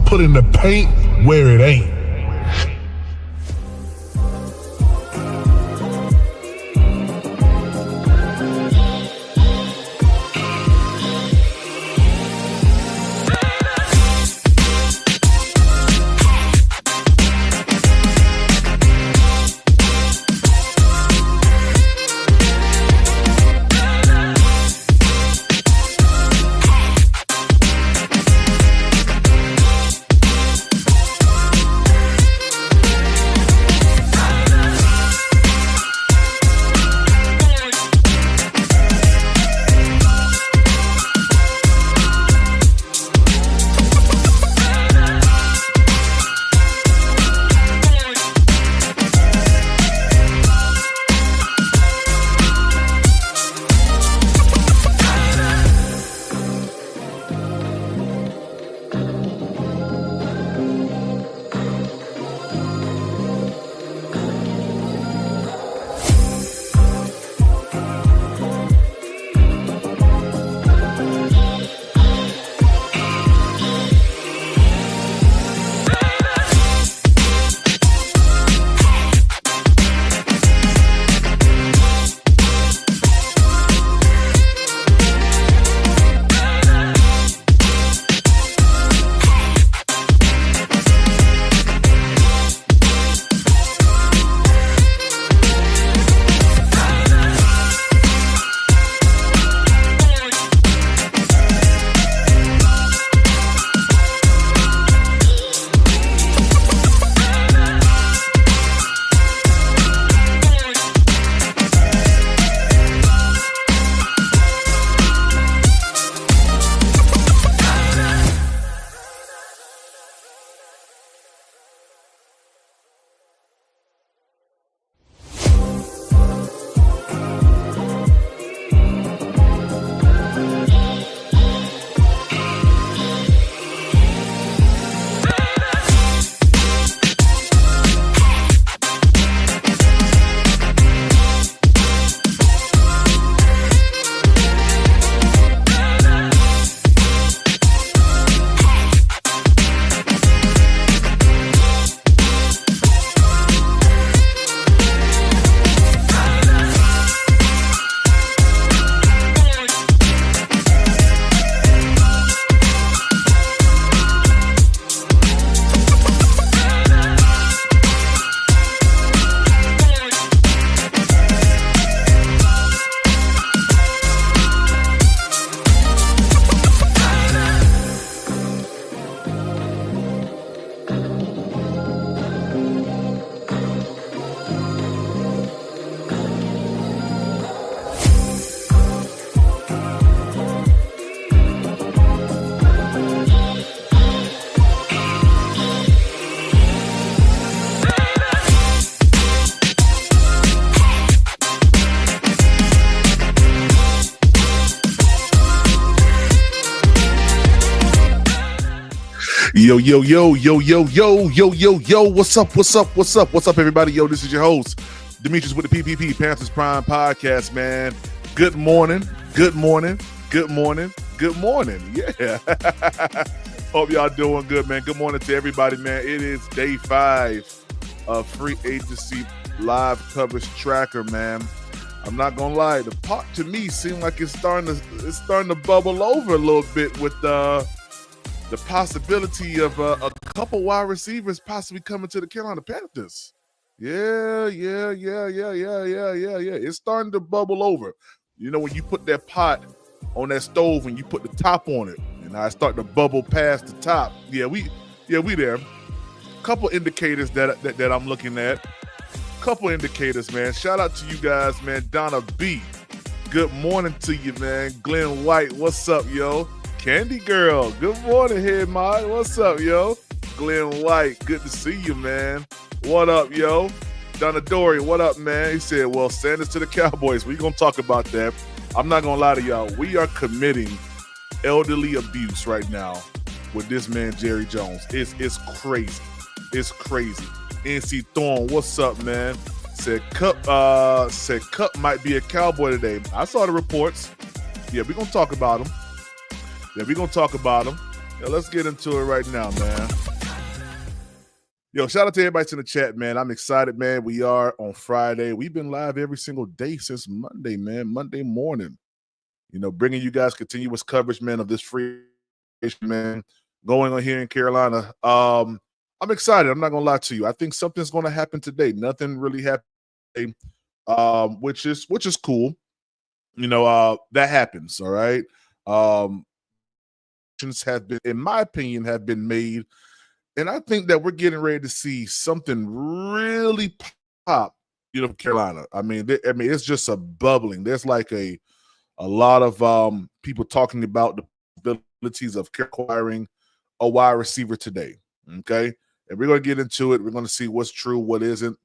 putting the paint where it ain't. Yo, yo, yo, yo, yo, yo, yo, yo, yo, what's up, what's up, what's up, what's up, everybody? Yo, this is your host, Demetrius with the PPP, Panthers Prime Podcast, man. Good morning, good morning, good morning, good morning, yeah. Hope y'all doing good, man. Good morning to everybody, man. It is day 5 of Free Agency Live Coverage Tracker, man. I'm not gonna lie, the pot to me seems like it's starting to bubble over a little bit with the possibility of a couple wide receivers possibly coming to the Carolina Panthers. Yeah. It's starting to bubble over. You know, when you put that pot on that stove and you put the top on it, and I start to bubble past the top. We there. Couple indicators that I'm looking at. Couple indicators, man. Shout out to you guys, man. Donna B, good morning to you, man. Glenn White, what's up, yo? Candy Girl, good morning, Head Mod. What's up, yo? Glenn White, good to see you, man. What up, yo? Donna Dory, what up, man? He said, well, Sanders to the Cowboys. We're going to talk about that. I'm not going to lie to y'all. We are committing elderly abuse right now with this man, Jerry Jones. It's crazy. It's crazy. NC Thorne, what's up, man? Said Kupp might be a Cowboy today. I saw the reports. Yeah, we're going to talk about him. Yeah, let's get into it right now, man. Yo, shout out to everybody in the chat, man. I'm excited, man. We are on Friday. We've been live every single day since Monday, man. Monday morning. Bringing you guys continuous coverage, man, of this free man going on here in Carolina. I'm excited. I'm not gonna lie to you. I think something's gonna happen today. Nothing really happened today, which is cool. That happens. All right. Have been, in my opinion, have been made, and I think that we're getting ready to see something really pop. Carolina. I mean, it's just a bubbling. There's like a lot of people talking about the abilities of acquiring a wide receiver today. Okay. And we're going to get into it. We're going to see what's true, what isn't.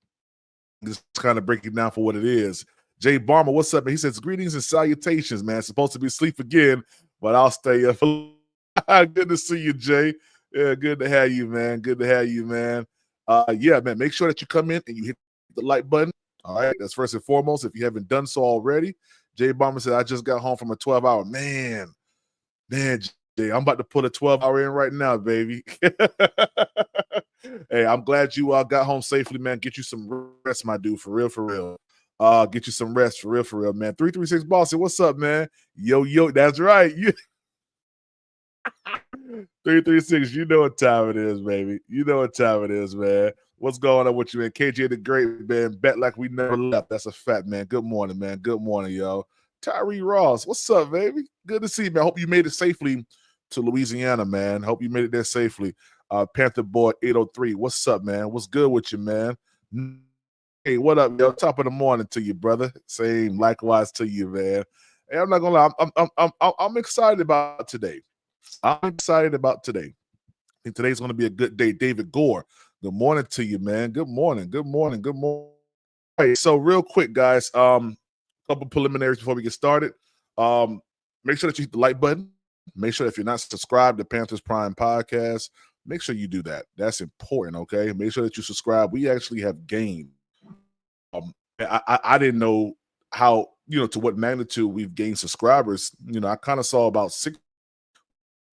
Just kind of break it down for what it is. Jay Barmer, what's up, man? He says, greetings and salutations, man. Supposed to be asleep again, but I'll stay up. Good to see you, Jay. Yeah, good to have you, man. Good to have you, man. Yeah, man, make sure that you come in and you hit the like button. All right, that's first and foremost. If you haven't done so already, Jay Bomber said, I just got home from a 12-hour. Man, Jay, I'm about to put a 12-hour in right now, baby. Hey, I'm glad you got home safely, man. Get you some rest, my dude, for real, for real. Get you some rest, for real, man. 336 Boston, what's up, man? Yo, that's right. 336, you know what time it is, baby. You know what time it is, man. What's going on with you, man? KJ the Great, man. Bet like we never left. That's a fact, man. Good morning, man. Good morning, yo. Tyree Ross, what's up, baby? Good to see you, man. Hope you made it safely to Louisiana, man. Hope you made it there safely. Panther Boy 803, what's up, man? What's good with you, man? Hey, what up, yo? Top of the morning to you, brother. Same, likewise to you, man. Hey, I'm not gonna lie, I'm excited about today. I'm excited about today. I think today's going to be a good day. David Gore, good morning to you, man. Good morning. Good morning. Good morning. All right, so real quick, guys, couple preliminaries before we get started. Make sure that you hit the like button. Make sure if you're not subscribed to Panthers Prime Podcast, make sure you do that. That's important, okay? Make sure that you subscribe. We actually have gained. I didn't know how, to what magnitude we've gained subscribers. I kind of saw about 6.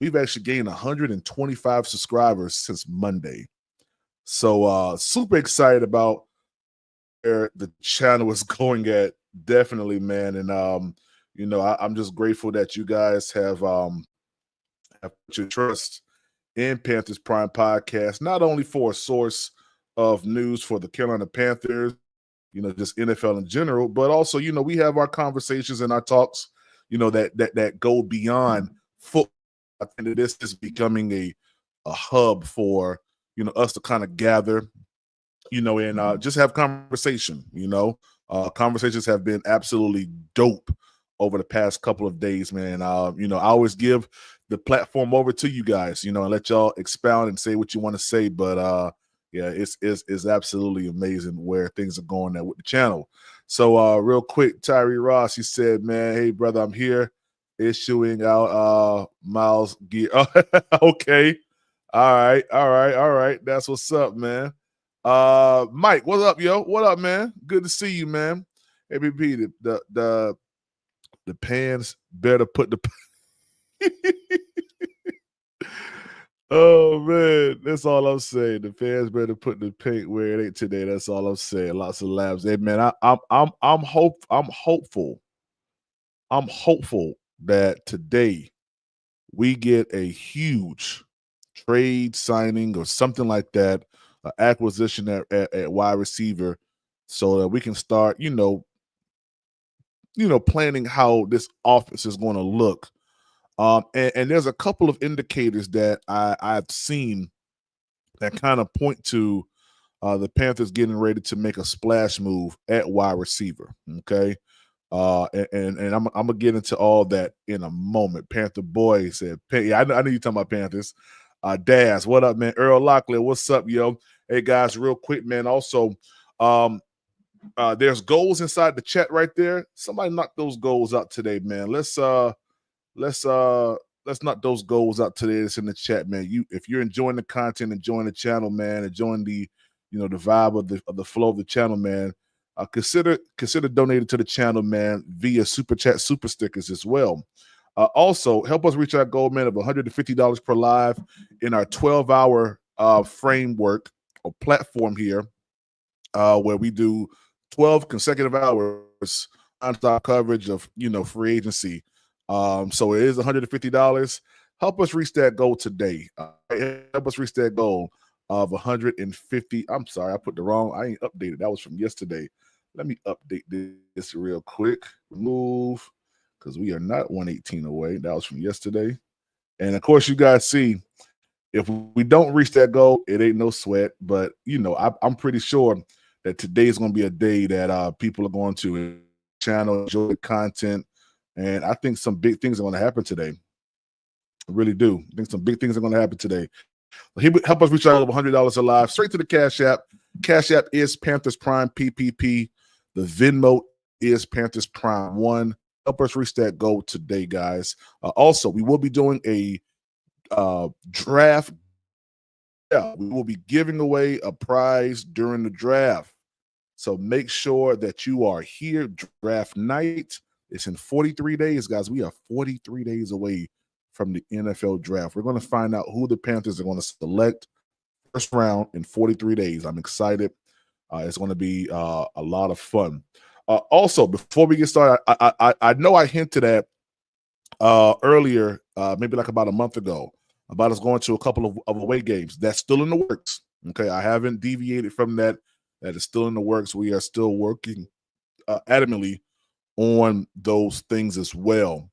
We've actually gained 125 subscribers since Monday. So super excited about where the channel is going at, definitely, man. And I'm just grateful that you guys have put your trust in Panthers Prime Podcast, not only for a source of news for the Carolina Panthers, just NFL in general, but also, we have our conversations and our talks, that go beyond football. I think that this is becoming a hub for, us to kind of gather, and just have conversation, conversations have been absolutely dope over the past couple of days, man. I always give the platform over to you guys, and let y'all expound and say what you want to say. But yeah, it's absolutely amazing where things are going there with the channel. So real quick, Tyree Ross, he said, man, hey, brother, I'm here. Issuing out Miles gear. Okay. All right. That's what's up, man. Mike, what's up, yo? What up, man? Good to see you, man. Hey, BP, the pans better put the Oh man, that's all I'm saying. The fans better put the paint where it ain't today. That's all I'm saying. Lots of labs. Hey man, I'm hopeful. I'm hopeful that today we get a huge trade signing or something like that, acquisition at wide receiver, so that we can start, planning how this offense is going to look. And there's a couple of indicators that I've seen that kind of point to the Panthers getting ready to make a splash move at wide receiver. Okay. And I'm gonna get into all that in a moment. Panther Boy said, yeah, I know you're talking about Panthers. Daz, what up, man? Earl Locklear, what's up, yo? Hey guys, real quick, man. Also, there's goals inside the chat right there. Somebody knock those goals out today, man. Let's knock those goals out today. It's in the chat, man. If you're enjoying the content, enjoying the channel, man, enjoying the the vibe of the flow of the channel, man. Consider donating to the channel, man, via super chat, super stickers as well. Also, help us reach our goal, man, of $150 per live in our 12-hour framework or platform here, where we do 12 consecutive hours nonstop coverage of free agency. So it is $150. Help us reach that goal today. Help us reach that goal of 150. I'm sorry, I put the wrong. I ain't updated. That was from yesterday. Let me update this real quick. Remove, because we are not 118 away. That was from yesterday. And of course, you guys see, if we don't reach that goal, it ain't no sweat. But I'm pretty sure that today is going to be a day that people are going to channel, enjoy the content, and I think some big things are going to happen today. I really do. I think some big things are going to happen today. He would help us reach out over $100 alive. Straight to the Cash App. Cash App is Panthers Prime PPP. The Venmo is Panthers Prime 1. Help us reach that goal today, guys. Also, we will be doing a draft. Yeah, we will be giving away a prize during the draft. So make sure that you are here. Draft night. It's in 43 days, guys. We are 43 days away from the NFL draft. We're going to find out who the Panthers are going to select first round in 43 days. I'm excited. It's going to be a lot of fun. Also, before we get started, I know I hinted at earlier, maybe like about a month ago, about us going to a couple of away games. That's still in the works. Okay, I haven't deviated from that. That is still in the works. We are still working adamantly on those things as well.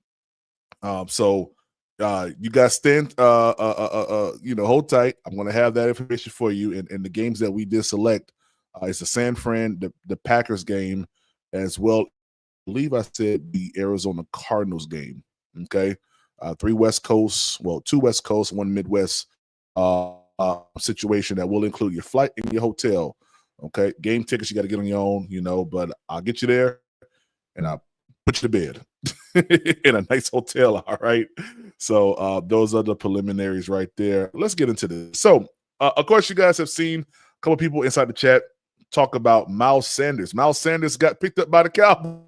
So you guys stand, hold tight. I'm going to have that information for you. And the games that we did select, it's the San Fran, the Packers game, as well. I believe I said the Arizona Cardinals game. Okay, 3 West Coast, well, 2 West Coast, 1 Midwest situation that will include your flight and your hotel. Okay, game tickets you got to get on your own, but I'll get you there and I'll put you to bed in a nice hotel. All right. So those are the preliminaries right there. Let's get into this. So, of course, you guys have seen a couple people inside the chat talk about Miles Sanders. Miles Sanders got picked up by the Cowboys.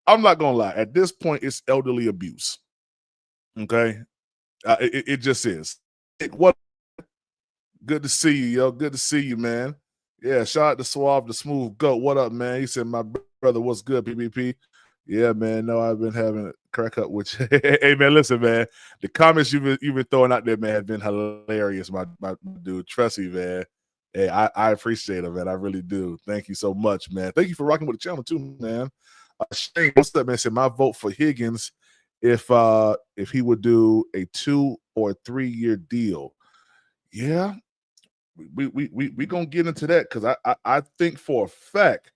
I'm not going to lie. At this point, it's elderly abuse. Okay. It just is. What? Good to see you, yo. Good to see you, man. Yeah, shout out to Suave, the smooth goat. What up, man? He said, my brother, what's good, PPP? Yeah, man. No, I've been having a crack up with you. Hey, man, listen, man. The comments you've been throwing out there, man, have been hilarious, my dude. Trust me, man. Hey, I appreciate it, man. I really do. Thank you so much, man. Thank you for rocking with the channel, too, man. Shane, what's up, man? Said my vote for Higgins if he would do a 2 or 3 year deal. Yeah, we gonna get into that because I think for a fact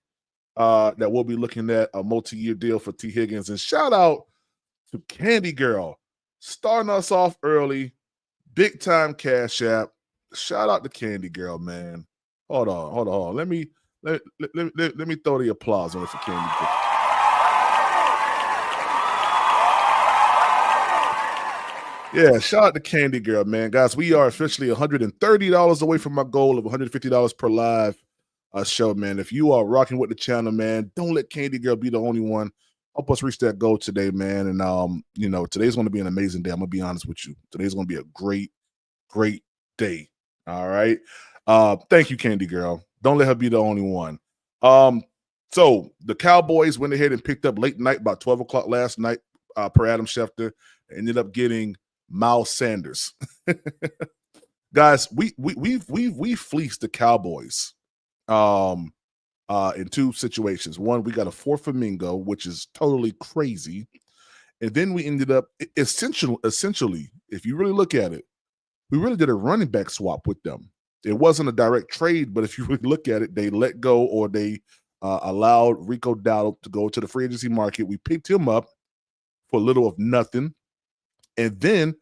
that we'll be looking at a multi-year deal for T. Higgins. And shout out to Candy Girl starting us off early, big time Cash App. Shout out to Candy Girl, man. Hold on. Let me throw the applause on it for Candy Girl. Yeah, shout out to Candy Girl, man. Guys, we are officially $130 away from my goal of $150 per live show, man. If you are rocking with the channel, man, don't let Candy Girl be the only one. Help us reach that goal today, man. And today's going to be an amazing day. I'm going to be honest with you. Today's going to be a great, great day. All right. Thank you, Candy Girl. Don't let her be the only one. So the Cowboys went ahead and picked up late night, about 12 o'clock last night, per Adam Schefter. Ended up getting Miles Sanders. Guys, we fleeced the Cowboys in 2 situations. One, we got a 4 Flamingo, which is totally crazy. And then we ended up essentially, if you really look at it, we really did a running back swap with them. It wasn't a direct trade, but if you really look at it, they let go or they allowed Rico Dowdle to go to the free agency market. We picked him up for little of nothing. And then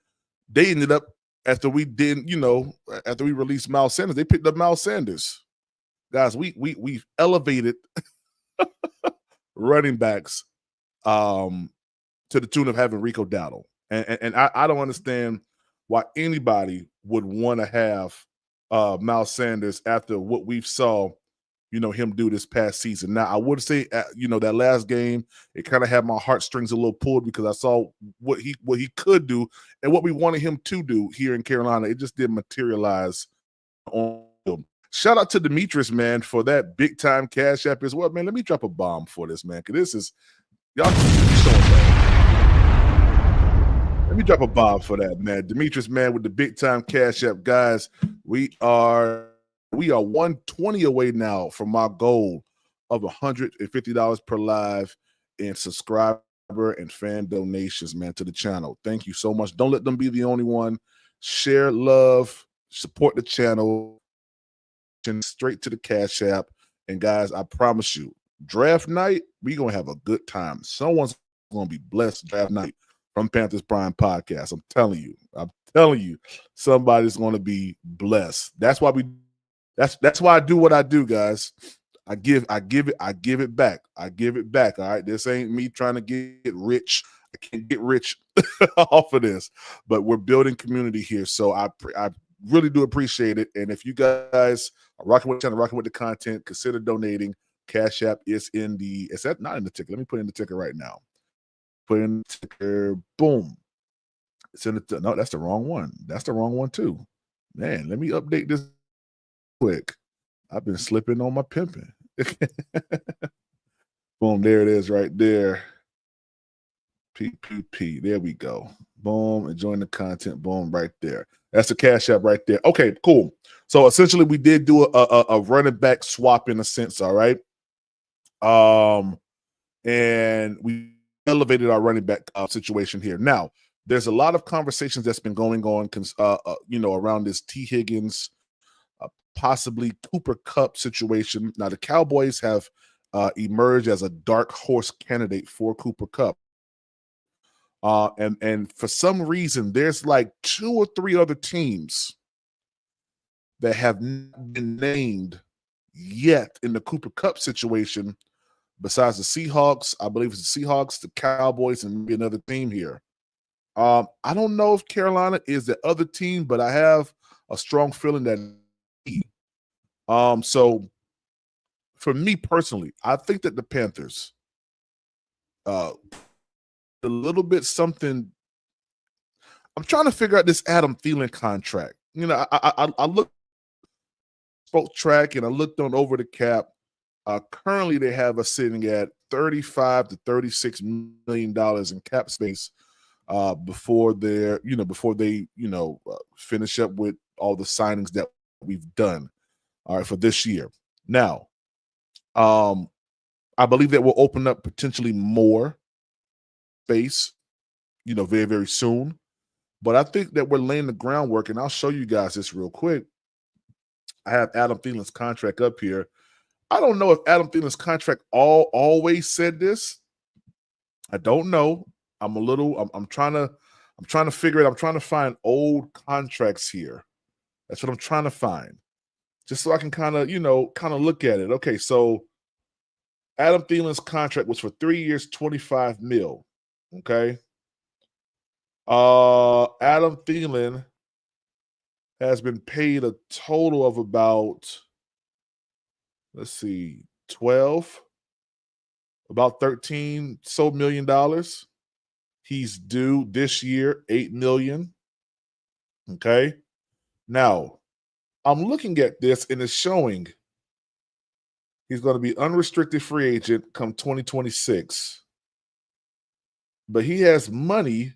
they ended up, after we released Miles Sanders, they picked up Miles Sanders. Guys, we've elevated running backs to the tune of having Rico Dowdle. And I don't understand why anybody would want to have Miles Sanders after what we've saw him do this past season. Now, I would say, that last game, it kind of had my heartstrings a little pulled because I saw what he could do and what we wanted him to do here in Carolina. It just didn't materialize on him. Shout out to Demetrius, man, for that big time cash app as well, man. Let me drop a bomb for this, man, because this is y'all showing that. Let me drop a bomb for that, man. Demetrius, man, with the big time cash app, guys. We are 120 away now from my goal of $150 per live in subscriber and fan donations, man, to the channel. Thank you so much. Don't let them be the only one. Share love, support the channel, and straight to the cash app. And guys, I promise you, draft night, we're going to have a good time. Someone's going to be blessed draft night from Panthers Prime Podcast. I'm telling you, somebody's going to be blessed. That's why I do what I do, guys. I give it back. I give it back. All right. This ain't me trying to get rich. I can't get rich off of this, but we're building community here. So I really do appreciate it. And if you guys are rocking with the channel, rocking with the content, consider donating. Cash App is not in the ticker. Let me put in the ticker right now. Put in the ticker. Boom. It's in the, no, that's the wrong one. That's the wrong one too. Man, let me update this quick. I've been slipping on my pimping. Boom, there it is right there. PPP. There we go. Boom, enjoying the content. Boom, right there. That's the Cash App right there. Okay, cool. So essentially, we did do a running back swap in a sense. All right. And we elevated our running back situation here. Now, there's a lot of conversations that's been going on, around this T. Higgins, possibly Cooper Kupp situation. Now, the Cowboys have emerged as a dark horse candidate for Cooper Kupp. And for some reason, there's like 2 or 3 other teams that have not been named yet in the Cooper Kupp situation, besides the Seahawks. I believe it's the Seahawks, the Cowboys, and maybe another team here. I don't know if Carolina is the other team, but I have a strong feeling that. So for me personally, I think that the Panthers, a little bit something. I'm trying to figure out this Adam Thielen contract. I looked spoke track and I looked on over the cap. Currently, they have us sitting at $35 to $36 million in cap space before they finish up with all the signings that we've done. All right, for this year. Now, I believe that will open up potentially more space, very, very soon. But I think that we're laying the groundwork, and I'll show you guys this real quick. I have Adam Thielen's contract up here. I don't know if Adam Thielen's contract always said this. I don't know. I'm trying to figure it. I'm trying to find old contracts here. That's what I'm trying to find. Just so I can kind of look at it. Okay, so Adam Thielen's contract was for 3 years, $25 million. Okay. Adam Thielen has been paid a total of about, let's see, 12, about 13 so million dollars. He's due this year, $8 million. Okay. Now, I'm looking at this and it's showing he's going to be unrestricted free agent come 2026. But he has money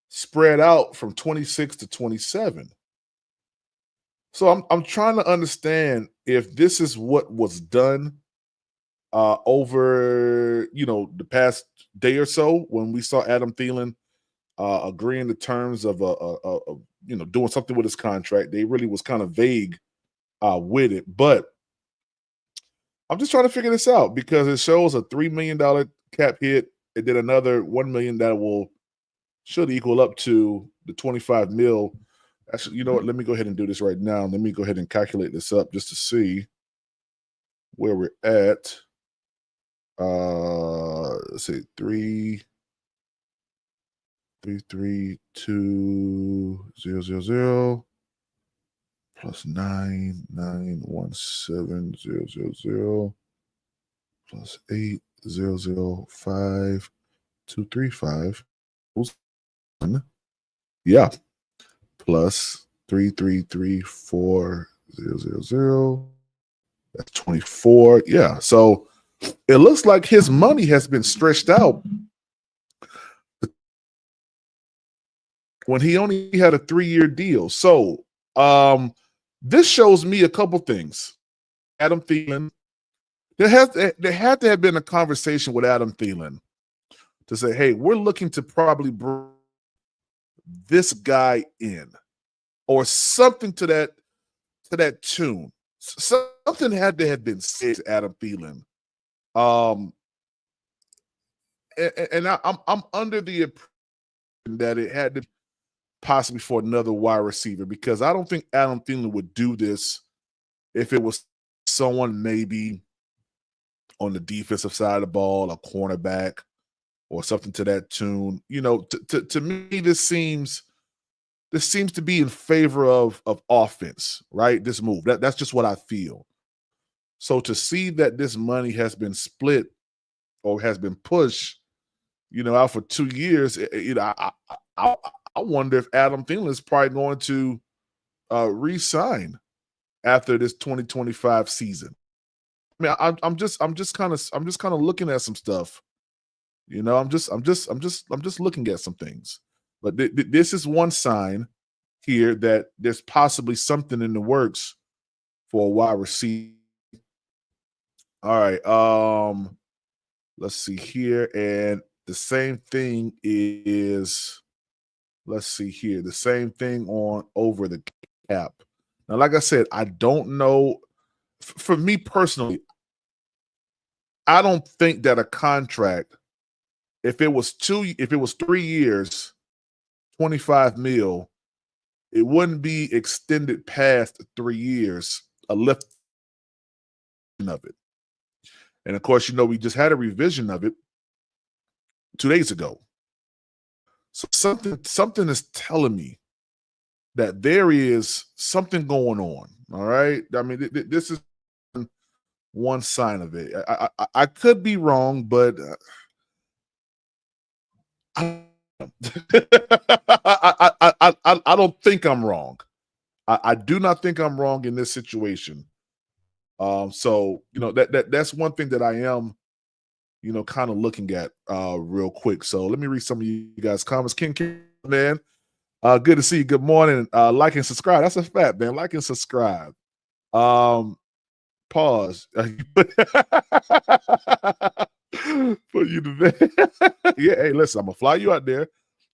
spread out from 26 to 27. So I'm trying to understand if this is what was done over the past day or so when we saw Adam Thielen agreeing to terms of doing something with his contract. They really was kind of vague with it, but I'm just trying to figure this out because it shows a $3 million cap hit and then another $1 million that should equal up to the 25 mil. Actually, you know what? Let me go ahead and do this right now. Let me go ahead and calculate this up just to see where we're at. Let's see, 332,000 plus 9917000 plus 8005235. Yeah. Plus 3334000. That's 24. Yeah. So it looks like his money has been stretched out when he only had a 3-year deal. So this shows me a couple things. Adam Thielen, there had to have been a conversation with Adam Thielen to say, hey, we're looking to probably bring this guy in, or something to that tune. Something had to have been said to Adam Thielen. And I'm under the impression that it had to possibly for another wide receiver, because I don't think Adam Thielen would do this if it was someone maybe on the defensive side of the ball, a cornerback or something to that tune. You know, to me, this seems to be in favor of offense, right? This move. That's just what I feel. So to see that this money has been split or has been pushed, you know, out for 2 years, you know, I wonder if Adam Thielen is probably going to re-sign after this 2025 season. I mean, I'm just kind of looking at some stuff. You know, I'm just looking at some things. But this is one sign here that there's possibly something in the works for a wide receiver. All right. Let's see here. And the same thing is, let's see here. The same thing on over the cap. Now, like I said, I don't know. For me personally, I don't think that a contract, if it was 3 years, 25 mil, it wouldn't be extended past 3 years, a lift of it. And of course, you know, we just had a revision of it 2 days ago. So something is telling me that there is something going on. All right. I mean, this is one sign of it. I could be wrong, but I, I don't think I'm wrong. I do not think I'm wrong in this situation. So you know that's one thing that I am, you know, kind of looking at real quick. So let me read some of you guys' comments. King, man, good to see you. Good morning. Like and subscribe. That's a fact, man. Like and subscribe. Pause. For you to bed. Yeah, hey, listen, I'm gonna fly you out there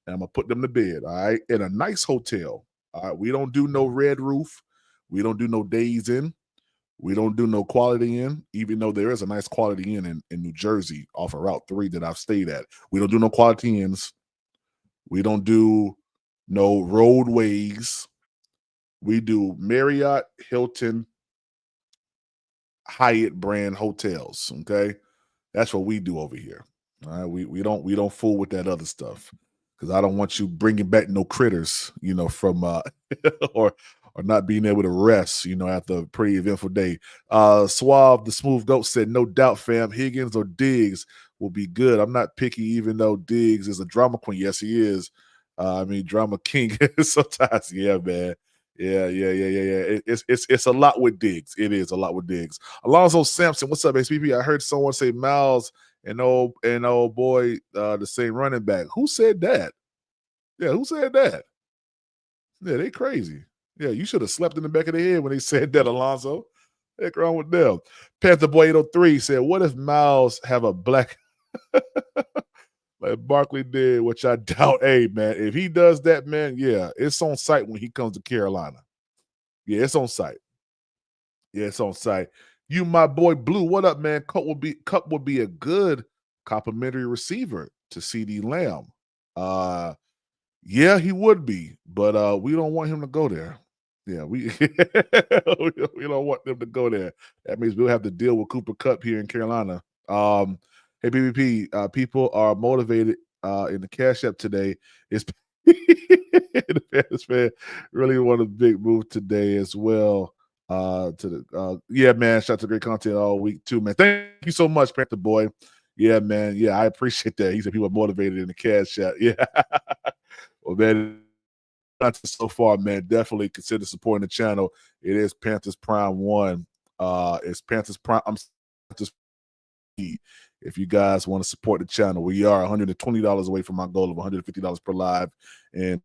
and I'm gonna put them to bed, all right, in a nice hotel. All right, we don't do no red roof, we don't do no days in, we don't do no quality in, even though there is a nice quality in New Jersey off of Route 3 that I've stayed at. We don't do no quality inns, we don't do no roadways, we do Marriott, Hilton, Hyatt brand hotels. Okay, that's what we do over here. All right, we don't fool with that other stuff, because I don't want you bringing back no critters, you know, from or not being able to rest, you know, after a pretty eventful day. Suave, the smooth goat, said, "No doubt, fam. Higgins or Diggs will be good. I'm not picky, even though Diggs is a drama queen. Yes, he is. I mean, drama king sometimes. Yeah, man. Yeah. It's a lot with Diggs. It is a lot with Diggs. Alonzo Sampson, what's up, HBP? I heard someone say Miles and old boy, the same running back. Who said that? Yeah, who said that? Yeah, they crazy. Yeah, you should have slept in the back of the head when they said that, Alonzo. Heck wrong with them. Panther Boy 803 said, "What if Miles have a black like Barkley did?" Which I doubt. Hey, man, if he does that, man, yeah, it's on site when he comes to Carolina. Yeah, it's on site. Yeah, it's on site. You, my boy Blue, what up, man? Kupp would be a good complimentary receiver to CD Lamb. Yeah, he would be, but we don't want him to go there. Yeah, we we don't want them to go there. That means we'll have to deal with Cooper Kupp here in Carolina. Hey, BBP, people are motivated in the Cash App today. It's The Panthers fan really want a big move today as well. Yeah, man. Shout out to great content all week too, man. Thank you so much, Panther boy. Yeah, man. Yeah, I appreciate that. He said people are motivated in the cash chat. Yeah. Well, man, so far, man, definitely consider supporting the channel. It is Panthers Prime 1. It's Panthers Prime. Panthers if you guys want to support the channel. We are $120 away from my goal of $150 per live and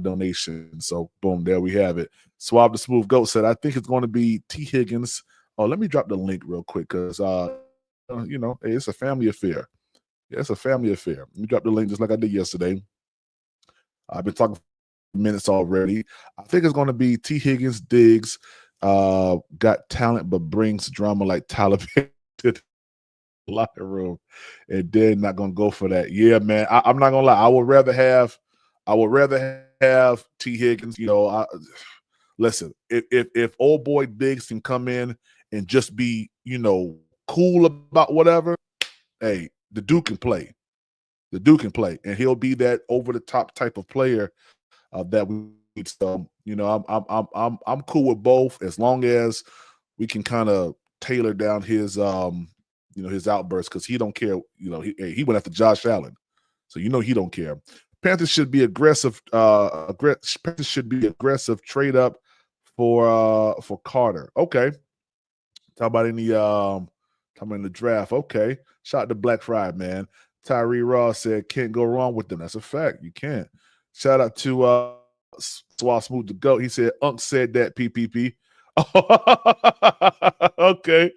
donation. So boom, there we have it. Swab the Smooth Goat said, I think it's going to be T. Higgins. Oh, let me drop the link real quick because hey, it's a family affair. Yeah, it's a family affair. Let me drop the link just like I did yesterday. I've been talking for minutes already. I think it's going to be T. Higgins, Diggs, got talent but brings drama like Tyler to the locker room, and they're not gonna go for that. Yeah, man. I'm not gonna lie. I would rather have T. Higgins. Listen, if old boy Diggs can come in and just be cool about whatever, hey, the dude can play. The dude can play, and he'll be that over the top type of player that we need. So I'm cool with both as long as we can kind of tailor down his his outbursts because he don't care. He went after Josh Allen, so he don't care. Panthers should be aggressive. Panthers should be aggressive. Trade up for Carter. Okay. Talk about in the draft. Okay. Shout out to Black Friday, man. Tyree Ross said can't go wrong with them. That's a fact. You can't. Shout out to Swat Smooth the Goat. He said Unc said that PPP. Okay.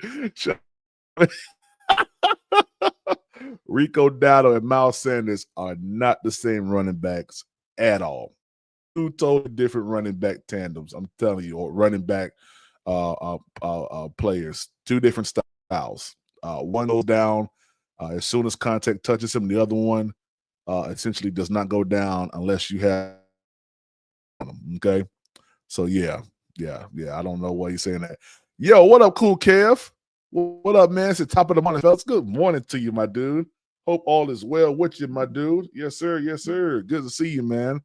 Rico Dowdle and Miles Sanders are not the same running backs at all. Two totally different running back tandems. I'm telling you, or running back players. Two different styles. One goes down as soon as contact touches him. The other one essentially does not go down unless you have them. Okay. So yeah. I don't know why he's saying that. Yo, what up, Cool Kev? What up, man? It's the top of the morning, fellas. Good morning to you, my dude. Hope all is well with you, my dude. Yes, sir. Yes, sir. Good to see you, man.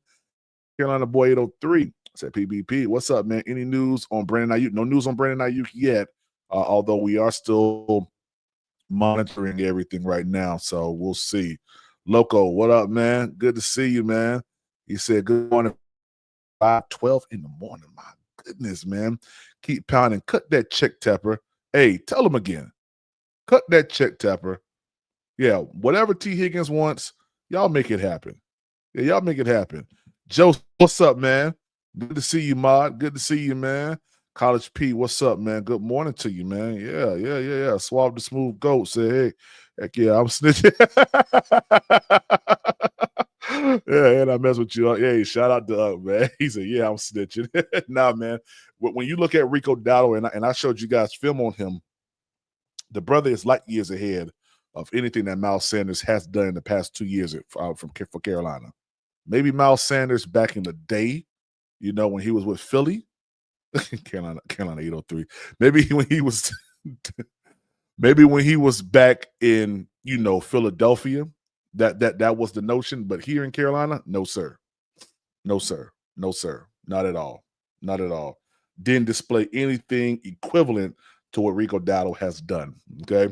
Carolina Boy 803 said PBP. What's up, man? Any news on Brandon Ayuk? No news on Brandon Ayuk yet, although we are still monitoring everything right now, so we'll see. Loco, what up, man? Good to see you, man. He said good morning. 5:12 in the morning. My goodness, man. Keep pounding. Cut that check tapper. Hey, tell him again. Cut that check tapper. Yeah, whatever T. Higgins wants, y'all make it happen. Yeah, y'all make it happen. Joe, what's up, man? Good to see you, Mod. Good to see you, man. College P, what's up, man? Good morning to you, man. Yeah. Swab the Smooth Goat. Say, hey, heck yeah, I'm snitching. Yeah, and I mess with you. Yeah, shout out to man. He said, yeah, I'm snitching. Nah, man. When you look at Rico Dowdle, and I showed you guys film on him, the brother is light years ahead of anything that Miles Sanders has done in the past 2 years for Carolina. Maybe Miles Sanders back in the day, when he was with Philly, Carolina 803. Maybe when he was back in Philadelphia, that was the notion. But here in Carolina, no sir, not at all, didn't display anything equivalent to what Rico Dowdle has done. Okay,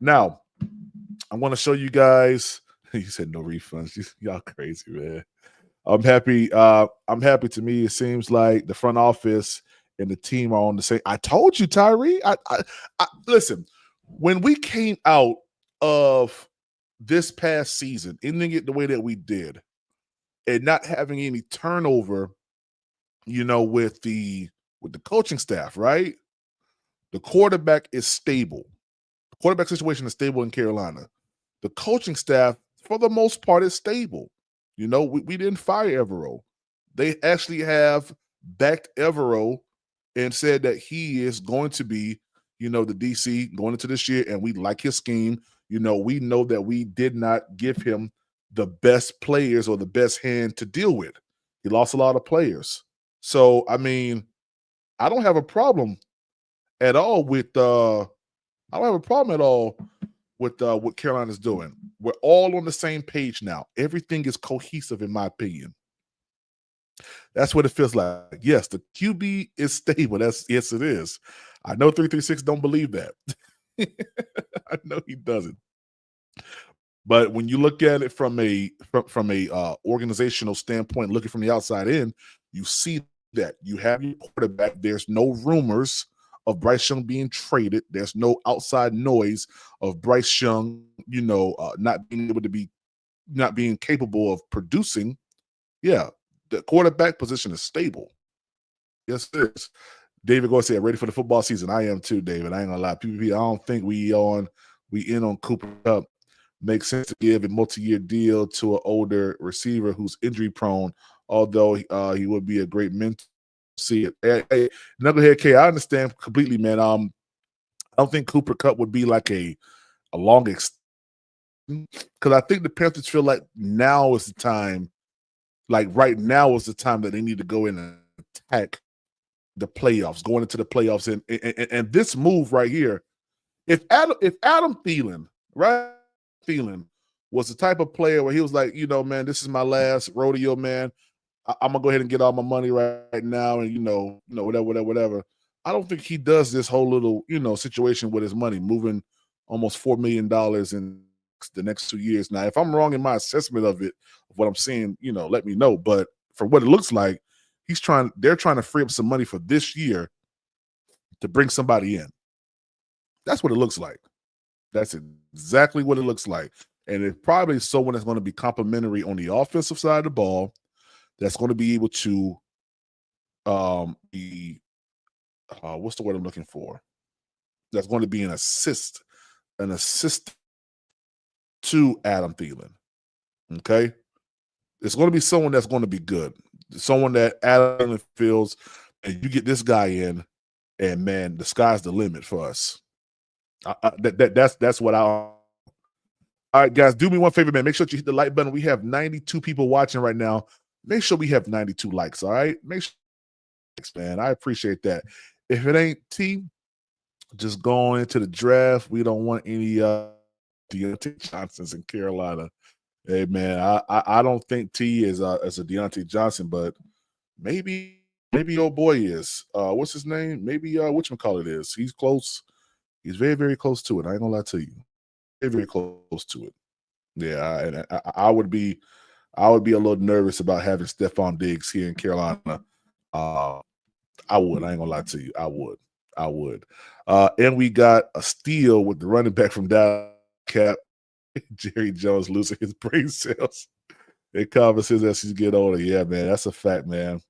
now I want to show you guys. He said no refunds. Y'all crazy, man. I'm happy. To me, it seems like the front office and the team are on the same. I told you, Tyree. I listen. When we came out of this past season, ending it the way that we did, and not having any turnover, with the coaching staff, right? The quarterback is stable. The quarterback situation is stable in Carolina. The coaching staff, for the most part, is stable. We didn't fire Evero. They actually have backed Evero and said that he is going to be, the DC going into this year, and we like his scheme. We know that we did not give him the best players or the best hand to deal with. He lost a lot of players. So, I mean, I don't have a problem at all with what Carolina's doing. We're all on the same page now. Everything is cohesive, in my opinion. That's what it feels like. Yes, the QB is stable. Yes, it is. I know 336 don't believe that. I know he doesn't. But when you look at it from a organizational standpoint, looking from the outside in, you see that you have your quarterback. There's no rumors of Bryce Young being traded. There's no outside noise of Bryce Young, not being able to be, not being capable of producing. Yeah, the quarterback position is stable. Yes, it is. David Gore said, "Ready for the football season." I am too, David. I ain't gonna lie. PPP, I don't think we in on Cooper Kupp. Makes sense to give a multi-year deal to an older receiver who's injury prone, although he would be a great mentor. See it. Hey, Knucklehead K, I understand completely, man. I don't think Cooper Kupp would be like a long extension, because I think the Panthers feel like now is the time, like right now is the time that they need to go in and attack the playoffs, going into the playoffs, and this move right here. If Adam Thielen, right, Thielen was the type of player where he was like, man, this is my last rodeo, man. I'm gonna go ahead and get all my money right now, and whatever. I don't think he does this whole little situation with his money, moving almost $4 million in the next 2 years. Now, if I'm wrong in my assessment of it, of what I'm seeing, let me know. But for what it looks like, they're trying to free up some money for this year to bring somebody in. That's what it looks like. That's exactly what it looks like. And it's probably someone that's going to be complimentary on the offensive side of the ball, that's going to be able to be what's the word I'm looking for? That's going to be an assist to Adam Thielen. Okay? It's going to be someone that's going to be good. Someone that Adam Thielen feels, and you get this guy in, and man, the sky's the limit for us. That's what I. All right, guys, do me one favor, man. Make sure you hit the like button. We have 92 people watching right now. Make sure we have 92 likes. All right, make sure, man. I appreciate that. If it ain't T, just going into the draft. We don't want any Deontay Johnsons in Carolina. Hey, man, I don't think T is as a Deontay Johnson, but maybe your boy is. What's his name? Maybe whatchamacallit is. He's close. He's very, very close to it. I ain't gonna lie to you. Very, very close to it. Yeah, and I would be a little nervous about having Stephon Diggs here in Carolina. I would. I ain't gonna lie to you. I would. And we got a steal with the running back from Dallas, Cap. Jerry Jones losing his brain cells. It covers his as he get older. Yeah, man. That's a fact, man.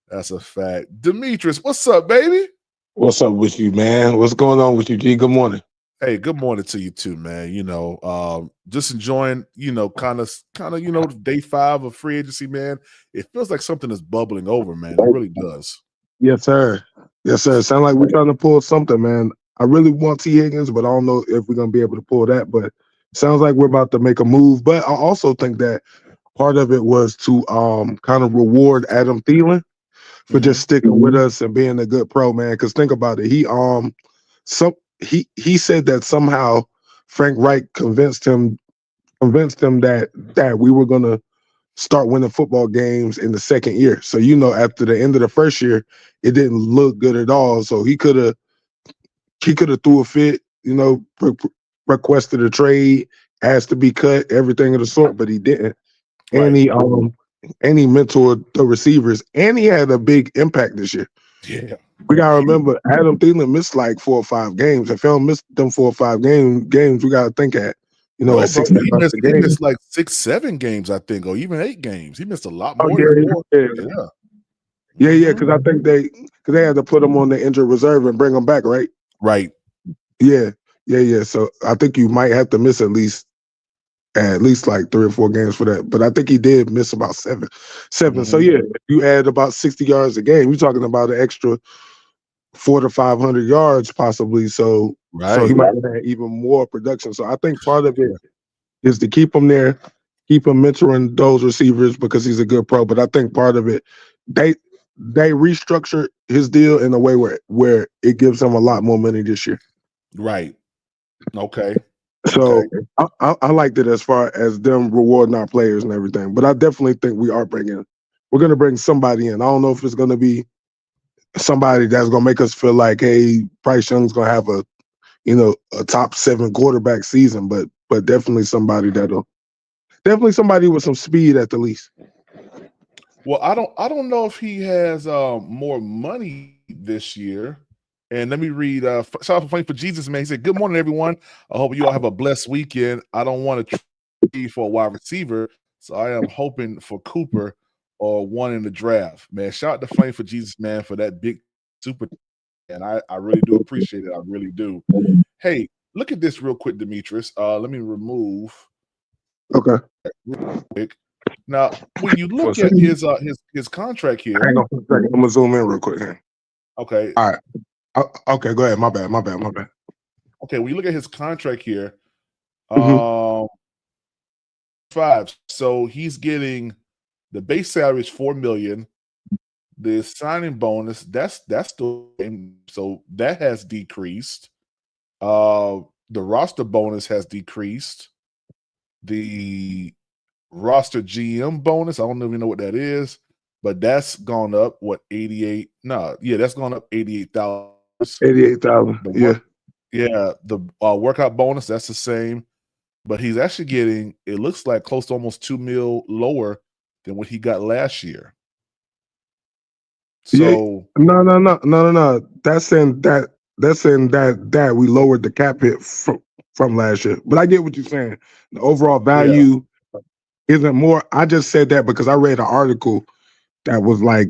That's a fact. Demetrius, what's up, baby? What's up with you, man? What's going on with you, G? Good morning. Hey, good morning to you too, man. Just enjoying, kind of, day 5 of free agency, man. It feels like something is bubbling over, man. It really does. Yes, sir. Yes, sir. Sound like we're trying to pull something, man. I really want T. Higgins, but I don't know if we're gonna be able to pull that. But sounds like we're about to make a move. But I also think that part of it was to kind of reward Adam Thielen for just sticking with us and being a good pro, man. Because think about it, he said that somehow Frank Reich convinced him that we were gonna start winning football games in the second year. So after the end of the first year, it didn't look good at all. So he could have threw a fit, requested a trade, asked to be cut, everything of the sort, but he didn't. Right. And he mentored the receivers, and he had a big impact this year. Yeah. We gotta remember Adam Thielen missed like 4 or 5 games. If he don't miss them 4 or 5 games, we gotta think at at 60 he missed like 6, 7 games, I think, or even 8 games. He missed a lot more. Yeah. Because I think they had to put him on the injured reserve and bring him back, right? Right. Yeah. So I think you might have to miss at least like 3 or 4 games for that. But I think he did miss about 7. So yeah, you add about 60 yards a game. You're talking about an extra 400 to 500 yards possibly. So he might have even more production. So I think part of it is to keep him there, keep him mentoring those receivers because he's a good pro. But I think part of it, they restructure his deal in a way where it gives him a lot more money this year. Right. Okay. So I liked it as far as them rewarding our players and everything. But I definitely think we are bringing bring somebody in. I don't know if it's gonna be somebody that's gonna make us feel like, hey, Bryce Young's gonna have a a top 7 quarterback season, but definitely somebody with some speed at the least. Well, I don't know if he has more money this year. And let me read. Shout out for Playing for Jesus, man. He said, "Good morning, everyone. I hope you all have a blessed weekend. I don't want to trade for a wide receiver, so I am hoping for Cooper or one in the draft." Man, shout out to Flame for Jesus, man, for that big super. And I really do appreciate it. I really do. Hey, look at this real quick, Demetrius. Let me remove Okay. real quick. Now, when you For a look at second. his contract here, Hang on for a second. I'm gonna zoom in real quick here. okay, All right. Okay, go ahead. My bad. okay, when you look at his contract here, Mm-hmm. 5. So he's getting the base salary is 4 million. The signing bonus, that's still, so that has decreased. The roster bonus has decreased. The roster GM bonus, I don't even know what that is, but that's gone up. What 88? No, yeah, that's gone up $88. 88,000. The Yeah. work, yeah, the workout bonus, that's the same, but he's actually getting, it looks like, close to almost 2 mil lower than what he got last year. Yeah. So No. That's in that we lowered the cap hit from last year. But I get what you're saying. The overall yeah, value isn't more. I just said that because I read an article that was like,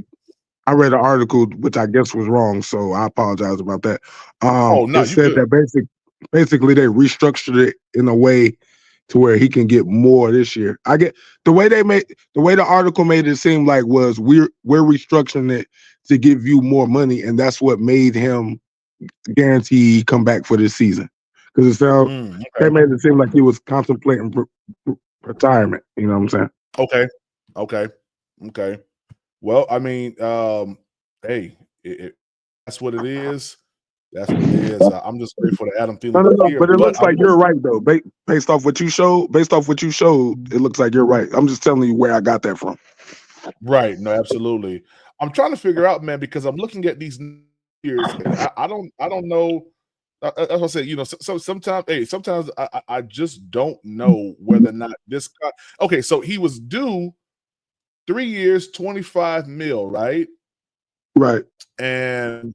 I read an article which I guess was wrong, so I apologize about that. oh no, It you said good. that basically they restructured it in a way to where he can get more this year. I get the way the article made it seem like was we're restructuring it to give you more money, and that's what made him guarantee come back for this season. Because they Okay. made it seem like he was contemplating retirement. You know what I'm saying? Okay. Okay. Okay. Well, I mean, hey, that's what it is. That's what it is. I'm just grateful that Adam Thielen is No. here, But it but looks I like will. you're right though. Based off what you showed, it looks like you're right. I'm just telling you where I got that from. Right. No, absolutely. I'm trying to figure out, man, because I'm looking at these years, and I don't know. That's what I said. So sometimes, hey, sometimes I just don't know whether or not this guy. Okay, so he was due 3 years, 25 mil, right? Right. And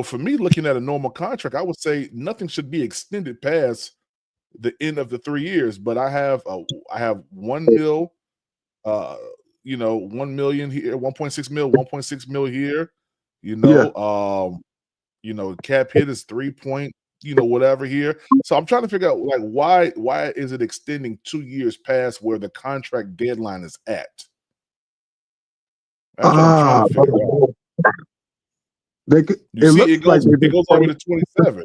for me, looking at a normal contract, I would say nothing should be extended past the end of the 3 years. But I have 1 mil, 1 million here, 1.6 mil, 1.6 mil here. Yeah. Cap hit is 3 point, whatever here. So I'm trying to figure out, like, why is it extending 2 years past where the contract deadline is at? That's what I'm trying Ah, to figure out. You it see, looks like it goes all the way to 27.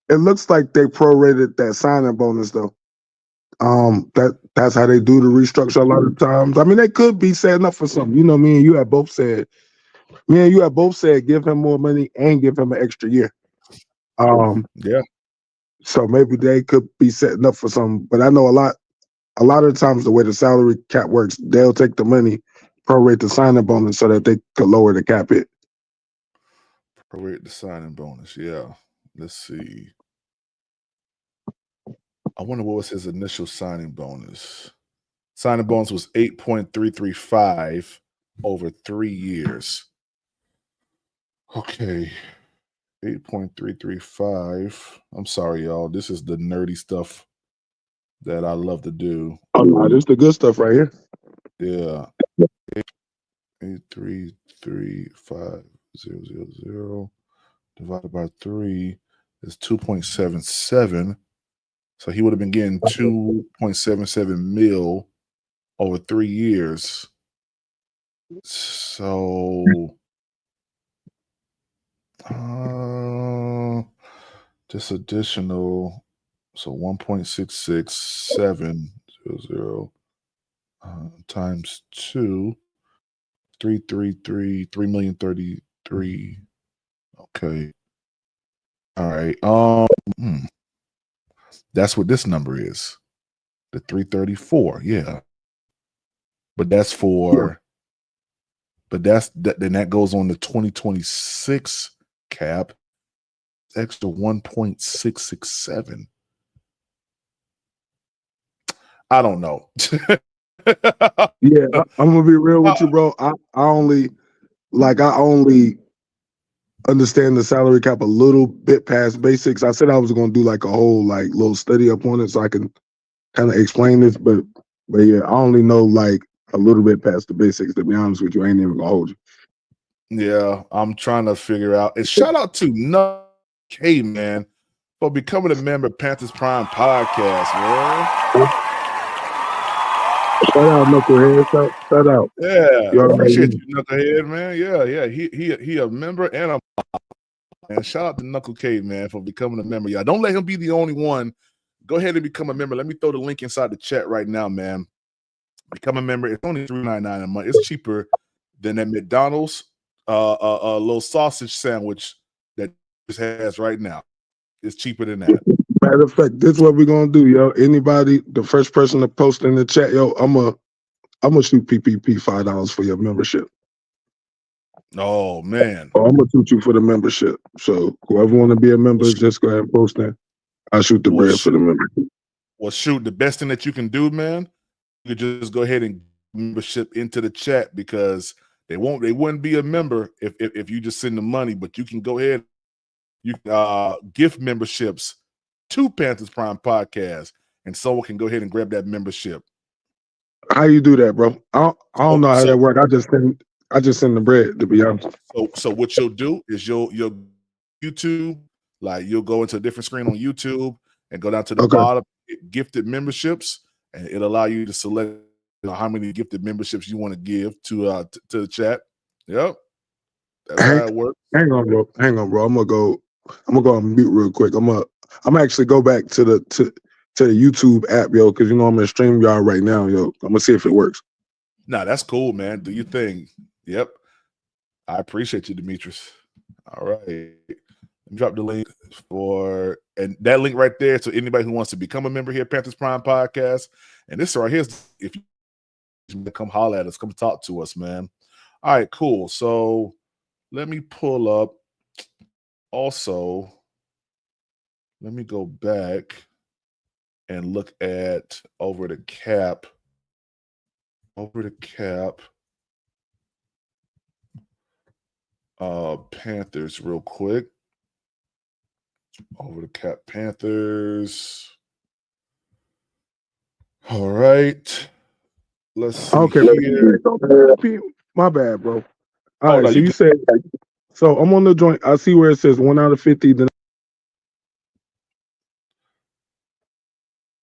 it looks like they prorated that signing bonus though. That's how they do the restructure a lot of times. I mean, they could be setting up for something. Me and you have both said give him more money and give him an extra year. Um, Yeah. so maybe they could be setting up for something. But I know a lot of times the way the salary cap works, they'll take the money, prorate the signing bonus so that they could lower the cap hit. Prorate the signing bonus. Yeah. Let's see. I wonder what was his initial signing bonus. Signing bonus was 8.335 over 3 years. Okay. 8.335. I'm sorry, y'all. This is the nerdy stuff that I love to do. Oh no, this is the good stuff right here. Yeah. 8.335.000 divided by 3 is 2.77. So he would have been getting 2.77 mil over 3 years. So just additional, so 1.6670 times 2, 333 Okay. All right. That's what this number is. The 334. Yeah. But that's Yeah. for But then that goes on the 2026 cap. Extra 1.667. I don't know. Yeah, I'm gonna be real with you, bro. I only understand the salary cap a little bit past basics. I said I was gonna do like a whole like little study up on it so I can kind of explain this, but yeah, I only know like a little bit past the basics. To be honest with you, I ain't even gonna hold you. Yeah, I'm trying to figure out. And shout out to Nuck K, man, for becoming a member of Panthers Prime Podcast, man. Shout out, Knucklehead. Shout out. Yeah, You appreciate already you, Knucklehead, man. Yeah. He a member and a man. Shout out to Knuckle K, man, for becoming a member. Y'all don't let him be the only one. Go ahead and become a member. Let me throw the link inside the chat right now, man. Become a member. It's only $3.99 a month. It's cheaper than that McDonald's little sausage sandwich that this has right now. It's cheaper than that. Matter of fact, this is what we're gonna do, yo. Anybody, the first person to post in the chat, yo, I'm gonna shoot PPP $5 for your membership. Oh man. I'm gonna shoot you for the membership. So whoever want to be a member, just go ahead and post that. I'll shoot the bread for the membership. Well, shoot, the best thing that you can do, man, you could just go ahead and membership into the chat because they wouldn't be a member if you just send the money, but you can go ahead, you can gift memberships to Panthers Prime Podcast, and someone can go ahead and grab that membership. How you do that, bro? I don't know how that works. I just send the bread, to be honest. So what you'll do is you'll YouTube, like you'll go into a different screen on YouTube and go down to the bottom, gifted memberships, and it'll allow you to select how many gifted memberships you want to give to the chat. Yep. That's how it works. Hang on, bro. I'm gonna go on mute real quick. I'm actually go back to the YouTube app, yo, because you know I'm in StreamYard right now, yo. I'm gonna see if it works. Nah, that's cool, man. Do your thing. Yep. I appreciate you, Demetrius. All right. Drop the link and that link right there. So anybody who wants to become a member here at Panthers Prime Podcast, and this right here is if you come holler at us, come talk to us, man. All right, cool. So let me pull up. Also, let me go back and look at over the cap. Panthers real quick. Over the cap Panthers. All right. Let's see here. My bad, bro. All right, so you said, so I'm on the joint. I see where it says 1 out of 50. Then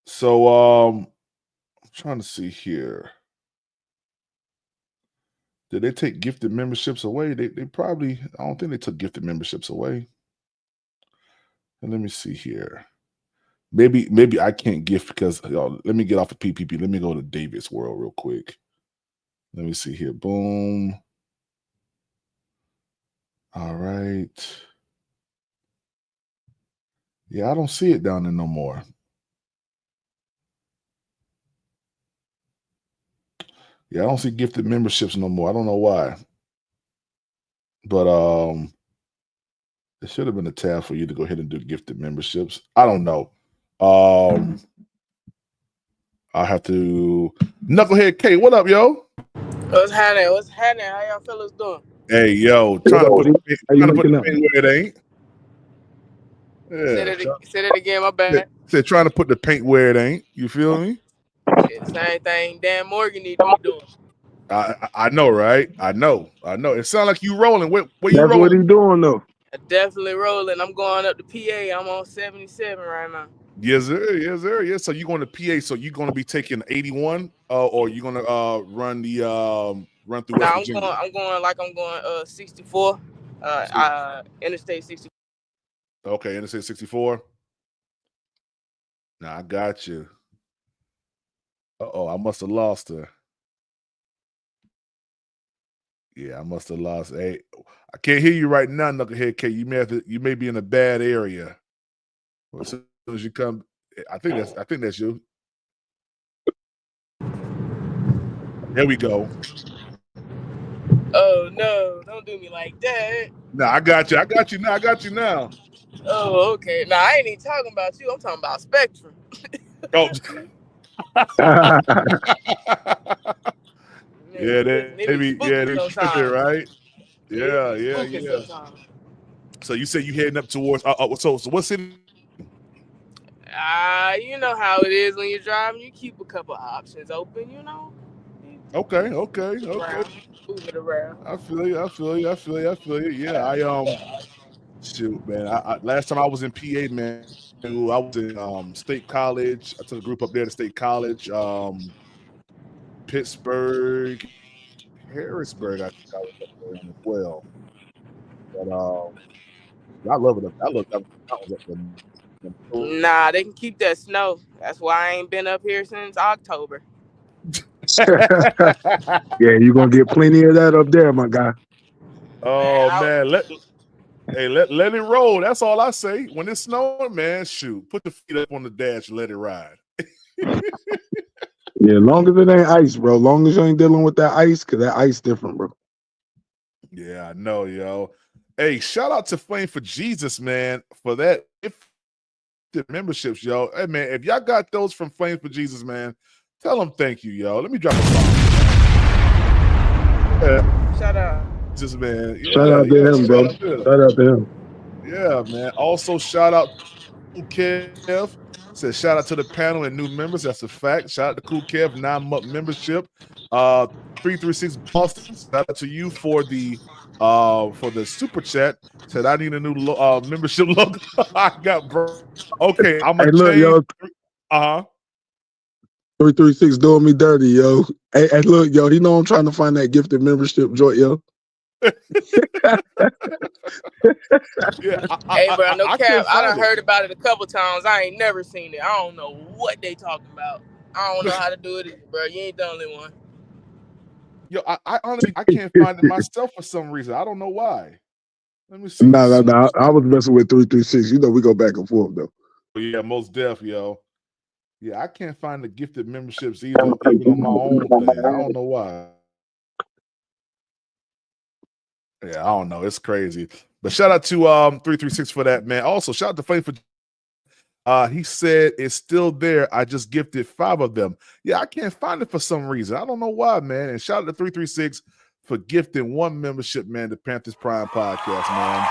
so I'm trying to see here. Did they take gifted memberships away? They probably, I don't think they took gifted memberships away. And let me see here. Maybe I can't gift because let me get off of PPP. Let me go to David's World real quick. Let me see here. Boom. All right. Yeah, I don't see it down there no more. Yeah, I don't see gifted memberships no more. I don't know why. But it should have been a tab for you to go ahead and do gifted memberships. I don't know. I have to Knucklehead K. What up, yo? What's happening? How y'all fellas doing? Hey, yo, trying to put the paint where it ain't. Yeah. Say that again, my bad. Said trying to put the paint where it ain't. You feel me? Shit, same thing Dan Morgan need to be doing. I know, right? I know. It sounds like you rolling. Where you rolling? That's what he doing, though. Definitely rolling. I'm going up to PA. I'm on 77 right now. Yes, sir. Yeah. So you going to PA? So you going to be taking 81, or you going to run the run through West Virginia? I'm going 64. Interstate 64. Okay, Interstate 64. Now I got you. I must have lost her. Yeah, I must have lost. Hey, I can't hear you right now, Knucklehead K. You may be in a bad area. As soon as you come, I think that's you. There we go. no, don't do me like that. Nah, I got you. I got you now. I got you now. Oh, okay. Nah, I ain't even talking about you. I'm talking about Spectrum. Oh. Yeah, They be spooky they tripping, sometimes. right? Yeah, they Yeah, be yeah, spooky yeah. sometimes. So you said you heading up towards so what city? You know how it is when you're driving. You keep a couple options open, you know. Okay, okay, okay. Around, move it around. I feel you. I feel you. I feel you. I feel you. Yeah, shoot, man. Last time I was in PA, man, I was in State College. I took a group up there to State College, Pittsburgh, Harrisburg. I think I was up there as well. But I love it. I love that was up there. Nah, they can keep that snow. That's why I ain't been up here since October. Yeah, you're gonna get plenty of that up there, my guy. Oh man, let it roll. That's all I say. When it's snowing, man, shoot, put the feet up on the dash, and let it ride. Yeah, long as it ain't ice, bro. Long as you ain't dealing with that ice, cause that ice different, bro. Yeah, I know, yo. Hey, shout out to Flame for Jesus, man, for that. If the memberships, yo. Hey, man, if y'all got those from Flame for Jesus, man, tell them thank you, yo. Let me drop a bomb. Yeah. Shout out. Jesus, man. Yeah, Shout out to yeah. him, bro. Shout out to him. Yeah, man. Also, shout out to Kev. Says shout out to the panel and new members. That's a fact. Shout out to Cool Kev, 9-month membership. 336 Boston. Shout out to you for the super chat. Said I need a new membership logo. I got bro. Okay, I'm gonna Hey, look, change. yo. 336 doing me dirty, yo. Hey, look, yo. He know I'm trying to find that gifted membership joint, yo. Yeah. Hey, bro, no cap. I done it. heard about it a couple times. I ain't never seen it. I don't know what they talking about. I don't know how to do it either, bro. You ain't the only one. Yo, I honestly I can't find it myself for some reason. I don't know why. Let me see. No. I was messing with 336. You know we go back and forth though. Yeah, most deaf, yo. Yeah, I can't find the gifted memberships either, even on my own thing. I don't know why. Yeah, I don't know. It's crazy. But shout out to 336 for that, man. Also, shout out to Flame for he said it's still there. I just gifted 5 of them. Yeah, I can't find it for some reason. I don't know why, man. And shout out to 336 for gifting 1 membership, man, to Panthers Prime Podcast, man.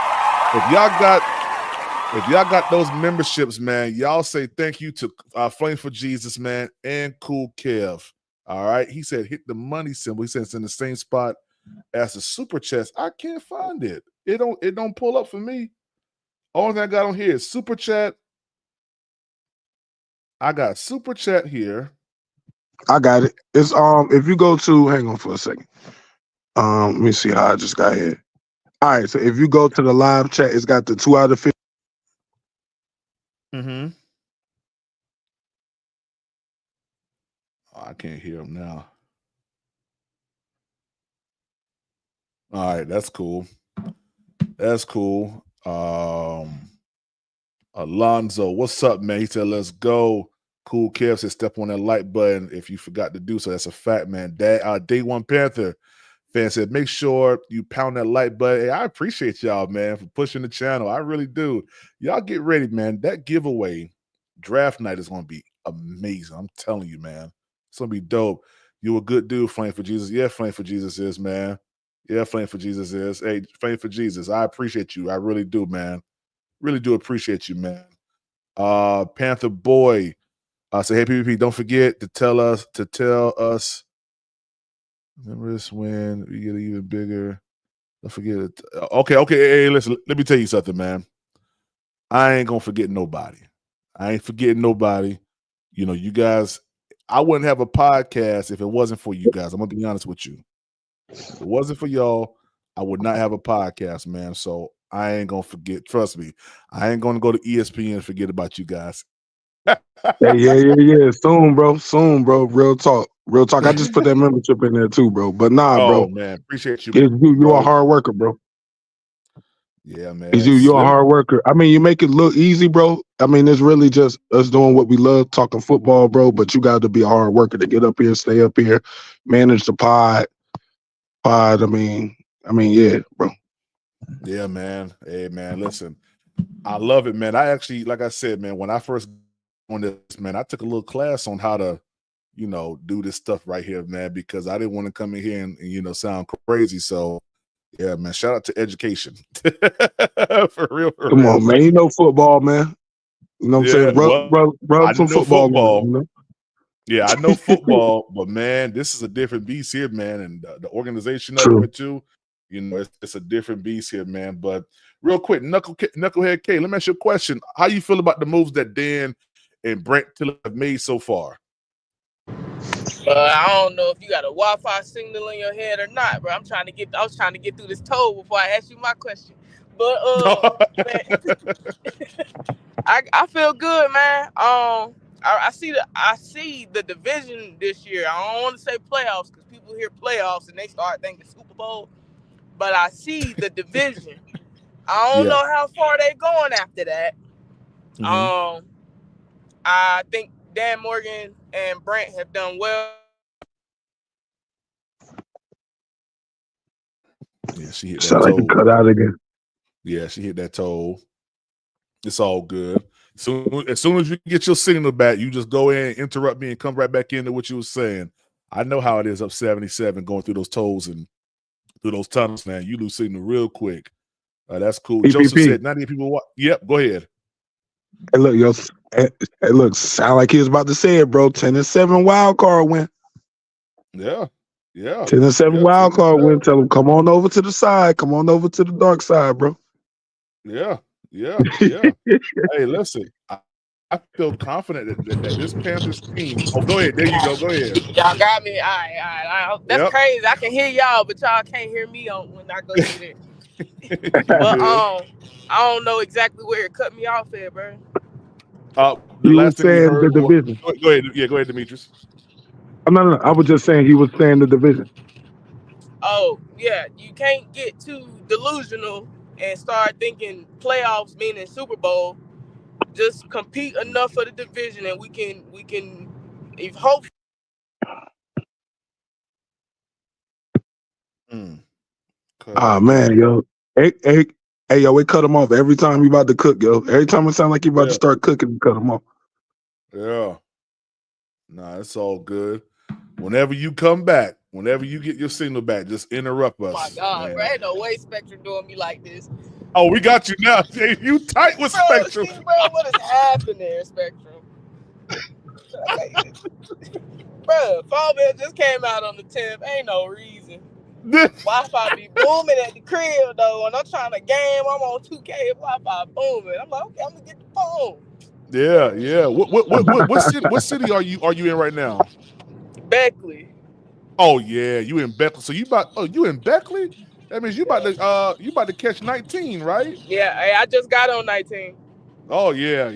If y'all got those memberships, man, y'all say thank you to Flame for Jesus, man, and Cool Kev. All right. He said hit the money symbol. He said it's in the same spot as the super chest. I can't find it. It don't pull up for me. Only thing I got on here is super chat. I got super chat here. I got it. It's if you go to hang on for a second. Let me see how I just got here. All right, so if you go to the live chat, it's got the 2 out of 50. Mm-hmm. Oh, I can't hear him now. All right, that's cool. That's cool. Alonzo, what's up, man? He said, let's go. Cool Kev said, step on that like button if you forgot to do so. That's a fact, man. Day One Panther fan said, make sure you pound that like button. Hey, I appreciate y'all, man, for pushing the channel. I really do. Y'all get ready, man. That giveaway draft night is going to be amazing. I'm telling you, man. It's going to be dope. You a good dude, Flame for Jesus. Yeah, Flame for Jesus is, man. Yeah, Flame for Jesus is. Hey, Flame for Jesus, I appreciate you. I really do, man. Really do appreciate you, man. Panther Boy say, hey, PvP, don't forget to tell us. Remember this when we get even bigger. Don't forget it. Okay. Hey, listen, let me tell you something, man. I ain't gonna forget nobody. I ain't forgetting nobody. You know, you guys, I wouldn't have a podcast if it wasn't for you guys. I'm gonna be honest with you. If it wasn't for y'all, I would not have a podcast, man. So I ain't gonna forget. Trust me, I ain't gonna go to ESPN and forget about you guys. Yeah. Soon, bro. Real talk. I just put that membership in there too, bro. But nah, bro. Man, appreciate you. You a hard worker, bro. Yeah, man. You're a hard worker. I mean, you make it look easy, bro. I mean, it's really just us doing what we love, talking football, bro. But you got to be a hard worker to get up here, stay up here, manage the pod. I mean, I mean, yeah, bro. Yeah, man. Hey, man, listen, I love it, man. I actually, like I said, man, when I first on this, man, I took a little class on how to, do this stuff right here, man, because I didn't want to come in here and sound crazy. So, yeah, man, shout out to education. For real, Come on, man. man. You know football, man. You know what I'm Yeah, saying? well, Rub I some know football on it, football. you know? Yeah, I know football, but man, this is a different beast here, man. And the organization of True. it too, it's a different beast here, man. But real quick, Knucklehead K, let me ask you a question. How you feel about the moves that Dan and Brent Tiller have made so far? I don't know if you got a Wi-Fi signal in your head or not, bro. I was trying to get through this toll before I ask you my question. But man, I feel good, man. I see the division this year. I don't want to say playoffs because people hear playoffs and they start thinking Super Bowl. But I see the division. I don't know how far they going after that. Mm-hmm. I think Dan Morgan and Brent have done well. Yeah, she hit that Sound like you toe. cut out again. Yeah, she hit that toe. It's all good. As soon as you get your signal back, you just go in, interrupt me, and come right back into what you were saying. I know how it is up 77 going through those toes and through those tunnels, man. You lose signal real quick. That's cool. Joseph PPP. said 98 people. Yep, go ahead. Hey, look, yo. Hey, look, sound like he was about to say it, bro. 10-7 wild card win. Yeah. 10-7 wild card win. Tell him, come on over to the side. Come on over to the dark side, bro. Yeah. Hey, listen, I feel confident that this Panthers team. Oh, go ahead. There you go. Go ahead. Y'all got me. All right. That's crazy. I can hear y'all, but y'all can't hear me when I go through there. But I don't know exactly where it cut me off at, bro. The He last was thing we saying heard. the division. Go ahead. Yeah, go ahead, Demetrius. No. I was just saying he was saying the division. Oh, yeah. You can't get too delusional and start thinking playoffs meaning Super Bowl. Just compete enough for the division and we can if hope. Man, yo. Hey, yo, we cut him off every time he about to cook, yo. Every time it sound like he about to start cooking, we cut him off. Yeah. Nah, it's all good. Whenever you come back, whenever you get your signal back, just interrupt us. Oh my God, bro. Ain't no way Spectrum doing me like this. Oh, we got you now. You tight with Spectrum. See, bro, what is happening, Spectrum? Bro, phone bill just came out on the 10th. Ain't no reason. Wi-Fi be booming at the crib though. When I'm trying to game, I'm on 2K. Wi-Fi booming. I'm like, okay, I'm gonna get the phone. Yeah. What city are you in right now? Beckley. Oh yeah, you in Beckley. So you in Beckley? That means you about to catch 19, right? Yeah, hey, I just got on 19. Oh yeah.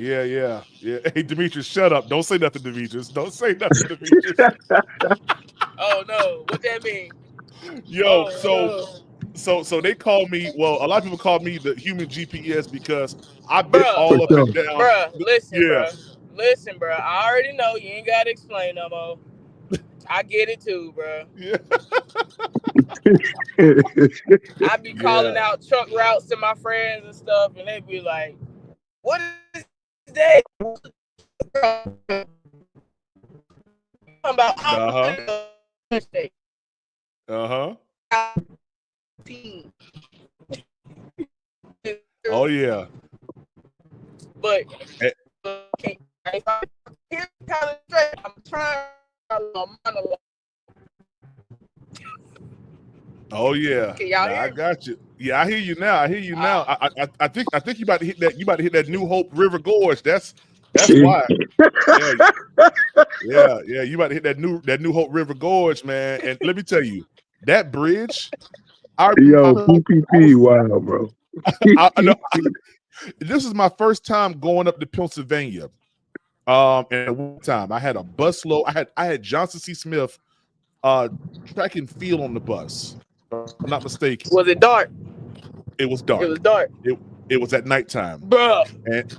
Hey Demetrius, shut up. Don't say nothing, Demetrius. Don't say nothing, Demetrius. Oh no, what that mean? Yo, so they call me. Well, a lot of people call me the human GPS because I've been all up and down. Listen, bro. I already know you ain't gotta explain no more. I get it too, bro. Yeah. I be calling out truck routes to my friends and stuff, and they be like, "What is that?" About Oh yeah. But I'm trying to monologue. Oh yeah. I got you. Yeah, I hear you now. I think you about to hit that. You about to hit that New Hope River Gorge. That's why. Yeah. You about to hit that New Hope River Gorge, man. And let me tell you, that bridge. Yo, PPP, wow, bro. This is my first time going up to Pennsylvania. And at one time I had a bus load. I had Johnson C. Smith track and field on the bus. If I'm not mistaken. Was it dark? It was dark. It was at nighttime. Bro. And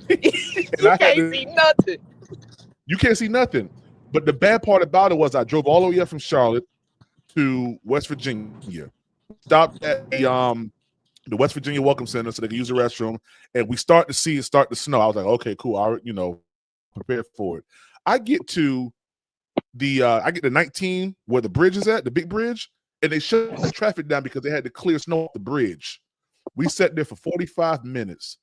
you can't see nothing. You can't see nothing. But the bad part about it was I drove all the way up from Charlotte to West Virginia. stopped at the West Virginia Welcome Center so they could use the restroom, and we start to see it start to snow. I was like, okay, cool. I prepare for it. I get to the 19 where the bridge is at, the big bridge, and they shut the traffic down because they had to clear snow off the bridge. We sat there for 45 minutes,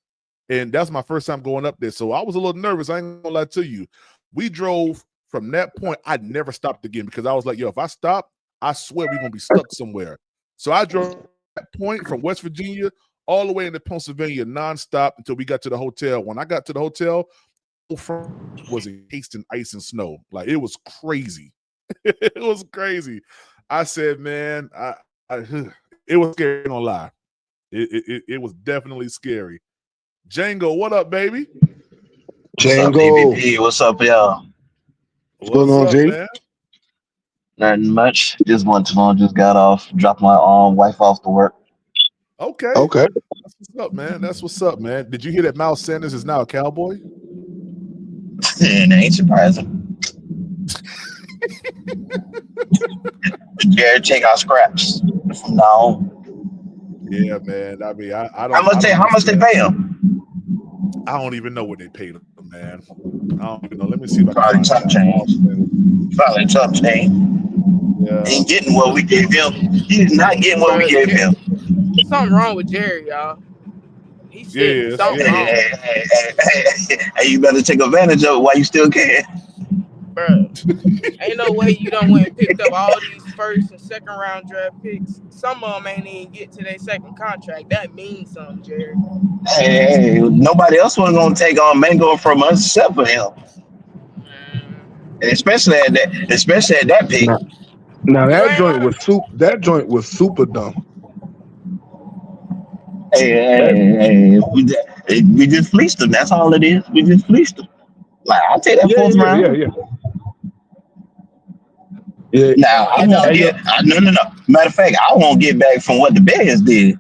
and that's my first time going up there. So I was a little nervous. I ain't gonna lie to you. We drove from that point. I never stopped again because I was like, yo, if I stop, I swear we're gonna be stuck somewhere. So I drove that point from West Virginia all the way into Pennsylvania nonstop until we got to the hotel. When I got to the hotel, was encased in ice and snow. Like, it was crazy. It was crazy. I said, man, it was scary, I'm gonna lie. It was definitely scary. Django, what up, baby? Django. What's up, PvP? What's up, y'all? What's going on, up, G? man? Nothing much. Just went too long. Just got off. Dropped my wife off to work. Okay. That's what's up, man. That's what's up, man. Did you hear that Miles Sanders is now a Cowboy? And it ain't surprising. Jared, take our scraps from now on. Yeah, man. I mean, I don't. How much they pay him? I don't even know what they paid him, man. I don't even know. Let me see if I Probably can top find change. Probably top change. Yeah. Ain't getting what we gave him. He's not getting what we gave him. Something wrong with Jerry, y'all. He's sick. Yeah, Something yeah. wrong. Hey, you better take advantage of it while you still can. Bruh. Ain't no way you done went and picked up all these first and second round draft picks. Some of them ain't even get to their second contract. That means something, Jerry. Hey, nobody else was gonna take on Mango from us except for him. And especially at that pick. Now that joint was super dumb. Hey, we just fleeced them. That's all it is. We just fleeced them. Like, I'll take that fourth round. Yeah. Now I won't get. No. Matter of fact, I won't get back from what the Bears did.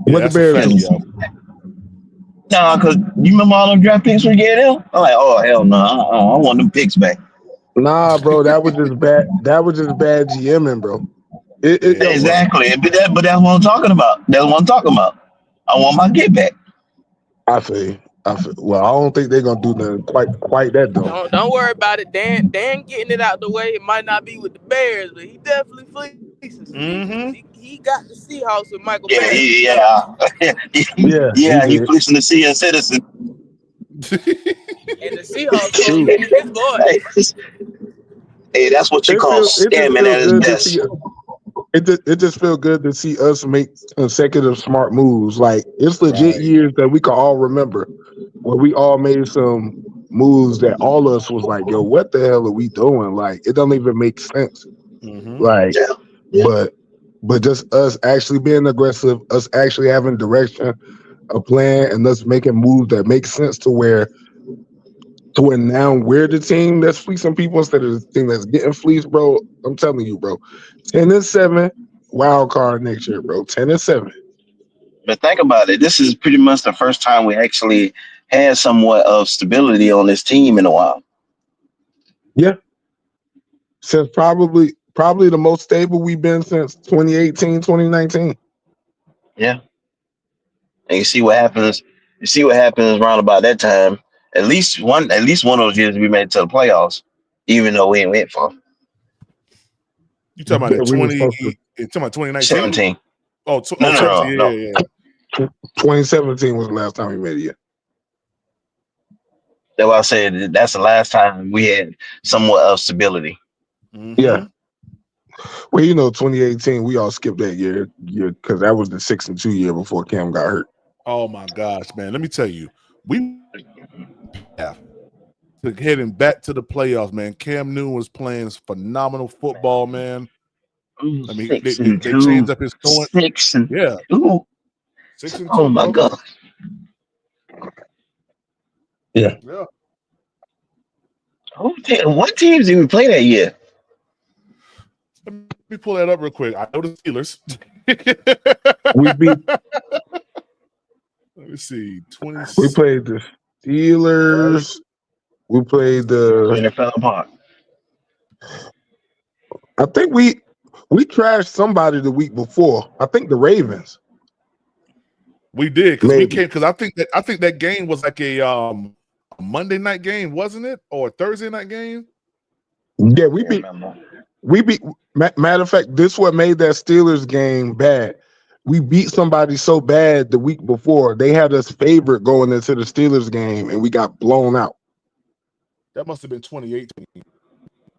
What the Bears do? No, because you remember all them draft picks we gave them? I'm like, oh hell no, I want them picks back. Nah, bro, that was just bad. That was just bad GMing, bro. Exactly, but that's what I'm talking about. That's what I'm talking about. I want my get back. I feel. Well, I don't think they're gonna do nothing quite that dumb. Don't worry about it. Dan getting it out the way. It might not be with the Bears, but he definitely fleeces. He got the Seahawks with Michael Bears. He fleecing the Seahawks citizen. And the Seahawks supposed to be his boy. Hey, that's what you call scamming at his best. It just feels good to see us make consecutive smart moves. Like, it's legit years that we can all remember where we all made some moves that all of us was like, yo, what the hell are we doing? Like, it doesn't even make sense. Like, but just us actually being aggressive, us actually having direction, a plan, and us making moves that make sense to where now we're the team that's fleecing people instead of the team that's getting fleeced, bro. I'm telling you, bro. 10-7 wild card next year, bro. 10-7. But think about it. This is pretty much the first time we actually had somewhat of stability on this team in a while. Yeah. Since probably the most stable we've been since 2018, 2019. Yeah. And you see what happens. You see what happens around about that time. At least one of those years we made it to the playoffs, even though we ain't went for. You talking about 2019? 17. No. 2017 was the last time we made it. That's why I said that's the last time we had somewhat of stability. Yeah. Well, 2018, we all skipped that year because that was the 6-2 year before Cam got hurt. Oh my gosh, man! Let me tell you, we heading back to the playoffs, man. Cam Newton was playing phenomenal football, man. I mean, they changed up his tone. 6-2. 6-2. Oh my god. Yeah. What teams did we play that year? Let me pull that up real quick. I know the Steelers. We beat. Let me see. We played the Steelers. We played the. And it fell apart. I think we We trashed somebody the week before. I think the Ravens. We did because we Maybe. came because I think that game was like a Monday night game, wasn't it, or a Thursday night game? Yeah, we beat. Matter of fact, this what made that Steelers game bad. We beat somebody so bad the week before. They had us favorite going into the Steelers game, and we got blown out. That must have been 2018.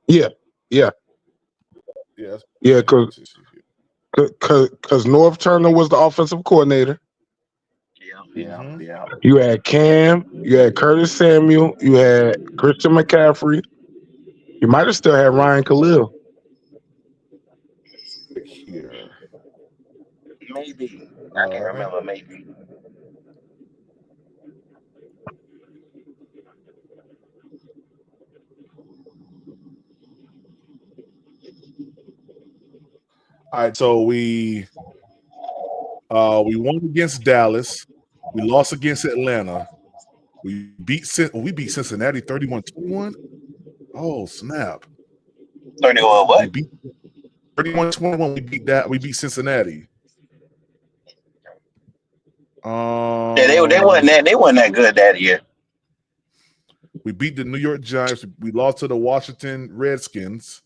Yeah. Because North Turner was the offensive coordinator. Yeah. You had Cam, you had Curtis Samuel, you had Christian McCaffrey. You might have still had Ryan Khalil. Here. Maybe. I can't remember. Maybe. All right, so we won against Dallas. We lost against Atlanta. We beat Cincinnati 31-21. Oh, snap. 31 what? We beat 31-21. We beat Cincinnati. Yeah, they wasn't that good that year. We beat the New York Giants. We lost to the Washington Redskins.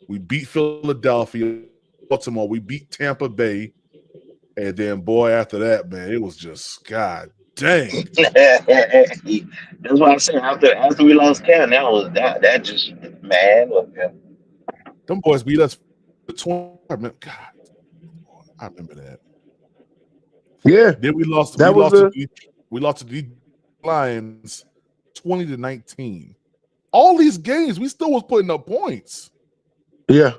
We beat Philadelphia, Baltimore. We beat Tampa Bay. And then, boy, after that, man, it was just, God dang. That's what I'm saying. After we lost Cam, that just, man. Them boys beat us for 20. God, I remember that. Yeah. Then we lost. We lost to the Lions 20-19. All these games, we still was putting up points. Yeah.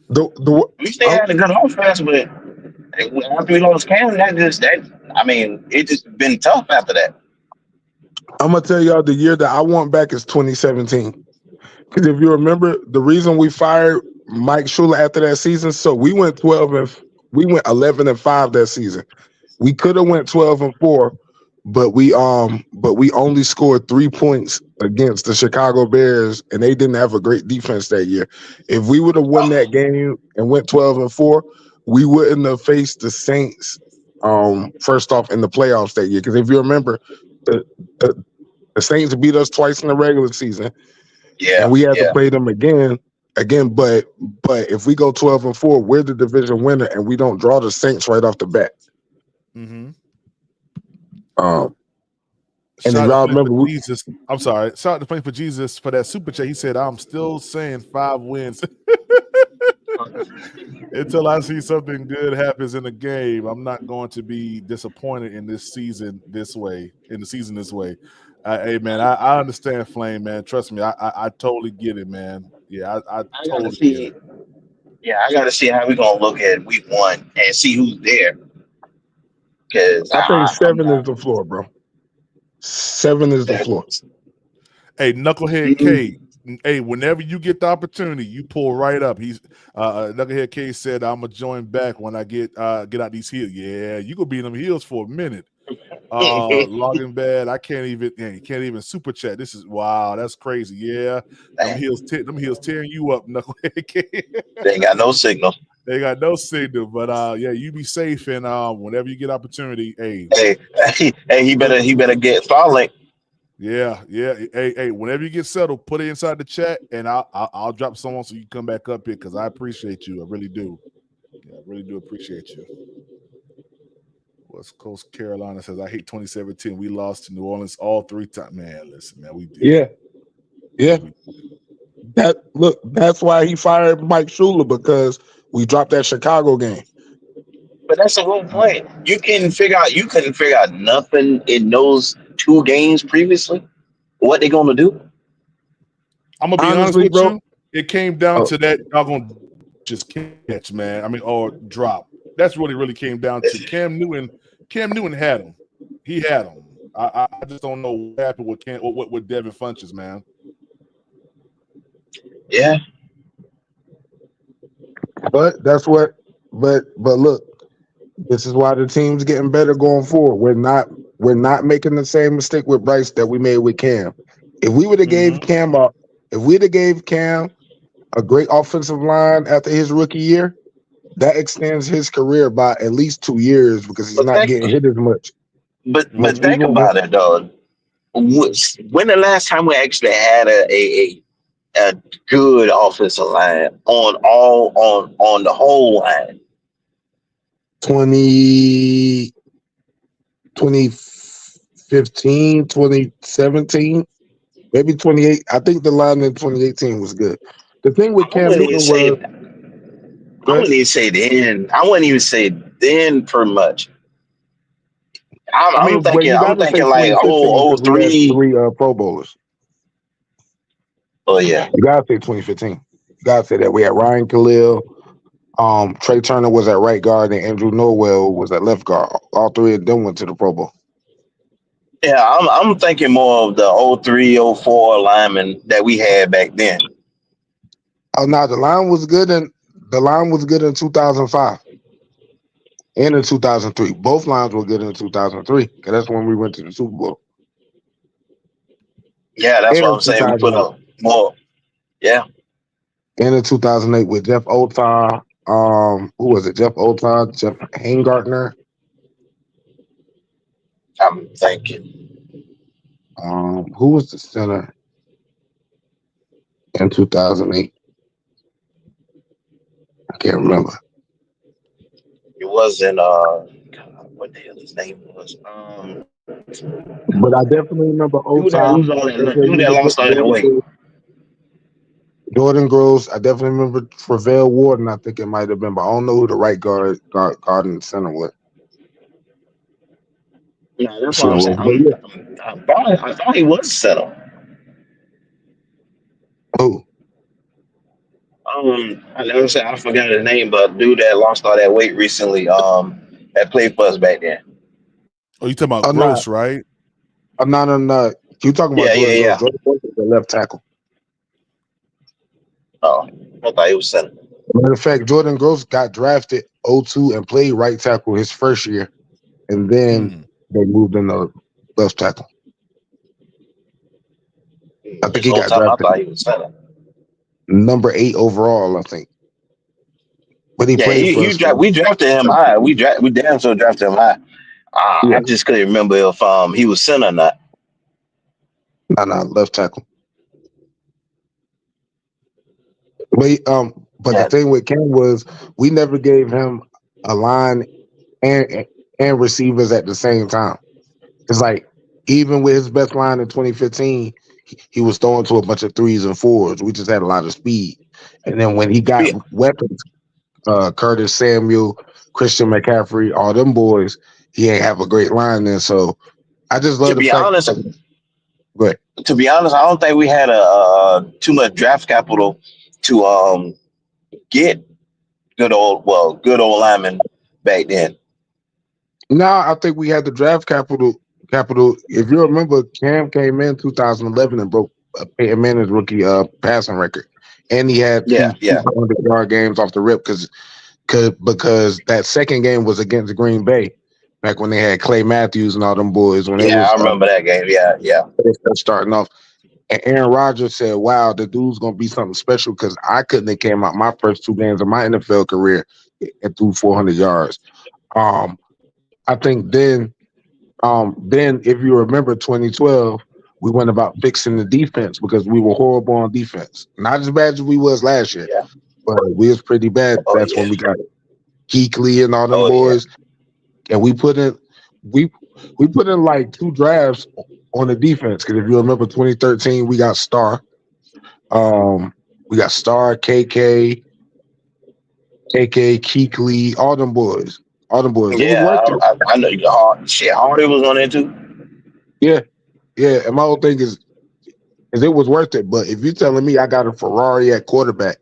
We still had a good offense, but after we lost Cam, it just been tough after that. I'm gonna tell y'all the year that I want back is 2017. Because if you remember, the reason we fired Mike Shula after that season, so we went 11-5 that season. We could have went 12-4, but we only scored 3 points against the Chicago Bears, and they didn't have a great defense that year. If we would have won that game and went 12-4, we wouldn't have faced the Saints first off in the playoffs that year. Because if you remember, the Saints beat us twice in the regular season. Yeah, and we had to play them again. But if we go 12-4, we're the division winner, and we don't draw the Saints right off the bat. Mm-hmm. And if y'all remember, Jesus, I'm sorry. Shout out to Playing for Jesus for that super chat. He said, "I'm still saying 5 wins until I see something good happens in the game. I'm not going to be disappointed in this season this way. Hey man, I understand, Flame, man. Trust me, I totally get it, man. Yeah, I totally get it. Yeah, I got to see how we're gonna look at week 1 and see who's there. Because I think 7 is the floor, bro. 7 is the floor. Hey, Knucklehead K. Hey, whenever you get the opportunity, you pull right up. He's Knucklehead K said, "I'm gonna join back when I get out these heels." Yeah, you gonna be in them heels for a minute. Logging bad. I can't even super chat. This is wow. That's crazy. Yeah, them heels tearing you up, Knucklehead K. They ain't got no signal. They got no signal, but yeah, you be safe and whenever you get opportunity, hey, he better get Starlink. Yeah. Hey, whenever you get settled, put it inside the chat, and I'll drop someone so you can come back up here because I appreciate you. I really do. Yeah, I really do appreciate you. West Coast Carolina says, "I hate 2017. We lost to New Orleans all 3 times." Man, listen, man, we did. Yeah. That's why he fired Mike Shula, because we dropped that Chicago game. But that's the whole point. You couldn't figure out nothing in those 2 games previously. What they gonna do? I'm gonna be honest with you. It came down to that doggone just catch, man. I mean, or drop. That's really came down to Cam Newton. Cam Newton had him. He had him. I just don't know what happened with Devin Funches, man. Yeah. But look, this is why the team's getting better going forward. We're not making the same mistake with Bryce that we made with Cam. If we would have gave Cam a great offensive line after his rookie year, that extends his career by at least 2 years because he's But not getting hit as much. but He's think gonna about it though. When the last time we actually had a good offensive line on the whole line? 20, 2015, 2017, maybe 28. I think the line in 2018 was good. The thing with I Cam wouldn't even Newton say was, I go ahead. wouldn't even say then. I wouldn't even say then per much. I'm, I I'm mean, well, thinking you got I'm to say thinking like 2015 oh because we had 03. 3 Pro Bowlers. Oh yeah. You got to say 2015. You got to say that. We had Ryan Khalil, Trey Turner was at right guard, and Andrew Norwell was at left guard. All 3 of them went to the Pro Bowl. Yeah, I'm thinking more of the 03, 04 linemen that we had back then. Oh no, the line was good in 2005 and in 2003. Both lines were good in 2003 because that's when we went to the Super Bowl. Yeah, that's And what in I'm saying. We put 2008. up more. Yeah, And in 2008 with Jeff Otar, who was it? Jeff Otar, Jeff Hangartner. I'm thinking. Who was the center in 2008? I can't remember. It wasn't God, what the hell his name was. But I definitely remember Otar. Dude that lost all that weight. Jordan Groves. I definitely remember Travell Warden. I think it might have been, but I don't know who the right guard and center was. Yeah, that's what Center I'm was. saying. But yeah, I thought he was settled. who? I never said I forgot his name, but dude that lost all that weight recently, that played for us back then. Oh, you talking about I'm not. Gross, right? I'm not on. You talking about Yeah, yeah, Jordan Groves? yeah. Jordan Groves is the left tackle. Oh, I thought he was settled. Matter of fact, Jordan Groves got drafted 02 and played right tackle his first year, and then they moved him to left tackle. I think This he whole got time I drafted thought he was settled. number 8 overall, I think. But he Yeah, played for us. we drafted him high. We damn sure drafted him high. Yeah, I just couldn't remember if he was center or not. no, left tackle. But the Yeah, thing with Cam was we never gave him a line and receivers at the same time. It's like even with his best line in 2015, he was throwing to a bunch of 3s and 4s. We just had a lot of speed. And then when he to got be weapons, Curtis Samuel, Christian McCaffrey, all them boys, he ain't have a great line there. So I just to love the be fact. honest, Go ahead. I don't think we had too much draft capital to get good old linemen back then. Now I think we had the draft capital. If you remember, Cam came in 2011 and broke Peyton Manning's rookie passing record, and he had Yeah, two yeah, 200-yard games off the rip because that second game was against Green Bay, back when they had Clay Matthews and all them boys when they yeah. was I remember that game. Yeah, yeah. starting off. And Aaron Rodgers said, "Wow, the dude's gonna be something special," because I couldn't have came out my first 2 games of my NFL career and threw 400 yards. I think then if you remember 2012, we went about fixing the defense because we were horrible on defense. Not as bad as we was last year, Yeah. but we was pretty bad. Oh That's yeah. when we got Keekly and all them Oh yeah. boys, and we put in like 2 drafts on the defense. Because if you remember 2013, we got Star, KK, Keekly, all them boys. It was Yeah, worth it. I know. Hardy was on there too. Yeah. And my whole thing is it was worth it. But if you're telling me I got a Ferrari at quarterback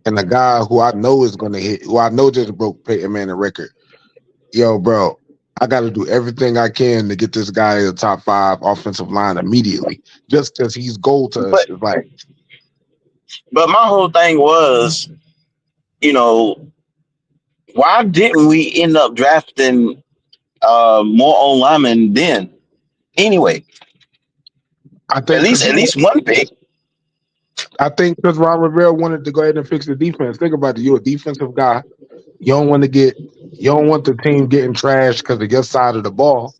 and a guy who I know is going to hit, who I know just broke Peyton Manning record, yo, bro, I got to do everything I can to get this guy in the top 5 offensive line immediately, just because he's gold to us. But It's like, my whole thing was, you know, why didn't we end up drafting more on linemen then? Anyway, I think at least one pick. I think because Ron Rivera wanted to go ahead and fix the defense. Think about it. You're a defensive guy. You don't want the team getting trashed because of your side of the ball.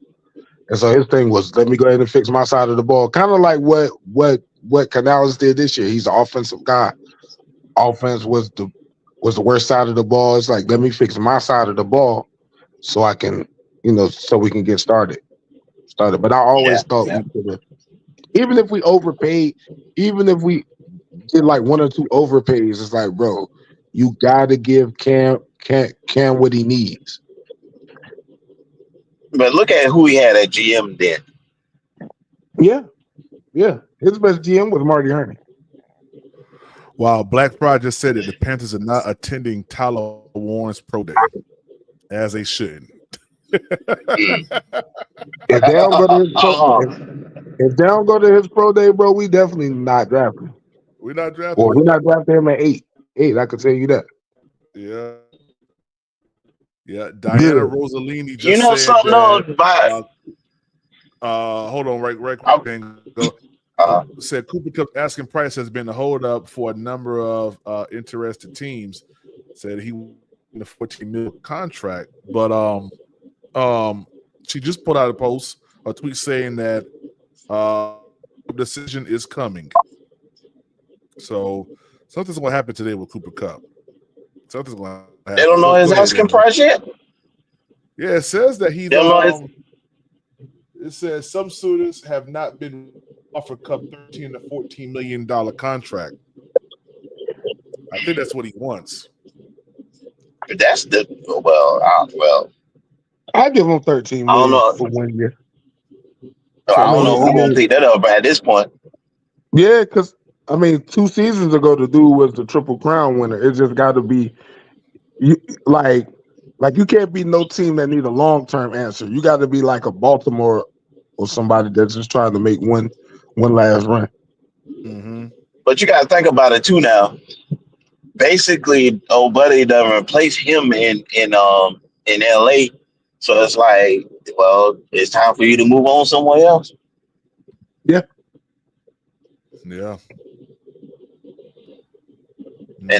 And so his thing was, let me go ahead and fix my side of the ball. Kind of like what Canales did this year. He's an offensive guy. Offense was the worst side of the ball. It's like, let me fix my side of the ball so I can, so we can get started. But I always thought we could have, even if we overpaid, even if we did like one or two overpays, it's like, bro, you gotta give Cam what he needs. But look at who he had at GM then. Yeah. His best GM was Marty Herney. Wow, Black Pride just said that the Panthers are not attending Tyler Warren's pro day, as they shouldn't. If they don't go to his pro day, bro, we definitely not drafting. We're not drafting. Well, we're not drafting him at 8. I can tell you that. Yeah. Diana Good. Rossellini just You know said something that, though, hold on, right quick. Said Cooper Kupp's asking price has been a hold up for a number of interested teams. Said he won a $14 million contract, but she just put out a tweet saying that decision is coming. So something's going to happen today with Cooper Kupp. Something's going to happen. They don't know his asking price yet. Yeah, it says that he's. It says some suitors have not been offered Kupp $13 to $14 million contract. I think that's what he wants. But that's the I give him $13 million for 1 year. I don't know who's gonna pick that up at this point. Yeah, because 2 seasons ago the dude was the Triple Crown winner. It just got to be you you can't be no team that need a long-term answer. You got to be like a Baltimore or somebody that's just trying to make one last run. Mm-hmm. But you got to think about it too now. Basically, old buddy done replace him in LA. So it's like, well, it's time for you to move on somewhere else. Yeah. And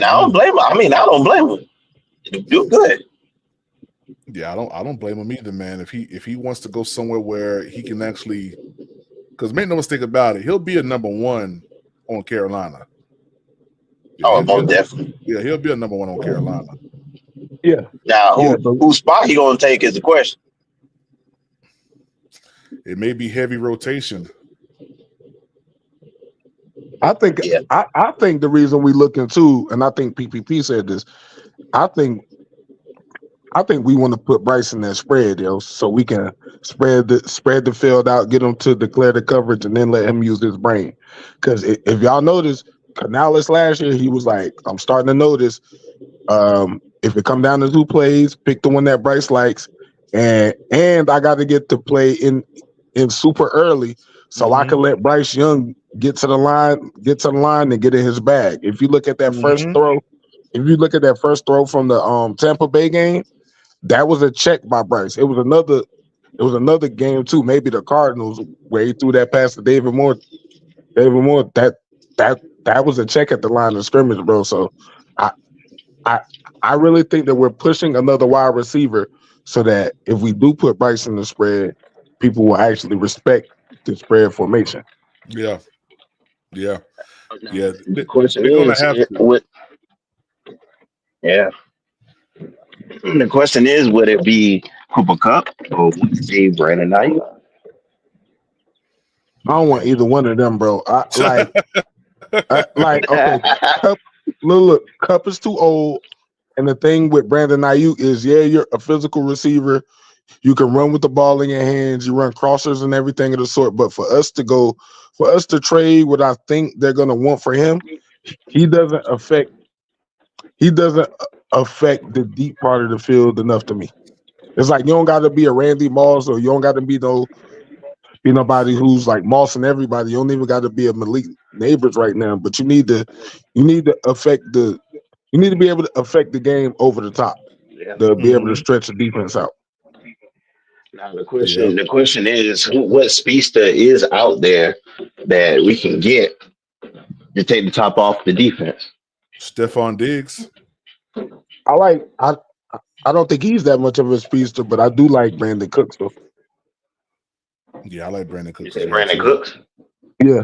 I don't blame him. I don't blame him. Do good. Yeah, I don't blame him either, man. If he wants to go somewhere where he can actually, because make no mistake about it, he'll be a number one on Carolina. Most definitely. Yeah, he'll be a number one on Carolina. Yeah. Now, whose spot he gonna take is the question. It may be heavy rotation. I think I think the reason we looking too, and I think PPP said this, I think we want to put Bryce in that spread, so we can spread the field out, get him to declare the coverage, and then let him use his brain. Because if y'all notice, Canales last year, he was like, I'm starting to notice, if it come down to 2 plays, pick the one that Bryce likes, and I got to get to play in super early, so I can let Bryce Young get to the line, and get in his bag. If you look at that first throw, from the Tampa Bay game, that was a check by Bryce. It was another game too, maybe the Cardinals, where he threw that pass to David Moore. That was a check at the line of scrimmage, bro. So I really think that we're pushing another wide receiver so that if we do put Bryce in the spread, people will actually respect the spread formation. Yeah. The question The question is, would it be Cooper Kupp or would it be Brandon Ayuk? I don't want either one of them, bro. Okay, look, Kupp is too old. And the thing with Brandon Ayuk is, you're a physical receiver. You can run with the ball in your hands. You run crossers and everything of the sort. But for us to trade what I think they're going to want for him, he doesn't affect the deep part of the field enough to me. It's like you don't got to be a Randy Moss, or you don't got to be nobody who's like Moss and everybody. You don't even got to be a Malik Neighbors right now. But you need to affect you need to be able to affect the game over the top to be able to stretch the defense out. Now the question is, what speedster is out there that we can get to take the top off the defense. Stephon Diggs. I don't think he's that much of a speedster, but I do like Brandon Cooks though. Yeah, I like Brandon You Cooks say as well Brandon too. Cooks? Yeah,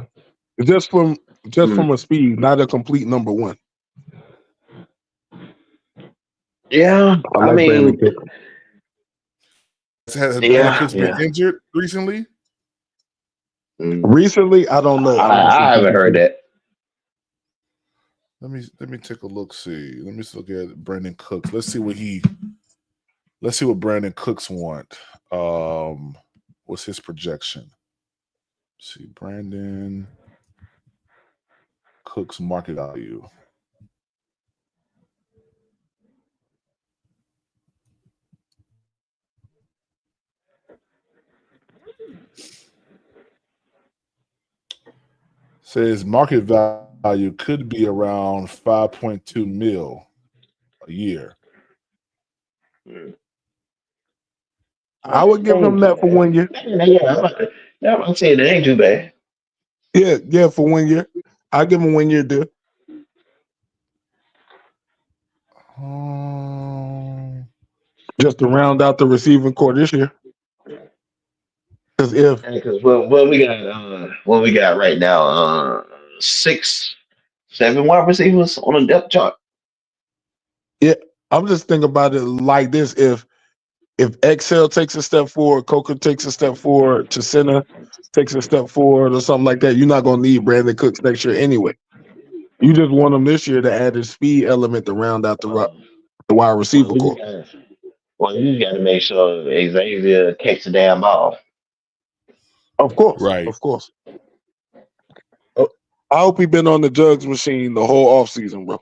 just from a speed, not a complete number one. Yeah, I I like Brandon mean, Cooks. Has Brandon yeah, Cooks been yeah. injured recently? Recently, I don't know. Honestly, I haven't heard that. Let me take a look. See, let me look at Brandon Cooks. Let's see what Brandon Cooks want. What's his projection? Let's see, Brandon Cooks market value. Says market value could be around 5.2 mil a year. I would give him that for 1 year. Yeah, I'm saying it ain't too bad. Yeah, for 1 year. I'll give him 1 year deal. Just to round out the receiving core this year. Because what we got right now, 6, 7 wide receivers on the depth chart. Yeah, I'm just thinking about it like this: if Excel takes a step forward, Coker takes a step forward, Chacina takes a step forward, or something like that, you're not gonna need Brandon Cooks next year anyway. You just want him this year to add his speed element to round out the wide receiver core. You just got to make sure Xavier catch the damn ball. Of course, Right. of course. I hope he been on the jugs machine the whole offseason, bro.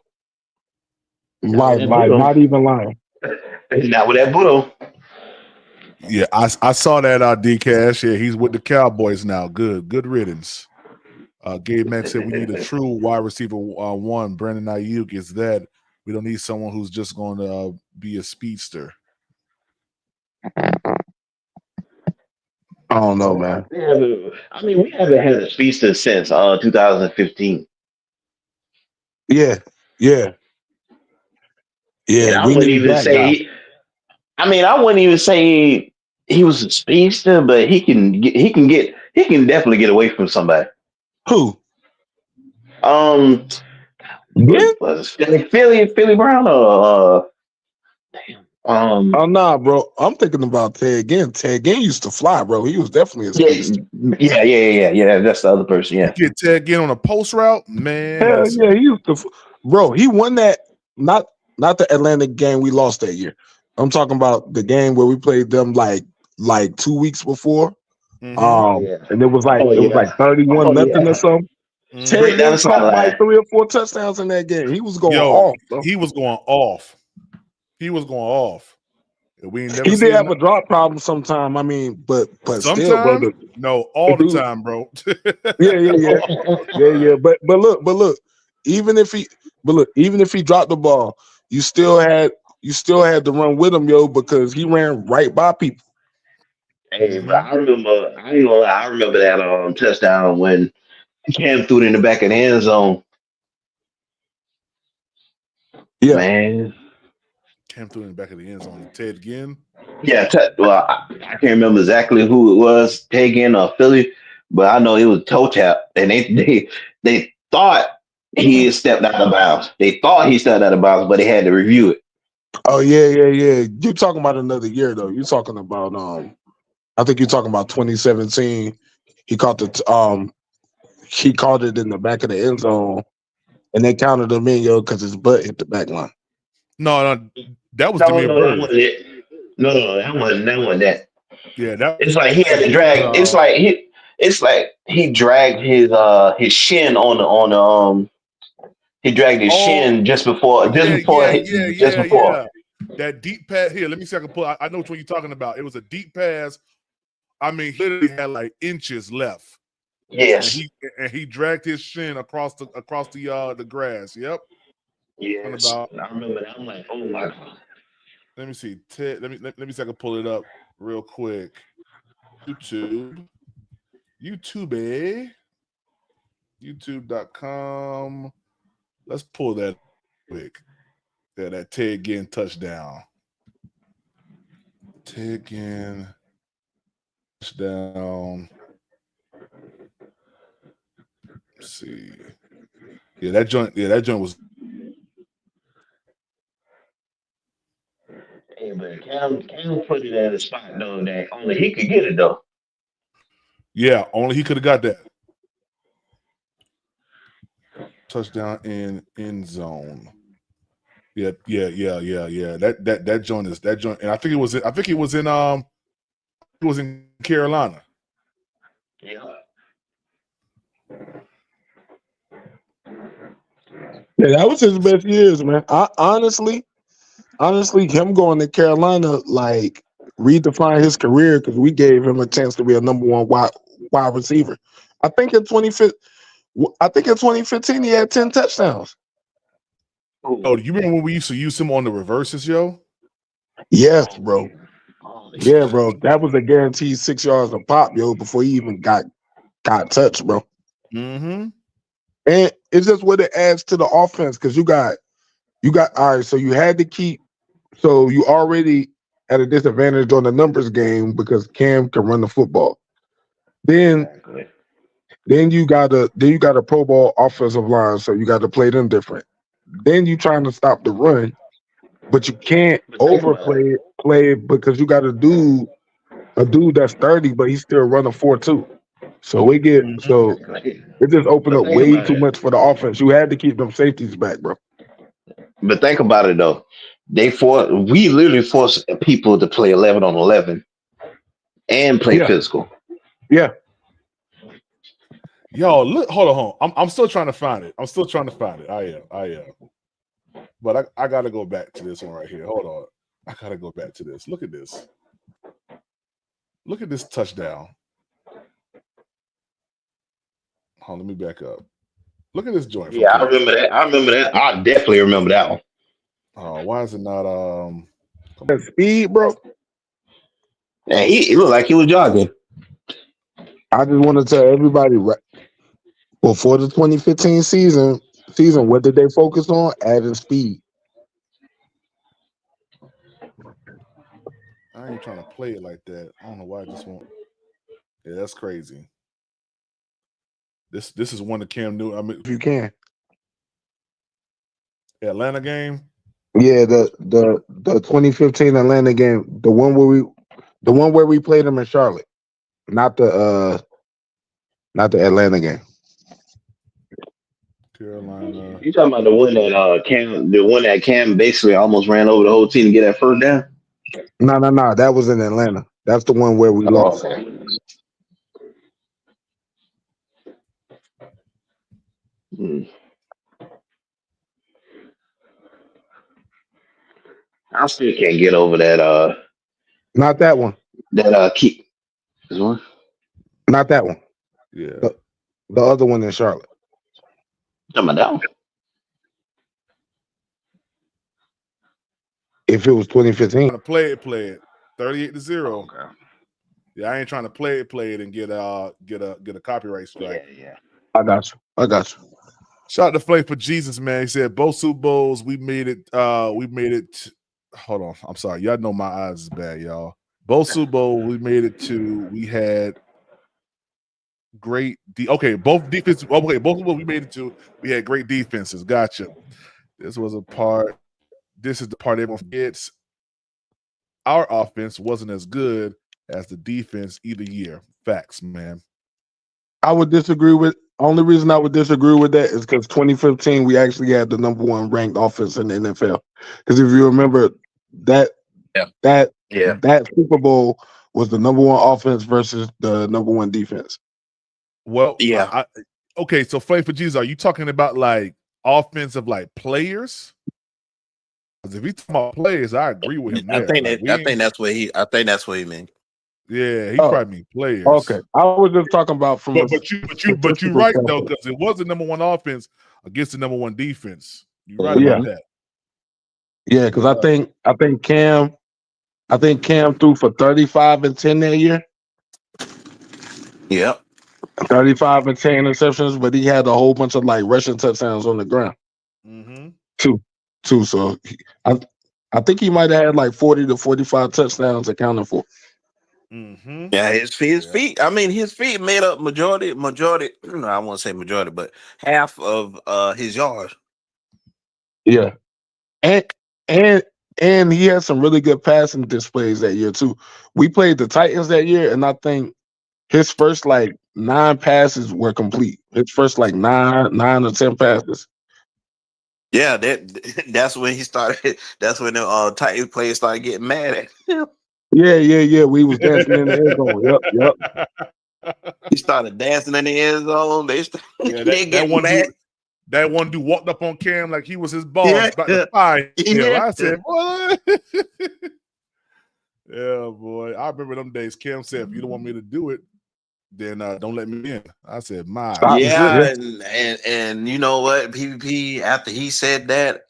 Like, not even lying. Not with that Budo. Yeah, I saw that D Cash. Yeah, he's with the Cowboys now. Good riddance. Gabe Mack said we need a true wide receiver one. Brandon Ayuk is that. We don't need someone who's just going to be a speedster. I don't know, man. We haven't had a speedster since 2015. Yeah. And I We wouldn't need even that guy. say. I wouldn't even say he was a speedster, but he can definitely get away from somebody. Who? Was Philly Brown or Oh nah, bro. I'm thinking about Ted Ginn. Ted Ginn used to fly, bro. He was definitely a speedster. Yeah. That's the other person. Yeah. You get Ted again on a post route, man. Hell yeah, he used to. Bro, he won that. Not the Atlantic game we lost that year. I'm talking about the game where we played them like 2 weeks before. Mm-hmm. And it was like 31-0 or something. Mm-hmm. Ted Ginn caught like 3 or 4 touchdowns in that game. He was going off, bro. He was going off. We ain't never He seen did have a drop problem sometime. But still, bro. No, all the time, bro. Yeah. But look, even if he dropped the ball, you still had to run with him, yo, because he ran right by people. Hey, but I remember. I ain't gonna lie. I remember that touchdown when Cam threw it in the back of the end zone. Yeah, man. Cam threw it in the back of the end zone. Ted Ginn. Yeah, I can't remember exactly who it was, Ted Ginn or Philly, but I know it was toe tap, and they thought he stepped out of bounds. They thought he stepped out of bounds, but they had to review it. Oh yeah. You're talking about another year though. You're talking about I think you're talking about 2017. He caught it in the back of the end zone, and they counted him in, yo, because his butt hit the back line. No, that was Jameer Bird. That wasn't it. No, that wasn't that. Yeah, it's like he had to drag. It's like he dragged his shin on he dragged his shin just before. Yeah. That deep pass here. Let me see if I can pull. I know what you're talking about. It was a deep pass. I mean, he literally had like inches left. Yes. And he dragged his shin across the grass. Yep. Yes. I remember that. I'm like, oh my God. Let me see. Ted, let me see if I can pull it up real quick. YouTube. YouTube.com. Let's pull that quick. Yeah, that Ted Ginn touchdown. Ted Ginn touchdown. Let's see. Yeah, that joint was. Hey, but Cam put it at a spot though that only he could get it though. Yeah, only he could have got that. Touchdown in end zone. Yeah. That joint is that joint, and I think it was in Carolina. Yeah. Yeah, that was his best years, man. Honestly, him going to Carolina like redefined his career because we gave him a chance to be a number one wide receiver. I think in 2015 he had 10 touchdowns. Oh, do you remember when we used to use him on the reverses, yo? Yes, bro. Yeah, bro. That was a guaranteed 6 yards a pop, yo, before he even got touched, bro. Mm-hmm. And it's just what it adds to the offense because you got all right. So you had to keep. So you already at a disadvantage on the numbers game because Cam can run the football. Then you got a Pro Bowl offensive line, so you got to play them different. Then you trying to stop the run, but you can't overplay it because you got a dude that's 30, but he's still running 4.2. So it just opened up way too much for the offense. You had to keep them safeties back, bro. But think about it though. We literally force people to play 11 on 11 and play physical. Yeah. Yo, look, hold on. I'm still trying to find it. I am. But I gotta go back to this one right here. Hold on. I gotta go back to this. Look at this. Look at this touchdown. Hold on, let me back up. Look at this joint. Yeah, I remember that. I definitely remember that one. Oh, why is it not that speed, bro? Yeah, he looked like he was jogging. I just want to tell everybody, before the 2015 season, what did they focus on? Adding speed. I ain't trying to play it like that. I don't know why I just won't. Yeah, that's crazy. This is one of Cam Newton. I mean, If you can. Atlanta game. Yeah, the 2015 Atlanta game, the one where we played them in Charlotte, not the Atlanta game. Carolina. You talking about the one that Cam basically almost ran over the whole team to get that first down? No, that was in Atlanta. That's the one where we lost. Okay. I still can't get over that. Not that one. That keep. This one. Not that one. Yeah. The other one in Charlotte. Talking about that one. If it was 2015. To play it. 38-0. Okay. Yeah, I ain't trying to play it and get a copyright strike. Yeah. I got you. Shout out to Flame for Jesus, man. He said both Super Bowls we made it. Hold on, I'm sorry. Y'all know my eyes is bad, y'all. Both Super Bowls we made it to. We had great. Both defense. Okay, both of what we made it to. We had great defenses. Gotcha. This is the part everyone forgets. Our offense wasn't as good as the defense either year. Facts, man. I would disagree with. Only reason I would disagree with that is because 2015 we actually had the number one ranked offense in the NFL. Because if you remember that Super Bowl was the number one offense versus the number one defense. Well, yeah. Okay, so Flame for Jesus, are you talking about like offensive like players? Because if you talking about players, I agree with him. I think that's what he meant. Yeah, he probably mean players. Okay, I was just talking about from. But you right though, because it was the number one offense against the number one defense. You right about that. Yeah, because I think Cam threw for 35 and 10 that year. Yep. 35 and 10 interceptions, but he had a whole bunch of like rushing touchdowns on the ground Mm-hmm. too. So I think he might have had like 40 to 45 touchdowns accounted for. Mm-hmm. Yeah, his feet. I mean, his feet made up majority. No, I won't say majority, but half of his yards. Yeah, and and and he had some really good passing displays that year too. We played the Titans that year, and I think his first like 9 passes were complete. His first like nine or 10 passes. Yeah, that's when he started. That's when the Titans players started getting mad at him. Yeah. We was dancing in the end zone. Yep. He started dancing in the end zone. Yeah, They that get one mad. dude. That one dude walked up on Cam like he was his boss, Yeah, about to fire him. yeah. I said, "What?" Yeah, boy. I remember them days. Cam said, "If you don't want me to do it, then don't let me in." I said, "My Stop me. Yeah, Yeah. and you know what? PvP. After he said that,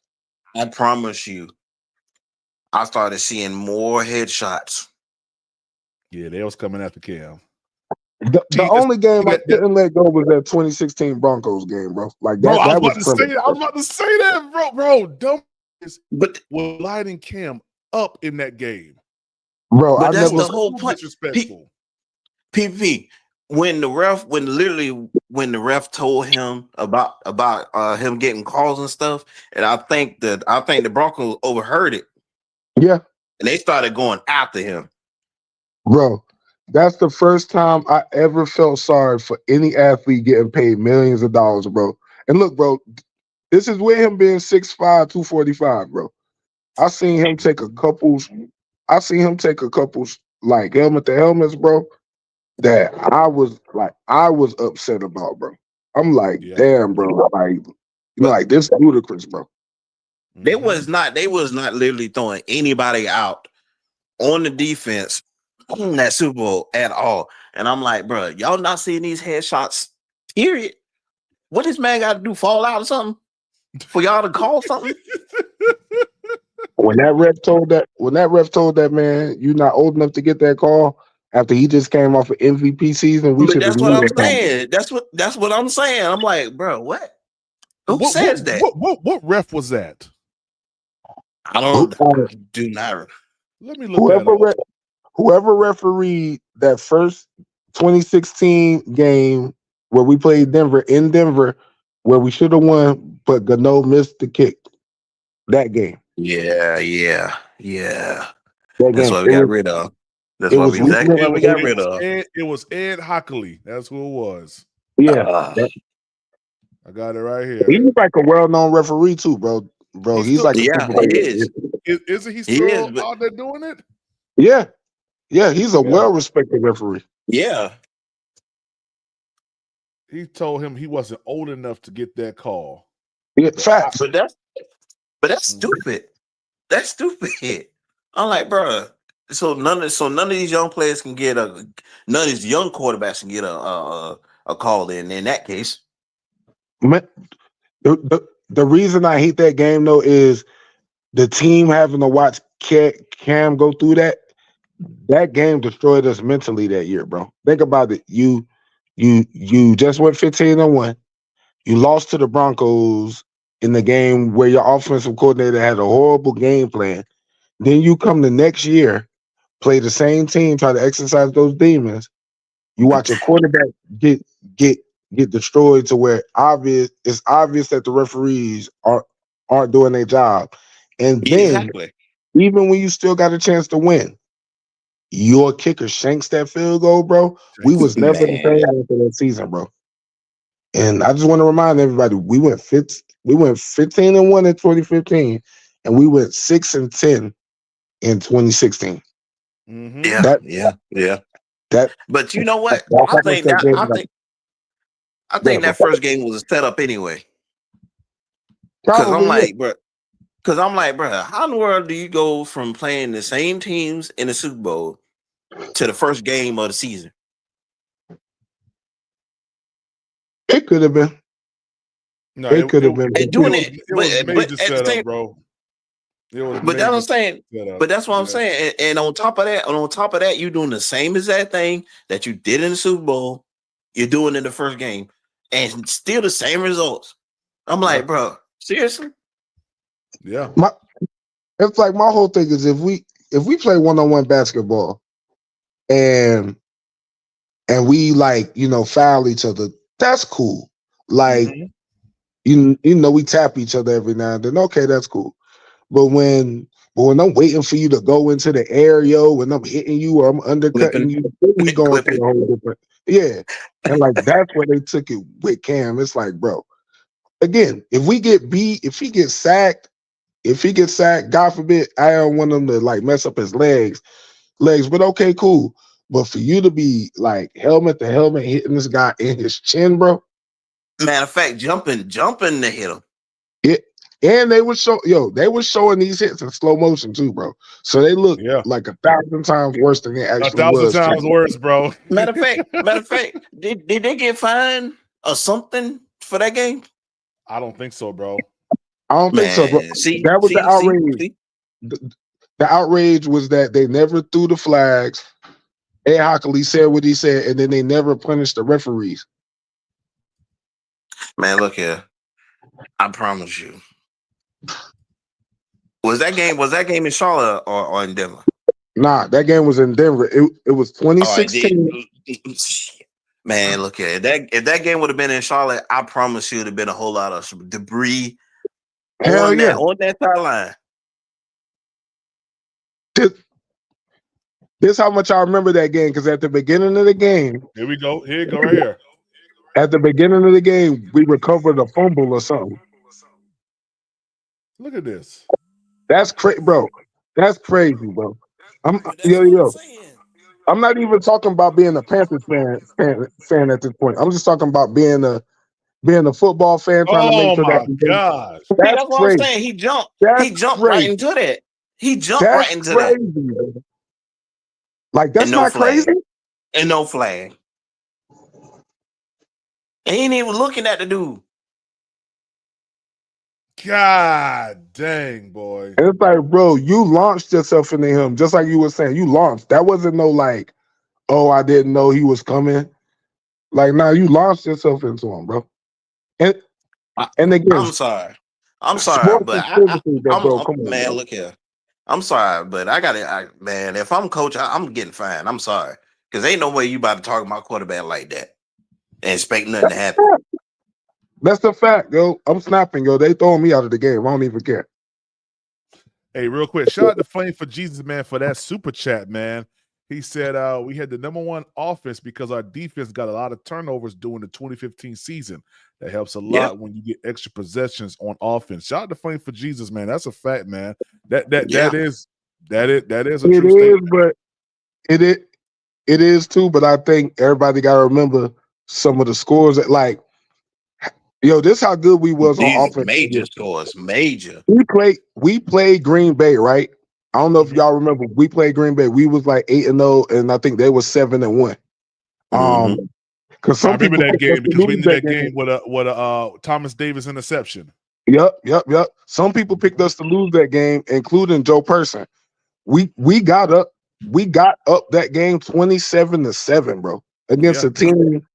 I promise you, I started seeing more headshots. Yeah, they was coming after Cam. The See, only game I that, couldn't let go was that 2016 Broncos game, bro. Like bro, I was that was about to criminal. say that. I was about to say that, bro. Dumb But was lighting Cam up in that game. Bro, I that's never. the whole point. Disrespectful. PvP. When the ref told him about him getting calls and stuff, and I think the Broncos overheard it. Yeah, And they started going after him. bro. That's the first time I ever felt sorry for any athlete getting paid millions of dollars, bro. And look, bro, this is with him being 6'5", 245, bro. I seen him take a couple like helmet to helmets, bro. That I was upset about, bro. I'm like, Yeah. damn, bro. Like, But like this is ludicrous, bro. they Mhm. was not literally throwing anybody out on the defense in that Super Bowl at all. And I'm like, bro, y'all not seeing these headshots, period. What this man got to do, fall out or something for y'all to call something? When that ref told that man, you're not old enough to get that call after he just came off an MVP season, we But should have that's what knew I'm that coming. saying. That's what I'm saying. I'm like, bro, what? Who says that? What ref was that? I don't. I do not. Let me look that up. Whoever refereed that first 2016 game where we played Denver, where we should have won, but Gano missed the kick. That game. Yeah. That That's game. what we got rid of. That's It what was we exactly what we got It rid was of. It was Ed Hockley. That's who it was. Yeah. I got it right here. He's like a well-known referee too, bro. Bro, he's like a Yeah, Super Bowl he is. Isn't he He still is, but out there doing it? Yeah. Yeah, he's a Yeah. well-respected referee. yeah. He told him he wasn't old enough to get that call. Yeah, facts. But that's stupid. That's stupid. I'm like, bro. So none of these young players can get none of these young quarterbacks can get a call in that case. Man, the reason I hate that game though is the team having to watch Cam go through that. That game destroyed us mentally that year, bro. Think about it. You just went 15-1. You lost to the Broncos in the game where your offensive coordinator had a horrible game plan. Then you come the next year, play the same team, try to exercise those demons. You watch your quarterback get destroyed to where it's obvious that the referees aren't doing their job. And then Exactly. even when you still got a chance to win, your kicker shanks that field goal, bro. We was never the Man. same after that season, bro. And I just want to remind everybody, we went 15-1 in 2015, and we went 6-10 in 2016. Mm-hmm. Yeah. But you know what? I think that first game was a setup anyway. Because I'm like, bro. How in the world do you go from playing the same teams in the Super Bowl to the first game of the season? It could have been. No, it could have been. And doing it was major setup, bro. It was. But that's what I'm saying. Setup. But that's what I'm saying. And on top of that, you're doing the same exact thing that you did in the Super Bowl you're doing in the first game, and still the same results. I'm like, bro, seriously? Yeah. It's like my whole thing is if we play one-on-one basketball and we like, foul each other, that's cool. Like, we tap each other every now and then. Okay, that's cool. But when I'm waiting for you to go into the area, when I'm hitting you or I'm undercutting you, we going to a whole different. Yeah. And like that's where they took it with Cam. It's like, bro, again, if we get beat, if he gets sacked, God forbid, I don't want him to like mess up his legs. But okay, cool. But for you to be like helmet to helmet hitting this guy in his chin, bro. Matter of fact, jumping to hit him. Yeah. And they were showing these hits in slow motion too, bro. So they look like 1,000 times worse than they actually 1,000 times worse, bro. Matter of fact, did they get fined or something for that game? I don't think so, bro. I don't think so, bro. That was the outrage. The outrage was that they never threw the flags. Ed Hockley said what he said, and then they never punished the referees. Man, look here. I promise you. Was that game in Charlotte or in Denver? Nah, that game was in Denver. It was 2016. Man, look here. If that game would have been in Charlotte, I promise you, it would have been a whole lot of debris on that sideline. This how much I remember that game, because at the beginning of the game, here we go. Here you go, right here. At the beginning of the game, we recovered a fumble or something. Look at this. That's crazy, bro. That's crazy, bro. I'm not even talking about being a Panthers fan at this point. I'm just talking about being a football fan trying to make sure that. Oh my gosh! That's what I'm saying. He jumped right into that. He jumped right into that. Like that's not crazy. And no flag. He ain't even looking at the dude. God dang, boy. And it's like, bro, you launched yourself into him, just like you were saying. You launched. That wasn't no like, oh, I didn't know he was coming. Like, now you launched yourself into him, bro. And again, I'm sorry, but man, look here. I'm sorry, but man, if I'm coach, I'm getting fined. I'm sorry. Because ain't no way you about to talk about quarterback like that and expect nothing to happen. That's the fact, yo. I'm snapping, yo. They throwing me out of the game. I don't even care. Hey, real quick, shout out to Flame for Jesus, man, for that super chat, man. He said we had the #1 offense because our defense got a lot of turnovers during the 2015 season. That helps a lot when you get extra possessions on offense. Shout out to Flame for Jesus, man. That's a fact, man. That is a true statement. But it is too. But I think everybody got to remember some of the scores that, like, yo, this how good we was on offense. Major scores, major. We played Green Bay, right? I don't know if y'all remember. We played Green Bay. We was like 8-0, and I think they was 7-1. Because I remember that game because we knew that game with a Thomas Davis interception. Yep. Some people picked us to lose that game, including Joe Person. We got up that game 27-7, bro, against a team.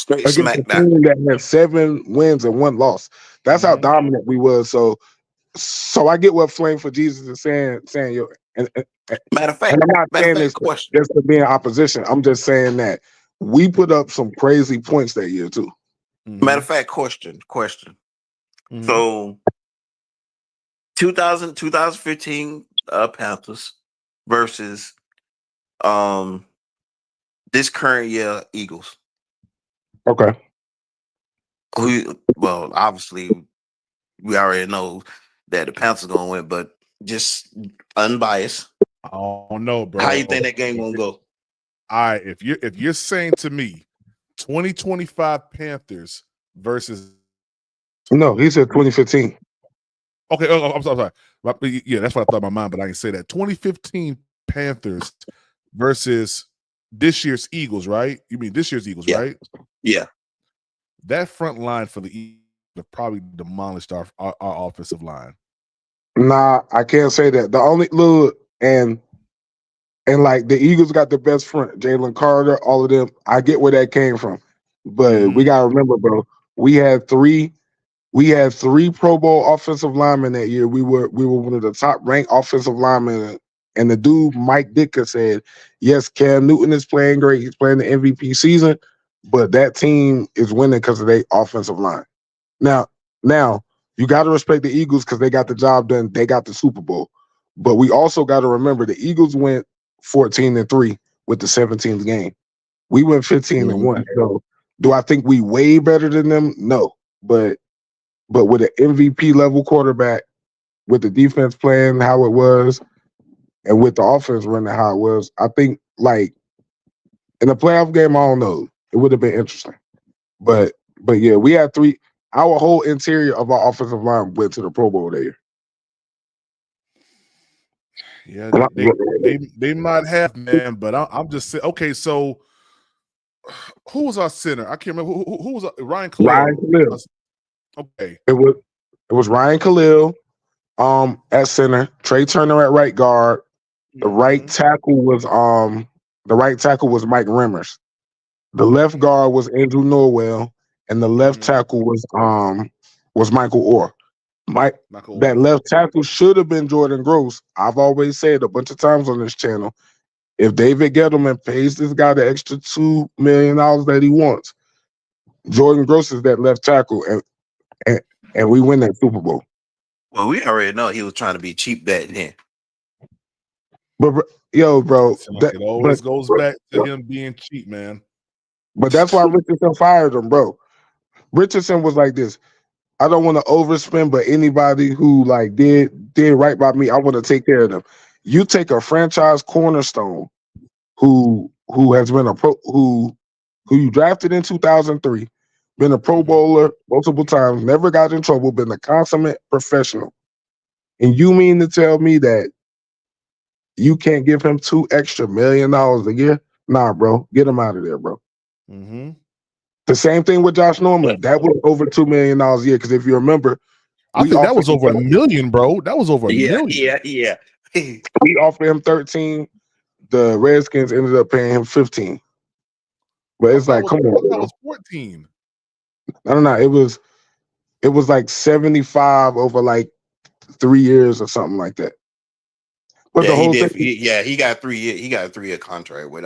Against a team that had 7 wins and 1 loss. That's how dominant we was. So I get what Flame for Jesus is saying, yo. Matter of fact, and I'm not saying this just to be in opposition. I'm just saying that we put up some crazy points that year too. Matter of fact, question. So 2015 Panthers versus this current year Eagles. Okay. Well, obviously, we already know that the Panthers are gonna win, but just unbiased. I don't know, bro. How you think that game gonna go? All right, if you're saying to me 2025 Panthers versus no, he said 2015. Okay, I'm sorry. Yeah, that's what I thought in my mind, but I didn't say that. 2015 Panthers versus this year's Eagles, right? You mean this year's Eagles, right? Yeah. That front line for the Eagles have probably demolished our offensive line. Nah, I can't say that. The only and like the Eagles got the best front, Jalen Carter, all of them. I get where that came from. But we gotta remember, bro, we had three Pro Bowl offensive linemen that year. We were one of the top ranked offensive linemen. And the dude, Mike Ditka, said, yes, Cam Newton is playing great. He's playing the MVP season, but that team is winning because of their offensive line. Now, you got to respect the Eagles because they got the job done. They got the Super Bowl. But we also got to remember the Eagles went 14-3 with the 17th game. We went 15-1. So do I think we way better than them? No. But with an MVP level quarterback, with the defense playing how it was, and with the offense running how it was, I think like in a playoff game, I don't know. It would have been interesting. But yeah, we had three. Our whole interior of our offensive line went to the Pro Bowl that year. Yeah, they might have, man, but I'm just saying. Okay, so who was our center? I can't remember who was Ryan Khalil. Ryan Khalil. Okay, it was Ryan Khalil at center, Trey Turner at right guard. The right tackle was Mike Remmers. The left guard was Andrew Norwell, and the left tackle was Michael Orr. That left tackle should have been Jordan Gross. I've always said a bunch of times on this channel, if David Gettleman pays this guy the extra $2 million that he wants, Jordan Gross is that left tackle, and we win that Super Bowl. Well, we already know he was trying to be cheap back then. But yo, bro, it always goes back to him being cheap, man. But that's why Richardson fired him, bro. Richardson was like this. I don't want to overspend, but anybody who like did right by me, I want to take care of them. You take a franchise cornerstone who has been a pro, who you drafted in 2003, been a Pro Bowler multiple times, never got in trouble, been a consummate professional, and you mean to tell me that you can't give him $2 extra million a year? Nah, bro, get him out of there, bro. The same thing with Josh Norman. That was over $2 million a year. Because if you remember, I think that was over $1 million, bro. That was over $1 million. Yeah. We offered him 13. The Redskins ended up paying him 15. But it's like, come on, that was 14. No. It was like 75 over like 3 years or something like that. But yeah, the whole thing, he got 3 years. He got a 3-year contract with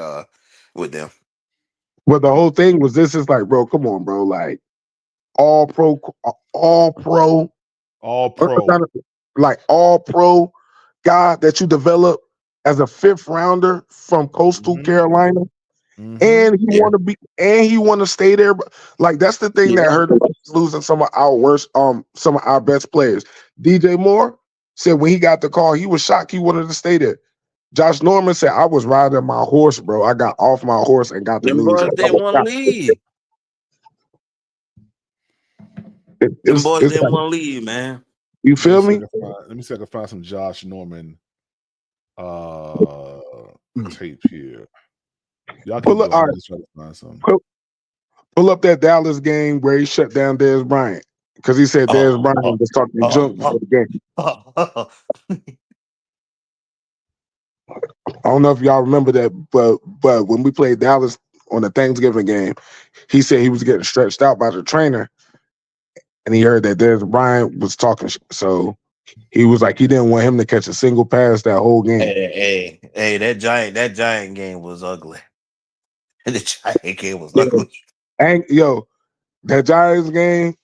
them. But the whole thing was this is like, bro, come on, bro, like all pro, like all pro guy that you develop as a 5th rounder from Coastal Carolina, and he want to stay there. Like that's the thing that hurt us losing some of our best players. DJ Moore said when he got the call, he was shocked. He wanted to stay there. Josh Norman said, I was riding my horse, bro. I got off my horse and got the Them news. boys didn't want to leave. Them boys didn't want to leave, man. You feel me? Let me see if I can find some Josh Norman tape here. Y'all can try to find some. Pull up that Dallas game where he shut down Dez Bryant because he said Dez Bryant was talking junk before the game. I don't know if y'all remember that, but when we played Dallas on the Thanksgiving game, he said he was getting stretched out by the trainer, and he heard that Dez Bryant was talking. So he was like, he didn't want him to catch a single pass that whole game. Hey, that giant game was ugly. The giant game was ugly. And that Giants game,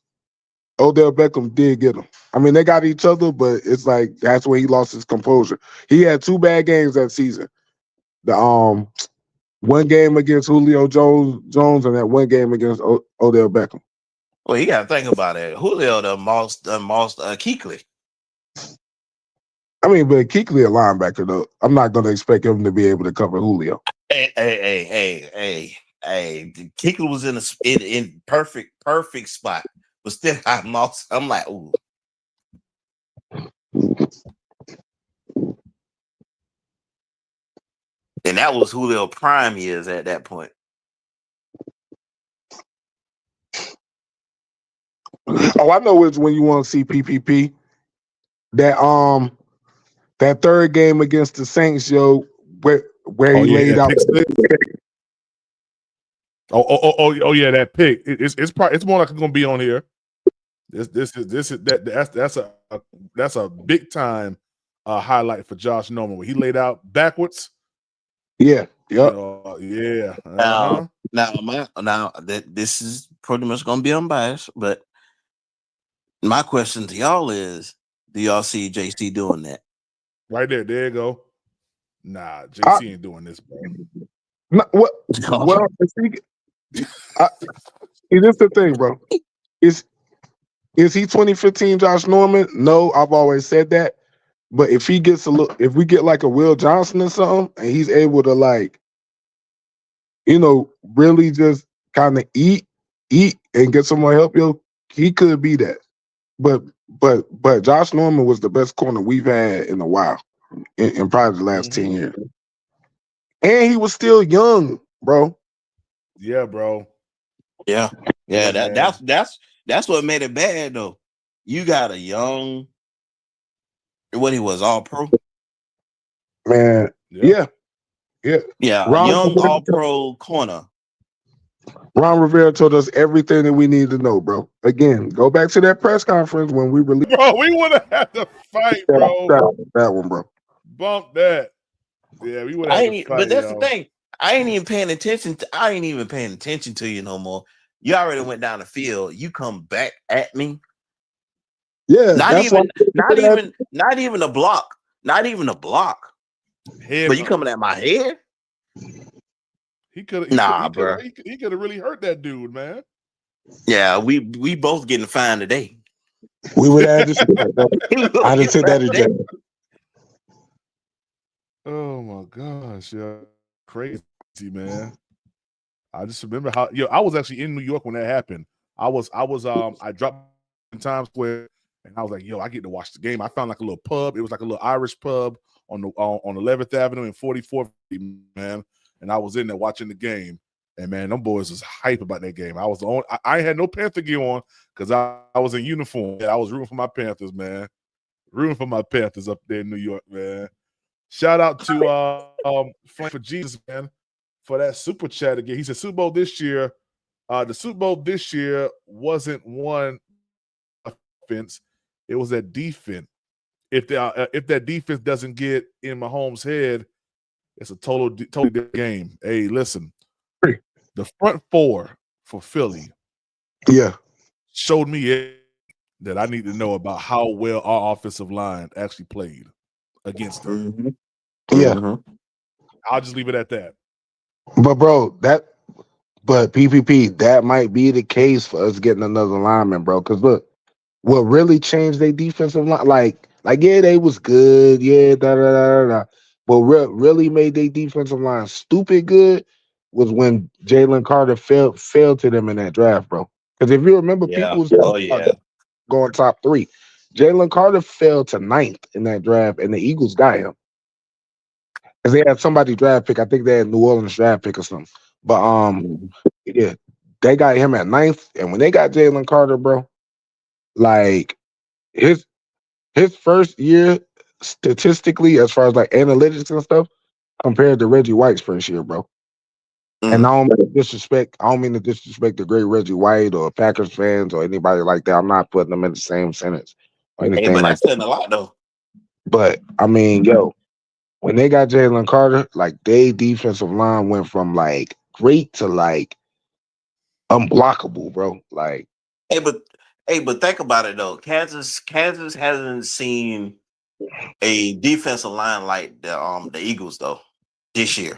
Odell Beckham did get him. I mean, they got each other, but it's like that's where he lost his composure. He had 2 bad games that season. The one game against Julio Jones and that one game against Odell Beckham. Well, you got to think about it. Julio the most Kuechly. I mean, but Kuechly a linebacker though. I'm not going to expect him to be able to cover Julio. Hey. Kuechly was in perfect spot, but still I'm like, ooh. And that was Julio prime years at that point. Oh, I know it's when you want to see PPP. That 3rd game against the Saints, where he laid out. Oh yeah, that pick. It's probably it's more like it's gonna be on here. That's a big time highlight for Josh Norman when he laid out backwards. Yeah. Yep. Yeah. Now that this is pretty much gonna be unbiased, but my question to y'all is: do y'all see JC doing that? Right there. There you go. Nah, JC ain't doing this, bro. What? Well, see, this the thing, bro. Is he 2015 Josh Norman? No, I've always said that. But if he gets if we get like a Will Johnson or something, and he's able to like, really just kind of eat and get some more help, he could be that. But Josh Norman was the best corner we've had in a while, in probably the last 10 years. And he was still young, bro. Yeah, bro. Yeah. That's what made it bad though. You got a young, what he was, all pro. Man, yeah. A young all pro corner. Ron Rivera told us everything that we need to know, bro. Again, go back to that press conference when we released. Bro, we would have had to fight, bro. That one, bro. Bump that. Yeah, we would have had to fight. But that's the thing. I ain't even paying attention to you no more. You already went down the field. You come back at me. Yeah, not even a block. Not even a block. But you coming at my head? He could bro. He could have really hurt that dude, man. Yeah, we both getting fined today. We would have just I just said that again. Oh my gosh, yeah, crazy, man. I just remember how I was actually in New York when that happened. I dropped in Times Square and I was like, I get to watch the game. I found like a little pub. It was like a little Irish pub on 11th Avenue and 44th, man. And I was in there watching the game. And man, them boys was hype about that game. I was the only. I had no Panther gear on because I was in uniform. I was rooting for my Panthers, man. Rooting for my Panthers up there in New York, man. Shout out to Frank for Jesus, man, for that super chat again. He said Super Bowl this year. The Super Bowl this year wasn't one offense; it was that defense. If that defense doesn't get in Mahomes' head, it's a totally different game. Hey, listen, the front four for Philly, showed me that I need to know about how well our offensive line actually played against them. Mm-hmm. Yeah, I'll just leave it at that. But bro, but PPP, that might be the case for us getting another lineman, bro. Because look, what really changed their defensive line, like yeah, they was good, yeah, but really made their defensive line stupid good was when Jalen Carter fell to them in that draft, bro. Because if you remember, people was going top 3. Jalen Carter fell to 9th in that draft, and the Eagles got him. Because they had somebody draft pick. I think they had New Orleans draft pick or something. But yeah, they got him at 9th. And when they got Jalen Carter, bro, like his first year statistically, as far as like analytics and stuff, compared to Reggie White's first year, bro. And I don't mean to disrespect the great Reggie White or Packers fans or anybody like that. I'm not putting them in the same sentence or anything but like that's saying a lot though. But I mean, when they got Jalen Carter, like their defensive line went from like great to like unblockable, bro. Like, but think about it though. Kansas hasn't seen a defensive line like the Eagles though this year.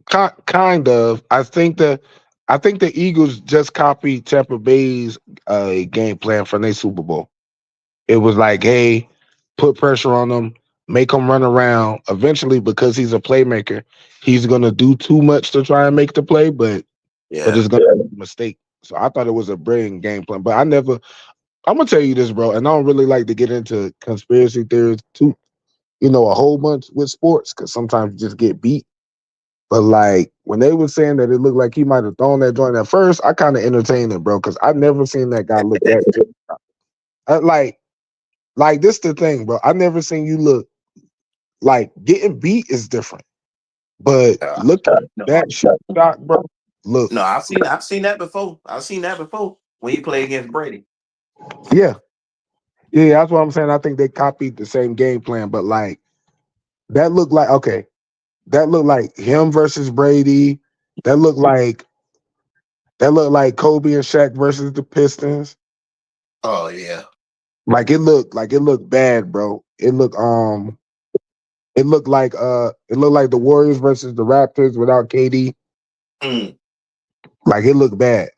Kind of. I think the Eagles just copied Tampa Bay's game plan for their Super Bowl. It was like, hey, put pressure on them, make him run around. Eventually, because he's a playmaker, he's gonna do too much to try and make the play, but it's gonna be a mistake. So I thought it was a brilliant game plan. But I'm gonna tell you this, bro, and I don't really like to get into conspiracy theories too, a whole bunch with sports, because sometimes you just get beat. But like when they were saying that it looked like he might have thrown that joint at first, I kind of entertained it, bro, because I've never seen that guy look that good. Like this the thing, bro. I've never seen you look like getting beat is different. But look at that shot, bro. Look, No, I've seen that before. I've seen that before when you play against Brady. yeah, that's what I'm saying. I think they copied the same game plan, but like that looked like okay. That looked like him versus Brady. That looked like Kobe and Shaq versus the Pistons. Oh yeah. Like it looked bad, bro. It looked like the Warriors versus the Raptors without KD. Mm. Like it looked bad.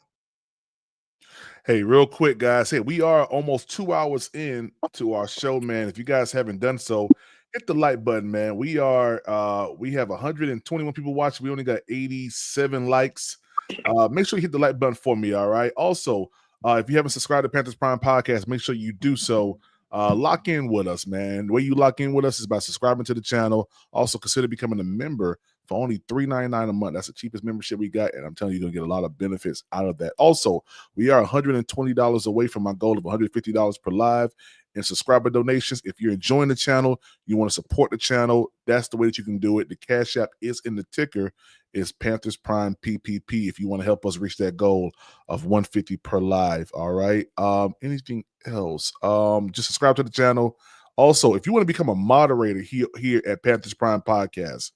Hey, real quick, guys. Hey, we are almost 2 hours in to our show, man. If you guys haven't done so, hit the like button, man. We have 121 people watching. We only got 87 likes. Make sure you hit the like button for me, all right? Also, if you haven't subscribed to Panthers Prime Podcast, make sure you do so. Lock in with us, man. The way you lock in with us is by subscribing to the channel. Also, consider becoming a member for only $3.99 a month. That's the cheapest membership we got, and I'm telling you, you're going to get a lot of benefits out of that. Also, we are $120 away from my goal of $150 per live in subscriber donations. If you're enjoying the channel, you want to support the channel, that's the way that you can do it. The Cash App is in the ticker. It's Panthers Prime PPP if you want to help us reach that goal of $150 per live. All right. Anything else? Just subscribe to the channel. Also, if you want to become a moderator here at Panthers Prime Podcast,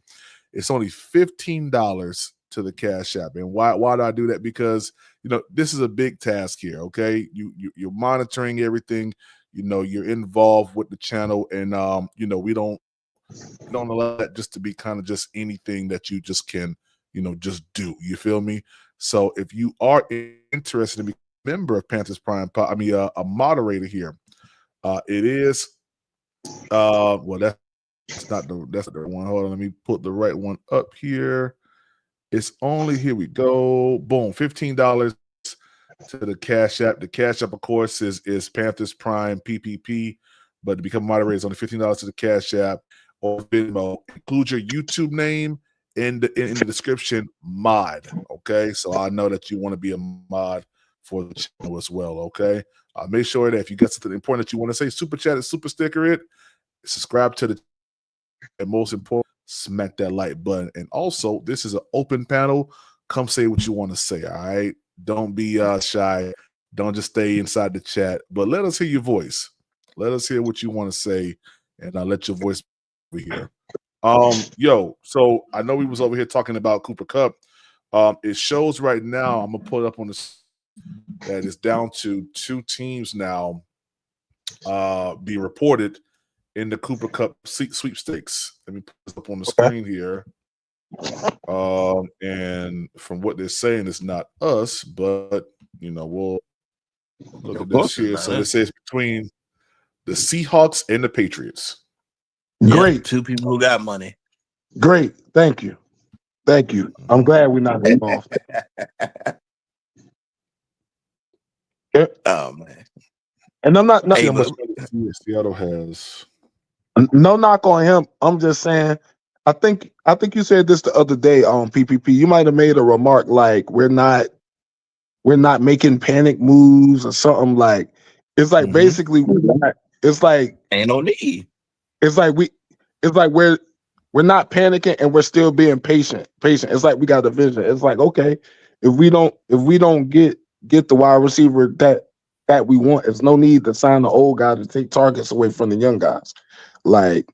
it's only $15 to the Cash App. And why do I do that? Because this is a big task here. Okay, you're monitoring everything. You're involved with the channel, and we don't allow that just to be kind of just anything that you just can just do. You feel me? So if you are interested in becoming a member of Panthers Prime, a moderator here, it is that's not the one. Hold on, let me put the right one up here. It's only, here we go. Boom, $15 to the Cash App. The Cash App, of course, is Panthers Prime PPP, but to become a moderator is only $15 to the Cash App or Venmo. Include your YouTube name in the description, mod. Okay, so I know that you want to be a mod for the channel as well. Okay, make sure that if you got something important that you want to say, super chat it, super sticker it, subscribe to the. And most important, smack that like button. And also, this is an open panel. Come say what you want to say, all right? Don't be shy. Don't just stay inside the chat, but let us hear your voice. Let us hear what you want to say, and I'll let your voice be here. So I know we was over here talking about Cooper Kupp. It shows right now, I'm going to put it up on this, that it's down to 2 teams now being reported in the Cooper Kupp sweepstakes. Let me put this up on the screen here. And from what they're saying, it's not us, but we'll look at this here. So it says between the Seahawks and the Patriots. Great. Yeah, 2 people who got money. Great. Thank you. I'm glad we're not involved. Yeah. Oh man. And I'm not Hey, Seattle has. No knock on him. I'm just saying. I think you said this the other day on PPP. You might have made a remark like we're not making panic moves or something. Like it's like basically it's like ain't no need. It's like we're not panicking and we're still being patient. It's like we got a vision. It's like, okay, if we don't get the wide receiver that we want, there's no need to sign the old guy to take targets away from the young guys. Like,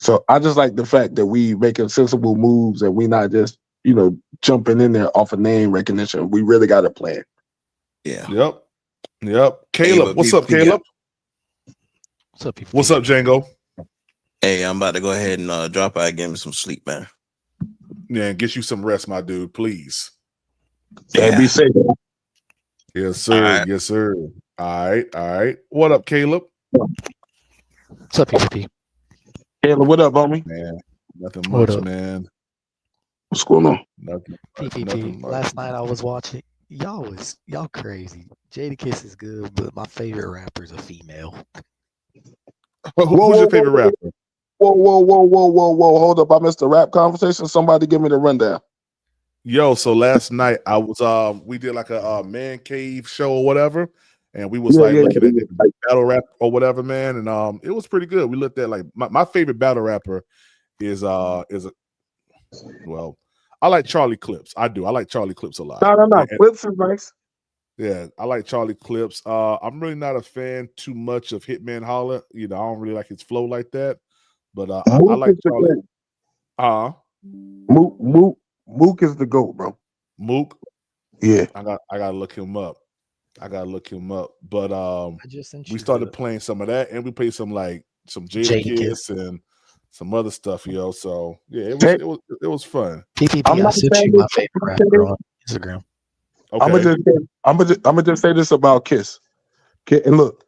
so I just like the fact that we making sensible moves and we not just, jumping in there off of name recognition. We really got a plan. Yeah. Yep. Caleb, what's up, Caleb? What's up, people? What's up, Django? Hey, I'm about to go ahead and drop out and get me some sleep, man. Yeah, and get you some rest, my dude, please. Yeah, be safe. Yes, sir. Right. Yes, sir. All right. What up, Caleb? What's up, PPP? Caleb, what up, homie? Man, nothing much, man. What's going on? Nothing. PPP. Nothing much. Last night I was watching. Y'all crazy. Jadakiss is good, but my favorite rapper is a female. Who's your favorite rapper? Whoa. Hold up. I missed the rap conversation. Somebody give me the rundown. Yo, so last night I was we did like a man cave show or whatever, and we was looking at the battle rap or whatever, man, and it was pretty good. We looked at like my favorite battle rapper is Well, I like Charlie Clips. I do. I like Charlie Clips a lot. No. Clips is nice. Yeah, I like Charlie Clips. I'm really not a fan too much of Hitman Holler. You know, I don't really like his flow like that. But I Mook like is the Charlie. GOAT. Mook is the GOAT, bro. Mook. Yeah. I gotta look him up. But I just sent we you started the playing some of that, and we played some Jada Jada Kiss and some other stuff, yo. So yeah, Hey, it was fun. PPP. I'm I not sent saying you this. my favorite rapper on Instagram. Okay. I'm gonna just say this about Kiss. And look,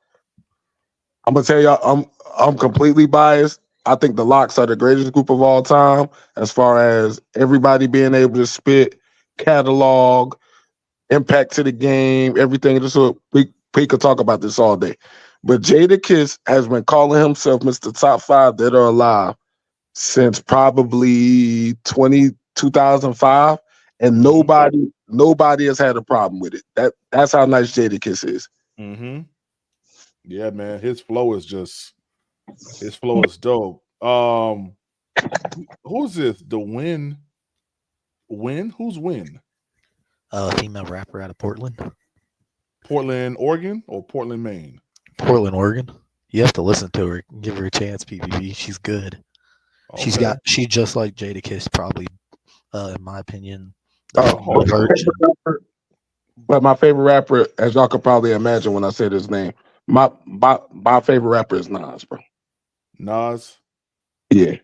I'm gonna tell y'all, I'm completely biased. I think the Locks are the greatest group of all time, as far as everybody being able to spit, catalog, impact to the game, everything. So we could talk about this all day. But Jada Kiss has been calling himself Mr. Top 5 Dead or Alive since probably 2005, and nobody has had a problem with it. That's how nice Jada Kiss is. Mm-hmm. Yeah, man. His flow is dope. Who's this? The Win? Who's Win? Female rapper out of Portland, Oregon, or Portland, Maine? Portland, Oregon. You have to listen to her, give her a chance, PPP. She's good. Okay. She's just like Jada Kiss, probably, in my opinion. But my favorite rapper, as y'all could probably imagine when I said his name, my favorite rapper is Nas, bro. Nas? Yeah.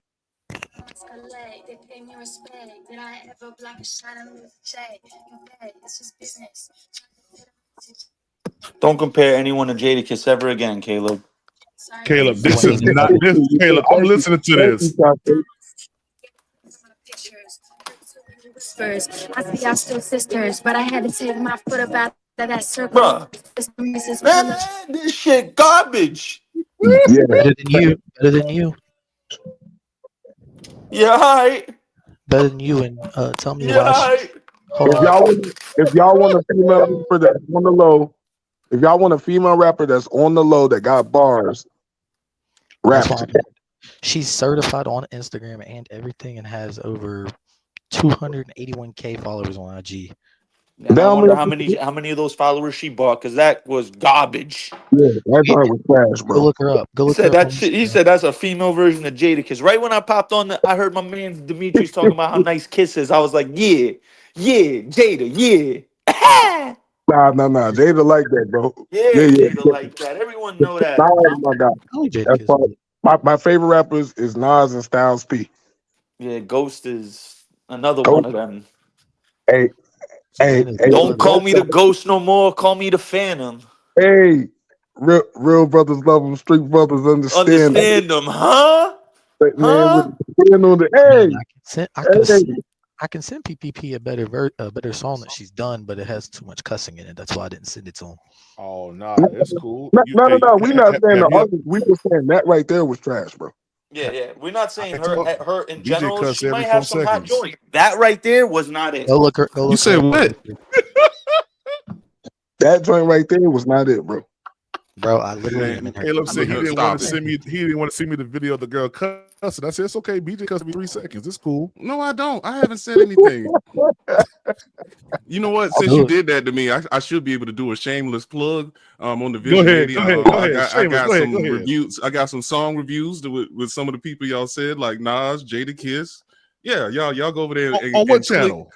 Don't compare anyone to Jada Kiss ever again, Caleb. Caleb, this is not this. Caleb, I'm listening to this. I see y'all still sisters, but I had to take my foot up out of that circle. Bruh. Man, this shit garbage. Yeah. Better than you. Yeah, hi. Better than you, and tell me Yeah, why. hi. If y'all want a female rapper that's on the low, if y'all want a female rapper that's on the low that got bars, rap. She's certified on Instagram and everything, and has over 281K followers on IG. And I wonder how many of those followers she bought, because that was garbage. Yeah, that part was trash, bro. Go look her up. He said that's a female version of Jada Kiss. Right when I popped on, I heard my man Demetrius talking about how nice Kiss is. I was like, yeah, Jada, yeah. Nah. Jada like that, bro. Yeah, Jada like that. Everyone know that. Oh my God. My favorite rappers is Nas and Styles P. Yeah, Ghost is another one of them. Hey, don't call me the Ghost no more. Call me the Phantom. Hey, real brothers love them. Street brothers understand them, huh? Man, I can send PPP a better song that she's done, but it has too much cussing in it. That's why I didn't send it to him. Oh no, it's cool. No. We're not saying the artist. We were saying that right there was trash, bro. Yeah. We're not saying her in DJ general. She might every have 4 some hot seconds. joint. That right there was not it. Go look her. You said what? That joint right there was not it, bro. Bro, I literally am in her. Caleb said he didn't want to send me. He didn't want to send me the video of the girl cussing. I said it's okay. BJ cussed me 3 seconds. It's cool. No, I don't. I haven't said anything. You know what? Since you did that to me, I should be able to do a shameless plug on the Vision Media. Go ahead. I got some reviews. I got some song reviews with some of the people y'all said, like Nas, Jada Kiss. Yeah, y'all go over there on what channel?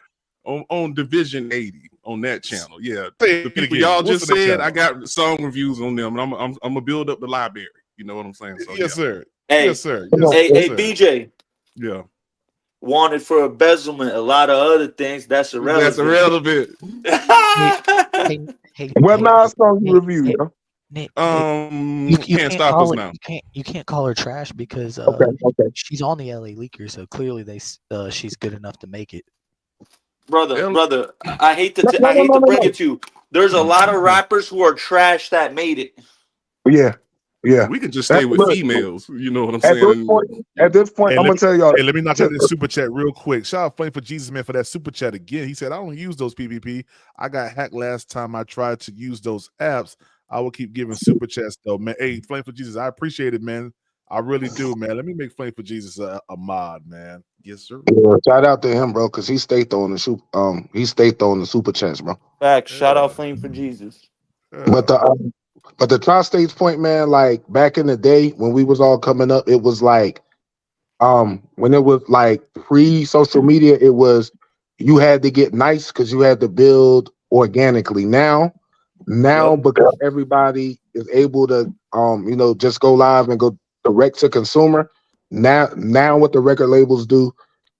On Division 80 on that channel. Yeah, the people y'all just said, I got song reviews on them, and I'm gonna build up the library. You know what I'm saying? So, yes, sir. Hey, yes, sir. Hey, BJ. Yeah. Wanted for embezzlement, a lot of other things. That's irrelevant. What Nas song you review? Nick, you can't stop us now. You can't call her trash because she's on the LA Leakers, so clearly she's good enough to make it. Brother, I hate to bring it to you. There's a lot of rappers who are trash that made it. Yeah. We can just stay with females. You know what I'm saying? At this point, I'm gonna tell y'all. Hey, let me knock out this super chat real quick. Shout out Flame for Jesus, man, for that super chat again. He said, I don't use those PvP. I got hacked last time I tried to use those apps. I will keep giving super chats though, man. Hey, Flame for Jesus, I appreciate it, man. I really do, man. Let me make Flame for Jesus a mod, man. Yes, sir. Yeah, shout out to him, bro, because he stayed throwing the super chats, bro. Facts. Shout Yeah. out Flame for Jesus. But the Tri-States point, man, like back in the day when we was all coming up, it was like when it was like pre-social media, it was you had to get nice because you had to build organically. Now Yep. because everybody is able to just go live and go direct to consumer. Now what the record labels do,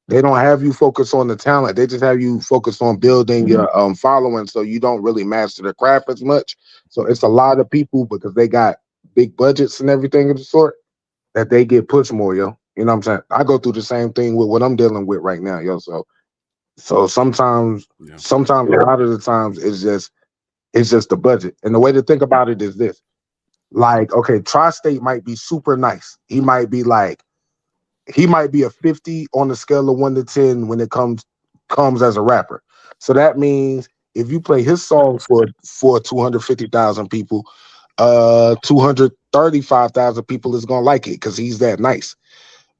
they don't have you focus on the talent. They just have you focus on building your following, so you don't really master the craft as much. So it's a lot of people because they got big budgets and everything of the sort that they get pushed more, yo. You know what I'm saying? I go through the same thing with what I'm dealing with right now, yo. So sometimes a lot of the times it's just the budget. And the way to think about it is this. Like, okay, Tri-State might be super nice. He might be a 50 on the scale of 1 to 10 when it comes as a rapper. So that means if you play his song for 250,000 people, 235,000 people is gonna like it because he's that nice.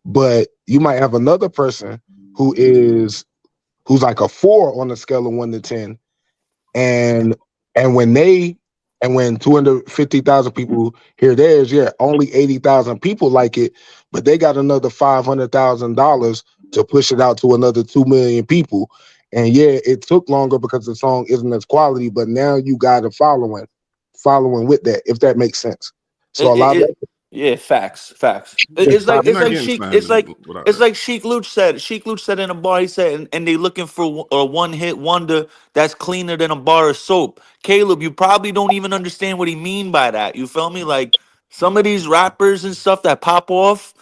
But you might have another person who's like a 4 on the scale of 1 to 10, and when 250,000 people hear theirs, only 80,000 people like it, but they got another $500,000 to push it out to another 2 million people. And it took longer because the song isn't as quality, but now you got a following with that, if that makes sense. So a lot of Yeah, facts. it's not, It's You're not like getting Sheik. signed without It's that. like Sheik Luch said. Sheik Luch said in a bar. He said, and they looking for a one hit wonder that's cleaner than a bar of soap. Caleb, you probably don't even understand what he mean by that. You feel me? Like some of these rappers and stuff that pop off,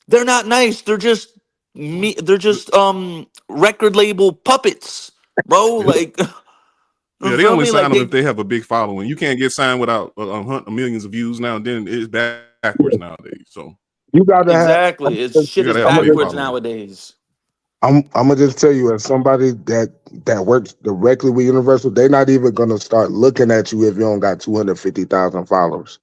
they're not nice. They're just me. They're just record label puppets, bro. Like you Yeah, they feel only me? sign Like them they if they have a big following. You can't get signed without millions of views now. Then it's backwards nowadays. So you gotta have. exactly. It's you shit got is to have a big backwards following. nowadays. I'm gonna just tell you, as somebody that works directly with Universal, they're not even gonna start looking at you if you don't got 250,000 followers,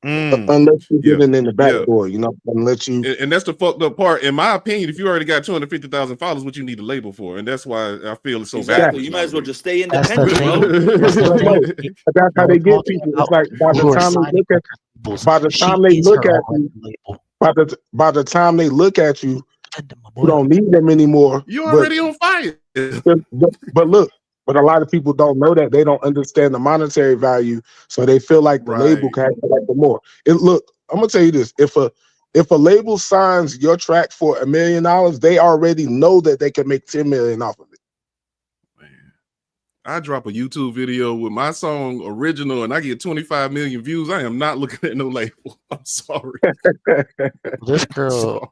unless you're Yeah, getting in the back yeah. door. Unless you. And that's the fucked up part. In my opinion, if you already got 250,000 followers, what you need a label for, and that's why I feel it's so Exactly. backwards You might as well nowadays. just stay That's the independent, thing. bro. That's the But no, thing. that's how Y'all they get talking people. It's about like by people the who are time they signing look at record labels. by the She time they is look her at own you, record label. by the time they look at you, Defend my you boy. don't need them anymore. You already on fire. But look, but a lot of people don't know that. They don't understand the monetary value, so they feel like the label Right. can collect the more. I'm gonna tell you this: if a label signs your track for $1 million, they already know that they can make 10 million off of it. Man, I drop a YouTube video with my song original and I get 25 million views. I am not looking at no label. I'm sorry. This I'm girl. sorry.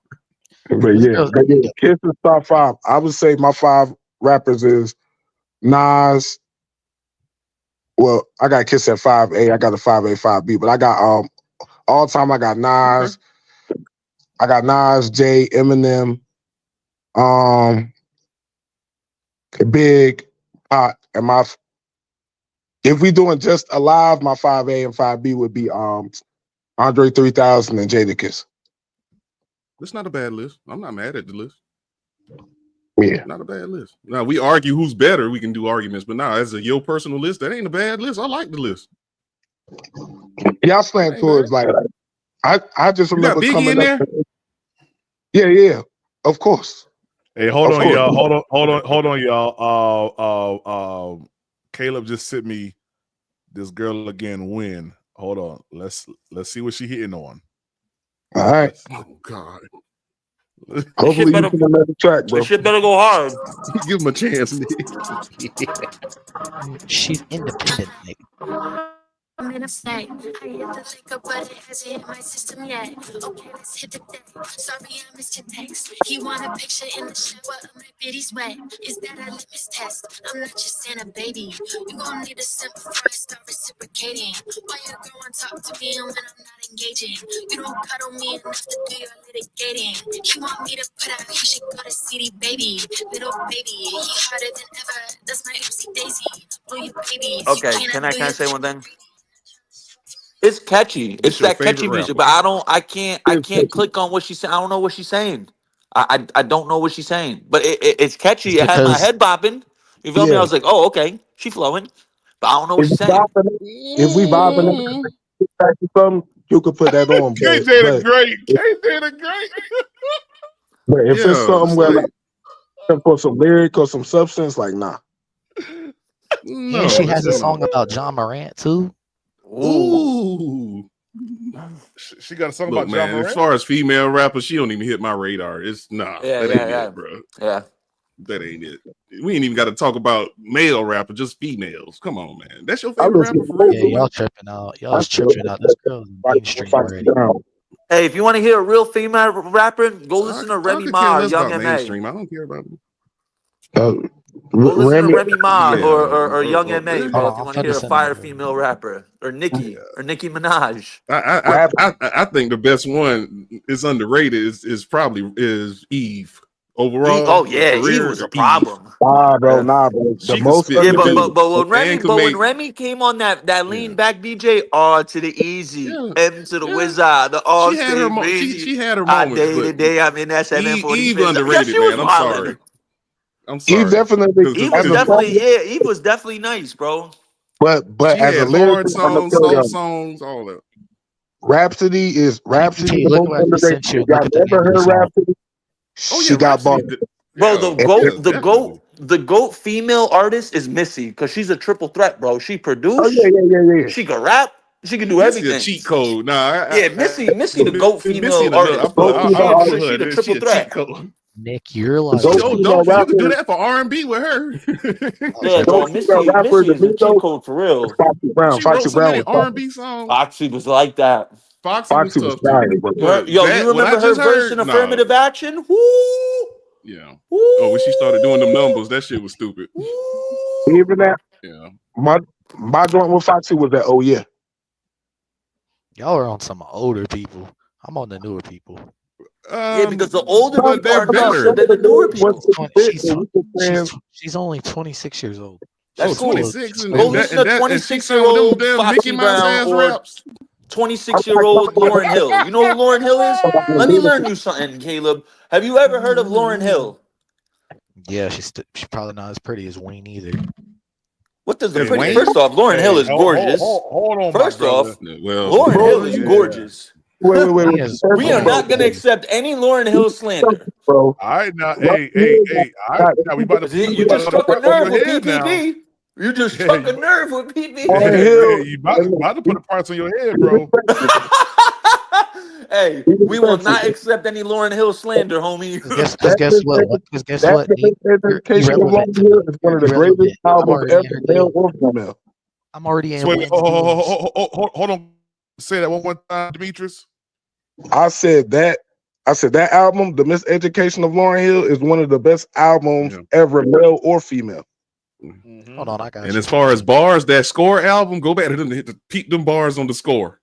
But This yeah, girl's Kiss is top 5. I would say my 5 rappers is Nas. Well, I got Kiss at 5A. I got a 5A, 5B, but I got all time. I got Nas. Okay. I got Nas, Jay, Eminem, Big, and my. If we doing just alive, my 5A and 5B would be Andre 3000 and Jadakiss. That's not a bad list. I'm not mad at the list. Yeah. Not a bad list. Now we argue who's better. We can do arguments, but now as a your personal list, that ain't a bad list. I like the list. Y'all slant towards like I just You got remember Biggie in coming up. there? Yeah, of course. Hey, hold Of on, course. y'all. Hold on, y'all. Caleb just sent me this girl again. Win. Hold on. Let's see what she hitting on. All right. Oh God. Hopefully you can another track, bro. This shit better go hard. Give him a chance, Nick. She's independent, Nick. I'm in a state. I hit the liquor, but it hasn't hit my system yet. Okay, let's hit the day. Sorry, I missed your text. He want a picture in the shower of my bitty's wet. Is that a litmus test? I'm not just saying a baby. You gon' need a sip before I start reciprocating. Why you go and talk to me when I'm not engaging? You don't cuddle me enough to do your litigating. He want me to put out, he should go to CD Baby. Little baby, he harder than ever. That's my oopsie daisy. Blow your babies. Okay, can I say one thing? It's catchy. This It's your that catchy favorite music, rapper. but I can't click on what she's saying. I don't know what she's saying. I don't know what she's saying, but it's catchy. It's It had my because head bopping. You feel me? I Yeah. was like, oh, okay, she flowing, but I don't know what If she's we saying. vibing, if we vibing back to something, you could put that on. KJ the Great. KJ the Great. But if it's Yeah, something it's where like like for some lyric or some substance, like nah. and she no, has a it's song about John Morant too. ooh. She got a song Look, about John man, as Morant. far as female rappers, she don't even hit my radar. It's Yeah, that ain't it, bro. yeah. That ain't it. We ain't even got to talk about male rappers, just females. Come on, man. That's your I favorite listen rapper to for real? Yeah, both of y'all tripping out. Y'all I is feel tripping out. This girl is like mainstream Foxy already. Brown. Hey, if you want to hear a real female rapper, go listen to I Remy could care Ma or less Young about M.A. mainstream. I don't care about them. Uh, Go listen to Remy, Remy Ma Yeah. or Young M.A., Hold bro, on, if you I'm want to finna hear a send them fire over. female rapper. Or Nicki Minaj. rap. I think the best one is underrated is probably Eve. Overall, Oh yeah, Eve career was a Eve. problem. Nah, bro, Yeah. nah, bro. The She could most spit Yeah, the underrated. but deuce and could when make Remy came on that lean yeah. back BJ, R to the easy, Yeah. M to the Yeah. wizard, the She all had her stay crazy. she had her I moments, day but to day, I'm in that Eve 745th. Yeah, underrated, she was man. I'm wildin'. sorry. I'm Eve sorry. definitely Eve as was a song, definitely, yeah, Eve was definitely nice, bro. but She as a had hard lyricist, I'm gonna songs, tell soft y'all, songs, all that. Rhapsody is BT, the look at most what I just underrated. sent you If and look y'all at the name never of the heard song. Rhapsody, Oh yeah, she got bars. Rhapsody. Bro, Yeah, And- definitely. the goat female artist is Missy because she's a triple threat, bro. She oh produced, yeah. she can rap, she can do Missy a everything. cheat code. Nah, Yeah, Missy, the goat Missy female in another. artist, Both bro. female I'll put She her. the There. She triple a cheat threat. code. Nick, you're the like, She dope female don't you can do rapper, that for R&B with her. Yeah, okay. dope bro. female rapper, Missy the is a cheat Migos, code for real. Foxy Brown. She wrote Foxy so Brown many was tough. R&B songs. Foxy was like that. Foxy was Foxy was tough too. fire, bro. But You that what I remember her just verse in heard, nah. Affirmative Action? Woo! Yeah. Woo! Oh, when she started doing them numbers, that shit was stupid. Woo! Even that, Yeah. my joint with Foxy was that. Oh yeah, Y'all are on some older people. I'm on the newer people. Yeah, because the older no, I'm But people they're are talking about nicer better. some than of the the newer lyrics wasn't people. fit, and we just saying, She's only 26 years old. That's Oh, She's cool. still 26 she's and, still Go and young. that listen and to that and she 26 sang year with them old damn Mickey Foxy Mouse Brown ass or raps. 26-year-old Lauren Hill. You know who Lauren Hill is? Let me learn you something, Caleb. Have you ever heard of Lauren Hill? Yeah, she's probably not as pretty as Wayne either. What does the As pretty? Wayne? First off, Lauren Hill Hey, is gorgeous. hold on, my First brother. off, Well, Lauren bro. Hill is Yeah. gorgeous. Wait. He is First We of are gorgeous. all, not going to accept any Lauren Hill slander. bro. All right, now, Right hey. here, All right, now we about to You put just a struck a price on nerve your with head now. PPP. You just Yeah, struck a nerve with PPP. Lauren yeah, Hill, you about to put a price on your head, be bro. respectful. Hey, Be we will respectful. not accept any Lauren Hill slander, homie. Because That guess what? Because guess that what, Nick? You're education of irrelevant Lauren to Hill me. is one You're of the greatest irrelevant. I'm albums already ever, in her male DMs. or female. I'm already in So wait, Wayne's DMs. hold on. Say that one more time, Demetrius. I said that album, The Miseducation of Lauren Hill, is one of the best albums yeah. ever, male or female. Hold on, I got And you. as far as bars, that Score album, go back to them to peep them bars on the Score.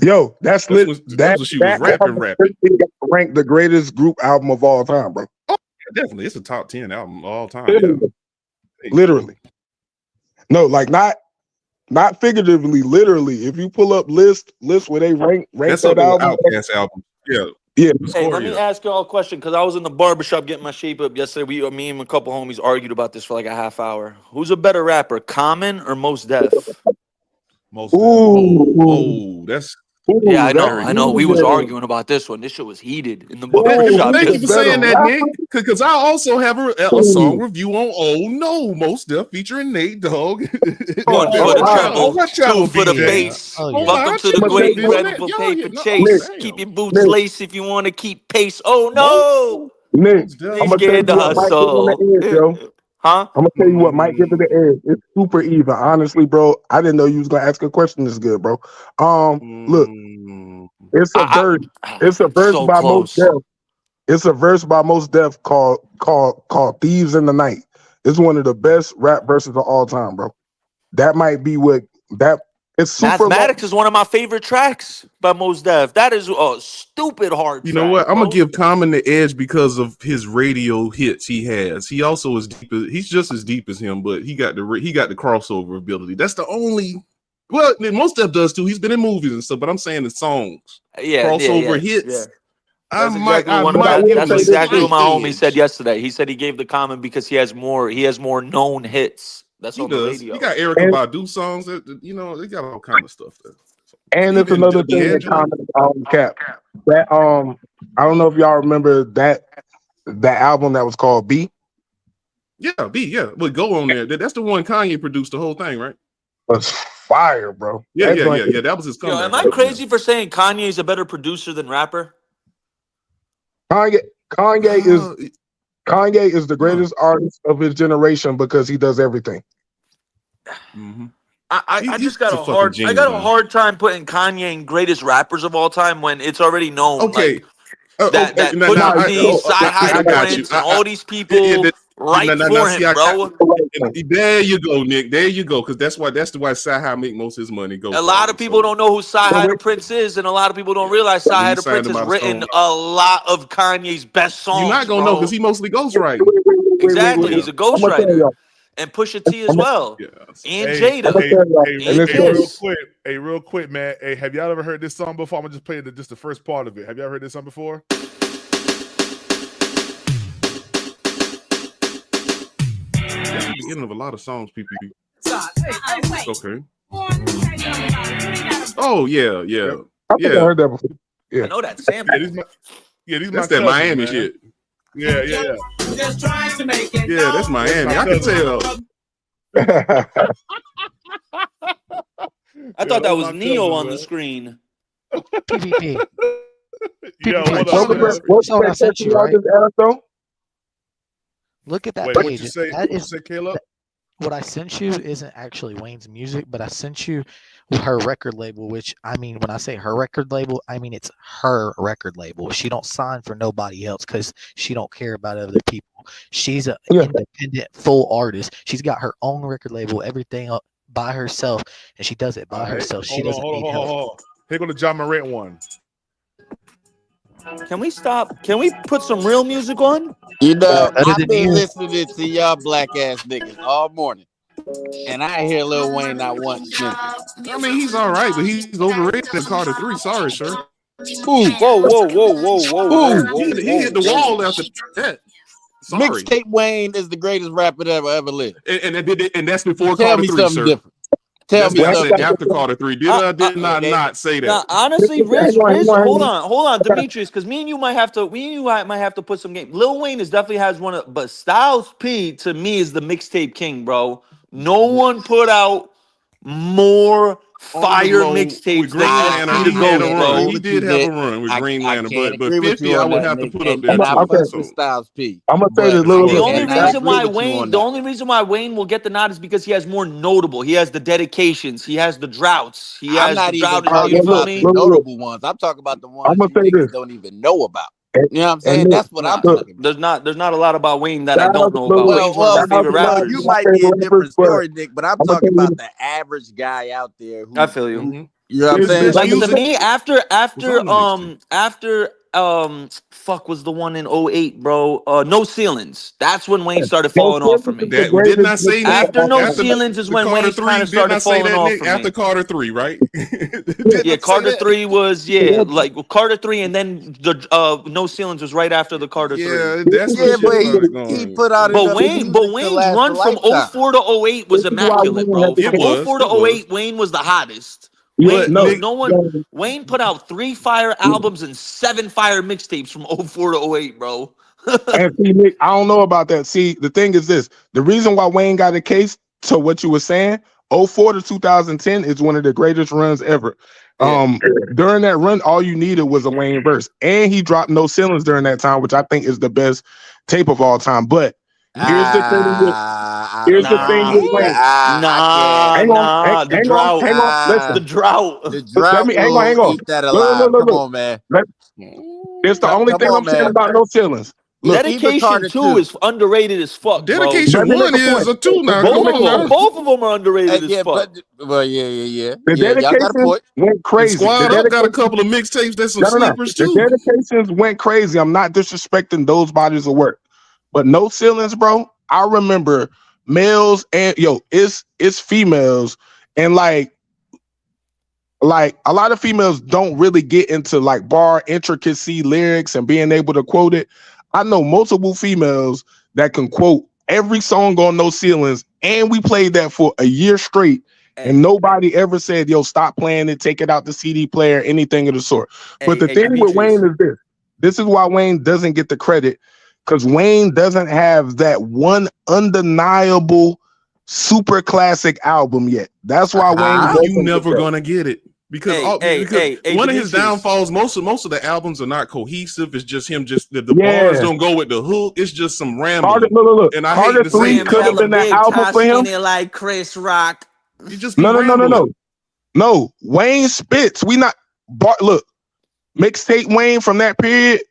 Yo, that's That's lit. when That she was album rapping. got ranked the greatest group album of all time, bro. Oh, yeah, definitely. It's a top 10 album of all time. Yeah. Literally. No, like not figuratively, literally. If you pull up lists where they rank That's that up there with album, Outkast album. Yeah. yeah. The Hey, Score, let me ask y'all a question because I was in the barbershop getting my shape up yesterday. Me and a couple homies argued about this for like a half hour. Who's a better rapper, Common or Mos Def? Most of Ooh, that's Yeah, I that's know. very I know. We was easy. arguing about this one. This shit was heated in the Ooh, barbershop Thank who's you a for better yesterday. saying that, Nick. rapper? Because I also have a song Ooh. review on Oh No, Most Def featuring Nate Dogg. One Hey, for the wow. treble, watch out, two for the BJ. Yeah. bass. Oh yeah. Welcome I to the checked I'm gonna those tell great you what, bitches. web for Y'all paper hit no. Nick, chase. Keep Damn. your boots Nick, laced if you want to keep pace. Oh Most no, Nick, Most Def. they I'm gonna tell you scared to what might give him hustle. the edge, yo. Huh? I'm gonna tell you what might give it the edge. It's super even. Honestly, bro, I didn't know you was gonna ask a question this good, bro. Look, it's a I, verse. It's a verse so by Most close. Def. It's a verse by Most Def called "Thieves in the Night." It's one of the best rap verses of all time, bro. That might be what that. It's super long. Mathematics is one of my favorite tracks by Mos Def. That is a stupid hard You know track, what? I'm gonna bro. give Common the edge because of his radio hits he has. He also is deep. He's just as deep as him, but he got the crossover ability. That's the only Well, most stuff does too. He's been in movies and stuff, but I'm saying the songs, crossover hits. Yeah. I might That's give exactly what my him homie said yesterday. He said he gave the comment because he has more known hits. That's He on does. the radio. You got Erykah Badu songs that they got all kind of stuff there. And it's Even another thing that commented on Cap. That I don't know if y'all remember that album that was called B. Yeah, B. Yeah, but go on there. That's the one Kanye produced the whole thing, right? Was fire, bro. Yeah. That was his comeback. Am I crazy for saying Kanye's a better producer than rapper? Kanye is the greatest artist of his generation because he does everything. Mm-hmm. I just got a hard time putting Kanye in greatest rappers of all time when it's already known. Okay. That Pusha T, Sci-Hi, Prince, and all these people right for him, bro. There you go, Nick. There you go. Because that's why Sci-Hi make most of his money. A lot of people don't know who Sci-Hi the Prince is, and a lot of people don't realize Sci-Hi the Prince has written a lot of Kanye's best songs. You're not gonna know because he mostly ghostwrites. Exactly, he's a ghostwriter. And Pusha T as well. And Jada. Real quick, man. Hey, have y'all ever heard this song before? I'm gonna just play just the first part of it. Have y'all heard this song before? That's the beginning of a lot of songs, PPP. Okay. Oh yeah. I think I heard that before. Yeah. I know that sample. That's that Miami shit. Yeah. Just trying to make it. Yeah, that's Miami. I can tell. I thought that was Neo on the screen. PvP. What's what I sent you, right? Look at that Wait, page. what you say? That What you is say, Caleb? what I sent you isn't actually Wayne's music, but I sent you her record label, which I mean, when I say her record label, I mean it's her record label. She don't sign for nobody else because she don't care about other people. She's an independent, full artist. She's got her own record label, everything up by herself, and she does it by herself. She doesn't need help. Here go the John Morant one. Can we stop? Can we put some real music on? You know, I've been listening to y'all black ass niggas all morning, and I hear Lil Wayne not once. I mean, he's all right, but he's overrated in Carter 3. Sorry, sir. Ooh. Whoa. He hit the wall after that. Sorry. Mixtape Wayne is the greatest rapper that ever lived. And that's before Tell Carter me 3, something sir. different. Tell me something after Carter 3. Did I not say that? Now, honestly, Riz, hold on, Demetrius, because me and you might have to put some game. Lil Wayne definitely has one of, but Styles P to me is the mixtape king, bro. No one put out more fire mixtapes Green Lantern. He had a run. He did have a run with Green Lantern, but 50 I would have to put up there. And I fuck with Styles P. I'm gonna say this the only reason why Wayne will get the nod is because he has more notable. He has the dedications. He has the droughts. He has the drought. You know the notable ones. I'm talking about the ones you niggas don't even know about. You know what I'm saying? That's what I'm talking about. There's not a lot about Wayne that I don't know about. Wayne's one of my favorite rappers. You might be a different story, Nick, but I'm talking about the average guy out there. I feel you. Mm-hmm. You know what I'm saying? Like to me, after fuck was the one in 08, bro. No Ceilings. That's when Wayne started falling off for me. Didn't I say after No Ceilings is when Wayne kind of started falling off for me. After Carter 3, right? Yeah, Carter 3 was like Carter 3, and then the No Ceilings was right after the Carter 3. Yeah, that's what he put out. But Wayne's run from 04 to 08 was immaculate, bro. From 04 to 08, Wayne was the hottest. Wayne put out 3 fire albums and 7 fire mixtapes from 04 to 08, bro. And see, Nick, I don't know about that. See, the thing is this: the reason why Wayne got a case to what you were saying, 04 to 2010 is one of the greatest runs ever. During that run, all you needed was a Wayne verse, and he dropped No Ceilings during that time, which I think is the best tape of all time. But here's the thing with Wayne. The drought. Let me hang on. Keep that alive. Come on, man. It's the only thing I'm saying about No Ceilings. Dedication 2 is underrated as fuck. Dedication 1 is a 2 now. Both of them are underrated as fuck. The dedications went crazy. Squad Up got a couple of mixtapes. That's some sleepers too. The dedications went crazy. I'm not disrespecting those bodies of work, but No Ceilings, bro. I remember males and it's females and like like a lot of females don't really get into like bar intricacy lyrics and being able to quote it. I know multiple females that can quote every song on No Ceilings, and we played that for a year straight, and nobody ever said, yo, stop playing it, take it out the CD player, anything of the sort. But the thing with Wayne is this. This is why Wayne doesn't get the credit, because Wayne doesn't have that one undeniable super classic album yet. That's why Wayne you never gonna get it. Because one of his downfalls, most of the albums are not cohesive. It's just him, the bars don't go with the hook. It's just some rambling. Look. And I Carter hate to 3 say could have been that album for him. Like Chris Rock. You just No. Wayne spits. Look, mixtape Wayne from that period,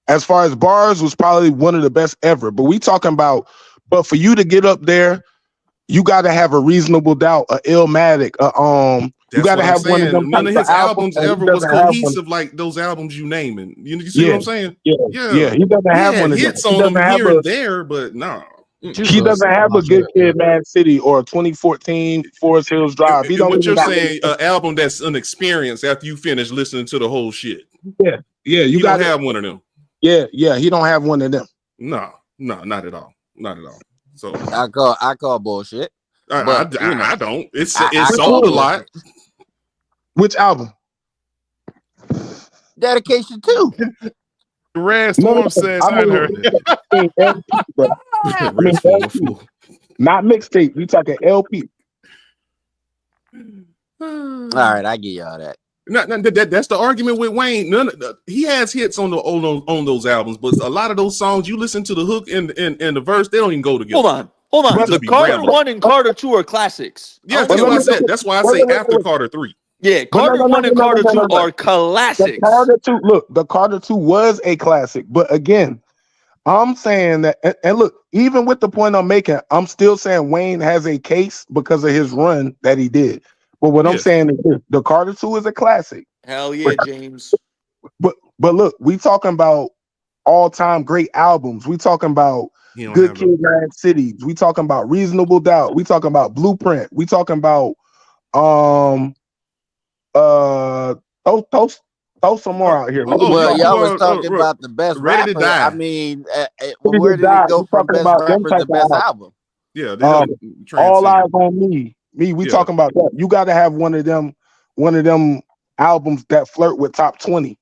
as far as bars, was probably one of the best ever. But we talking about, but for you to get up there, you got to have a Reasonable Doubt, a Illmatic, you got to have one of them. None of his albums ever was cohesive like those albums you naming. You see what I'm saying? Yeah. He doesn't have one of them. Hits on them here and there, but no. He doesn't have a Good Kid, Mad City or a 2014 Forest Hills Drive. What you're saying, an album that's unexperienced after you finish listening to the whole shit. Yeah. You got to have one of them. Yeah. He don't have one of them. No, not at all. Not at all. So I call bullshit. I don't. It's sold a lot. Which album? Dedication 2. The Red Storm says I heard it. Not mixtape. We talking LP. All right, I give y'all that. That's the argument with Wayne. He has hits on those albums, but a lot of those songs, you listen to the hook and the verse, they don't even go together. Hold on. The Carter 1 and Carter 2 are classics. Yeah, that's why I say after Carter 3. Yeah, Carter 1 and Carter 2 are classics. The Carter 2 was a classic, but again, I'm saying that, and look, even with the point I'm making, I'm still saying Wayne has a case because of his run that he did. But what I'm saying is this, the Carter 2 is a classic. Hell yeah, James. But look, we talking about all-time great albums. We talking about Good Kid, Mad City. We talking about Reasonable Doubt. We talking about Blueprint. We talking about throw some more out here. Well, y'all was talking about the best Ready rapper. to Die. I mean, where did it go from best rapper to best album? Yeah, All Eyes on Me. We talking about that. You got to have one of them albums that flirt with top 20.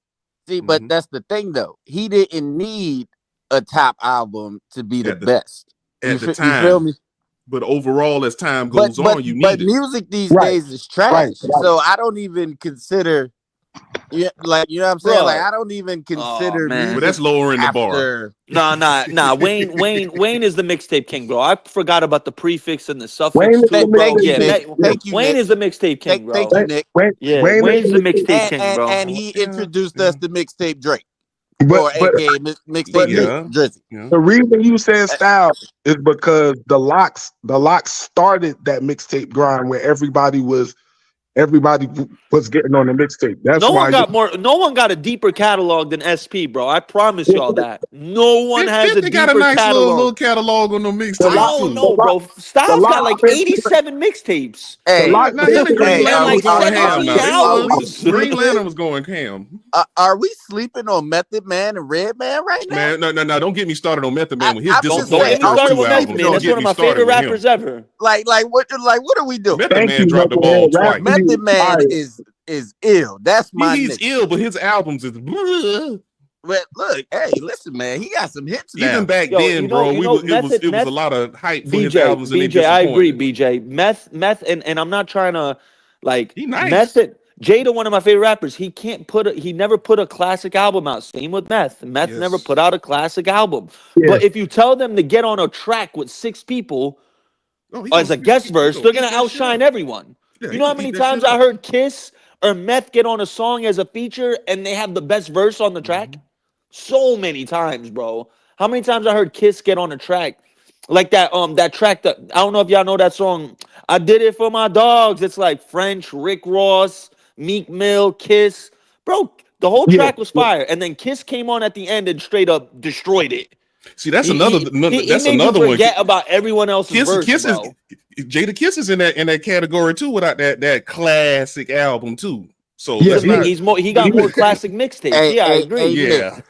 See, but that's the thing though. He didn't need a top album to be the best at the time. You feel me? But overall, as time goes on, you need it. But music these days is trash. So I don't even consider. Yeah, like you know what I'm saying. Like I don't even consider. But that's lowering the bar. Nah. Wayne is the mixtape king, bro. I forgot about the prefix and the suffix. Wayne is Wayne is the mixtape king, bro. Thank you, Nick. Wayne's the mixtape king, bro. And he introduced us to mixtape Drake. But mixtape Drizzy. The reason you said style is because the locks started that mixtape grind where everybody was getting on the mixtape. That's no one got a deeper catalog than SP, bro. I promise y'all that. No one has a deeper got a nice catalog. little catalog on the mixtape. I don't know, bro. Styles got like 87 mixtapes. Hey, Green Lantern was going ham. Are we sleeping on Method Man and Redman right now? Man, no. Don't get me started on Method Man with his disappointing first two albums. That's one of my favorite rappers ever. Like what are we doing? Method Man dropped the ball twice. Method Man is ill. That's my. He's ill, but his albums is. But look, hey, listen, man, he got some hits now. Even back then, bro, it was a lot of hype for his albums. BJ, I agree, BJ. Meth, and I'm not trying to like nice. Method. Jada, one of my favorite rappers, he never put a classic album out. Same with Meth. Meth never put out a classic album. Yes. But if you tell them to get on a track with 6 people as a guest verse, they're gonna outshine everyone. Yeah, you know how many times I heard Kiss or Meth get on a song as a feature and they have the best verse on the track? So many times, bro. How many times I heard Kiss get on a track like that? That track that I don't know if y'all know that song. I did it for my dogs. It's like French, Rick Ross, Meek Mill, Kiss, bro. The whole track was fire, and then Kiss came on at the end and straight up destroyed it. See, that's another one. Forget about everyone else's verse, Jada Kiss is in that category too, without that classic album too. So Yeah, let's not. He got more classic mixtapes. I agree. Yeah.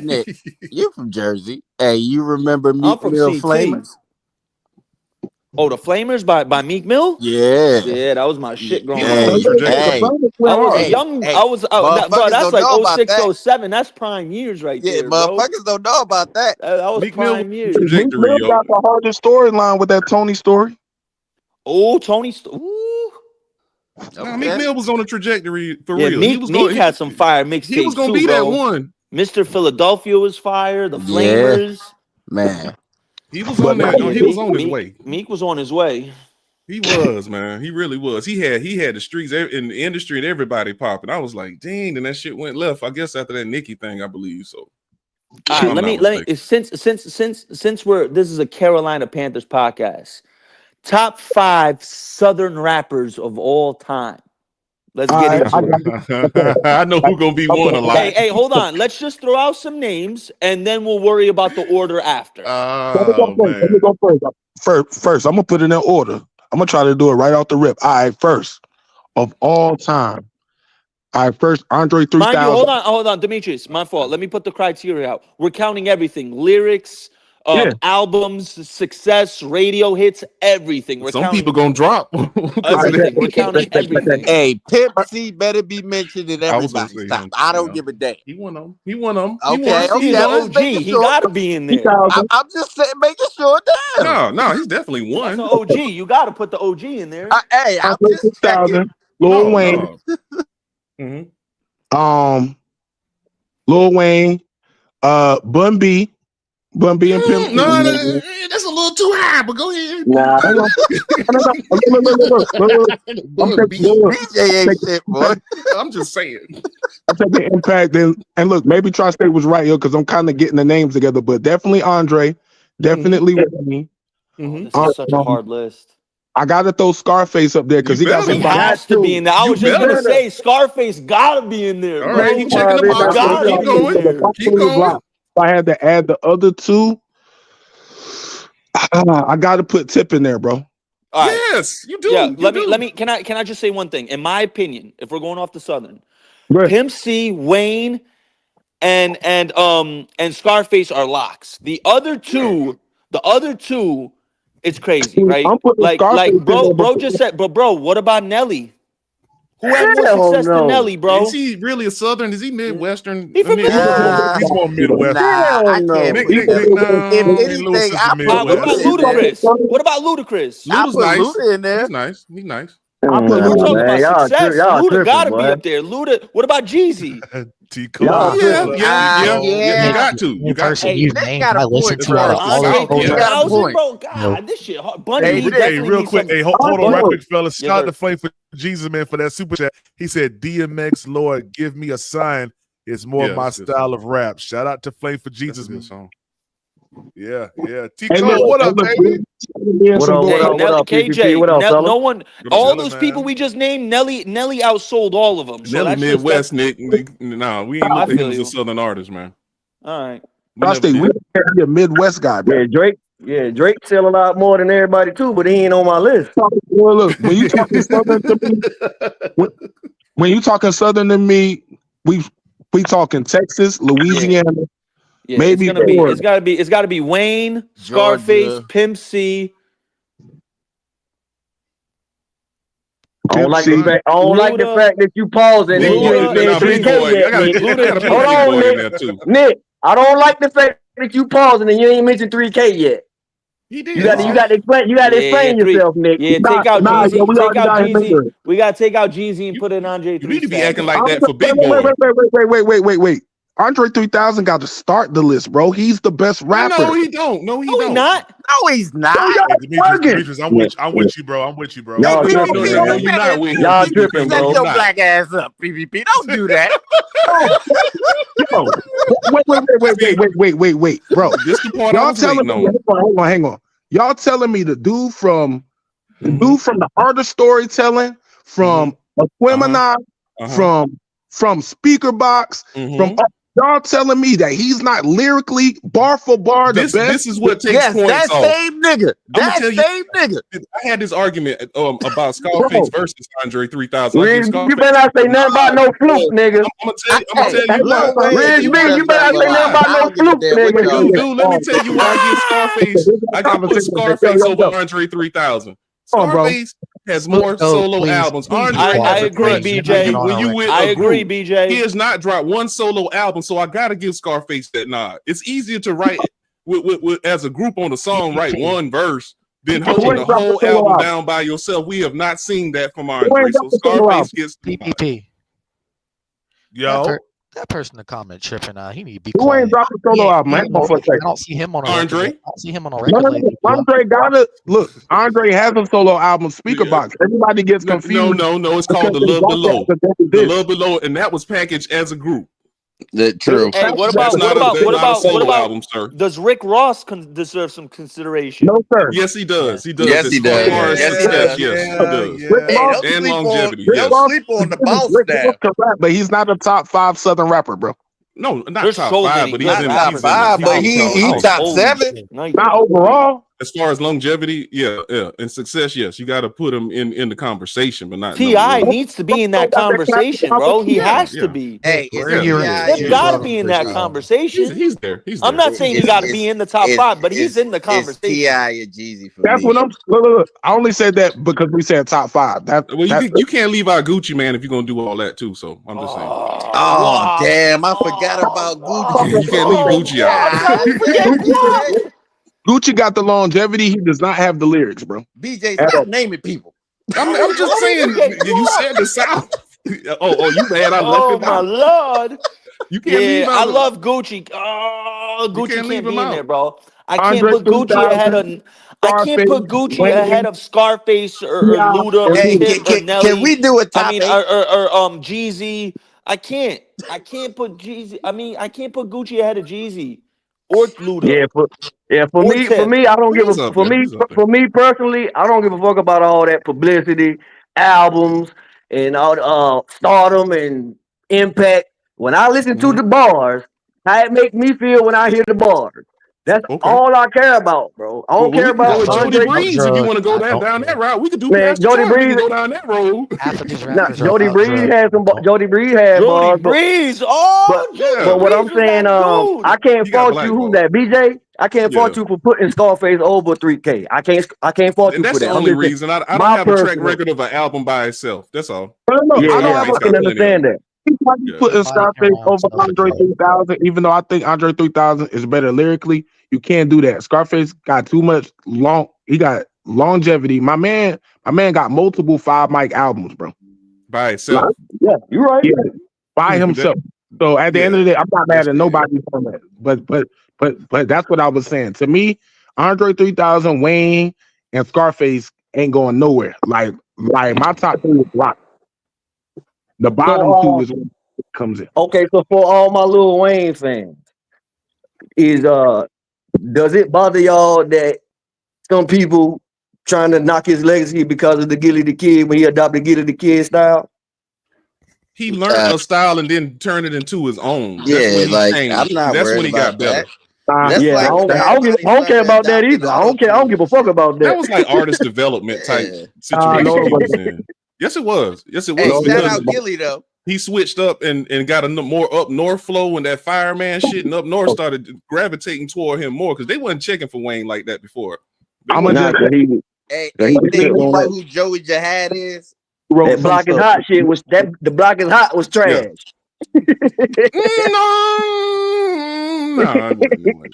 Nick, you from Jersey. Hey, you remember I'm Meek from Mill CT. Flamers? Oh, the Flamers by Meek Mill? Yeah. Yeah, that was my shit growing was on up. the trajectory. I was a young. Hey, I was bro. motherfuckers That's don't like know about 06, that. 07. That's prime years right Yeah, there, bro. motherfuckers don't know about that. That was Meek Mill prime years. Meek trajectory, Mill yo. got the hardest storyline with that Tony story. Oh, Tony. Ooh. Nah, Meek Mill was on a trajectory for real. Meek had some fire mixtapes He was gonna too, be bro. that one. Mr. Philadelphia was fire. The Flamers. Man. He was on that. He was on his Meek, way. Meek was on his way. He was, man. He really was. He had the streets in the industry and everybody popping. I was like, dang, and that shit went left. I guess after that Nicki thing, I believe so. All right, let me since this is a Carolina Panthers podcast. Top 5 Southern rappers of all time. Let's get into it. I know who's gonna be one a lot. Hey, hold on. Let's just throw out some names and then we'll worry about the order after. Let me go first. First, I'm gonna put it in order. I'm gonna try to do it right off the rip. All right, first of all time. All right, first Andre 3000. Mind you, hold on, Demetrius. My fault. Let me put the criteria out. We're counting everything: lyrics, albums, success, radio hits, everything. Some people gonna drop. Everything. We're counting everything. Hey, Pimp C better be mentioned in everybody's top. I don't give a damn. He won them. Okay. He's an OG. He gotta be in there. I'm just saying, making sure. Damn. No, he's definitely one. That's an OG. You gotta put the OG in there. Hey, I'm just checking. Lil Wayne. Lil Wayne, Bun B and Pimp. No, that's a little too high, but go ahead. Nah. I'm just saying. I'm taking Impact, and look, maybe Tri-State was right here because I'm kind of getting the names together, but definitely Andre, definitely Wayne. This is such a hard list. I gotta throw Scarface up there because he got some. He has to be in there. I was just gonna say Scarface gotta be in there. All right, keep checking the box. Keep going. Keep going. If I had to add the other two, I gotta put Tip in there, bro. All right. Yes, you do. Yeah, let me. Can I just say one thing? In my opinion, if we're going off the Southern, Pimp C, Wayne, and Scarface are locks. The other two, it's crazy, right? Like bro just said, bro, what about Nelly? Who had more success than Nelly, bro? Is he really a Southern? Is he Midwestern? He's from Midwestern. He's more Midwest. I can't. If anything, what about Ludacris? What about Ludacris? I put nice. Luda in there. He's nice. I'm talking about success. Luda gotta be up there. Luda. What about Jeezy? T. Cole. Yeah. You got to. You got to. You name. I listen to Andre 3000, bro. God, this shit hard. Bunny, hey, real quick. Hey, hold on, right quick, fellas. Shout out to Flame for Jesus, man, for that super chat. He said, "DMX, Lord, give me a sign. It's more my style of rap." Shout out to Flame for Jesus, man. Yeah. T. Cole, what up, baby? What up, KJ? What up, No one. All those people we just named, Nelly outsold all of them. So Nelly Midwest, Nick. Nah, we ain't look at him as a Southern artist, man. All right. We a Midwest guy, bro. Drake sell a lot more than everybody too, but he ain't on my list. Well, look, when you talking Southern to me, when you talking Southern to me, we talking Texas, Louisiana. Yeah, maybe it's gotta be Wayne, Scarface, Georgia. Pimp C. I don't like the fact that you pausing and you ain't saying 3K yet. Hold on, Nick. I don't like the fact that you pausing and you ain't mentioned 3K yet. You got to explain. You got to explain yourself, Nick. Yeah, take out Jeezy. We got to take out Jeezy and put in Andre 3000. You need to be acting like that for Big Boy. Wait. Andre 3000 got to start the list, bro. He's the best rapper. No, he don't. No, he don't. Not. No, he's not. Demetrius, I'm with you, bro. Y'all Y'all tripping, bro. Set your black ass up, PvP. Don't do that. Wait, bro. This the part y'all telling me? Hang on. Y'all telling me the dude from the art of storytelling, from Aquemini, from Speaker Box, from Y'all telling me that he's not lyrically bar for bar the best? This is what takes points that off. same nigga. That same nigga. I had this argument about Scarface versus Andre 3000. You better not say nothing about no fluke, nigga. I'm gonna tell you why. Ridge B, you better not say nothing about no fluke, nigga. Dude, let me tell you why I give Scarface. I can put Scarface over Andre 3000. Scarface has more solo albums. I agree, BJ. I agree, BJ. He has not dropped one solo album, so I gotta give Scarface that nod. It's easier to write with as a group on a song, write one verse than holding the whole album down by yourself. We have not seen that from Andre. So Scarface gets PPP. Yo. That person in the comment tripping. He need to be Who quiet. ain't dropping solo album? I don't see him on a Andre. record. I don't see him on a record label. Andre gotta look. Andre has a solo album, Speaker Box. Everybody gets confused. No. It's called The Love Below. The Love Below, and that was packaged as a group. True. Hey, what about album, sir? Does Rick Ross deserve some consideration? No, sir. Yes, he does. He does. Yes, he does. Yes, he does. And longevity. Don't sleep on the boss now. But he's not a top 5 Southern rapper, bro. No, not top 5, but he's in top 5. But he's top 7. Not overall. As far as longevity, yeah, and success, yes, you got to put him in the conversation, but not T.I. needs to be in that conversation, bro. He has to be. Hey, he's got to be in that conversation. He's there. I'm not saying you got to be in the top 5, but he's in the conversation. T.I. or Jeezy for That's me. what I'm. Look. I only said that because we said top 5. You can't leave out Gucci Man if you're gonna do all that too. So I'm just saying. Oh damn! I forgot about Gucci. You can't leave Gucci out. Gucci got the longevity. He does not have the lyrics, bro. BJ, stop naming people. I'm just saying. You said the South. Oh, you mad? I left it out. Oh my Lord! You can't leave out. I love Gucci. Oh, Gucci can't be in there, bro. I can't Andre put Gucci ahead of. I can't put Gucci ahead of Scarface or Luda or Tip or Nelly. Can we do a top 8? or Jeezy? I can't put Jeezy. I can't put Gucci ahead of Jeezy or Luda. For me, I don't give a for me personally, I don't give a fuck about all that publicity, albums, and all stardom and impact. When I listen to the bars, how it make me feel when I hear the bars. That's all I care about, bro. I don't care about Jody Breeze. If you want to go down that route, we could do. Jody Breeze. Go down that road. Jody Breeze has some. Jody Breeze has bars. Breeze. But what I'm saying, I can't fault you. Who's that? BJ. I can't fault you for putting Scarface over 3K. I can't fault you for that. That's the only reason. I don't have a track record of an album by itself. That's all. I can understand that. He's putting Scarface over Andre 3000, even though I think Andre 3000 is better lyrically. You can't do that. Scarface got too much he got longevity. My man got multiple 5 mic albums, bro. By itself. Yeah, you're right. Yeah, by himself. So at the end of the day, I'm not mad at nobody on that. But that's what I was saying. To me, Andre 3000, Wayne, and Scarface ain't going nowhere. Like my top 3 is locked. The bottom 2 is what comes in. Okay, so for all my Lil Wayne fans, does it bother y'all that some people trying to knock his legacy because of the Gilly the Kid when he adopted Gilly the Kid style? He learned a style and then turned it into his own. I'm not. That's when he got better. I don't care about that either. I don't give a fuck about that. That was like artist development type situation. Yes, it was. Yes, it was. Hey, shout out Gilly though. He switched up and got a more up north flow when that fireman shit, and up north started gravitating toward him more because they wasn't checking for Wayne like that before. Hey, you know who Joey Jihad is? That Block is Hot shit was that. The Block is Hot was trash.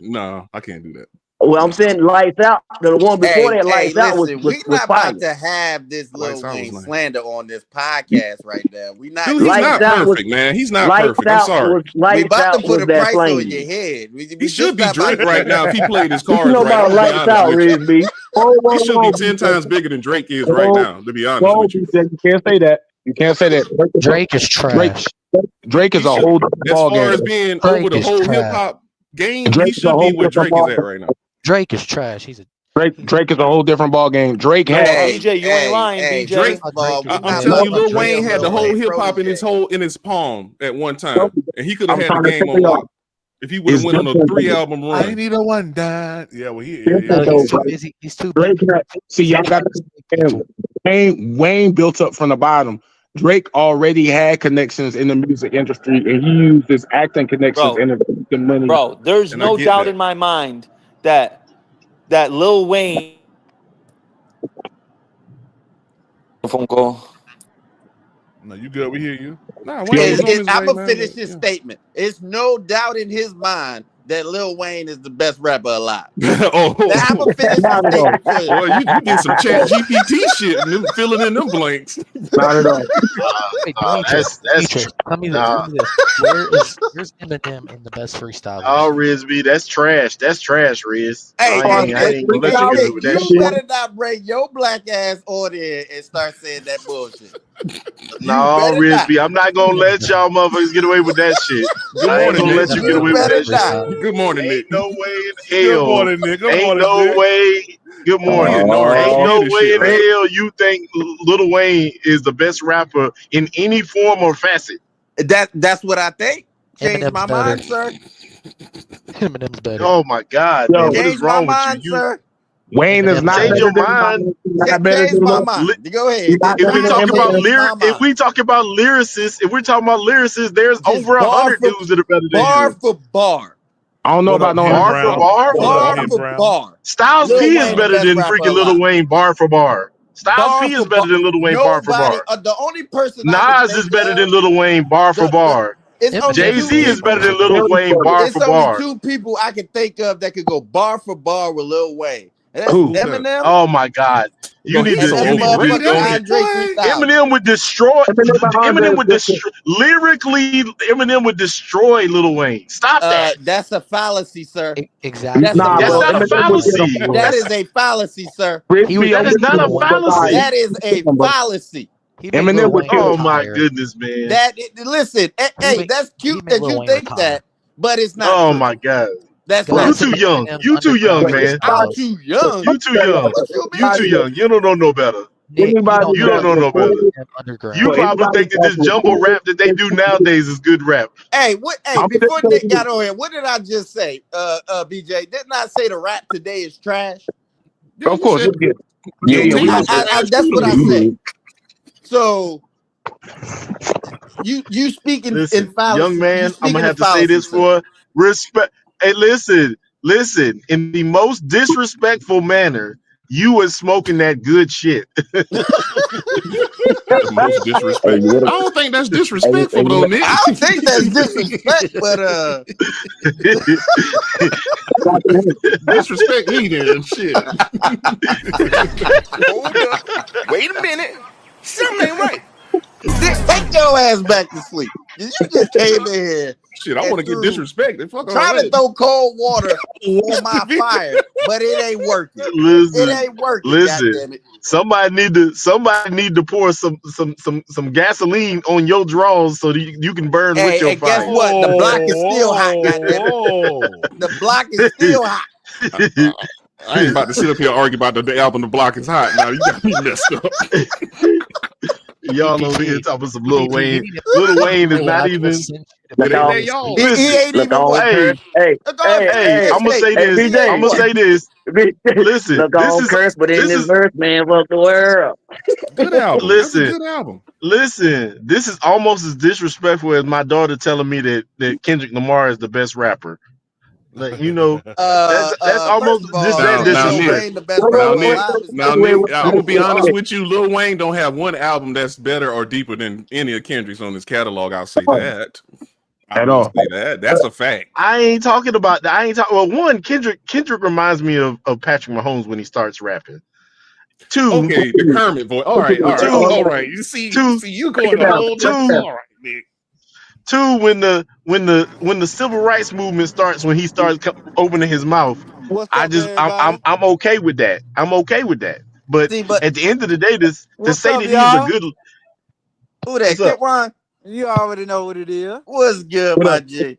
No, I can't do that. Well, I'm saying Lights Out. The one before that, Lights Out was not fire. about to have this Lil Wayne slander on this podcast right now. We not. Dude, he's not perfect, man. He's not perfect. I'm sorry. We about to put a price on your head. He should be Drake right now if he played his cards right. About Lights Out, Rizby. He should be 10 times bigger than Drake is right now. To be honest with you, you can't say that. You can't say that. Drake is trash. Drake is a whole as far as being over the whole hip hop game. He should be where Drake is at right now. Drake is trash. He's a Drake is a whole different ball game. Drake had BJ, you ain't lying, BJ. Drake, Drake I'm telling you, Lil Wayne had the whole hip hop in his palm at one time, and he could have had the game on lock if he would have went on a 3-album run. I need a one dad. Yeah, well, he's too busy. He's too busy. See, y'all got to Wayne built up from the bottom. Drake already had connections in the music industry, and he used his acting connections and the money. Bro, there's no doubt in my mind that Lil Wayne. Phone call. No, you good? We hear you. Nah, I'm gonna finish his statement. It's no doubt in his mind that Lil Wayne is the best rapper alive. Oh, now, I'm gonna finish his statement. Well, you did some chat GPT shit and filling in them blanks. Not at all. That's Tell me this. Where's Eminem in the best freestyle? Oh, Rizby, that's trash. That's trash, Riz. Hey, I ain't gonna let you do that you shit. better not bring your black ass on there and start saying that bullshit. No, Rizby, I'm not gonna let y'all motherfuckers get away with that shit. I ain't gonna let you get away with that shit. Good morning, Nick. Ain't no way in hell. Good morning, Nick. Good ain't morning, no Nick. way. Good morning. Ain't no way in hell you think Lil Wayne is the best rapper in any form or facet. That's what I think. Change Eminem's my better. mind, sir. Eminem's better. Oh my God, man. What is wrong with you? Sir. Wayne is not change better your than mind. Change my mind. Go ahead. If we talk about lyricists, there's just over 100 dudes that are better than bar you. for bar. I don't know about no bar for bar. Bar for bar. Styles P is better than freaking Lil Wayne bar for bar. Styles P is better than Lil Wayne bar for bar. The only person Nas is better than Lil Wayne bar for bar. Jay-Z is better than Lil Wayne bar for bar. It's only two people I can think of that could go bar for bar with Lil Wayne. That's Who? Eminem. Oh my God! You need to Eminem would destroy. Lyrically. Eminem would destroy Lil Wayne. Stop that. That's a fallacy, sir. Exactly. That's not a fallacy. That is a fallacy, sir. That is not a fallacy. That is a fallacy. Eminem would oh my goodness, man! Listen. Hey, that's cute that you think that, but it's not. Oh true. my God! That's you too young. You too young, man. I'm too young. You too young. You too young. You don't know no better. Nick, you don't know no better. You probably think that this jumbo rap that they do nowadays is good rap. Hey, before Nick got on here, what did I just say? BJ, didn't I say the rap today is trash? Of course. That's what I said. So you speaking in fallacy. Young man, I'm gonna have to say this for respect. Hey, listen. In the most disrespectful manner, you was smoking that good shit. The most disrespectful. I don't think that's disrespectful, though, Nick. I don't think that's disrespect, but disrespect me then. Shit. Hold up. Wait a minute. Something ain't right. Take your ass back to sleep. You just came in here. Shit, I want to get disrespected. Fuck trying to throw cold water on my fire, but it ain't working. It ain't working. Listen, somebody need to pour some gasoline on your drawers so that you can burn with your fire. Guess what? The block is still hot. Goddammit. The block is still hot. I ain't about to sit up here and argue about the album The Block is Hot. Now you got me messed up. Y'all over here talking some Lil Wayne. Lil Wayne is not even. It ain't y'all. He ain't even. Hey, I'm gonna say this. I'm gonna say this. Listen, this is curse, but in this verse, man, fuck the world. Good album. Listen, good album. Listen, this is almost as disrespectful as my daughter telling me that Kendrick Lamar is the best rapper. Like, you know, that's almost just that disrespect. Now, Nick, I'm gonna be honest with you. Lil Wayne don't have one album that's better or deeper than any of Kendrick's on his catalog. I'll say that. At all. That's a fact. I ain't talking about that. Well, one, Kendrick reminds me of Patrick Mahomes when he starts rapping. Two, okay, the Kermit voice. All right. You see, you going a whole different. All right, Nick. Two, when the civil rights movement starts, when he starts opening his mouth, I'm okay with that. I'm okay with that. But at the end of the day, to say that he's a good. Who that? Kid Ron? You already know what it is. What's good, my G?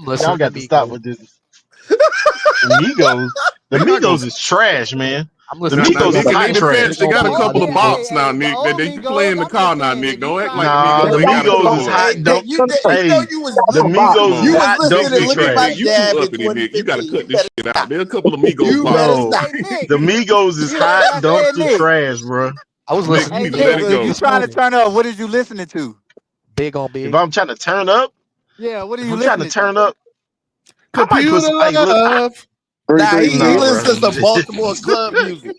I'm Y'all listening got to stop with this. The Migos is trash, man. I'm The listening Now, Migos is Nick, in hot their trash. defense, they got a couple of Hey, bops now, Nick. the They play in the I'm car just now, saying, Nick. if you Don't act trying like to the Nah, tell Migos the me, ain't got a Migos couple is of hot. hey, Nick, Don't hey, the Come Migos is on, you was man. hot listening to dumpster Look at Nick, My Nick, trash. you too Dad in uppity, Nick. You got to 2015. You cut this better shit out. stop. There's a couple of Migos You bops better out No, there. stay, Nick. the Migos is You heard hot what I said, dumpster Nick. trash, bro. I was Nick, listening you Hey, need to to let Nick, it Jordan if you go. this trying to morning. turn up, what is you listening to? Big on big. If I'm trying to turn up, Yeah, what are if you I'm trying to listening turn to? up, I might put Computer some. Hey, look, love. Nah, he nah, listens bro. to some Baltimore club music.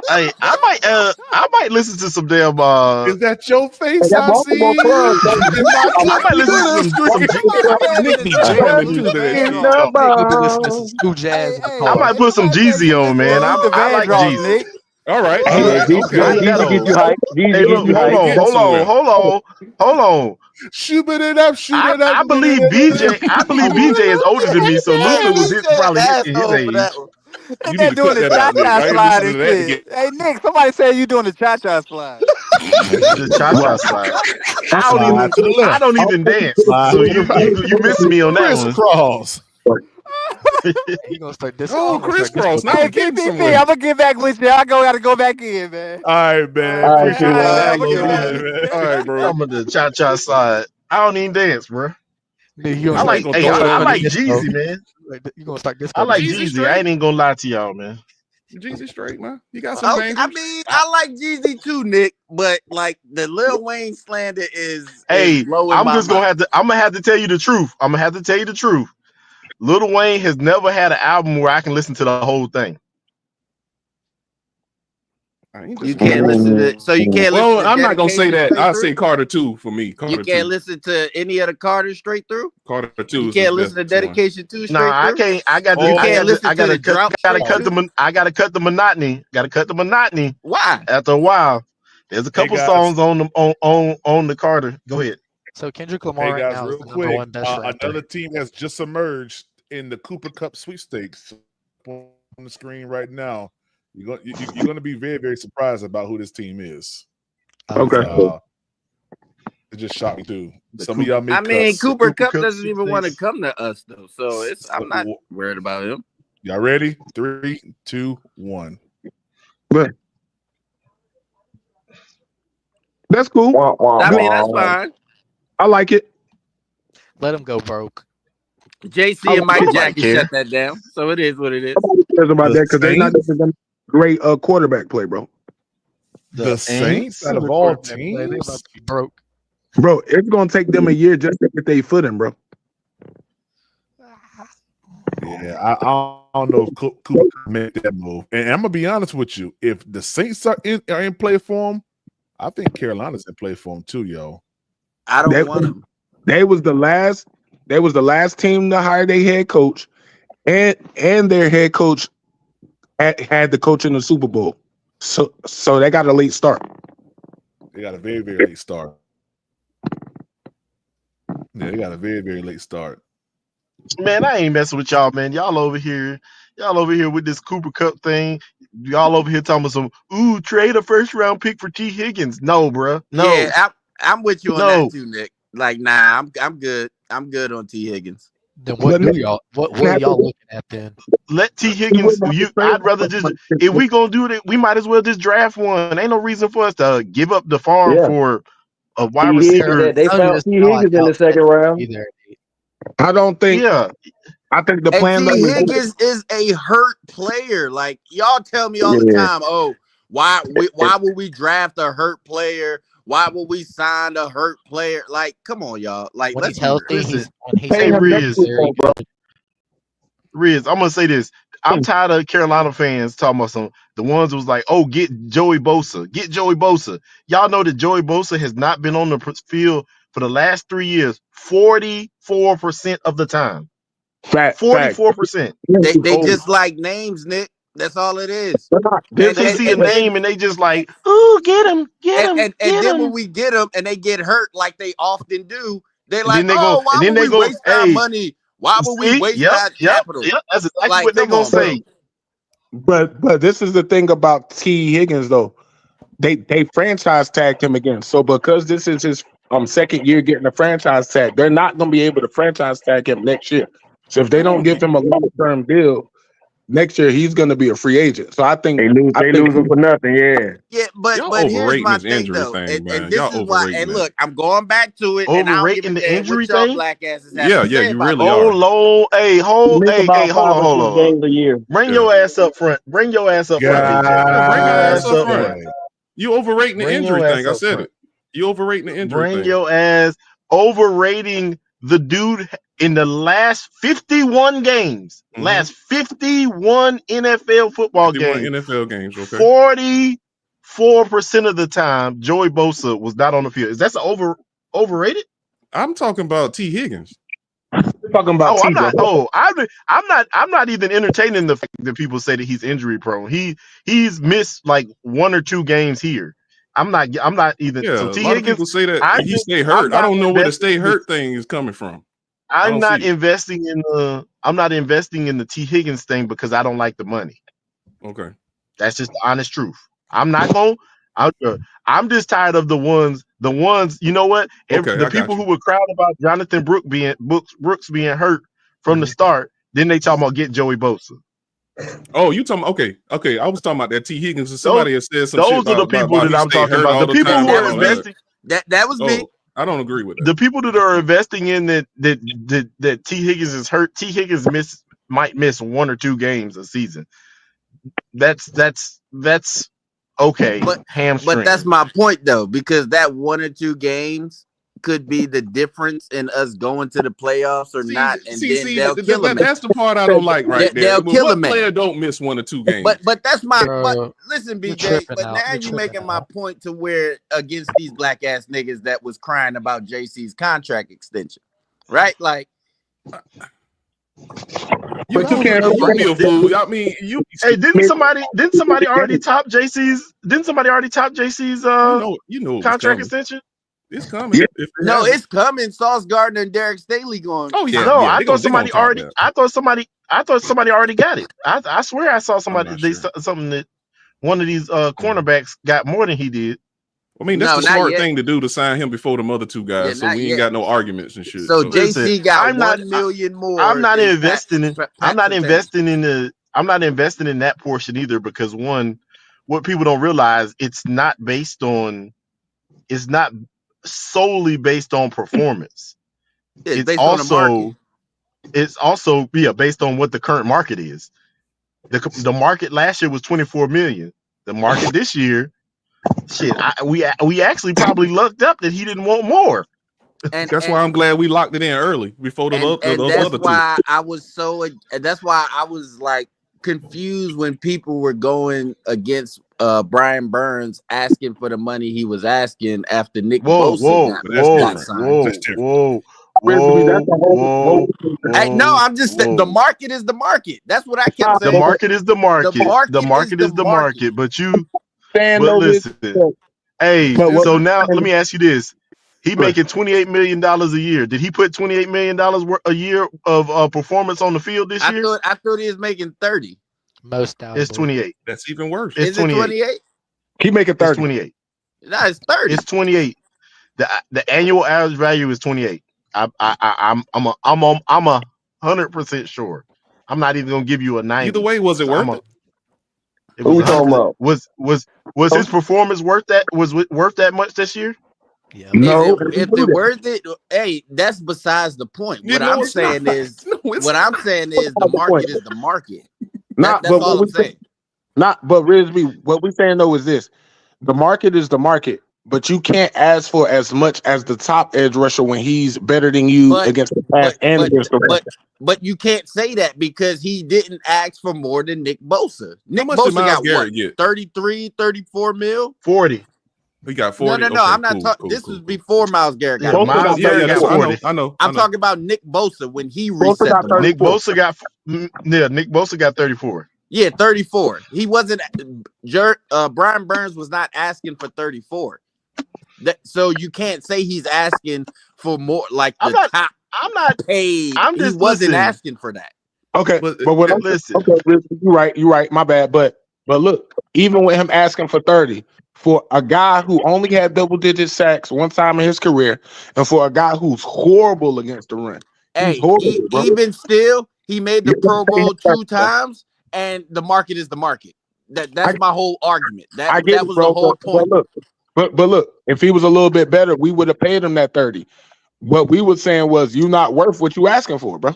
Hey, I might listen to some damn. Is that your face That I Baltimore see club. in my I might listen to computer some screen? Nick be Some jamming Luther to that In shit. the Vandross. Nick be listening to some bomb. smooth jazz Hey, in the hey, I car. might hey, put some nobody said Jeezy you on, listen to man. Luther I like Vandross, Jeezy. Nick. All right, Hey, all yeah, right, okay. I Jeezy get know. you hype. Jeezy Hey, get look, you We hold hype. on, getting hold on, somewhere. hold on. Shoot it up, shoot it up. I believe BJ is older than me, so Hey, Luther was BJ an probably his asshole for that age. one. And You need they're to doing cut the that out, Nick. cha-cha I ain't slide listening and to that shit. again. Hey, Nick, somebody said you doing the cha-cha slide. The cha-cha slide. Slide to the I left. don't even dance. Slide So to the right. you missed me on that one. Crisscross. He gonna start this. Oh, crisscross. Now Hey, we getting PPP, somewhere. I'm gonna get back with you. Gotta go back in, man. All right, man. All right, Appreciate cool. that I'm Hey, gonna download, get back man. with man. All right, bro. Talking about the cha-cha slide. I don't even dance, bro. Nick, you gonna I You start. ain't like, gonna hey, You throw gonna it start I on putting like me. disco. Jeezy, man. You gonna start I disco like music. Jeezy Jeezy. I straight. ain't gonna lie to y'all, man. Jeezy straight, man. You got some I bangers. mean, I like Jeezy too, Nick, but like the Lil Wayne slander is Hey, blowing my mind. I'm gonna have to tell you the truth. I'm gonna have to tell you the truth. Lil Wayne has never had an album where I can listen to the whole thing. I ain't You disagreeing can't with listen you. to so you can't listen Well, to I'm not gonna say Dedication that. straight I'll through. say Carter 2 for me. You Carter can't 2. listen to any of the Carters straight through. Carter 2 You is his can't listen best to one. Dedication 2 Nah, straight I through. can't. You can't listen to the Drought straight through. I gotta cut the monotony. Gotta cut the monotony. Why? After a while, there's a Hey couple guys. songs on the Carter. Go ahead. So Kendrick Hey Lamar right guys, now is real the number quick. one best rapper. Another team has just emerged in the Cooper Cup sweepstakes on the screen right now. You're going to be very, very surprised about who this team is. Okay. It just shocked me too. Some of y'all may I mean, cuts. Cooper Cup doesn't even want to come to us though, so I'm not So, worried about him. y'all ready? 3, 2, 1. But that's cool. I mean, that's fine. I like it. Let him go broke. JC and Mike Jack can shut that down. So it is what it is. Nobody cares about The that because they're not Saints? even great quarterback play, bro. The Saints out of all teams? Broke. Bro, it's gonna take them a year just to get their footing, bro. Yeah, I don't know if Cooper can make that move. And I'm gonna be honest with you. If the Saints are in play form, I think Carolina's in play form too, yo. I don't want them. They was the last team to hire their head coach, and their head coach had the coach in the Super Bowl. So they got a late start. They got a very, very late start. Yeah, they got a very, very late start. Man, I ain't messing with y'all, man. Y'all over here with this Cooper Cup thing. Y'all over here talking about some trade a first round pick for T. Higgins. No, bro. No. Yeah, I'm with you on No. that too, Nick. Like, nah, I'm good. I'm good on T. Higgins. Then what are y'all looking at then? Let T. Higgins. I'd rather just if we gonna do it, we might as well just draft one. Ain't no reason for us to give up the farm for a wide receiver. They found T. Higgins in the second round. I don't think. Yeah. I think the And plan. T. Higgins is a hurt player. Like y'all tell me all the time, oh, why would we draft a hurt player? Why would we sign a hurt player? Like, come on, y'all. Like, When let's he's healthy, listen. Hey, Riz. very good. Riz, I'm gonna say this. I'm tired of Carolina fans talking about the ones who was like, oh, get Joey Bosa. Get Joey Bosa. Y'all know that Joey Bosa has not been on the field for the last 3 years, 44% of the time. 44%. They just like names, Nick. That's all it is. They see a name and they just like, ooh, get him. And then when we get them and they get hurt like they often do, they're And like, then they go- why and then would they we go, waste our hey, money? Why would we waste our capital? Yep. That's exactly Like, what they're come gonna on, bro. say. But this is the thing about T. Higgins though. They franchise tagged him again. So because this is his second year getting a franchise tag, they're not going to be able to franchise tag him next year. So if they don't give him a long-term deal next year, he's going to be a free agent. So I think they lose him for nothing. Yeah, but Y'all here's overrating my this thing injury though, thing, man. and this Y'all is why. overrating And that. look, I'm going back to it, and I don't give a Overrating the damn injury what y'all thing? black asses have Yeah, to say you about really it. are. Hold on, hold on. games a year. Bring your ass up front. Bring your ass up front, BJ. Yeah, bring Bring your your ass ass up up front. front. You overrating the Bring injury your thing. ass I up said front. it. You overrating the injury Bring thing. your ass overrating the dude in the last 51 games. Mhm. Last 51 NFL football 51 games. NFL games. Okay. 44% of the time, Joey Bosa was not on the field. Is that overrated? I'm talking about T. Higgins. We're talking about I'm TJ. not. Oh, I'm not even entertaining the fact that people say that he's injury prone. He's missed like 1 or 2 games here. I'm not even. Yeah, So a T lot of Higgins, people say that I'm he stay I'm hurt. I not don't know where the investing stay in hurt thing is coming from. I I'm don't not see it. investing in the. I'm not investing in the T Higgins thing because I don't like the money. Okay. That's just the honest truth. I'm not going. I'm just tired of the ones. The ones. You know what? Okay, The I people got who you. were crowd about Jonathan Brooks being hurt from the start. Then they talking about get Joey Bosa. Oh, you talking? Okay. I was talking about that T. Higgins. And Those somebody has said some shit those are the people about that he I'm stay talking hurt about. all The the people time who and are all that. investing. That was me. Oh, I don't agree with that. The people that are investing in that T Higgins is hurt. T Higgins might miss 1 or 2 games a season. That's okay. But Hamstring. that's my point though, because that 1 or 2 games could be the difference in us going to the playoffs or not, and then they'll kill him. That's the part I don't like right there. They'll kill What him. player don't miss 1 or 2 games? But that's my. But Bro, listen, you're BJ. tripping But out. now You're you tripping making my out. point to where against these black ass niggas that was crying about JC's contract extension, right? Like. But you can't. You be a fool. I mean, you. Hey, didn't somebody already top JC's? Didn't somebody already top JC's you know it was contract coming. extension? It's coming. Yeah. If it No, hasn't. it's coming. Sauce Gardner and Derek Staley going. Oh yeah. No, yeah, I thought somebody already. that. I thought somebody already got it. I swear I saw somebody. not They sure. something that one of these cornerbacks got more than he did. I mean, that's No, the not smart yet. thing to do to sign him before the other 2 guys, Yeah, so not we ain't yet. got no arguments and shit. So Listen, JC got I'm not- 1 million more. I'm not than investing in. Pat I'm not Surtain. investing in the. I'm not investing in that portion either because one, what people don't realize, it's not solely based on performance. Yeah, It's based on the market. Based on what the current market is. The market last year was 24 million. The market this year, shit, we actually probably lucked up that he didn't want more. That's why I'm glad we locked it in early before those that's other 2. why I was so. That's why I was like confused when people were going against Brian Burns asking for the money he was asking after Nick Bosa got signed. Whoa. Hey, no, I'm just saying the market is the market. That's what I kept saying. The market is the market. The market is the market. But listen. Hey, But so now let me ask you this. He making $28 million a year. Did he put $28 million a year of performance on the field this year? I thought he was making 30. Most doubtful. It's 28. That's even worse. It's 28. He making 30. It's 28. No, it's 30. It's 28. The annual average value is 28. I'm 100% sure. I'm not even gonna give you a 90. Either way, was it worth it? It was 100. Was his performance worth that? Was it worth that much this year? Yeah. No. If they're worth it, hey, that's besides the point. What I'm saying is the market is the market. That's all I'm saying. But Rizby, what we're saying though is this: the market is the market, but you can't ask for as much as the top edge rusher when he's better than you against the pass and against the run. But you can't say that because he didn't ask for more than Nick Bosa. Nick much did Bosa Myles got Garrett what? get? 33, 34 mil? 40. We got 40. No. Okay, I'm not cool, talking. This was before Myles Garrett got Yeah, Myles Garrett got 40. I know. I'm talking about Nick Bosa when he reset the market. Nick Bosa got 34. Yeah, 34. He wasn't. Brian Burns was not asking for 34. So you can't say he's asking for more. Like I'm not paid. I'm just he wasn't listening. asking for that. Okay, but what I'm listen. Okay, you're right. My bad. But look, even with him asking for 30 for a guy who only had double-digit sacks one time in his career, and for a guy who's horrible against the run, Hey, even still, he made the Pro Bowl 2 times, and the market is the market. That's my whole argument. That was the whole point. But look, if he was a little bit better, we would have paid him that 30. What we were saying was, you're not worth what you asking for, bro.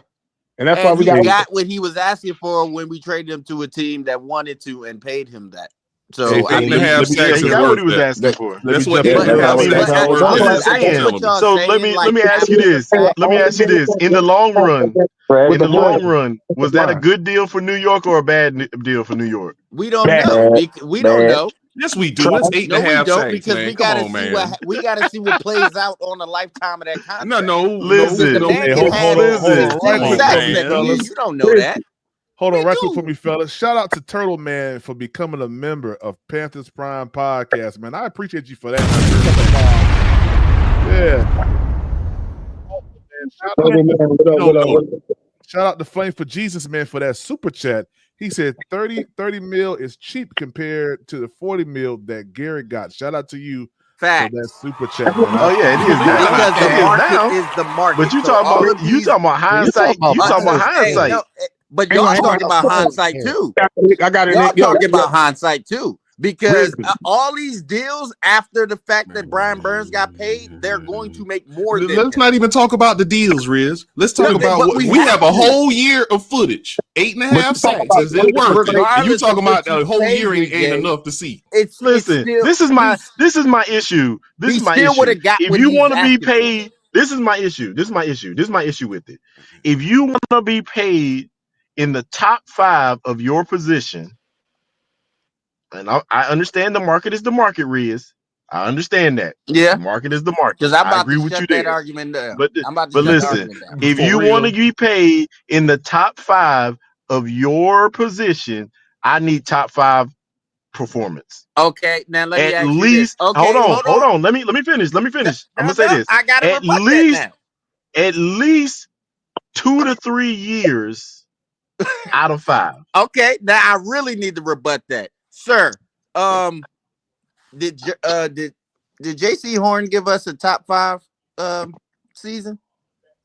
And that's why we got what he was asking for when we traded him to a team that wanted to and paid him that. So I Eight and a mean, half sacks he is got what worth he was that. asking for. That's what Yeah, eight and a that's half what sacks is worth. I'm This just is what you're saying. telling me. So let me ask you this. Let me ask you this. In the long run, was that a good deal for New York or a bad deal for New York? we don't know. We don't know. Yes, we do. It's 8 and a No, we half don't, sacks, because man. we Come gotta on, see man. what plays out on the lifetime of that contract. No. Because the man can have Hold 16 on, sacks right that quick, year. fellas. You don't know that. Hold on, right quick for me, fellas. Shout out to Turtle Man for becoming a member of Panthers Prime Podcast, man. I appreciate you for that. Shout out to Flame for Jesus, man, for that super chat. He said 30 mil is cheap compared to the 40 mil that Garrett got. Shout out to you for that super chat, man. Oh yeah, it is now. Because the It is market now. is the market. But you So talking all about of these, hindsight. You talking about hindsight. no, but y'all talking about hindsight too. I got it. Y'all talking about hindsight too. Because all these deals after the fact that Brian Burns got paid, they're going to make more than Let's not even talk about the deals, Riz. Let's talk about what we have a whole year of footage. 8 and a half sacks. Is it worth it? And you talking about a whole year ain't enough to see. Listen, this is my issue. This is my issue. If you want to be paid, this is my issue. This is my issue with it. If you want to be paid in the top 5 of your position, and I understand the market is the market, Riz. I understand that. Yeah, the market is the market. Because I'm I about agree to with shut you that there. argument down. But I'm about to shut the listen, argument down. if you want to be paid in the top 5 of your position, I need top 5 performance. Okay, now let me At ask least, you this. Okay, hold on. Let me finish. I'm gonna say this. I gotta At rebut least, that at least 2 to 3 years out of 5. Okay, now I really need to rebut that, sir. Did J.C. Horn give us a top 5 season?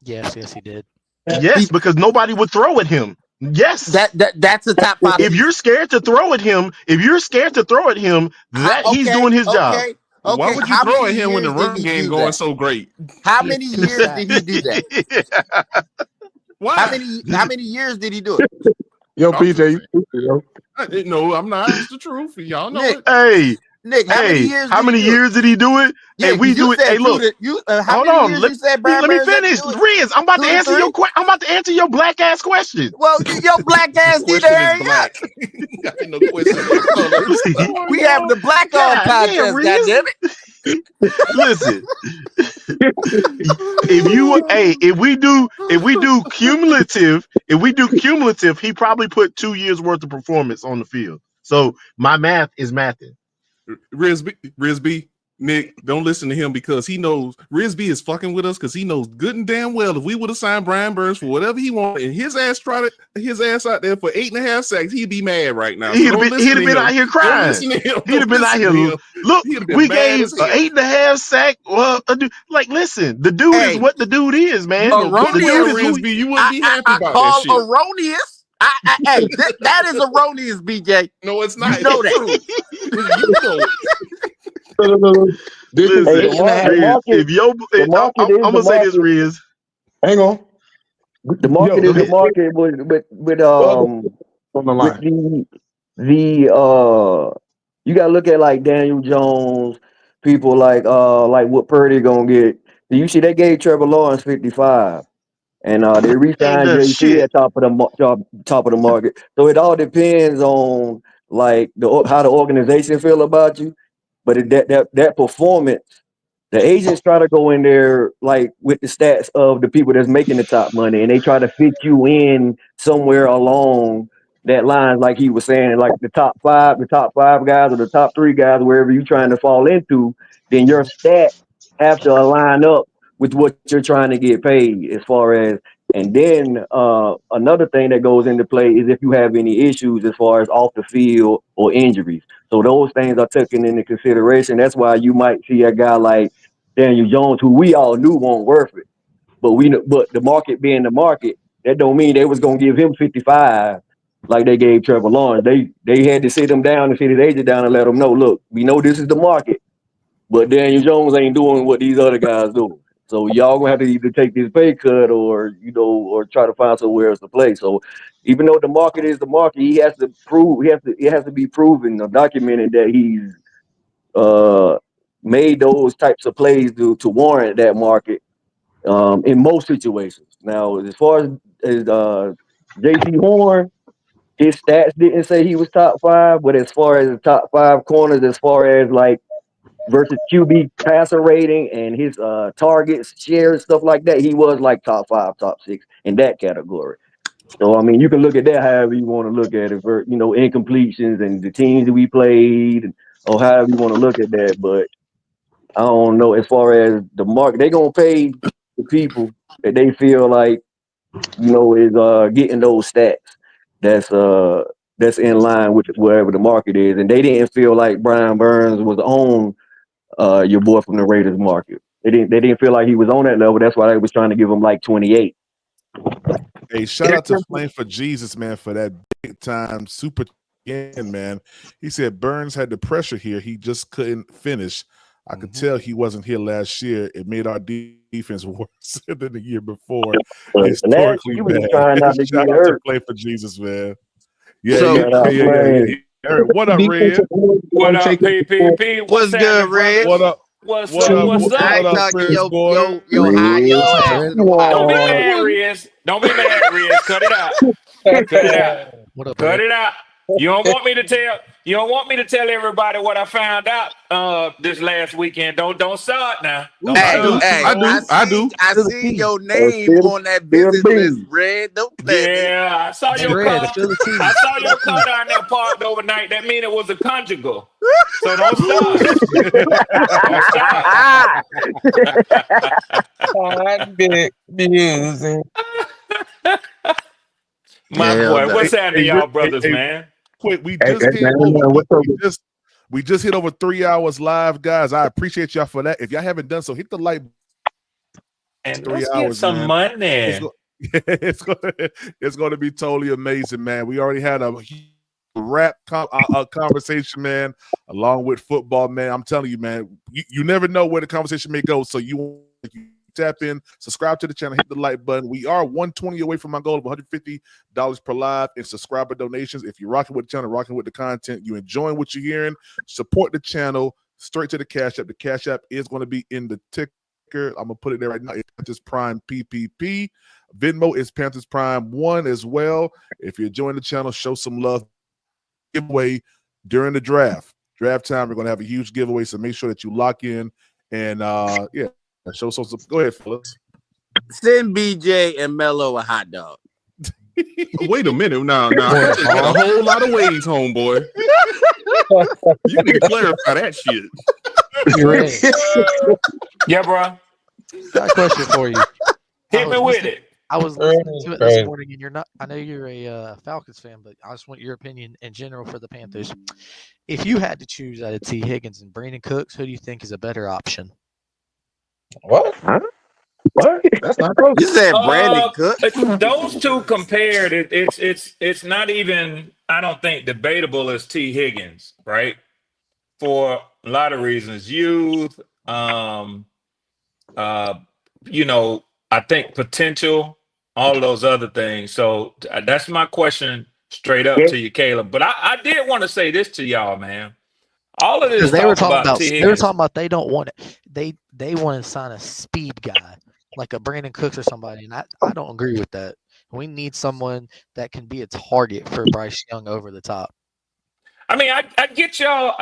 Yes, he did. Yes, because nobody would throw at him. Yes, that's a top 5. If you're scared to throw at him, that he's doing his job. Okay. Why would you throw at him when the run game going so great? How many years did he do that? Why? How many years did he do it? Yo, PJ, no, I'm not. It's the truth. Y'all know it. Hey, Nick, how many years did he do it? Yeah, and we do it. Hey, look. Hold on. Let me finish. Riz, I'm about to answer your question. I'm about to answer your black ass question. Well, your black ass did black. No question. We have the black on contest. Goddamn it! Listen, if we do cumulative, he probably put 2 years worth of performance on the field. So my math is mathing. Rizby, Nick, don't listen to him because he knows Rizby is fucking with us because he knows good and damn well if we would have signed Brian Burns for whatever he wanted and his ass trotted his ass out there for 8.5 sacks, he'd be mad right now. He'd have been out here crying. He'd have been out here. Look, we gave an 8.5 sack. Well, listen, the dude is what the dude is, man. Erroneous. The dude is Rizby, you wouldn't be happy about call that shit. Erroneous. Hey, that is erroneous, BJ. No, it's not. You know that. I'm gonna say this, Riz. Hang on. The market is the market with you gotta look at like Daniel Jones, people like what Purdy gonna get. You see they gave Trevor Lawrence 55. And they re-signed JC at top of the market. So it all depends on like how the organization feel about you. But that performance, the agents try to go in there like with the stats of the people that's making the top money, and they try to fit you in somewhere along that line, like he was saying, like the top five guys or the top 3 guys, wherever you're trying to fall into, then your stats have to align up with what you're trying to get paid as far as. And then another thing that goes into play is if you have any issues as far as off the field or injuries. So those things are taken into consideration. That's why you might see a guy like Daniel Jones, who we all knew won't worth it. But the market being the market, that don't mean they was gonna give him 55 like they gave Trevor Lawrence. They had to sit him down and sit his agent down and let him know, look, we know this is the market, but Daniel Jones ain't doing what these other guys do. So y'all gonna have to either take this pay cut or or try to find somewhere else to play. So even though the market is the market, he has to prove it has to be proven or documented that he's made those types of plays to warrant that market in most situations. Now, as far as JC Horn, his stats didn't say he was top 5, but as far as the top 5 corners, as far as like versus QB passer rating and his targets, shares, stuff like that, he was like top 5, top 6 in that category. So I mean, you can look at that however you want to look at it, for incompletions and the teams that we played, or however you want to look at that. But I don't know, as far as the market, they're gonna pay the people that they feel like is getting those stats. That's in line with wherever the market is, and they didn't feel like Brian Burns was on your boy from the Raiders market. They didn't feel like he was on that level. That's why they was trying to give him like 28. Hey, shout out to Flame for Jesus, man, for that big time super again, man. He said Burns had the pressure here. He just couldn't finish. I could tell he wasn't here last year. It made our defense worse than the year before. Historically bad. Shout out to Flame for Jesus, man. Yeah. What up, Red? What up, PPP? What's good, Red? What up? What's What up? up? What's I ain't up? talking your high yellow ass in the wild. Don't be mad, Riz. Don't be mad, Riz. Cut it out. Cut it out. What up, Cut it out. You don't want me to tell everybody what I found out this last weekend. Don't start now. I see your name on that business list, Red. Don't play. Yeah, I saw your car. I saw your car down there parked overnight. That means it was a conjugal. So don't start. Don't start. Big music. My boy, what's happening, y'all brothers, man? Quick, we just hit over 3 hours live, guys. I appreciate y'all for that. If y'all haven't done so, hit the like. And let's get some money. It's going to be totally amazing, man. We already had a rap conversation, man, along with football, man. I'm telling you, man, you never know where the conversation may go. So you tap in, subscribe to the channel, hit the like button. We are 120 away from my goal of $150 per live in subscriber donations. If you're rocking with the channel, rocking with the content, you enjoying what you're hearing, support the channel straight to the Cash App. The Cash App is going to be in the ticker. I'm going to put it there right now. It's Panthers Prime PPP. Venmo is Panthers Prime 1 as well. If you're enjoying the channel, show some love. Giveaway during the draft. Draft time, we're going to have a huge giveaway, so make sure that you lock in and, show some. Go ahead, fellas. Send BJ and Mello a hot dog. Wait a minute. Now, I just got a whole lot of ways, homeboy. You need to clarify that shit. Yeah, bro. Got a question for you. Hit me with it. I was listening to it this morning, and you're not. I know you're a Falcons fan, but I just want your opinion in general for the Panthers. If you had to choose out of T. Higgins and Brandon Cooks, who do you think is a better option? What? Huh? What? That's not close. You said Brandon Cooks? Those two compared, it's not even, I don't think, debatable as T. Higgins, right? For a lot of reasons. Youth, I think potential, all those other things. So that's my question straight up to you, Caleb. But I did want to say this to y'all, man. All of this they were talking about T. they were talking about they don't want it. They want to sign a speed guy like a Brandon Cooks or somebody, and I don't agree with that. We need someone that can be a target for Bryce Young over the top. I mean, I get y'all,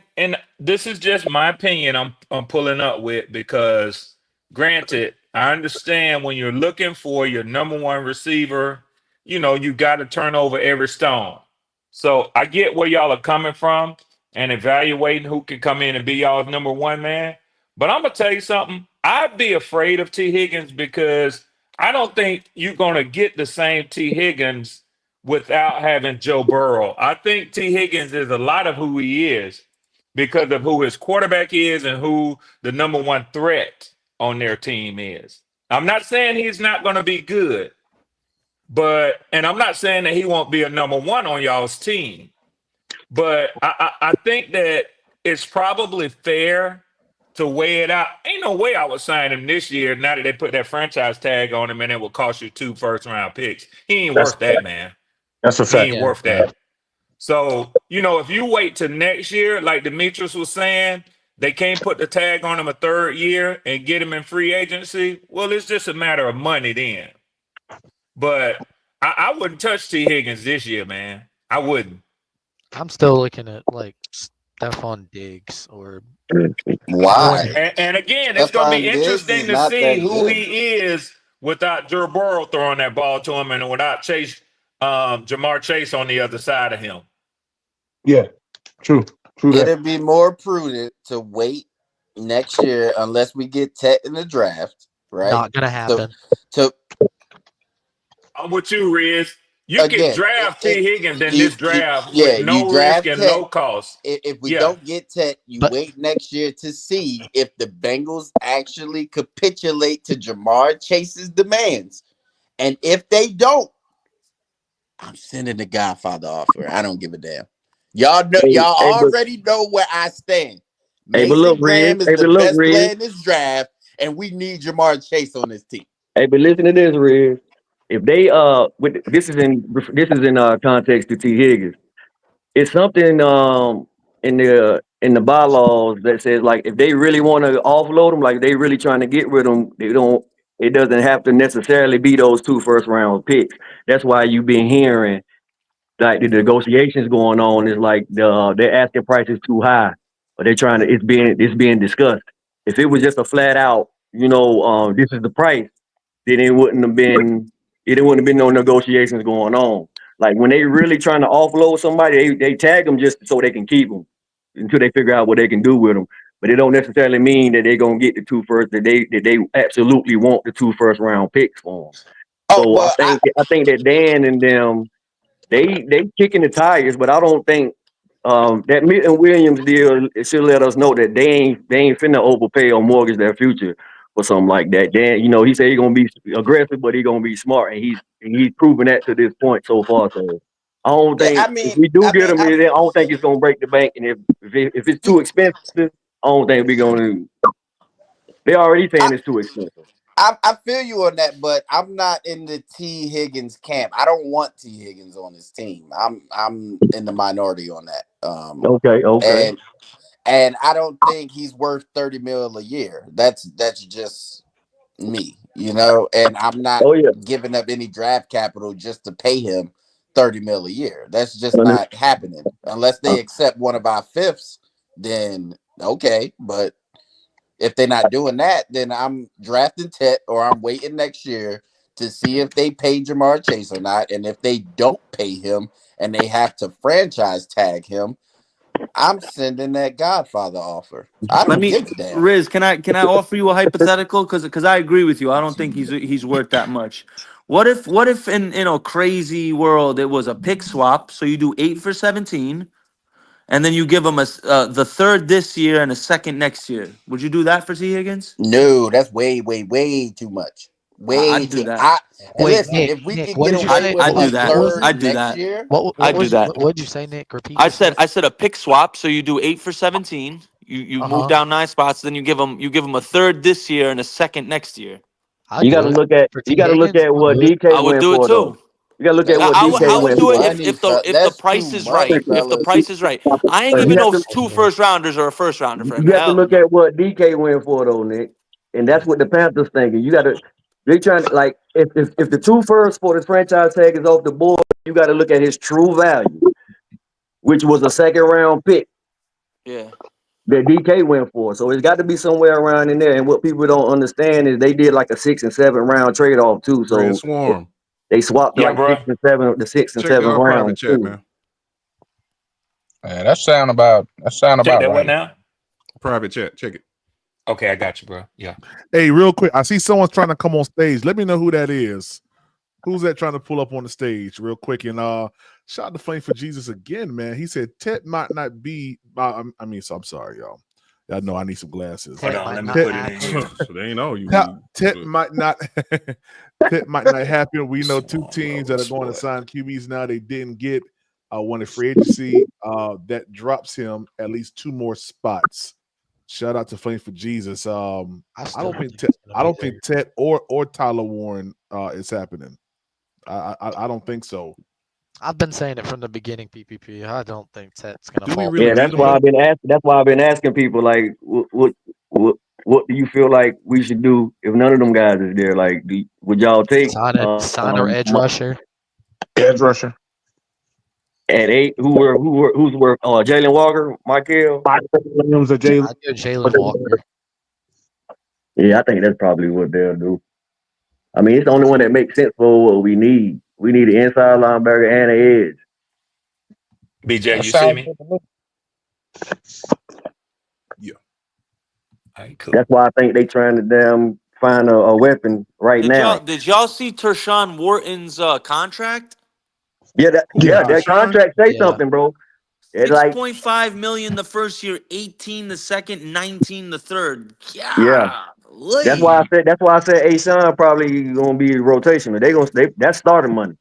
and this is just my opinion I'm pulling up with, because granted, I understand when you're looking for your number one receiver, you got to turn over every stone. So I get where y'all are coming from and evaluating who can come in and be y'all's number one man. But I'm going to tell you something. I'd be afraid of T. Higgins because I don't think you're going to get the same T. Higgins without having Joe Burrow. I think T. Higgins is a lot of who he is because of who his quarterback is and who the number one threat on their team is. I'm not saying he's not going to be good, and I'm not saying that he won't be a number one on y'all's team, but I think that it's probably fair to weigh it out. Ain't no way I would sign him this year. Now that they put that franchise tag on him, and it will cost you 2 first-round picks. He ain't That's worth that, man. that's a He fact. ain't Yeah. worth that. So, if you wait till next year, like Demetrius was saying, they can't put the tag on him a third year and get him in free agency. Well, it's just a matter of money then. But I wouldn't touch T. Higgins this year, man. I wouldn't. I'm still looking at like Stephon Diggs or Why? And again, it's going to be Stephon Diggs interesting is to not see that who good. he is without Joe Burrow throwing that ball to him and without Jamar Chase on the other side of him. Yeah, true that. It'd be more prudent to wait next year unless we get Tet in the draft, right? not gonna happen. So I'm with you, Riz. You can again, draft T. Higgins in you this draft with you no risk draft and Tet. no cost. If we Yeah. don't get Tet, you But wait next year to see if the Bengals actually capitulate to Jamar Chase's demands. And if they don't, I'm sending the Godfather offer. I don't give a damn. Y'all know, y'all already know where I stand. But Mason look, Riz. Graham is the best player in this draft, and we need Jamar Chase on this team. Hey, but listen to this, Riz. If they this is in context to T. Higgins. It's something in the bylaws that says like if they really want to offload them, like they really trying to get rid of them, they don't. It doesn't have to necessarily be those 2 first-round picks. That's why you've been hearing like the negotiations going on is like their asking price is too high, but they're trying to. It's being discussed. If it was just a flat out, this is the price, then it wouldn't have been no negotiations going on. Like when they really trying to offload somebody, they tag them just so they can keep them until they figure out what they can do with them. But it don't necessarily mean that they're gonna get the 2 first. That they absolutely want the 2 first-round picks for them. So I think that Dan and them they kicking the tires, but I don't think that Milton Williams deal should let us know that they ain't finna overpay or mortgage their future or something like that. Dan, he said he's gonna be aggressive, but he's gonna be smart, and he's proven that to this point so far. So I don't think if we do get him, I don't think it's gonna break the bank. And if it's too expensive, I don't think we're gonna. They already saying it's too expensive. I feel you on that, but I'm not in the T. Higgins camp. I don't want T. Higgins on his team. I'm in the minority on that. Okay. And I don't think he's worth $30 million a year. That's just me, and I'm not giving up any draft capital just to pay him $30 million a year. That's just not happening unless they accept one of our fifths. Then okay, but if they're not doing that, then I'm drafting Tet or I'm waiting next year to see if they pay Jamar Chase or not. And if they don't pay him and they have to franchise tag him, I'm sending that Godfather offer. I don't give a damn. Riz, can I offer you a hypothetical? Because I agree with you. I don't think he's worth that much. What if in a crazy world it was a pick swap? So you do 8 for 17, and then you give him the third this year and a second next year. Would you do that for T. Higgins? No, that's way, way, way too much. I'd do that. Listen, Nick, if we Nick, could what get did you away say? with I'd do a that. third I'd do next that. year, I'd do that. What did you say, Nick? Repeat. I said a pick swap. So you do 8 for 17. You move down 9 spots. Then you give him a third this year and a second next year. You got to look at what DK I would went do it for though. too. You got to look at what DK I would went do it for. if the price is right. If the price is right, I ain't You giving have those to 2 first rounders or a first rounder for him. you have to Hell look no. at what DK went for though, Nick, and that's what the Panthers thinking. You got to they trying to like if the 2 first for the franchise tag is off the board, you got to look at his true value, which was a second round pick Yeah. that DK went for. So it's got to be somewhere around in there. And what people don't understand is they did like a 6 and 7 round trade off too. Red So Swarm. they swapped Yeah, like bro. 6 and 7, the 6 and Check 7 our private rounds chat, too. man. Man, that sound about Check that one right. now. Private chat. Check it. Okay, I got you, bro. Yeah. Hey, real quick, I see someone's trying to come on stage. Let me know who that is. Who's that trying to pull up on the stage real quick? And shout out to Flame for Jesus again, man. He said Tet might not be. I'm sorry, y'all. Y'all know I need some glasses. Hold on, let me put it in here. So they ain't know you. Tet might not. Tet might not happen. We know 2 teams that are going to sign QBs now. They didn't get one in free agency. That drops him at least 2 more spots. Shout out to Flame for Jesus. I still don't think it's I gonna don't be think Ted or Tyler Warren is happening. I don't think so. I've been saying it from the beginning. PPP. I don't think Tet's gonna Do we fall. really Yeah, need that's him why though? I've been asking. That's why I've been asking people like, what do you feel like we should do if none of them guys is there? Like, would y'all take Sign or edge rusher. Edge rusher. at 8? Who's worth? Jalen Walker, Michael. Williams or Jalen. I do Jalen Walker. Yeah, I think that's probably what they'll do. I mean, it's the only one that makes sense for what we need. We need an inside linebacker and an edge. BJ, That you see sounds me? good to me. Yeah. All right, cool. That's why I think they trying to find a weapon right now. Did y'all see Tershawn Wharton's contract? Yeah, that contract say something, bro. It's like 6.5 million the first year, 18 the second, 19 the third. yeah. That's why I said Ashawn probably gonna be rotation. That's starting money.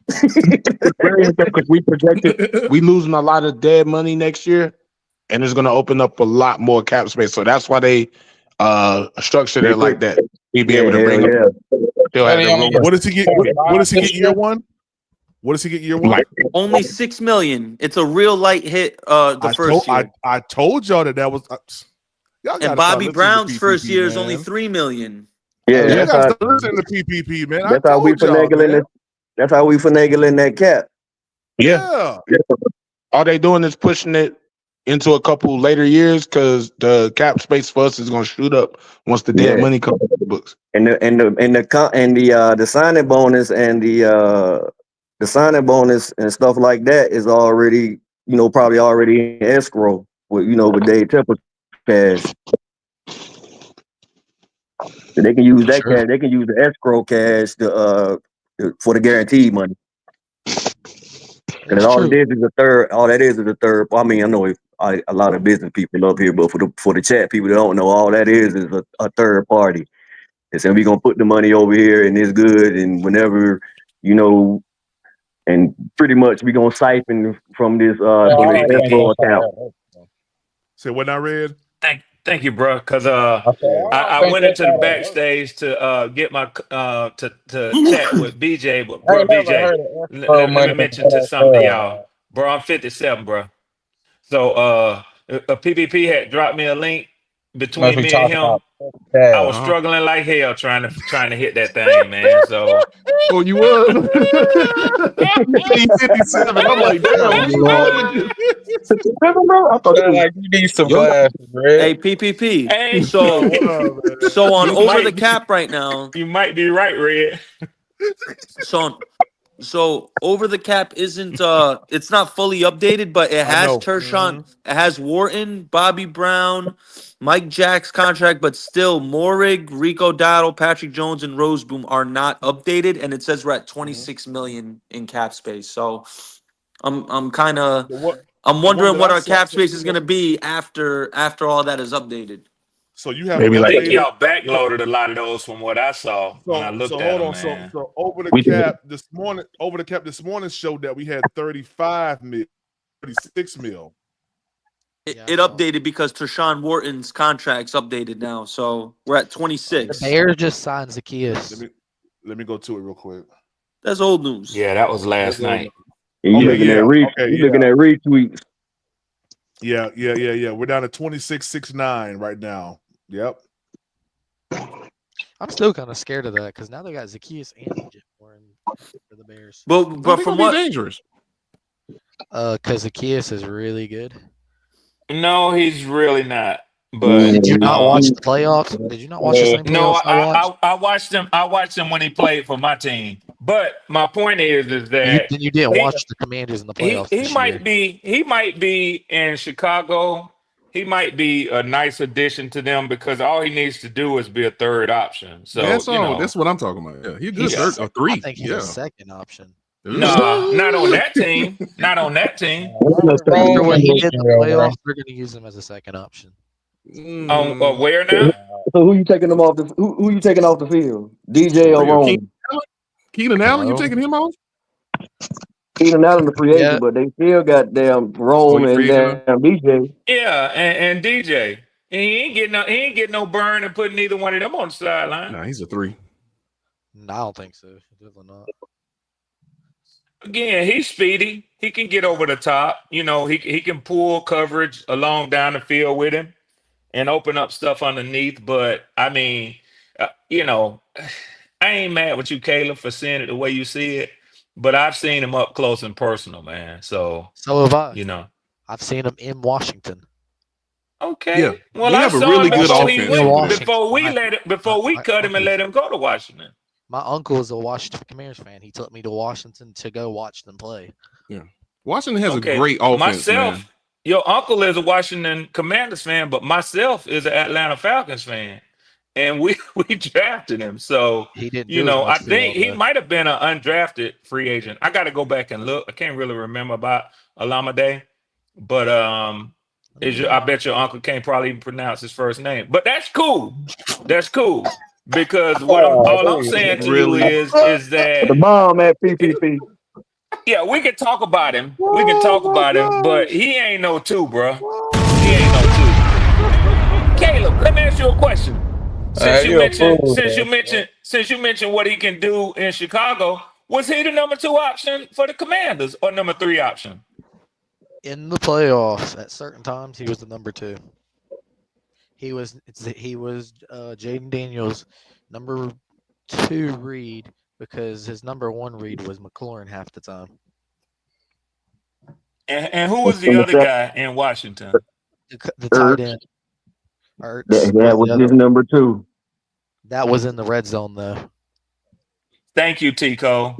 Because we projected we losing a lot of dead money next year, and it's gonna open up a lot more cap space. So that's why they structured it like that. We'd be able to bring up still have the room. What does he get? What does he get year one? What does he get year one? Only 6 million. It's a real light hit. The first year. I told y'all that was. Y'all And gotta Bobby start listening to Brown's PPP, first year is man. only 3 million. Yeah, y'all that's gotta how, start listening to PPP, man. I that's how we told y'all, finagling man. it. That's how we finagling that cap. Yeah. All they doing is pushing it into a couple later years because the cap space for us is gonna shoot up once the dead money comes to the books. And the signing bonus and the signing bonus and stuff like that is already, probably already in escrow with Dave Temple's cash. So they can use that cash. They can use the escrow cash for the guaranteed money. Because all it is a third. All that is a third. I mean, I know a lot of business people up here, but for the chat people that don't know, all that is a third party. They said we're gonna put the money over here and it's good, and whenever and pretty much we're gonna siphon from this escrow account. Say what I read. Thank you, bro. Because I went into the backstage to get my to chat with BJ, but bro, BJ, let me mention to some of y'all, bro. I'm 57, bro. So a PPP had dropped me a link between me and him. I was struggling like hell trying to hit that thing, man. So oh, you was 57. I'm like, damn, what's wrong with you? I thought like you need some glasses, Red. Hey, PPP. Hey, So on over the cap right now. You might be right, Red. So over the cap isn't it's not fully updated, but it has Tershawn, it has Wharton, Bobby Brown, Mike Jack's contract, but still Morig, Rico Dowdle, Patrick Jones, and Roseboom are not updated, and it says we're at 26 million in cap space. So I'm wondering what our cap space is gonna be after all that is updated. So you have I think y'all backloaded a lot of those from what I saw when I looked at them, man. So over the cap this morning showed that we had 35 mil, 36 mil. It updated because Tershawn Wharton's contract's updated now, so we're at 26. The Bears just signed Zacchaeus. Let me go to it real quick. That's old news. Yeah, that was last night. You looking at retweets. Yeah. We're down to 26.69 right now. Yep. I'm still kind of scared of that because now they got Zacchaeus and DJ Warren for the Bears. But from what dangerous? Because Zacchaeus is really good. No, he's really not. But did you not watch the playoffs? Did you not watch the same playoffs? No, I watched him. I watched him when he played for my team. But my point is that you didn't watch the Commanders in the playoffs. He might be in Chicago. He might be a nice addition to them because all he needs to do is be a third option. So that's all. That's what I'm talking about. Yeah, he's just a three. I think he's a second option. Nah, not on that team. Not on that team. When he did the playoffs, they're going to use him as a second option. Where now? So who you taking them off the? Who you taking off the field? DJ or Rome? Keenan Allen, you taking him off? Keenan Allen the free agent, but they still got damn Rome and damn DJ. Yeah, and DJ. He ain't getting no burn and putting neither one of them on the sideline. Nah, he's a 3. No, I don't think so. Definitely not. Again, he's speedy. He can get over the top. You know, he can pull coverage along down the field with him and open up stuff underneath. But I mean, you know, I ain't mad with you, Caleb, for seeing it the way you see it. But I've seen him up close and personal, man. So have I. you know. I've seen him in Washington. Okay. Yeah, Well, we I have a saw really him good before he offense. went. Washington. Before we cut him and let him go to Washington. My uncle is a Washington Commanders fan. He took me to Washington to go watch them play. Yeah, Washington has a great offense, man. Your uncle is a Washington Commanders fan, but myself is an Atlanta Falcons fan, and we drafted him. So he didn't. You know, I think he might have been an undrafted free agent. I got to go back and look. I can't really remember about Alameda, but I bet your uncle can't probably even pronounce his first name. But that's cool. That's cool. Because all I'm saying to you is that the bomb at PPP. Yeah, we can talk about him. We can talk about him, but he ain't no 2, bro. He ain't no 2. Caleb, let me ask you a question. Since you mentioned what he can do in Chicago, was he the number 2 option for the Commanders or number 3 option? In the playoffs, at certain times, he was the number 2. He was Jaden Daniels' number 2 read because his number 1 read was McLaurin half the time. And who was the other guy in Washington? The tight end. Ertz that was his number 2. That was in the red zone, though. Thank you, Tico.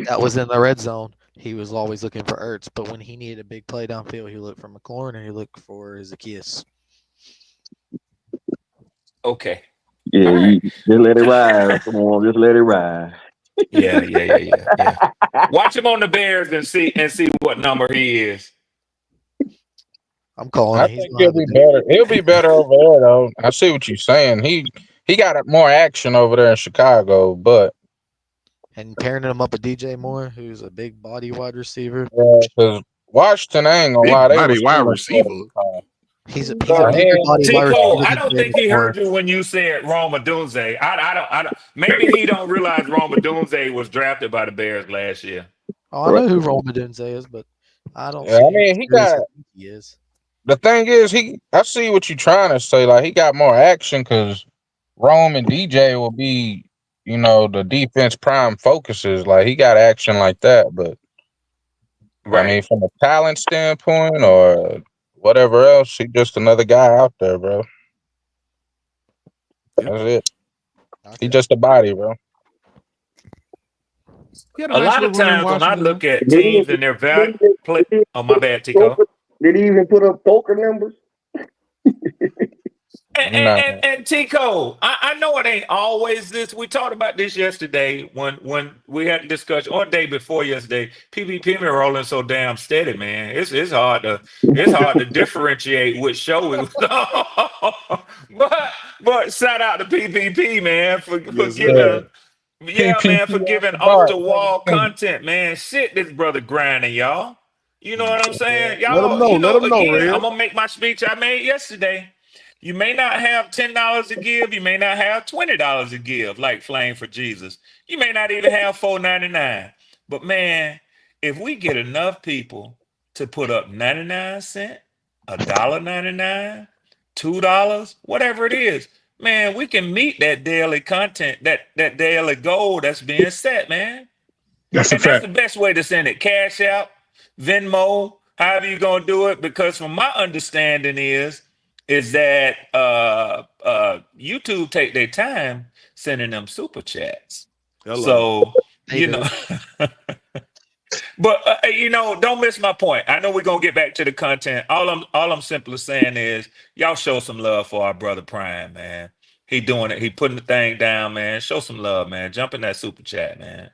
That was in the red zone. He was always looking for Ertz, but when he needed a big play downfield, he looked for McLaurin and he looked for Zacchaeus. Okay. Yeah, right. Just let it ride. Come on, just let it ride. Yeah. Watch him on the Bears and see what number he is. I'm calling. I think he'll be better. He'll be better over there, though. I see what you're saying. He got more action over there in Chicago, but and pairing him up with DJ Moore, who's a big body wide receiver. Yeah, because Washington, I ain't gonna lie, they body wide receiver. He's a bigger body wide receiver. I don't think he heard you when you said Roma Dunze. I don't. Maybe he don't realize Roma Dunze was drafted by the Bears last year. Oh, I know who Roma Dunze is, but I don't. Yeah, I mean, he is. The thing is, I see what you're trying to say. Like, he got more action because Rome and DJ will be, the defense prime focuses. Like, he got action like that, but right. I mean, from a talent standpoint or whatever else, he's just another guy out there, bro. That's it. Okay. He's just a body, bro. A lot of times when I look at teams and their value play, oh my bad, Tico. Did he even put up poker numbers? And Tico, I know it ain't always this. We talked about this yesterday when we had a discussion, or day before yesterday. PPP been rolling so damn steady, man. It's hard to differentiate which show we was on. but shout out to PPP, man, for giving. Yeah, man, for giving off the wall content, man. Shit, this brother grinding, y'all. You know what I'm saying? Y'all, let him know, Red. I'm gonna make my speech I made yesterday. You may not have $10 to give, you may not have $20 to give, like Flame for Jesus. You may not even have $4.99. But man, if we get enough people to put up 99 cents, $1.99, $2, whatever it is, man, we can meet that daily content, that daily goal that's being set, man. That's a fact. That's the best way to send it. Cash out, Venmo, however you're gonna do it. Because from my understanding is that YouTube take their time sending them super chats. So but don't miss my point. I know we're gonna get back to the content. All I'm simply saying is y'all show some love for our brother Prime, man. He doing it. He putting the thing down, man. Show some love, man. Jump in that super chat, man.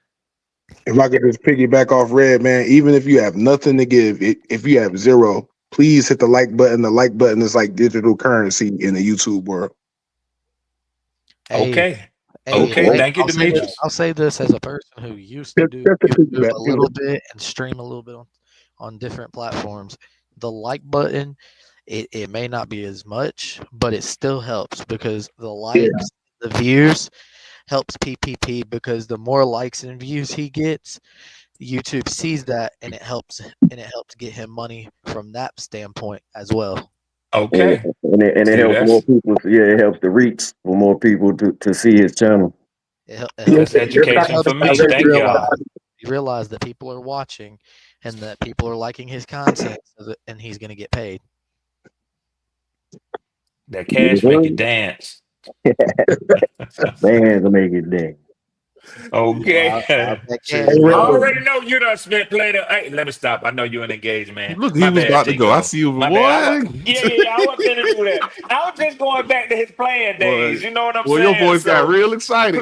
If I could just piggyback off Red, man, even if you have nothing to give, if you have zero, please hit the like button. The like button is like digital currency in the YouTube world. Okay. Thank you, Demetrius. I'll say this as a person who used to do YouTube a little bit and stream a little bit on different platforms. The like button It may not be as much, but it still helps because the likes, the views helps PPP because the more likes and views he gets, YouTube sees that and it helps get him money from that standpoint as well. Okay. And it See, helps more that's people. Yeah, it helps the reach for more people to see his channel. It that's helps education for me. Thank y'all. you realize that people are watching and that people are liking his content and he's going to get paid. That cash make you dance. Bands will make it dance. Okay. That cash I money. already know you done spent plenty. Hey, let me stop. I know you're an engaged man. Look, he My was bad, about to go. I Tico. see you, My bad. boy. I wasn't finna do that. I was just going back to his playing days. You know what I'm Well, your saying? voice got So, real excited.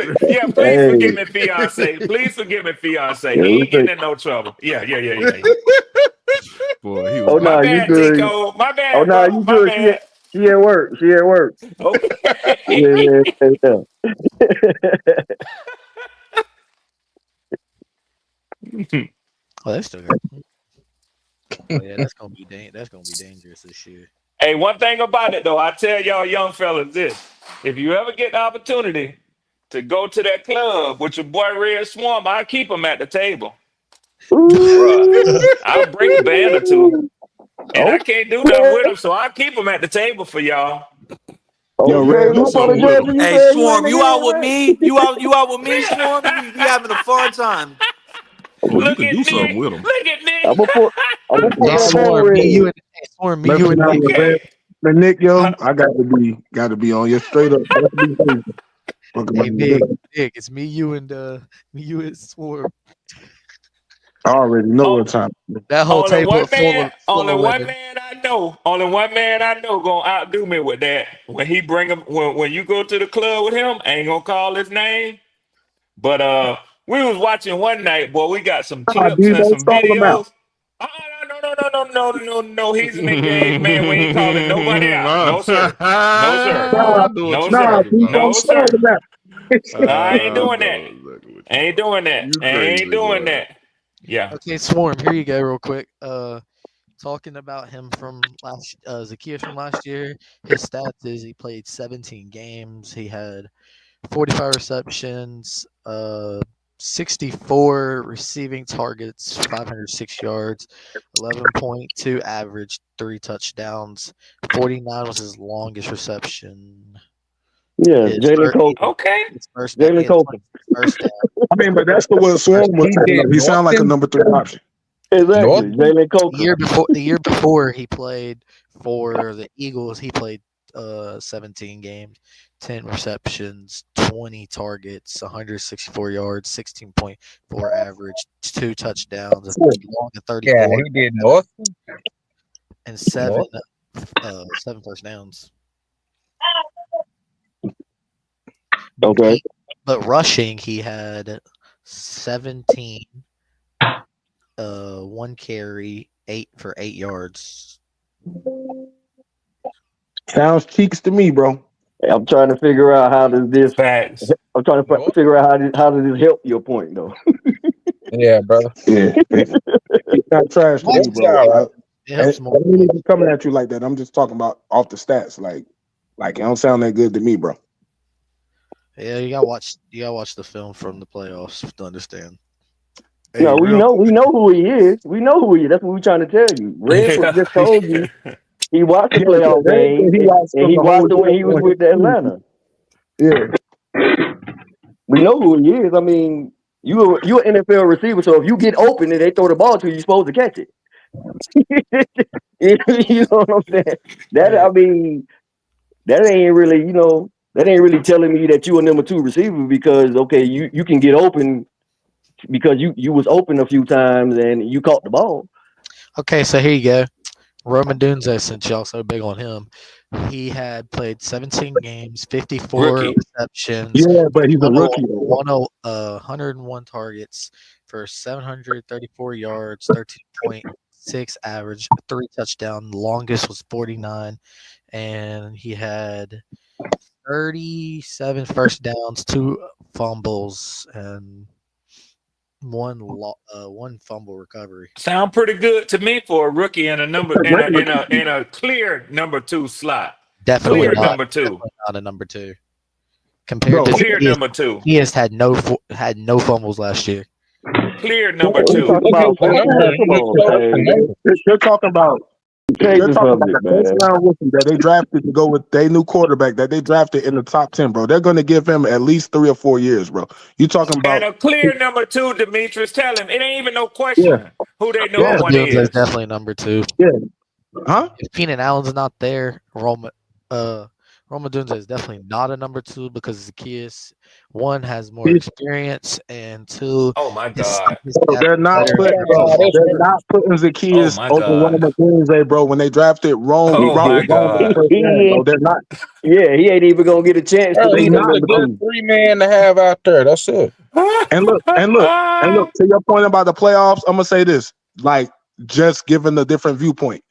please forgive me, fiance. Please forgive me, fiance. He ain't getting in no trouble. Yeah. Boy, he was Oh My no, about you bad, to. good. Tico. My Oh bad, no, bro. you My good. bad. She at work. She at work. Okay. Yeah. Oh, that's still good. Oh yeah, that's gonna be dangerous this year. Hey, one thing about it though, I tell y'all young fellas this: if you ever get the opportunity to go to that club with your boy Red Swarm, I keep him at the table, bruh. I'll break a band or two, and I can't do nothing with him, so I keep him at the table for y'all. Yo, Okay, Red, Do who something apologized with when him. you Hey, said you ain't Swarm, the you head, out with right? me? You out with me, Swarm? We having a fun time. Oh, you Look can at do something Nick. with him. Look at I'm Nick. gonna put Hey that on Swarm, me, you red. and hey, Swarm, me, messing you and out Nick. with Red. Okay. Man, Nick, yo, Huh? I gotta be on you straight up. That's me crazy. Fucking Hey around with this. Nick, it's me, you and Swarm. I already know Oh, what time. That whole table full only of one women. man I know, only one man I know gonna outdo me with that. When he bring him, when you go to the club with him, I ain't gonna call his name. But we was watching one night, boy. We got some Nah, clips dude, and don't some stall him out. videos. No. He's an engaged man. We ain't calling nobody out. No sir. No sir. Nah, I know what No you're nah, sir. talking dude, about. don't No stall sir. him out. I ain't I doing know that. exactly what I you're ain't talking doing about. that. You I ain't crazy doing boy. that. Yeah. Okay, Swarm, here you go, real quick. Talking about him from Zacchaeus from last year. His stats is he played 17 games. He had 45 receptions, 64 receiving targets, 506 yards, 11.2 average, 3 touchdowns. 49 was his longest reception. Yeah, His Jalen first, Coker. Okay. his first down. Jalen He had Coker. 20 first down. I mean, but that's the what Swarm First was He saying. did Though. He sound like a Norton. number 3 option. Exactly, Norton. Jalen the Coker. year before he played for the Eagles, he played 17 games, 10 receptions, 20 targets, 164 yards, 16.4 average, 2 touchdowns, long of Yeah, 34, he did Norton. and seven Norton. seven first downs. Okay. But rushing, he had 17, 1 carry, 8 for 8 yards. Sounds cheeks to me, bro. I'm trying to figure out how does this. Facts. I'm trying to Norton. figure out how does this help your point though. Yeah, brother. Yeah, he's not trash to What? me, It'll be bro. all right. It And helps more. I don't even coming at you like that. I'm just talking about off the stats. Like it don't sound that good to me, bro. Yeah, you gotta watch the film from the playoffs to understand. Hey, No, real we know who he is. We know who he is. That's what we're trying to tell you. Yeah. Just told you Yeah. he watched the Yeah, yeah. playoff Red said game he watched and from he the whole watched it when year he was on with the his team. Atlanta. Yeah. We know who he is. I mean, you an NFL receiver, so if you get open and they throw the ball to you, you're supposed to catch it. You know what I'm saying? That Hey, I mean, that ain't really, that ain't really telling me that you a number 2 receiver because okay, you can get open because you was open a few times and you caught the ball. okay, so here you go. Roman Dunze, since y'all so big on him, he had played 17 games, 54 Rookie. receptions, Yeah, but he's a rookie though. 101 targets for 734 yards, 13.6 average, 3 touchdowns. Longest was 49, and he had 37 first downs, 2 fumbles, and one fumble recovery. Sound pretty good to me for a rookie and a number in a clear number 2 slot. Definitely Clear not. number 2. Definitely not a number 2. Compared to Clear Zacchaeus, number 2. Zacchaeus had no fumbles last year. Clear number You're 2. talking about The numbers come just on, show the man. numbers. You're talking about Change you're the talking about the subject, first man. round rookie that they drafted to go with their new quarterback that they drafted in the top 10, bro. They're going to give him at least 3 or 4 years, bro. You talking And about a clear number 2, Demetrius. Tell him it ain't even no yeah, question who their number yeah, one Roma Dunze is is. definitely number 2. yeah, huh? If Keenan Allen's not there, Roma Dunze is definitely not a number 2 because Zacchaeus, one, has more experience, and two, Oh my his God. Bro, stats they're not better. putting, bro. Nah, this They're hurt. not putting Oh Zacchaeus my over God. Roma Dunze, bro. When they drafted Oh my Rome in the God. first round, bro, they're not. Yeah, he ain't even gonna get a chance to Bro, They be he's no just not. a number Bro. good 2. 3-man to have out there. That's it. And look. To your point about the playoffs, I'm gonna say this: like, just giving a different viewpoint.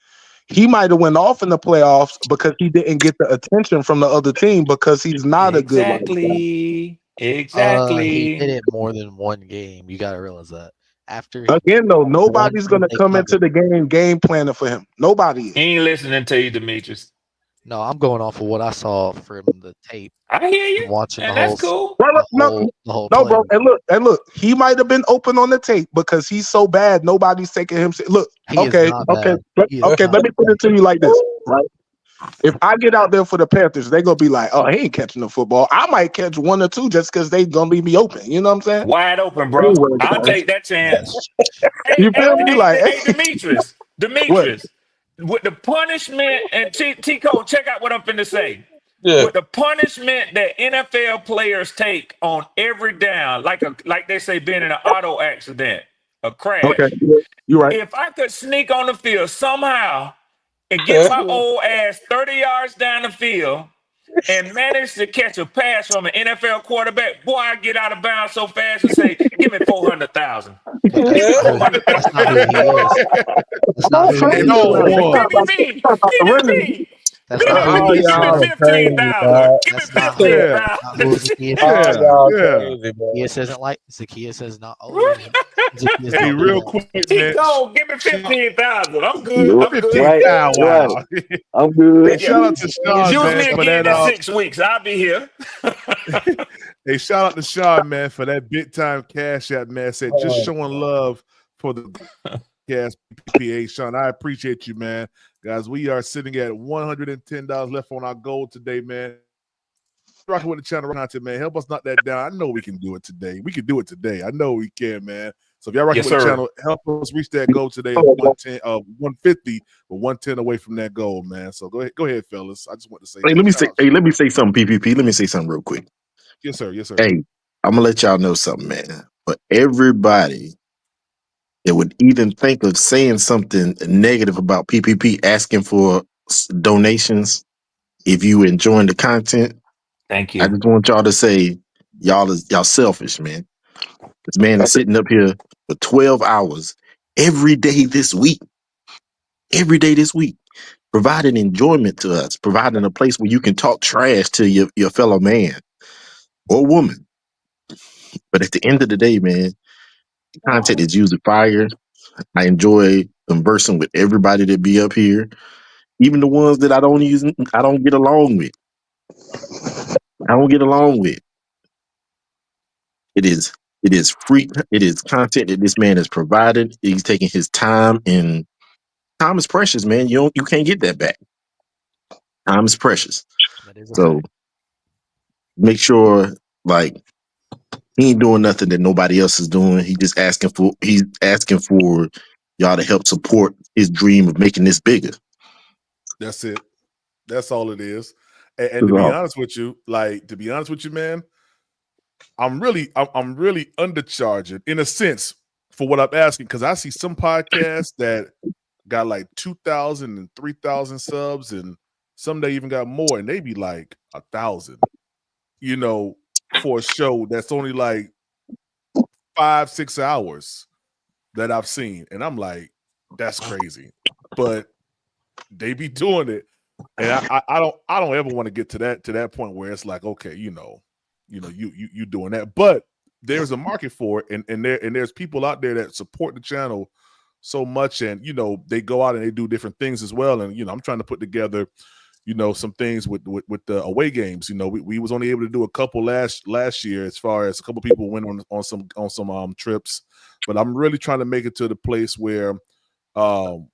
He might have went off in the playoffs because he didn't get the attention from the other team because he's not a good wide receiver. Exactly. He did Exactly. it more than one game. You gotta realize that. After Again, though, one nobody's game gonna they come into covered. the game planning for him. Nobody He is. ain't listening to you, Demetrius. No, I'm going off of what I saw from the tape I hear from you. watching And that's cool. the whole No, play. bro. And look, he might have been open on the tape because he's so bad. Nobody's taking him. Look, He is not bad. He is okay. not Let me put bad. it to you like this, right? If I get out there for the Panthers, they gonna be like, "Oh, he ain't catching the football." I might catch 1 or 2 just because they gonna leave me open. You know what I'm saying? Wide open, bro. Anyway, I'll guys, take that chance. Hey, you feel me? Like, Demetrius. what? Demetrius. With the punishment, and T-Code, check out what I'm finna say. Yeah. With the punishment that NFL players take on every down, like they say, being in an auto accident, a Okay, crash. you're right. If I could sneak on the field somehow and get my old ass 30 yards down the field and manage to catch a pass from an NFL quarterback, boy, I get out of bounds so fast and say, "Give me 400,000. Give me That's not who he 400,000. is. That's not who he It is. all Give me ones. me. Give me me. That's Give not who me he me. is. Give me Y'all are crazy, 15,000. dog. Give me That's not who. Yeah, That's not who 15,000. Zacchaeus is. All yeah, y'all yeah. crazy, bro. Zacchaeus is not old. Zacchaeus Hey, don't do real that. quick, man. T-Cole, give me Shout 15,000. I'm good. I'm good. 15. Right, Ah, right. wow. I'm Hey, good. Yeah. shout out to Sean, Use man, me for again that. in 6 weeks. I'll be here. Hey, shout out to Sean, man, for that big time cash app, man. Said just showing love for the gas PPA, Sean. I appreciate you, man. Guys, we are sitting at $110 left on our goal today, man. Rocking with the channel content, man. Help us knock that down. I know we can do it today. We can do it today. I know we can, man. So if y'all rocking Yes, with the sir. channel, help us reach that goal today of 110, 150, but 110 away from that goal, man. So go ahead, fellas. I just want to say Hey, that. Shout out. let me say something, PPP. Let me say something real quick. Yes, sir. Yes, sir. Hey, I'm gonna let y'all know something, man. For everybody that would even think of saying something negative about PPP, asking for donations, if you enjoying the content, Thank I you. just want y'all to say y'all selfish, man. This man is sitting up here for 12 hours every day this week, providing enjoyment to us, providing a place where you can talk trash to your fellow man or woman. But at the end of the day, man, the content is usually fire. I enjoy conversing with everybody that be up here, even the ones that I don't get along with. I don't get along with. It is free. It is content that this man has provided. He's taking his time, and time is precious, man. You can't get that back. Time is precious. That is a So fact. make sure, like, he ain't doing nothing that nobody else is doing. He's asking for y'all to help support his dream of making this bigger. That's it. That's all it is. And That's to be all. honest with you, man, I'm really undercharging in a sense for what I'm asking because I see some podcasts that got like 2,000 and 3,000 subs, and some they even got more, and they be like 1,000. You know, for a show that's only like 5-6 hours that I've seen, and I'm like, that's crazy. But they be doing it, and I don't ever want to get to that point where it's like, okay, you doing that. But there's a market for it, and there's people out there that support the channel so much, and they go out and they do different things as well. And I'm trying to put together some things with the away games. We was only able to do a couple last year, as far as a couple people went on some trips, but I'm really trying to make it to the place where when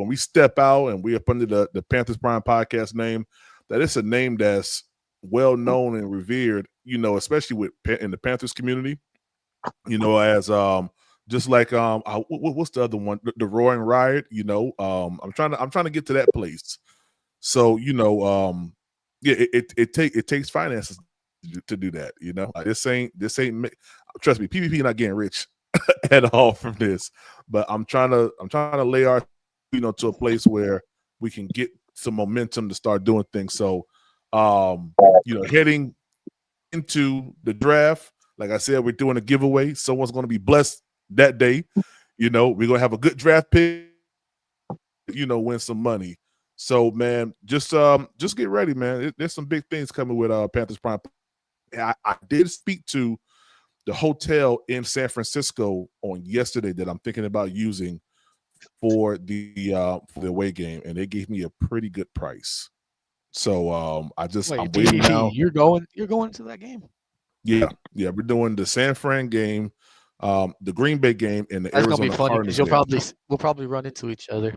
we step out and we're up under the Panthers Prime podcast name, that it's a name that's well known and revered, especially in the Panthers community, as just like what's the other one, the Roaring Riot. I'm trying to get to that place. So it takes finances to do that. This ain't trust me, PvP not getting rich at all from this, but I'm trying to lay our to a place where we can get some momentum to start doing things. So heading into the draft, like I said, we're doing a giveaway. Someone's going to be blessed that day. We're going to have a good draft pick, win some money. So, man, just get ready, man. There's some big things coming with Panthers Prime. I did speak to the hotel in San Francisco on yesterday that I'm thinking about using for the away game, and they gave me a pretty good price. So I'm waiting now. You're going to that game? Yeah, we're doing the San Fran game, the Green Bay game, and the That's Arizona gonna be funny Cardinals. we'll probably run into each other.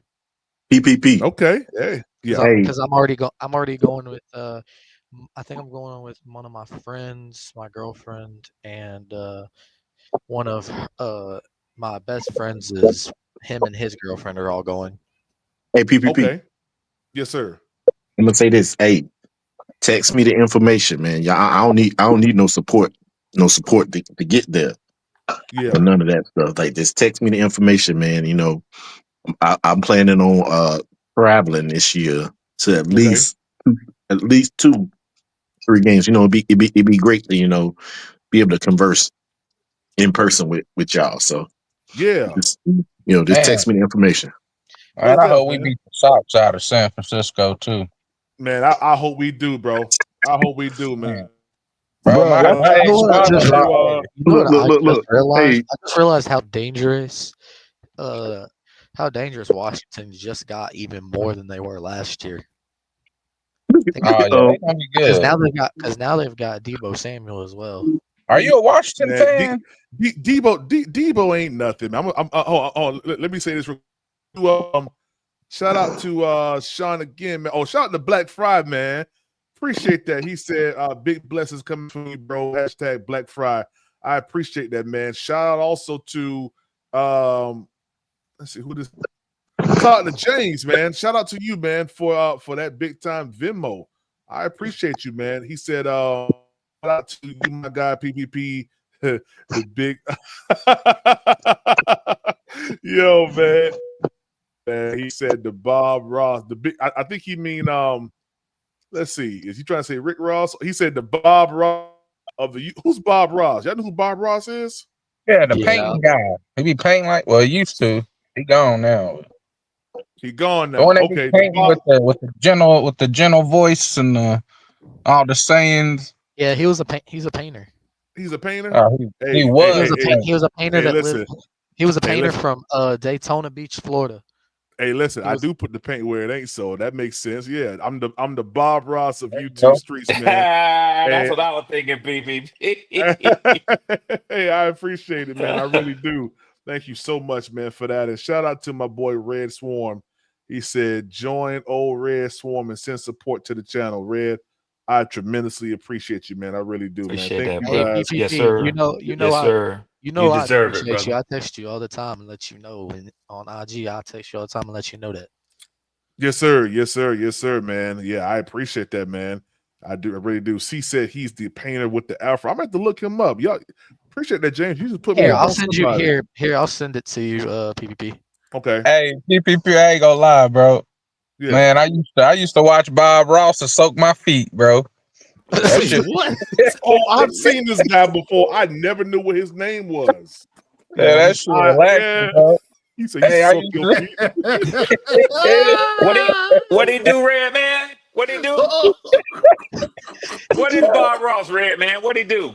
PPP. Okay. Hey. Yeah. Because I'm already going with. I think I'm going with one of my friends, my girlfriend, and one of my best friends is him and his girlfriend are all going. Hey, PPP. Okay. Yes, sir. I'm gonna say this. Hey, text me the information, man. Yeah, I don't need no support to get there. Yeah. Or none of that stuff. Like, just text me the information, man. I'm planning on traveling this year to at least 2-3 games. It'd be great to be able to converse in person with y'all. So yeah, just text me the information. Man, I hope we beat the Sox out of San Francisco too. Man, I hope we do, bro. I hope we do, man. Bro, I just realized how dangerous Washington just got, even more than they were last year. They're gonna be good. Because now they've got Deebo Samuel as well. Are you a Washington fan? Deebo ain't nothing. Let me say this. Shout out to Sean again, man. Oh, shout out to Black Fry, man. Appreciate that. He said, big blessings coming from you, bro. Hashtag Black Fry. I appreciate that, man. Shout out also to let's see who this. Shout out to James, man. Shout out to you, man, for that big time Venmo. I appreciate you, man. He said, shout out to you, my guy, PPP, the big yo, man. He said the Bob Ross, the big. I think he mean let's see. Is he trying to say Rick Ross? He said the Bob Ross of the. Who's Bob Ross? Y'all know who Bob Ross is? Yeah, the painting guy. He be painting he used to. He gone now. He gone now. Okay. With the gentle voice and all the sayings. Yeah, he's a painter. He's a painter. He was a painter that lived. He was a painter from Daytona Beach, Florida. Hey, listen, I do put the paint where it ain't, so that makes sense. Yeah, I'm the Bob Ross of YouTube streets, man. That's what I was thinking, PPP. Hey, I appreciate it, man. I really do. Thank you so much, man, for that. And shout out to my boy Red Swarm. He said, join old Red Swarm and send support to the channel. Red, I tremendously appreciate you, man. I really do, appreciate man. Thank you, guys. Yes, sir. I appreciate you. I text you all the time and let you know. And on IG, I text you all the time and let you know that. Yes, sir. Yes, sir. Yes, sir, man. Yeah, I appreciate that, man. I do. I really do. C said he's the painter with the afro. I'm going to have to look him up. Y'all appreciate that, James. You just put me. I'll send you here. I'll send it to you, PPP. Okay. Hey, PPP, I ain't gonna lie, bro. Yeah. Man, I used to watch Bob Ross and soak my feet, bro. What? Oh, I've seen this guy before. I never knew what his name was. Yeah, that shit relaxing, bro. He said, your feet. What he do, Red Man? What he do? What is Bob Ross, Red Man? What he do?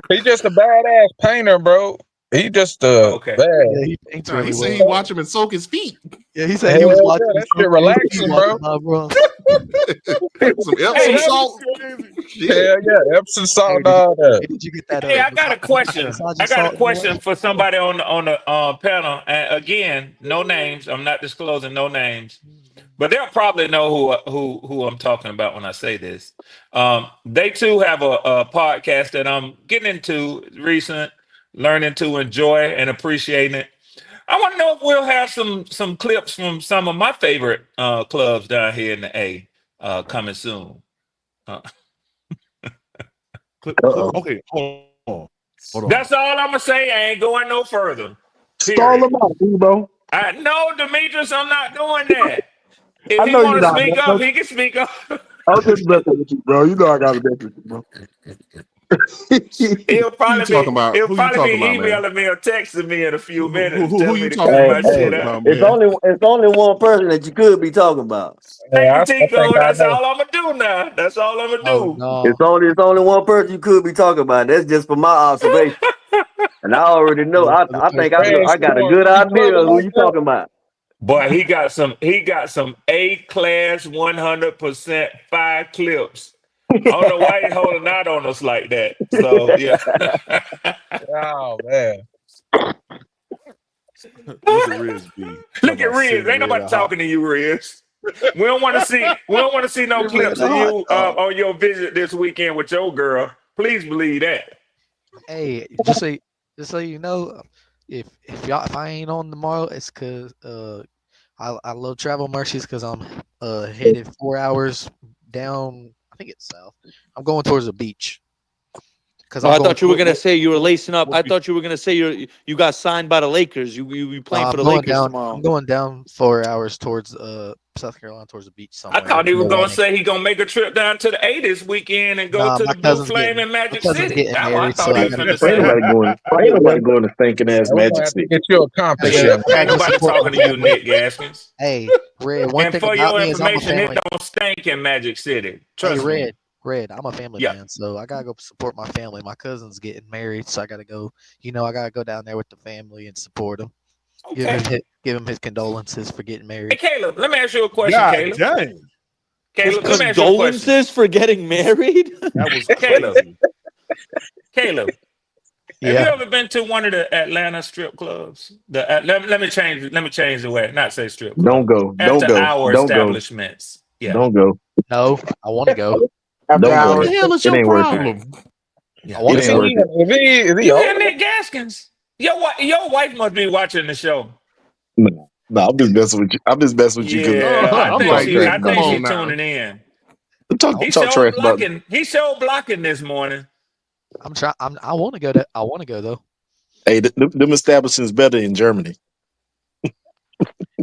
He just a badass painter, bro. He just Okay. bad. Yeah, he paints really He said well. he watch him and soak his feet. Yeah, he said he was Hell watching yeah, me that soak shit his feet relaxing, bro. walking by, bro. Some Epsom Hey, salt. Shit. Hell yeah, Epsom salt, Hey, all that. did you get that? hey, I got a question. Massaging I got a salt in there? question for somebody on the panel. And again, no names. I'm not disclosing no names, but they'll probably know who I'm talking about when I say this. They too have a podcast that I'm getting into recent, learning to enjoy and appreciating it. I want to know if we'll have some clips from some of my favorite clubs down here in the A coming soon. Okay, hold on. That's all I'm gonna say. I ain't going no further. Stall Period. them out, bro. No, Demetrius, I'm not doing that. If I he know you're want to not, speak up, man. he can speak up. I'm just messing with you, bro. You know I got to mess with you, bro. He'll Who you talking about? Who you talking be about, man? emailing me or texting me in a few minutes, Who telling me you to talking cut Hey, my about? Who you shit hey, talking out. about, man? it's only one person that you could be talking about. Thank Yeah, you, I think Tico. I That's know. all I'm gonna do now. That's all I'm gonna Oh do. no. It's only one person you could be talking about. That's just for my observation. And I already know. Yeah, I, for the I think I person. know. Man, I got a Storm, good you be idea clubbing of who like you that? talking about. Boy, he got some A class 100% fire clips. I don't know why he's holding out on us like that. So yeah. Oh man. Look at Riz B. Talking Look at about Riz. sending Ain't Red nobody a hot. talking to you, Riz. We don't want to see no Give Red clips a of hot you dog. on your visit this weekend with your girl. Please believe that. Hey, just so you know, if I ain't on tomorrow, it's cause I love travel mercies because I'm headed 4 hours down. I think it's south. I'm going towards the beach because Oh, I'm I going. thought you were gonna say you were lacing up. What I beach? thought you were gonna say you got signed by the Lakers. You playing for I'm the going Lakers down. I'm tomorrow. going down 4 hours towards South Carolina towards the beach I somewhere thought he in was gonna Atlantic. say he gonna make a trip down to the A this weekend and go Nah, to the Blue Flame in my Magic cousin's City. getting That's what I married, so thought he I was gotta finna go Ain't say. support. nobody going. I Ain't gotta nobody go. going to stinking ass Yeah, we're gonna Magic have to City. get you a compass I then. Ain't gotta go nobody support my talking to you, family. Nick Gaskins. Hey, Red. One And thing for about your me is I'm a information, it family. don't stink in Magic City. Hey, Trust me. Red. I'm a family Yeah. man, so I gotta go support my family. My cousin's getting married, so I gotta go. I gotta go down there with the family and support him. Okay. Give him his condolences for getting Hey, married. Caleb, let me ask you a question, God Caleb. dang. His Caleb, let me ask you a question. condolences for getting married. That was Caleb, crazy. Caleb, have you Yeah. ever been to one of the Atlanta strip clubs? Let me change the way. Not say strip Don't club. go. Don't After go. hour Don't go. establishments. Yeah. Don't go. No, I want to go. After Don't What go. the hours. hell is It your ain't worth All it. right. problem? I Yeah. want It to Is ain't go. worth it. is he You hear old? Nick Gaskins? Your wife must be watching the show. No, no, I'm just messing with you. I'm just messing with you because Yeah, I I'm you think like, talk she trash Nick, I about come think me. she on now. tuning in. Talk He talk showed trash about me. blocking. He showed blocking this morning. I'm trying. I want to go. I want to go though. Hey, them establishments better in Germany.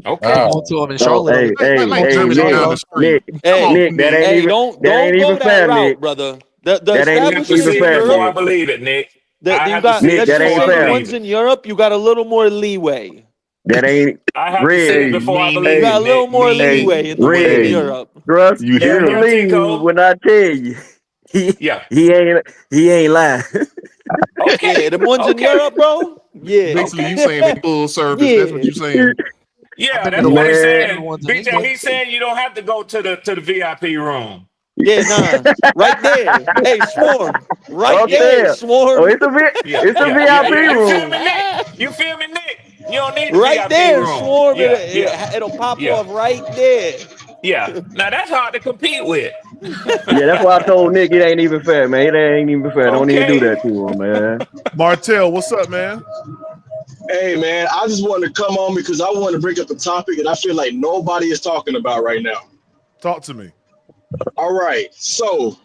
I'm Okay. going Oh, to them in No, Charlotte. hey, Like, I'm hey, going like to them hey, in Germany Nick, down the Charlotte. street. Nick, Come Yeah. on, Nick. That Nick. ain't Hey, even. That ain't don't even go that fair, Nick. route, brother. The That ain't I have to even see establishments it in fair, before I Nick. Europe. believe it, Nick. That I you have to got. see Nick, it Let's that just before ain't I say the fair. believe ones it. in Europe, you got a little more leeway. That ain't I have to see Red. it Hey, before I You believe Hey, it, got a little Nick. more hey, leeway in the ones in Red. hey, Europe. Trust you Yeah, and hear yeah, him? believe Tico. when I tell you, he Yeah. he ain't lying. Yeah, Okay. the ones in Okay. Europe, bro. Yeah, Basically, you Okay. saying they full service. That's what yeah. you saying. I've Yeah, been to that's the what ones. he's I've been to the saying. ones in BJ, England. he's saying you don't have to go to the VIP room. Yeah, nah. Right there. Hey, Swarm. Right Up Yeah. there, there. Oh, Swarm. Yeah. it's a Yeah. Yeah. VIP Yeah. You feel room. me, Nick? You feel me, Nick? You don't need the Right VIP there, room. Swarm. Yeah. Yeah. It'll pop Yeah. off right there. Yeah. Now that's hard to compete with. Yeah, that's why I told Nick it ain't even fair, man. It ain't even fair. Don't even do Okay. that to him, man. Martell, what's up, man? Hey man, I just wanted to come on because I want to bring up a topic that I feel like nobody is talking about right now. Talk to me. All right, so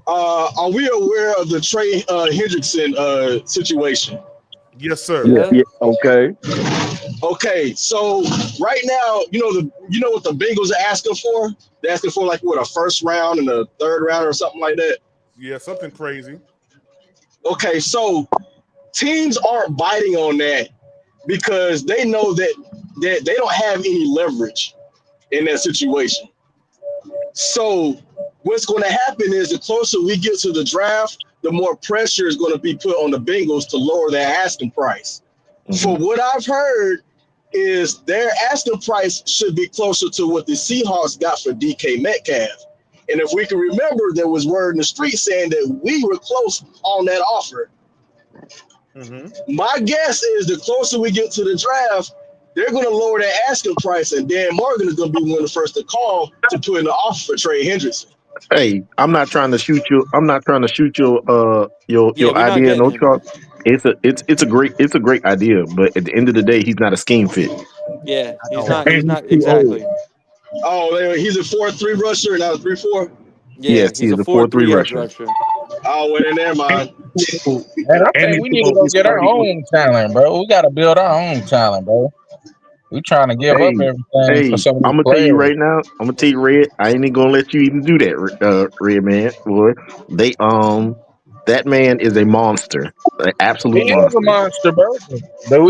are we aware of the Trey Hendrickson situation? Yes, sir. Yeah, Yeah. yeah, okay. Okay, so right now, you know what the Bengals are asking for? They're asking for like what, a first round and a third round or something like that. Yeah, something crazy. Okay, so teams aren't biting on that because they know that they don't have any leverage in that situation. So what's going to happen is the closer we get to the draft, the more pressure is going to be put on the Bengals to lower their asking price. For what I've heard is their asking price should be closer to what the Seahawks got for DK Metcalf. And if we can remember, there was word in the street saying that we were close on that offer. My guess is the closer we get to the draft, they're going to lower their asking price, and Dan Morgan is going to be one of the first to call to put in the offer for Trey Hendrickson. Hey, I'm not trying to shoot you. I'm not trying to shoot your Yeah, we're not idea. getting No him. truck. It's a great idea, but at the end of the day, he's not a scheme fit. Yeah, he's don't not. He's And not he's too old. exactly. Oh, he's a 4-3 rusher and not a 3-4? Yeah, Yes, he's he's a a 4-3 edge rusher. rusher. Oh, well, then never mind. Man, I think we need to go get our own talent, bro. We got to build our own talent, bro. We trying to give up everything for some of these I'm gonna tell you players. right now. I'm gonna tell you, Red. I ain't even gonna let you even do that, Red man. Boy, that man is a monster, an He absolute is a monster. monster, bro. But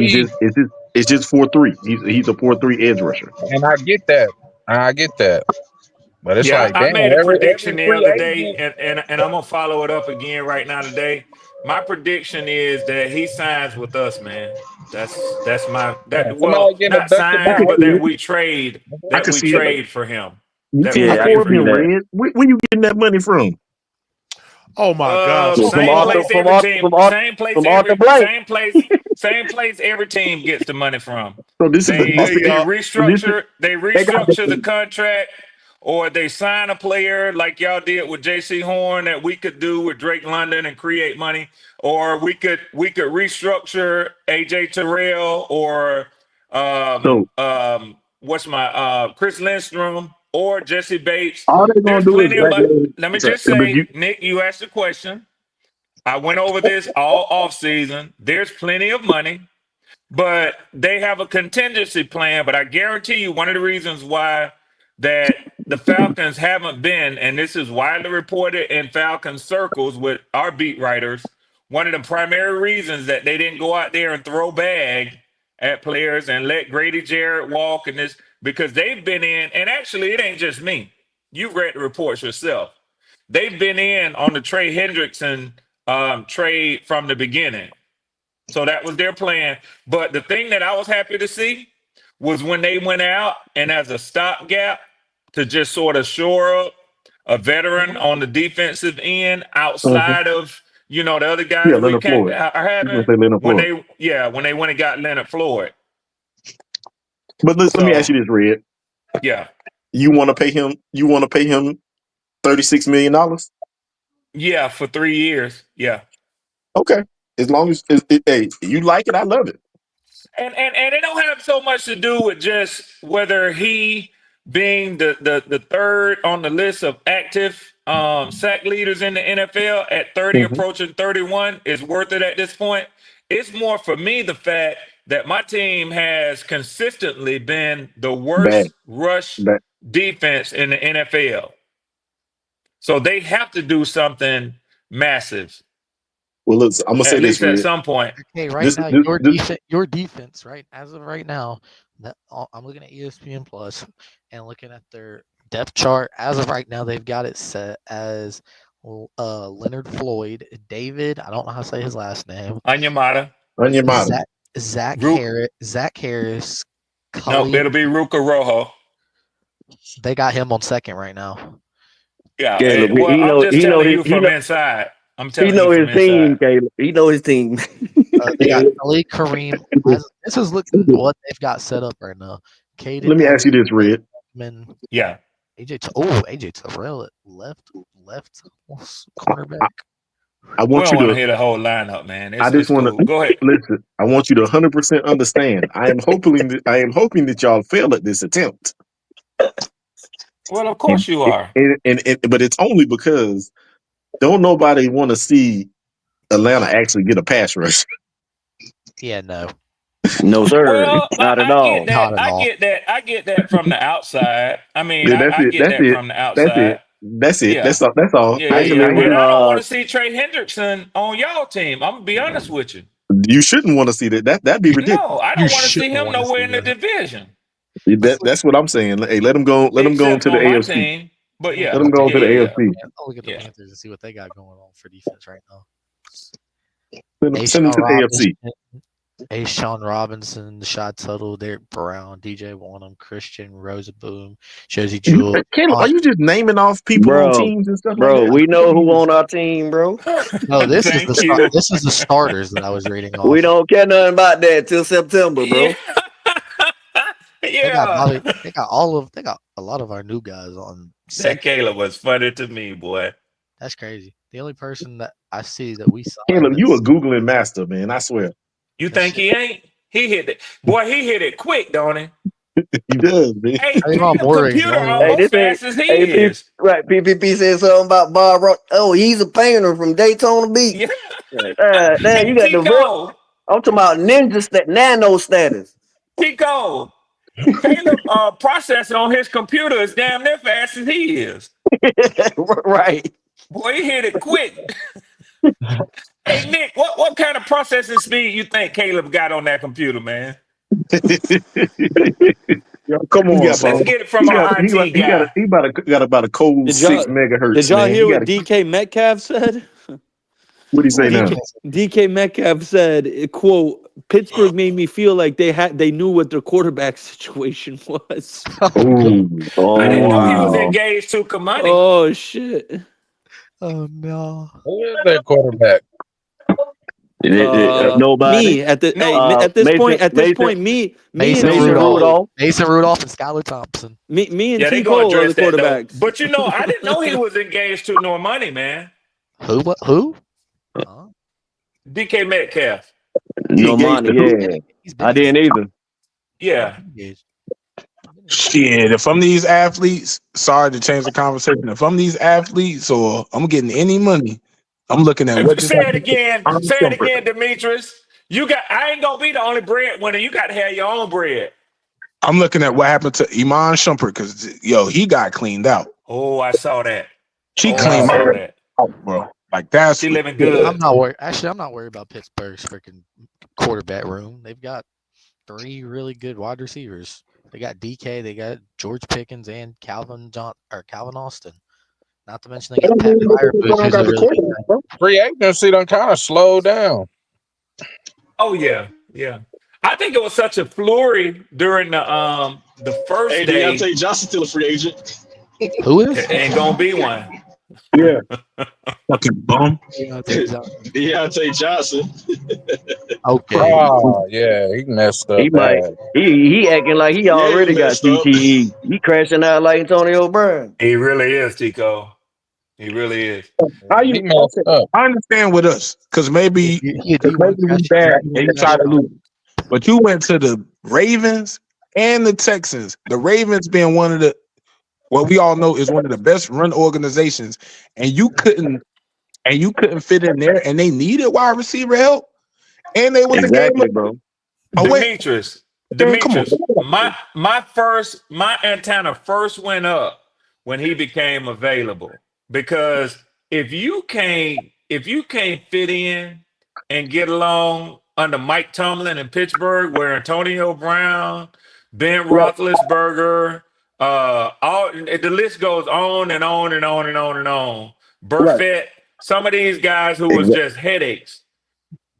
It's just 4-3. He's a 4-3 edge rusher. and I get that. I get that. But it's Yeah, like, I damn, made a every prediction the free other day, agent. and I'm gonna follow it up again right now today. My prediction is that he signs with us, man. That's my Man, that well, somebody getting not abducted I by signs, can but see that it. we trade I can see it. for him. You That we can't Yeah, I trade can afford for see him, him. that. Red. Where you getting that money from? Oh my gosh, From Same Lamar. Arthur, place from every Arthur, team. from Arthur, Same place from Arthur every Blank. same place every team gets the money from. So this is They Hey they y'all. restructure they they got restructure the contract, or they sign a player like y'all did with J.C. Horn that we could do with Drake London and create money, or we could restructure A.J. Terrell or so what's my Chris Lindstrom or Jesse Bates. all they're gonna There's do is plenty of money. like, Let me so, just but say, Nick, you asked the question. I went over this all off season. There's plenty of money, but they have a contingency plan. But I guarantee you, one of the reasons why that the Falcons haven't been, and this is widely reported in Falcons circles with our beat writers, one of the primary reasons that they didn't go out there and throw bag at players and let Grady Jarrett walk and this, because they've been in, and actually it ain't just me. You've read the reports yourself. They've been in on the Trey Hendrickson trade from the beginning. So that was their plan. But the thing that I was happy to see was when they went out and as a stopgap to just sort of shore up a veteran on the defensive end outside of the other yeah, guys we Leonard can't Floyd. are He's gonna having say Leonard when Floyd. they went and got Leonard Floyd. But let me ask So you this, Red. yeah. You want to pay him? You want to pay him $36 million? Yeah, for 3 years. Yeah. Okay, as long as hey, you like it, I love it. And it don't have so much to do with just whether he being the third on the list of active sack leaders in the NFL at 30 approaching 31 is worth it at this point. It's more for me the fact that my team has consistently been the Bad, worst rush bad. defense in the NFL. So they have to do something massive, Well, listen, I'm gonna at say this, least at Red. some point. Okay, right This, now this, your this defense, right as of right now, I'm looking at ESPN Plus and looking at their depth chart. As of right now, they've got it set as Leonard Floyd, David. I don't know how to say his last name. Anyamata. Onyemata. Zach Harris, No, Khalid. it'll be Ruka Rojo. They got him on second right now. Yeah. Caleb, Well, he I'm know just he know telling his you from inside. I'm he telling you know from his inside. team, Caleb. He know his team. They got Khalid Kareem. This is looking what they've got set up right now. Caden Let me ask you this, Red. Yeah. AJ Terrell at left cornerback. I We want don't you want to to. hear the whole lineup, man. I It's just want cool. to Go ahead. listen. I want you to 100% understand. I am hoping that y'all fail at this attempt. Well, of course you are. But it's only because don't nobody want to see Atlanta actually get a pass rush. Yeah, no. No, sir. Well, Not at I get all. that. Not at I all. get that. I get that from the outside. I mean, Yeah, that's I it. get That's that it. from the That's it. outside. That's it. Yeah. That's all. That's all. Yeah, I yeah, ain't yeah. gonna. But I don't want to see Trey Hendrickson on y'all team. I'm gonna be honest with you. You shouldn't want to see that. That'd be ridiculous. No, I You don't want to see shouldn't him want to nowhere see in the that. division. That's what I'm saying. Hey, let him go. Let him go Except into the on my AFC. team. But Yeah, yeah, Let them go to the yeah. AFC. I'll look at the Yeah. Panthers and see what they got going on for defense right now. Send them to the AFC. Sean Robinson, the shot total, Derek Brown, DJ Wanham, Christian Rosenboom, Josie Jewell. Caleb, are you just naming off people on teams and stuff like that? We know who on our team, bro. No, this is Thank you. this is the starters that I was reading off. We don't care nothing about that till September, bro. They got Yeah. Bobby, they got a lot of our new guys on. That Caleb was funny to me, boy. That's crazy. The only person that I see that we signed. Caleb, you a Googling master, man. I swear. You think he ain't? He hit it. Boy, he hit it quick, don't he? He does, man. Hey, I think I'm Caleb worried. computer Hey, almost fast as he is. Right, PPP said something about Bob Ross. Oh, he's a painter from Daytona Beach. Yeah. Damn, you got the Tico. I'm talking about nano status. Tico. Caleb processing on his computer is damn near fast as he is. Right. Boy, he hit it quick. Hey Nick, what kind of processing speed you think Caleb got on that computer, man? Yo, come on, Let's get it from our IT guy. He got about a cold 6 megahertz. Did y'all man. hear what DK Metcalf said? What do you say now? DK Metcalf said, quote, Pittsburgh made me feel like they knew what their quarterback situation was. I didn't know he was engaged to Kamani. Oh shit. Oh no. Who is that quarterback? Nobody. Me at this point, me Mason and Rudolph. Mason Rudolph and Skylar Thompson. Me and Yeah, they Tico gonna are the address that though. quarterbacks. But you know, I didn't know he was engaged to Normani, man. Who? What? Who? DK Metcalf. Normani, yeah. I didn't either. Yeah. Shit, if I'm these athletes, sorry to change the conversation. If I'm these athletes or I'm getting any money, I'm looking at what. Say it again. Say it again, Demetrius. I ain't gonna be the only breadwinner. You got to have your own bread. I'm looking at what happened to Iman Shumpert because he got cleaned out. Oh, I saw that. She cleaned out, bro. Like that's she living good. I'm not worried. Actually, I'm not worried about Pittsburgh's freaking quarterback room. They've got 3 really good wide receivers. They got DK, they got George Pickens, and Calvin Austin. Not to mention they got Pat Fryer. Free agency done kind of slowed down. Oh yeah, yeah. I think it was such a flurry during the first day. Deontay Johnson still a free agent. Who is? Ain't gonna be one. Yeah. Fucking bum. Deontay Johnson. Okay. Oh yeah, he messed up. He acting like he already got CTE. He crashing out like Antonio Brown. He really is, Tico. He really is. How you messed up? I understand with us because maybe we bad and you try to lose, but you went to the Ravens and the Texans. The Ravens being one of the what we all know is one of the best run organizations, and you couldn't fit in there, and they needed wide receiver help, and they won the game, bro. Demetrius, my antenna first went up when he became available because if you can't fit in and get along under Mike Tomlin in Pittsburgh, where Antonio Brown, Ben Roethlisberger. All the list goes on and on and on and on and on. Burfett, some of these guys who was just headaches,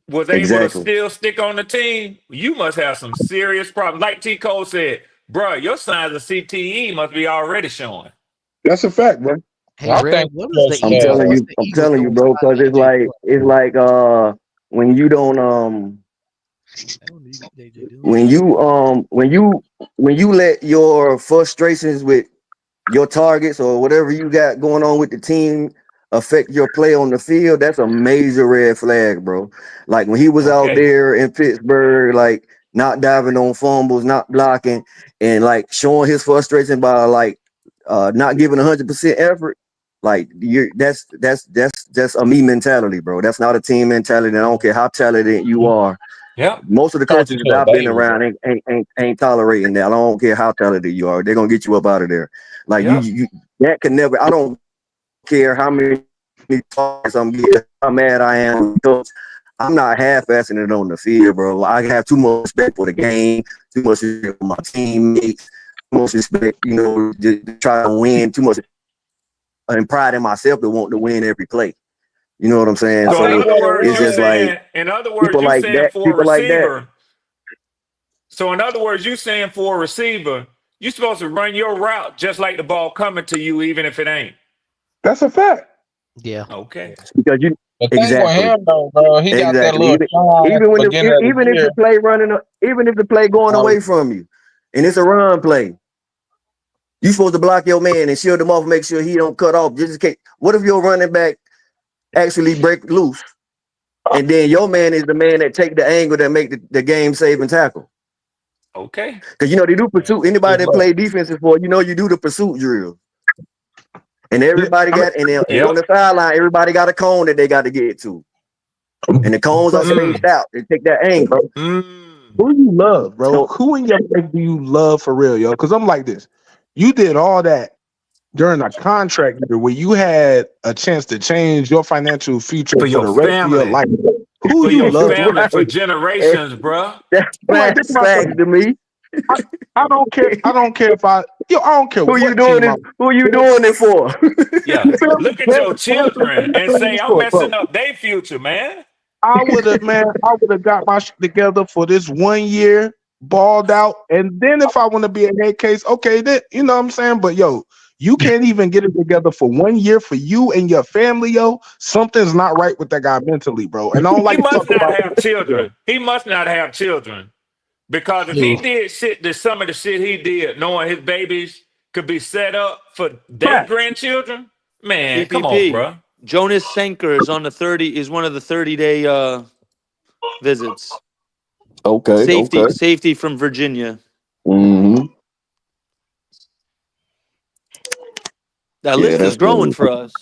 was able to still stick on the team. You must have some serious problems. Like T. Cole said, bro, your signs of CTE must be already showing. That's a fact, bro. Hey, I'm telling you, bro, because it's like when you don't when you let your frustrations with your targets or whatever you got going on with the team affect your play on the field, that's a major red flag, bro. Like when he was out there in Pittsburgh, like not diving on fumbles, not blocking, and like showing his frustration by like not giving 100% effort. Like that's a me mentality, bro. That's not a team mentality. I don't care how talented you are. Yeah. Most of the coaches that I've been around ain't tolerating that. I don't care how talented you are. They're gonna get you up out of there. Like you that can never. I don't care how many targets I'm getting, how mad I am. I'm not half-assing it on the field, bro. I have too much respect for the game, too much respect for my teammates, too much respect, to try to win, too much and pride in myself to want to win every play. You know what I'm saying? So in other words, it's you just saying, people like that. for a People like that. receiver. So in other words, you saying for a receiver, you're supposed to run your route just like the ball coming to you, even if it ain't. That's a fact. Yeah. Okay. Because you The thing with exactly. him though, bro, he got that Exactly. little shine Even when beginning of the even if year. the play running, even if the play going away from you, and it's a run play, you supposed to block your man and shield him off, make sure he don't cut off. Just in case. What if your running back actually break loose, and then your man is the man that take the angle that make the game saving tackle? Okay. Because they do pursuit. Anybody that play defense before, you do the pursuit drill, and everybody got and on the sideline, everybody got a cone that they got to get to. And the cones are spaced out. They take that angle. Who you love, bro? Who in your life do you love for real, yo? Because I'm like this. You did all that during a contract year where you had a chance to change your financial future For for your the rest of your family. life. Who For you your love? family, for generations, bro. That's facts to me. I don't care. I don't care if I don't care Who you what doing team it? Who you doing it for? Yeah. Look at your children and say, I'm messing up their future, man. I would have got my shit together for this 1 year, balled out, and then if I want to be a head case, okay, then you know what I'm saying. But yo, you can't even get it together for 1 year for you and your family, yo. Something's not right with that guy mentally, bro. And I don't like He to must talk not about have children. He must not have children. Because if he did some of the shit he did, knowing his babies could be set up for their grandchildren, man, come on, PPP. bro. Jonas Senker is on the 30. Is one of the 30-day visits. Okay. Safety from Virginia. Mm-hmm. That list is growing for us.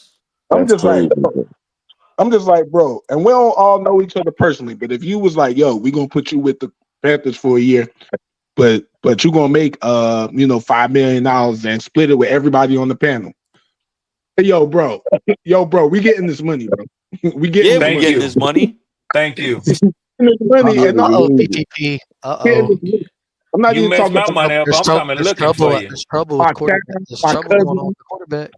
I'm just like, bro, and we don't all know each other personally, but if you was like, yo, we gonna put you with the Panthers for a year, but you're gonna make $5 million and split it with everybody on the panel. Hey, yo, bro, we getting this money, bro. we getting this money. Thank you. Money and PPP. I'm not You even mess talking my about money up, I'm coming looking for you. There's trouble with quarterback. There's trouble going on with the quarterback.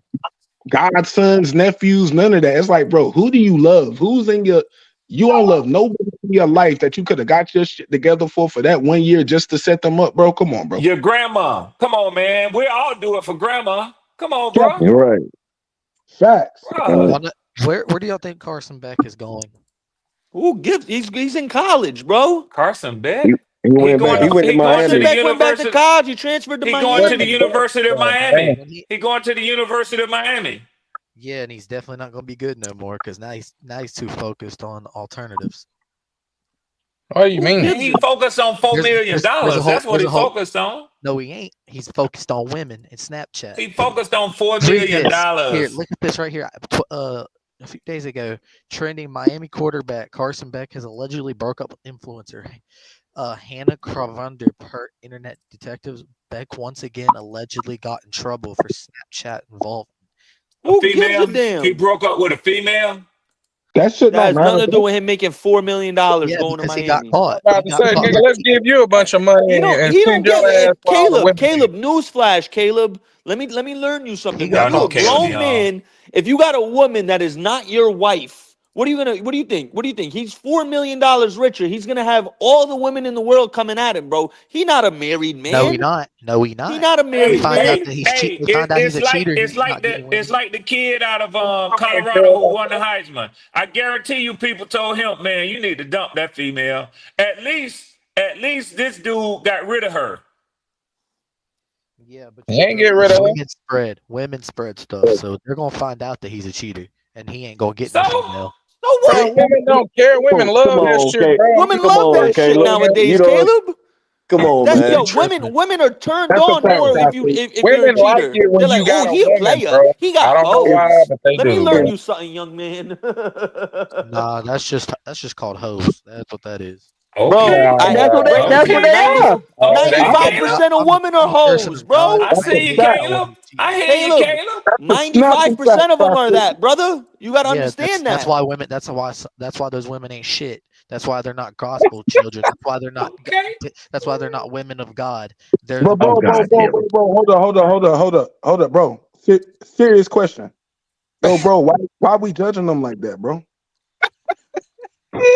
Godsons, nephews, none of that. It's like, bro, who do you love? Who's in your? You don't love nobody in your life that you could have got your shit together for that 1 year just to set them up, bro. Come on, bro. Your grandma. Come on, man. We all do it for grandma. Come on, bro. You're right. Facts. Where do y'all think Carson Beck is going? Ooh, he's in college, bro. Carson Beck. He went to Miami. Beck went back to college. He transferred to Miami. Going to the University of Miami. He going to the University of Miami. Yeah, and he's definitely not going to be good no more because now he's too focused on alternatives. What do you mean? He focused on $4 million. That's what he focused on. No, he ain't. He's focused on women and Snapchat. He focused on $4 million. Here, look at this right here. A few days ago, trending Miami quarterback Carson Beck has allegedly broke up with influencer Hannah Cravander per internet detectives. Beck once again allegedly got in trouble for Snapchat involvement. Who gives a damn? He broke up with a female. That shit has nothing to do with him making $4 million going to Miami. He got caught. Nigga, let's give you a bunch of money and send your ass. Caleb, newsflash, Caleb. Let me learn you something. When you a grown man, if you got a woman that is not your wife, what do you think? What do you think? He's $4 million richer. He's gonna have all the women in the world coming at him, bro. He not a married man. No, he not. He not a married man. It's like the kid out of Colorado who won the Heisman. I guarantee you, people told him, man, you need to dump that female. At least this dude got rid of her. Yeah, but he ain't get rid of her. Women spread stuff, so they're gonna find out that he's a cheater, and he ain't gonna get no female. No way. Women don't care. Women love that shit, bro. Women love that shit nowadays, Caleb. Come on, man. Women are turned on more if you're a cheater. They're like, oh, he a player. Bro. He got hoes. Let me learn you something, young man. Nah, that's just called hoes. That's what that is. Bro, that's what they are. 95% of women are hoes, bro. I see you, Caleb. I hear you, Caleb. 95% of them are that, brother. You got to understand that. That's why women. That's why those women ain't shit. That's why they're not gospel children. That's why they're not. That's why they're not women of God. They're bro, hold up, bro. Serious question. So, bro, why are we judging them like that, bro?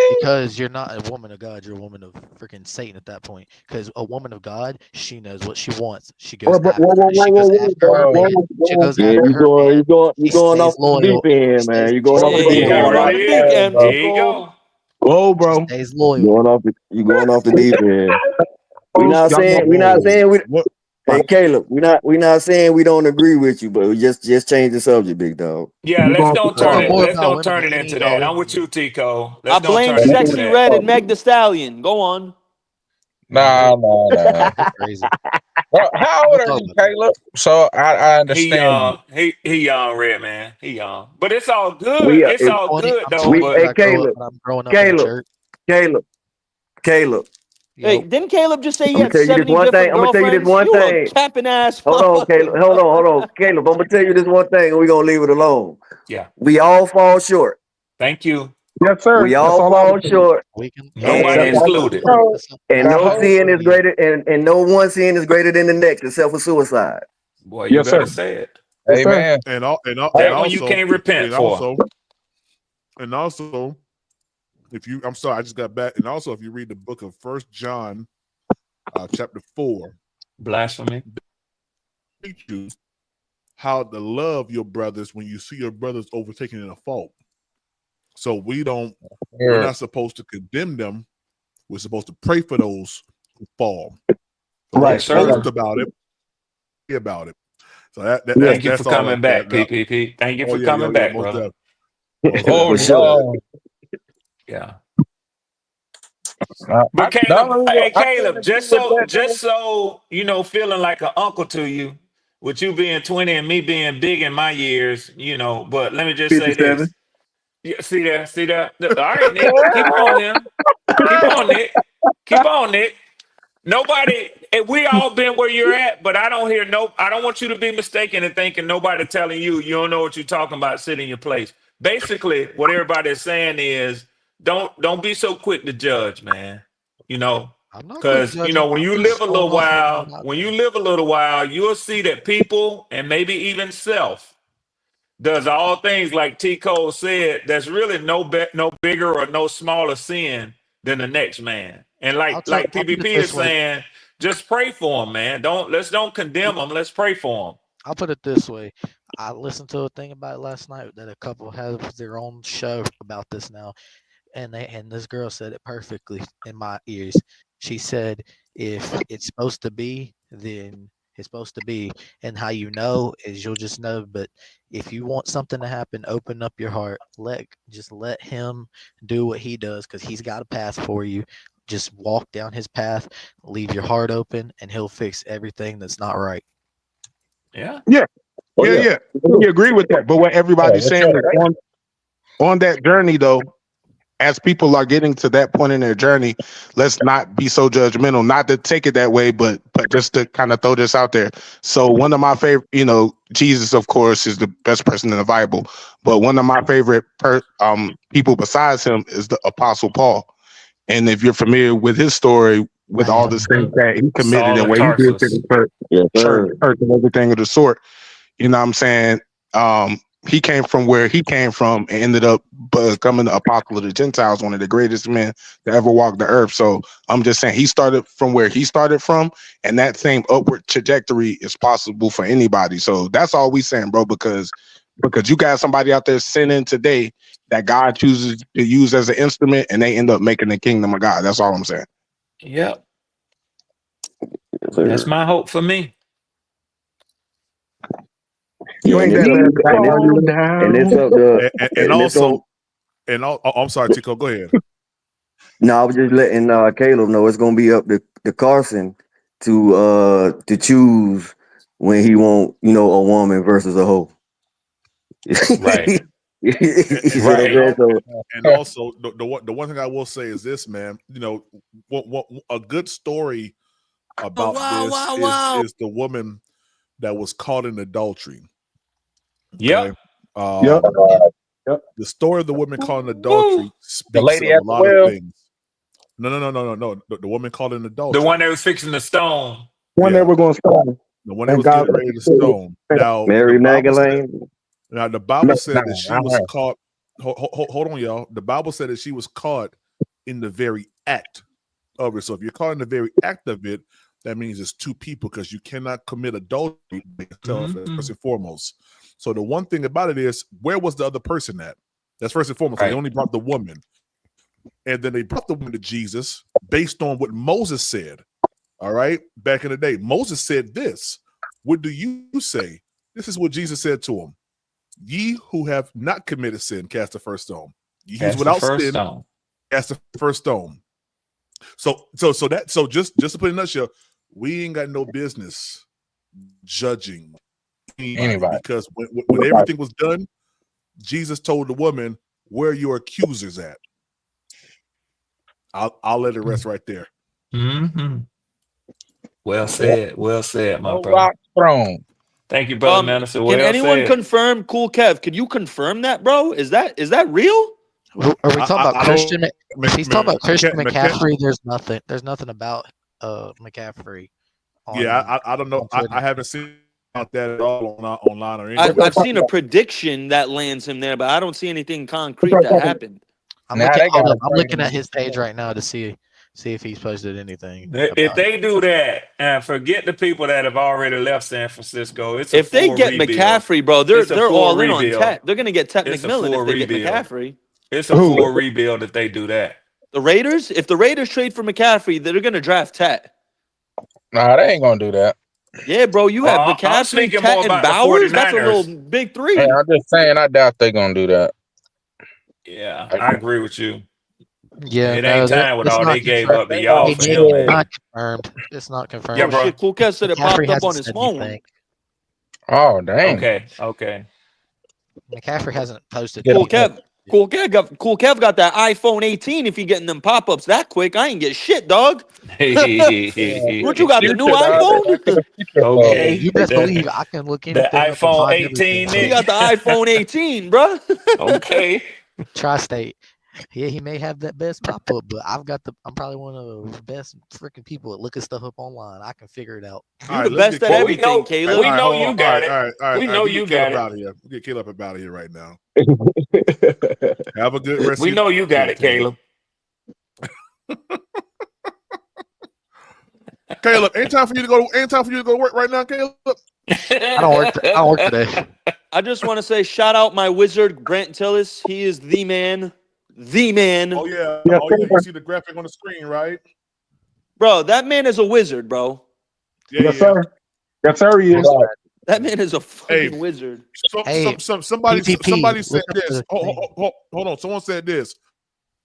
Because you're not a woman of God, you're a woman of freaking Satan at that point. Because a woman of God, she knows what she wants. She goes after. She goes after her man. She goes Yeah, after you her man. you She going off stays the deep loyal. end, man. You going off the Stays deep He end. loyal. going I on the deep understand, end. bro. Here you go. Whoa, bro. Stays loyal. You going off the deep end. We Y'all not saying we. What? Hey Caleb, we not saying we don't agree with you, but we just change the subject, big dog. Yeah, You let's going don't I turn know it. more Let's about don't women turn than it any into of y'all that. in I'm with here. you, Tico. I Let's don't blame turn it into Sexy that. Red and Meg the Stallion. Go on. Nah. You're crazy. Well, how We'll old are talk you, about that. Caleb? So I He understand. he young, Red man. He young, but it's all good. We It's I'm all 20. good I'm though. 20, we But but hey I grow up. Caleb, But I'm growing up in the Caleb, church. Caleb. Hey, Yo, didn't Caleb just say he I'm gonna had tell you this 70 one thing. different I'm gonna tell you this girlfriends? one You a thing. capping ass Hold on, Caleb. motherfucker. Hold on, Caleb. I'm gonna tell you this one thing, and we're gonna leave it alone. yeah, We all fall short. thank you. Yes, sir. We That's all all I was fall saying. short, we can. Nobody and excluded. and Now no hold. sin is greater, and no one sin is greater than the next, except for suicide. Boy, you Yes, sir. better say it. Yes, sir. Amen. That one you can't repent and for. also, and also, I'm sorry, I just got back. And also, if you read the book of First John, chapter 4, Blasphemy. teach you how to love your brothers when you see your brothers overtaken in a fault. So we're not supposed to condemn them. We're supposed to pray for those who fall. So Right. Yes, don't post sir. about it. Be about it. So Thank you for that's all coming like that. back, Now, PPP. Thank you oh for yeah, coming yeah, back, most brother. definitely. Most For definitely. sure. Yeah. I But Caleb, hey can't Caleb, agree with that. just so you know, feeling like an uncle to you, with you being 20 and me being big in my years, you know. But let me just say 57. this. Yeah, see there. All right, Nick, keep on him. Keep on, Nick. Keep on, Nick. Nobody, we all been where you're at, but I don't want you to be mistaken and thinking nobody telling you don't know what you're talking about, sit in your place. Basically, what everybody is saying is don't be so quick to judge, man. You know, I'm not quick because judging. when I'm you live just a going little off of what while, happened. you'll see that people and maybe even self does all things like T. Cole said. That's really no bigger or no smaller sin than the next man. And like I'll put it PPP is this way. saying, just pray for him, man. Don't condemn him. Let's pray for him. I'll put it this way. I listened to a thing about it last night that a couple has their own show about this now, and this girl said it perfectly in my ears. She said, "If it's supposed to be, then it's supposed to be, and how you know is you'll just know. But if you want something to happen, open up your heart. Just let him do what he does, because he's got a path for you. Just walk down his path, leave your heart open, and he'll fix everything that's not right." Yeah. Yeah. Oh, Yeah, yeah. yeah. We agree with that. But what everybody's What saying is on that journey, though, as people are getting to that point in their journey, let's not be so judgmental. Not to take it that way, but just to kind of throw this out there. So one of my favorite, Jesus, of course, is the best person in the Bible. But one of my favorite people besides him is the Apostle Paul. And if you're familiar with his story, with all the things that he committed Saul and of what he did to Tarsus. the church, Yes, sir. and everything of the sort, you know what I'm saying? He came from where he came from and ended up becoming the apostle of the Gentiles, one of the greatest men to ever walk the earth. So I'm just saying he started from where he started from, and that same upward trajectory is possible for anybody. So that's all we saying, bro, because you got somebody out there sinning today that God chooses to use as an instrument, and they end up making the kingdom of God. That's all I'm saying. Yep. Yes, sir. That's my hope for me. You And ain't it's that up, bad. and it's up to And and it's on. also, I'm sorry, Tico, go ahead. No, I was just letting Caleb know it's gonna be up to Carson to choose when he want a woman versus a hoe. Right. You see what I'm Right. saying? So And also, the one thing I will say is this, man. What a good story about this is the woman that was caught in adultery. Okay. Yep. Yep. Um, Yep. the story of the woman caught in Woo. adultery the speaks lady of a at the lot of well. things. No. The woman caught in The adultery. one that was fixing the stone. One that Yeah, we're gonna start. the one that And was God getting ready to stone. Now, the Mary Bible said, Magdalene. Now the Bible said that she was caught. Hold on, y'all. The Bible said that she was caught in the very act of it. So if you're caught in the very act of it, that means it's two people, because you cannot commit adultery by yourself first and foremost. So the one thing about it is, where was the other person at? That's first and foremost. Right. They only brought the woman, and then they brought the woman to Jesus based on what Moses said. All right, back in the day, Moses said this. What do you say? This is what Jesus said to him. Ye who have not committed sin, cast the first stone. Ye who's without sin, cast the first stone. So just to put it in a nutshell, we ain't got no business judging anybody. Because when everything was done, Jesus told the woman, "Where are your accusers at?" I'll let it rest right there. Mm-hmm. Well said, my brother. Throne. Thank you, brother Minister. Can anyone confirm, Cool Kev? Can you confirm that, bro? Is that real? Are we talking about Christian? If he's talking about Christian McCaffrey, there's nothing about McCaffrey. I don't know. I haven't seen about that at all online or anything. I've seen a prediction that lands him there, but I don't see anything concrete that happened. I'm looking at his page right now to see if he's posted anything. If they do that, and forget the people that have already left San Francisco, if they get rebuild. McCaffrey, bro, they're all in on Tet. They're gonna get Tet it's McMillan if they get McCaffrey. It's a full rebuild if they do that. The Raiders, if the Raiders trade for McCaffrey, they're gonna draft Tet. Nah, they ain't gonna do that. Yeah, bro, you have McCaffrey, Tet, and Bowers. That's a little big three. Hey, I'm just saying, I doubt they're gonna do that. Yeah, I agree with you. Yeah, it ain't time with all they gave up to y'all for him, man. Not confirmed. It's not confirmed. Yeah, bro. Cool Kev said it popped up on his phone. Oh, dang. Okay. McCaffrey hasn't posted. Cool Kev got that iPhone 18. If he getting them pop-ups that quick, I ain't get shit, dog. What you got, the new iPhone? Okay. You best believe I can look in the iPhone 18. You got the iPhone 18, bro. Okay. Tri-State. Yeah, he may have that best pop-up, but I'm probably one of the best freaking people at looking stuff up online. I can figure it out. You're the best at everything, Caleb. We know you got it. All right. We know you got it. Out of here. We get Caleb up out of here right now. Have a good rest. We know you got it, Caleb. Caleb, ain't time for you to go to work right now, Caleb. I don't work today. I just want to say shout out my wizard, Grant Tillis. He is the man. The man. Oh yeah. You see the graphic on the screen, right? Bro, that man is a wizard, bro. Yes, sir. Yes, sir. He is. That man is a fucking wizard. Somebody said this. Hold on. Someone said this.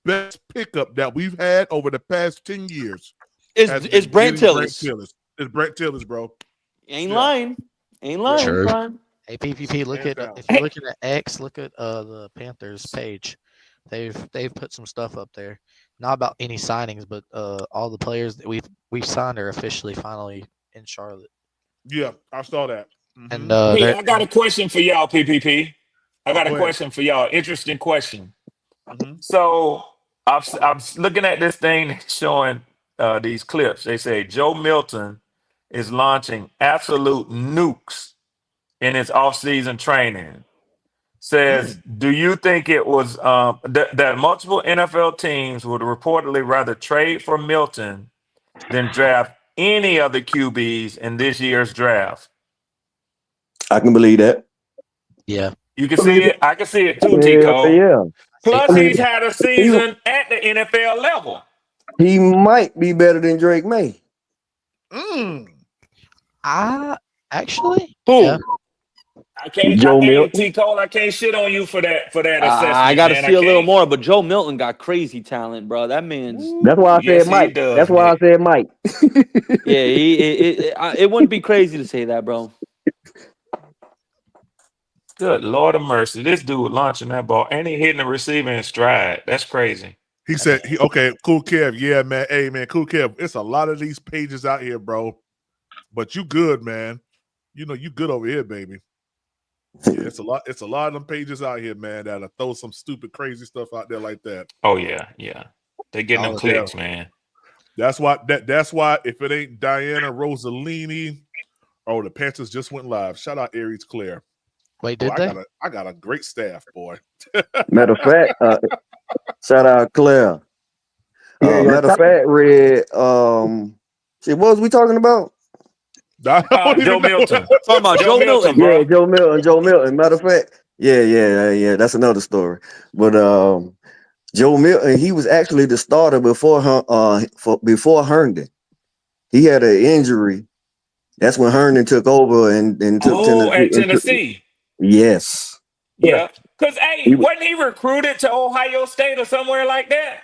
Best pickup that we've had over the past 10 years is Brent Tillis. It's Brent Tillis, bro. Ain't lying. Sure. Hey, PPP, if you're looking at X, look at the Panthers page. They've put some stuff up there. Not about any signings, but all the players that we've signed are officially finally in Charlotte. Yeah, I saw that. Mm-hmm. And I got a question for y'all, PPP. I got a question for y'all. Interesting question. Mm-hmm. So I'm looking at this thing showing these clips. They say Joe Milton is launching absolute nukes in his off-season training. Says, do you think it was that multiple NFL teams would reportedly rather trade for Milton than draft any of the QBs in this year's draft? I can believe that. Yeah. You can see it. I can see it too, Tico. Yeah. Plus, he's had a season at the NFL level. He might be better than Drake May. Actually, who? Yeah. I can't shit on you for that assessment. I got to see a little more, but Joe Milton got crazy talent, bro. That man's. That's why I said Mike. That's why I said Mike. Yeah, it wouldn't be crazy to say that, bro. Good Lord of mercy. This dude launching that ball and he hitting the receiver in stride. That's crazy. He said, okay, Cool Kev. Yeah, man. Hey, man, Cool Kev. It's a lot of these pages out here, bro. But you good, man. You know, you good over here, baby. Yeah, it's a lot of them pages out here, man, that'll throw some stupid, crazy stuff out there like that. Oh, yeah. They getting them clicks, man. That's why if it ain't Diana Rossellini, the Panthers just went live. Shout out Aries Claire. Wait, did they? I got a great staff, boy. Matter of fact, shout out Claire. Yeah, yeah. Matter of fact, Red. Shit, what was we talking about? I don't Joe even know. Milton. Talking about Joe Joe Milton, Milton. Yeah, bro. Joe Milton. Joe Milton. Matter of fact, yeah. That's another story. But Joe Milton, he was actually the starter before before Herndon. He had an injury. That's when Herndon took over and took Oh, Tennessee. at Tennessee. Yes. Yeah. Because, hey, He, wasn't he recruited to Ohio State or somewhere like that?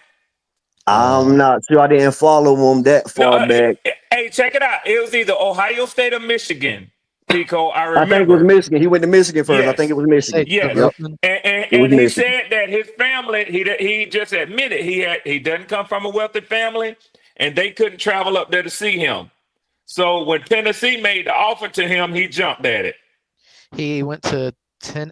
I'm not sure. I didn't follow him that No, far back. hey, check it out. It was either Ohio State or Michigan, Tico. I I think it was remember. Michigan. He went to Michigan first. I think it Yes. was You say Michigan. Joe Yes. Yep. Milton? It was And he Michigan. said that his family, he just admitted he doesn't come from a wealthy family, and they couldn't travel up there to see him. So when Tennessee made the offer to him, he jumped at it. He went to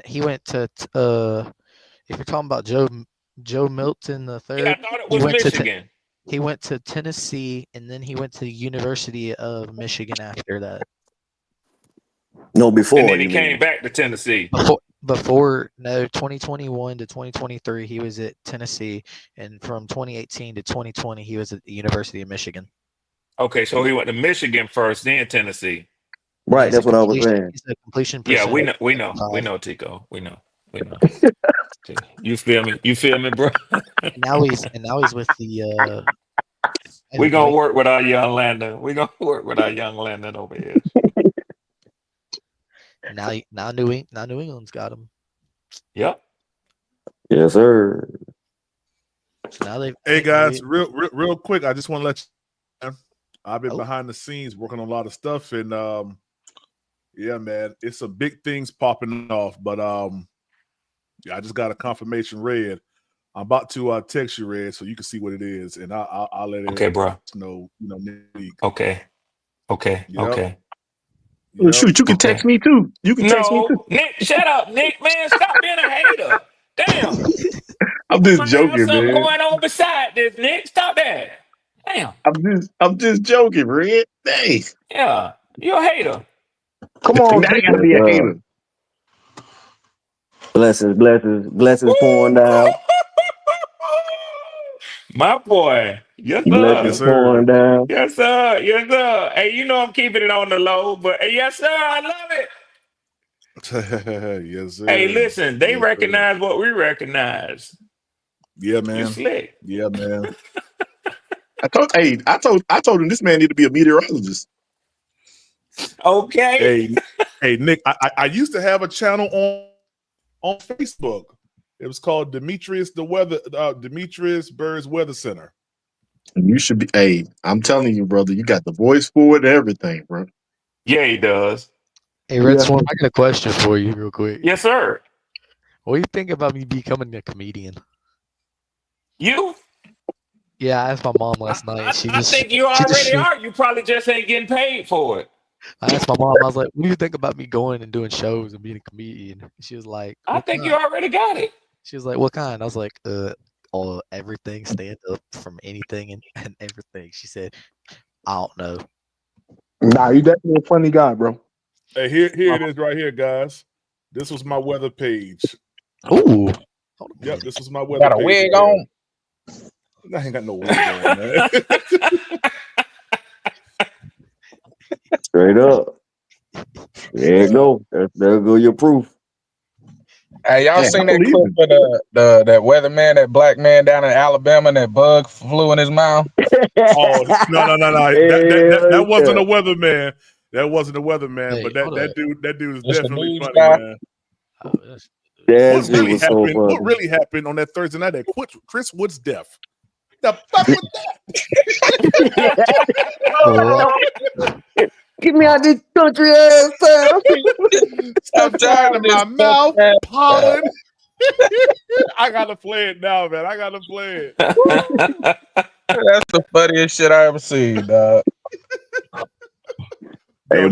He went to if you're talking about Joe Milton the Yeah, third, I thought it he was went Michigan. he went to Tennessee, and then he went to the University of Michigan after that. No, And before then he you came mean? back to Tennessee. Before 2021 to 2023, he was at Tennessee, and from 2018 to 2020, he was at the University of Michigan. Okay, so he went to Michigan first, then Tennessee. Yeah, Right. That's what I was saying. He's a completion Yeah, we percentage. know, Tico. We know. You feel me, bro? And now he's with the. We gonna work with our young Landon. We gonna work with our young Landon over here. Now New England's got him. Yep. Yes, sir. So now they. Hey guys, real quick, I just want to let you know, I've been Oh. behind the scenes working on a lot of stuff, and yeah, man, it's some big things popping off. But yeah, I just got a confirmation, Red. I'm about to text you, Red, so you can see what it is, and I'll let it Okay, bro. know. Nick. Okay. Yep. Well, shoot, you can text me too. You can text me too. No, Nick, shut up, Nick, man. Stop being a hater. Damn. I'm We just might have joking, something man. going on beside this, Nick. Stop that. Damn. I'm just joking, Red. Dang. Yeah. You're a hater. Come on, Now I Nick. gotta be a hater. Blessings pouring down. My boy. Yes, Blessings sir. pouring down. Yes, sir. Yes, sir. Hey, you know I'm keeping it on the low, but yes, sir. I love it. Yes, sir. Hey, listen, they Yes, recognize what we recognize. Yeah, You man. slick. Yeah, man. I told him this man need to be a meteorologist. Okay. Hey, Nick. I used to have a channel on Facebook. It was called Demetrius Bird's Weather Center. You should be. Hey, I'm telling you, brother, you got the voice for it and everything, bro. Yeah, he does. Hey, Red Swarm, I got a question for you, real quick. Yes, sir. What do you think about me becoming a comedian? You? Yeah, I asked my mom last night. I think you already are. You probably just ain't getting paid for it. I asked my mom. I was like, "What do you think about me going and doing shows and being a comedian?" She was like, I think you already got it. She was like, "What kind?" I was like, all everything, stand up from anything and everything." She said, "I don't know." Nah, you definitely a funny guy, bro. Hey, here it is right here, guys. This was my weather page. Ooh. Yep, this was my weather Got a page. wig on? I ain't got no wig on, man. Straight up. There you go. There go your proof. Hey, y'all seen that clip of that weatherman, that black man down in Alabama, and that bug flew in his mouth? Oh no! That wasn't a weatherman. That wasn't a weatherman. Hey, but that dude is Just a definitely news funny, guy? man. That What shit really was so happened? funny. What really happened on that Thursday night at Chris Wood's death? The fuck was that? Get me out this country ass town. Stuff flying in my mouth, pollen. I gotta play it now, man. I gotta play it. That's the funniest shit I ever seen, dog. Hey,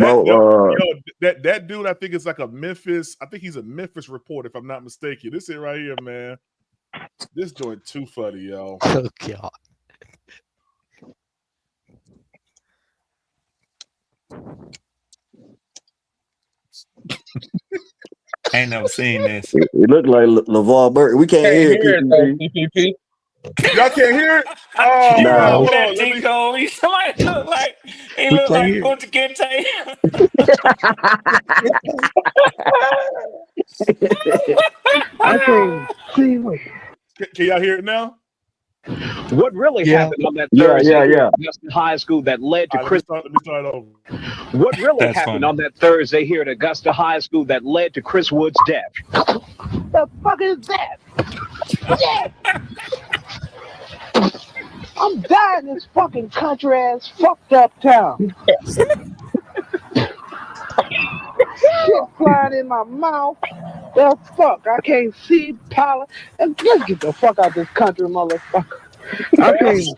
That dude, I think it's like a Memphis. I think he's a Memphis reporter, if I'm not mistaken. This is right here, man. This joint too funny, yo. Oh God. Ain't never seen this. It looked like LeVar Burton. We can't hear it, Hear it though, PPP. PPP. Y'all can't hear it? Oh You man, Nah. remember hold that on. T Cole? Somebody We looked can't like hear. Kunta Kinte. I can't see. Can y'all hear it now? What really Yeah. happened on that Yeah, Thursday here yeah. at Augusta High School that led to All right, Chris? let me start over. What really That's happened funny. on that Thursday here at Augusta High School that led to Chris Wood's death? The fuck is that? Yeah. I'm dying in this fucking country ass fucked up town. Shit flying in my mouth. The fuck? I can't see pilot. And let's get the fuck out this country, motherfucker. I can't see.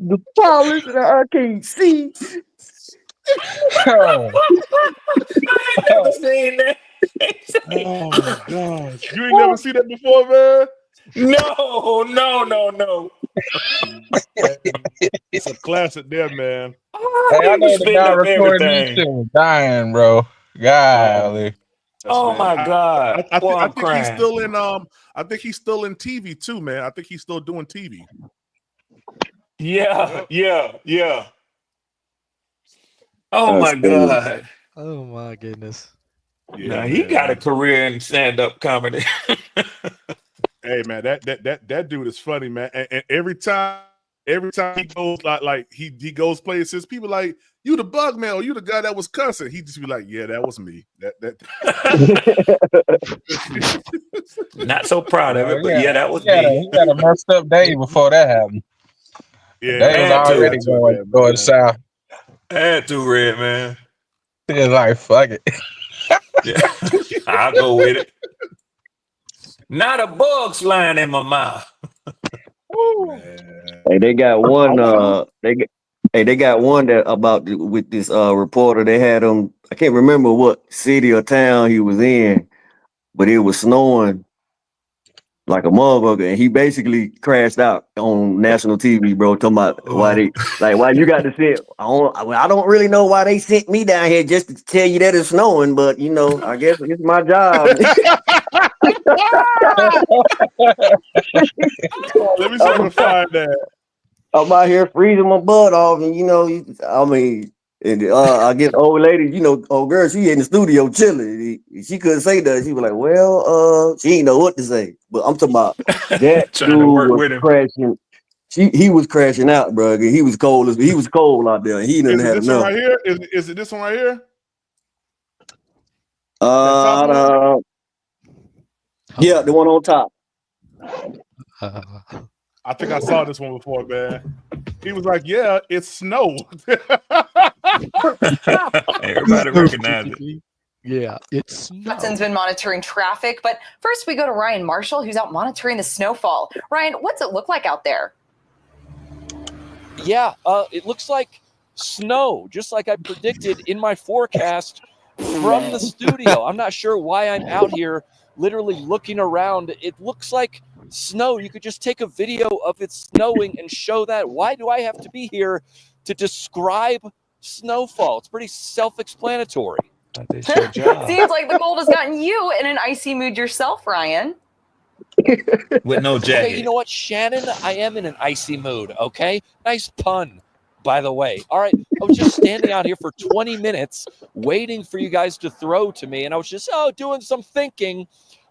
The tallest that I can't see. Oh. I ain't never seen that. Oh my gosh. You ain't never seen that before, man? No. It's a classic there, man. Hey, I He know was the spitting guy up recording this everything. shit was dying, bro. Golly. Yes, Oh man. my God. Boy, I I'm think he's crying. still in I think he's still in TV too, man. I think he's still doing TV. Yeah. Oh That's my crazy. God. Oh my goodness. Yeah, Now he got a career in stand-up comedy. Hey man, that dude is funny, man. And every time he goes like he goes places, people like, you the bug man, or you the guy that was cussing. He just be like, yeah, that was me. That Not so proud of it, but yeah, that was He had me. a messed up day before that happened. Yeah, They was Had already to. going south. Had to, Red man. He was like, fuck it. Yeah, I'll go with it. Not a bug flying in my mouth. Hey, they got one. They got one that about with this reporter. They had him. I can't remember what city or town he was in, but it was snowing like a motherfucker, and he basically crashed out on national TV, bro. Talking about why you got to sit. I don't really know why they sent me down here just to tell you that it's snowing, but I guess it's my job. Let me see if I can find that. I'm out here freezing my butt off, and I guess old lady, old girl, she in the studio chilling. She couldn't say that. She was like, well, she didn't know what to say. But I'm talking about that Trying dude to work was with him. crashing. He was crashing out, bro. He was cold out there. And he didn't have This one enough. right here? Is it this one right here? Yeah, the one on top. I think I saw this one before, man. He was like, yeah, it's snow. Everybody recognized it. Yeah, it's Hudson's been monitoring traffic, but first we go to Ryan Marshall, who's out monitoring the snowfall. Ryan, what's it look like out there? Yeah, it looks like snow, just like I predicted in my forecast from the studio. I'm not sure why I'm out here literally looking around. It looks like snow. You could just take a video of it snowing and show that. Why do I have to be here to describe snowfall? It's pretty self-explanatory. Seems like the cold has gotten you in an icy mood yourself, Ryan. With no jacket. Okay, you know what, Shannon? I am in an icy mood, okay? Nice pun, by the way. All right, I was just standing out here for 20 minutes waiting for you guys to throw to me, and I was just, doing some thinking.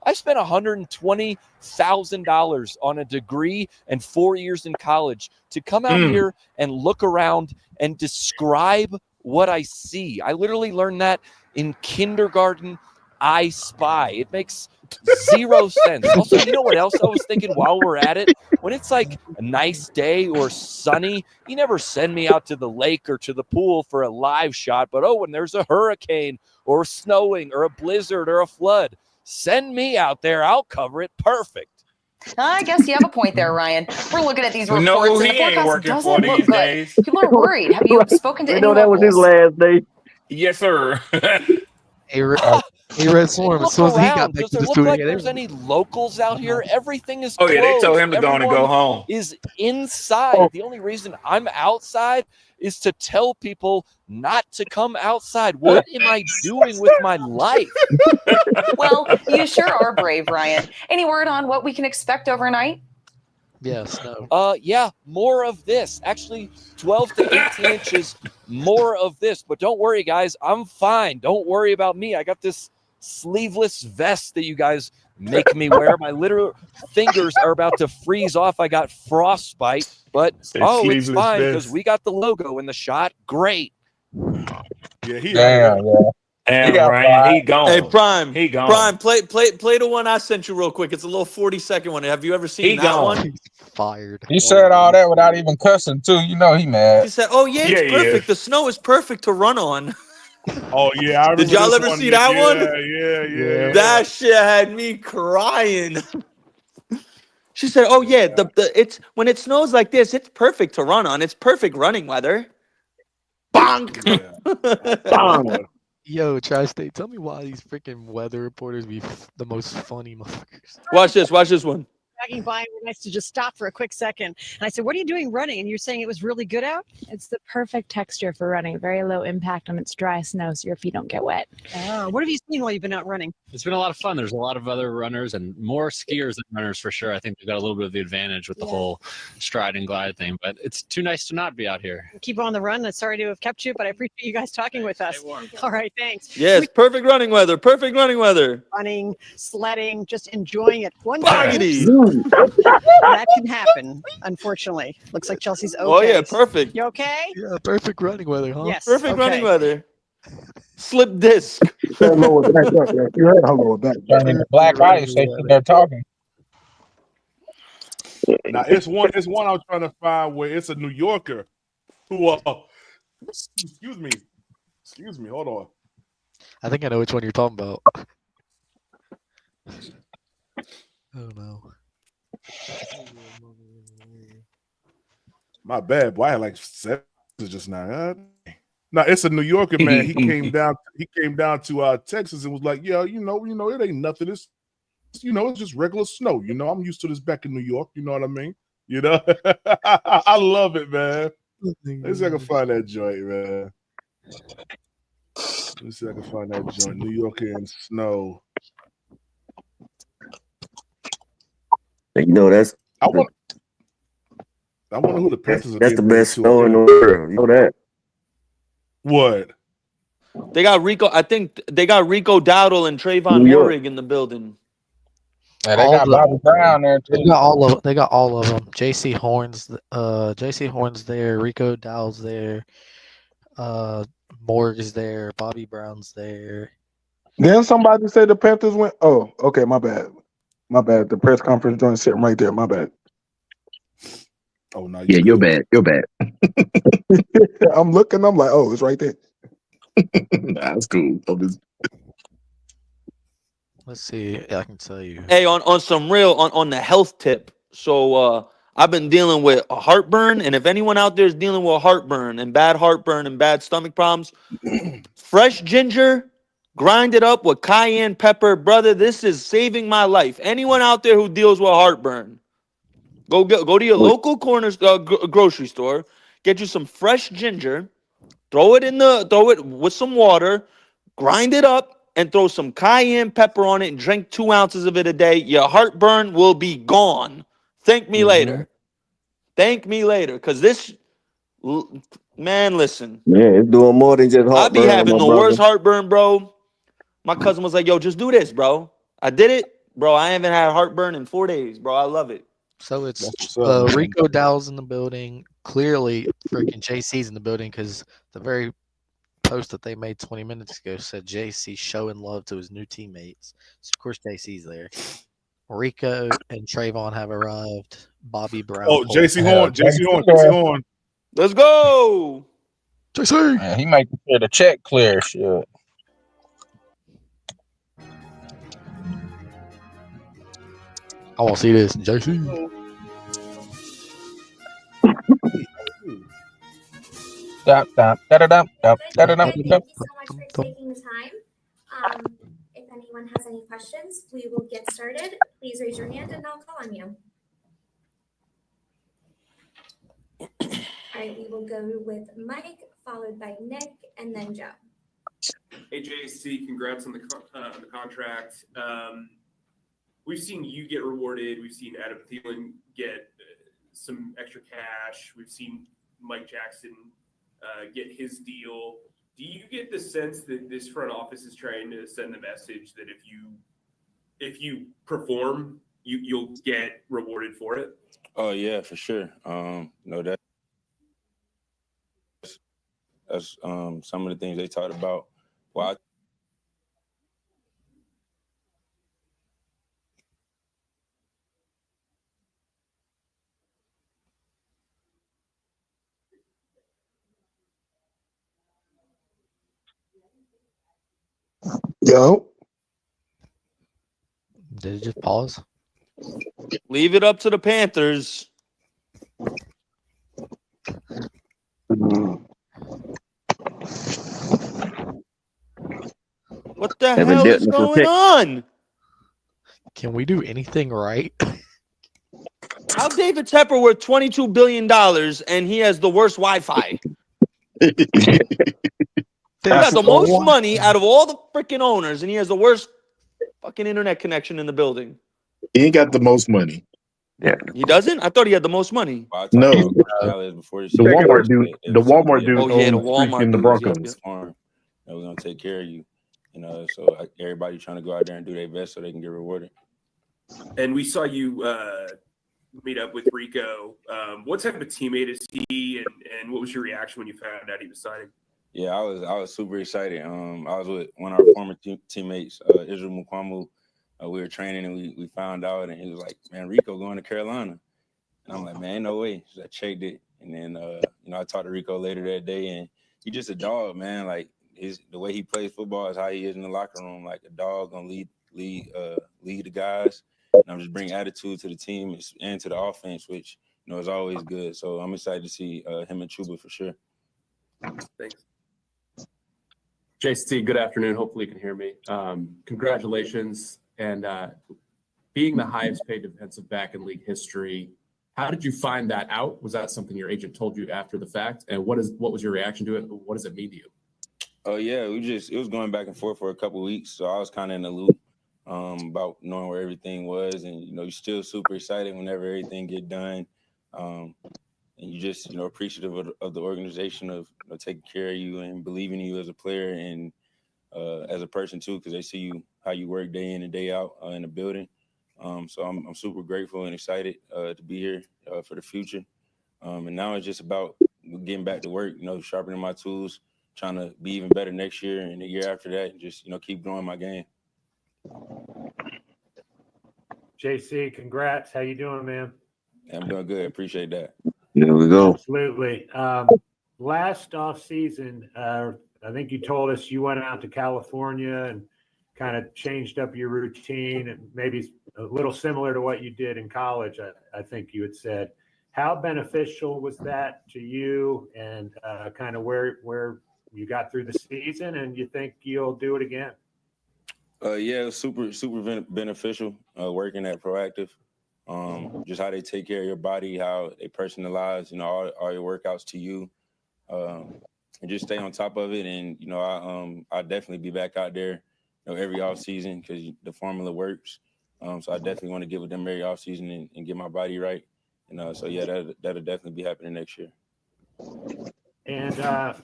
I spent $120,000 on a degree and 4 years in college to come out here and look around and describe what I see. I literally learned that in kindergarten. I Spy. It makes zero sense. Also, you know what else I was thinking while we're at it? When it's like a nice day or sunny, you never send me out to the lake or to the pool for a live shot. But when there's a hurricane or snowing or a blizzard or a flood, send me out there. I'll cover it. Perfect. I guess you have a point there, Ryan. We're looking at these We reports, know who and the he ain't forecast working doesn't for look these good. days. People are worried. Have you spoken to We any know that was his locals? last day. Yes, sir. Hey, He read Swarm as Look soon as he got around. back Does to there the look studio. like there's any locals out here? Everything is Oh closed. yeah, they told him to go on and go Everyone home. is inside. The only reason I'm outside is to tell people not to come outside. What am I doing with my life? Well, you sure are brave, Ryan. Any word on what we can expect overnight? Yes, no. Yeah, more of this. Actually, 12 to 18 inches more of this. But don't worry, guys. I'm fine. Don't worry about me. I got this sleeveless vest that you guys make me wear. My literal fingers are about to freeze off. I got frostbite, but it's sleeveless fine because vest. we got the logo in the shot. Great. Yeah, he Damn, yeah. He Damn, got Ryan, fired. he gone. Hey, Prime. He gone. Prime, play the one I sent you real quick. It's a little 40-second one. Have you ever seen He that gone. one? Fired. He said all that without even cussing too. You know he mad. He said, "Oh yeah, it's Yeah, he perfect. is. The snow is perfect to run on." Oh yeah, I remember Did y'all this ever one, see Nick. that one? Yeah. That shit had me crying. She said, "Oh yeah, the it's when it snows like this, it's perfect to run on. It's perfect running weather." Bonk. Bang. Yo, Tri-State, tell me why these freaking weather reporters be the most funny motherfuckers. Watch this one. Dragging by and we're nice to just stop for a quick second. And I said, what are you doing running? And you're saying it was really good out? It's the perfect texture for running. Very low impact on its dry snow, so your feet don't get wet. Oh, what have you seen while you've been out running? It's been a lot of fun. There's a lot of other runners and more skiers than runners for sure. I think they've got a little bit of the advantage with the whole stride and glide thing, but it's too nice to not be out here. Keep on the run. Sorry to have kept you, but I appreciate you guys talking with us. All right, thanks. Yes, perfect running weather. Perfect running weather. Running, sledding, just enjoying it. One Boggity. that can happen, unfortunately. Looks like Chelsea's okay. Oh yeah, perfect. You okay? Yeah, perfect running weather, huh? Yes. Perfect running okay. weather. Slip disc. That lower back up, yeah. You heard her lower back. Turning to black ice. They think they're talking. Now it's one I'm trying to find where it's a New Yorker who excuse me, hold on. I think I know which one you're talking about. Oh no. My bad, boy. I had like 7 just now. No, it's a New Yorker, man. He came down to Texas and was like, yeah, you know, it ain't nothing. It's it's just regular snow. I'm used to this back in New York. You know what I mean? I love it, man. Let's see if I can find that joint, man. Let's see if I can find that joint. New York and snow. That's I wonder who the Panthers are. that's the best snow in the world. You know that. What? They got Rico. I think they got Rico Dowdle and Trayvon New York. Moehrig in the building. Yeah, they got Bobby Brown there too. They got all of them. J.C. Horn's there. Rico Dowdle's there. Morg is there. Bobby Brown's there. Then somebody say the Panthers went. Oh, okay, my bad. The press conference joint sitting right there. My bad. Oh no. Yeah, you're bad. You're bad. I'm looking. I'm like, oh, it's right there. That's cool. Let's see. I can tell you. Hey, on some real on the health tip. So I've been dealing with a heartburn, and if anyone out there is dealing with heartburn and bad stomach problems, fresh ginger, grind it up with cayenne pepper, brother. This is saving my life. Anyone out there who deals with heartburn, go to your local grocery store, get you some fresh ginger, throw it with some water, grind it up, and throw some cayenne pepper on it and drink 2 ounces of it a day. Your heartburn will be gone. Thank me later. Thank me later. Because this, man, listen. Yeah, it's doing more than just I heartburn. be having the my worst brother. heartburn, bro. My cousin was like, yo, just do this, bro. I did it. Bro, I haven't had heartburn in 4 days, bro. I love it. So it's Rico Dowdle's in the building. Clearly, freaking JC's in the building because the very post that they made 20 minutes ago said JC showing love to his new teammates. So of course JC's there. Rico and Trayvon have arrived. Bobby Brown. Oh, JC Horn. Let's go. JC. Yeah, he might consider the check clear. Shit. I want to see this. JC. Stop. Thank you so much for taking the time. If anyone has any questions, we will get started. Please raise your hand and I'll call on you. All right, we will go with Mike, followed by Nick, and then Joe. Hey, JC, congrats on the contract. We've seen you get rewarded. We've seen Adam Thielen get some extra cash. We've seen Mike Jackson get his deal. Do you get the sense that this front office is trying to send the message that if you perform, you'll get rewarded for it? Oh yeah, for sure. No, that's some of the things they talked about. Well, Yo. Did it just pause? Leave it up to the Panthers. What the hell is going on? Can we do anything right? How David Tepper worth $22 billion and he has the worst Wi-Fi? He got the most money out of all the freaking owners, and he has the worst fucking internet connection in the building. He ain't got the most money. Yeah. He doesn't? I thought he had the most money. No, the Walmart dude. The Walmart dude. Oh yeah, the owns Walmart freaking the dudes, Broncos. farm. We're gonna take care of you. So everybody trying to go out there and do their best so they can get rewarded. And we saw you meet up with Rico. What type of teammate is he, and what was your reaction when you found out he was signing? Yeah, I was super excited. I was with one of our former teammates, Israel Mukwamu. We were training and we found out, and he was like, "Man, Rico going to Carolina." And I'm like, "Man, ain't no way." So I checked it, and then I talked to Rico later that day, and he's just a dog, man. Like the way he plays football is how he is in the locker room. Like a dog gonna lead the guys, and I'm just bring attitude to the team and to the offense, which is always good. So I'm excited to see him and Chuba for sure. Thanks. JC, good afternoon. Hopefully you can hear me. Congratulations. And being the highest paid defensive back in league history, how did you find that out? Was that something your agent told you after the fact? And what was your reaction to it? What does it mean to you? Oh yeah, it was going back and forth for a couple of weeks, so I was kind of in the loop about knowing where everything was, and you're still super excited whenever everything get done, and you just appreciative of the organization of taking care of you and believing in you as a player and as a person too, because they see how you work day in and day out in the building. So I'm super grateful and excited to be here for the future. And now it's just about getting back to work, sharpening my tools, trying to be even better next year and the year after that, and just keep growing my game. JC, congrats. How you doing, man? I'm doing good. Appreciate that. There we go. Absolutely. Last off season, I think you told us you went out to California and kind of changed up your routine, and maybe a little similar to what you did in college. I think you had said. How beneficial was that to you, and kind of where you got through the season, and you think you'll do it again? Yeah, it was super beneficial working at Proactive. Just how they take care of your body, how they personalize, all your workouts to you, and just stay on top of it. And I'll definitely be back out there, every off season because the formula works. So I definitely want to get with them every off season and get my body right. So yeah, that'll definitely be happening next year. And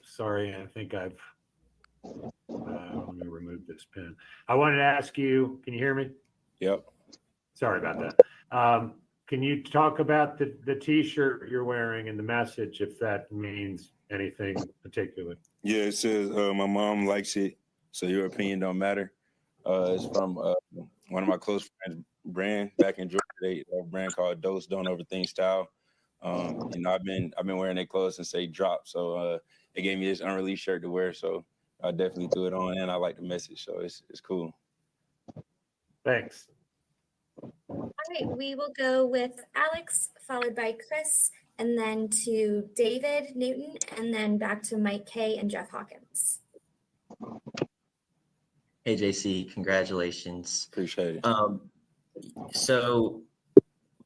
sorry, I think let me remove this pen. I wanted to ask you, can you hear me? Yep. Sorry about that. Can you talk about the T-shirt you're wearing and the message, if that means anything particular? Yeah, it says, my mom likes it, so your opinion don't matter. It's from one of my close friends, brand back in Georgia. They a brand called Dose Don't Overthink Style. I've been wearing their clothes since they dropped. So they gave me this unreleased shirt to wear. So I definitely threw it on, and I like the message. So it's cool. Thanks. All right, we will go with Alex, followed by Chris, and then to David Newton, and then back to Mike K and Jeff Hawkins. Hey, JC, congratulations. Appreciate it. So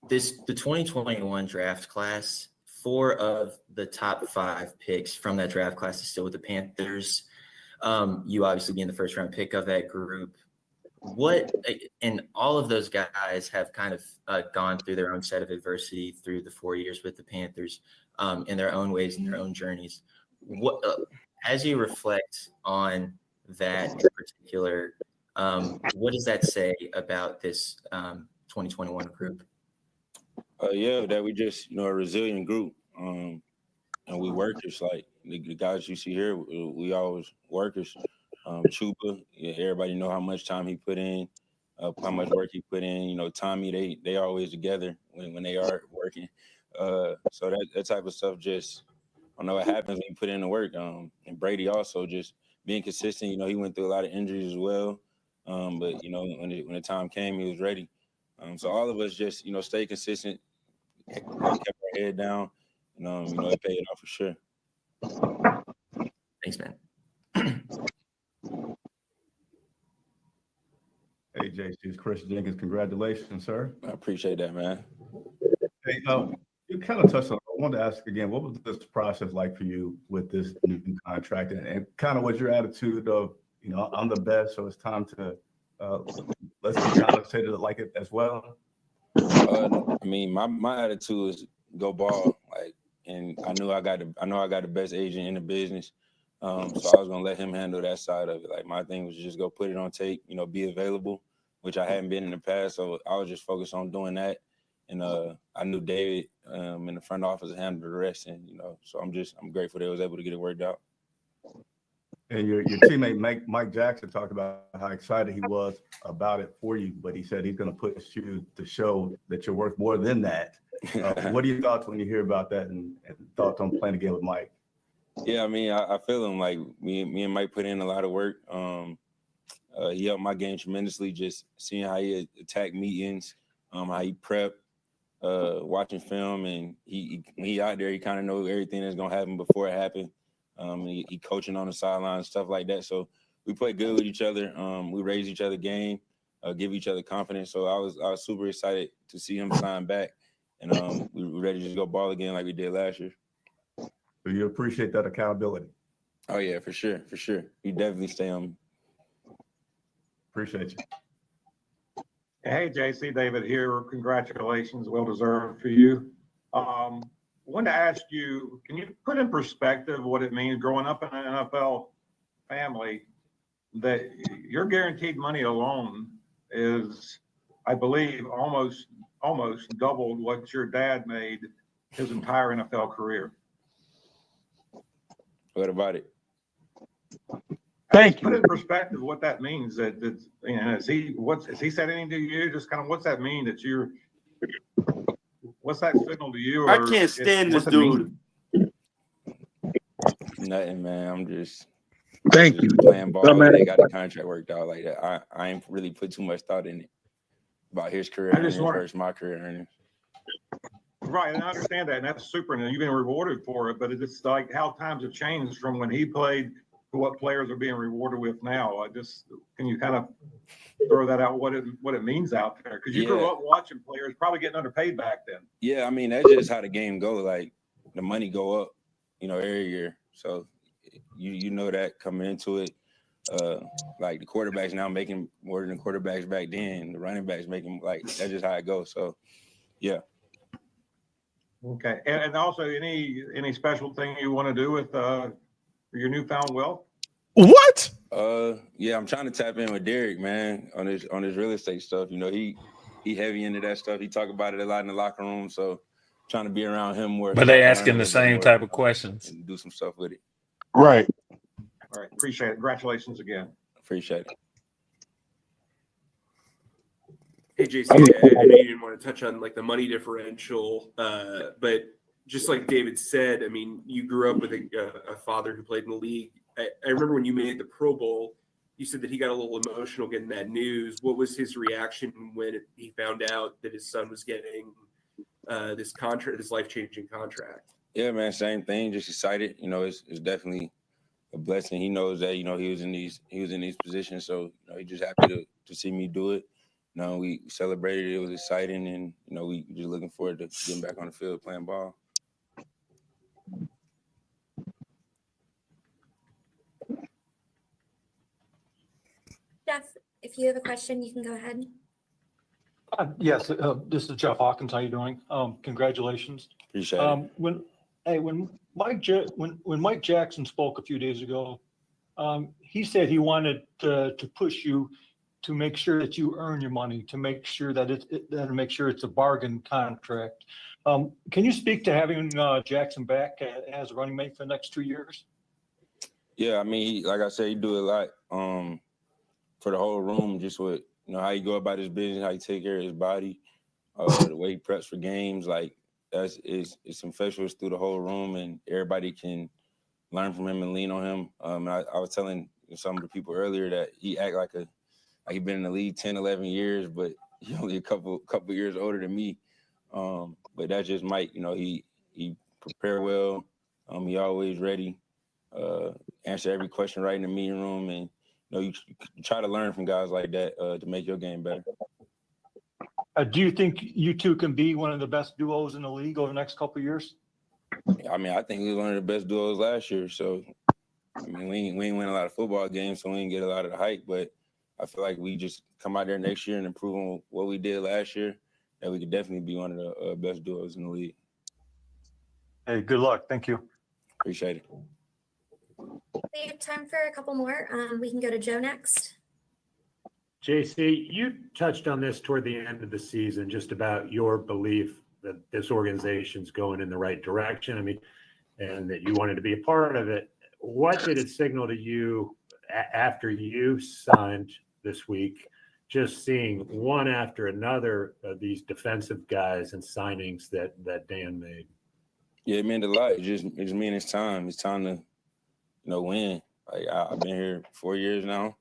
the 2021 draft class, 4 of the top 5 picks from that draft class is still with the Panthers. You obviously being the first round pick of that group. And all of those guys have kind of gone through their own set of adversity through the 4 years with the Panthers in their own ways and their own journeys. As you reflect on that in particular, what does that say about this 2021 group? Yeah, that we just, a resilient group. And we workers, like the guys you see here, we always workers. Chupa, everybody know how much time he put in, how much work he put in. Tommy, they always together when they are working. So that type of stuff just, I don't know what happens when you put in the work. And Brady also just being consistent. He went through a lot of injuries as well. But when the time came, he was ready. So all of us just stay consistent, kept our head down, and it paid off for sure. Thanks, man. Hey, JC, it's Chris Jenkins. Congratulations, sir. I appreciate that, man. Hey, you kind of touched on. I wanted to ask again, what was this process like for you with this new contract, and kind of what's your attitude of, I'm the best, so it's time to let's be compensated like it as well. My attitude is go ball, and I know I got the best agent in the business. So I was gonna let him handle that side of it. Like my thing was just go put it on tape, be available, which I hadn't been in the past. So I was just focused on doing that. And I knew David in the front office handled the rest. And so I'm grateful that I was able to get it worked out. And your teammate Mike Jackson talked about how excited he was about it for you, but he said he's gonna push you to show that you're worth more than that. What are your thoughts when you hear about that and thoughts on playing again with Mike? Yeah, I feel him. Like me and Mike put in a lot of work. He helped my game tremendously. Just seeing how he attacked meetings, how he prepped, watching film, and he out there. He kind of knows everything that's gonna happen before it happened. He coaching on the sideline, stuff like that. So we play good with each other. We raise each other game, give each other confidence. So I was super excited to see him sign back, and we were ready to just go ball again like we did last year. So you appreciate that accountability? Oh yeah, for sure. You definitely stay on. Appreciate you. Hey, JC, David here. Congratulations, well deserved for you. Wanted to ask you, can you put in perspective what it means growing up in an NFL family that your guaranteed money alone is, I believe, almost doubled what your dad made his entire NFL career? What about it? Thank you. Put in perspective what that means. Has he said anything to you? Just kind of what's that mean that you're? What's that signal to you? I can't stand this dude. Nothing, man. I'm just thank you playing ball. They got the contract worked out like that. I ain't really put too much thought in it about his career earnings versus my career earnings. Right, and I understand that, and that's super. And you've been rewarded for it, but it's like how times have changed from when he played to what players are being rewarded with now. Can you kind of throw that out? What it means out there? Because you grew up watching players probably getting underpaid back then. Yeah, that's just how the game goes. Like the money go up, every year. So you know that coming into it. Like the quarterbacks now making more than the quarterbacks back then. The running backs making that's just how it goes. So yeah. Okay, and also any special thing you want to do with your newfound wealth? What? Yeah, I'm trying to tap in with Derek, man, on his real estate stuff. He heavy into that stuff. He talk about it a lot in the locker room. So trying to be around him more. But they asking the same type of questions. And do some stuff with it. Right. All right, appreciate it. Congratulations again. Appreciate it. Hey, JC, I know you didn't want to touch on the money differential, but just like David said, you grew up with a father who played in the league. I remember when you made the Pro Bowl, you said that he got a little emotional getting that news. What was his reaction when he found out that his son was getting this contract, this life-changing contract? Yeah, man, same thing. Just excited. It's definitely a blessing. He knows that, you know, he was in these positions. So, you know, he's just happy to see me do it. You know, we celebrated. It was exciting. And, you know, we just looking forward to getting back on the field playing ball. Jeff, if you have a question, you can go ahead. Yes, this is Jeff Hawkins. How you doing? Congratulations. Appreciate it. When Mike Jackson spoke a few days ago, he said he wanted to push you to make sure that you earn your money, to make sure that it's a bargain contract. Can you speak to having Jackson back as a running mate for the next 2 years? Yeah, I mean, like I said, he do a lot for the whole room, just with, you know, how he go about his business, how he take care of his body, the way he preps for games. Like, it's infectious through the whole room, and everybody can learn from him and lean on him. I was telling some of the people earlier that he act like he been in the league 10, 11 years, but he only a couple years older than me. But that's just Mike. You know, he prepare well. He always ready. Answer every question right in the meeting room, and you know, you try to learn from guys like that to make your game better. Do you think you two can be one of the best duos in the league over the next couple of years? I mean, I think we was one of the best duos last year. So, I mean, we ain't win a lot of football games, so we didn't get a lot of the hype. But I feel like we just come out there next year and improve on what we did last year, that we could definitely be one of the best duos in the league. Hey, good luck. Thank you. Appreciate it. We have time for a couple more. We can go to Joe next. JC, you touched on this toward the end of the season, just about your belief that this organization's going in the right direction. I mean, and that you wanted to be a part of it. What did it signal to you after you signed this week, just seeing one after another of these defensive guys and signings that Dan made? Yeah, it meant a lot. It just means it's time. It's time to, you know, win. Like, I've been here 4 years now,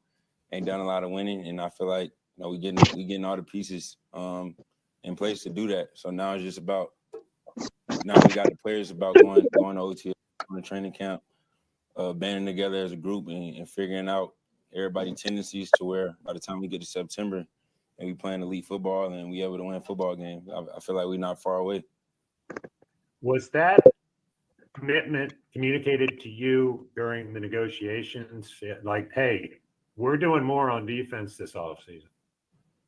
ain't done a lot of winning, and I feel like, you know, we getting all the pieces in place to do that. So now it's just about, now we got the players about going to OTA, going to training camp, banding together as a group and figuring out everybody's tendencies to where by the time we get to September and we playing elite football and we able to win football games, I feel like we're not far away. Was that commitment communicated to you during the negotiations? Like, hey, we're doing more on defense this offseason.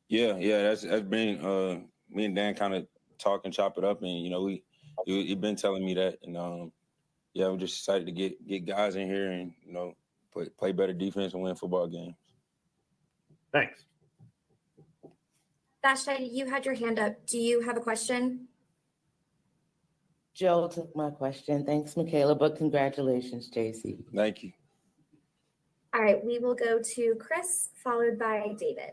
Yeah, that's been me and Dan kind of talk and chop it up, and you know, he been telling me that, and yeah, I'm just excited to get guys in here and, you know, play better defense and win football games. Thanks. Dasha, you had your hand up. Do you have a question? Joe took my question. Thanks, Michaela, but congratulations, JC. Thank you. All right, we will go to Chris, followed by David.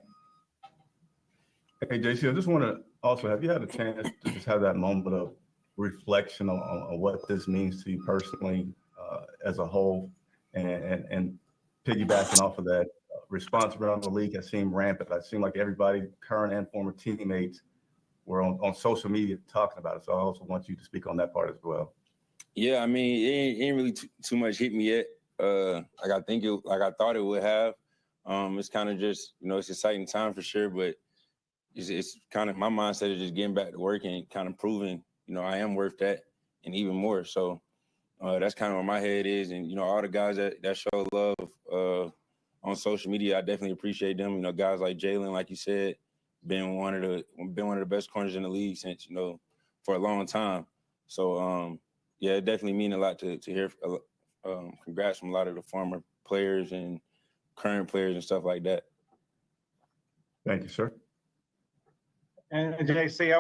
Hey, JC, I just want to also, have you had a chance to just have that moment of reflection on what this means to you personally as a whole, and piggybacking off of that, response around the league has seemed rampant. It seemed like everybody, current and former teammates, were on social media talking about it. So I also want you to speak on that part as well. Yeah, I mean, it ain't really too much hit me yet. Like I thought it would have. It's kind of just, you know, it's an exciting time for sure, but it's kind of, my mindset is just getting back to work and kind of proving, you know, I am worth that and even more. So that's kind of where my head is. And, you know, all the guys that show love on social media, I definitely appreciate them. You know, guys like Jalen, like you said, been one of the best corners in the league since, you know, for a long time. So yeah, it definitely means a lot to hear congrats from a lot of the former players and current players and stuff like that. Thank you, sir. And JC,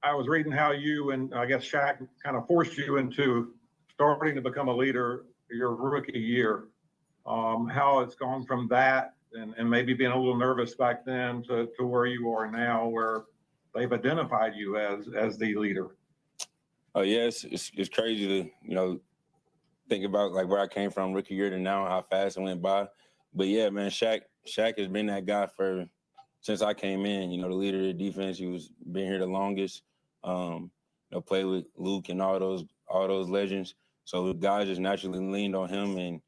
I was reading how you and I guess Shaq kind of forced you into starting to become a leader your rookie year. How it's gone from that and maybe being a little nervous back then to where you are now, where they've identified you as the leader. Oh yeah, it's crazy to, you know, think about like where I came from rookie year to now, how fast it went by. But yeah, man, Shaq has been that guy since I came in. You know, the leader of the defense. He was been here the longest. You know, played with Luke and all those legends. So the guys just naturally leaned on him, and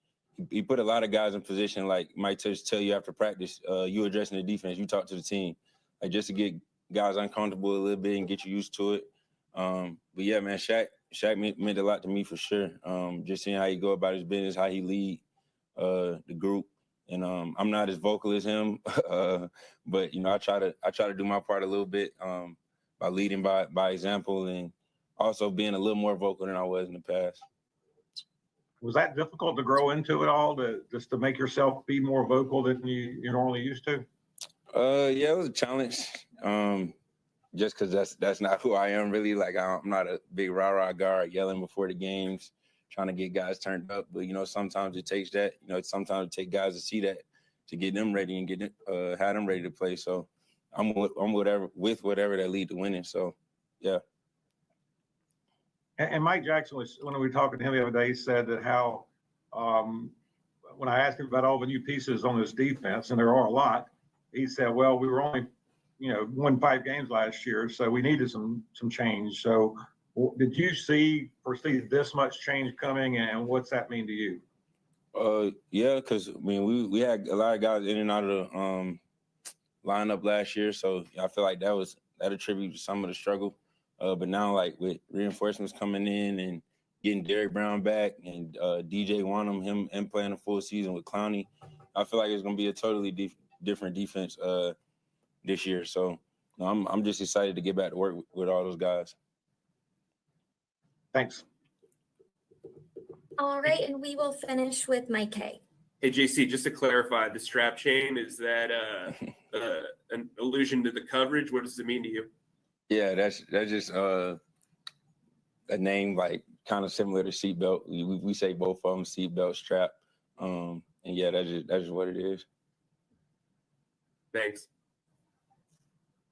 he put a lot of guys in position, like Mike tell you after practice, you addressing the defense, you talk to the team, like just to get guys uncomfortable a little bit and get you used to it. But yeah, man, Shaq meant a lot to me for sure. Just seeing how he go about his business, how he lead the group. And I'm not as vocal as him, but you know, I try to do my part a little bit by leading by example and also being a little more vocal than I was in the past. Was that difficult to grow into it all, to make yourself be more vocal than you're normally used to? Yeah, it was a challenge. Just because that's not who I am really. Like I'm not a big rah-rah guard yelling before the games, trying to get guys turned up. But you know, sometimes it takes that. You know, sometimes it takes guys to see that to get them ready and have them ready to play. So I'm whatever that lead to winning. So yeah. And Mike Jackson when we were talking to him the other day, he said that how when I asked him about all the new pieces on this defense, and there are a lot, he said, well, we were only won 5 games last year, so we needed some change. So did you foresee this much change coming, and what's that mean to you? Yeah, because I mean we had a lot of guys in and out of the lineup last year, so I feel like that attributed to some of the struggle. But now, like with reinforcements coming in and getting Derrick Brown back and DJ Wanham, him playing a full season with Clowney, I feel like it's gonna be a totally different defense this year. So I'm just excited to get back to work with all those guys. Thanks. All right, and we will finish with Mike K. Hey, JC, just to clarify, the strap chain, is that an allusion to the coverage? What does it mean to you? Yeah, that's just a name like kind of similar to seatbelt. We say both of them, seatbelt, strap. And yeah, that's just what it is. Thanks.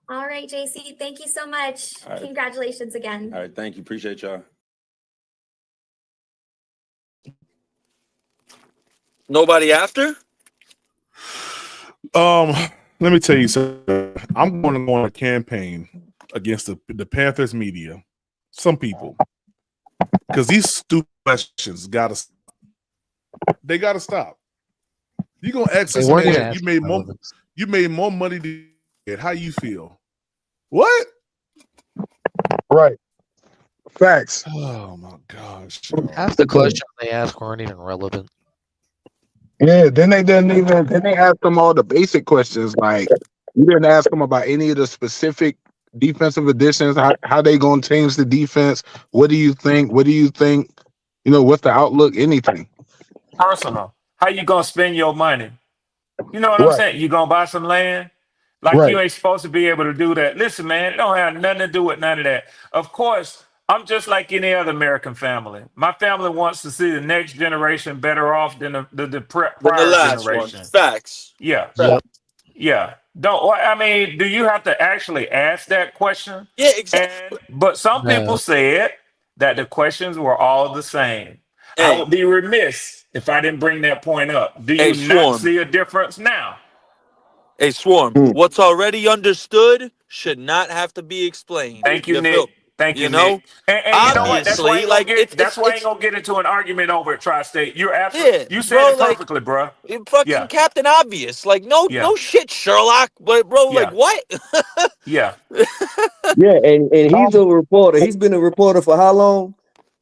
All right, JC, thank you so much. Right. Congratulations again. All right, thank you. Appreciate y'all. Nobody after? Let me tell you something. I'm going to go on a campaign against the Panthers media. Some people, because these stupid questions gotta stop. You gonna ask this man? You made more money than it. How you feel? What? Right. Facts. Oh my gosh. Half the questions they ask weren't even relevant. Yeah, then they asked them all the basic questions. Like, you didn't ask them about any of the specific defensive additions, how they gonna change the defense. What do you think? What's the outlook? Anything. Personal. How you gonna spend your money? You know what I'm Right. saying? You gonna buy some land? Like Right. you ain't supposed to be able to do that. Listen, man, it don't have nothing to do with none of that. Of course, I'm just like any other American family. My family wants to see the next generation better off than the prior last one. generation. Facts. Yeah. Yep. Yeah. Do you have to actually ask that question? Yeah, exactly. But some No. people said that the questions were all the same. I Hey. would be remiss if I didn't bring that point up. Do Hey, you not Swarm. see a difference now? Hey, Swarm. What's already understood should not have to be explained. Thank you, Nick. Thank you, know? Nick. And you know what? That's why I ain't Obviously, gonna that's why I ain't gonna get into an argument over at Tri-State. You're absolutely you said bro, it perfectly, bro. Fucking Yeah. Captain Obvious. Like, no shit, Sherlock. But bro, Yeah. like what? Yeah. Yeah, and he's a reporter. He's been a reporter for how long?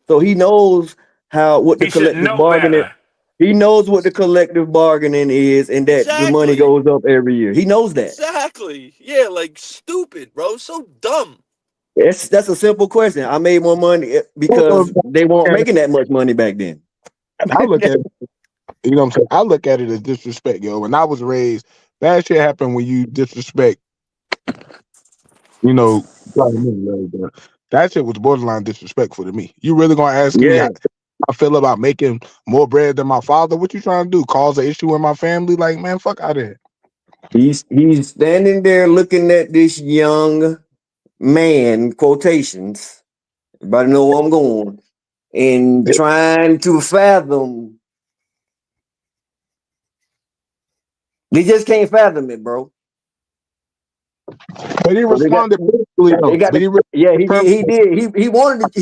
So he knows what the He should collective know bargaining. better. He knows what the collective bargaining is, and that the money goes up every year. He knows that. Exactly. Yeah, like stupid, bro. So dumb. That's a simple question. I made more money because they weren't making that much money back then. And I look at it, you know what I'm saying? I look at it as disrespect, yo. When I was raised, bad shit happened when you disrespect, that shit was borderline disrespectful to me. You really gonna ask me how I feel about making more bread than my father? What you trying to do? Cause an issue in my family? Like, man, fuck out of here. He's standing there looking at this young man, quotations, everybody know where I'm going, and trying to fathom. They just can't fathom it, bro. But he responded perfectly though. He did. He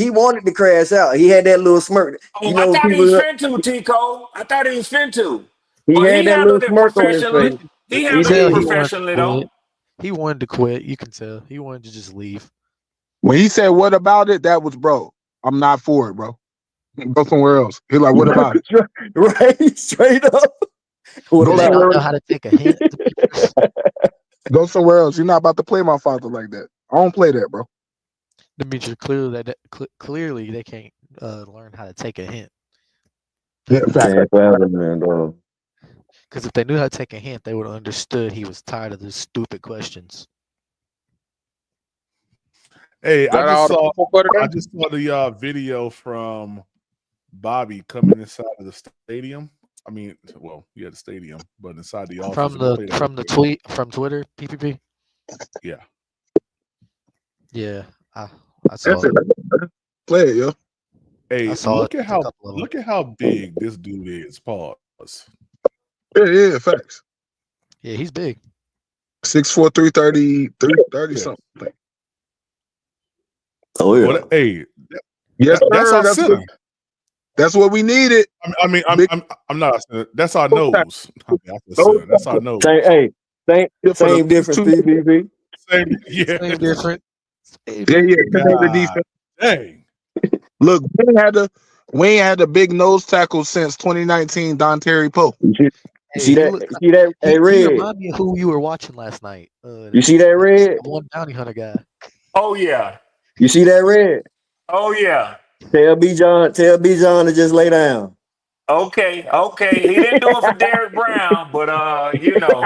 wanted to crash out. He had that little smirk. Oh, You I know, thought he was people. fin to, Tico. I thought he was fin to. He But had he that little handled it smirk on his professionally. face. He You He handled it did. he wanted to professionally, quit. though. He wanted to quit. You can tell. He wanted to just leave. When he said, "What about it?" That was, bro, I'm not for it, bro. Go somewhere else. He like, what about it? Right, straight up. What Go They about somewhere don't know else. how to take a hint. Go somewhere else. You're not about to play my father like that. I don't play that, bro. Demetrius, clearly they can't learn how to take a hint. Yeah, fact. man? Because if they knew how to take a hint, they would have understood he was tired of those stupid questions. Hey, Got all the people for I today? just saw the video from Bobby coming inside of the stadium. I mean, well, yeah, the stadium, but inside the office. From the tweet from Twitter, PPP. Yeah. Yeah, I saw That's it. it. Play it, yo. Hey, I saw look it. at how big this dude is. Pause. Yeah, facts. Yeah, he's big. 6'4", 330, 330 something. Oh yeah. Well, hey, Yes, that's sir. our That's center. That's what we needed. I'm not. That's our nose. I mean, that's our nose. Same difference, PPP. Same, yeah. Same different. Yeah. The defense. Dang. Look, we ain't had a big nose tackle since 2019. Don Terry Poe. See that? Hey, He Red. remind me of who you were watching last night. You see that, Red? One bounty hunter guy. Oh, yeah. You see that, Red? Oh, yeah. Tell B John to just lay down. Okay. He didn't do it for Derek Brown, but you know.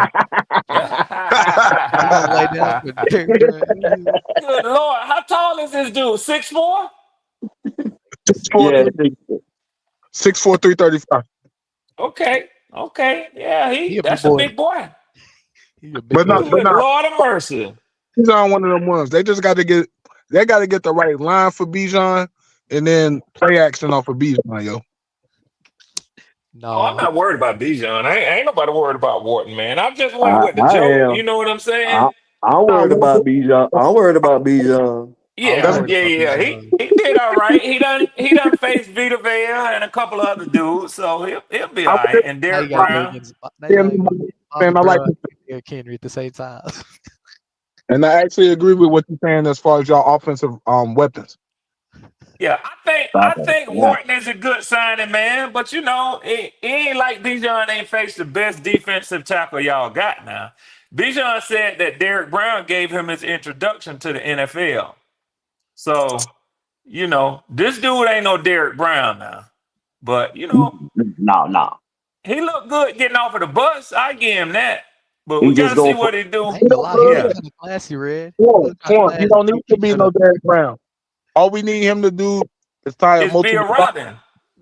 Lay down for Derek Brown. Good Lord. How tall is this dude? 6'4"? Yeah, 6'4", 335. Okay. Yeah, that's a big boy. But not. Good Lord of mercy. He's on one of them ones. They just got to get. They got to get the right line for Bijan, and then play action off of Bijan, yo. No, I'm not worried about Bijan. Ain't nobody worried about Wharton, man. I just went with the I joke. am. You know what I'm saying? I'm worried about Bijan. I'm worried about Bijan. Yeah. He did all right. He done faced Vita Vea and a couple of other dudes, so he'll be all right. And Derek Brown. Man, I like it. Derrick Henry at the same time. And I actually agree with what you're saying as far as y'all offensive weapons. Yeah, I think Wharton is a good signing, man. But you know, it ain't like Bijan ain't faced the best defensive tackle y'all got now. Bijan said that Derek Brown gave him his introduction to the NFL. So, you know, this dude ain't no Derek Brown now. But you know, no. he looked good getting off of the bus. I give him that. But He we just gotta see go what he do. I ain't gonna lie, he look kind of classy, Red. You don't need to be no Derrick Brown. All we need him to do is tie up It's be a multiple. Robin.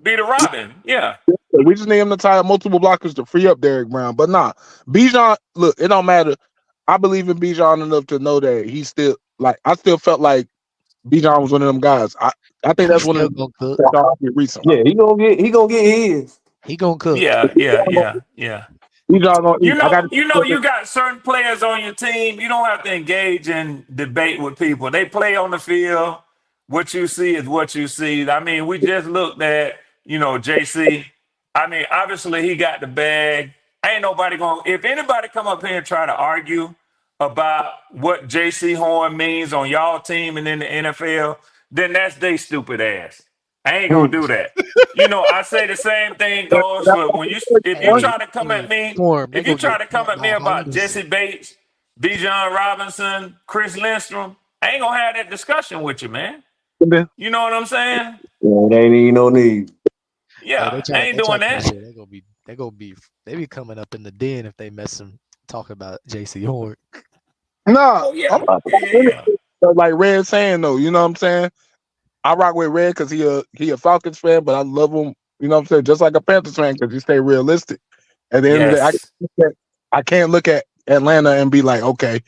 Be the Robin. Yeah. We just need him to tie up multiple blockers to free up Derrick Brown. But nah, Bijan, look, it don't matter. I believe in Bijan enough to know that he's still like. I still felt like Bijan was one of them guys. I think that's one of them that y'all get recently. Yeah, he gonna get his. He gonna cook. Yeah. Bijan gonna eat. You got certain players on your team. You don't have to engage in debate with people. They play on the field. What you see is what you see. I mean, we just looked at, JC. I mean, obviously he got the bag. Ain't nobody if anybody come up here and try to argue about what JC Horn means on y'all team and in the NFL, then that's they stupid ass. I ain't gonna do that. I say the same thing goes for if you try to come at me, about Jesse Bates, Bijan Robinson, Chris Lindstrom, I ain't gonna have that discussion with you, man. You know what I'm saying? Yeah, they ain't no need. Yeah, I ain't doing that. They be coming up in the den if they talking about JC Horn. Nah, yeah. Like Red saying though, you know what I'm saying? I rock with Red because he a Falcons fan, but I love him. You know what I'm saying? Just like a Panthers fan because he stay realistic. At the end of the day, I can't look at Atlanta and be like, okay,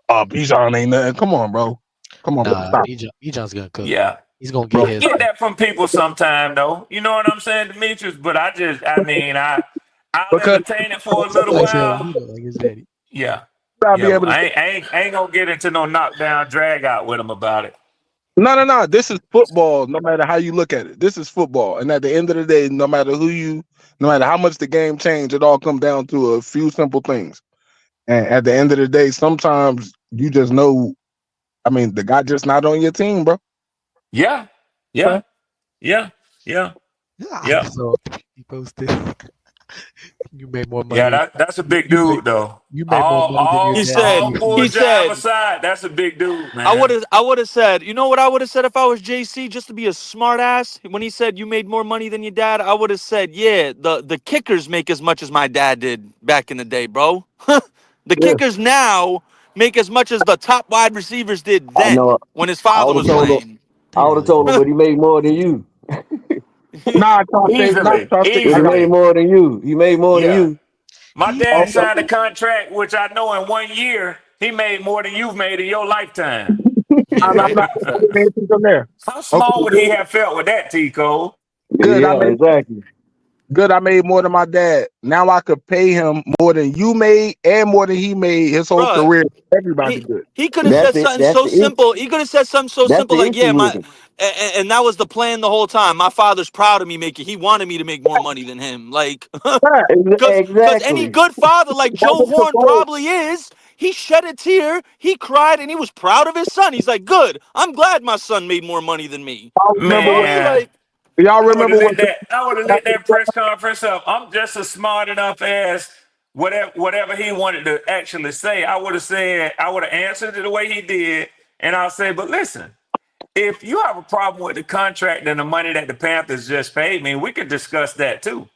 Bijan ain't nothing. Come on, bro. Come on, stop. Bijan's gonna cook. Yeah. He's gonna get his. Get that from people sometime though. You know what I'm saying, Demetrius? But I'll entertain it for a little while. Yeah. I'll be Yeah, able to. I ain't gonna get into no knockdown drag out with him about it. No. This is football. No matter how you look at it, this is football. And at the end of the day, no matter how much the game changed, it all comes down to a few simple things. And at the end of the day, sometimes you just know. I mean, the guy just not on your team, bro. Yeah. Huh? Yeah. So he posted. You made more Yeah, money. that's a big You made, dude though. you made more money than your dad. All jive aside, that's a big dude, man. I would have said, you know what I would have said if I was JC, just to be a smart ass, when he said you made more money than your dad, I would have said, yeah, the kickers make as much as my dad did back in the day, bro. The kickers now make as much as the top wide receivers did I then know. when his I father would have was told him. playing. I would have told him, but he made more than you. Nah, He made more than you. He made more than you. My dad signed a contract, which I know in 1 year he made more than you've made in your lifetime. How small would he have felt with that, Tico? Good. Yeah, exactly. Good. I made more than my dad. Now I could pay him more than you made and more than he made his whole Bruh, career. Everybody good. He could have said something so simple. He could have said something so simple like, "Yeah, and that was the plan the whole time. My father's proud of me making. He wanted me to make more money than him. Like, because any good father, like Joe Horn probably is, he shed a tear, he cried, and he was proud of his son. He's like, good. I'm glad my son made more money than me. Man, y'all I would remember have lit that press conference up. I'm just a smart enough as whatever he wanted to actually say. I would have answered it the way he did, and I'll say, but listen, if you have a problem with the contract and the money that the Panthers just paid me, we could discuss that too.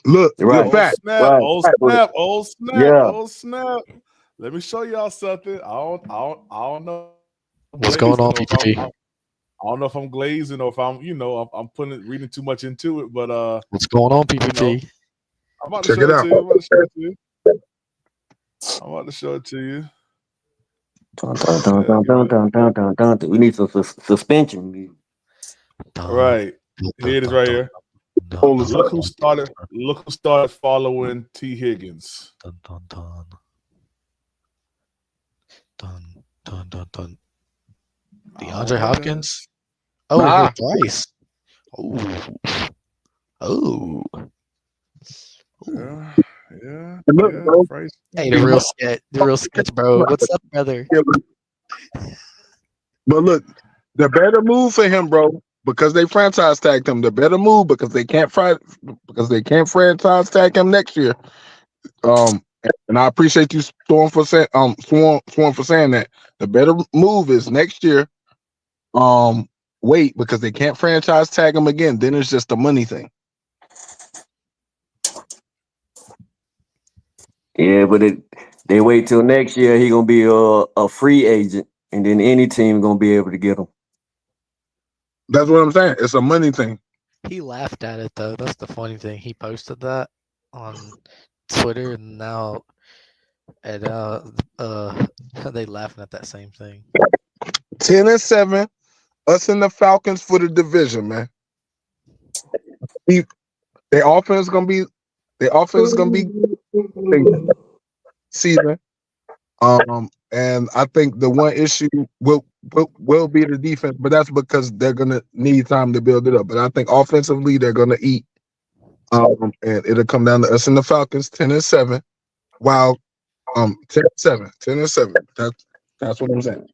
Look, right. fact. Oh snap. Yeah. Let me show y'all something. I don't know. What's going on, PPP? I don't know if I'm glazing or if I'm reading too much into it, but What's going on, PPP? I'm about to show it to you. I'm about to show it to you. We need some suspension music. Right. Here it is right here. Look who started following T. Higgins. DeAndre Hopkins. Oh, Bryce. Oh. Yeah. Hey, the real sketch, bro. What's up, brother? But look, the better move for him, bro, because they franchise tagged him. The better move because they can't franchise tag him next year. And I appreciate you Sworn for saying that. The better move is next year. Wait, because they can't franchise tag him again. Then it's just a money thing. Yeah, but they wait till next year. He gonna be a free agent, and then any team gonna be able to get him. That's what I'm saying. It's a money thing. He laughed at it though. That's the funny thing. He posted that on Twitter, and now they laughing at that same thing. 10-7, us and the Falcons for the division, man. Their offense is gonna be season. And I think the one issue will be the defense, but that's because they're gonna need time to build it up. But I think offensively they're gonna eat. And it'll come down to us and the Falcons 10-7. While 10-7. That's what I'm saying.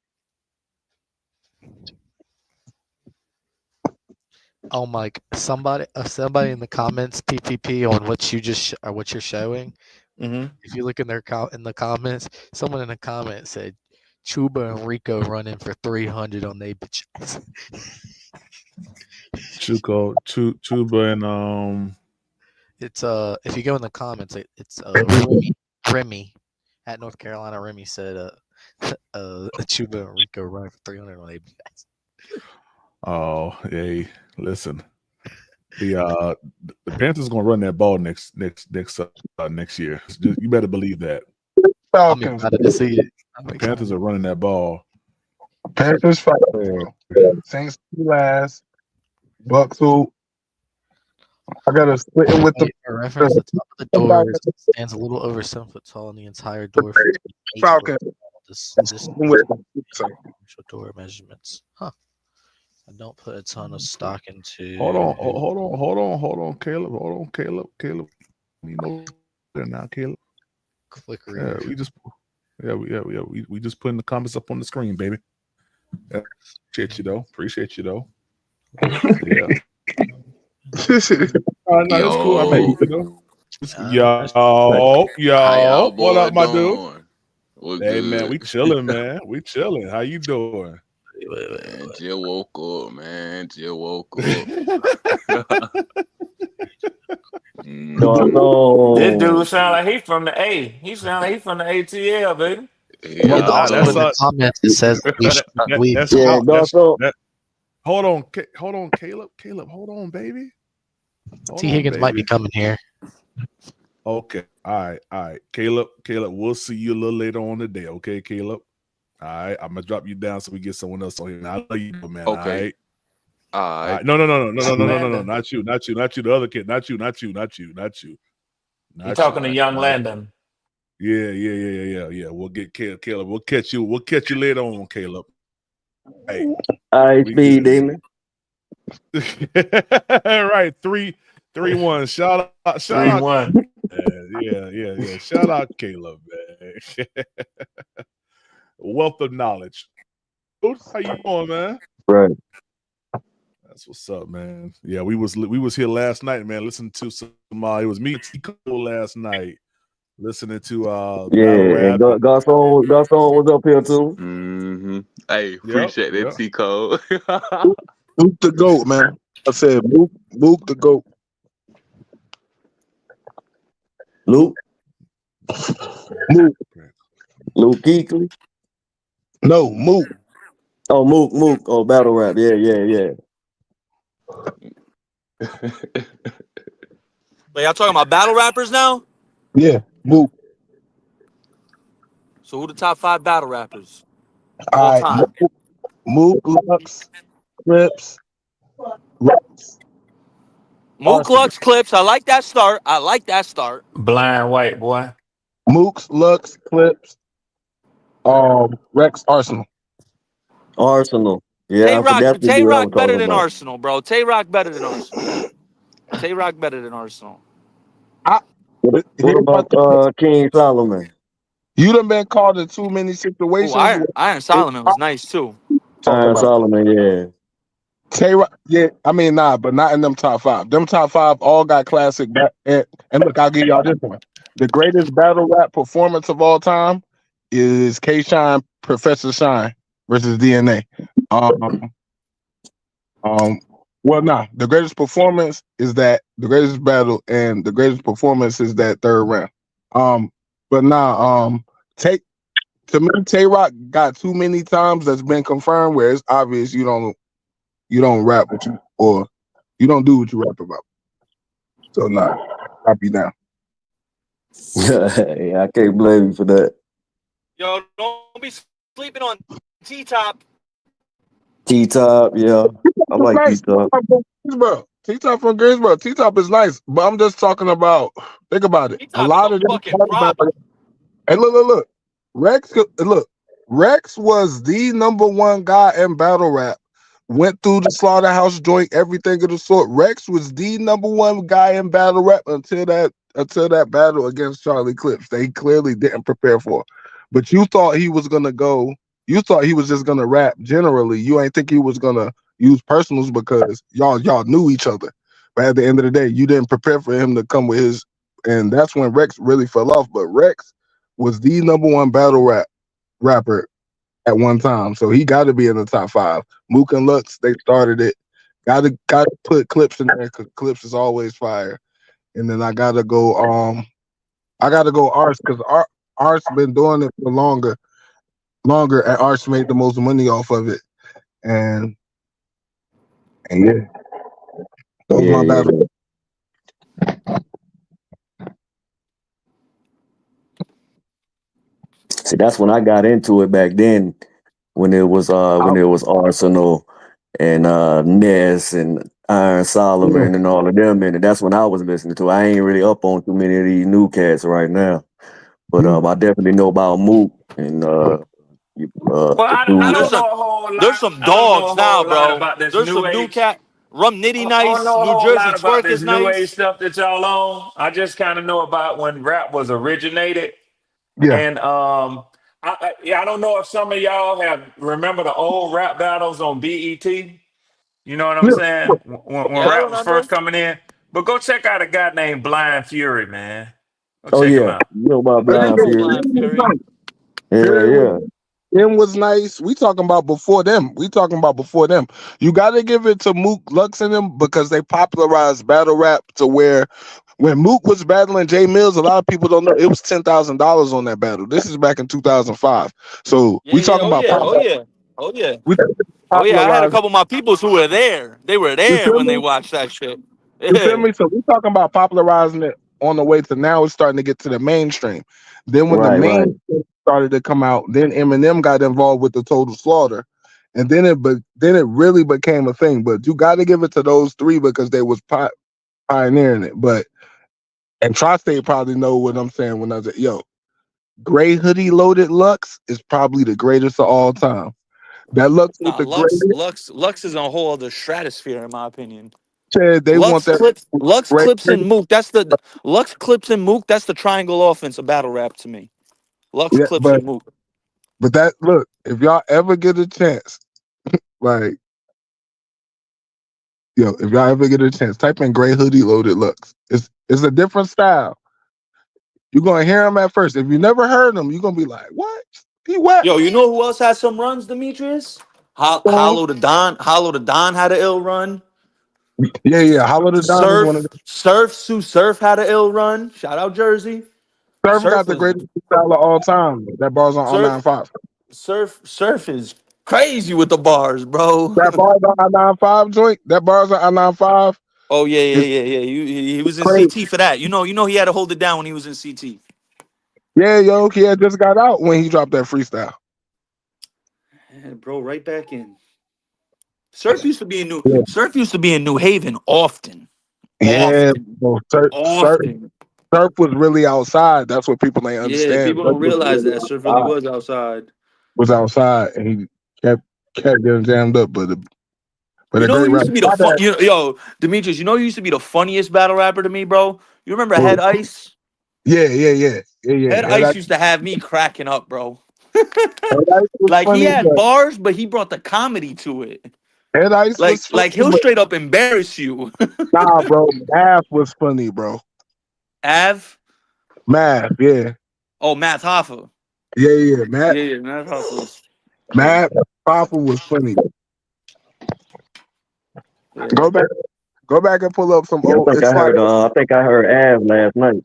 Oh, Mike, somebody in the comments, PPP, on what you just what you're showing. If you look in the comments, someone in the comments said Chuba and Rico running for 300 on their bitches. Chuba and It's if you go in the comments, it's Remy at North Carolina. Remy said Chuba and Rico running for 300 on their bitches. Oh, hey, listen. The Panthers gonna run that ball next year. You better believe that. I'm excited to see it. Panthers are running that ball. Panthers fight. Saints last. Bucks who. I got to split in with the For reference, the top of the door stands a little over 7 foot tall, and the entire door frame is 8 Falcon. foot tall. This With actual door measurements. Huh. I don't put a ton of stock into. Hold on, Caleb. Hold on, Caleb. You know there now, Caleb. Click Yeah, reader. we just putting the comments up on the screen, baby. Appreciate you though. Yeah. No, that's cool. I mean, yo, what up, my dude? Hey, man, we chilling, man. We chilling. How you doing? Man, just woke up, man. Just woke up. This dude sound like he from the A. He sound like he from the ATL, baby. Yeah, that's in the comments it says hold on, Caleb, hold on, baby. T. Higgins might be coming here. Okay, all right, Caleb, we'll see you a little later on today, okay, Caleb? All right, I'm gonna drop you down so we get someone else on here. Now, I love you, man. Okay. All right. No, not you, the other kid, not you. You talking to young Landon? Yeah. We'll get Caleb. We'll catch you later on, Caleb. Hey, all right, speed demon. Right, 3-1. Shout out. 3-1. Yeah. Shout out, Caleb, man. Wealth of knowledge. How you doing, man? Right. That's what's up, man. Yeah, we was here last night, man. Listening to some. It was me and T Cole last night. Listening to battle rap. Garcon was up here too. Mm-hmm. Hey, appreciate that, T Cole. Mook the GOAT, man. I said Mook the GOAT. Luke Kuechly? No, Mook. Oh, Mook. Oh, battle rap. Yeah. But y'all talking about battle rappers now? Yeah, Mook. So who the top 5 battle rappers? All right, Mook, Lux, Clips, Rex. Mook, Lux, Clips. I like that start. Blind white boy. Mooks, Lux, Clips, Rex, Arsenal. Yeah, Tay Rock better than Arsenal, bro. Tay Rock better than Arsenal. What about King Solomon? You done been called in too many situations. Oh, Iron Solomon was nice too. Iron Solomon, yeah. Tay-Rock, yeah, I mean, but not in them top 5. Them top 5 all got classic. And look, I'll give y'all this one. The greatest battle rap performance of all time is K-Shine, Professor Shine versus DNA. The greatest performance is the greatest battle, and the greatest performance is that third round. To me, Tay-Rock got too many times that's been confirmed where it's obvious you don't rap or you don't do what you rap about. So drop you down. Yeah, I can't blame you for that. Yo, don't be sleeping on T-Top. T-Top, yeah. I like T-Top. T-Top from Greensboro. T-Top is nice, but I'm just talking about, think about it. A lot of them Hey, look. Rex was the number 1 guy in battle rap. Went through the slaughterhouse joint, everything of the sort. Rex was the number 1 guy in battle rap until that battle against Charlie Clips. They clearly didn't prepare for. But you thought he was gonna go. You thought he was just gonna rap generally. You ain't think he was gonna use personals because y'all knew each other. But at the end of the day, you didn't prepare for him to come with his, and that's when Rex really fell off. But Rex was the number 1 battle rapper at one time, so he got to be in the top 5. Mook and Lux, they started it. Got to put Clips in there because Clips is always fire. And then I gotta go Arts because Arts been doing it for longer, and Arts made the most money off of it. And yeah, those my battle. See, that's when I got into it back then, when it was Arsenal and Ness, and Iron Solomon and all of them in it. That's when I was listening to. I ain't really up on too many of these new cats right now, but I definitely know about Mook and Well, I dude. don't know a whole lot. There's some I don't know a dogs now, whole lot bro. about this There's new some new age. cat. Rum Nitty I don't nice. know a New whole Jersey lot about twerk this is new age nice. stuff that y'all on. I just kind of know about when rap was originated, Yeah. and I don't know if some of y'all have remember the old rap battles on BET. You know what I'm saying? When Yeah, I rap was remember. first coming in. But go check out a guy named Blind Fury, man. Go Oh check him yeah, out. you know about But Blind Remember Fury? Blind Fury? Hell yeah. Them was nice. We talking about before them. You got to give it to Mook, Lux, and them because they popularized battle rap to where when Mook was battling Jay Mills, a lot of people don't know it was $10,000 on that battle. This is back in 2005. So we talking about we Oh yeah, I had a popularized. couple of my peoples who were there. They were You there feel when they me? watched that shit. You feel Yeah. me? So we talking about popularizing it on the way to now. It's starting to get to the mainstream. Then when the Right. mainstream started to come out, then Eminem got involved with the Total Slaughter, and then it really became a thing. But you got to give it to those three because they was pioneering it. But and Tri-State probably know what I'm saying when I say, yo, Gray Hoodie Loaded Lux is probably the greatest of all time. That Lux with Nah, the gray Lux is on a whole other stratosphere in my opinion. said they want that Lux gray. Clips and Mook. That's the Lux Clips and Mook. That's the triangle offense of battle rap to me. Lux Yeah, Clips and Mook. but that look, if y'all ever get a chance, like yo, if y'all ever get a chance, type in Gray Hoodie Loaded Lux. It's a different style. You're gonna hear him at first. If you never heard him, you're gonna be like, what? He what? Yo, you know who else had some runs, Demetrius? Hollow the Don. Hollow the Don had an ill run. Yeah. Hollow the Don is one of them. Sue Surf had an ill run. Shout out Jersey. Surf got the greatest style of all time. That bar's on Surf, 95. Surf is crazy with the bars, bro. That bar's on 95 joint. That bar's on 95. Oh yeah. He was in Crazy. CT for that. You know he had to hold it down when he was in CT. Yeah, yo, he had just got out when he dropped that freestyle. And bro, right back in. Surf used to be in New Haven often. Yeah, bro, Often. Surf was really outside. That's what people ain't Yeah, understand. people Surf don't was realize really that Surf really was outside. and he kept getting jammed up. But You a know great who used to rapper. be the fun? Yo, Demetrius, you know who used to be the funniest battle rapper to me, bro? You remember Head Ice? Yeah. Head Head Ice Ice used to have me cracking up, bro. was Like he funny, had but bars, but he brought the comedy to it. Head Ice was funny. Like he'll But straight up embarrass you. nah, bro, Math was funny, bro. Math, yeah. Oh, Matt Hoffa. Yeah. Matt Matt Hoffa was. Hoffa was funny. Yeah. Go back and pull up some Yeah, old. It's like I think I heard Av last night.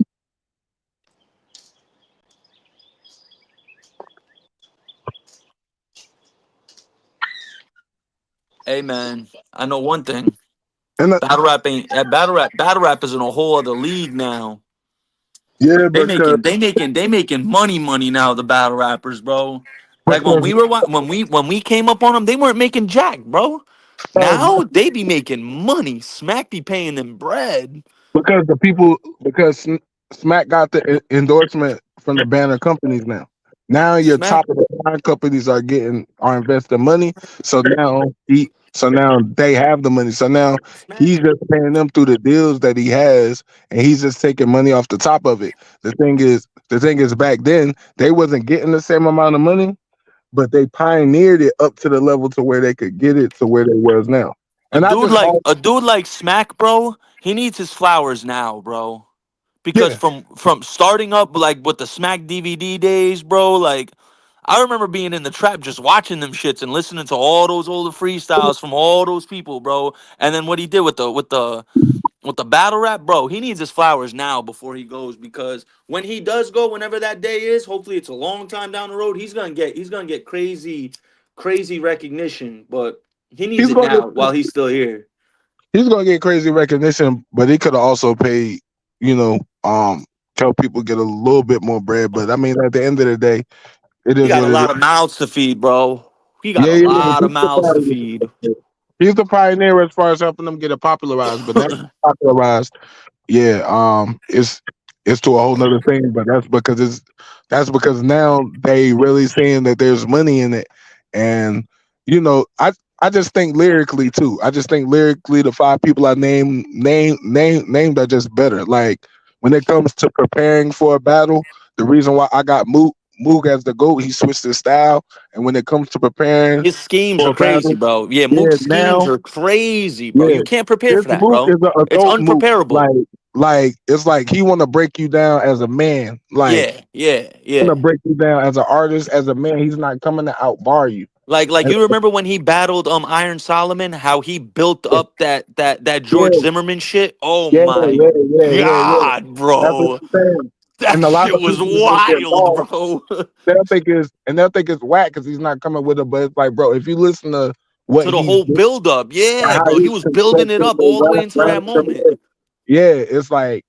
Hey man, I know one thing. and Battle rap is in a whole other league now. yeah, They because making money now. The battle rappers, bro. Like when we came up on them, they weren't making jack, bro. Now they be making money. Smack be paying them bread. because Smack got the endorsement from the banner companies now. Now your Smack. top of the line companies are investing money. So now they have the money. So now he's just paying them through the deals that he has, and he's just taking money off the top of it. The thing is, back then they wasn't getting the same amount of money, but they pioneered it up to the level to where they could get it to where they was now. A And I dude just like Smack, bro. He needs his flowers now, bro. Because from starting up like with the Smack DVD days, bro, like I remember being in the trap just watching them shits and listening to all those older freestyles from all those people, bro. And then what he did with the battle rap, bro, he needs his flowers now before he goes, because when he does go, whenever that day is, hopefully it's a long time down the road, he's gonna get crazy recognition, but he needs he's it gonna now while he's still here. he's gonna get crazy recognition, but he could have also paid, help people get a little bit more bread. But I mean, at the end of the day, it He is got what a it is. lot of mouths to feed, bro. He got Yeah, a yeah, lot of mouths to feed. He's the pioneer as far as helping them get it popularized. But that's popularized. Yeah, it's to a whole nother thing. But that's because now they really seeing that there's money in it, and I just think lyrically too. I just think lyrically the 5 people I named are just better. Like when it comes to preparing for a battle, the reason why I got Moog as the GOAT, he switched his style. And when it comes to preparing His schemes for are a crazy, battle, bro. Yeah, yeah, Mook's schemes now, are crazy, bro. yeah, You can't prepare this for that, Moog bro. is an It's adult Moog. unpreparable. Like it's like he want to break you down as a man. Like Yeah. want to break you down as an artist, as a man. He's not coming to outbar you. Like And- you remember when he battled Iron Solomon, how he built up that George yeah, Zimmerman shit? Oh yeah, my yeah. God, That's what bro. I'm saying. That And a lot shit of was people are gonna get wild, lost. bro. They'll think it's whack because he's not coming with it. But it's like, bro, if you listen to what To the he's whole doing build up. and Yeah, how bro. He he's was building it constructing up the all the way until that moment. yeah, it's like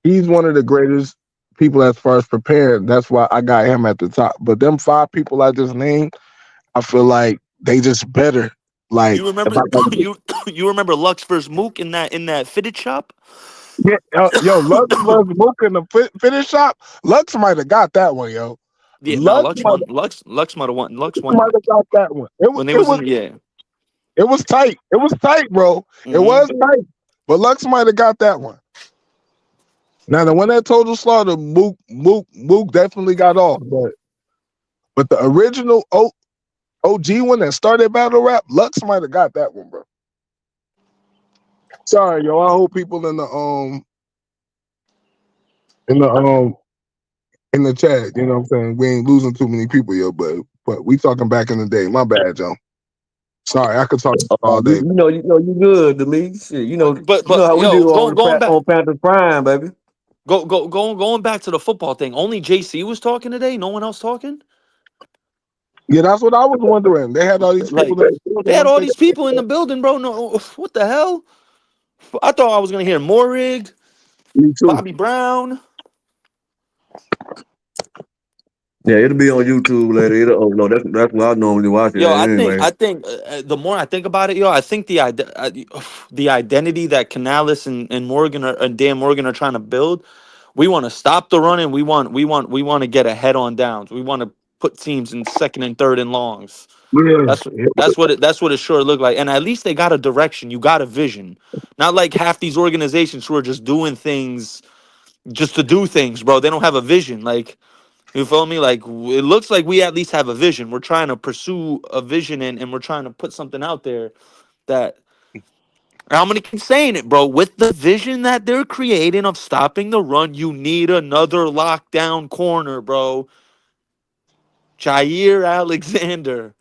he's one of the greatest people as far as preparing. That's why I got him at the top. But them 5 people I just named, I feel like they just better. Like You remember you remember Lux versus Mook in that fitted shop? yeah, yo, Lux was Mook in the finish shop. Lux might have got that one, yo. Yeah, no, Lux might have won. Lux won might that. have got that one. When they was in It was tight. It was tight, bro. It was tight. But Lux might have got that one. Now the one that Total Slaughter, Mook definitely got off, but the original OG one that started battle rap, Lux might have got that one, bro. Sorry, yo. I hope people in the chat, you know what I'm saying? We ain't losing too many people, yo, but we talking back in the day. My bad, Joe. Sorry, I could talk all day. You know, you good, the league. Shit, you know how we yo, do going back on Panthers Prime, baby. Going back to the football thing. Only JC was talking today. No one else talking. Yeah, that's what I was wondering. They had all these people. They had all these people in the building, bro. No, what the hell? I thought I was gonna hear Morig, Bobby Brown. Yeah, it'll be on YouTube later. Oh no, that's what I normally watch it. Yo, Anyway. I think the more I think about it, yo, I think the identity that Canales and Morgan and Dan Morgan are trying to build. We want to stop the run, and we want to get ahead on downs. We want to put teams in second and third and longs. Yeah, That's what it sure looked like. And at least they got a direction. You got a vision. Not like half these organizations who are just doing things just to do things, bro. They don't have a vision. Like, you feel me? Like, it looks like we at least have a vision. We're trying to pursue a vision, and we're trying to put something out there that I'm gonna keep saying it, bro. With the vision that they're creating of stopping the run, you need another lockdown corner, bro. Jair Alexander.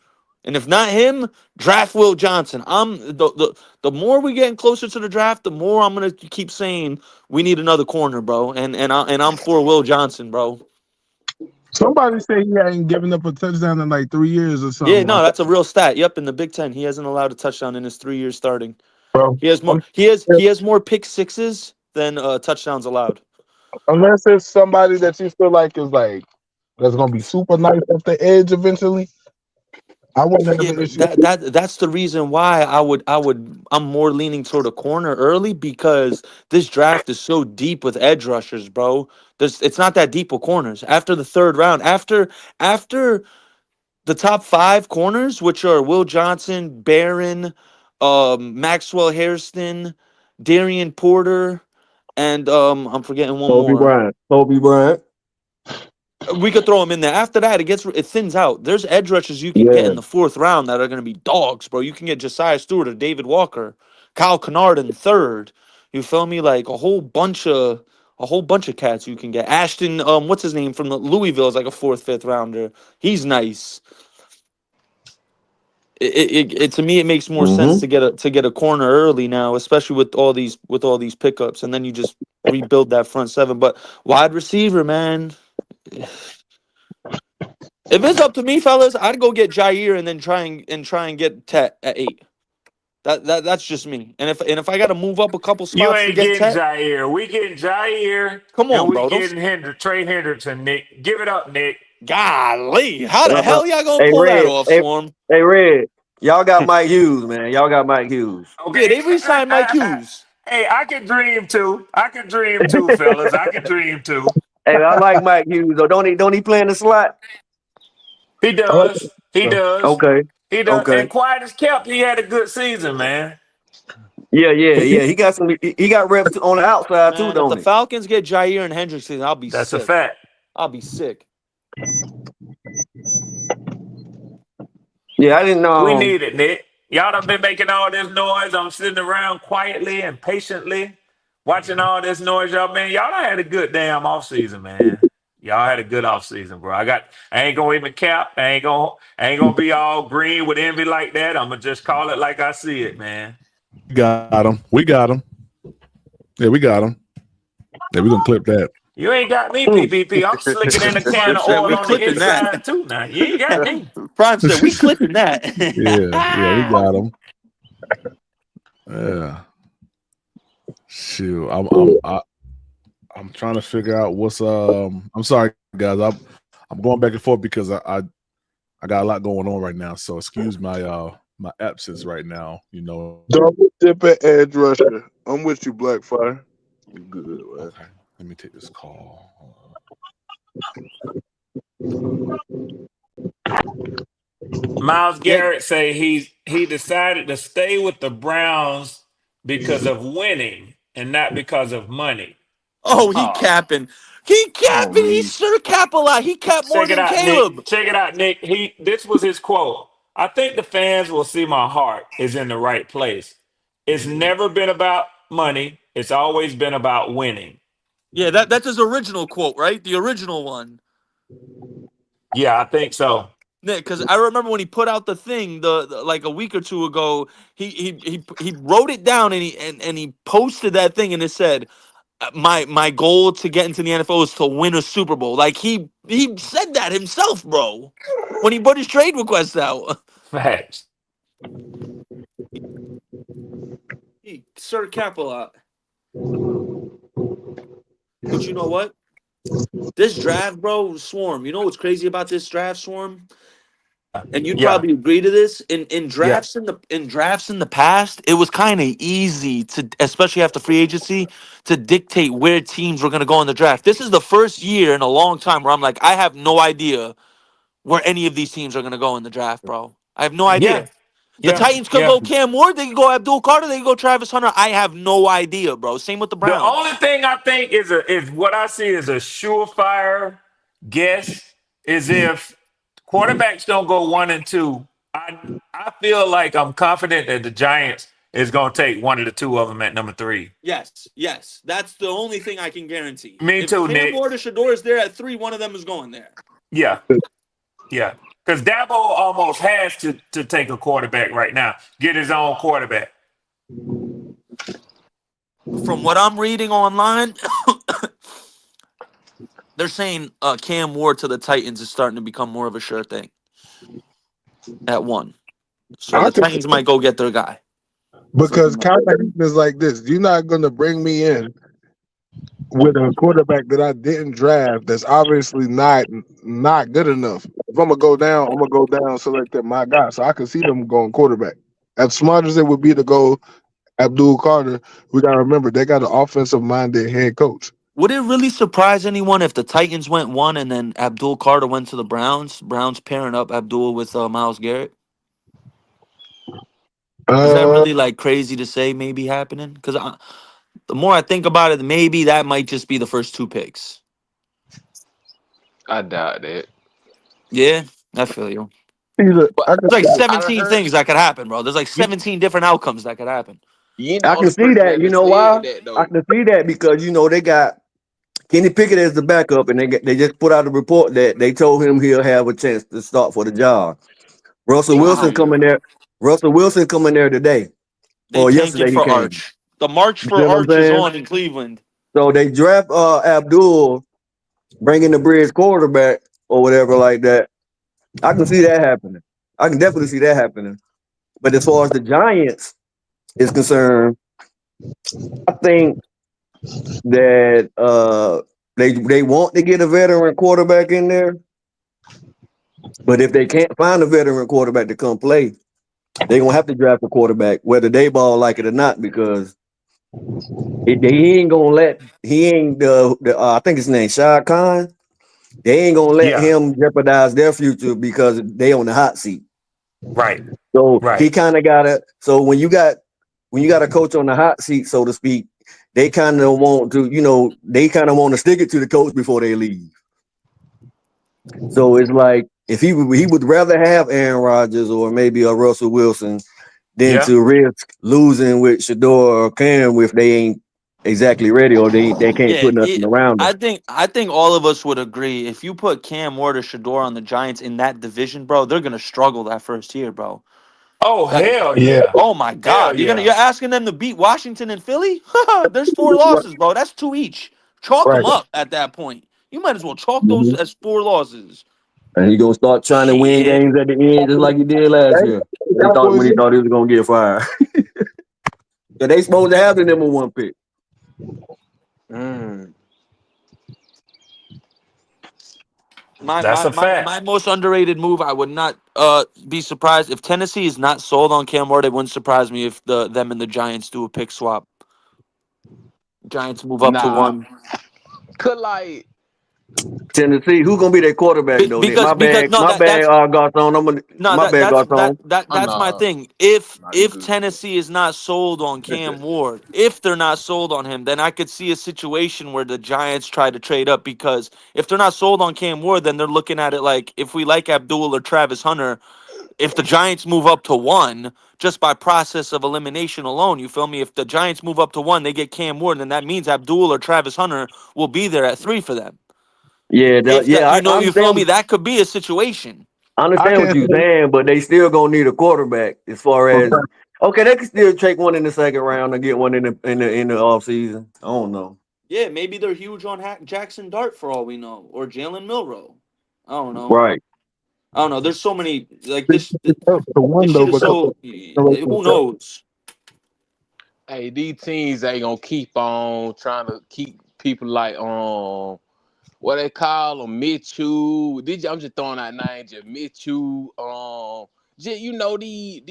And if not him, draft Will Johnson. The more we getting closer to the draft, the more I'm gonna keep saying we need another corner, bro. And I'm for Will Johnson, bro. Somebody say he hadn't given up a touchdown in like 3 years or something. Yeah, no, that's a real stat. Yep, in the Big Ten, he hasn't allowed a touchdown in his 3 years starting. Bro, He has more. He has more pick sixes than touchdowns allowed. Unless it's somebody that you feel like is like that's gonna be super nice off the edge eventually. I wouldn't have an issue. That's the reason why I'm more leaning toward a corner early, because this draft is so deep with edge rushers, bro. It's not that deep with corners. After the third round, after the top 5 corners, which are Will Johnson, Barron, Maxwell Hairston, Darian Porter, and I'm forgetting one more. Kobe Bryant. We could throw him in there. After that, it thins out. There's edge rushers you can get in the 4th round that are going to be dogs, bro. You can get Josiah Stewart or David Walker, Kyle Kennard in 3rd. You feel me? Like a whole bunch of cats you can get. Ashton, what's his name from Louisville is like a 4th, 5th rounder. He's nice. It to me it makes more sense to get a corner early now, especially with all these pickups, and then you just rebuild that front 7. But wide receiver, man. If it's up to me, fellas, I'd go get Jair and then try and get Tet at 8. That's just me. And if I got to move up a couple You spots to ain't get getting Tet, Jair. We getting Jair. Come on, and we bro. getting Trey Hendrickson, Nick. Give it up, Nick. Golly, how the hell y'all gonna Hey, pull that Red. off, Hey, Swarm? hey, Red. Y'all got Mike Hughes, man. Y'all got Mike Hughes. Okay. Yeah, they re-signed Mike Hughes. Hey, I can dream too. I can dream too, fellas. I can dream too. Hey, I like Mike Hughes though. Don't he play in the slot? He does. He does. Okay. He does. Okay. And quiet as kept, he had a good season, man. Yeah. He got some. He got reps on the outside too, Man, if the don't he? Falcons get Jair and Hendrickson, I'll be That's a sick. fact. I'll be sick. Yeah, I didn't know. We need it, Nick. Y'all done been making all this noise. I'm sitting around quietly and patiently watching all this noise, y'all. Man, y'all done had a good damn offseason, man. Y'all had a good offseason, bro. I ain't gonna even cap. I ain't gonna be all green with envy like that. I'm gonna just call it like I see it, man. Got him. We got him. Yeah, we got him. Yeah, we're gonna clip that. You ain't got me, PPP. I'm slicking in a can of oil on the inside too now. You ain't got me. Prime said, we clipping that. Yeah, we got him. Yeah. Shoot, I'm trying to figure out what's I'm sorry guys. I'm going back and forth because I got a lot going on right now. So excuse my my absence right now. You know. Double dip at edge rusher. I'm with you, Blackfire. You good, man. Okay. Let me take this call. Myles Garrett say he decided to stay with the Browns because of winning and not because of money. Oh, he capping. He capping. He sure cap a lot. He capped more Check it than out, Caleb. Nick. Check it out, Nick. This was his quote. I think the fans will see my heart is in the right place. It's never been about money. It's always been about winning. Yeah, that's his original quote, right? The original one. Yeah, I think so. Nick, because I remember when he put out the thing the like a week or two ago, he wrote it down and he posted that thing and it said, my goal to get into the NFL is to win a Super Bowl. Like he said that himself, bro, when he put his trade request out. Facts. He sure cap a lot. But you know what? This draft, bro, Swarm. You know what's crazy about this draft, Swarm? And you'd probably agree to this. In drafts in the past, it was kind of easy to, especially after free agency, to dictate where teams were gonna go in the draft. This is the first year in a long time where I'm like, I have no idea where any of these teams are gonna go in the draft, bro. I have no idea. The Titans could go Cam Ward, they could go Abdul Carter, they could go Travis Hunter. I have no idea, bro. Same with the Browns. The only thing I think is what I see as a surefire guess is if quarterbacks don't go 1 and 2. I feel like I'm confident that the Giants is going to take one of the two of them at number 3. Yes. That's the only thing I can guarantee. Me too, Cam Nick. Ward or Shador is there at 3, one of them is going there. Yeah. Because Dabo almost has to take a quarterback right now, get his own quarterback. From what I'm reading online, they're saying Cam Ward to the Titans is starting to become more of a sure thing at 1. So the Titans might go get their guy. Because Callahan is like this. You're not going to bring me in with a quarterback that I didn't draft that's obviously not good enough. If I'm going to go down, I'm going to go down selecting my guy. So I can see them going quarterback. As smart as it would be to go Abdul Carter, we got to remember they got an offensive-minded head coach. Would it really surprise anyone if the Titans went 1 and then Abdul Carter went to the Browns? Browns pairing up Abdul with Myles Garrett? Is that really like crazy to say maybe happening? Because the more I think about it, maybe that might just be the first 2 picks. I doubt it. Yeah, I feel you. There's like 17 things that could happen, bro. There's like 17 different outcomes that could happen. I can see that. You know why? I can see that because they got Kenny Pickett as the backup, and they just put out a report that they told him he'll have a chance to start for the job. Russell Wilson coming there. Russell Wilson coming there today. Or yesterday he for came. Arch. The march for Arch is on in Cleveland. So they draft Abdul, bringing the bridge quarterback or whatever like that. I can see that happening. I can definitely see that happening. But as far as the Giants is concerned, I think that they want to get a veteran quarterback in there. But if they can't find a veteran quarterback to come play, They're gonna have to draft a quarterback, whether they ball like it or not, because he ain't gonna let I think his name Shad Khan. They ain't gonna let Yeah. him jeopardize their future because they on the hot seat. Right. So he Right. kind of gotta. So when you got a coach on the hot seat, so to speak, they kind of want to, they kind of want to stick it to the coach before they leave. So it's like if he would rather have Aaron Rodgers or maybe a Russell Wilson than Yeah. to risk losing with Shador or Cam if they ain't exactly ready or they can't Yeah, put nothing around them. I think all of us would agree. If you put Cam Ward or Shador on the Giants in that division, bro, they're gonna struggle that first year, bro. Oh Like, hell yeah. oh my Hell God, yeah. you're asking them to beat Washington and Philly? There's 4 losses, bro. That's 2 each. Chalk them Right. up at that point. You might as well chalk those Mhm. as 4 losses. And he gonna start trying to win Shit. games at the end, just like he did last year. When he thought he was gonna get fired. So they supposed to have the number 1 pick. That's a fact. My most underrated move. I would not be surprised if Tennessee is not sold on Cam Ward. It wouldn't surprise me if them and the Giants do a pick swap. Giants move up to 1. Could like Tennessee, who gonna be their quarterback though? Nick? Because no, that's Garcon. no, My bad, Garcon. that's my thing. If Tennessee is not sold on Cam Ward, if they're not sold on him, then I could see a situation where the Giants try to trade up, because if they're not sold on Cam Ward, then they're looking at it like, if we like Abdul or Travis Hunter, if the Giants move up to 1 just by process of elimination alone, you feel me? If the Giants move up to 1, they get Cam Ward, then that means Abdul or Travis Hunter will be there at 3 for them. Yeah, If that, I you feel understand. me? That could be a situation. I understand what you're saying, but they still gonna need a quarterback. As far as they can still take one in the second round and get one in the off season. I don't know. Yeah, maybe they're huge on Jackson Dart for all we know, or Jalen Milroe. I don't know. Right. I don't know. There's so many like this. The one This shit though, is because so. Who knows? hey, these teams ain't gonna keep on trying to keep people like what they call them, Mitchell. I'm just throwing out names, just Mitchell. Just these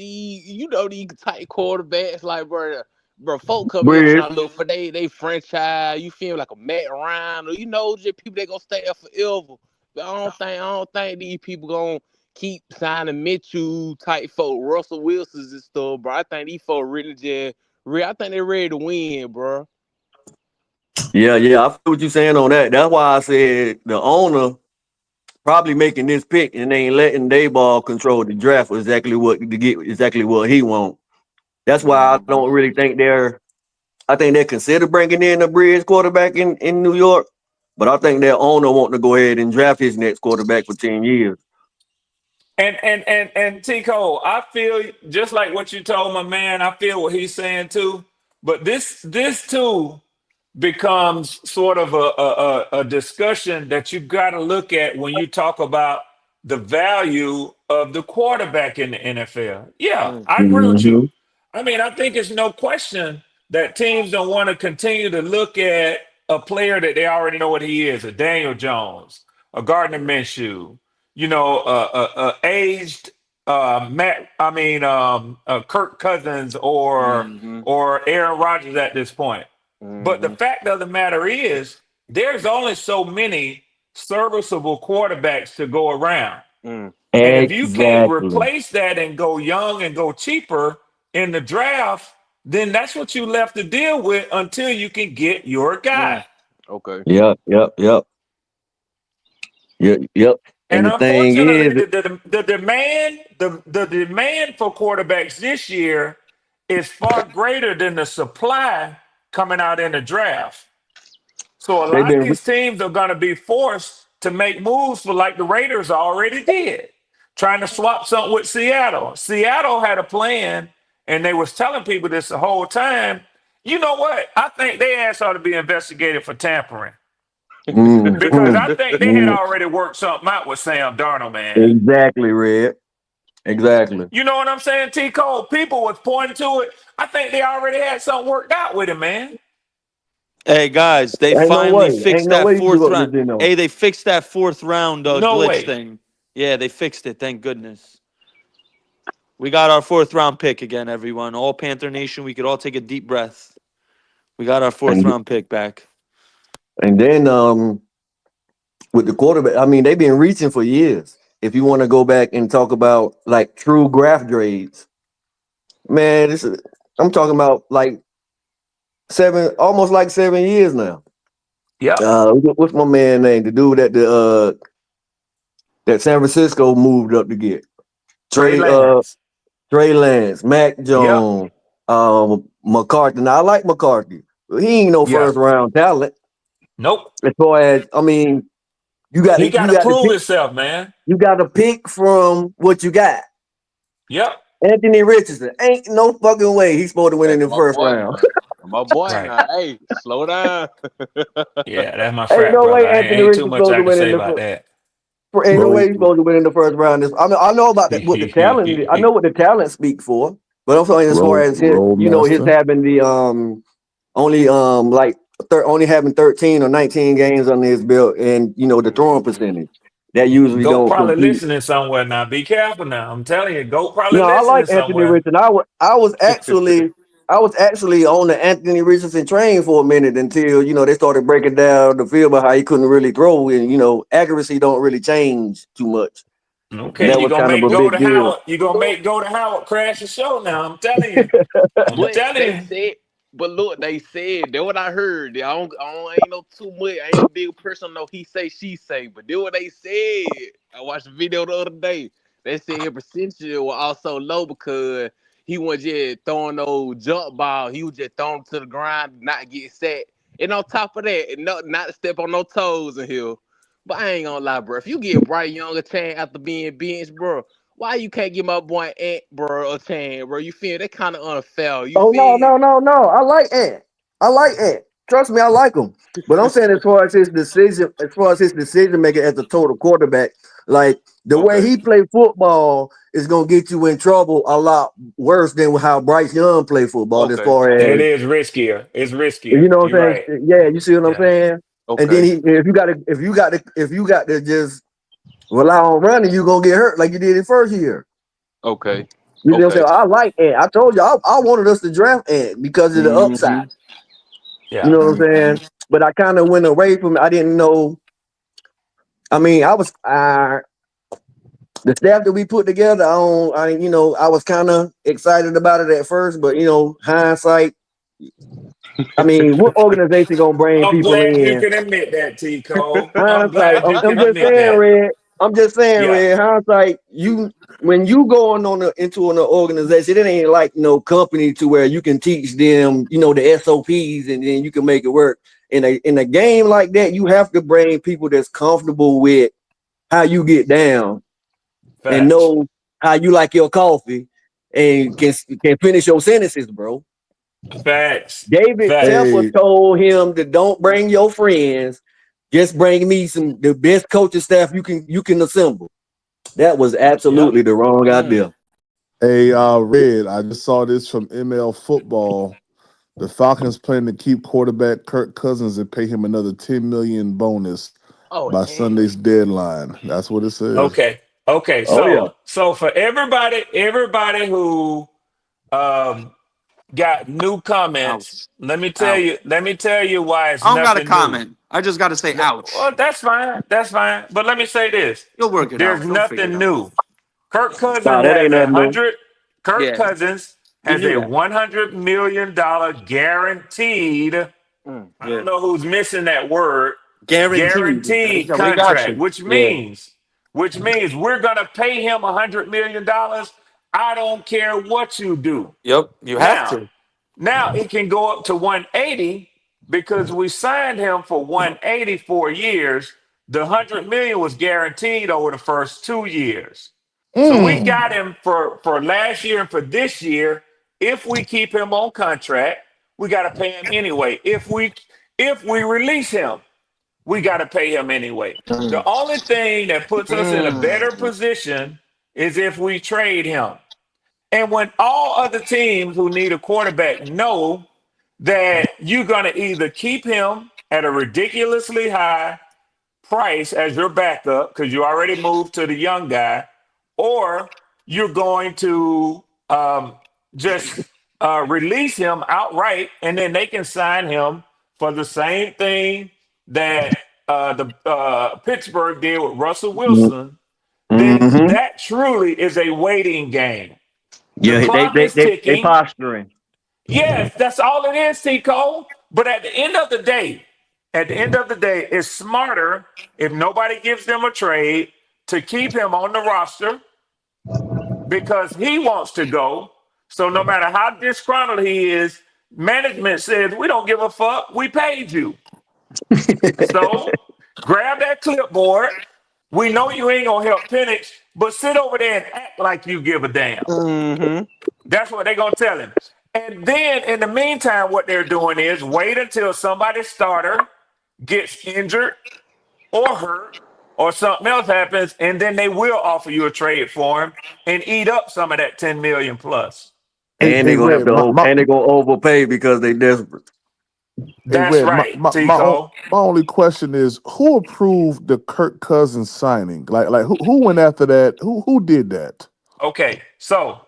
tight quarterbacks like bro, folk come here Bridge. trying to look for they franchise. You feel like a Matt Ryan, or just people that gonna stay there forever. But I don't think these people gonna keep signing Mitchell type folk, Russell Wilsons and stuff, bro. I think these folk really just I think they're ready to win, bro. Yeah, I feel what you're saying on that. That's why I said the owner probably making this pick and ain't letting Dayball control the draft exactly what he wants. That's why I don't really think I think they consider bringing in a bridge quarterback in New York, but I think their owner wanting to go ahead and draft his next quarterback for 10 years. And Tico, I feel just like what you told my man. I feel what he's saying too. But this too becomes sort of a discussion that you got to look at when you talk about the value of the quarterback in the NFL. Yeah, I agree with you. I mean, I think it's no question that teams don't want to continue to look at a player that they already know what he is, a Daniel Jones, a Gardner Minshew, aged Kirk Cousins or Aaron Rodgers at this point. But the fact of the matter is, there's only so many serviceable quarterbacks to go around. And if you can't replace that and go young and go cheaper in the draft, then that's what you left to deal with until you can get your guy. Okay. Yep. And And the thing unfortunately, is, the demand for quarterbacks this year is far greater than the supply coming out in the draft. So a they've lot of been these teams are going to be forced to make moves for like the Raiders already did, trying to swap something with Seattle. Seattle had a plan, and they was telling people this the whole time. You know what? I think they ass ought to be investigated for tampering. Because I think they had already worked something out with Sam Darnold, man. Exactly, Red. Exactly. You know what I'm saying, T. Cole? People was pointing to it. I think they already had something worked out with him, man. Hey guys, they Ain't no finally way. fixed Ain't no that way you give 4th up round. Lizino. Hey, they fixed that 4th round No glitch way. thing. Yeah, they fixed it. Thank goodness. We got our 4th round pick again, everyone. All Panther Nation, we could all take a deep breath. We got our 4th round pick back. And then with the quarterback, I mean, they've been reaching for years. If you want to go back and talk about like true draft grades, man, I'm talking about like almost like 7 years now. Yeah. What's my man name? The dude that San Francisco moved up to get Trey Lance. Trey Lance, Mac Yep. Jones, McCarthy. Now I like McCarthy, but he ain't no Yeah. first round talent. Nope. As far as I mean, you got He got to prove pick, himself, man. you got to pick from what you got. Yep. Anthony Richardson ain't no fucking way he's supposed to win in the first round. My boy, Right. now, hey, slow down. Yeah, that's my Ain't frat no brother. way Anthony Ain't too Richardson's much supposed I to can win in say the about first. that. Ain't no way he's supposed to win in the first round. I mean, I know about that. What the talent? I know what the talent speak for. But I'm saying as far as his, his having the only only having 13 or 19 games under his belt, and the throwing percentage that usually Goat don't probably compete. listening somewhere now. Be careful now. I'm telling you, Goat probably No, I listening like Anthony somewhere. Richardson. I was actually on the Anthony Richardson train for a minute until they started breaking down the field about how he couldn't really throw, and accuracy don't really change too much. Okay, That you was gonna kind of make a go to big deal. Howard. You gonna make go to Howard crash the show now. I'm telling you. I'm But telling they you. said, but look, they said that what I heard. I ain't know too much. I ain't a big person. No, he say, she say. But then what they said, I watched the video the other day. They said his percentage was also low because he wasn't just throwing no jump ball. He was just throwing to the ground, not get set. And on top of that, not to step on no toes in here. But I ain't gonna lie, bro. If you get Bryce Young a chance after being benched, bro, why you can't give my boy Ant, bro, a chance, bro? You feel that kind of unfair. You Oh feel? no! I like Ant. Trust me, I like him. But I'm saying as far as his decision making as a total quarterback, like the way he played football is gonna get you in trouble a lot worse than how Bryce Young played football. As far It as is riskier. It's riskier. you know what You're I'm right. saying? Yeah, you see what I'm Yeah. saying? And then if you got to just rely on running, you're gonna get hurt like you did in first year. Okay. You know what I'm saying? I like Ant. I told you I wanted us to draft Ant because of the upside. Yeah. You know what I'm saying? But I kind of went away from it. I didn't know. I mean, I was the staff that we put together. I was kind of excited about it at first, but hindsight. I mean, what organization gonna bring I'm people glad you in? can admit that, T. Cole. I'm Hindsight. glad you I'm can just admit saying, that. Red. I'm just saying, Yeah. Red. Hindsight. When you going into an organization, it ain't like no company to where you can teach them, the SOPs, and then you can make it work. In a game like that, you have to bring people that's comfortable with how you get down and Facts. know how you like your coffee and can finish your sentences, bro. Facts. David Facts. Temple told him to don't bring your friends, just bring me the best coaching staff you can assemble. That was absolutely the wrong idea. Hey, Red, I just saw this from ML Football. The Falcons plan to keep quarterback Kirk Cousins and pay him another $10 million bonus by Sunday's deadline. That's what it says. Okay. Oh, So for everybody who got new comments, let me tell you why it's I don't got a nothing new. comment. I just got to say, ouch. Well, that's fine. But let me say this. You'll work it There's out. You'll figure nothing it out. new. Kirk Cousins Nah, that ain't has nothing new. Kirk Cousins We has knew a that. $100 million guaranteed. I don't know who's missing that word. Guaranteed. Guaranteed We got contract, you. which means we're gonna pay him $100 million. I don't care what you do. Yep, you have to. Now it can go up to 180 because we signed him for 180 4 years. The 100 million was guaranteed over the first 2 years. So we got him for last year and for this year. If we keep him on contract, we got to pay him anyway. If we release him, we got to pay him anyway. The only thing that puts us in a better position is if we trade him. And when all other teams who need a quarterback know that you're going to either keep him at a ridiculously high price as your backup because you already moved to the young guy, or you're going to just release him outright, and then they can sign him for the same thing that the Pittsburgh did with Russell Wilson. Then Mm-hmm. that truly is a waiting game. The Yeah, clock is they ticking. posturing. Yes, that's all it is, T. Cole. But at the end of the day, it's smarter if nobody gives them a trade to keep him on the roster because he wants to go. So no matter how disgruntled he is, management says, we don't give a fuck. We paid you. So grab that clipboard. We know you ain't going to help Penix, but sit over there and act like you give a damn. Mm-hmm. That's what they're going to tell him. And then in the meantime, what they're doing is wait until somebody's starter gets injured or hurt or something else happens, and then they will offer you a trade for him and eat up some of that 10 million plus. And they're gonna have to and they're gonna overpay because they desperate. Hey, That's Red, right, my Tico. only question is who approved the Kirk Cousins signing? Like who went after that? Who did that? Okay, so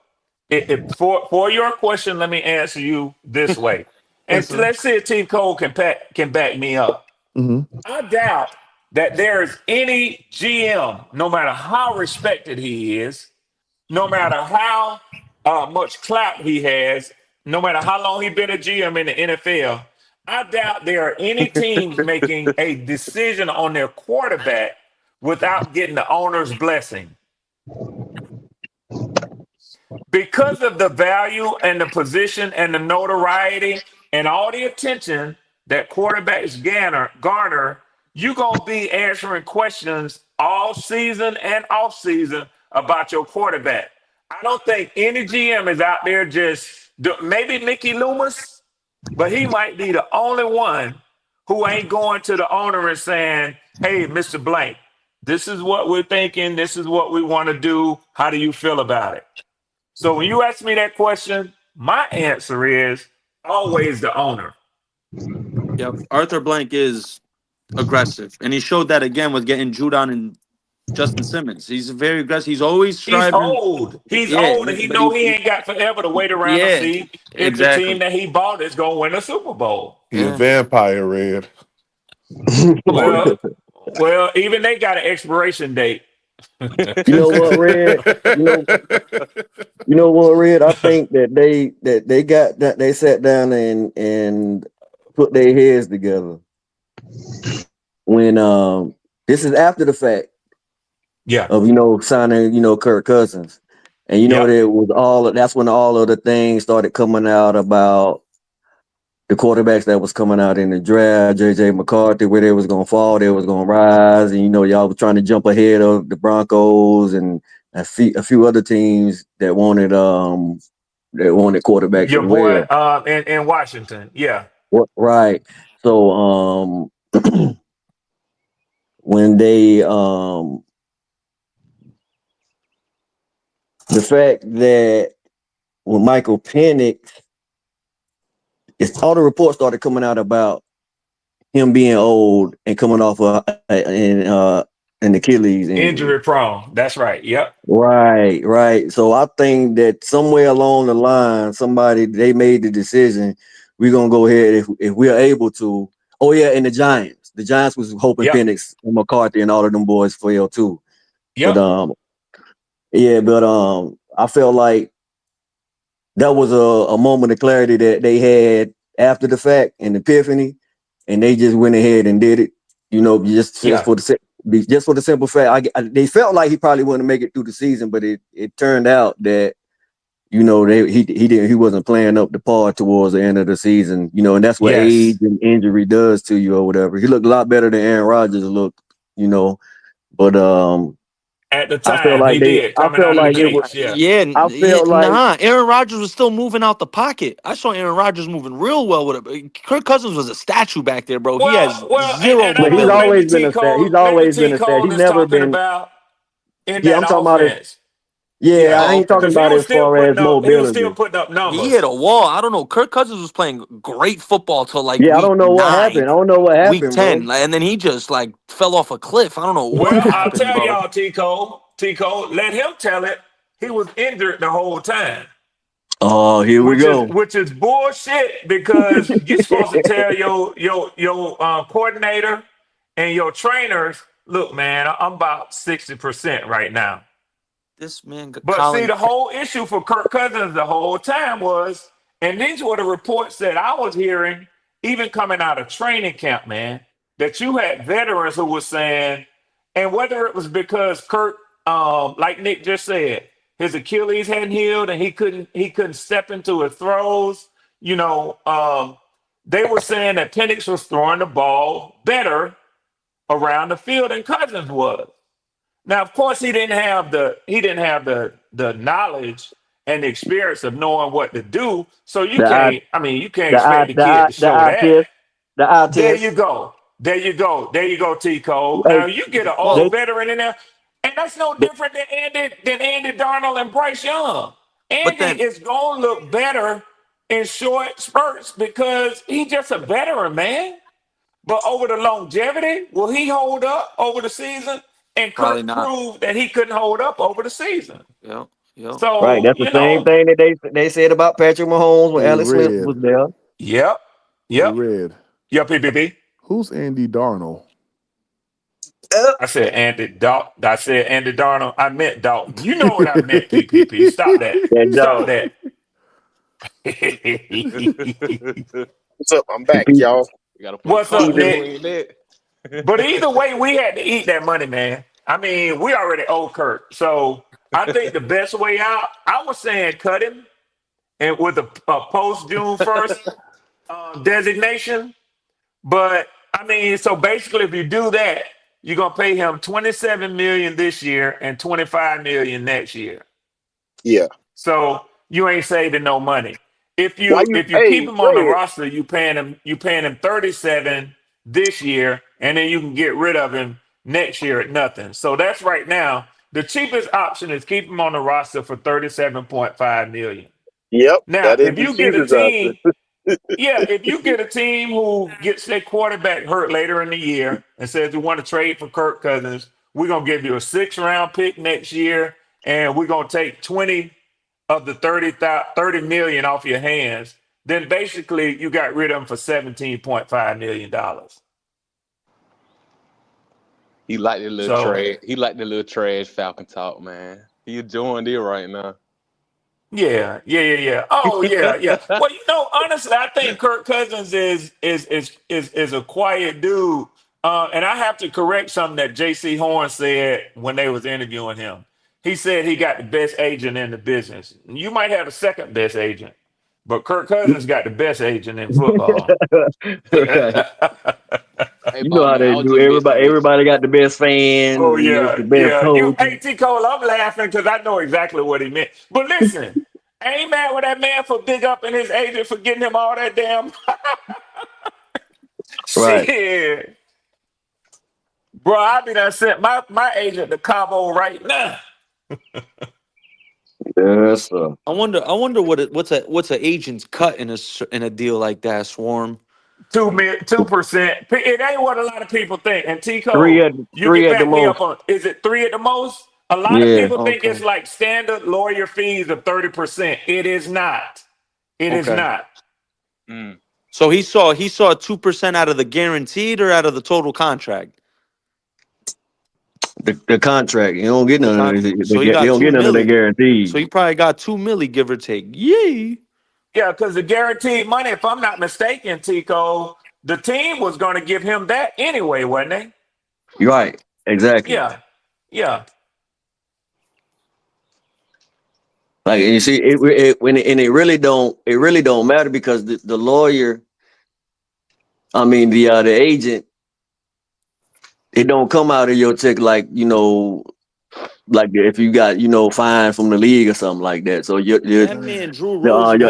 for your question, let me answer you this way. And let's see if T. Cole can back me up. Mm-hmm. I doubt that there's any GM, no matter how respected he is, no matter how much clout he has, no matter how long he's been a GM in the NFL, I doubt there are any teams making a decision on their quarterback without getting the owner's blessing. Because of the value and the position and the notoriety and all the attention that quarterbacks garner, you're going to be answering questions all season and off season about your quarterback. I don't think any GM is out there maybe Mickey Loomis, but he might be the only one who ain't going to the owner and saying, hey, Mr. Blank, this is what we're thinking. This is what we want to do. How do you feel about it? So when you ask me that question, my answer is always the owner. Yep. Arthur Blank is aggressive. And he showed that again with getting Judon and Justin Simmons. He's very aggressive. He's always striving. He's old. He's old, and he know he ain't got forever to wait around to see if the team that he bought is going to win a Super Bowl. He a vampire, Red. Well, even they got an expiration date. You know what, Red? You know what, Red? I think that they sat down and put their heads together when this is after the fact. Yeah. Of signing Kirk Cousins, and there was that's when all of the things started coming out about the quarterbacks that was coming out in the draft, JJ McCarthy, where they was gonna fall, they was gonna rise, and y'all was trying to jump ahead of the Broncos and a few other teams that wanted quarterbacks Your as boy well. in Washington, yeah. Right. So when they the fact that when Michael Penix, all the reports started coming out about him being old and coming off an Achilles injury prone. That's right. Yep. Right. So I think that somewhere along the line, they made the decision. We're gonna go ahead if we are able to. Oh yeah, and the Giants. The Giants was hoping Penix and McCarthy and all of them boys fail too. Yep. But I felt like that was a moment of clarity that they had after the fact, an epiphany, and they just went ahead and did it. Just for the simple fact, they felt like he probably wouldn't make it through the season, but it turned out that he wasn't playing up the par towards the end of the season. And that's what age and injury does to you or whatever. He looked a lot better than Aaron Rodgers looked, but at the time, he did. Coming out of the gates, Aaron Rodgers was still moving out the pocket. I saw Aaron Rodgers moving real well with it. Kirk Cousins was a statue back there, bro. He has zero. But he's always been a statue. He's always been a statue. He's never been. About in that I'm talking offense. I ain't talking about as far as mobility. He was still putting up numbers. He hit a wall. I don't know. Kirk Cousins was playing great football till I don't know what happened. Week 10, bro. And then he just fell off a cliff. I don't know. Well, I'll tell y'all, Tico, let him tell it. he was injured the whole time. Oh, here we go. Which is bullshit because you're supposed to tell your coordinator and your trainers, look, man, I'm about 60% right now. This man got But see, Colin. the whole issue for Kirk Cousins the whole time was, and these were the reports that I was hearing, even coming out of training camp, man, that you had veterans who were saying, and whether it was because Kirk, like Nick just said, his Achilles hadn't healed and he couldn't step into his throws. You know, they were saying that Penix was throwing the ball better around the field than Cousins was. Now, of course, he didn't have the knowledge and the experience of knowing what to do. So you can't expect the kid to show that. The eye There test. you go. There you go. There you go, T. Cole. Hey, Now you get an old veteran in there, and that's no different than Andy Darnold and Bryce Young. Andy is gonna look better in short spurts because he's just a veteran, man. But over the longevity, will he hold up over the season? And Probably Kirk not. proved that he couldn't hold up over the season. Yep. So Right, that's the same thing that they said about Patrick Mahomes when Hey, Alex Smith Red. was there. Yep. Hey, Red. Yep, PPP. Who's Andy Darnold? I said Andy Darnold. I meant Dalton. You know what I meant, PPP. Stop that. Stop that. What's up? I'm back, y'all. What's up, Nick? But either way, we had to eat that money, man. I mean, we already owe Kirk. So I think the best way out, I was saying cut him and with a post June 1st designation. But I mean, so basically if you do that, you're gonna pay him $27 million this year and $25 million next year. Yeah. So you ain't saving no money. If you keep him on the roster, you paying him 37 this year, and then you can get rid of him next year at nothing. So that's right now. The cheapest option is keep him on the roster for $37.5 million. Yep. Now, that is if the you get a cheapest option. team, if you get a team who gets their quarterback hurt later in the year and says we want to trade for Kirk Cousins, we're gonna give you a 6th-round pick next year, and we're gonna take 20 of the 30 million off your hands, then basically you got rid of him for $17.5 million. He like the little trash. He like the little trash Falcon talk, man. He enjoying it right now. Yeah. Oh yeah. Well, honestly, I think Kirk Cousins is a quiet dude. And I have to correct something that J.C. Horn said when they was interviewing him. He said he got the best agent in the business. You might have the second best agent, but Kirk Cousins got the best agent in football. You know how they do. Everybody got the best fans. Oh the best coach. Hey, T. Cole, I'm laughing because I know exactly what he meant. But listen, I ain't mad with that man for big up and his agent for getting him all that damn Right. shit. Bro, I be done sent my agent to Cabo right now. Yes, sir. I wonder what's an agent's cut in a deal like that, Swarm. 2%. It ain't what a lot of people think. And T. Cole, Three at the me most. up on. Is it 3 at the most? A lot of people think it's like standard lawyer fees of 30%. It is not. It is not. So he saw 2% out of the guaranteed or out of the total contract. The contract. You don't get none of it. So They don't get none of their guarantees. So he probably got $2 million, give or take. Yay. Yeah, because the guaranteed money, if I'm not mistaken, Tico, the team was going to give him that anyway, wasn't they? You're right. Exactly. Yeah. Like you see, it really don't matter because the lawyer, I mean the agent, it don't come out of your check like like if you got fine from the league or something like that. So your man Drew Rosenhaus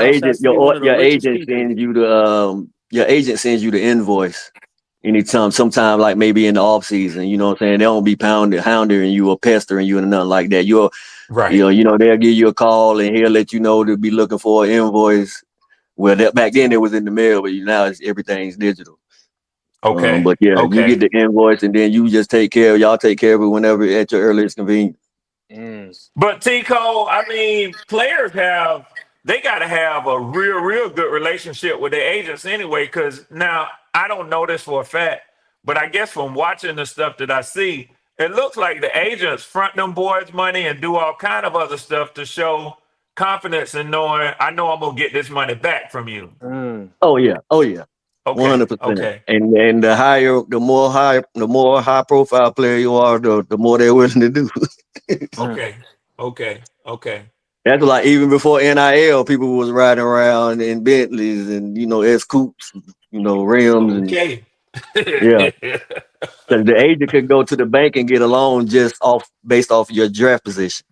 your agent sends you the invoice anytime. Sometime like maybe in the off season, you know what I'm saying? They don't be hounding you or pestering you and nothing like that. Right. They'll give you a call and he'll let you know to be looking for an invoice. Well, back then it was in the mail, but now everything's digital. Okay. But you get the invoice and then you just y'all take care of it whenever at your earliest convenience. But Tico, I mean, players they got to have a real good relationship with their agents anyway. Because now I don't know this for a fact, but I guess from watching the stuff that I see, it looks like the agents front them boys money and do all kind of other stuff to show confidence in knowing I know I'm gonna get this money back from you. Oh yeah. Okay. 100%. Okay. And the more high profile player you are, the more they're willing to do. Okay. That's like even before NIL, people was riding around in Bentleys and S coupes, rims and Okay. yeah. Because the agent could go to the bank and get a loan based off your draft position.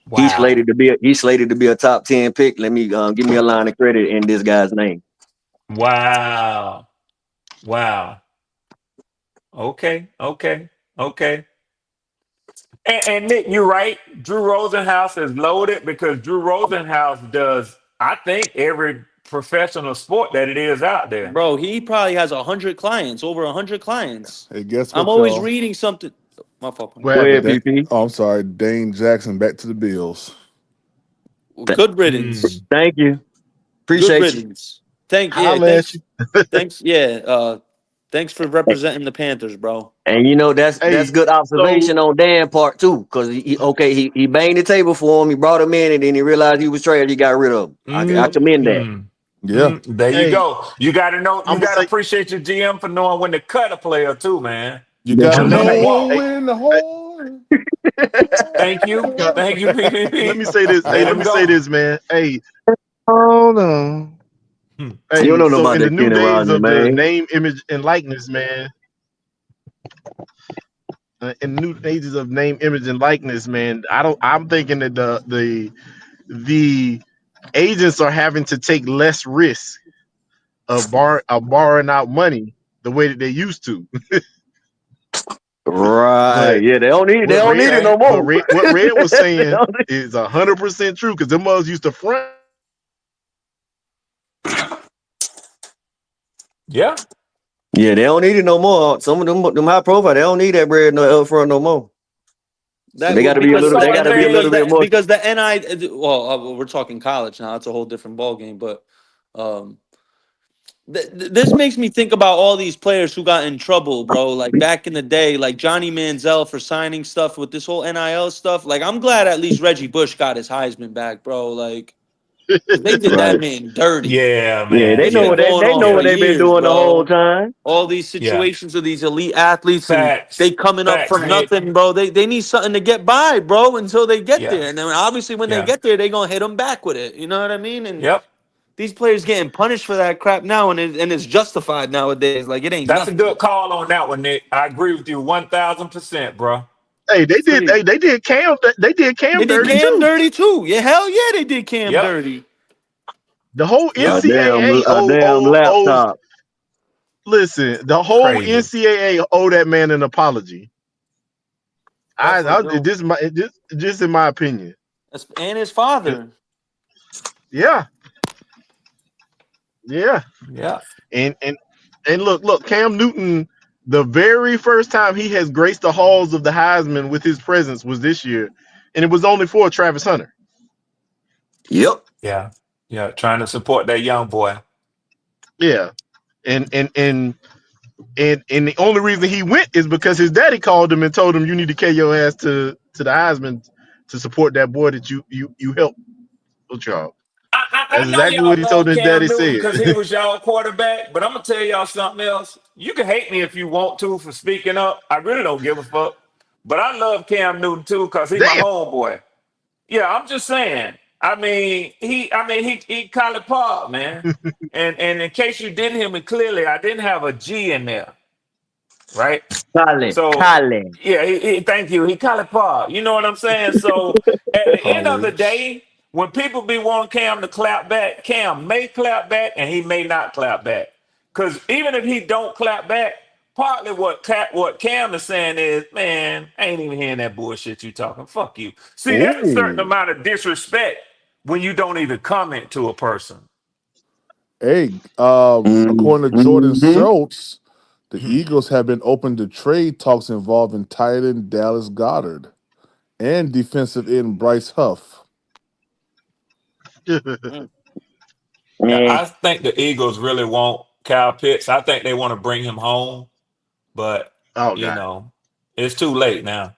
Wow. He's slated to be a top 10 pick. Let me give me a line of credit in this guy's name. Wow. Okay. And Nick, you're right. Drew Rosenhaus is loaded because Drew Rosenhaus does, I think, every professional sport that it is out there. Bro, he probably has 100 clients, over 100 clients. Hey, guess what? I'm always y'all? reading something. My fault. Go ahead, PP. Oh, I'm sorry. Dane Jackson back to the Bills. Good riddance. Thank you. Good Appreciate you. riddance. Thanks. Thanks for representing the Panthers, bro. And that's good observation on Dan's part too, because he banged the table for him. He brought him in, and then he realized he was trash. He got rid of him. I commend that. Yeah. There you go. You got to know. You got to appreciate your GM for knowing when to cut a player too, man. You got to know when to hold. Thank you, PPP. Let me say this. Let me say this, man. Hey, Hold on. Hey, You don't know so about in the that new Kenny days Rogers, of the man. name, image, and likeness, man. In new ages of name, image, and likeness, man. I'm thinking that the agents are having to take less risk of borrowing out money the way that they used to. Right. Yeah, they don't need it no more. What Red was saying is 100% true because them mothers used to front. Yeah. Yeah, they don't need it no more. Some of them high profile, they don't need that bread up front no more. So they got to be a little. They got to be a little bit more. Because the NI. Well, we're talking college now. It's a whole different ballgame. But this makes me think about all these players who got in trouble, bro. Like back in the day, like Johnny Manziel for signing stuff with this whole NIL stuff. Like I'm glad at least Reggie Bush got his Heisman back, bro. Like they did that man dirty. Yeah, man. Yeah, they know what they've been doing the whole time. All these situations of these elite athletes, Facts. and they coming up from nothing, bro. They need something to get by, bro, until they get there. And then obviously when they get there, they gonna hit them back with it. You know what I mean? And these players getting punished for that crap now, and it's justified nowadays. Like it ain't. That's a good call on that one, Nick. I agree with you 1,000%, bro. Hey, they did Cam. They did Cam dirty too. Yeah, hell yeah, they did Cam dirty. The whole NCAA damn laptop. Listen, the whole Crazy. NCAA owe that man an apology. Just in my opinion. And his father. Yeah. And look, Cam Newton, the very first time he has graced the halls of the Heisman with his presence was this year, and it was only for Travis Hunter. Yep. Yeah, trying to support that young boy. Yeah. And the only reason he went is because his daddy called him and told him you need to carry your ass to the Heisman to support that boy that you helped. Y'all. I know exactly y'all what he told love his Cam daddy Newton said. because he was y'all quarterback, but I'm gonna tell y'all something else. You can hate me if you want to for speaking up. I really don't give a fuck. But I love Cam Newton too because he's my homeboy. Yeah, I'm just saying. I mean, he call it Paul, man. and in case you didn't hear me clearly, I didn't have a G in there, right? Kale. Yeah, thank you. He call it Paul. You know what I'm saying? So at the end of the day, when people be wanting Cam to clap back, Cam may clap back and he may not clap back. Because even if he don't clap back, partly what Cam is saying is, man, I ain't even hearing that bullshit you talking. Fuck you. See, there's a certain amount of disrespect when you don't even comment to a person. Hey, according to Jordan Schultz, the Eagles have been open to trade talks involving tight end Dallas Goedert and defensive end Bryce Huff. Mm. Yeah, Man, I think the Eagles really want Kyle Pitts. I think they want to bring him home, but Oh you God, know, it's too late now.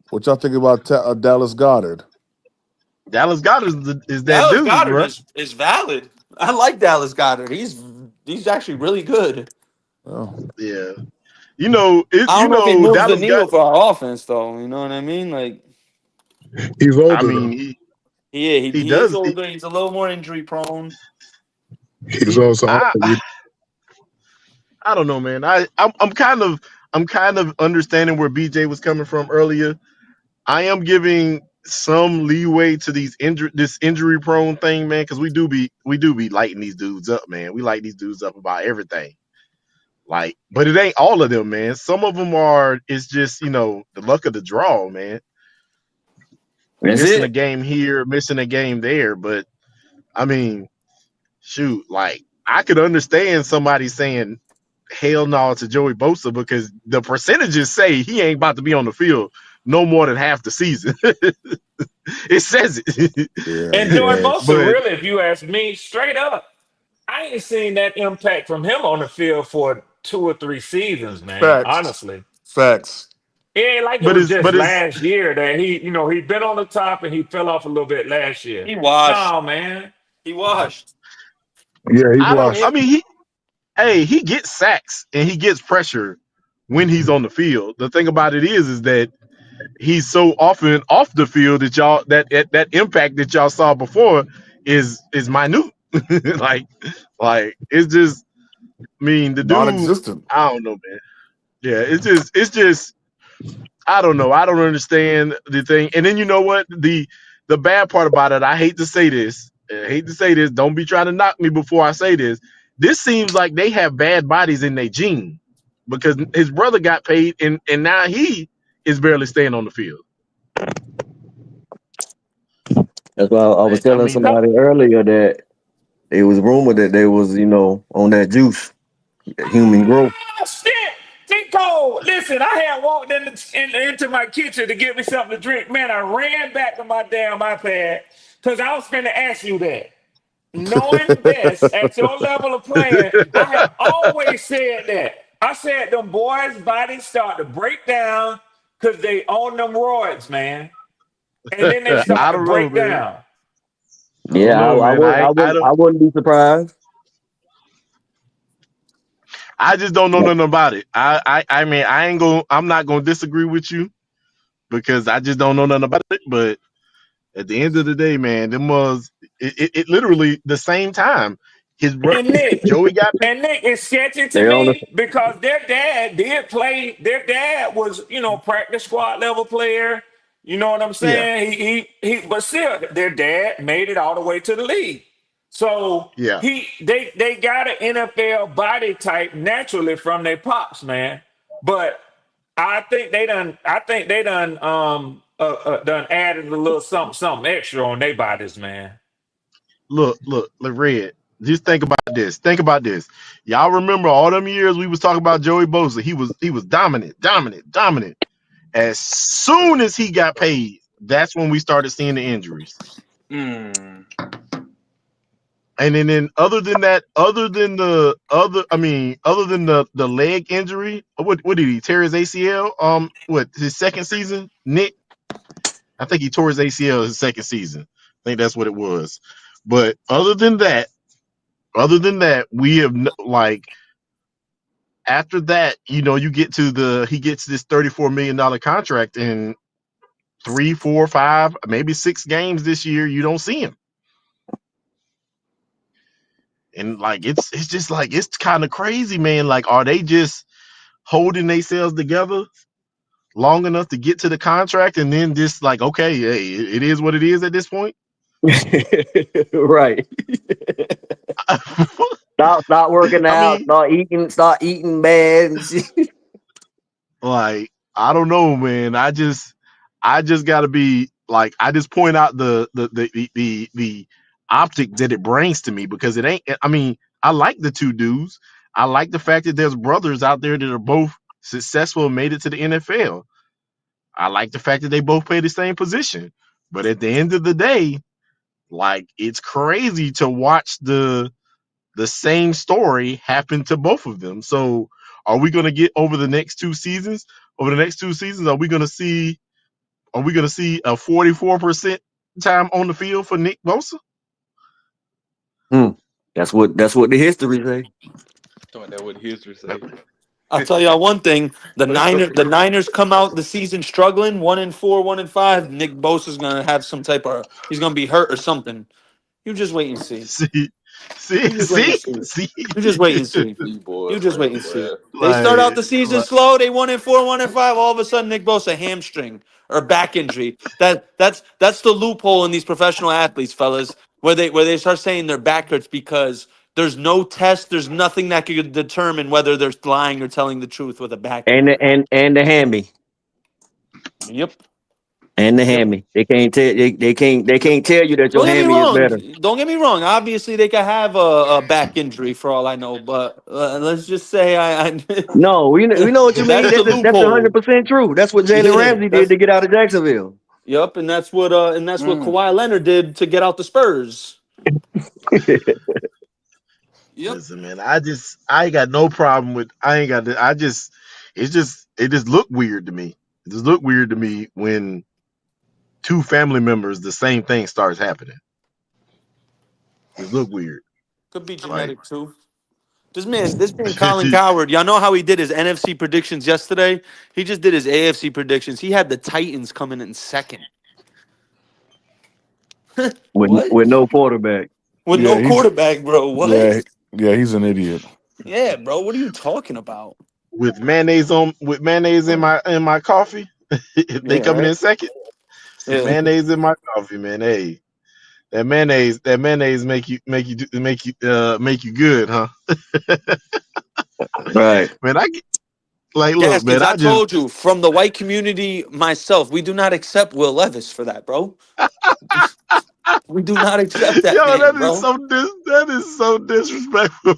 What y'all think about Dallas Goddard? Dallas Goddard is that Dallas dude, Goddard bro. is valid. I like Dallas Goddard. He's actually really good. Oh, Yeah, I don't know if he moves the Dallas got. needle for our offense, though. You know what I mean? Like, He's I older mean, though. he he is does. older. He's a little more injury prone. He's also older. I don't know, man. I'm kind of understanding where BJ was coming from earlier. I am giving some leeway to this injury prone thing, man, because we do be lighting these dudes up, man. We light these dudes up about everything. Like, but it ain't all of them, man. Some of them are. It's just the luck of the draw, man. that's Missing a it. game here, missing a game there. But I mean, shoot, like I could understand somebody saying hell no to Joey Bosa because the percentages say he ain't about to be on the field no more than half the season. It says it. And Joey yeah, Bosa, But really, if you ask me, straight up, I ain't seen that impact from him on the field for 2 or 3 seasons, man. facts, Honestly. facts. It ain't like it but was it's just but it's last year that he'd been on the top and he fell off a little bit last year. He washed. No, man. He washed. Yeah, he I don't. I washed. mean, he gets sacks and he gets pressure when he's on the field. The thing about it is that he's so often off the field that that impact that y'all saw before is minute. like it's just. I mean, the dude. Non-existent. I don't know, man. Yeah, it's just. I don't know. I don't understand the thing. And then you know what? The bad part about it, I hate to say this. I hate to say this. Don't be trying to knock me before I say this. This seems like they have bad bodies in their gene because his brother got paid and now he is barely staying on the field. That's why I was I telling mean, somebody earlier that it was rumored that they was, on that juice, human growth. Oh, shit. Tico, listen, I had walked into my kitchen to get me something to drink. Man, I ran back to my damn iPad because I was going to ask you that. Knowing best at your level of playing, I have always said that. I said them boys' bodies start to break down because they own them roids, man. And then they I start to don't know, break man. down. I don't Yeah, know, I man. would, I would, don't. I wouldn't be surprised. I just don't know nothing about it. I mean, I'm not gonna disagree with you because I just don't know nothing about it. But at the end of the day, man, them was it literally the same time. And Nick, Joey got paid. it's sketchy to They on the me because their dad did play. Their dad was, practice squad level player. You know what I'm Yeah, saying? But still, their dad made it all the way to the league. So yeah. they got an NFL body type naturally from their pops, man. But I think they done added a little something extra on their bodies, man. Look, Red. Just think about this. Think about this. Y'all remember all them years we was talking about Joey Bosa? He was dominant, dominant, dominant. As soon as he got paid, that's when we started seeing the injuries. Mm. And then other than that, other than the leg injury, what did he tear his ACL? What his second season? Nick, I think he tore his ACL his second season. I think that's what it was. But other than that, we have like after that, you get to he gets this $34 million contract in 3, 4, 5, maybe 6 games this year. You don't see him. And like it's just like it's kind of crazy, man. Like, are they just holding themselves together long enough to get to the contract and then just like, okay, hey, it is what it is at this point? right. Stop working I out. mean, Start eating bad. And shit. like, I don't know, man. I just gotta be like, I just point out the optic that it brings to me because it ain't. I mean, I like the two dudes. I like the fact that there's brothers out there that are both successful and made it to the NFL. I like the fact that they both play the same position. But at the end of the day, like, it's crazy to watch the same story happen to both of them. So are we going to get over the next 2 seasons? Over the next 2 seasons, are we going to see a 44% time on the field for Nick Bosa? That's what the history say. That what history say. I'll tell y'all one thing: the Niners come out the season struggling, 1-4, 1-5. Nick Bosa's gonna have some type of he's gonna be hurt or something. You just wait and see. See. You just wait and see. You just wait and see. You just wait and see. They start out the season slow. They 1-4, 1-5. All of a sudden, Nick Bosa hamstring or back injury. That's the loophole in these professional athletes, fellas, where they start saying their back hurts because there's no test. There's nothing that could determine whether they're lying or telling the truth with a back injury. And the hammy. Yep. And the hammy. They can't tell they can't tell you that your hammy is better. Don't get me wrong. Obviously, they could have a back injury for all I know, but let's just say I No, we know what you mean. That's 100% true. That's what Jalen Ramsey did to get out of Jacksonville. Yep, and that's what Kawhi Leonard did to get out the Spurs. Listen, man, I ain't got no problem with. It just looked weird to me. It just looked weird to me when 2 family members, the same thing starts happening. It look weird. Could be genetic too. This man, Colin Cowherd. Y'all know how he did his NFC predictions yesterday? He just did his AFC predictions. He had the Titans coming in second. with no quarterback. With no quarterback, bro. What? Yeah, he's an idiot. Yeah, bro. What are you talking about? With mayonnaise in my coffee, they coming in second. Yeah. Mayonnaise in my coffee, man. Hey, that mayonnaise make you good, huh? Right, man. Look, Gaskins, man. I told you from the white community myself, we do not accept Will Levis for that, bro. We do not accept that. Yo, man, that bro. is so disrespectful.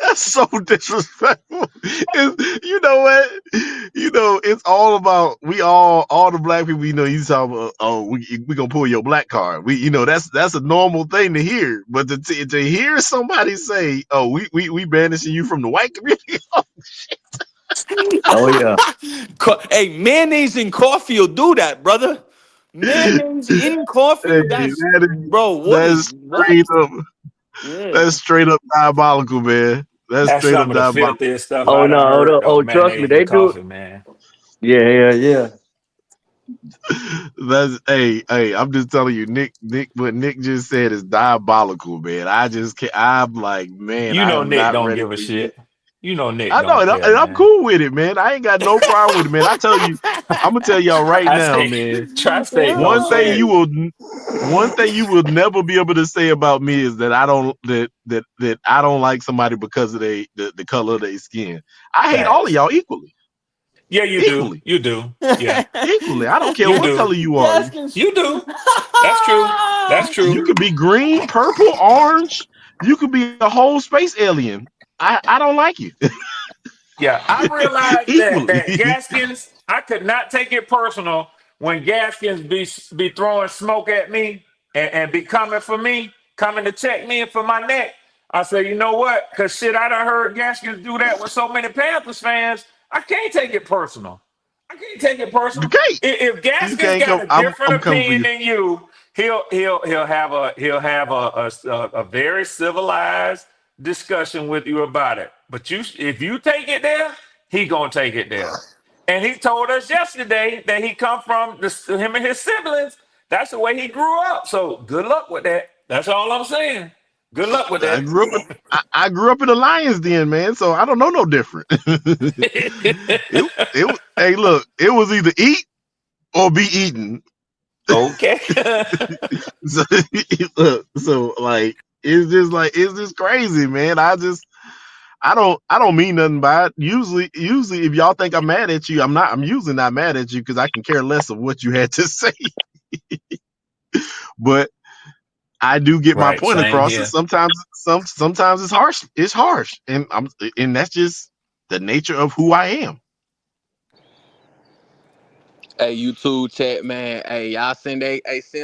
That's so disrespectful. You know what? It's all about all the black people. You talk about, oh, we gonna pull your black card. That's a normal thing to hear. But to hear somebody say, oh, we banishing you from the white community. Oh, shit. Oh yeah. Hey, mayonnaise in coffee will do that, brother. Mayonnaise in coffee. Bro. What That's is straight up? Yeah. That's straight up diabolical, man. That's straight some up of the diabolical. filthiest stuff Oh I done no, heard, though. trust me, Mayonnaise they and do. coffee, man. Yeah. That's hey. I'm just telling you, Nick. What Nick just said is diabolical, man. I just can't. I'm like, man, You I know am Nick not don't ready give a for you. shit. You know Nick I know, don't and care, I'm man. cool with it, man. I ain't got no problem with it, man. I tell you, I'm gonna tell y'all right I now, say, man. Tri-State gonna One thing say you it. will never be able to say about me is that I don't like somebody because of the color of their skin. I hate all of Facts. y'all equally. Yeah, you do. You do. Yeah. Equally. I don't care You what do. color you are. You do. That's true. That's true. You could be green, purple, orange. You could be a whole space alien. I don't like you. Yeah, I realized that Equally. Gaskins, I could not take it personal when Gaskins be throwing smoke at me and be coming for me, coming to check me and for my neck. I say, you know what? Because shit, I done heard Gaskins do that with so many Panthers fans. I can't take it personal. I can't take it personal. If You Gaskins can't got come. a different I'm coming for opinion you. than you, he'll have a very civilized discussion with you about it. But if you take it there, he gonna take it there. And he told us yesterday that he come from him and his siblings. That's the way he grew up. So good luck with that. That's all I'm saying. Good luck with I that. grew up. I grew up in the Lions Den, man. So I don't know no different. Hey, look, it was either eat or be eaten. Okay. so like it's just crazy, man. I don't mean nothing by it. Usually if y'all think I'm mad at you, I'm not. I'm usually not mad at you because I can care less of what you had to say. But I do get my Right. point Same across, and here. sometimes it's harsh. It's harsh, and that's just the nature of who I am. Hey, YouTube chat, man. Hey, y'all send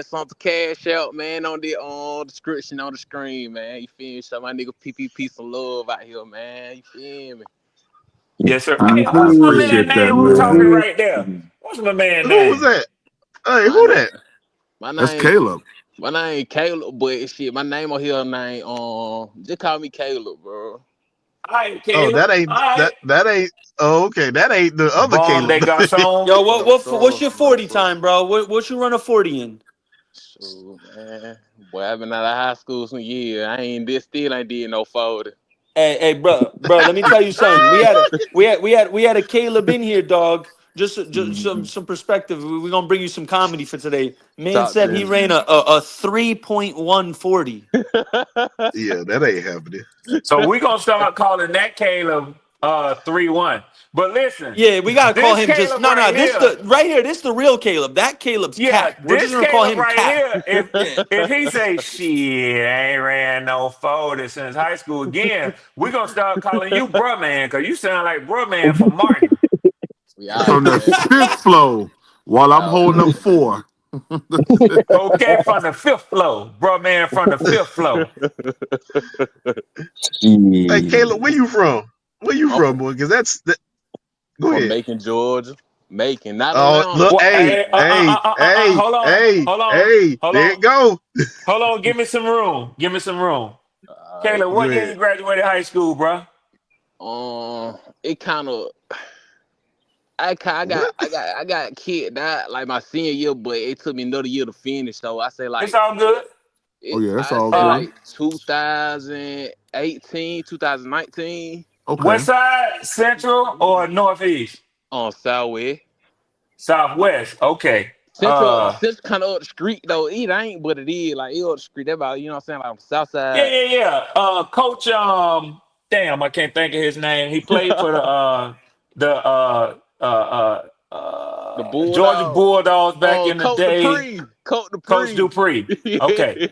something cash out, man, on the description on the screen, man. You feel me? Show my nigga PPP some love out here, man. You feel me? Yes, sir. I Hey, what's my man appreciate that, name who's man. talking right there? What's my man Who was name? that? Hey, My who name, that? my That's name, Caleb. my name Caleb, but shit, my name on here name just call me Caleb, bro. All right, Oh, Caleb. that ain't All right. that ain't. Oh, okay, that ain't the other Bomb de Caleb. garçon. Yo, No what's sir, your no 40 sir. time, bro? What you run a 40 in? So man, boy, I've been out of high school some years. I ain't did no 40. Hey, bro, let me tell you something. We had a Caleb in here, dog. Just some perspective. We're gonna bring you some comedy for today. Man Top said he 10. ran a 3.140. Yeah, that ain't happening. So we're gonna start calling that Caleb 3-1. But listen, Yeah, we gotta call this him just Caleb no. right This here, the right here. This the real Caleb. That Caleb's yeah, Cap. We're just this gonna call Caleb him right Cap. here, Yeah. if he say shit, I ain't ran no 40 since high school again, we're gonna start calling you bruh man, cause you sound like bruh man from Martin. We all From the right. fifth floor while I'm All holding right. up 4. Okay, from the fifth floor. Bruh man from the fifth floor. Hey, Caleb, where you from? Where you I'm from, boy? Because go from ahead. Macon, Georgia. Macon, not Oh, Atlanta. look, What hey, hey, hey, hold on, hey, hold on, hey, hold there on. it go. Hold on, give me some room. Give me some room. All right. Caleb, Go what year you ahead. graduated high school, bro? It kind of What? I got kicked out like my senior year, but it took me another year to finish. So I say It's like all good. Oh yeah, that's I all say good. like 2018, 2019 Okay. West side, central, or northeast? on Southwest. Southwest. Okay. Central kind of up the street though. It ain't, but it is like it up the street. That about you know what I'm saying like on the south Yeah, side. yeah, yeah. Coach, damn, I can't think of his name. He played for the The Georgia Bulldog. Bulldogs back in the Coat day. Dupree. Coat Coach Dupree. Dupree. Okay. Yeah.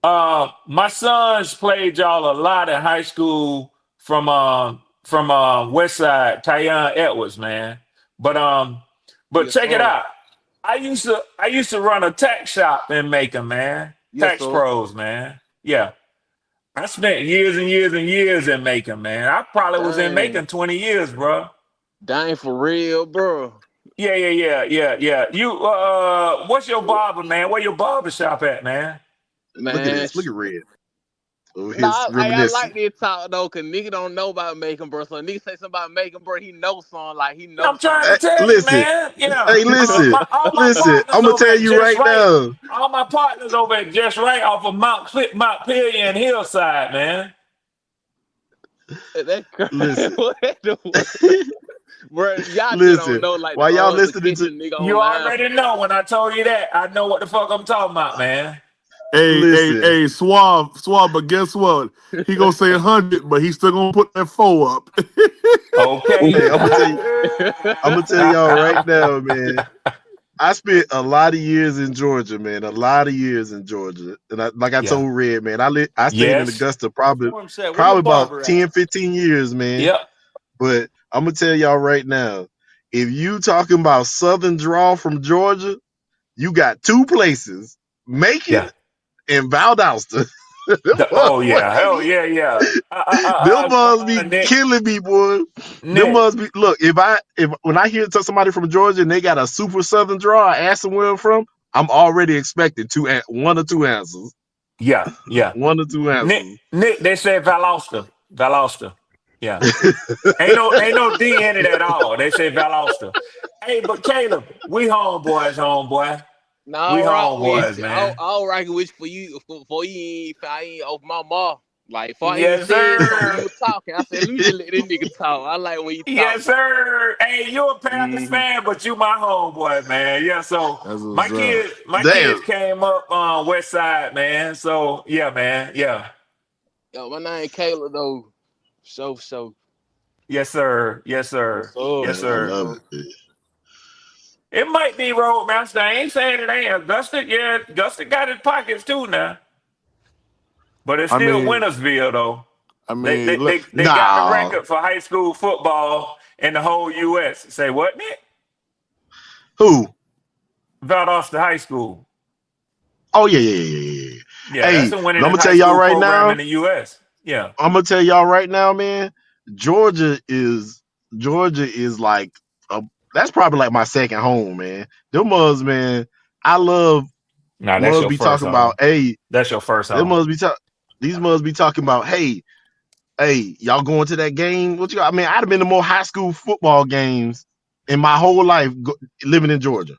My sons played y'all a lot in high school from West Side, Tyon Edwards, man. But Yes, check it sir. out. I used to run a tax shop in Macon, man. Yes, Tax sir. pros, man. Yeah. I spent years and years and years in Macon, man. I probably was in Dang. Macon 20 years, bro. Dang for real, bro. Yeah. You what's your barber, man? Where your barber shop at, man? Look at Man. this. Look at Red. Oh, his Nah, I like reminiscing. this talk though, cause nigga don't know about Macon, bro. So nigga say something about Macon, bro. He knows something, like he Yeah, knows I'm trying something. to tell you, Listen. man. Yeah. Hey, listen. All my Listen. partners I'm gonna over tell at you Just right Right. now. All my partners over at Just Right off of Mount Pillion and Hillside, man. That crazy. Listen. What the bro? Y'all just don't Listen. know like While y'all to listening catch a to nigga You online for already real. know when I told you that. I know what the fuck I'm talking about, man. listen. Hey, Suave, but guess what? He gonna say 100, but he's still gonna put that 4 up. Okay. Hey, I'm gonna tell y'all right now, man. I spent a lot of years in Georgia, man. A lot of years in Georgia. And like I Yeah. told Red, man, I stayed in Yes. Augusta probably Where I'm saying, where your about barber at? 10, 15 years, man. Yep. But I'm gonna tell y'all right now, if you talking about Southern draw from Georgia, you got 2 places, Macon Yeah. and Valdosta. Oh yeah. Hell yeah. Them bugs be Nick. killing me, boy. Them Nick. bugs be look. If when I hear somebody from Georgia and they got a super Southern draw, I ask them where I'm from. I'm already expecting 1 or 2 answers. Yeah. 1 or 2 answers. Nick, they said Valdosta. Valdosta. Yeah. Ain't no D in it at all. They say Valdosta. Hey, but Caleb, we homeboys, homeboy. Nah, We all right with homeboys, you. man. All right with you for you if I ain't off my mouth. Like if I ain't Yes, said something, you sir. were talking. I said, let me just let this nigga talk. I like when you talk. Yes, sir. Hey, you a Panthers Mm-hmm. fan, but you my homeboy, man. Yeah, so That's what's up. my kids Damn. came up on West Side, man. So yeah, man. Yeah. Yo, my name Caleb though. So. Yes, sir. Yes, Yes, sir. sir. Yes, Man, I Yes, sir. love sir. it. Man. It might be Roadmaster. I ain't saying it ain't. Augusta, yeah, Augusta got his pockets too now. But it's I still mean, Wintersville though. I They mean, they look, they, they got the record for high school football in the whole U.S. Say what, Nick? Who? Valdosta High School. Oh yeah. Yeah, that's Hey, the but I'm winningest gonna high tell y'all school right program now. in the U.S. Yeah. I'm gonna tell y'all right now, man. Georgia is like that's probably like my second home, man. Them mugs, man. I love Nah, that's mugs your be first talking about, home. hey, That's your first them home. mugs be these mugs be talking about, hey, y'all going to that game? What you got? I mean, I'd have been to more high school football games in my whole life living in Georgia.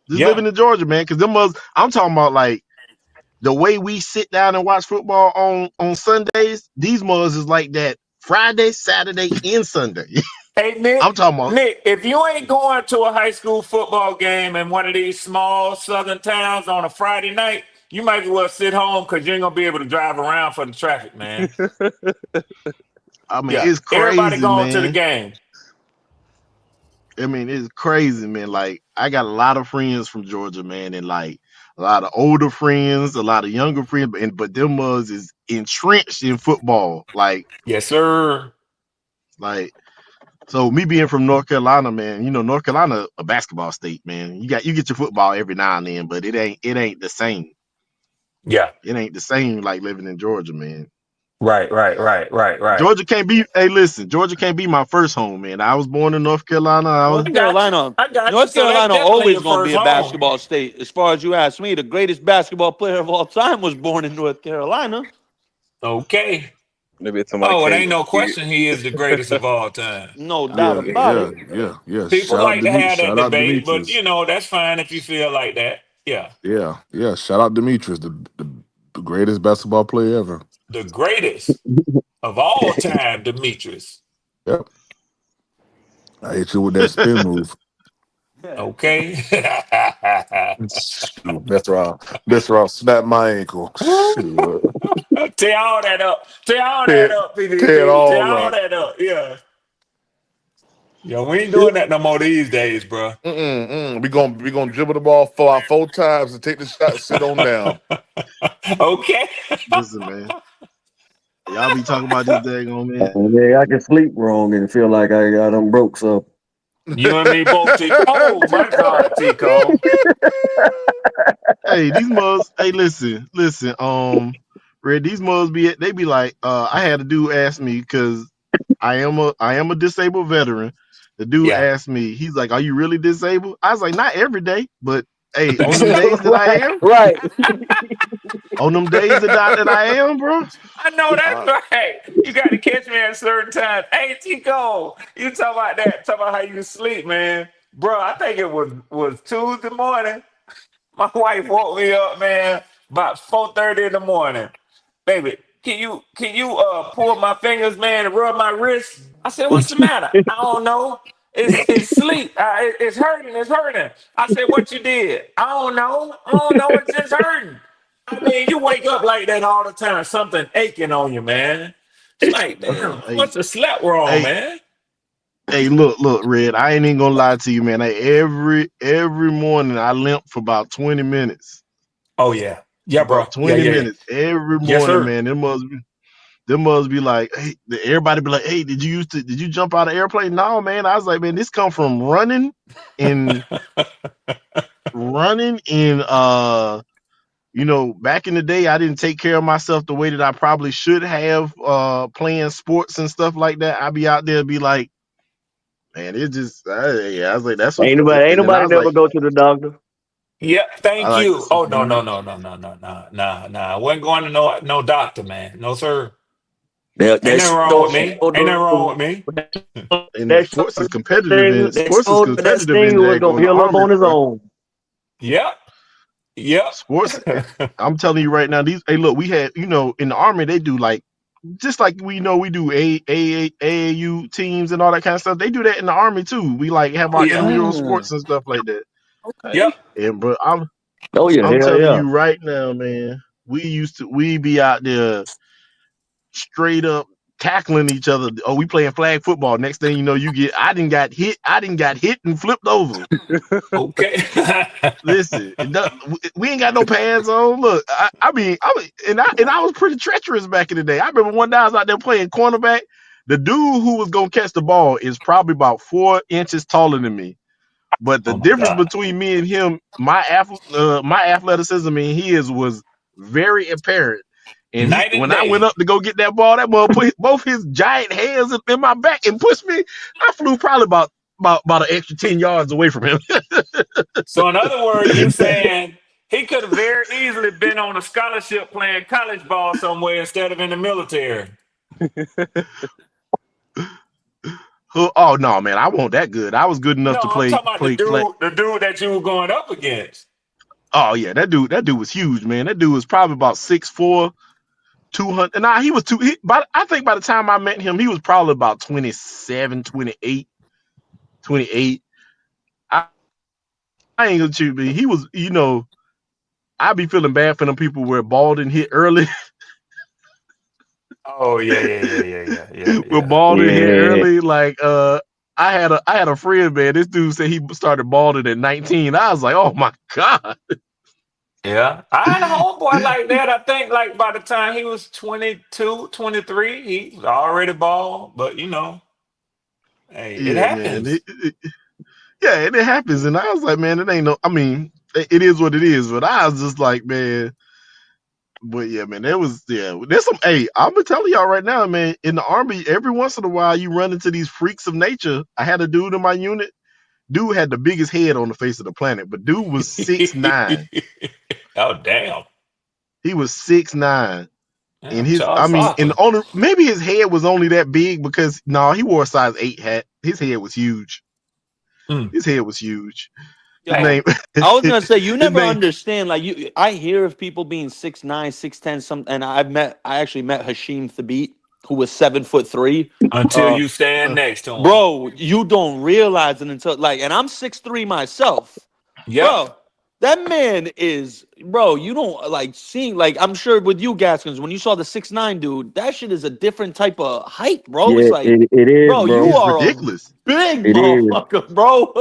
Just Yeah. living in Georgia, man. Cause them mugs, I'm talking about like the way we sit down and watch football on Sundays, these mugs is like that Friday, Saturday, and Sunday. Hey, Nick. I'm talking about. Nick, if you ain't going to a high school football game in one of these small southern towns on a Friday night, you might as well sit home because you ain't gonna be able to drive around for the traffic, man. I mean, Yeah. it's Everybody crazy, going to the man. game. I mean, it's crazy, man. Like, I got a lot of friends from Georgia, man, and like a lot of older friends, a lot of younger friends, but them mugs is entrenched in football. Yes, sir. Like, so me being from North Carolina, man, you know, North Carolina a basketball state, man. You get your football every now and then, but it ain't the same. Yeah. It ain't the same like living in Georgia, man. Right. Georgia can't be. Hey, listen, Georgia can't be my first home, man. I was born in North Carolina. I got you. I got you. North So that's Carolina definitely always your going to be first a home. basketball state. As far as you ask me, the greatest basketball player of all time was born in North Carolina. Okay. Maybe it's somebody Oh, it ain't Caleb. no question he is the greatest of all time. No doubt yeah, about yeah, it. yeah. People Shout out like to have that Shout out debate, but Demetrius. you know, that's fine if you feel like that. Yeah. Yeah. Shout out Demetrius, the greatest basketball player ever. The greatest of all time, Demetrius. Yep. I hit you with that spin move. Okay. Shoot, that's where I'll snap my ankle. Shoot. Tear all that up. Tear all that Tear, up, tear it PvP. Tear all all up. that up. Yeah. Yo, we ain't doing that no more these days, bro. We gonna dribble the ball 4 times and take the shot and sit on down. Okay. Listen, man. Y'all be talking about this daggone man. Yeah, I can sleep wrong and feel like I got them broke so. You and me both, T. Oh my God, Tico. Hey, these mugs. Hey, listen. Red. These mugs they be like. I had a dude ask me because I am a disabled veteran. The dude Yeah. asked me. He's like, "Are you really disabled?" I was like, "Not every day, but hey, on them days that I am, Right. on them days that I am, bro. I know that's right. You got to catch me at a certain time. Hey, Tico, you talk about that. Talk about how you sleep, man. Bro, I think it was Tuesday morning. My wife woke me up, man, about 4:30 in the morning. Baby, can you pull my fingers, man, and rub my wrist? I said, what's the matter? I don't know. It's sleep. It's hurting. It's hurting. I said, what you did? I don't know. I don't know. It's just hurting. I mean, you wake up like that all the time. Something aching on you, man. It's like, damn, I Hey, must have slept wrong, hey, man. hey, look, Red. I ain't even gonna lie to you, man. Every morning I limp for about 20 minutes. Oh yeah, yeah, bro. About Yeah, 20 yeah, yeah. minutes every Yes, morning, sir. man. Them must be like, hey, everybody be like, hey, did you jump out of airplane? No, man. I was like, man, this come from and running in back in the day I didn't take care of myself the way that I probably should have playing sports and stuff like that. I'd be out there be like, man, it just yeah, I was like, that's what Ain't and then I nobody was never like, go to the doctor. Yeah, I thank like to you. see Oh no, no, no, no, no, no, no, no. I wasn't going to no doctor, man. No, sir. Ain't That nothing wrong with showed me. Ain't nothing wrong with me. and that sports is showed that competitive in thing was there gonna going to heal up army, on his bro. own. Yep. Yep. Sports, I'm telling you right now, these hey look, we had, in the army they do like just like we do AAU teams and all that kind of stuff. They do that in the army too. We like have Oh our yeah. intramural sports and stuff like that. Yep. And bro, Oh yeah, I'm hell telling yeah. you right now, man, we be out there straight up tackling each other. Oh, we playing flag football. Next thing you know, I didn't got hit and flipped over. Okay. Listen, we ain't got no pads on. Look, I was pretty treacherous back in the day. I remember one day I was out there playing cornerback. The dude who was gonna catch the ball is probably about 4 inches taller than me. But the difference between me and him, my athleticism and his was very apparent. And Night and when I went day. up to go get that ball, that ball put both his giant hands in my back and pushed me. I flew probably about an extra 10 yards away from him. So in other words, you saying he could have very easily been on a scholarship playing college ball somewhere instead of in the military. Oh no, man, I wasn't that good. I was good enough No, to I'm play. talking about the dude that you were going up against. Oh yeah, that dude was huge, man. That dude was probably about 6'4", 200. Nah, he was I think by the time I met him, he was probably about 27, 28. I ain't gonna cheat me. He was, I'd be feeling bad for them people where Baldwin hit early. Oh yeah. With Baldwin hit early, like I had a friend, man. This dude said he started Baldwin at 19. I was like, oh my God. Yeah. I had a homeboy like that. I think like by the time he was 22, 23, he was already bald. But hey, it Yeah, man. happens. It happens. And I was like, man, it ain't no, I mean, it is what it is. But I was just like, man. But yeah, man, there's some, I'm gonna tell y'all right now, man, in the Army, every once in a while you run into these freaks of nature. I had a dude in my unit. Dude had the biggest head on the face of the planet, but dude was 6'9". Oh damn. He was 6'9". And Charles Barkley. maybe his head was only that big because he wore a size 8 hat. His head was huge. His head was huge. His name. I was gonna say you never understand. Like I hear of people being 6'9", 6'10", and I actually met Hashim Thabit, who was 7'3". Until you stand next to him, bro. You don't realize it until and I'm 6'3" myself. Yeah, bro. That man is, bro. You don't seeing I'm sure with you, Gaskins, when you saw the 6'9" dude, that shit is a different type of height, bro. Yeah, It's like, it is, bro, bro. you It's are ridiculous. a big It is. motherfucker, bro.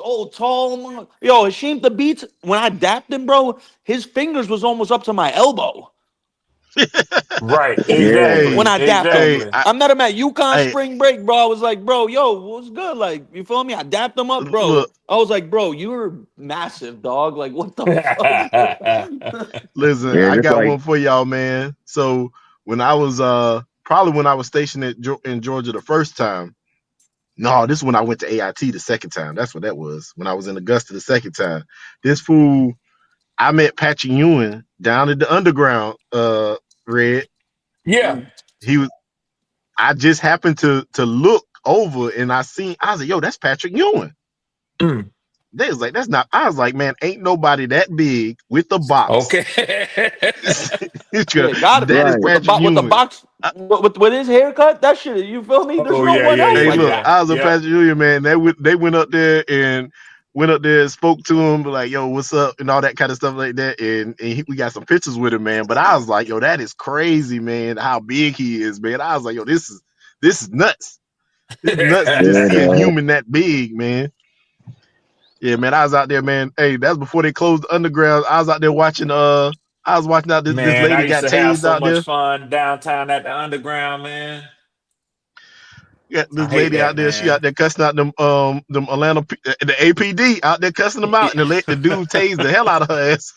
Old tall, yo, Hashim the beats. When I dapped him, bro, his fingers was almost up to my elbow. right, Yeah. exactly. When I dapped him, I met him at UConn spring break, bro. I was like, bro, yo, what's good? Like, you feel me? I dapped him up, bro. Look. I was like, bro, you're massive, dog. Like, what the fuck? Listen, Yeah, I just got like one for y'all, man. So when I was probably when I was stationed in Georgia the first time. No, this is when I went to AIT the second time. That's what that was. When I was in Augusta the second time. This fool, I met Patrick Ewing down at the underground, Red. Yeah. I just happened to look over and I was like, yo, that's Patrick Ewing. They was like, that's not. I was like, man, ain't nobody that big with the box. Okay. Gotta be. That is Patrick with the Ewing. box, with his haircut, that shit. You feel me? There's no one else like that. I was a Patrick Ewing, man. They went up there and spoke to him, like, yo, what's up, and all that kind of stuff like that. And we got some pictures with him, man. But I was like, yo, that is crazy, man. How big he is, man. I was like, yo, this is nuts. It's nuts to just see a human that big, man. Yeah, man, I was out there, man. Hey, that's before they closed the underground. I was out there watching. This Man, I lady used got to have tased so out much there. fun downtown at the underground, man. Yeah, this lady out there, man. she out there cussing out them Atlanta, the APD out there cussing them out, and the dude tased the hell out of her ass.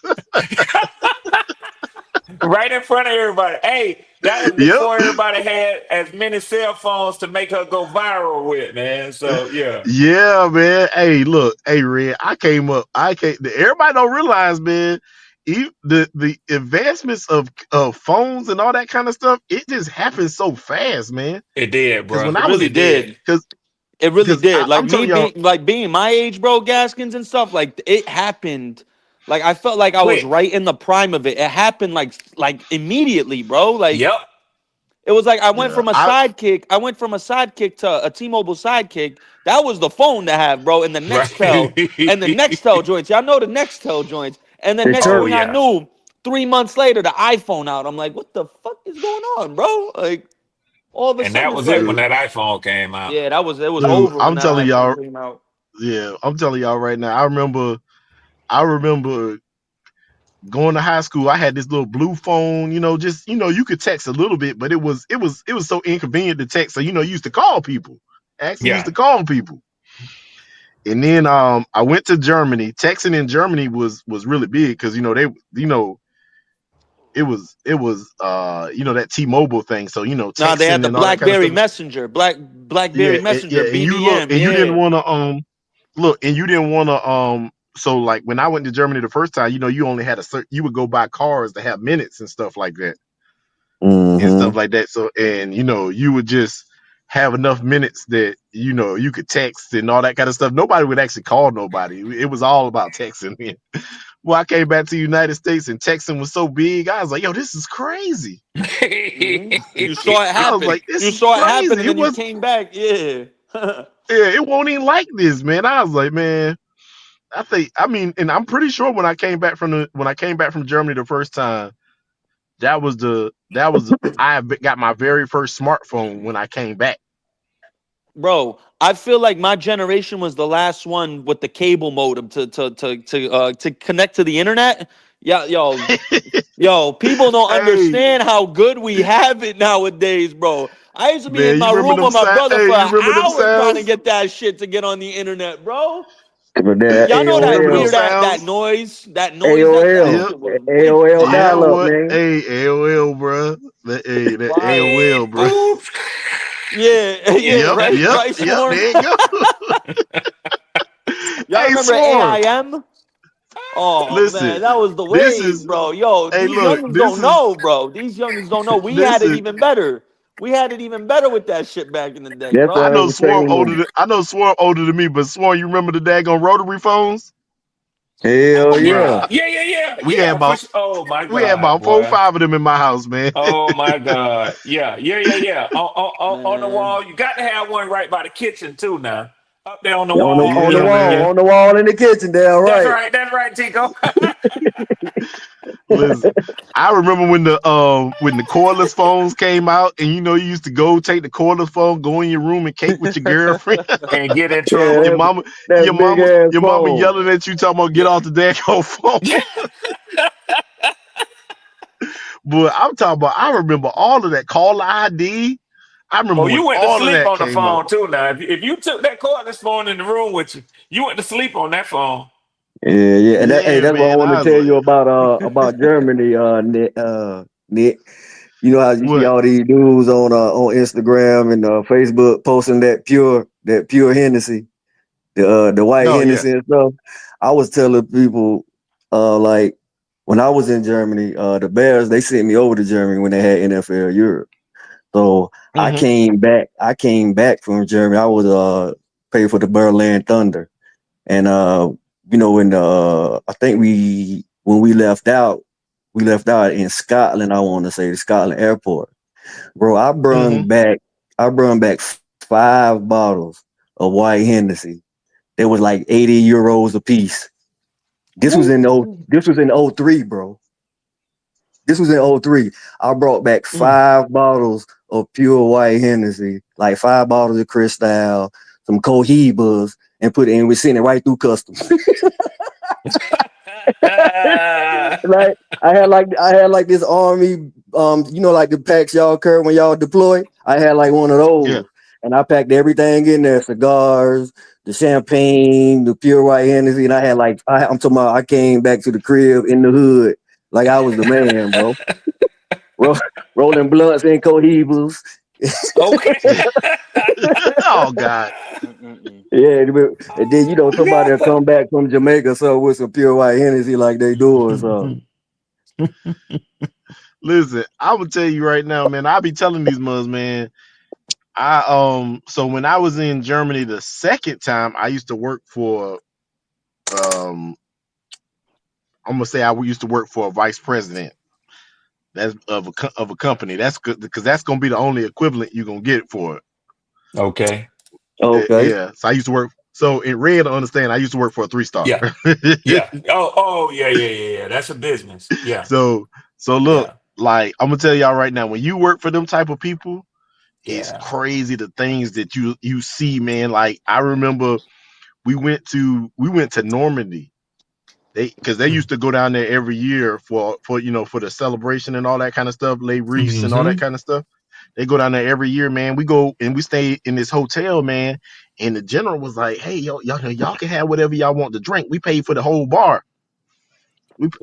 Right in front of everybody. Hey, that was before everybody had as many cell phones to make her go viral with, man. So yeah. Yeah, man. Hey, look, Red, everybody don't realize, man, the advancements of phones and all that kind of stuff, it just happens so fast, man. It did, bro. It really did. It really did. I'm telling Being my age, bro, Gaskins and stuff, like it happened. Like I felt like I was right in the prime of it. It happened like immediately, bro. Like it was like I went from a sidekick. I went from a sidekick to a T-Mobile sidekick. That was the phone to have, bro. And the Nextel and the Nextel joints. Y'all know the Nextel joints. And then next thing I knew, 3 months later, the iPhone out. I'm like, what the fuck is going on, bro? Like all of a And sudden that it's was it like, when that iPhone came out. yeah, it was Dude, over when I'm that telling iPhone y'all, came out. yeah, I'm telling y'all right now. I remember going to high school. I had this little blue phone, just you could text a little bit, but it was so inconvenient to text. So you used to call people. Actually used Yeah. to call people. And then I went to Germany. Texting in Germany was really big because it was that T-Mobile thing. So Nah, they had texting the and all that kind of BlackBerry stuff. Messenger, Yeah, BlackBerry Messenger, and you look BBM, and you didn't yeah. want to look and you didn't want to so like when I went to Germany the first time, you only had you would go buy cars to have minutes and stuff like that. And stuff like that. So and you would just have enough minutes that you could text and all that kind of stuff. Nobody would actually call nobody. It was all about texting. Well, I came back to the United States and texting was so big. I was like, yo, this is crazy. You saw it I was happen. like, this You is saw it happen, crazy. and then you came back. Yeah. Yeah, it won't even like this, man. I was like, man, and I'm pretty sure when I came back from Germany the first time, I got my very first smartphone when I came back. Bro, I feel like my generation was the last one with the cable modem to connect to the internet. Yeah, yo, people don't Hey, understand how good we have it nowadays, bro. I used to be in man, my you remember room them with my sound? brother Hey, for you an remember them hour trying to sounds? get that shit to get on the internet, bro. But that Y'all know You that remember them AOL, weird that sounds? noise, that AOL, Yep. shit was wicked, AOL Yeah, dial bro. up, what? man. Hey, AOL, bro. That Right. AOL, bro. Oops. Yeah, yeah, Yep, right, yep, right, yep. Swarm. There you go. Y'all Hey, remember Swarm. AIM? Oh man, Listen, that was the this wave, is. bro. Yo, Hey, these look, youngins this don't is. know, bro. These youngins don't know. We had it Listen. even better. We had it even better with that shit back in the day, That's I why bro. I know was Swarm saying older. I know Swarm older than me, but Swarm, you remember the daggone rotary phones? hell Oh yeah. yeah, yeah, yeah, yeah, We had yeah. For about sure. Oh my we had God, about 4 or boy. 5 of them in my house, man. Oh my God. Yeah, yeah, yeah, yeah. On the Man. wall. You got to have one right by the kitchen too now. Up there on the On the wall. on the Yeah, Yeah, wall, man. yeah. on the wall in the kitchen, damn That's right. right. That's right, Tico. Listen, I remember when the cordless phones came out, and you used to go take the cordless phone, go in your room and cake with your girlfriend. And get in Yeah, trouble. your mama, that big ass your mama phone. yelling at you, talking about get Yeah. off the daggone phone. But I'm talking about, I remember all of that caller ID. I remember Oh, when you went to all of sleep that on the came phone out. too. Now, if you took that cordless phone in the room with you, you went to sleep on that phone. Yeah, yeah. And Yeah, that's what I man. want to I was tell you like, about Germany, Nick. You know how you see what? all these dudes on Instagram and Facebook posting that pure Hennessy, the white No, yeah. Hennessy and stuff. I was telling people like when I was in Germany, the Bears, they sent me over to Germany when they had NFL Europe. So I Mm-hmm. came back. I came back from Germany. I was paid for the Berlin Thunder, and when I think when we left out in Scotland. I want to say the Scotland airport, bro. Mm-hmm. I brung back 5 bottles of white Hennessy. It was like 80 euros a piece. This was in '03, bro. This was in '03. I brought back 5 bottles of pure white Hennessy, like 5 bottles of Cristal, some Cohibas, and put it in. We're sending it right through customs. Like I had like this army, like the packs y'all carry when y'all deploy. I had like one of Yeah. those, and I packed everything in there: cigars, the champagne, the pure white Hennessy, and I had like I'm talking about. I came back to the crib in the hood like I was the man, bro. Ro- Rolling blunts and cohibas. Okay. Oh God. Yeah, and then somebody will God. come back from Jamaica so with some pure white Hennessy like they doing so. Listen, I will tell you right now, man. I be telling these mugs, man. So when I was in Germany the second time, I used to work for I'm gonna say I used to work for a vice president. That's of a company. That's good because that's gonna be the only equivalent you're gonna get for it. Okay. Okay. Yeah. So I used to work. So in red, understand, I used to work for a 3-star. Yeah. Yeah. Oh, yeah, yeah, yeah, yeah. That's a business. Yeah. So look, Yeah. like I'm gonna tell y'all right now, when you work for them type of people, it's Yeah. crazy the things that you see, man. Like I remember we went to Normandy. Because they used to go down there every year for for the celebration and all that kind of stuff, lay wreaths and all that Mm-hmm. kind of stuff. They go down there every year, man. We go and we stay in this hotel, man. And the general was like, "Hey, y'all can have whatever y'all want to drink. We paid for the whole bar."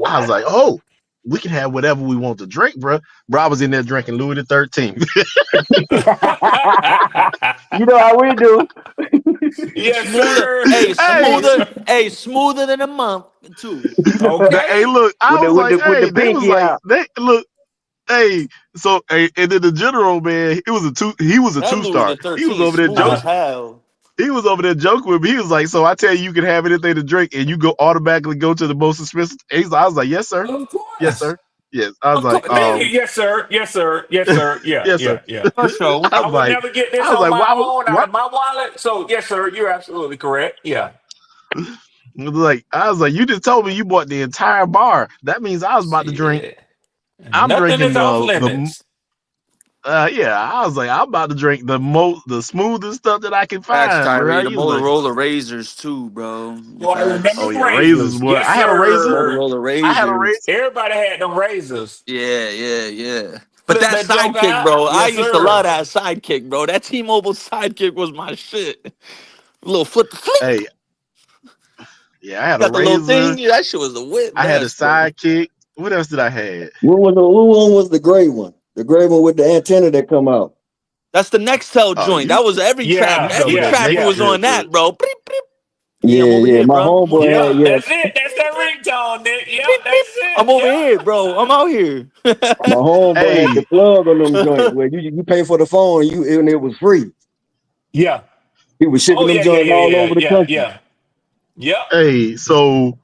I was What? like, "Oh, we can have whatever we want to drink, bro." Bro, I was in there drinking Louis the 13th. You know how we do. Yes, Smoother, sir. Hey, smoother than a month too. hey, Okay. look, I was like, with the hey, they was pinky like, out. they look. Hey, so hey, and then the general, man, it was a two. He was a That Louis the two-star. He was 13th over there smooth joking. as hell. He was over there joking with me. He was like, "So I tell you can have anything to drink, and you go automatically go to the most expensive." I was like, "Yes, sir. Of Yes, course. sir. Yes." I was Of like, course. Thank you. Yes, sir. Yes, sir. Yes, sir. Yeah, "Yes, sir." yeah, yeah. For sure. I I was would like, never get this on my "Why? own out What?" of my wallet. So, yes, sir. You're absolutely correct. Yeah. I was like, "You just told me you bought the entire bar. That means I was about to drink. Shit. I'm Nothing drinking is off the limits. yeah." I was like, "I'm about to drink the smoothest stuff that I can Facts, find, bro." Kyrie. The He was like, Motorola Razors too, bro. Boy, I remember "Oh Facts. the yeah, razors, razors. boy. Yes, I had a razor. sir. Motorola I had a Razors. razor." Everybody had them razors. Yeah. But Flip that that joke sidekick, out. bro. I Yes, used to love sir. that sidekick, bro. That T-Mobile sidekick was my shit. Little flip the flip. Hey, yeah, I had a Got the little thing. razor. Yeah, that shit was the whip I had a best, bro. sidekick. What else did I have? Who one was the gray one? The gray one with the antenna that come out. That's the Nextel Oh, joint. That was every trap. you Yeah, know Every what that yeah, trapper next yeah. was shit, on bro. that, bro. Beep, beep. Yeah, I'm Yeah, over yeah. here, My bro. I'm over homeboy Yep, had, here. yeah. that's it. That's that ringtone, Nick. Yep, Beep, beep. that's it. I'm over Yep. here, bro. I'm out here. My homeboy had the Hey, plug on them joints where you pay for the phone and it was free. Yeah. He was Oh, shipping them yeah, yeah, joints yeah, all yeah, over the yeah, country. yeah. Yep. hey, so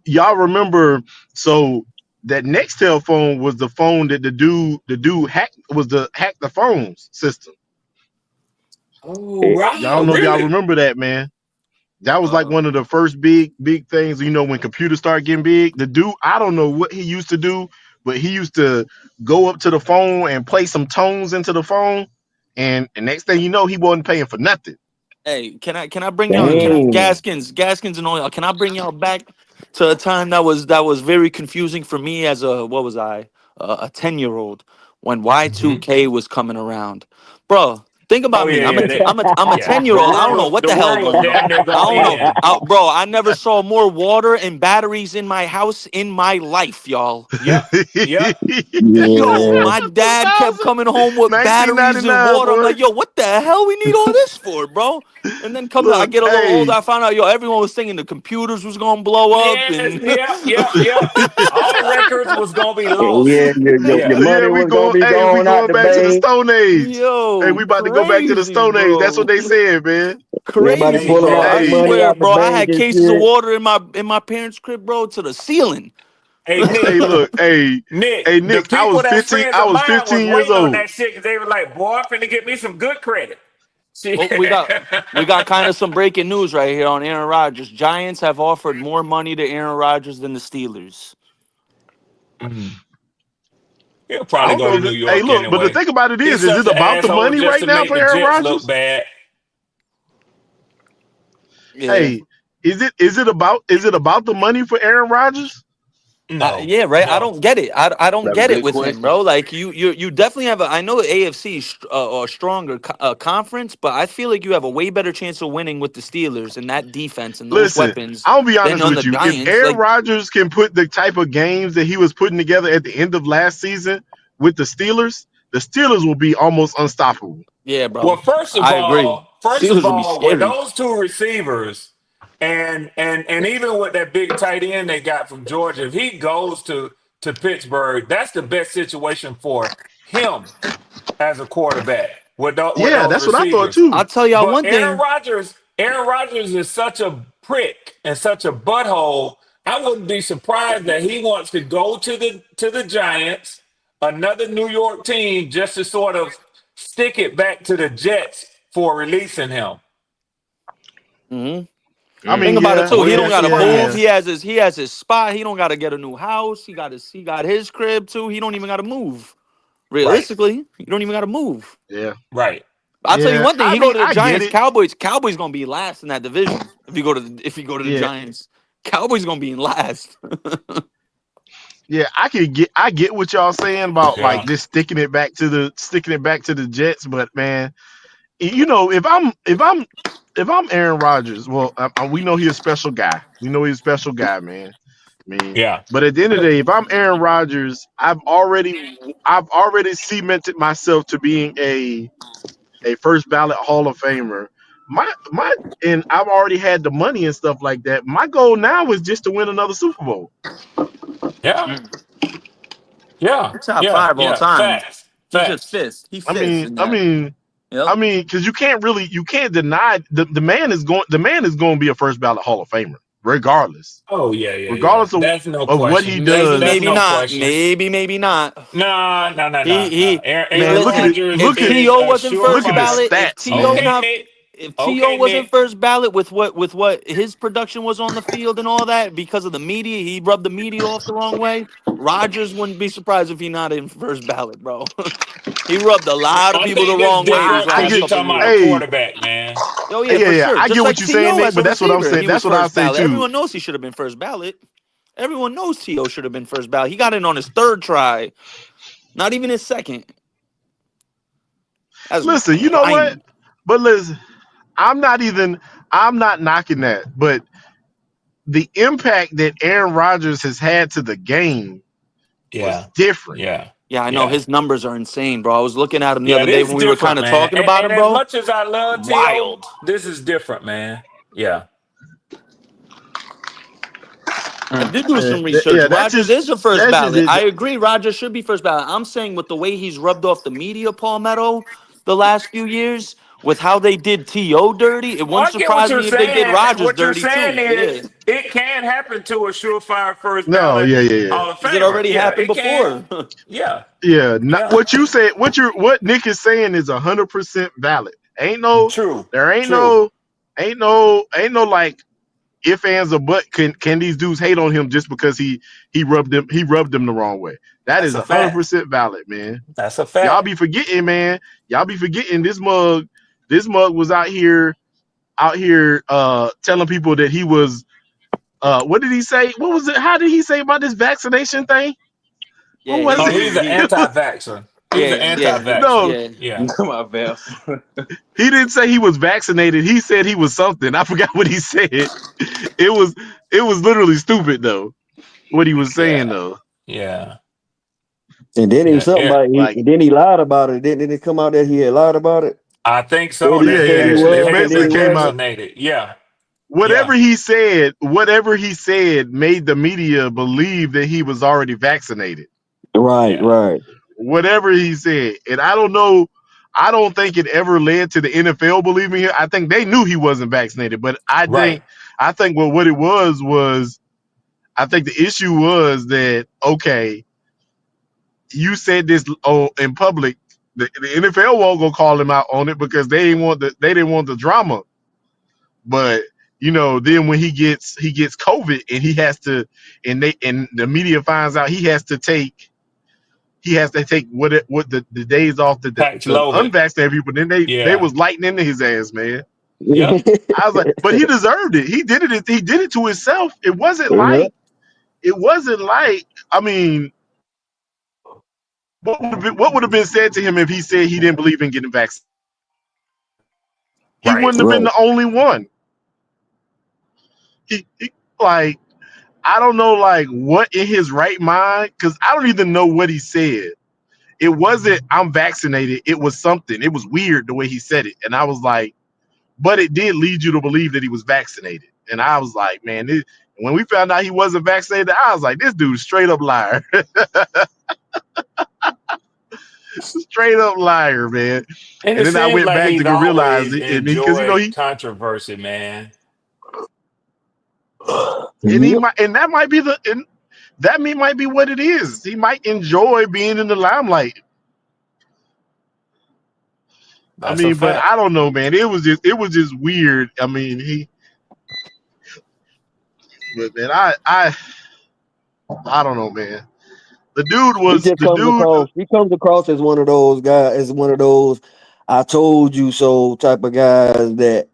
y'all remember that Nextel phone was the phone that the dude hacked was the hack the phones system. Oh, Yeah. Y'all don't wow. know if y'all Really? remember that, man. That was like one of the first big things, when computers start getting big. The dude, I don't know what he used to do, but he used to go up to the phone and play some tones into the phone, and next thing you know, he wasn't paying for nothing. Hey, can I bring y'all? Dang. Gaskins and all y'all? Can I bring y'all back to a time that was very confusing for me as a what was I a 10-year-old when Mm-hmm. Y2K was coming around, bro. Think Oh, about yeah, me. yeah. I'm a Yeah. The 10-year-old. I don't know world, what the the hell world was going on. damn near I going don't know, in. bro. I never saw more water and batteries in my house in my life, y'all. Yep. Yep. Yo, Yeah. my dad kept coming home with batteries and 1999, water. I'm boy. like, yo, what the hell we need all this for, bro? And then I Look, get a little older, hey, I found out, yo, everyone was thinking the computers was gonna blow up, Yes. and Yep. Yep. Yep. All records was going to be Yeah, lost. your Yeah. money was gonna be we going out going the back to the bank. Stone Age. Hey, yo, we about to go back to the crazy, Stone Age. That's what bro, they said, man. Everybody Hey, crazy, pulling bro. out I their Hey, money swear, out the bro, I bank had and cases of shit. water in my parents' crib, bro, to the ceiling. hey, Nick. hey, look, Nick, the Nick. people that's 15. friends I of was mine was 15 years waiting on old. that shit because they were like, boy, I'm finna get me some good credit. Shit. Well, we got kind of some breaking news right here on Aaron Rodgers. Giants have offered more money to Aaron Rodgers than the Steelers. Mhm. He'll I probably don't go know. to New Hey, York look, but the anyway. thing about it He's is such it an about the asshole money just right to now make for the Aaron Jets look Rodgers? bad. Yeah. Hey, is it about the money for Aaron Rodgers? No, Yeah, right. I no. don't get it. I don't That's a get it good with him, question. bro. Like you definitely have. I know AFC is a stronger conference, but I feel like you have a way better chance of winning with the Steelers and that defense and those Listen, weapons I'll be than honest on the with you. If Giants. Aaron Like, Rodgers can put the type of games that he was putting together at the end of last season with the Steelers will be almost unstoppable. yeah, Well, bro. I agree. first of Steelers will be all, with scary. those two receivers, and even with that big tight end they got from Georgia, if he goes to Pittsburgh, that's the best situation for him as a quarterback with Yeah, those that's what I thought receivers. too. I'll tell y'all But one thing. Aaron Rodgers is such a prick and such a butthole. I wouldn't be surprised that he wants to go to the Giants, another New York team, just to sort of stick it back to the Jets for releasing him. Hmm. I mean, Think about it yeah, too. He don't yeah, gotta yeah, move. yeah. He has his spot. He don't gotta get a new house. He got his crib too. He don't even gotta move. Right. Realistically, you don't even gotta move. Yeah. Right. I'll tell you Yeah. one thing. I He go mean, to the I get Giants, it. Cowboys gonna be last in that division. If you go to the Yeah. Giants, Cowboys gonna be in last. Yeah, I get what y'all saying about like Yeah. just sticking it back to the Jets, but man, you know, if I'm Aaron Rodgers, well, we know he's a special guy. We know he's a special guy, man. I mean, Yeah. but at the end of the day, if I'm Aaron Rodgers, I've already cemented myself to being a first ballot Hall of Famer. My and I've already had the money and stuff like that. My goal now is just to win another Super Bowl. Yeah. Yeah. He's top Yeah. five all Yeah. time. Facts. He's just Facts. fifth. He I fifth mean, in I that. mean, Yep. I mean, because you can't deny the man is going to be a first ballot Hall of Famer regardless, Oh yeah, yeah, yeah. regardless of, That's no what he question. That's Maybe, does. that's maybe no not. question. Maybe not. No, no, no, no, no. He Aaron Man, listen. Rodgers If is T.O. a wasn't first look at his surefire. ballot, stats, man. if T.O. Okay, wasn't Nick. first ballot with what his production was on the field and all that because of the media, he rubbed the media off the wrong way. Rodgers wouldn't be surprised if he not in first ballot, bro. He rubbed a lot of I people the think it's wrong way these different I last because you're get, couple talking about a years. hey, quarterback, man. Oh yeah, yeah, for yeah, sure. I Just get like what you're saying, T.O. Nick, as a but that's what I'm receiver, saying. he was That's what I first say ballot. too. Everyone knows he should have been first ballot. Everyone knows T.O. should have been first ballot. He got in on his third try, not even his second. That's Listen, you know what? whiny. But listen, I'm not knocking that, but the impact that Aaron Rodgers has had to the game was Yeah. different. Yeah. Yeah, I know Yeah. his numbers are insane, bro. I was looking at him the Yeah, other it day is when we were different, kind of man. talking about him, And as bro. much as I love T.O., Wild. this is different, man. Yeah. I did do some research. Yeah, Rogers is a first that's just ballot. it. I agree. Rogers should be first ballot. I'm saying with the way he's rubbed off the media, Palmetto, the last few years, with how they did T.O. dirty, it Well, wouldn't I get what surprise you're me if they did saying. Rogers What you're dirty saying too. Yeah. is it can happen to a surefire first No, ballot yeah, yeah, yeah. Hall of Because it Famer. already Yeah, happened it can. before. Yeah. Yeah, not, Yeah. what you say, what Nick is saying is 100% valid. True. There True. ain't no like if ands or but can these dudes hate on him just because he rubbed them the wrong way. That That's is a fact. 100% valid, man. That's a Y'all fact. be forgetting, man. Y'all be forgetting this mug was out here telling people that he was what did he say? What was it? How did he say about this vaccination thing? What Yeah, was Oh, it? he's an anti-vaxxer. He's an yeah, anti-vaxxer. No, yeah. Yeah. My bad. he didn't say he was vaccinated. He said he was something. I forgot what he said. It was literally stupid though. What he was saying Yeah. though. Yeah. And then he was Yeah. something about Like, then he lied about it. Didn't it come out that he had lied about it? I think Said so. he That he said he actually was and has then basically he been came out. wasn't. vaccinated. Yeah. Whatever Yeah. he said made the media believe that he was already vaccinated. Right, Yeah. right. Whatever he said. And I don't know. I don't think it ever led to the NFL believing him. I think they knew he wasn't vaccinated, but Right. I think what it was I think the issue was that okay, you said this in public. The NFL won't go call him out on it because they didn't want the drama. But then when he gets COVID and he has to, and the media finds out he has to take what the days off that Pax the loaded. unvaccinated people. Then they Yeah. was lighting into his ass, man. Yep. I was like, but he deserved it. He did it. He did it to himself. Yeah. It wasn't like. I mean, what would have been said to him if he said he didn't believe in getting vaccinated? He Right. wouldn't have been Right. the only one. He like I don't know like what in his right mind because I don't even know what he said. It wasn't I'm vaccinated. It was something. It was weird the way he said it, and I was like, but it did lead you to believe that he was vaccinated, and I was like, man, when we found out he wasn't vaccinated, I was like, this dude's straight up liar, straight up liar, man. And And it then I seems went like back to he's go realize always it, and because enjoyed controversy, man. Yep. that might be might be what it is. He might enjoy being in the limelight. I That's a mean, but fact. I don't know, man. It was just weird. I mean, But man, I don't know, man. The He just comes dude. across. He comes across as one of those guys, as one of those "I told you so" type of guys that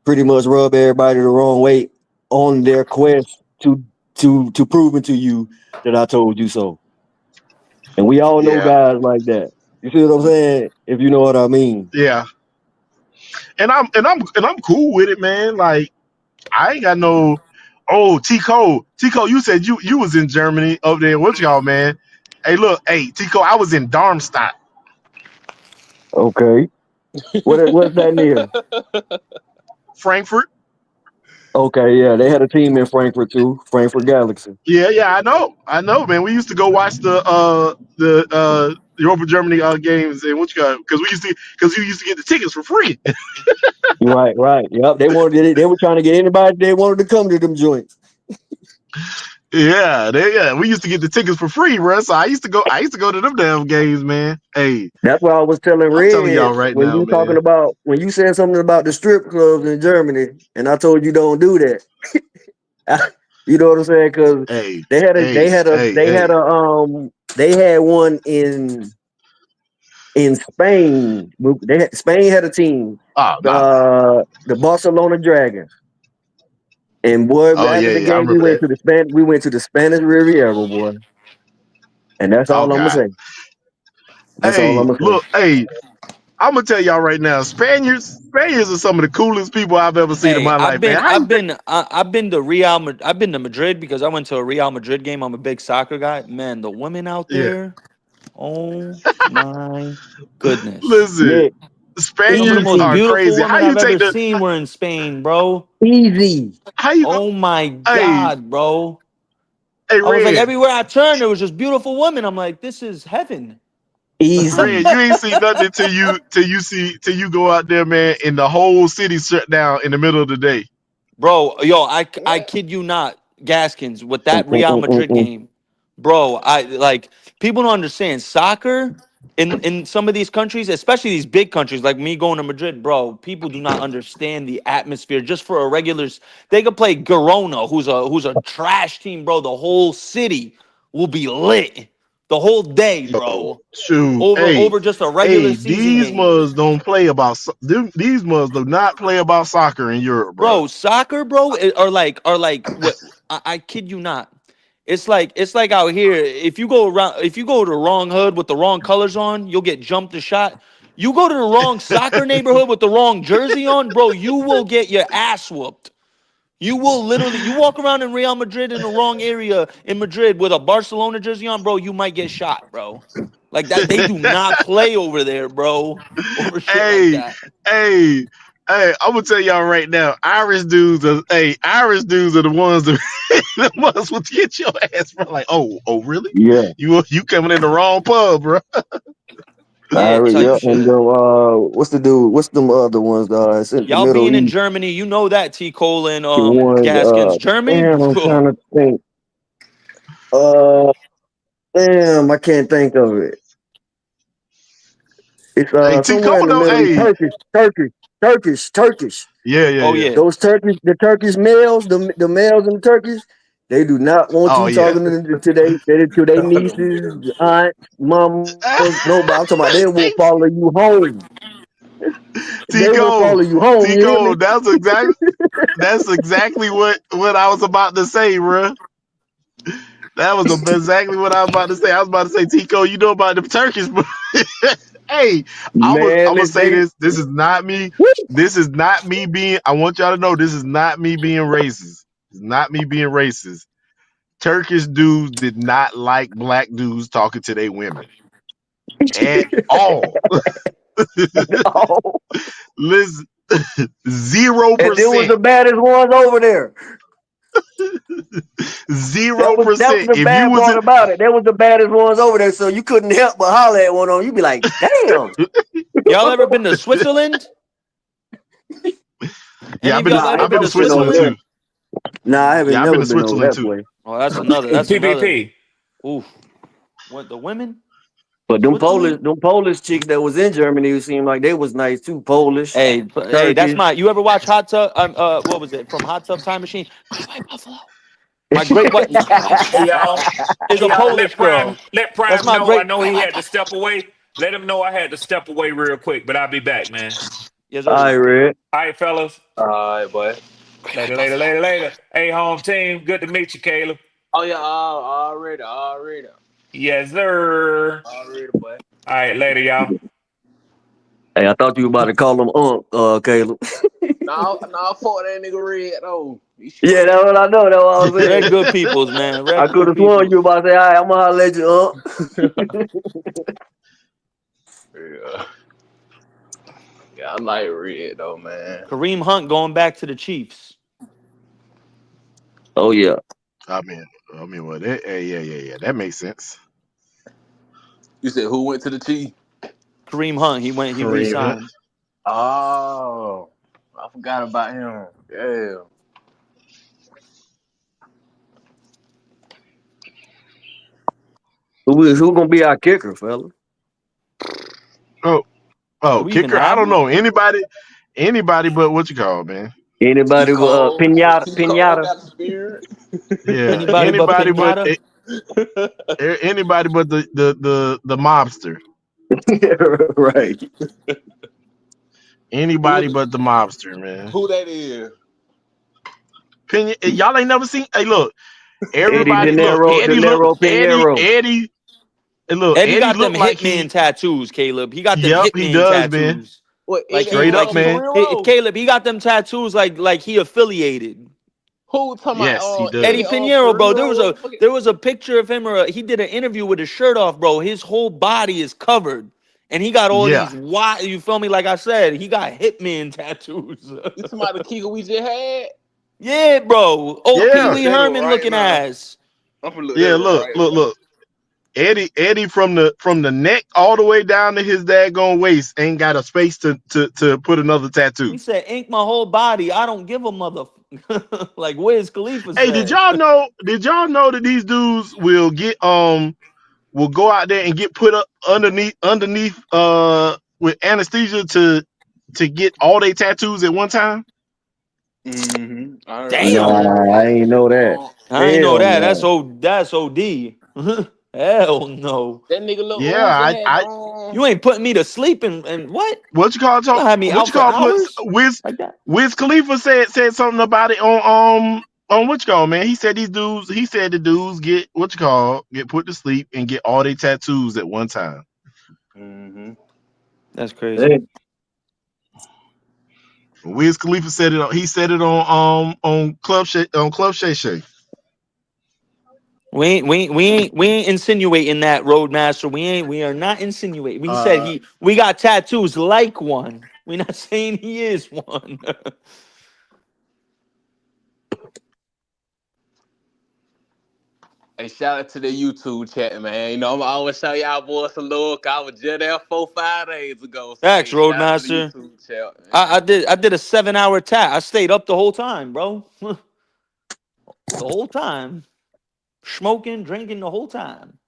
pretty much rub everybody the wrong way on their quest to proving to you that I told you so. And we all know Yeah, guys like that. You see what I'm saying? If you know what I mean. yeah. And I'm cool with it, man. Like I ain't got no. Oh, Tico, you said you was in Germany up there. What y'all, man? Hey, look, hey, Tico, I was in Darmstadt, Okay. What's that near? Frankfurt. Okay, yeah, they had a team in Frankfurt too, Frankfurt Galaxy. Yeah, yeah, I know, man. We used to go watch the Europa Germany games and what you got because you used to get the tickets for free. Right, right. Yep. They were trying to get anybody they wanted to come to them joints. Yeah, we used to get the tickets for free, bro. So I used to go to them damn games, man. Hey, That's why I was telling I'm telling Red y'all right when now, you talking man. about when you said something about the strip clubs in Germany, and I told you don't do that. You know what I'm saying? Because Hey, they had a they hey, had a hey, they had hey. a they had one in Spain. Spain had a team, Oh, nah. the Barcelona Dragons. And boy, Oh after yeah, the yeah, I game, we remember went that. to the Spanish Riviera, boy. And that's all Oh I'm gonna God. say. That's all I'm Hey, gonna say. look, hey, I'm gonna tell y'all right now, Spaniards are some of the coolest people I've ever seen in Hey, my life, man. How you think? I've been to I've been to Madrid because I went to a Real Madrid game. I'm a big soccer guy. Man, the women out Yeah, there, oh my goodness. listen, Nick, Some of the Spaniards most are easy, beautiful crazy. women I've ever seen were in Spain, bro. easy, How you go? Oh my Hey, God, bro. hey, I was like, Red, everywhere I turned, there was just beautiful women. I'm like, this is heaven. Red, easy. you ain't seen nothing till you go out there, man, and the whole city shut down in the middle of the day. Bro, yo, I kid you not, Gaskins, with Mm, that mm, Real mm, mm, Madrid mm. game, bro, I like people don't understand soccer in some of these countries, especially these big countries like me going to Madrid, bro. People do not understand the atmosphere just for a they could play Girona, who's a trash team, bro. The whole city will be lit the whole day, Yo, bro. shoot, Over just a regular season these game. mugs don't play about these mugs do not play about soccer in Europe, bro. Bro, soccer, bro, are like what I kid you not. It's like out here. If you go to the wrong hood with the wrong colors on, you'll get jumped or shot. You go to the wrong soccer neighborhood with the wrong jersey on, bro, you will get your ass whooped. You will literally you walk around in Real Madrid in the wrong area in Madrid with a Barcelona jersey on, bro, you might get shot, bro. Like that, they do not play over there, bro, over shit like hey, that. hey, I'm gonna tell y'all right now, Irish dudes are the ones that the ones will get your ass, bro. Like, oh, really? Yeah, You coming in the wrong pub, bro? Yeah, type yeah. And shit. what's the dude? What's them other ones? It's in the Y'all Middle being in East. Germany, you know that T. Cole and The ones. Gaskins. Germany, Damn, I'm trying to think. Uh, damn, I can't think of it. It's Hey, T somewhere in Cole the don't. Middle East. Hey, Turkish. yeah, yeah, oh yeah. yeah, Those the Turkish males, the males and the Turkish, they do not want Oh you yeah. talking to their nieces, aunts, mamas. No, but I'm talking about they will follow you home. They will follow you home. T You hear me? Cole, that's exactly what I was about to say, bro. That was exactly what I was about to say. I was about to say, Tico, you know about the Turkish, but hey, I'm Man, gonna say they this. This is not me. This is not me being. I want y'all to know this is not me being racist. It's not me being racist. Turkish dudes did not like black dudes talking to their women at all. no. Listen, zero And there was percent, the baddest ones over there. That zero was that was percent. the If you bad was part in, about it. There was the baddest ones over there, so you couldn't help but holler at one of them. You'd be like, "Damn." y'all ever been to Switzerland? yeah, Any of y'all ever I've I've been been to to never been over Switzerland there. Switzerland? too. Nah, I haven't Yeah, I've been never to been over Switzerland that too. way. Oh, that's another. That's another. PPP. Oof. What the women? But Switzerland? Them Polish chicks that was in Germany, it seemed like they was nice too. Polish, Hey, that's Turkish. my. You ever watch Hot Tub? What was it from Hot Tub Time Machine? Goodbye Buffalo. My great wife Hey, y'all. is a Polish girl. Let That's Prime my know. I great. know he had to step away. Let him know I had to step away real quick, but I'll be back, man. Yes, All right, Red. All right, fellas. All right, boy. Later. Hey, home team. Good to meet you, Caleb. Oh yeah, already, Yes, sir. boy. All right, later, y'all. Hey, I thought you were about to call him Caleb. No, fuck that nigga Red though. Yeah, that's what I know. That's what I was saying. Red good peoples, man. I Red could good have sworn peoples. you were about to say, all right, I'm gonna holler at you, Yeah, I like Red though, man. Kareem Hunt going back to the Chiefs. Oh yeah. I mean, well, yeah, that makes sense. You said who went to the Chiefs? Kareem Hunt. He Kareem Hunt. re-signed. Oh, I forgot about him. Yeah. Who gonna be our kicker, fella? Oh, we even kicker. I have don't him? know anybody but what you call, man. Anybody with Pinata? Cole got the spirit. Yeah, Anybody but Pinata? anybody but the mobster. Right. Anybody but the mobster, man. Who that is? Y'all ain't never seen. Hey, look, Eddie everybody, look. De Niro Pinheiro. And look, Eddie Eddie got them looked like Hitman tattoos, Caleb. He got them Yep, he Hitman does, man. tattoos. What? Like Straight up, man. Caleb, he got them tattoos like he affiliated. Who talking Yes, he about? does. Eddie Pinheiro, bro. Pinheiro? There was a picture of him, or he did an interview with his shirt off, bro. His whole body is covered, and he got all Yeah. these wide. You feel me? Like I said, he got Hitman tattoos. You talking about the kicker we just had? Yeah, bro. Oh, Pee Yeah. Wee Herman looking ass. I'm gonna look Yeah, that look. right. Eddie from the neck all the way down to his daggone waist ain't got a space to put another tattoo. He said, "Ink my whole body. I don't give a mother." Like Wiz Khalifa Hey, said. did y'all know that these dudes will go out there and get put up underneath with anesthesia to get all their tattoos at one time? Mm-hmm. Damn. I ain't know that. I ain't know Hell that. no. That's OD. Hell no. That nigga look Yeah, I You ain't putting me to sleep and what? what you call You had me out for put hours like that. Wiz Khalifa said something about it on what you call, man. He said the dudes get get put to sleep and get all their tattoos at one time. Mm-hmm. That's crazy. Wiz Khalifa said it. He said it on Club Shay Shay. We ain't insinuating that, Roadmaster. We are not insinuating. We said we got tattoos like one. We're not saying he is one. Hey, shout out to the YouTube chat, man. You know, I'm always shout y'all boys some love. I was just there 4-5 days ago. So, Thanks, hey, shout out to the Roadmaster. YouTube chat, man. I did a 7-hour tat. I stayed up the whole time, bro. The whole time. Smoking, drinking the whole time.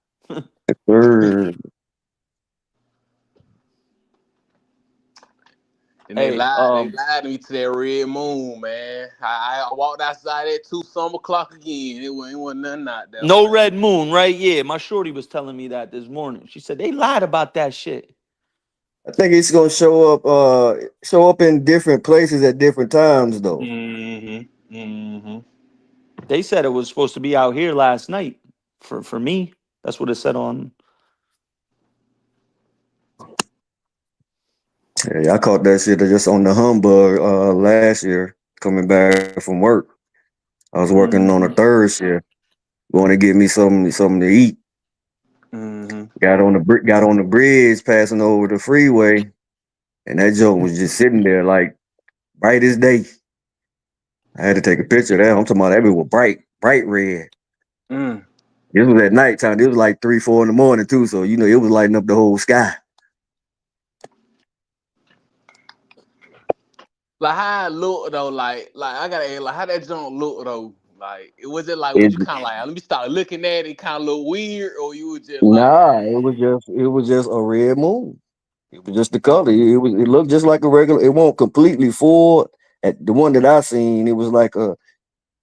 And Hey, they lied to me to that red moon, man. I walked outside at 2 some o'clock again. It wasn't nothing out there, no man. red moon, right? Yeah, my shorty was telling me that this morning. She said they lied about that shit. I think it's gonna show up in different places at different times though. Mm-hmm. Mm-hmm. They said it was supposed to be out here last night for me. That's what it said on. Hey, I caught that shit just on the humbug last year coming back from work. I was working on a third shift, going to get me something to eat. Mm-hmm. Got on the bridge passing over the freeway, and that joke was just sitting there like bright as day. I had to take a picture of that. I'm talking about that was bright red. Mm. This was at nighttime. It was like 3, 4 in the morning too, so it was lighting up the whole sky. Like how it look though, like I gotta ask, like how that junk look though. Like was it like would you kind of like let me start looking at it, kind of look weird, or you was just like Nah, it was just a red moon. It was just the color. It looked just like a regular. It won't completely full. At the one that I seen, it was like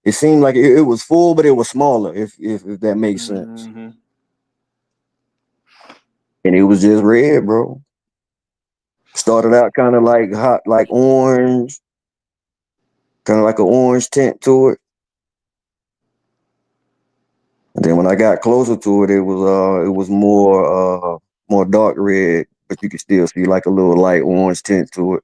It seemed like it was full, but it was smaller. If that makes sense. Mm-hmm. And it was just red, bro. Started out kind of like hot, like orange, kind of like an orange tint to it. And then when I got closer to it, it was more dark red, but you could still see like a little light orange tint to it.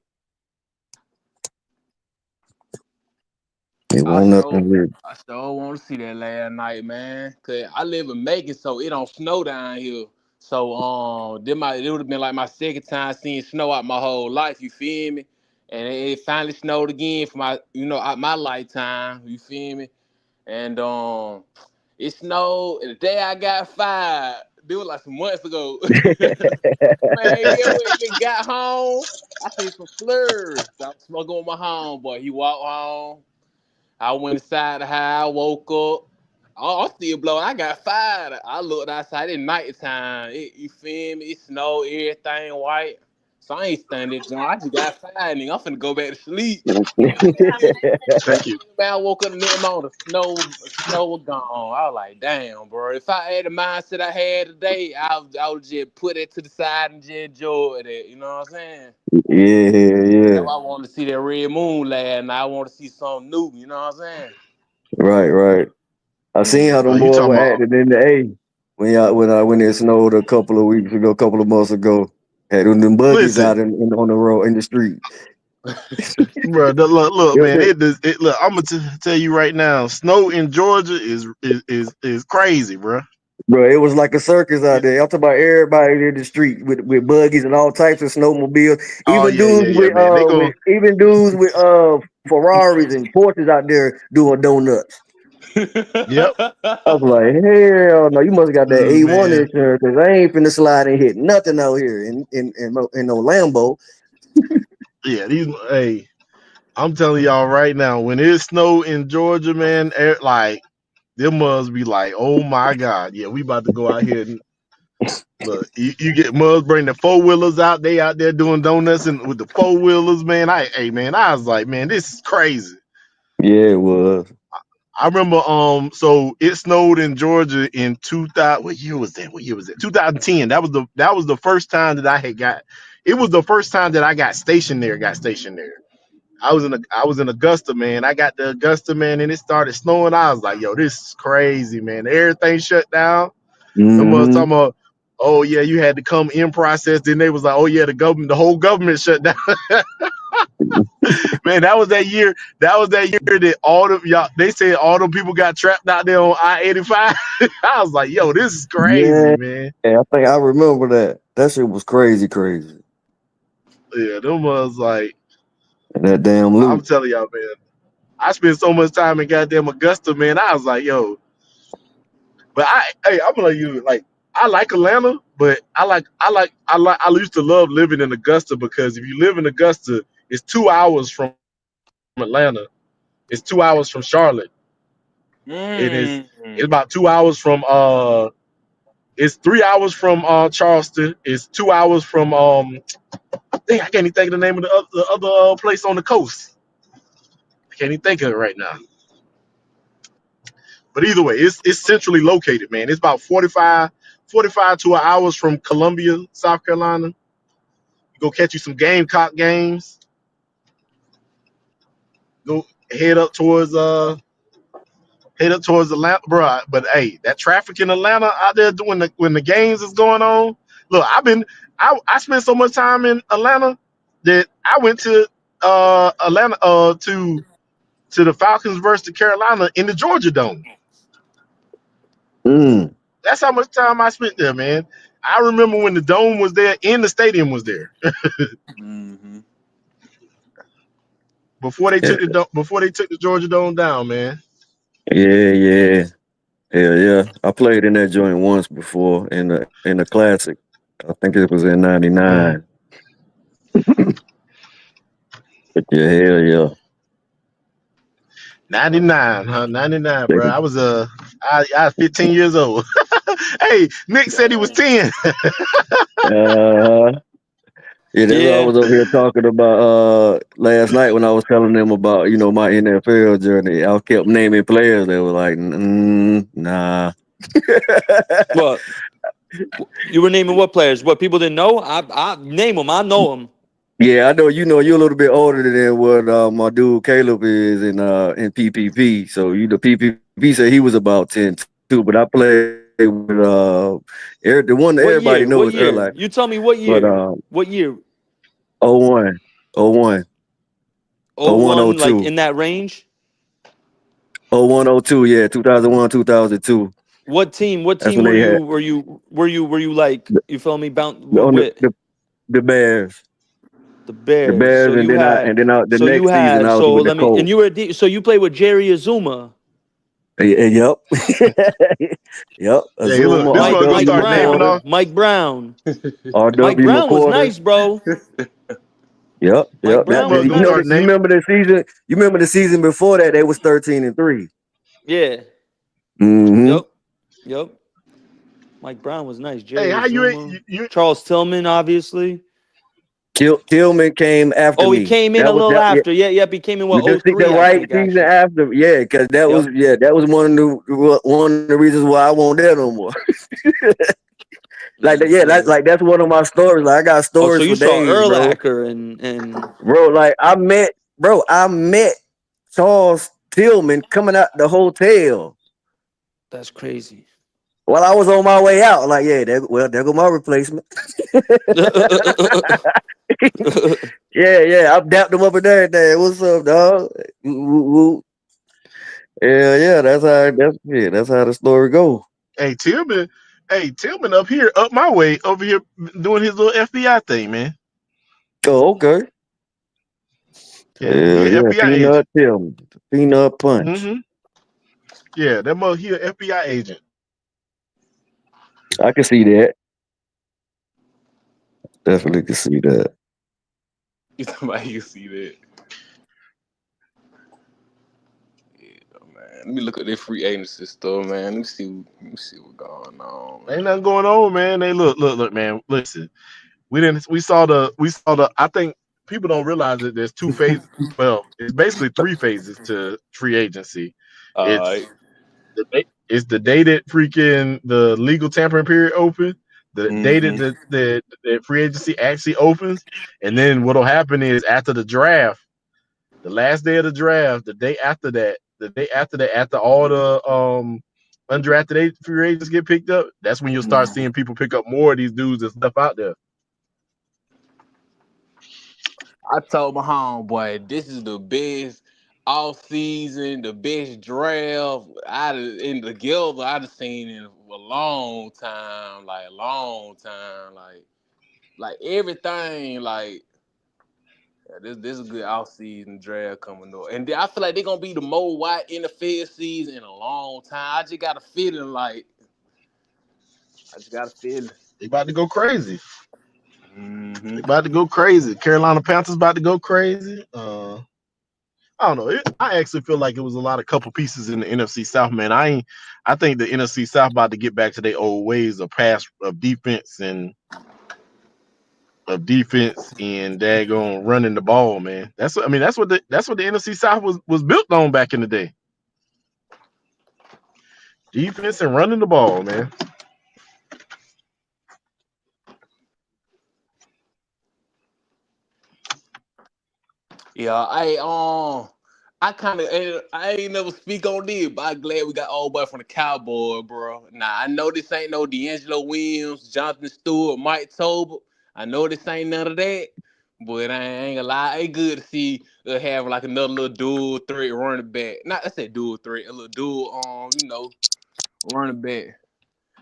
It I wasn't sure, nothing weird. I sure want to see that last night, man. Cause I live in Macon, so it don't snow down here. So it would have been like my second time seeing snow out my whole life. You feel me? And it finally snowed again for out my lifetime. You feel me? And it snowed the day I got fired. It was like some months ago. Man, it got home. I seen some flurries. I was smoking with my homeboy. He walked home. I went inside the house, woke up. I'm still blowing. I got fired. I looked outside. It's nighttime. You feel me? It snowed, everything white. So I ain't standing there, John. I just got fired, nigga. I'm finna go back to sleep. Thank you. I woke up the next morning, snow was gone. I was like, damn, bro. If I had the mindset I had today, I would just put it to the side and just enjoy it. You know what I'm saying? Yeah. That's why I wanted to see that red moon last night. I want to see something new. You know what I'm saying? Right. I seen how them You boys talking were about? acting in the A when it snowed a couple of months ago. Had them buggies Listen, out on the road in the street. bro. Look, Yeah, man. Look. I'm gonna tell you right now. Snow in Georgia is crazy, bro. bro, it was like a circus out there. I'm talking about everybody in the street with buggies and all types of snowmobiles. Oh Even yeah, man. They go. dudes with Ferraris and Porsches out there doing donuts. Yep. I was like, hell no, you must have got that A1 Man. insurance because I ain't finna slide and hit nothing out here in no Lambo. Yeah. Hey, I'm telling y'all right now. When it snow in Georgia, man, like they must be like, oh my god, yeah, we about to go out here and look. You get must bring the 4-wheelers out. They out there doing donuts and with the 4-wheelers, man. I was like, man, this is crazy. Yeah, it was. I remember so it snowed in Georgia in 2000. What year was that? 2010. That was the first time that it was the first time that I got stationed there. I was in Augusta, man. I got to Augusta, man, and it started snowing. I was like, yo, this is crazy, man. Everything shut down. Them was Mm-hmm. talking about, oh yeah, you had to come in process. Then they was like, oh yeah, the whole government shut down. Man, that was that year. That was that year that all of y'all. They said all them people got trapped out there on I-85. I was like, yo, this is crazy, Yeah, man. I think I remember that. That shit was crazy. Yeah, them was like, And that damn I'm loop. telling y'all, man. I spent so much time in goddamn Augusta, man. I was like, yo, but I'm gonna you like. I like Atlanta, but I used to love living in Augusta because if you live in Augusta, it's 2 hours from Atlanta. It's 2 hours from Charlotte. It's Mm. about 2 hours from it's 3 hours from Charleston. It's 2 hours from dang, I can't even think of the name of the other place on the coast. I can't even think of it right now. But either way, it's centrally located, man. It's about 45 to an hours from Columbia, South Carolina. You go catch you some Gamecock games. Go head up towards Atlanta, bro. But hey, that traffic in Atlanta out there when the games is going on. Look, I spent so much time in Atlanta that I went to Atlanta to the Falcons versus the Carolina in the Georgia Dome. Mm. That's how much time I spent there, man. I remember when the dome was there and the stadium was there Mm-hmm. before they Yeah, took the Georgia Dome down, man. yeah. Yeah. I played in that joint once before in the classic. I think it was in Mm. '99. But yeah, hell yeah. 99, huh? 99, bro. I was I was 15 years old. Hey, Nick said he was 10. Uh, Yeah, that's what I was over here talking about last night when I was telling them about, my NFL journey. I kept naming players. They were like, nah. What? You were naming what players? What people didn't know? I name them. I know them. Yeah, I know you're a little bit older than what my dude Caleb is in PPP. So PPP said he was about 10 too, but I played with the one that What everybody year? knows What is year? Erlac. You tell me what But year? What year? 01, 01, 01, like 02. in that range? 01, 02, yeah, 2001, 2002. What team? What That's team when were they had you like? You feel me? on With the Bears. the Bears. Bears, So you had. the So you next season had. I was So with the let me. And Colts. you were. So you played with Jerry Azuma. Yep. Yep. Yeah, he Azuma, look. This one gonna Mike start naming McCorder. off. Brown. Mike Brown. Mike R.W. Brown was McCorder. nice, bro. Yep. Mike This Brown one was gonna start You naming. remember the season? You remember the season before that? They was 13-3. Yeah. Mm-hmm. Yep. Mike Brown was nice. Hey, Jerry how you ain't Azuma. you? Charles Tillman, obviously. Tillman came after Oh, he me. came in a little after. Yep. He came in The 03, I right think, season actually. after. Yeah, because that was one of the reasons why I won't there no more. That's one of my stories. Like I got Oh, so stories you for saw days, bro. Urlacher and Bro, like I met Charles Tillman coming out the hotel that's crazy. while I was on my way out. Like, yeah, there go my replacement. Yeah, I dapped him up and everything. What's up, dog? Woo. Yeah, that's how the story goes. Hey, Tillman up here, up my way, over here doing his little FBI thing, man. Oh, okay. Yeah, he an FBI Peanut agent. Tillman, Peanut Punch. Mm-hmm. Yeah, he an FBI agent. I can see that. Definitely can see that. Somebody can see that. Yeah, man. Let me look at their free agency stuff, man. Let me see what's going on. Man. Ain't nothing going on, man. They look, man. Listen, we saw the. I think people don't realize that there's two phases. Well, it's basically three phases to free agency. Alright. It's the day that freaking the legal tampering period open, the day that the free agency actually opens, and then what'll happen is after the draft, the last day of the draft, the day after that, after all the undrafted free agents get picked up, that's when you'll start seeing people pick up more of these dudes and stuff out there. I told my homeboy, this is the best off season, the best draft in together I've seen in a long time, like everything, like yeah, this is a good off season draft coming up, and I feel like they're gonna be the most wide NFL season in a long time. I just got a feeling They about to go crazy. They about to go crazy. Carolina Panthers about to go crazy. I don't know. I actually feel like it was a lot of couple pieces in the NFC South, man. I think the NFC South about to get back to their old ways of defense and daggone running the ball, man. That's what the NFC South was built on back in the day. Defense and running the ball, man. Yeah, I ain't never speak on this, but I'm glad we got old boy from the Cowboy, bro. Now I know this ain't no D'Angelo Williams, Jonathan Stewart, Mike Tobin. I know this ain't none of that, but I ain't gonna lie, it's good to see have like another little dual threat running back. Not I said dual threat, a little dual running back.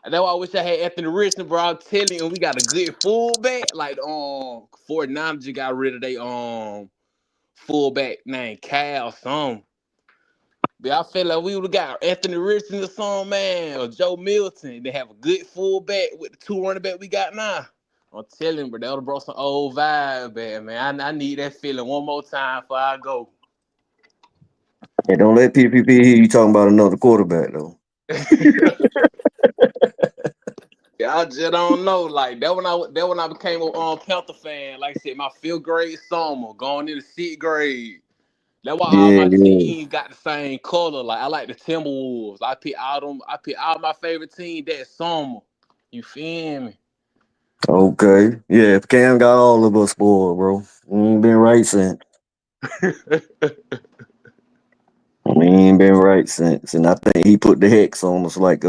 And that's why I wish I had Anthony Richardson, bro. I'm telling you, we got a good fullback. Like 49ers just got rid of their fullback named Cal something. But I feel like we would have got Anthony Richardson or something, man, or Joe Milton. They have a good fullback with the two running back we got now. I'm telling you, bro, that would have brought some old vibe back, man. I need that feeling one more time before I go. Hey, don't let PPP hear you talking about another quarterback though. I just don't know. Like that when I became a Panther fan. Like I said, my 5th grade summer, going into 6th grade. That's why all Yeah, my yeah. teams got the same color. Like I like the Timberwolves. I pick all my favorite team that summer. You feel me? Okay. Yeah, Cam got all of us spoiled, bro. We ain't been right since. We ain't been right since. And I think he put the hex on us like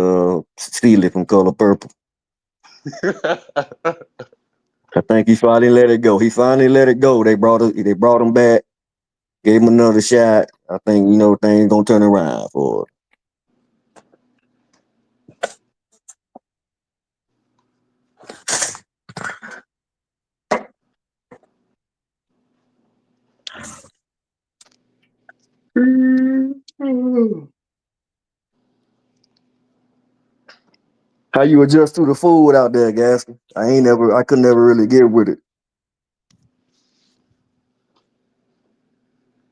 Steely from Color Purple. I think he finally let it go. They brought him back, gave him another shot. I think, things gonna turn around for it. How you adjust to the food out there, Gaskin? I could never really get with it.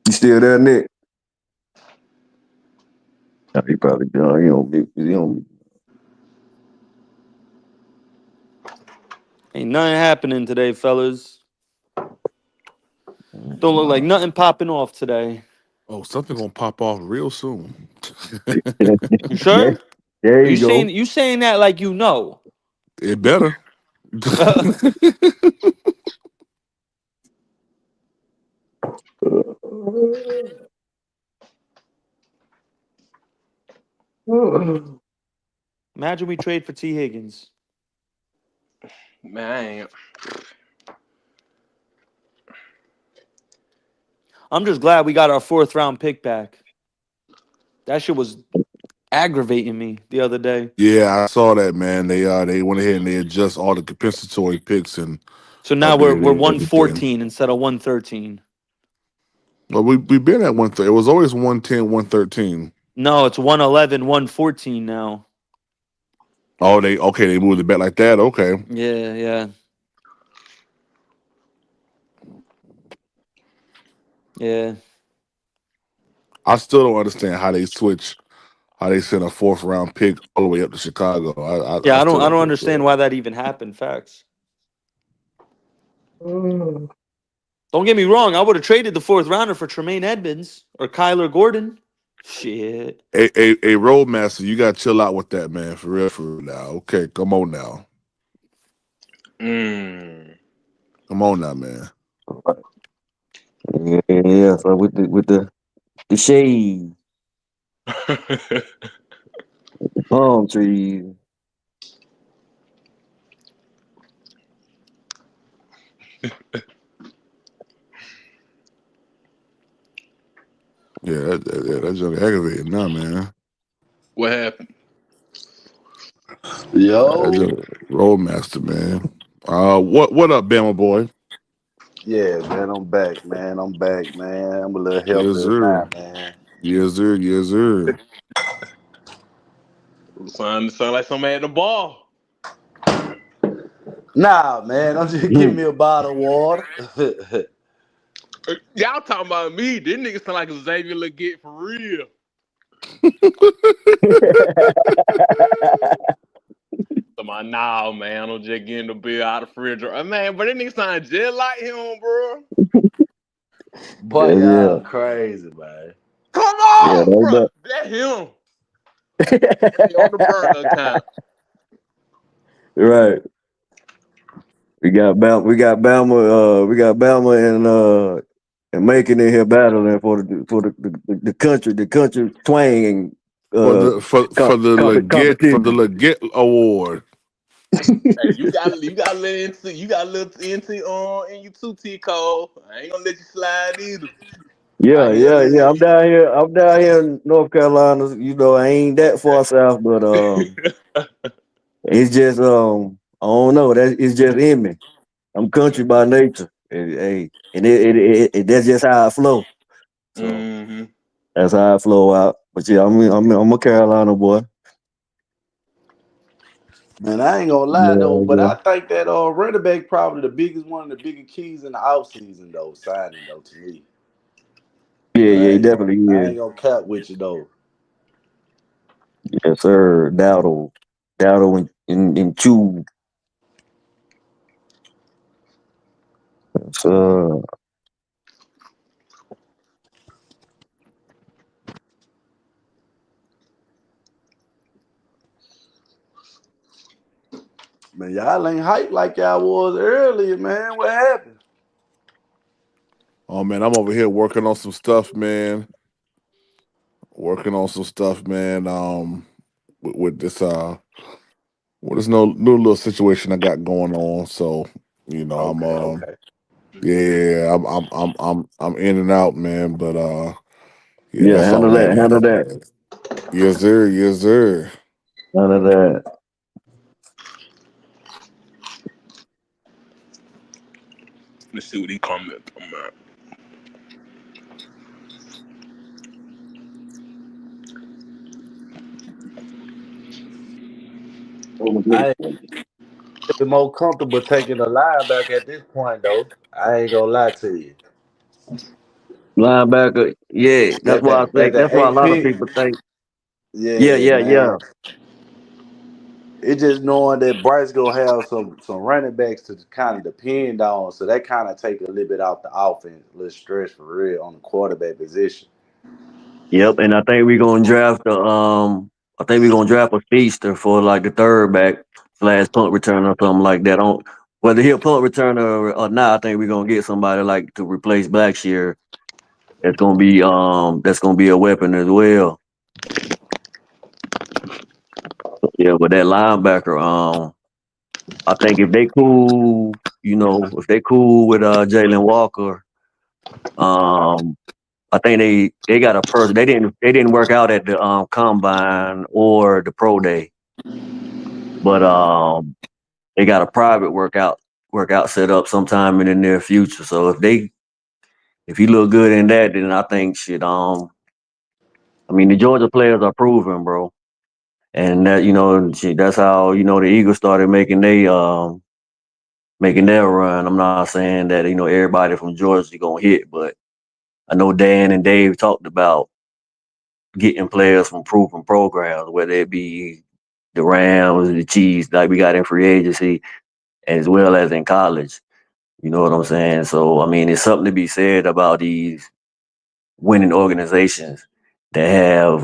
You still there, Nick? No, he probably done. He don't. Ain't nothing happening today, fellas. Don't look like nothing popping off today. Oh, something gonna pop off real soon. You sure? There Are you you go. saying that like you know? It better. Imagine we trade for T. Higgins. Man, I'm just glad we got our 4th round pick back. That shit was aggravating me the other day. Yeah, I saw that, man. They went ahead and they adjust all the compensatory picks and So now we're everything. 114 instead of 113. Well, we've been at 130. It was always 110, 113. No, it's 111, 114 now. Oh, they moved it back like that. Okay. Yeah. I still don't understand how they sent a 4th round pick all the way up to Chicago. I still don't get understand that. why that even happened. Facts. Don't get me wrong. I would have traded the 4th rounder for Tremaine Edmonds or Kyler Gordon. Shit. A Roadmaster, you gotta chill out with that, man. For real now. Okay, come on now. Come on now, man. Yeah. So with the shade, palm trees. Yeah, that's just aggravating now, man. what happened? That's just Roadmaster, man. What up, Bama boy? Yeah, man, I'm back, man. I'm a little Yes, healthier sir. now, man. Yes, sir. Yes, sir. Sound like somebody at the ball. Nah, man, I'm just giving me a bottle of water. Y'all talking about me? This nigga sound like Xavier Leggett for real. Nah, man, I'm just getting the bill out of the refrigerator. Man, but that nigga sound just like him, bro. Boy, y'all crazy, man. Come Yeah, on, bro. That's him. Hey, on the burner account. Right. We got Bama. We got Bama and Macon in here battling for the country twang For the competition. Leggett Award. Hey, you got a little into in you too, T Cole. I ain't gonna let you slide either. Yeah. I'm down here in North Carolina. I ain't that far south, but it's just I don't know. It's just in me. I'm country by nature. Hey, and that's just how I flow. So that's how I flow out. But yeah, I'm a Carolina boy. Man, I ain't gonna lie though, but I think that running back probably one of the biggest keys in the offseason though, signing though to me. Yeah, he definitely I is. ain't gonna cap with you though. Yes, sir. Dowdle. Shadow and Chew. So Man, y'all ain't hyped like y'all was earlier, man. What happened? Oh man, I'm over here working on some stuff, man. With this new little situation I got going on. So, I'm Okay. yeah, I'm in and out, man. But yeah, yeah, that's all handle that that, handle is, that, man. Yes, sir, yes, sir. handle that. Let's see what he comment about. I ain't be more comfortable taking a linebacker at this point, though. I ain't gonna lie to you. Linebacker, yeah, that's That why I that that think that's that why a eight lot of pick. people think, yeah, Yeah, yeah, yeah. man. It's just knowing that Bryce gonna have some running backs to kind of depend on, so that kind of take a little bit off the offense, a little stress for real on the quarterback position. Yep, and I think we're gonna draft a speedster for like the third back slash punt returner or something like that. On whether he a punt returner or not, I think we're gonna get somebody like to replace Blackshear. That's gonna be a weapon as well. Yeah, but that linebacker, I think if they cool, if they cool with Jalen Walker, um, I think they got a person. They didn't work out at the combine or the pro day, but they got a private workout set up sometime in the near future. So if he look good in that, then I think shit. I mean the Georgia players are proven, bro, and that shit, that's how the Eagles started making their run. I'm not saying that everybody from Georgia gonna hit, but I know Dan and Dave talked about getting players from proven programs, whether it be the Rams, the Chiefs, like we got in free agency, as well as in college. You know what I'm saying? So I mean, it's something to be said about these winning organizations that have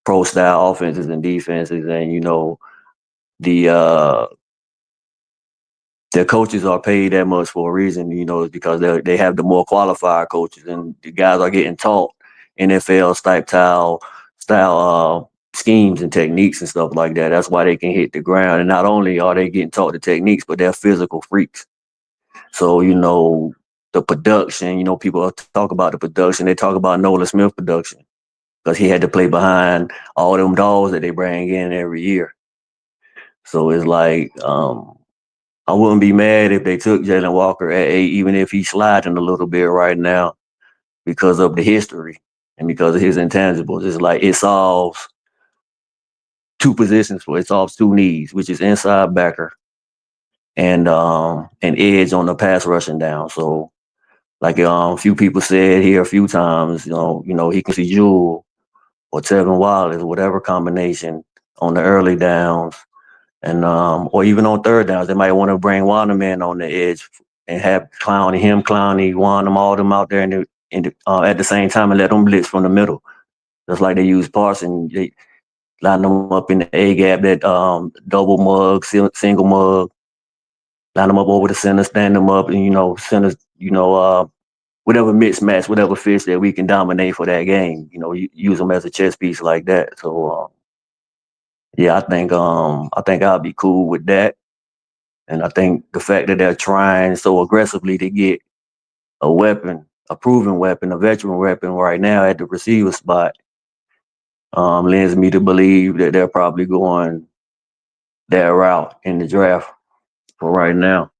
pro style offenses and defenses, and the their coaches are paid that much for a reason. It's because they have the more qualified coaches, and the guys are getting taught NFL style schemes and techniques and stuff like that. That's why they can hit the ground. And not only are they getting taught the techniques, but they're physical freaks. So the production. People talk about the production. They talk about Nolan Smith production because he had to play behind all them dogs that they bring in every year. So it's like I wouldn't be mad if they took Jalen Walker at 8, even if he's sliding a little bit right now because of the history and because of his intangibles. It's like it solves it solves two needs, which is inside backer and an edge on the pass rushing down. So like a few people said here a few times, he can see Jewel or Tevin Wallace, whatever combination on the early downs. And or even on third downs, they might want to bring Wanderman on the edge and have Clowney, Wandham, all them out there at the same time and let them blitz from the middle. Just like they use Parson, they line them up in the A gap, that double mug, single mug, line them up over the center, stand them up, and center, whatever mismatch, whatever fish that we can dominate for that game. Use them as a chess piece like that. So yeah, I think I'll be cool with that. And I think the fact that they're trying so aggressively to get a weapon, a proven weapon, a veteran weapon right now at the receiver spot, lends me to believe that they're probably going that route in the draft for right now.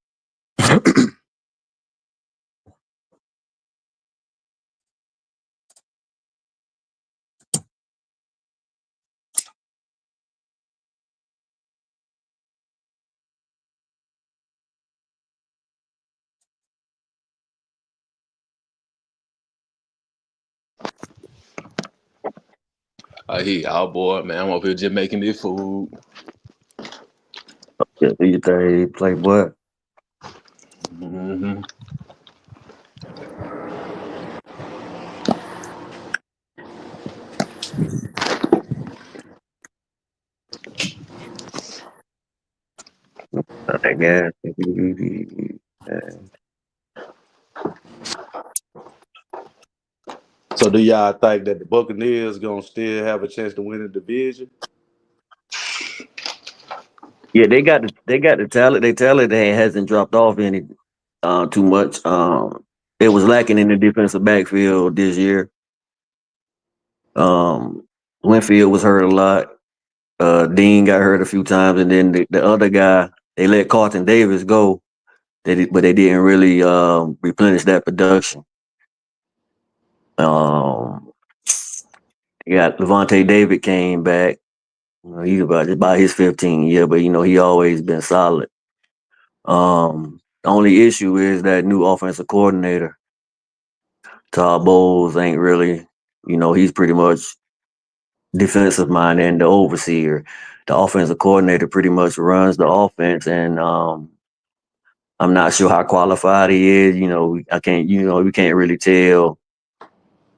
I hear y'all boy, man. I'm up here just making this food. Yeah, do your thing, playboy. Mm-hmm. I guess. So do y'all think that the Buccaneers gonna still have a chance to win the division? Yeah, they got the talent. They talent they hasn't dropped off any too much. It was lacking in the defensive backfield this year. Winfield was hurt a lot. Dean got hurt a few times, and then the other guy they let Carlton Davis go. But they didn't really replenish that production. Um, you got Levante David came back. He's about his 15th year, but he always been solid. The only issue is that new offensive coordinator, Todd Bowles, ain't really, he's pretty much defensive mind and the overseer. The offensive coordinator pretty much runs the offense, and I'm not sure how qualified he is. I can't, we can't really tell.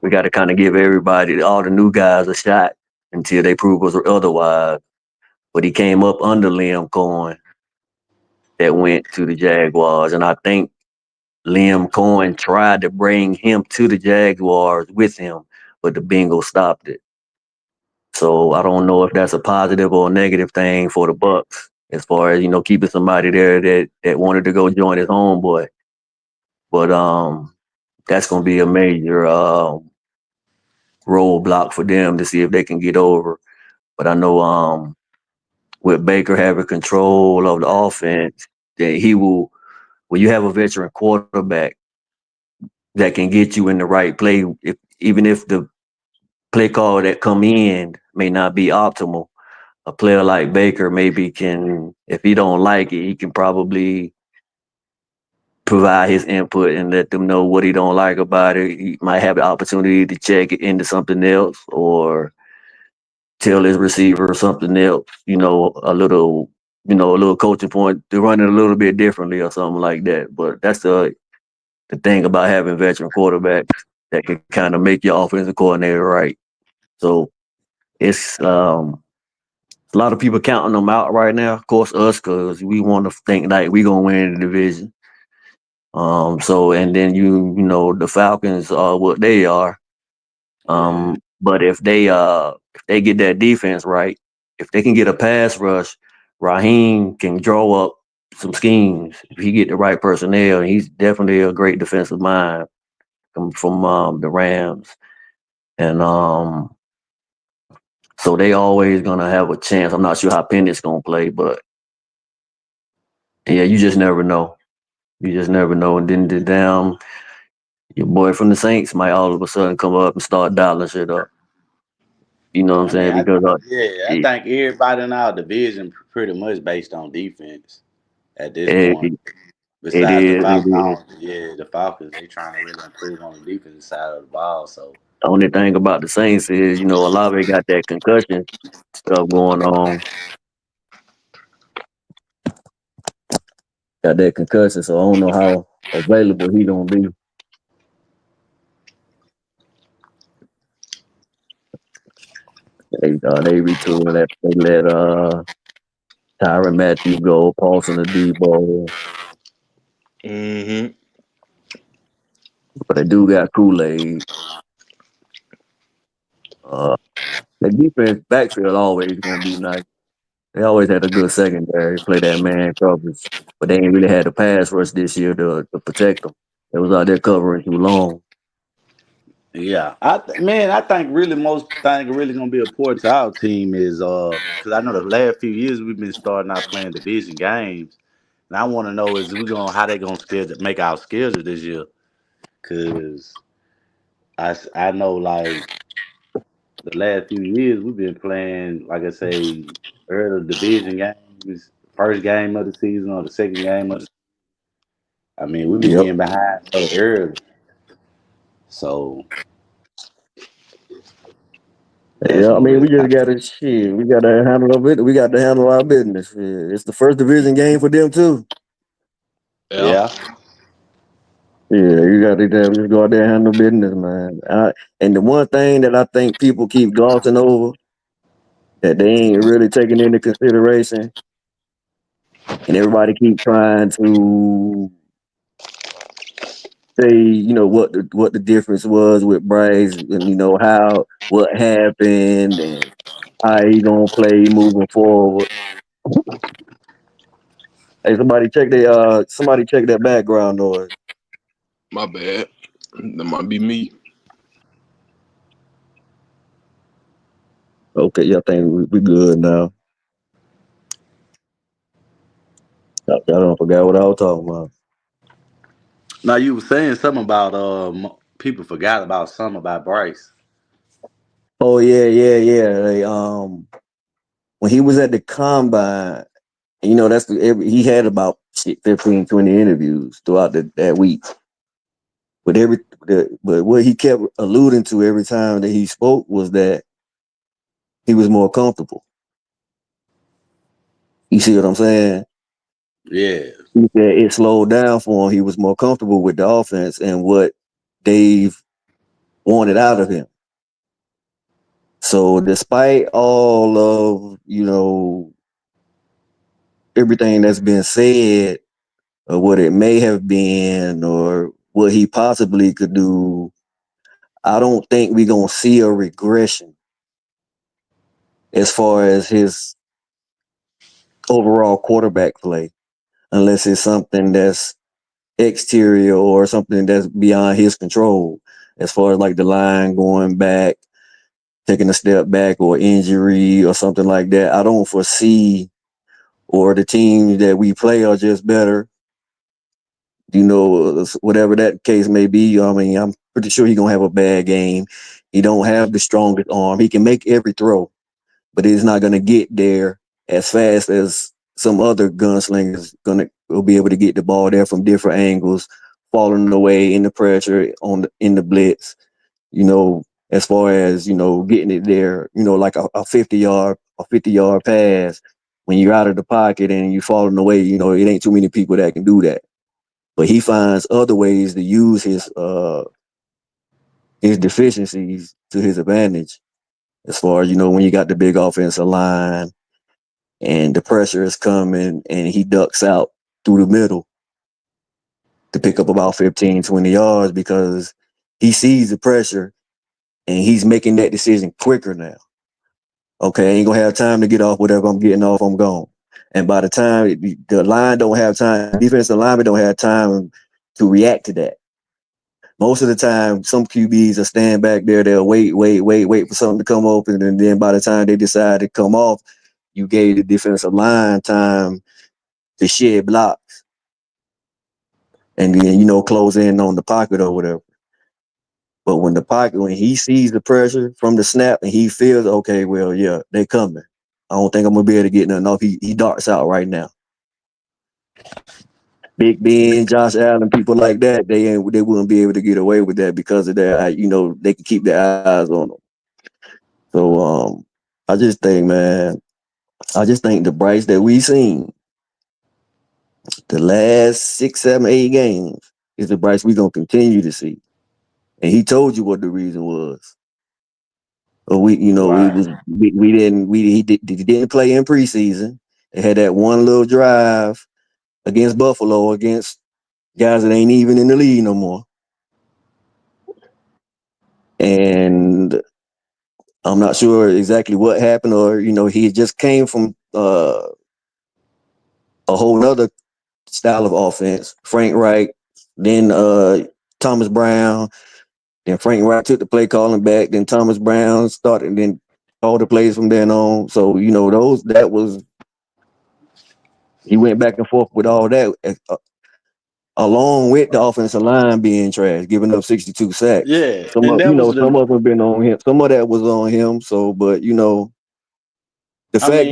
We got to kind of give everybody, all the new guys, a shot until they prove us otherwise. But he came up under Liam Cohen that went to the Jaguars, and I think Liam Cohen tried to bring him to the Jaguars with him, but the Bengals stopped it. So I don't know if that's a positive or a negative thing for the Bucks as far as keeping somebody there that wanted to go join his homeboy. But that's going to be a major roadblock for them to see if they can get over. But I know with Baker having control of the offense, that he will. When you have a veteran quarterback that can get you in the right play, even if the play call that come in may not be optimal, a player like Baker maybe can, if he don't like it, he can probably provide his input and let them know what he don't like about it. He might have the opportunity to check it into something else or tell his receiver something else, a little coaching point to run it a little bit differently or something like that. But that's the thing about having veteran quarterbacks that can kind of make your offensive coordinator right. So it's a lot of people counting them out right now. Of course, us, because we want to think like we gonna win the division. So and then the Falcons are what they are. But if they get that defense right, if they can get a pass rush, Raheem can draw up some schemes. If he get the right personnel, he's definitely a great defensive mind from the Rams. And so they always gonna have a chance. I'm not sure how Pennett's gonna play, but yeah, you just never know. You just never know. And then your boy from the Saints might all of a sudden come up and start dialing shit up. You know what I'm I mean, saying? Because I think everybody in our division pretty much based on defense at this it, point. it Besides the is, it is. Falcons, the Falcons they trying to really improve on the defensive side of the ball. So The only thing about the Saints is, Olave got that concussion stuff going on. Got that concussion, so I don't know how available he gonna be. They retooled that. They let Tyrann Matthew go, Paulson the Debo. Mm-hmm. But they do got Kool-Aid. The defense backfield always gonna be nice. They always had a good secondary, play that man coverage, but they ain't really had the pass rush this year to protect them. They was out there covering too long. yeah, I think really most thing really gonna be important to our team is because I know the last few years we've been starting out playing division games, and I want to know is we gonna how they gonna schedule make our schedule this year because I know like the last few years we've been playing like I say early division games, first game of the season or the second game of the. I mean we've been Yep. getting behind so early, so Yeah, I mean, we just got to shit. We got to handle our business. We got to handle our business. Shit. It's the first division game for them too. Yeah. Yeah, you got to just go out there and handle business, man. And the one thing that I think people keep glossing over that they ain't really taking into consideration, and everybody keep trying to say, what the difference was with Bryce, and what happened, and how he gonna play moving forward. Hey, somebody check that background noise. My bad. That might be me. Okay, yeah, I think we good now. I don't forget what I was talking about. Now you were saying something about people forgot about something about Bryce. Oh yeah. When he was at the combine, he had about 15, 20 interviews throughout that week. But but what he kept alluding to every time that he spoke was that he was more comfortable. You see what I'm saying? Yeah. He said it slowed down for him. He was more comfortable with the offense and what Dave wanted out of him. So despite all of, everything that's been said or what it may have been or what he possibly could do, I don't think we're going to see a regression as far as his overall quarterback play, unless it's something that's exterior or something that's beyond his control, as far as like the line going back, taking a step back, or injury or something like that. I don't foresee, or the teams that we play are just better. Whatever that case may be. I mean, I'm pretty sure he's gonna have a bad game. He don't have the strongest arm. He can make every throw, but he's not gonna get there as fast as some other gunslingers will be able to get the ball there from different angles, falling away in the pressure in the blitz. As far as getting it there, like a 50-yard pass when you're out of the pocket and you're falling away. It ain't too many people that can do that. But he finds other ways to use his deficiencies to his advantage. As far as when you got the big offensive line and the pressure is coming and he ducks out through the middle to pick up about 15, 20 yards because he sees the pressure and he's making that decision quicker now. Okay, I ain't gonna have time to get off whatever I'm getting off, I'm gone. And by the time the line don't have time, defensive linemen don't have time to react to that. Most of the time, some QBs will stand back there. They'll wait for something to come open, and then by the time they decide to come off, you gave the defensive line time to shed blocks, and then close in on the pocket or whatever. But when he sees the pressure from the snap and he feels, okay, well, yeah, they coming. I don't think I'm gonna be able to get nothing off. He darts out right now. Big Ben, Josh Allen, people like that, they wouldn't be able to get away with that because of that. They can keep their eyes on them. So I just think the Bryce that we seen the last 6, 7, 8 games is the Bryce we gonna continue to see. And he told you what the reason was. But he didn't play in preseason. They had that one little drive against Buffalo against guys that ain't even in the league no more. And I'm not sure exactly what happened, or he just came from a whole nother style of offense. Frank Reich, then Thomas Brown, then Frank Reich took the play calling back, then Thomas Brown started, then all the plays from then on. So he went back and forth with all that, along with the offensive line being trash, giving up 62 sacks. Yeah, Some of them been on him. Some of that was on him. So, but the fact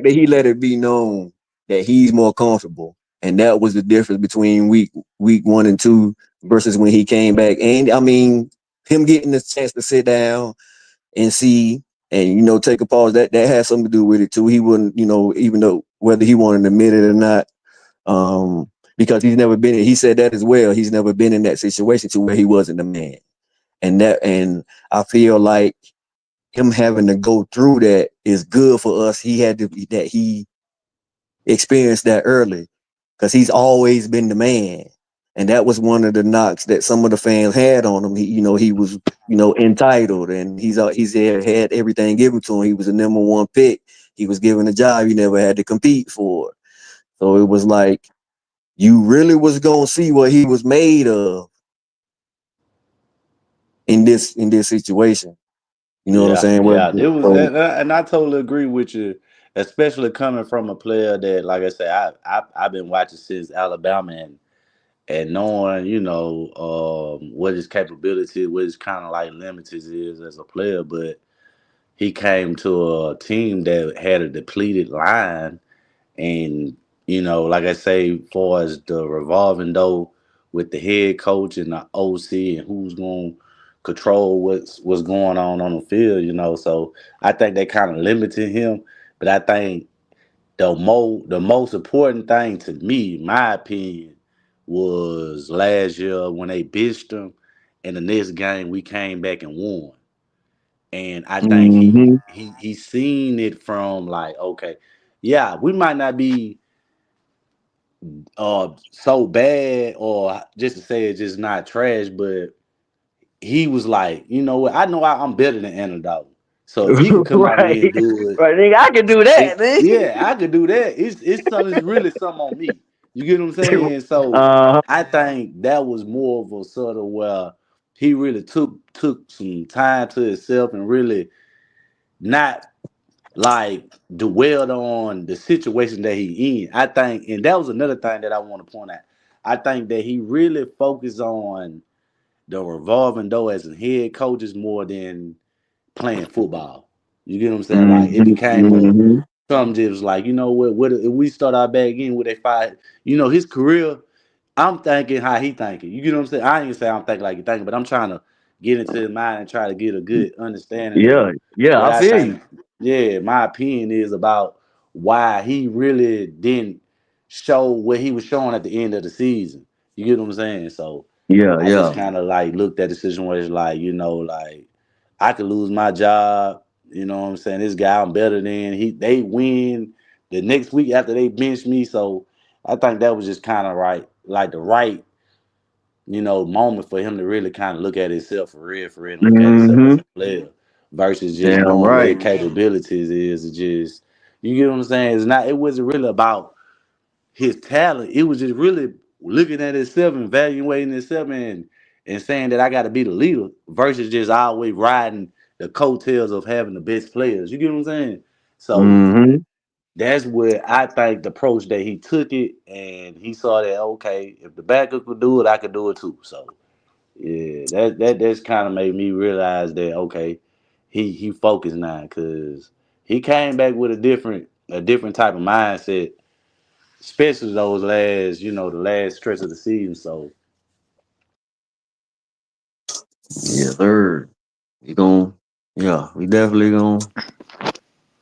that he let it be known that he's more comfortable, and that was the difference between week 1 and 2 versus when he came back. And I mean, him getting the chance to sit down, and see, and take a pause. That has something to do with it too. He wouldn't, even though whether he wanted to admit it or not, because he's never been. He said that as well. He's never been in that situation to where he wasn't the man, and I feel like him having to go through that is good for us. He had to that he experienced that early because he's always been the man. And that was one of the knocks that some of the fans had on him. He was, entitled, and he's had everything given to him. He was the number one pick. He was given a job he never had to compete for. So it was like you really was gonna see what he was made of in this situation. You know what I'm saying? It was, and I totally agree with you, especially coming from a player that, like I said, I've been watching since Alabama, and knowing, what his capability, what his kind of like limits is as a player, but he came to a team that had a depleted line, and like I say, far as the revolving door with the head coach and the OC and who's going to control what's going on the field, so I think they kind of limited him, but I think the most important thing to me, my opinion, was last year when they benched him, and the next game we came back and won. And I think he seen it from like, okay, yeah, we might not be so bad, or just to say it's just not trash, but he was like, you know what, I know I'm better than underdog. So if he can come out here and do it, right, nigga, I can do that, man. yeah, I could do that. It's really something on me. You get what I'm saying? So I think that was more of a sort of where he really took some time to himself and really not like dwelled on the situation that he in. I think, and that was another thing that I want to point out. I think that he really focused on the revolving door as a head coaches more than playing football. You get what I'm saying? Like it became something just like, what if we start our back in with a fight? His career, I'm thinking how he thinking. You get what I'm saying? I ain't say I'm thinking like he thinking, but I'm trying to get into his mind and try to get a good understanding of Yeah, what I I feel you. think. Yeah, my opinion is about why he really didn't show what he was showing at the end of the season. You get what I'm saying? So I just Yeah. kind of like looked at the situation like, like I could lose my job. You know what I'm saying? This guy I'm better than. They win the next week after they bench me. So I think that was just kind of right, like the right, moment for him to really kind of look at himself for real, and look at himself as a player versus just Damn knowing what right. his capabilities is. It just, you get what I'm saying? It wasn't really about his talent. It was just really looking at himself and evaluating himself and saying that I got to be the leader versus just always riding the coattails of having the best players. You get what I'm saying? So that's where I think the approach that he took it, and he saw that, okay, if the backup could do it, I could do it too. So yeah, that's kind of made me realize that, okay, he focused now, because he came back with a different type of mindset, especially those last, the last stretch of the season. So Yeah, third. We definitely gonna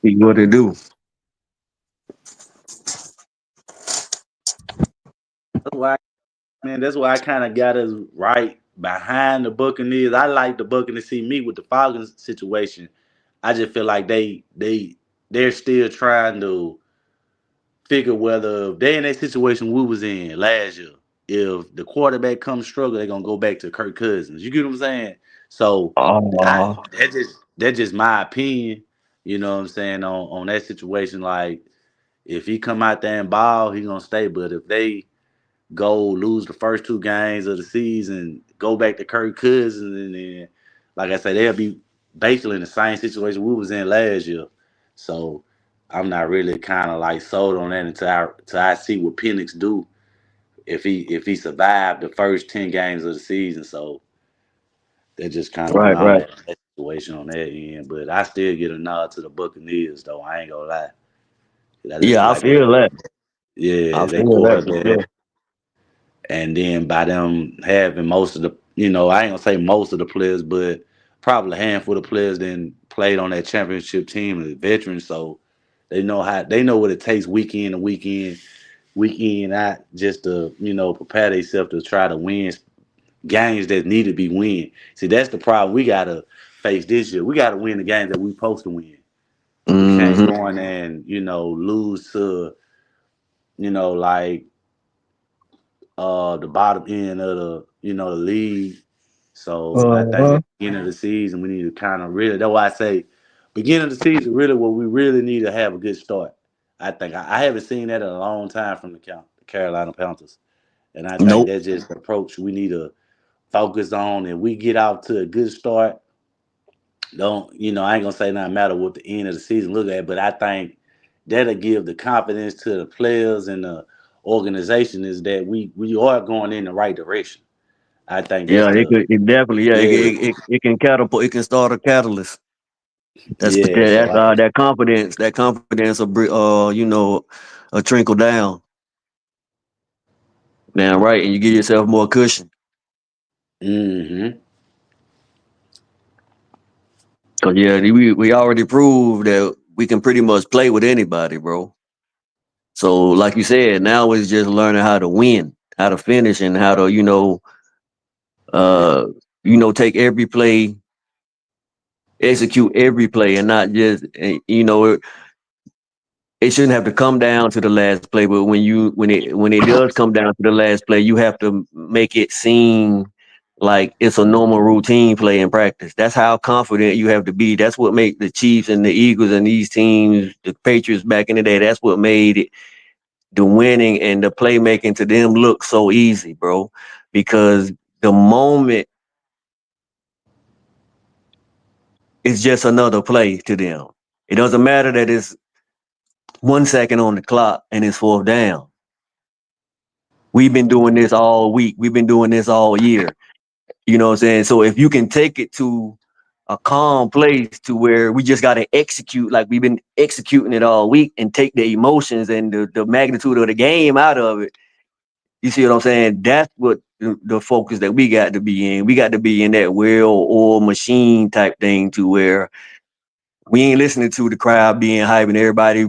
see what they do. that's why, man, that's why I kind of got us right behind the Buccaneers. I like the Buccaneers. See me with the Falcons situation. I just feel like they're still trying to figure whether if they in that situation we was in last year. If the quarterback comes struggle, they're gonna go back to Kirk Cousins. You get what I'm saying? So that's just my opinion. You know what I'm saying on that situation. Like if he come out there and ball, he gonna stay. But if they go lose the first two games of the season, go back to Kirk Cousins, and then, like I said, they'll be basically in the same situation we was in last year. So I'm not really kind of like sold on that until I see what Penix do if he survived the first 10 games of the season. So that's just kind of where Right, I'm right. at in that situation on that end. But I still get a nod to the Buccaneers, though. I ain't gonna lie. I just feel Yeah, I like feel that. I they feel that for quarterback. sure. And then by them having most of the, I ain't gonna say most of the players, but probably a handful of players then played on that championship team as veterans, so they know what it takes week in and week out just to prepare themselves to try to win games that need to be win. See, that's the problem we gotta face this year. We gotta win the games that we supposed to win. We can't go in there and lose to like the bottom end of the league. So I think at the beginning of the season we need to kind of really. That's why I say beginning of the season really what we really need to have a good start. I think I haven't seen that in a long time from the Carolina Panthers, and I think that's just the approach we need to focus on. If we get out to a good start, I ain't gonna say not matter what the end of the season look at, but I think that'll give the confidence to the players and the organization is that we are going in the right direction. I think that's it definitely, yeah, it can catapult, it can start a catalyst. That's yeah. So that confidence of a trickle down. Now, right, and you give yourself more cushion. Mm-hmm. Cause we already proved that we can pretty much play with anybody, bro. So, like you said, now it's just learning how to win, how to finish, and how to take every play, execute every play, and not just it shouldn't have to come down to the last play, but when it does come down to the last play, you have to make it seem like it's a normal routine play in practice. That's how confident you have to be. That's what made the Chiefs and the Eagles and these teams, the Patriots back in the day, that's what made it the winning and the playmaking to them look so easy, bro. Because the moment is just another play to them. It doesn't matter that it's 1 second on the clock and it's fourth down. We've been doing this all week. We've been doing this all year. You know what I'm saying? So if you can take it to a calm place to where we just got to execute like we've been executing it all week and take the emotions and the magnitude of the game out of it. You see what I'm saying? That's what the focus that we got to be in. We got to be in that well-oiled machine type thing to where we ain't listening to the crowd being hype and everybody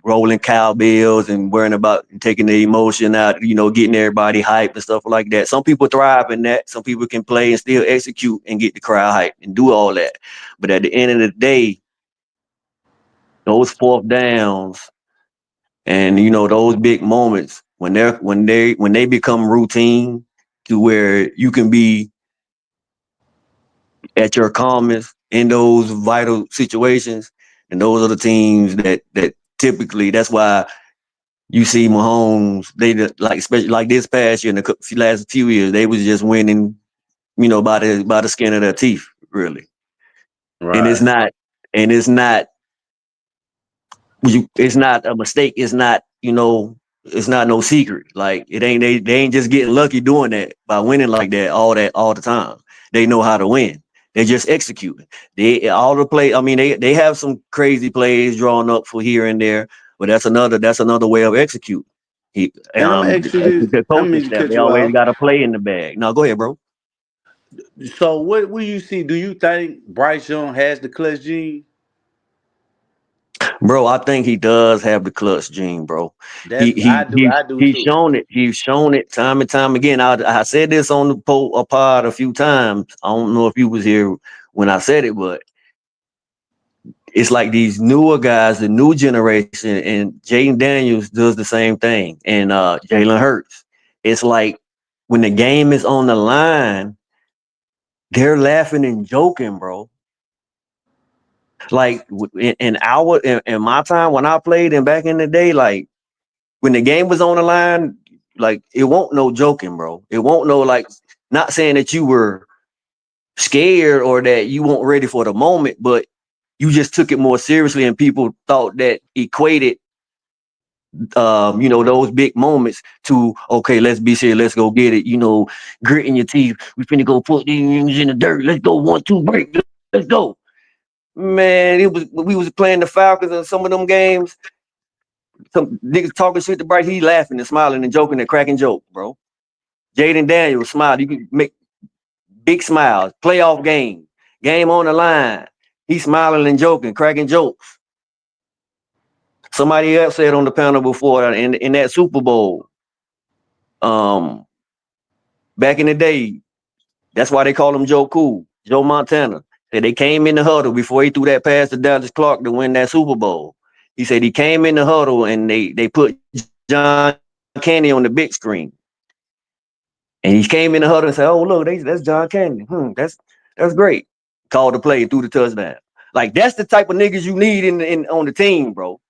rolling cowbells and worrying about taking the emotion out, getting everybody hype and stuff like that. Some people thrive in that. Some people can play and still execute and get the crowd hype and do all that. But at the end of the day, those fourth downs and those big moments when they become routine to where you can be at your calmest in those vital situations, and those are the teams that typically, that's why you see Mahomes, especially like this past year in the last few years, they was just winning, by the skin of their teeth, really. Right. And it's not a mistake. It's not, it's not no secret. Like they ain't just getting lucky doing that by winning like that all the time. They know how to win. They just executing. They have some crazy plays drawn up for here and there, but that's another way of executing. And I'm gonna ask you this. The I'm coaching gonna staff, cut they you always off. got a play in the bag. No, go ahead, bro. So what will you see? Do you think Bryce Young has the clutch gene? Bro, I think he does have the clutch gene, bro. I do He's too. shown it. He's shown it time and time again. I said this on the pod a few times. I don't know if you was here when I said it, but it's like these newer guys, the new generation, and Jaden Daniels does the same thing, and Jalen Hurts. It's like when the game is on the line, they're laughing and joking, bro. Like in my time when I played and back in the day, like when the game was on the line, like it won't no joking, bro. It won't no like not saying that you were scared or that you weren't ready for the moment, but you just took it more seriously and people thought that equated those big moments to okay, let's be serious, let's go get it, gritting your teeth. We finna go put these things in the dirt. Let's go 1, 2, break. Let's go. Man, we was playing the Falcons in some of them games. Some niggas talking shit to Bryce, he laughing and smiling and joking and cracking jokes, bro. Jaden Daniels smiled. You can make big smiles. Playoff game. Game on the line. He's smiling and joking, cracking jokes. Somebody else said on the panel before in that Super Bowl, back in the day, that's why they call him Joe Cool, Joe Montana. Said they came in the huddle before he threw that pass to Dallas Clark to win that Super Bowl. He said he came in the huddle and they put John Candy on the big screen. And he came in the huddle and said, "Oh, look, that's John Candy. That's great." Called the play, threw the touchdown. Like, that's the type of niggas you need in on the team, bro.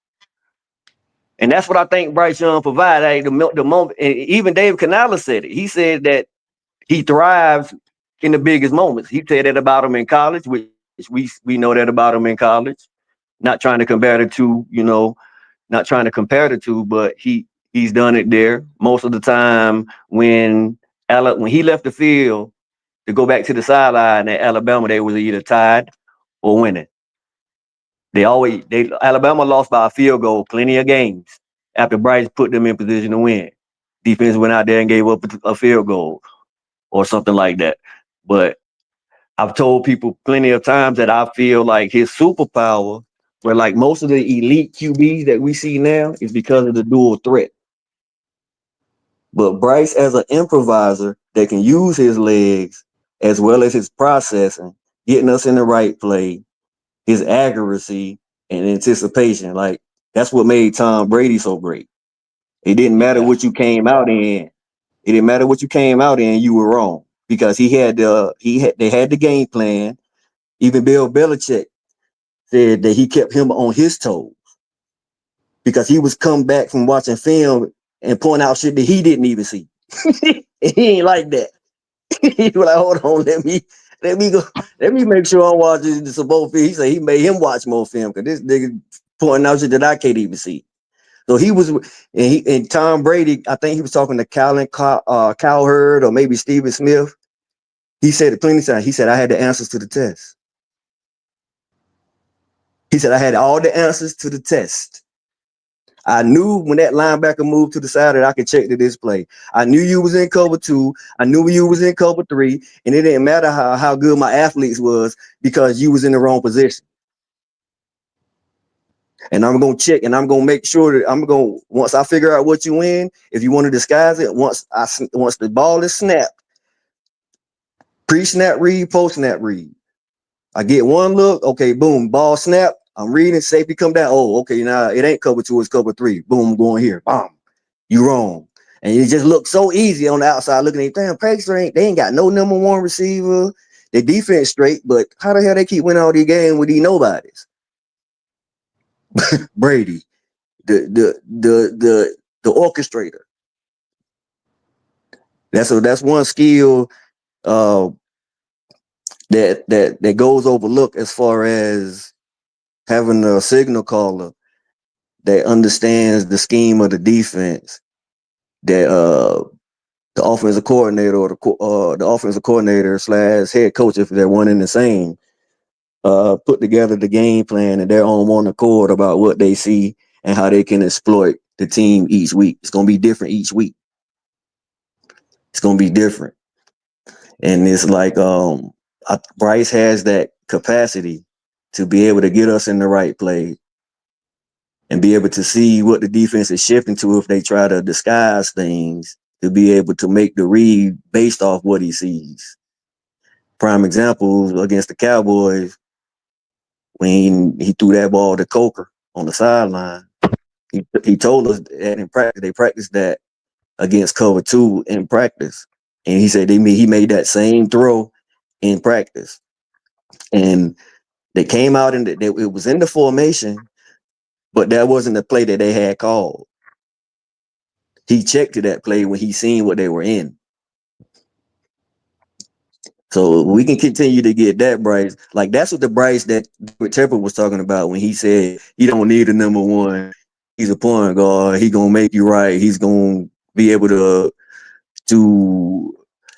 And that's what I think Bryce Young provided. Like, the moment, and even Dave Canales said it. He said that he thrives in the biggest moments. He said that about him in college, which we know that about him in college. Not trying to compare the two, but he's done it there. Most of the time when he left the field to go back to the sideline at Alabama, they was either tied or winning. Alabama lost by a field goal plenty of games after Bryce put them in position to win. Defense went out there and gave up a field goal or something like that. But I've told people plenty of times that I feel like his superpower, where like most of the elite QBs that we see now, is because of the dual threat. But Bryce, as an improviser that can use his legs as well as his processing, getting us in the right play, his accuracy and anticipation, like that's what made Tom Brady so great. It didn't matter what you came out in. It didn't matter what you came out in, you were wrong. Because they had the game plan. Even Bill Belichick said that he kept him on his toes because he was come back from watching film and point out shit that he didn't even see. He ain't like that. He was like, hold on, let me make sure I'm watching some more film. He said he made him watch more film because this nigga pointing out shit that I can't even see. So he was, and Tom Brady, I think he was talking to Cowherd or maybe Stephen Smith. He said it plenty of times. He said, I had the answers to the test. He said, I had all the answers to the test. I knew when that linebacker moved to the side that I could check the display. I knew you was in cover 2. I knew you was in cover 3. And it didn't matter how good my athletes was because you was in the wrong position. And I'm going to check and I'm going to make sure that once I figure out what you in, if you want to disguise it, once the ball is snapped, pre-snap read, post-snap read. I get one look, okay, boom, ball snap. I'm reading, safety come down. Oh, okay, now it ain't cover 2, it's cover 3. Boom, I'm going here. Bam, you wrong. And it just looks so easy on the outside looking at, damn, Paxton they ain't got no number 1 receiver. Their defense straight, but how the hell they keep winning all these games with these nobodies? Brady, the orchestrator. That's one skill that goes overlooked as far as having a signal caller that understands the scheme of the defense, that the offensive coordinator or the offensive coordinator / head coach, if they're one and the same, put together the game plan and they're on one accord about what they see and how they can exploit the team each week. It's going to be different each week. It's going to be different. And it's like Bryce has that capacity to be able to get us in the right play and be able to see what the defense is shifting to if they try to disguise things, to be able to make the read based off what he sees. Prime example against the Cowboys, when he threw that ball to Coker on the sideline, he told us that in practice, they practiced that against cover 2 in practice. And he said he made that same throw in practice. And they came out and it was in the formation, but that wasn't the play that they had called. He checked to that play when he seen what they were in. So we can continue to get that Bryce. Like, that's what the Bryce that Tepper was talking about when he said he don't need a number 1. He's a point guard. He gonna make you right. He's gonna be able to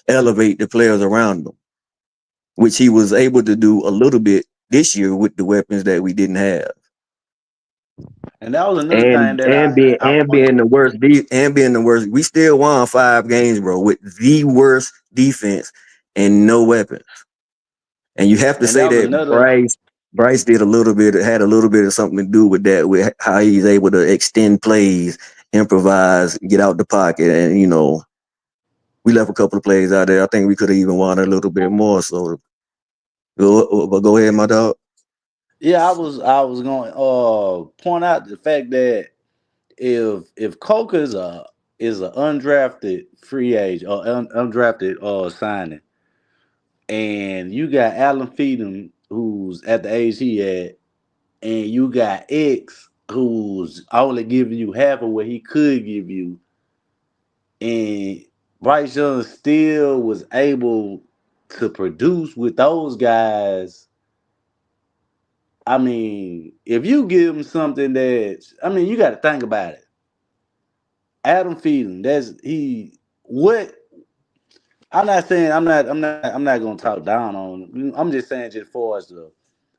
elevate the players around him, which he was able to do a little bit this year with the weapons that we didn't have. And that was another thing that being the worst. We still won 5 games, bro, with the worst defense and no weapons. And you have to And say that was that another. Bryce had a little bit of something to do with that, with how he's able to extend plays, improvise, get out the pocket, and we left a couple of plays out there. I think we could have even won a little bit more. So go ahead, my dog. Yeah, I was going to point out the fact that if Coker is a undrafted free agent or undrafted signing, and you got Alan Feedham who's at the age he at, and you got X who's only giving you half of what he could give you, and Bryce Young still was able to produce with those guys. I mean, if you give him something you got to think about it. Adam Thielen, what I'm not saying I'm not gonna talk down on him. I'm just saying just for us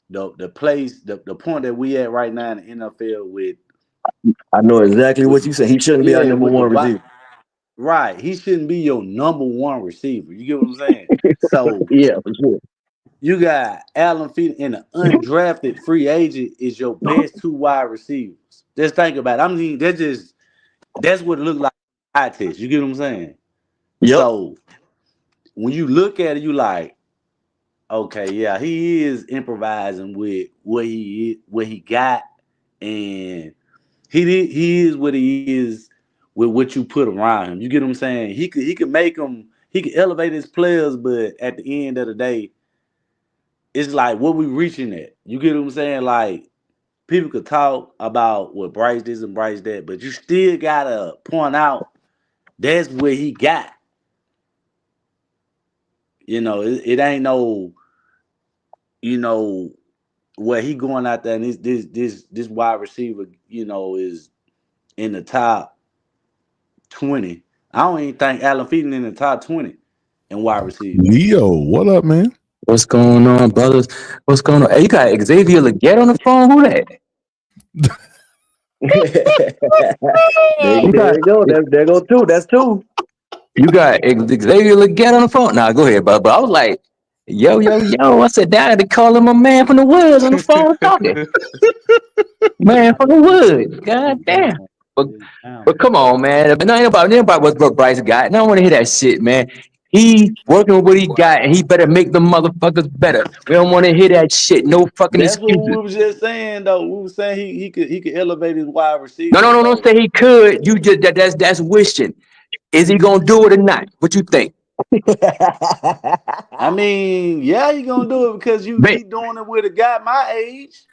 the place, the point that we at right now in the NFL with I know exactly what you say. He shouldn't be our number with the one receiver. right. He shouldn't be your number one receiver. You get what I'm saying? So Yeah, for sure. you got Alan Thielen and an undrafted free agent is your best two wide receivers. Just think about it. I mean, that's what it looked like eye test. You get what I'm saying? Yep. So when you look at it, you like, okay, yeah, he is improvising with what he got, and he is what he is with what you put around him. You get what I'm saying? He could make him, he could elevate his players, but at the end of the day, it's like what we reaching at. You get what I'm saying? Like people could talk about what Bryce this and Bryce that, but you still gotta point out that's what he got. It ain't no, where he going out there and this wide receiver, is in the top 20. I don't even think Alan Thielen in the top 20 in wide receiver. Leo, what up, man? What's going on, brothers? What's going on? Hey, you got Xavier Leggett on the phone? Who that? there you go. There go two. That's two. You got Xavier Leggett on the phone. Nah, go ahead, but I was like, yo. I said, Dad, they call him a man from the woods on the phone talking. Man from the woods. God damn. But come on, man. But ain't about what Bryce got. And I don't want to hear that shit, man. He working with what he got, and he better make the motherfuckers better. We don't want to hear that shit. No fucking That's what excuses. we was just saying though. We were saying he could elevate his wide receiver. No, don't say he could. You just that's wishing. Is he gonna do it or not? What you think? I mean, yeah, he gonna do it because he doing it with a guy my age.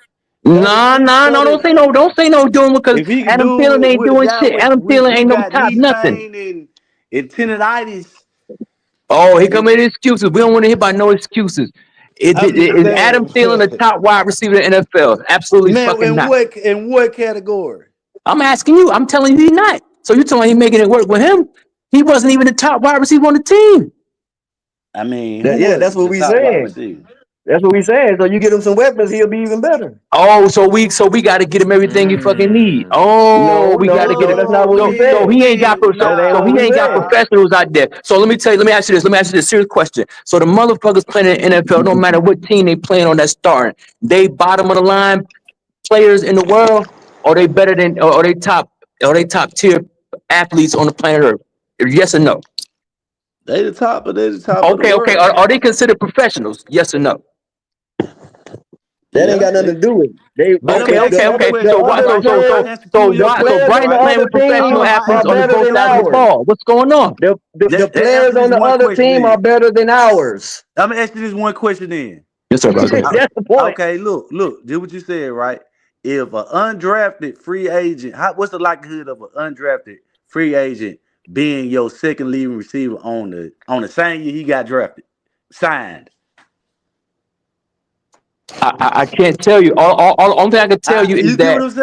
No, don't say no doing because If he can Adam do Thielen it ain't with a doing guy shit. Adam with Thielen who ain't no got top knee nothing. pain and tendonitis. Oh, here come his excuses. We don't want to hear about no excuses. Is Adam Thielen the top wide receiver in the NFL? Absolutely fucking not. In what category? I'm asking you. I'm telling you he's not. So you telling me he making it work with him? He wasn't even the top wide receiver on the team. I mean, that's what we saying. That's what we saying. So you get him some weapons, he'll be even better. Oh, so we got to get him everything he fucking need. Oh, we got to get him. That's not what we said. So he ain't got professionals out there. So let me ask you this serious question. So the motherfuckers playing in the NFL, no matter what team they playing on that's starting, they bottom of the line players in the world, or they better than, or they top tier athletes on the planet Earth? Yes or no? They the top of the Okay. world. Are they considered professionals? Yes or no? That ain't got nothing to do with it. Okay. So why? So Bryce playing with professional athletes on both sides of the ball. What's going on? The players on the other team are better than ours. I'm gonna ask you this one question then. Yes, sir. That's the point. Okay, look. Do what you said, right? If an undrafted free agent, what's the likelihood of an undrafted free agent being your second leading receiver on the same year he got signed? I can't tell you. Only thing I can tell you is that. You get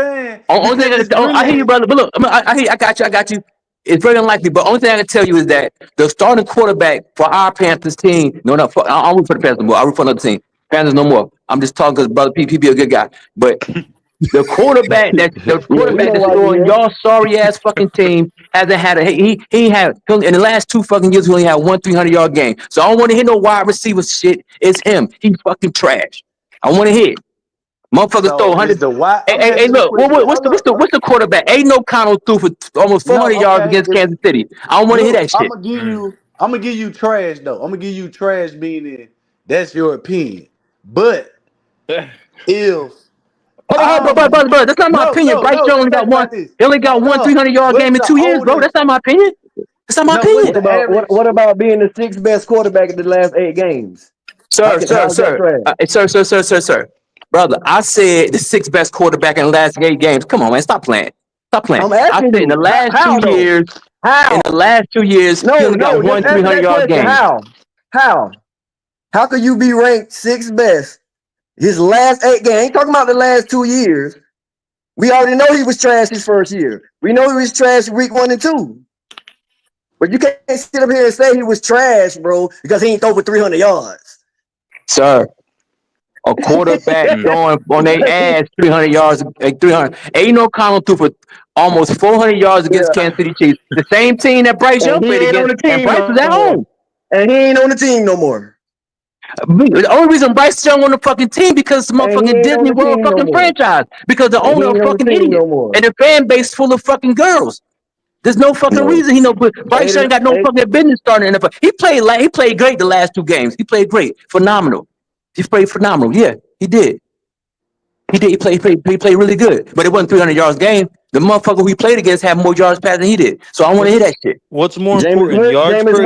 what I'm saying? I hear you, brother. But look, I hear. I got you. It's very unlikely. But only thing I can tell you is that the starting quarterback for our Panthers team. No, I root for the Panthers no more. I root for another team. Panthers no more. I'm just talking because brother P be a good guy. But The quarterback that's throwing y'all sorry ass fucking team hasn't had a he had in the last 2 fucking years he only had 300-yard game. So I don't want to hear no wide receiver shit. It's him. He's fucking trash. I want to hear. Motherfuckers throw So is 100. the why? I'm Hey, asking a look, question. what's the quarterback? Aiden O'Connell threw for almost 400 No, yards okay. against Kansas City. I don't want to hear Look, that shit. I'm gonna give you trash though. I'm gonna give you trash meaning that's your opinion. But if Hold on, I'm bro. That's not my opinion. Bryce Young just only got think one. about this. He only got one No, 300-yard what's game in the 2 years, bro. oldest? That's not my opinion. That's not my No, what's opinion. the average? What about being the 6th best quarterback in the last 8 games? How's that trash? Sir. Brother, I said the 6th best quarterback in the last 8 games. Come on, man. Stop playing. I'm asking you. In the last how 2 though? years, How? he only got Just one answer that 300-yard question. game. How could you be ranked 6th best? His last 8 games. Ain't talking about the last 2 years. We already know he was trash his first year. We know he was trash week 1 and 2. But you can't sit up here and say he was trash, bro, because he ain't throw for 300 yards. Sir, a quarterback throwing on their ass 300 yards, 300. Aiden O'Connell threw for almost 400 yards against Kansas City Chiefs. The same team that Bryce Young And he played ain't on against, the and team Bryce was no at more. home. And he ain't on the team no more. The only reason Bryce Young on the fucking team because the And he motherfucking ain't on Disney the World team no fucking more. franchise. Because the And he owner a ain't on the fucking team idiot. no more. And the fan base full of fucking girls. There's no fucking No. reason but Bryce Young got no fucking business starting in the NFL. He played great the last 2 games. He played great. Phenomenal. He played phenomenal. Yeah, he did. He did. He played really good. But it wasn't 300 yards game. The motherfucker who he played against had more yards passing than he did. So I want to hear that shit. What's more important, yards or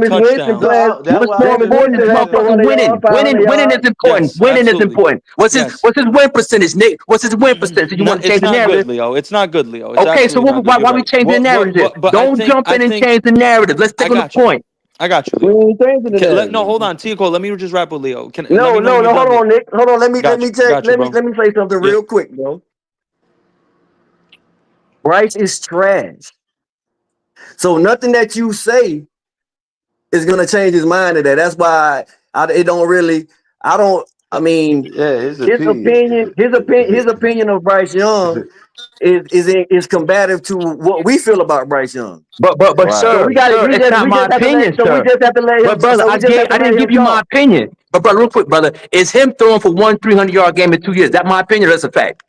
touchdowns? That's What's why I more asked the important is question. motherfucking winning. Winning is important. Yes, Winning is absolutely. important. What's his win percentage, Nick? What's his win percentage? You want to It's change the not narrative? good, Leo. It's not good, Leo. It's Okay, so absolutely not good. You're why we right. changing the narrative? But Don't jump in and change the narrative. Let's stick on the point. I got you, We Leo. ain't changing the narrative. Hold on, Tico. Let me just wrap with Leo. Let No, me know when you're done. hold on, Nick. Hold on. Let me Got you, bro. say something Yeah. real quick, bro. Bryce is trash. So nothing that you say is gonna change his mind of that. That's why it don't really. I mean, his opinion. His opinion of Bryce Young is combative to what we feel about Bryce Young. But So sir, we it's not my opinion, sir. But brother, I didn't give you my opinion. But brother, real quick, brother, is him throwing for 300-yard game in 2 years? That my opinion? Or that's a fact.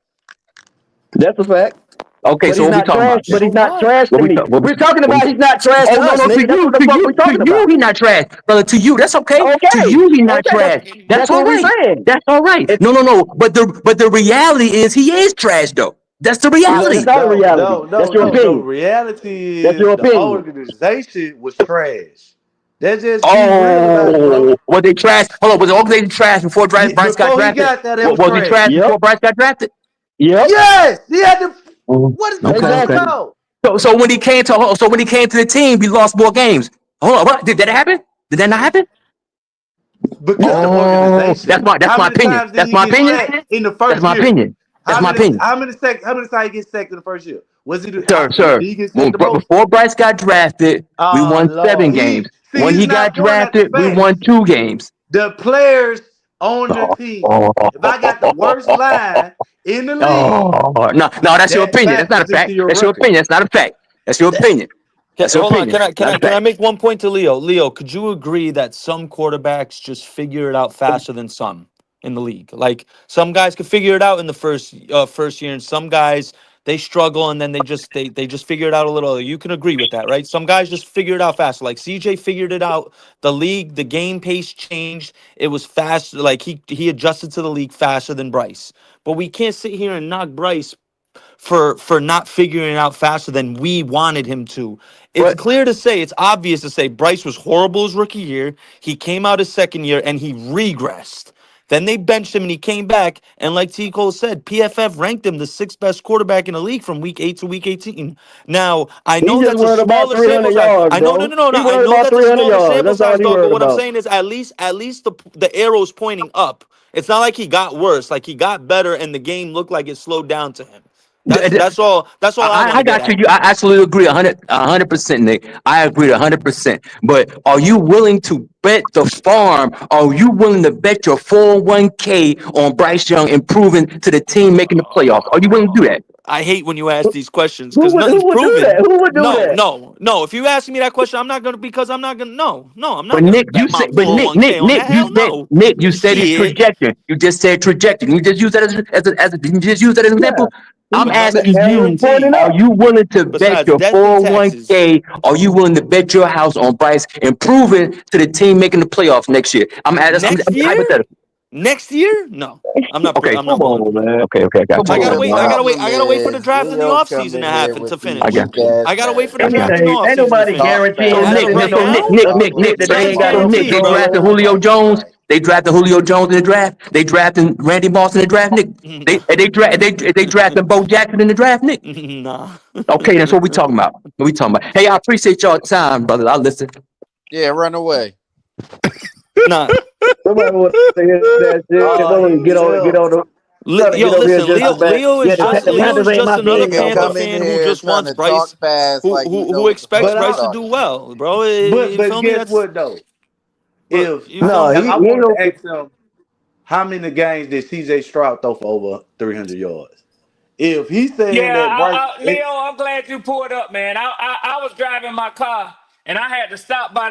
That's a fact. Okay, But so he's what we not talking trash. about? But he's not trash to me. We're talking what about we- he's not trash to Oh us, no, nigga. That's what the fuck we talking to you, about. he not trash, brother. To you, that's okay. To Okay. you, he not Okay. trash. That's That's all what we're right. saying. That's all right. No. But the reality is he is trash though. That's the No, that's reality. not a reality. That's your No. opinion. Reality That's is your the opinion. organization was trash. Let's just be real about it, bro. Oh, was they trash? Hold on, was the organization trash before Bryce got Before he drafted? got there, they was Was he trash. trash before Bryce got drafted? Yep. Yes, he had to. What is you Okay. talking about? So when he came to the team, we lost more games. Hold on, what did that happen? Did that not happen? Because the organization. That's How my many opinion. times did That's he my get opinion. sacked in the That's first my year? opinion. That's my opinion. How many times he get sacked in the first year? Was he Sir, did he get sacked the most? before Bryce got drafted, we Oh won 7 Lord, games. When he's he got not pointing at the drafted, we facts. won 2 games. The players on the team. If I got the worst line in the league, No, that's your that opinion. That's not a factors into fact. your That's your record. opinion. That's not a fact. That's your opinion. That's your Hold on. opinion. Not a Can I fact. make one point to Leo? Leo, could you agree that some quarterbacks just figure it out faster than some in the league? Like some guys could figure it out in the first year, and some guys they struggle and then they just figure it out a little earlier. You can agree with that, right? Some guys just figure it out faster. Like CJ figured it out. The game pace changed. It was fast. Like he adjusted to the league faster than Bryce. But we can't sit here and knock Bryce for not figuring it out faster than we wanted him to. It's clear to say, it's obvious to say Bryce was horrible his rookie year. He came out his second year and he regressed. Then they benched him and he came back. And like T. Cole said, PFF ranked him the 6th best quarterback in the league from week 8 to week 18. Now, I He know just that's a worried about smaller sample 300 size. yards, I know, bro. no. He I worried know about that's a 300 smaller yards. sample That's all size, he dog. But worried what I'm about. saying is at least the arrow's pointing up. It's not like he got worse. Like he got better and the game looked like it slowed down to him. That's all. That's all I want I to get got you. at. I absolutely agree 100%, Nick. I agree 100%. But are you willing to bet the farm? Are you willing to bet your 401k on Bryce Young improving to the team making the playoffs? Are you willing to do that? I hate when you ask these questions Who because would nothing's do that? proven. Who would do No, that? no, no. If you ask me that question, I'm not gonna because I'm not gonna. No, I'm But not gonna Nick, you bet my said, but Nick, 401k on that. Hell no. You said it's Shit. trajectory. You just said trajectory. You just use that you just use that as an example. I'm Nothing's asking you, are guaranteed you willing to bet besides your death and taxes. 401k? Are you willing to bet your house on Bryce improving to the team making the playoffs next year? I'm Next year? hypothetical. Next year? No, I'm not. Okay, I'm not willing to. okay, I got I you. gotta The wait. problem I gotta wait for the is draft in the Leo come offseason to in here happen with to these I finish. got weak you. ass I gotta wait for the facts. draft in the Ain't offseason to nobody finish. Talk guaranteeing So fast, as nothing. of right now, Nick, that they They ain't got no guaranteed, control bro. drafted over. Julio Jones. They drafted Julio Jones in the draft. They drafted Randy Moss in the draft, Nick. No, They drafted Bo Jackson in the draft, Nick. nah. Okay, that's what we talking about. What we talking about? Hey, I appreciate y'all time, brother. I'll listen. Yeah, run away. Nah. Somebody want to hear that shit. Go and get on the. Trying to get Yo, over here listen. just to back. Leo Yeah, is just the Panthers ain't my another team Nigga no Panther come more. in fan who here just trying wants to talk Bryce, fast like he know who what the fuck expects But he Bryce to do talking about. well, bro. but You feel me? guess That's what though? but If you feel no, me? I wanted to ask him how many games did CJ Stroud throw for over 300 yards? If he's saying Yeah, that Bryce, Leo, I'm glad you pulled up, man. I was driving my car and I had to stop by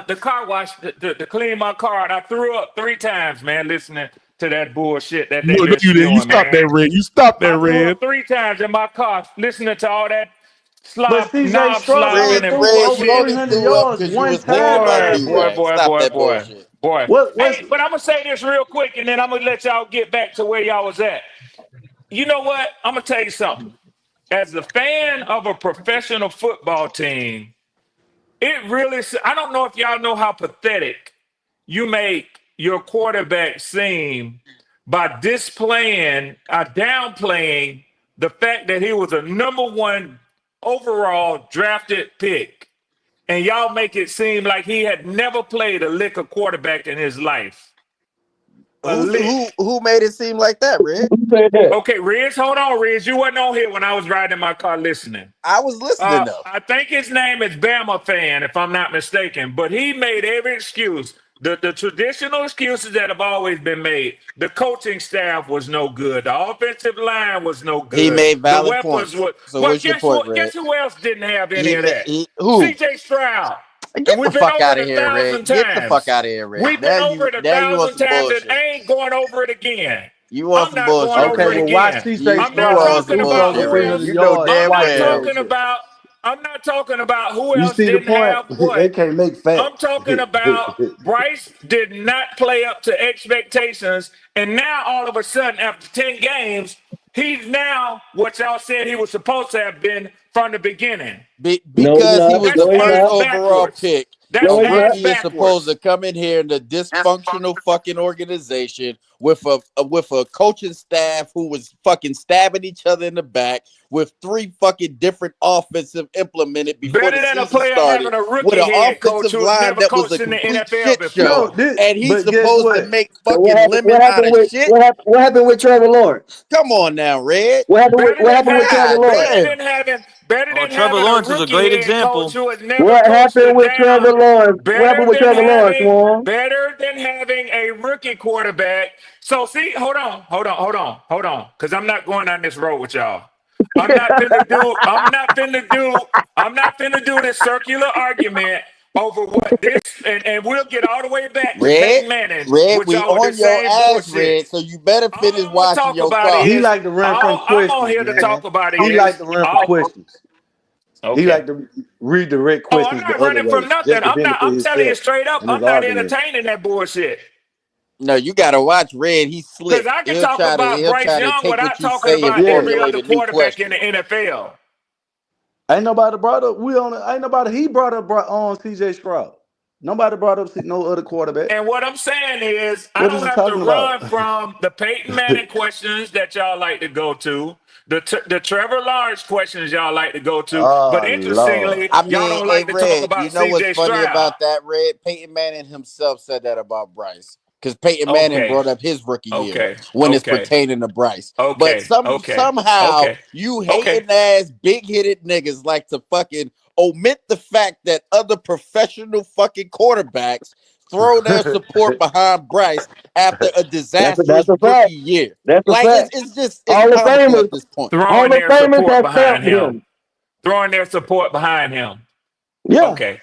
the car wash to clean my car, and I threw up 3 times, man, listening to that bullshit that they No, you didn't. You spewing, stopped man. that, Red. You stopped that, I threw Red. up 3 times in my car listening to all that but CJ knob Stroud only slobbing and threw for Red, over you bullshit. only 300 threw up yards because you one was thinking time about last Boy, year. D-Ray. boy, Stop boy, that boy, bullshit. boy. What's Hey, but I'm gonna say this real quick, and then I'm gonna let y'all get back to where y'all was at. You know what? I'm gonna tell you something. As a fan of a professional football team, it really, I don't know if y'all know how pathetic you make your quarterback seem by downplaying the fact that he was a number 1 overall drafted pick. And y'all make it seem like he had never played a lick of quarterback in his life. A lick. Who made it seem like that, Red? Who said that? Okay, Riz, hold on, Riz. You wasn't on here when I was riding in my car listening. I was listening though. I think his name is Bama Fan, if I'm not mistaken. But he made every excuse. The traditional excuses that have always been made. The coaching staff was no good. The offensive line was no He good. made The valid weapons points. were. So Well, what's your guess point, what? Red? Guess who else didn't have any of that? Who? C.J. Stroud. And Get the we've been fuck over out it of a here, thousand Red. Get the fuck times. out of here, Red. We've been over it a Now you want thousand some times, and I bullshit. ain't going over it again. You want I'm some not going bullshit, over okay? it Red. Well, watch again. CJ I'm You not Stroud want talking some threw for about over bullshit, who Red. 300 else. You know yards damn I'm twice not well. last talking year. about. I'm not talking about who You else see the didn't point? have what. They can't make I'm facts. talking about Bryce did not play up to expectations, and now all of a sudden, after 10 games, he's now what y'all said he was supposed to have been from the beginning. No, he's Because he not. was That's the No, he's first not. ass overall backwards. pick. That's No, A he's not. ass rookie is supposed to backwards. come in here in a dysfunctional fucking organization with a coaching staff who was fucking stabbing each other in the back with 3 fucking different offensive implemented before the Better than a season player started having a with rookie an head coach offensive who has line never that was a coached in the complete NFL shit show. No, before. this, And he's but guess supposed to what? make So fucking lemon out of shit. what happened with Trevor Lawrence? Come on now, Red. Better What than happened with having, Trevor God Lawrence? better damn. than having, better Oh, than Trevor having a Lawrence is a rookie great head coach example. who has never What coached happened a with Trevor down. Lawrence? What happened Better with than Trevor Lawrence, having, Juan? better than having a rookie quarterback. So see, because I'm not going down this road with y'all. I'm not finna do this circular argument over what this, and we'll get all the way back to Red, Peyton Manning Red, with we y'all with on this your same ass, bullshit. Red. So you better All finish I'm gonna washing talk your about car. He is like to run from all I'm on questions, here to talk man. about He like is to run from questions. He okay. like to redirect Oh, I'm questions the not other running way, from nothing. just to benefit I'm telling you himself straight up, and his I'm not argument. entertaining that bullshit. No, you gotta watch Red. He's Because slick. I can talk about He'll Bryce try to Young take without what you talking say and about Yeah. every formulate other a new quarterback in the question. NFL. Ain't nobody brought up. Ain't nobody. He brought up on CJ Stroud. Nobody brought up no other quarterback. And what I'm saying is, I What don't is he have to talking about? run from the Peyton Manning questions that y'all like to go to, the Trevor Lawrence questions y'all like to go to. But Oh Lord. interestingly, I y'all mean, don't hey, like to talk Red, you about know what's C.J. funny Stroud. about that, Red? Peyton Manning himself said that about Bryce. because Peyton Manning Okay. brought up his rookie year Okay. when it's Okay. pertaining to Bryce. But Okay. Okay. somehow Okay. you Okay. hating ass big headed niggas like to fucking omit the fact that other professional fucking quarterbacks throw their support behind Bryce after a disastrous a fact. rookie year. That's a Like fact. it's Hall of comical Famers, at this point. Throwing Hall of their Famers support have behind stamped him. him. Throwing their support behind him. Yeah. Okay.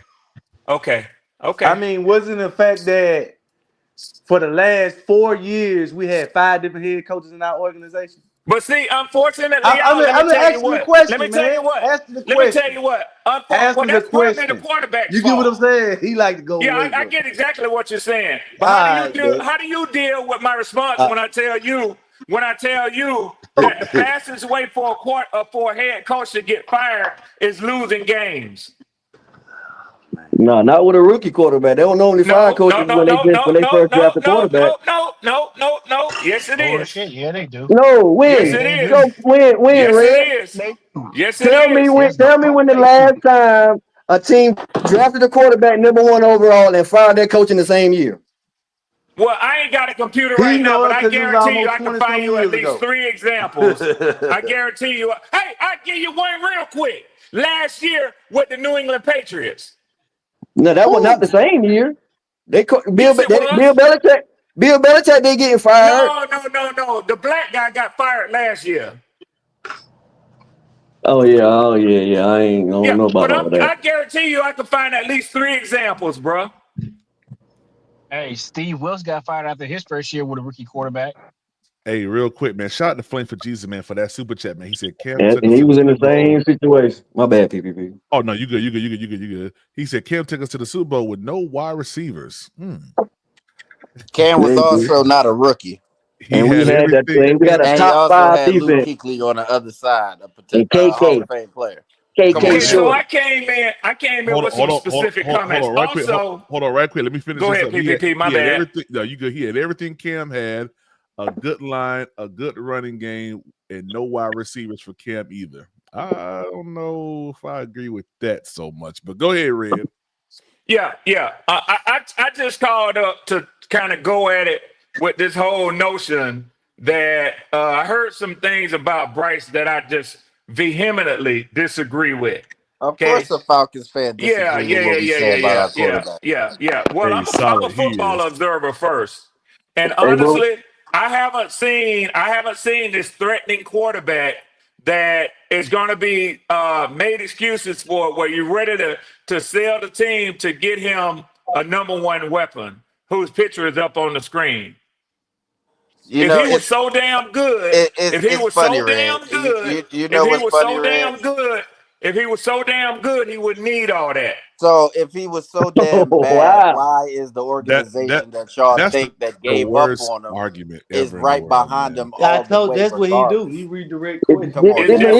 Okay. Okay. I mean, wasn't the fact that for the last 4 years we had 5 different head coaches in our organization? But see, unfortunately, I'm let me tell you asking the what. question, Let me tell man. you what. Asking the Let me tell question. you what. Well, Asking the that's partly the question. quarterback's You get what I'm fault. saying? He like to go Yeah, away, I bro. get exactly what you're saying. But All how right, man. do you deal with my response when I tell you that the fastest way for a head coach to get fired is losing games? No, not with a rookie quarterback. They don't normally fire No. coaches when they first draft a quarterback. No. Yes, it is. Bullshit. Yeah, they do. No, Yes, when? it is. So when, Yes, it Red? is. They Yes, it Tell me is. when. Tell me when the last time a team drafted a quarterback #1 overall and fired their coach in the same year. Well, I ain't got a computer He right now, know but it I because it was guarantee you almost I can 20 find some you at years least ago. 3 examples. I guarantee you. Hey, I give you one real quick. Last year with the New England Patriots. No, that was not the same year. Bill Yes, it was. Belichick. Bill Belichick, they getting fired. No. The black guy got fired last year. Oh yeah. I don't know about But all that. I guarantee you I can find at least 3 examples, bro. Hey, Steve Wilkes got fired after his first year with a rookie quarterback. Hey, real quick, man. Shout out to Flame for Jesus, man, for that super chat, man. He said Cam And took us he to was the in the Super Bowl. same situation. My bad, PPP. Oh no, you good. He said Cam took us to the Super Bowl with no wide receivers. Cam was also not a rookie. He had everything. We had a And he top also 5 had Luke defense. Kuechly on the other side, And Hall KK. of Fame player. KK Okay, so Short. I came in with some specific comments. Hold on, right quick. Also, Hold on, right quick. Let me finish go this ahead, up. PPP. My he had bad. everything. No, you good. He had everything Cam had. A good line, a good running game, and no wide receivers for Cam either. I don't know if I agree with that so much, but go ahead, Red. Yeah. I just called up to kind of go at it with this whole notion that I heard some things about Bryce that I just vehemently disagree with. Of course, a Falcons fan disagree with what we say about our quarterback. Yeah. Well, Hey, I'm a solid, he football is. observer first, and Hey, bro. honestly, I haven't seen this threatening quarterback that is going to be made excuses for, where you're ready to sell the team to get him a #1 weapon whose picture is up on the screen. If he was so damn good, if he was so damn good, if he was so damn good, he wouldn't need all that. So if he was so damn bad, why is the organization that y'all think that gave up on him argument is ever right behind him I all the told way that's what he do. regardless? He redirect quick. Come on, Didn't the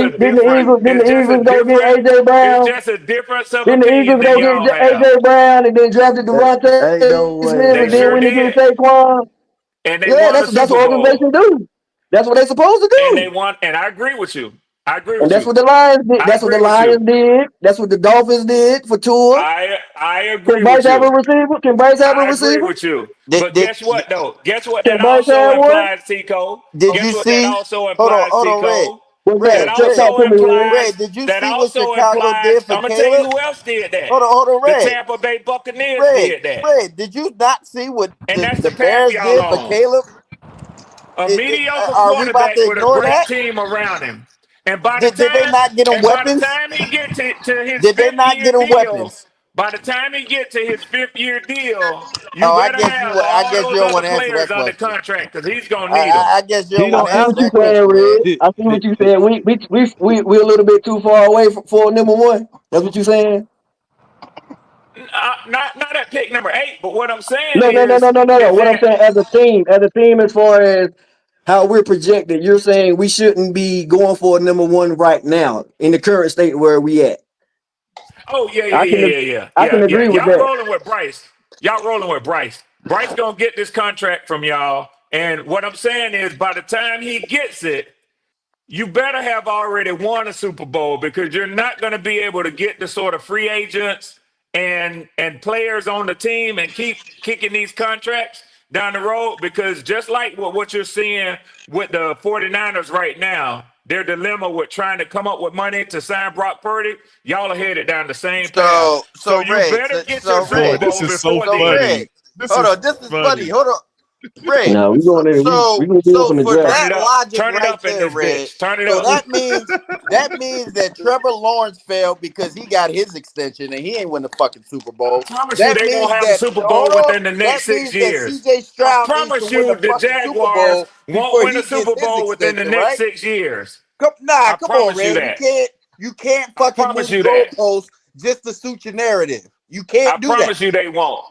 Eagles go get AJ Brown? It's just a difference of Didn't the opinion Eagles that go y'all get have. AJ Brown and then drafted Devontae Ain't no way, Smith They and then sure when they get did. Saquon? And they Yeah, won the that's Super what Bowl. organizations do. That's what they're supposed to And do. they won. And I agree with you. And that's what the Lions did. That's what the Lions did. That's what the Dolphins did for Tua. I agree Can Bryce with have a you. receiver? Can Bryce have a I agree receiver? with you. But guess what, though? Guess what Can that Bryce also have one? implies, Tico? Did Guess you what that see? also Hold implies, on, Red. Tico? What's That that? Talk also to me, Red. implies. Red, did you That see what also Chicago implies. did for I'm gonna tell you Caleb? who else did that. Hold on, The Red. Tampa Bay Buccaneers did that, Red, did you not see what and that's the the path Bears y'all did for on. Caleb? A mediocre Are we about quarterback to with a ignore great that? team around him. And by the Did they not get him weapons? time he get to his Did they fifth not year get him deal, weapons? by the time he get to his 5th year deal, you Oh, I better guess have I all guess you those don't other want to answer players that under question. contract because he's gonna need them. I guess you don't I want to see answer what you that saying, question, Red. Red. I see what you saying. We're a little bit too far away for #1. That's what you saying? Not at pick number 8, but what I'm saying No. is What I'm that saying, as a team, as far as how we're projected, you're saying we shouldn't be going for #1 right now in the current state where we at. oh yeah. I can agree with Y'all that. rolling with Bryce. Bryce gonna get this contract from y'all. And what I'm saying is, by the time he gets it, you better have already won a Super Bowl, because you're not going to be able to get the sort of free agents and players on the team and keep kicking these contracts down the road? Because just like what you're seeing with the 49ers right now, their dilemma with trying to come up with money to sign Brock Purdy, y'all are headed down the same path. So you Red, better get so your Super Red, Bowl before so then. Red, hold on, this is funny. Hold on, Red. No, we going in. We gonna do it So from the for draft. Turn it that up. logic Turn it right up in there, this Red. bitch. Turn it So up. that means that Trevor Lawrence failed because he got his extension and he ain't win the fucking Super Bowl. I promise you That they means won't have a that Super hold Bowl on. within the next That 6 means that years. CJ I Stroud needs to promise win you the the fucking Super Jaguars Bowl won't before win a he gets Super his Bowl within the extension, next right? 6 years. Come I on, promise you Red. that. You can't I fucking promise move you that. goalposts just to suit your narrative. You I can't do that. promise you they won't.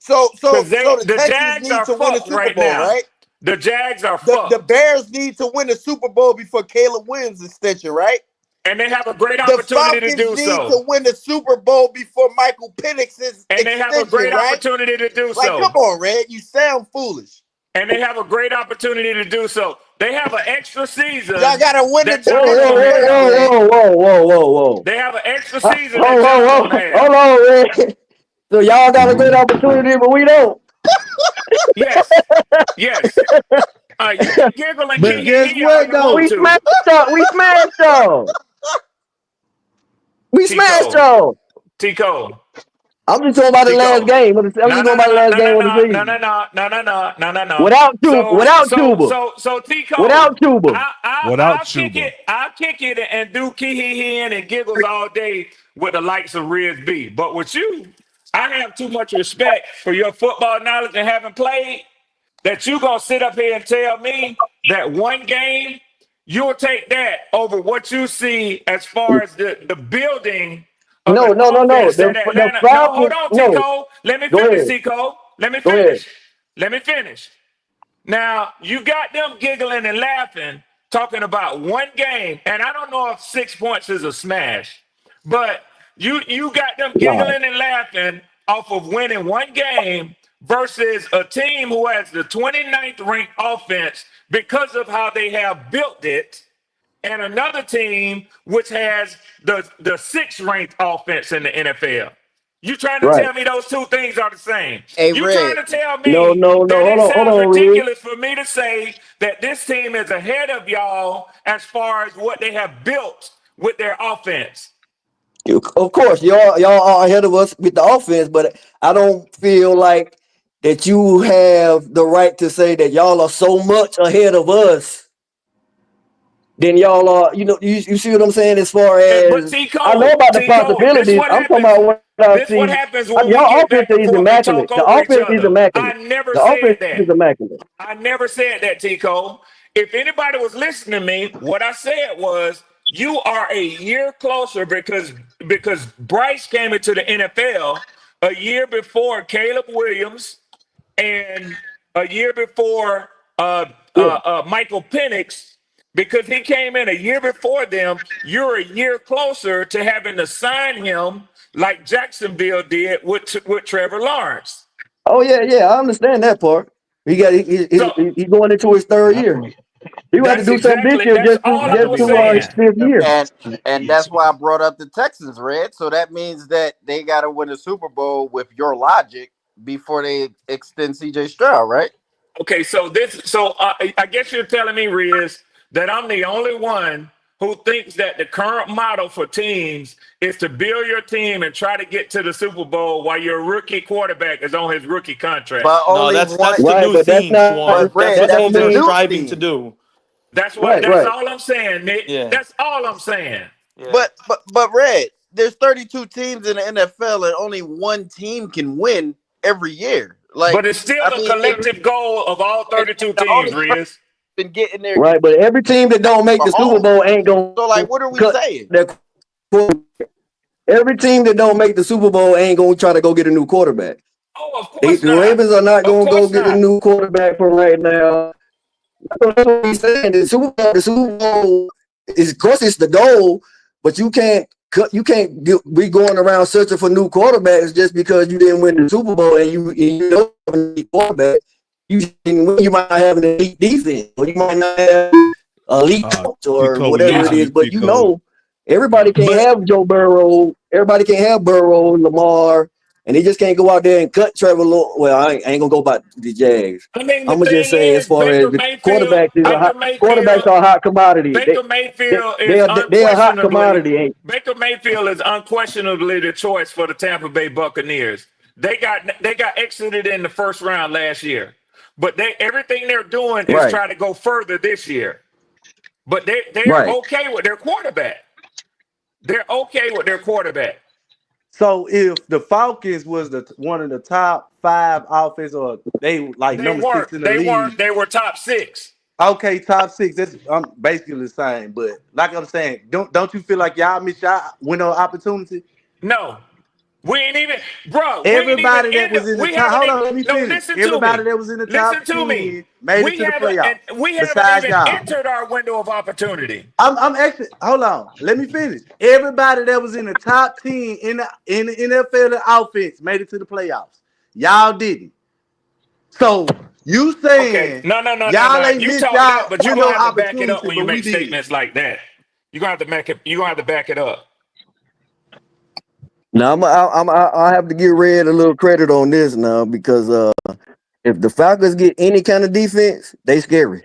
So Because the the Texans Jags need are to win a fucked Super right Bowl, now. right? The Jags are The fucked. Bears need to win a Super Bowl before Caleb wins extension, right? And they have a great The opportunity to Falcons do need so. to win the Super Bowl before Michael Penix's And they have a extension, great right? opportunity to do Like, so. come on, Red. You sound foolish. And they have a great opportunity to do so. They have an extra season. Y'all gotta win the that y'all division don't first, have. Red. Whoa. They have an extra Hold season that y'all don't have. on, Red. So y'all got a great opportunity, but we don't. Yes. Yes. You can giggle and But guess kiki all what, you though? want We to. smashed y'all. We smashed y'all. We smashed y'all. Tico. I'm just talking about the last game. I'm just going about the last game of the season. No. Without Tuba. So Tico. Without Tuba. I'll kick it. I'll kick it and do kee and giggles all day with the likes of Riz B. But with you, I have too much respect for your football knowledge and having played that you gonna sit up here and tell me that one game you'll take that over what you see as far as the building of No. an offense The that Atlanta. No, hold Falcons. on, No. Tico. Let me Go finish, ahead. Tico. Let me Go ahead. finish. Now, you got them giggling and laughing, talking about one game, and I don't know if 6 points is a smash, but you got them No. giggling and laughing off of winning one game versus a team who has the 29th ranked offense because of how they have built it, and another team which has the 6th ranked offense in the NFL. You trying to Right. tell me those two things are the same? Hey, You Red. trying to tell me No. that it Hold sounds on, Riz. ridiculous for me to say that this team is ahead of y'all as far as what they have built with their offense? Of course, y'all are ahead of us with the offense, but I don't feel like that you have the right to say that y'all are so much ahead of us. Then y'all are, you see what I'm saying? As far But as I know about the this possibilities, what I'm talking happens. about what I This what see. happens when we Y'all get offense back and is forth and talk immaculate. The over each offense is other. immaculate. I never The said offense that. is immaculate. I never said that, Tico. If anybody was listening to me, what I said was you are a year closer because Bryce came into the NFL a year before Caleb Williams and a year before Michael Penix. Because he came in a year before them, you're a year closer to having to sign him like Jacksonville did with Trevor Lawrence. Oh yeah, I understand that part. He's going into his third year. He had to do something this year That's just all I was to saying. his fifth year. And that's why I brought up the Texans, Red. So that means that they got to win the Super Bowl with your logic before they extend CJ Stroud, right? Okay, so I guess you're telling me, Riz, that I'm the only one who thinks that the current model for teams is to build your team and try to get to the Super Bowl while your rookie quarterback is on his rookie contract. But No, that's the new theme, Schwarn. That's what teams are striving to do. That's Right. all I'm saying, Nick. Yeah. That's all I'm saying. Yeah. But Red, there's 32 teams in the NFL and only one team can win every year. But it's still a collective goal of all 32 teams, Riz. Been getting there. Right, but every team that don't make the Super Bowl ain't going. So like, what are we saying? Every team that don't make the Super Bowl ain't going to try to go get a new quarterback. Oh, of course The Ravens are not going to go get a new quarterback for right now. That's what he's saying. The Super Bowl is, of course, it's the goal, but you can't be going around searching for new quarterbacks just because you didn't win the Super Bowl and you don't have a new quarterback. You might have an elite defense, or you might not have an elite coach or whatever it is. But everybody can't have Joe Burrow. Everybody can't have Burrow, Lamar, and they just can't go out there and cut Trevor Lawrence. Well, I ain't gonna go about the Jags. I mean, the I'm gonna just thing say, as is, far as the quarterbacks are a hot commodity. Baker Mayfield They is are a hot commodity. Baker Mayfield is unquestionably the choice for the Tampa Bay Buccaneers. They got exited in the first round last year, but everything they're doing is Right. trying to go further this year. But they're Right. okay with their quarterback. They're okay with their quarterback. So if the Falcons was one of the top 5 offense, or they like number 6 in the league. They were top 6. Okay, top 6. That's basically the same. But like I'm saying, don't you feel like y'all missed y'all window opportunity? No. We ain't even, bro. Everybody that was in the top. Hold on, let me No, finish. listen to Everybody me. that was in the top Listen to 10 me. made it to the playoffs. We haven't Besides even y'all. entered our window of opportunity. I'm actually, hold on. Let me finish. Everybody that was in the top 10 in the NFL offense made it to the playoffs. Y'all didn't. So you saying No. y'all ain't You missed talk y'all that, but you're window gonna have to back it up opportunity, when you but we make did. statements like that. You're gonna have to back it up. Now I have to give Red a little credit on this now, because if the Falcons get any kind of defense, they scary.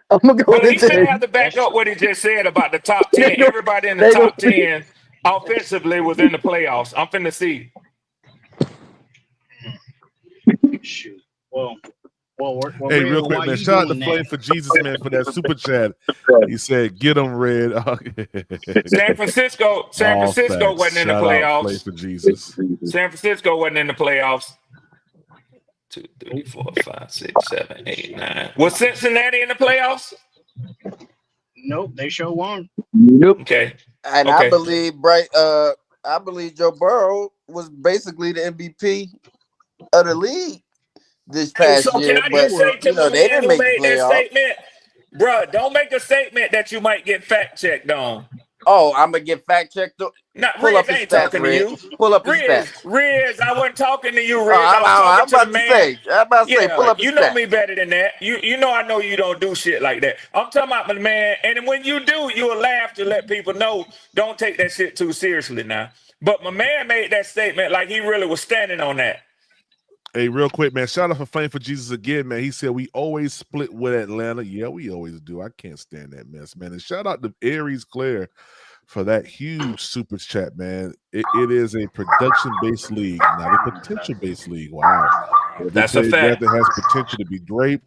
I'm gonna go But and he's tell gonna you. have to back up what he just said about the top 10. They go- Everybody in the they go- top 10 offensively was in the playoffs. I'm finna see. Shoot. Well, Hey, Red, real quick, while man. you Shout out to doing Flame that, for Jesus, man, for that super chat. He said, "Get him, Red." San Francisco All facts. wasn't in the Shout out Flame playoffs. for Jesus. San Francisco wasn't in the playoffs. 2, 3, 4, 5, 6, 7, 8, 9. Was Cincinnati in the playoffs? nope, they sure won. Nope. Okay. And I believe I believe Joe Burrow was basically the MVP of the league this past So can year, I but just say to my they man didn't who make the made that playoffs. statement, bruh, don't make a statement that you might get fact checked on. Oh, I'm gonna get fact checked. Not Pull Riz, up I his ain't stats, talking to Red. you. Pull up his stats. Riz, I wasn't talking to you, Oh, Riz. I was talking I'm to the about to man. say, pull Yeah, up his you know stats. me better than that. You know I know you don't do shit like that. I'm talking about my man, and when you do, you'll laugh to let people know. Don't take that shit too seriously now. But my man made that statement like he really was standing on that. Hey, real quick, man. Shout out for Flame for Jesus again, man. He said we always split with Atlanta. Yeah, we always do. I can't stand that mess, man. And shout out to Aries Claire for that huge super chat, man. It is a production-based league, not a potential-based league. Wow. Every That's a player fact. drafted has potential to be great,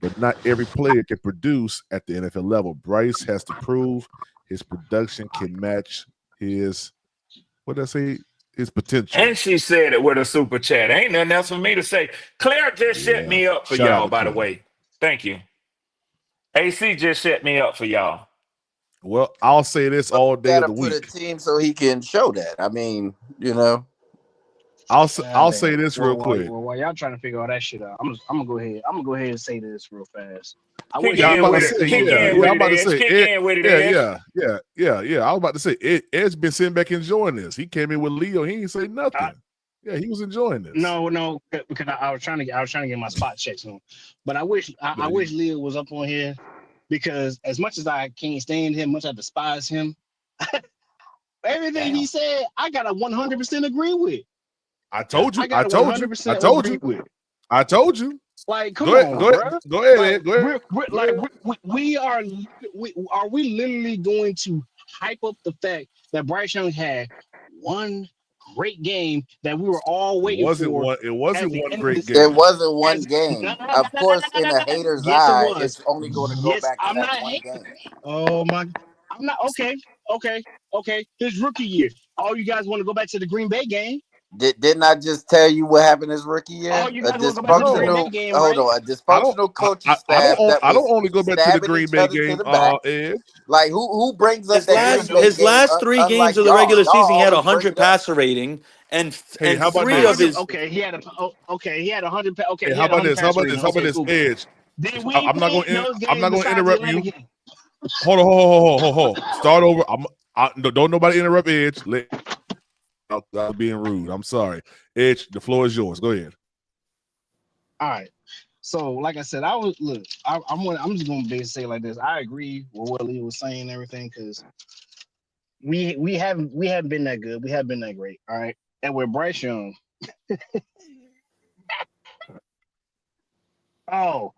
but not every player can produce at the NFL level. Bryce has to prove his production can match his, what did I say? His potential. And she said it with a super chat. Ain't nothing else for me to say. Claire just set me up for Shout out y'all, to by the Claire. way. Thank you. AC just set me up for y'all. Well, I'll say this all day of Gotta the put a week. team so he can show that. I mean, I'll say this real quick. While y'all trying to figure all that shit out, I'm gonna go ahead. I'm gonna go ahead and say this real fast. I Kick wish Yeah, I'm in about with to it. say, Kick yeah, in yeah. with I'm it, about to Edge. say, Kick Ed, in with it, yeah, Edge. I was about to say, Ed's been sitting back enjoying this. He came in with Leo. He ain't say nothing. Yeah, he was enjoying this. No, because I was trying to get my spot checks on. But I wish Leo was up on here, because as much as I can't stand him, much I despise him, everything he said, I gotta 100% agree with. I told you. I gotta 100% agree with. I told you. Like, come Go ahead, on, go bro. ahead, go ahead, Like, Ed. Go ahead. are we literally going to hype up the fact that Bryce Young had one great game that we were all waiting for? It wasn't one great game. it wasn't one game. Of course, in a hater's Yes, it eye, was. it's only going to go Yes, back to I'm that not one hating. game. Oh my, I'm not okay. His rookie year. Oh, you guys want to go back to the Green Bay game? Didn't I just tell you what happened his rookie year? Oh, you A guys want to go back to the Green Bay dysfunctional, game, hold right? on, a dysfunctional coaching staff that I don't was only go back to the stabbing Green each Bay other to game, the back. Ed. Like who brings up His that Green last Bay game? last 3 games Unlike of the y'all, regular y'all season, he had always bring 100 it up. passer rating, and Hey, how about 3 of this? his. Okay, he had a okay. He had 100. Okay, Hey, he how had about 100 this? How passer about rating. this? How about Okay, this? cool. Edge. Then we I'm not played going. those I'm games not going to besides the interrupt Atlanta you. game. Hold on, hold on. Start over. Don't nobody interrupt Edge. I was being rude. I'm sorry. Edge, the floor is yours. Go ahead. All right. So, like I said, I'm just gonna basically say like this. I agree with what Lee was saying and everything, because we haven't been that good. We haven't been that great. All right. and with Bryce Young. Oh,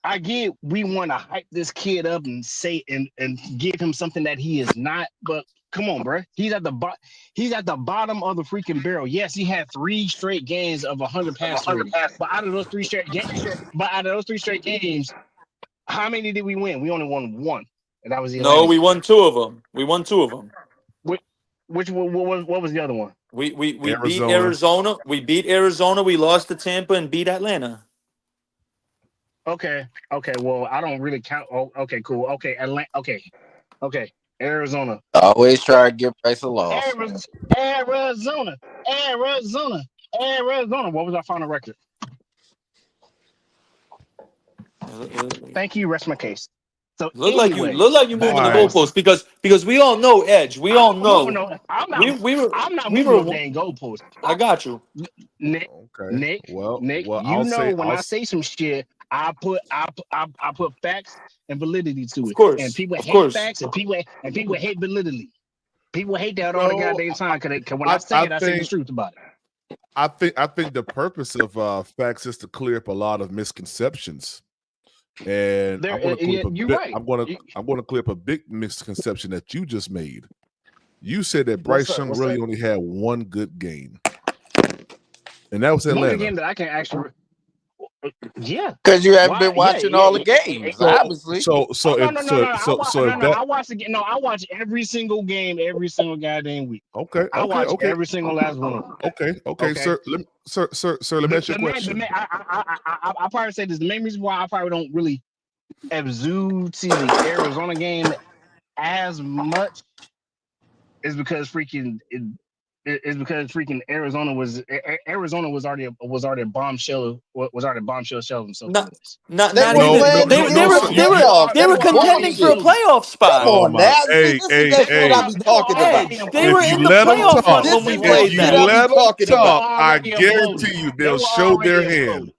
I get we want to hype this kid up and say and give him something that he is not, but come on, bro. He's at the bottom of the freaking barrel. Yes, he had 3 straight games of 100 passer rating. But out of those 3 straight games, how many did we win? We only won 1. And that was the No, Atlanta we game. won 2 of them. We won 2 of them. What was the other one? We beat Arizona. Arizona. We beat Arizona. We lost to Tampa and beat Atlanta. Okay. Well, I don't really count. Oh, okay, cool. Okay, Atlanta. Okay. Arizona. Always try to give Bryce a loss. Arizona. What was our final record? Thank you. Rest my case. So Look like you moving the All right. goalposts because we all know Edge. We all know. I'm not We moving no were. dang goalposts. I got you. Nick. Well, You know when I say some shit, I put facts and validity to it. Of course. And people Of hate course. facts and people hate validity. People hate that all the goddamn time because when I say the truth about it. I think the purpose of facts is to clear up a lot of misconceptions. And I'm going to clear up a big misconception that you just made. You said that Bryce Young really only had 1 good game, and that was Atlanta. One good game that I can actually. Yeah, because you haven't been watching all the games, obviously. I watched the game. No, I watch every single game, every single goddamn week. I watch every single last one of them. Okay, sir. Let me ask you a question. I probably say this. The main reason why I probably don't really exude to the Arizona game as much is because freaking Arizona was already a bombshell shell themselves. They were contending for a playoff spot. Come on, now. Hey, That's what I be talking about. They were in the playoff hunt when we played them. If you let them talk, I guarantee you they'll show their hand.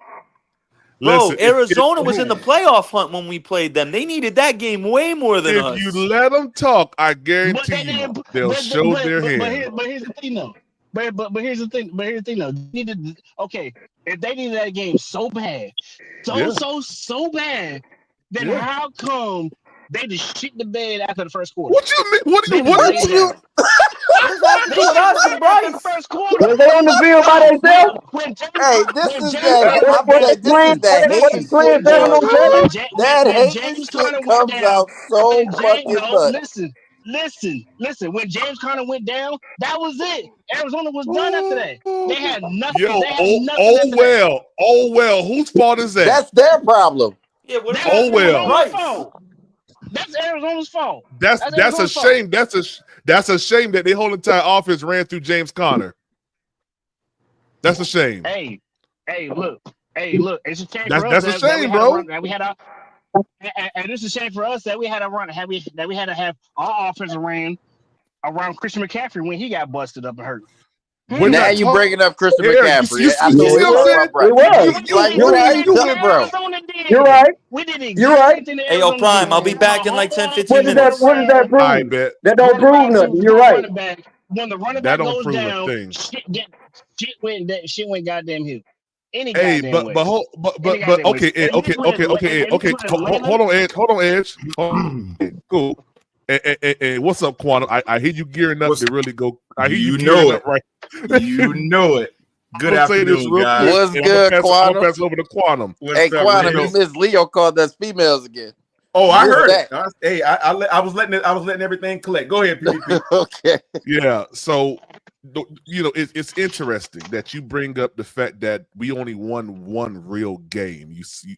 Bro, Arizona was in the playoff hunt when we played them. They needed that game way more than us. If you let them talk, I guarantee you they'll show their hand. But here's the thing, though. But here's the thing. Okay, if they needed that game so bad, so bad, then how come they just shit the bed after the first quarter? What you mean? What you? What happened to us and Bryce? The first quarter. Was they on the field by themselves? Hey, this is that hating shit, boy. That hating shit comes out so fucking much. Listen. When James Conner went down, that was it. Arizona was done after that. They had nothing. Oh well. Whose fault is that? That's their problem. Yeah, that's Arizona's fault. That's a shame. That's a shame that their whole entire offense ran through James Conner. That's a shame. Hey, look. It's a shame for us. That's a shame, bro. And it's a shame for us that we had a run. That we had to have our offense ran around Christian McCaffrey when he got busted up and hurt. Now you bringing up Christian McCaffrey. You're right. We did it. You're right. Hey, yo, Prime, I'll be back in like 10, 15 minutes. What does that prove? I bet. That don't prove nothing. You're right. When the running back goes down, shit went goddamn hill. Okay. Hold on, Edge. Cool. Hey, what's up, Quantum? I hear you gearing up to really go. I hear you gearing up, right? You know it. Good afternoon, guys. What's good, Quantum? I'll pass over to Quantum. Hey, Quantum, you Miss Leo called us females again. Oh, I heard it. Hey, I was letting everything collect. Go ahead, PvP. Okay. Yeah. So, it's interesting that you bring up the fact that we only won 1 real game.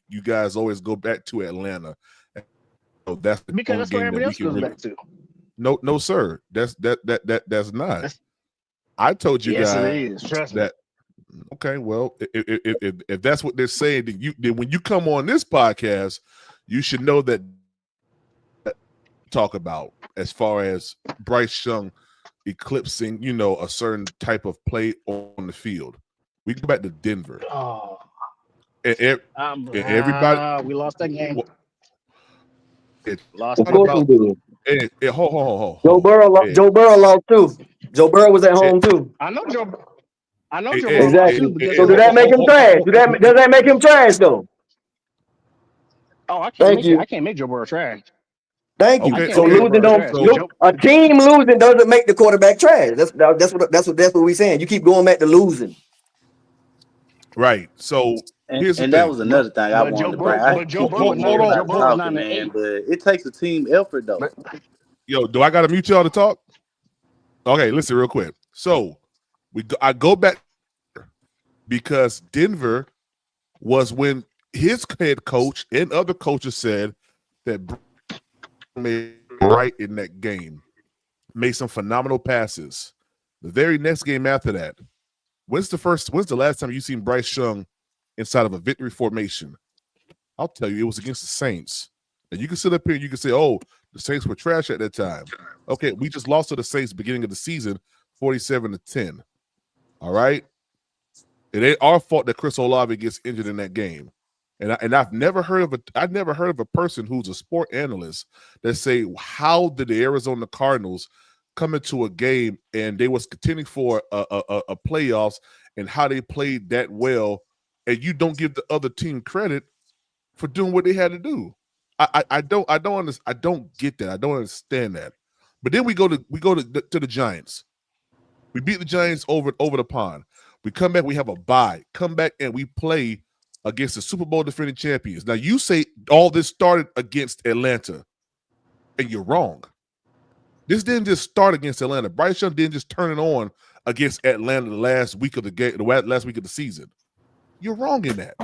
You guys always go back to Atlanta. So that's because that's where everybody else goes back to. No, sir. That's not. I told you guys it is. Trust that. Me. Okay, well, if that's what they're saying, then when you come on this podcast, you should know that talk about as far as Bryce Young eclipsing, a certain type of play on the field. We go back to Denver. Oh, and everybody, we lost that game. Lost Of to the course we Bengals. did. Ho. Joe Burrow lost too. Joe Burrow was at home too. I know Joe Burrow lost too, Exactly. but guess So does what? that make him trash? Does that make him trash though? Oh, I can't Thank make it. you. I can't make Joe Burrow trash. Thank I you. can't So make Joe losing Burrow don't trash. Cause Joe, a team losing doesn't make the quarterback trash. That's what we saying. You keep going back to losing. Right. So here's the And that thing. was another thing I but wanted Joe to bring. Burrow, I but Joe keep Burrow getting not. Joe everybody Burrow's talking, not an man, 8. but it takes a team effort though. Yo, do I got to mute y'all to talk? Okay, listen real quick. So I go back because Denver was when his head coach and other coaches said that made right in that game, made some phenomenal passes. The very next game after that, when's the last time you seen Bryce Young inside of a victory formation? I'll tell you, it was against the Saints. And you can sit up here and you can say, oh, the Saints were trash at that time. Okay, we just lost to the Saints beginning of the season, 47-10. All right? It ain't our fault that Chris Olave gets injured in that game. And I've never heard of a person who's a sport analyst that say, how did the Arizona Cardinals come into a game and they was contending for a playoffs and how they played that well, and you don't give the other team credit for doing what they had to do. I don't get that. I don't understand that. But then we go to the Giants. We beat the Giants over the pond. We come back, we have a bye. Come back and we play against the Super Bowl defending champions. Now you say all this started against Atlanta, and you're wrong. This didn't just start against Atlanta. Bryce Young didn't just turn it on against Atlanta the last week of the game, the last week of the season. You're wrong in that.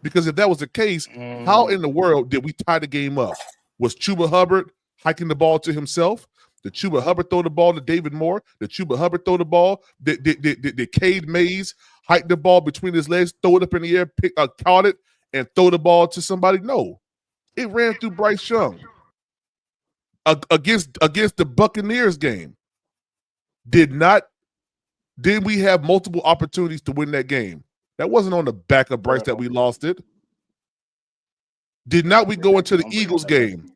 Because if that was the case, how in the world did we tie the game up? Was Chuba Hubbard hiking the ball to himself? Did Chuba Hubbard throw the ball to David Moore? Did Chuba Hubbard throw the ball? Did Cade Mays hike the ball between his legs, throw it up in the air, caught it, and throw the ball to somebody? No. It ran through Bryce Young. Against the Buccaneers game. Did we have multiple opportunities to win that game? That wasn't on the back of Bryce that we lost it. Did not we go into the Eagles game?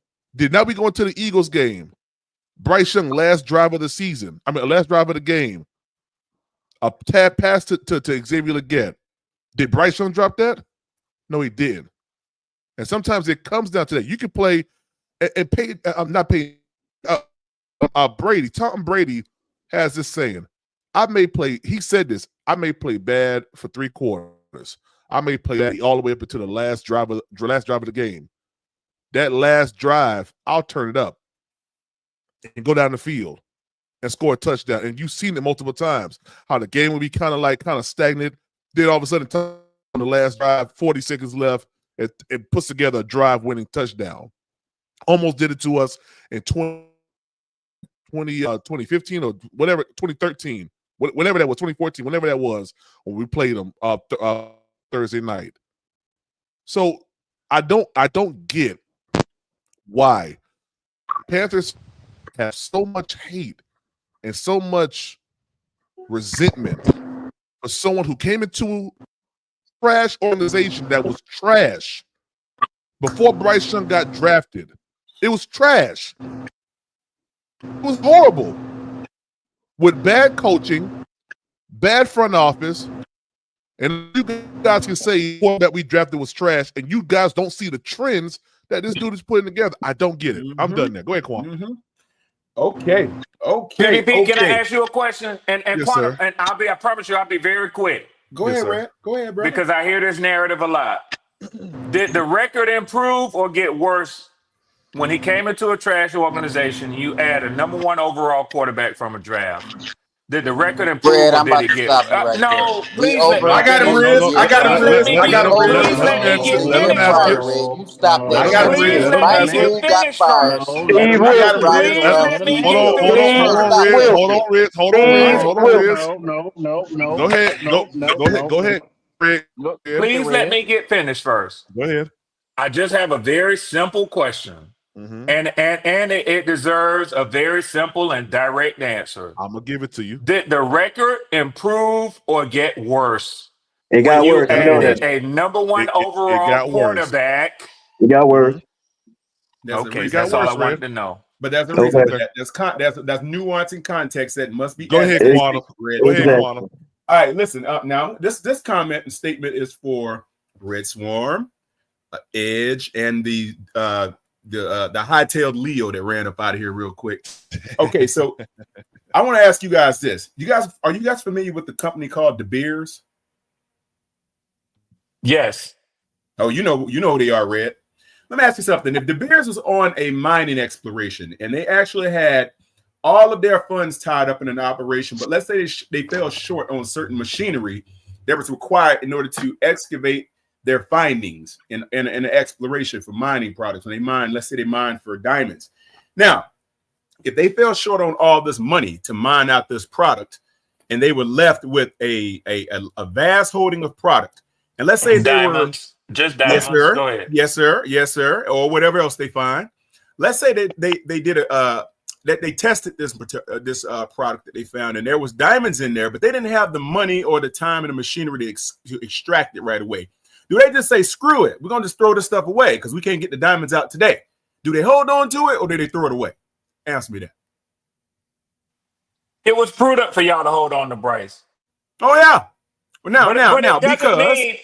Bryce Young, last drive of the season. Last drive of the game. A tap pass to Xavier Legette. Did Bryce Young drop that? No, he did. And sometimes it comes down to that. You can play and pay. I'm not paying. Brady, Tom Brady has this saying. He said this, I may play bad for 3 quarters. I may play bad all the way up until the last drive of the game. That last drive, I'll turn it up and go down the field and score a touchdown. And you've seen it multiple times, how the game will be kind of stagnant. Then all of a sudden, on the last drive, 40 seconds left, it puts together a drive-winning touchdown. Almost did it to us in 2015 or whatever, 2013, whatever that was, 2014, whenever that was, when we played them Thursday night. So I don't get why Panthers have so much hate and so much resentment for someone who came into a trash organization that was trash before Bryce Young got drafted. It was trash. It was horrible. With bad coaching, bad front office, and you guys can say that we drafted was trash, and you guys don't see the trends that this dude is putting together. I don't get it. I'm done there. Go ahead, Quan. Okay. PDP, can I ask you a question? And Yes, Quantum, sir. and I promise you, I'll be very quick. Go ahead, Red. Go ahead, brother. Because I hear this narrative a lot. Did the record improve or get worse when he came into a trash organization? You add a number 1 overall quarterback from a draft. Did the record improve Fred, or I'm did about it to get? stop you right No, there. We please let me I got him, finish. Riz. I got him, Riz. I got him, Riz. Please let me get Let him finished ask it. first. You stop that. I got him, Please Riz. let me Mike get Green got finished fired. first. Steve I got him, Wilson. Riz. Please let me Hold get on, finished first. Riz. Wilson. Hold on, Riz. Steve Wilson. No. Go ahead. Go ahead. Riz. Please let me get finished first. Go ahead. I just have a very simple question. Mm-hmm. And it deserves a very simple and direct answer. I'm gonna give it to you. Did the record improve or get worse It when got you worse. You know added that. a number 1 It overall got worse. quarterback It got worse. Okay, got that's all I worse, wanted Red. to know. But there's a reason for Okay. that. That's nuance and context that must be Go added. ahead, Quantum. Go ahead, Quantum. All right, listen up now. This comment and statement is for Red Swarm, Edge, and the high-tailed Leo that ran up out of here real quick. Okay, so I want to ask you guys this: are you guys familiar with the company called De Beers? Yes. Oh, you know who they are, Red. Let me ask you something. If De Beers was on a mining exploration and they actually had all of their funds tied up in an operation, but let's say they fell short on certain machinery that was required in order to excavate their findings in an exploration for mining products. When they mine, let's say they mine for diamonds. Now, if they fell short on all this money to mine out this product, and they were left with a vast holding of product, and let's say diamonds, just diamonds. Yes, sir. Go ahead. Yes, sir. Yes, sir. Or whatever else they find. Let's say that they did that they tested this product that they found, and there was diamonds in there, but they didn't have the money or the time and the machinery to extract it right away. Do they just say, screw it, we're going to just throw this stuff away because we can't get the diamonds out today? Do they hold on to it, or do they throw it away? Answer me that. It was prudent for y'all to hold on to Bryce. Oh, yeah. Well, now, it doesn't because... mean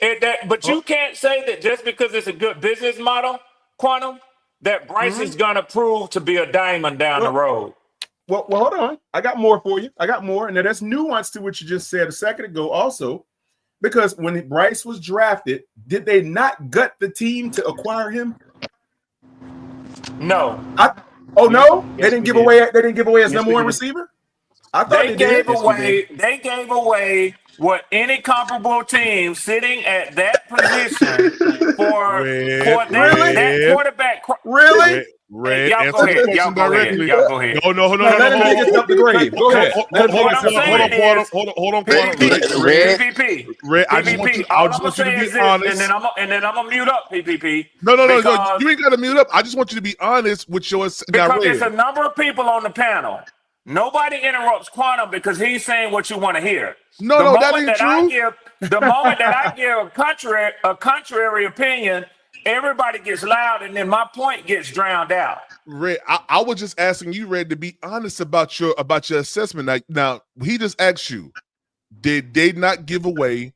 you can't say that just because it's a good business model, Quantum, that Bryce is going to prove to be a diamond down the road. Well, hold on. I got more for you. I got more. And there's nuance to what you just said a second ago also, because when Bryce was drafted, did they not gut the team to acquire him? No. No? They didn't give away his number one receiver? I thought they gave away what any comparable team sitting at that position for that quarterback. Really? Red, y'all go ahead. Y'all go ahead. Y'all go ahead. No. Let him dig us up the grave. Go ahead. Hold on, PPP. Red, I just want you to be honest. And then I'm gonna mute up, PPP. No. You ain't got to mute up. I just want you to be honest with your. Because there's a number of people on the panel. Nobody interrupts Quantum because he's saying what you want to hear. No, that ain't true. The moment that I give a contrary opinion, everybody gets loud, and then my point gets drowned out. Red, I was just asking you, Red, to be honest about your assessment. Now he just asked you, did they not give away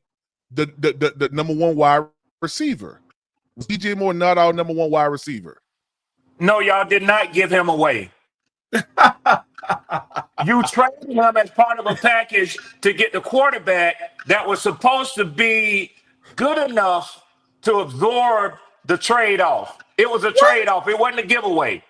the number one wide receiver? Was DJ Moore not our number one wide receiver? No, y'all did not give him away. You traded him as part of a package to get the quarterback that was supposed to be good enough to absorb the trade-off. It was a trade-off. It wasn't a giveaway.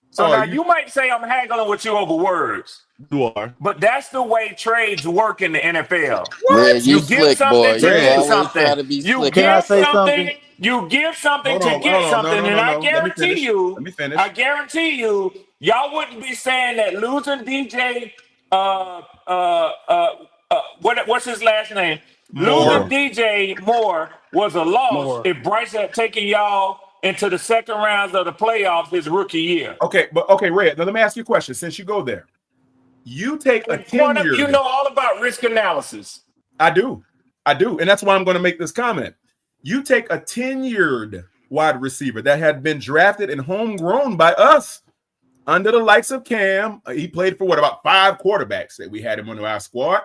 So now you might say I'm haggling with you over words. You are. But that's the way trades work in the NFL. Man, you give slick, something boy. to get You always try something. to be You slick. give something. You give something to get something, and I guarantee you, Let me finish. I guarantee you, y'all wouldn't be saying that losing DJ, what's his last name? Losing DJ Moore was a loss if Bryce had taken y'all into the second rounds of the playoffs his rookie year. Okay, Red. Now let me ask you a question. Since you go there, you take a 10-year. You know all about risk analysis. I do, and that's why I'm going to make this comment. You take a 10-year wide receiver that had been drafted and homegrown by us under the likes of Cam. He played for about 5 quarterbacks that we had him on our squad,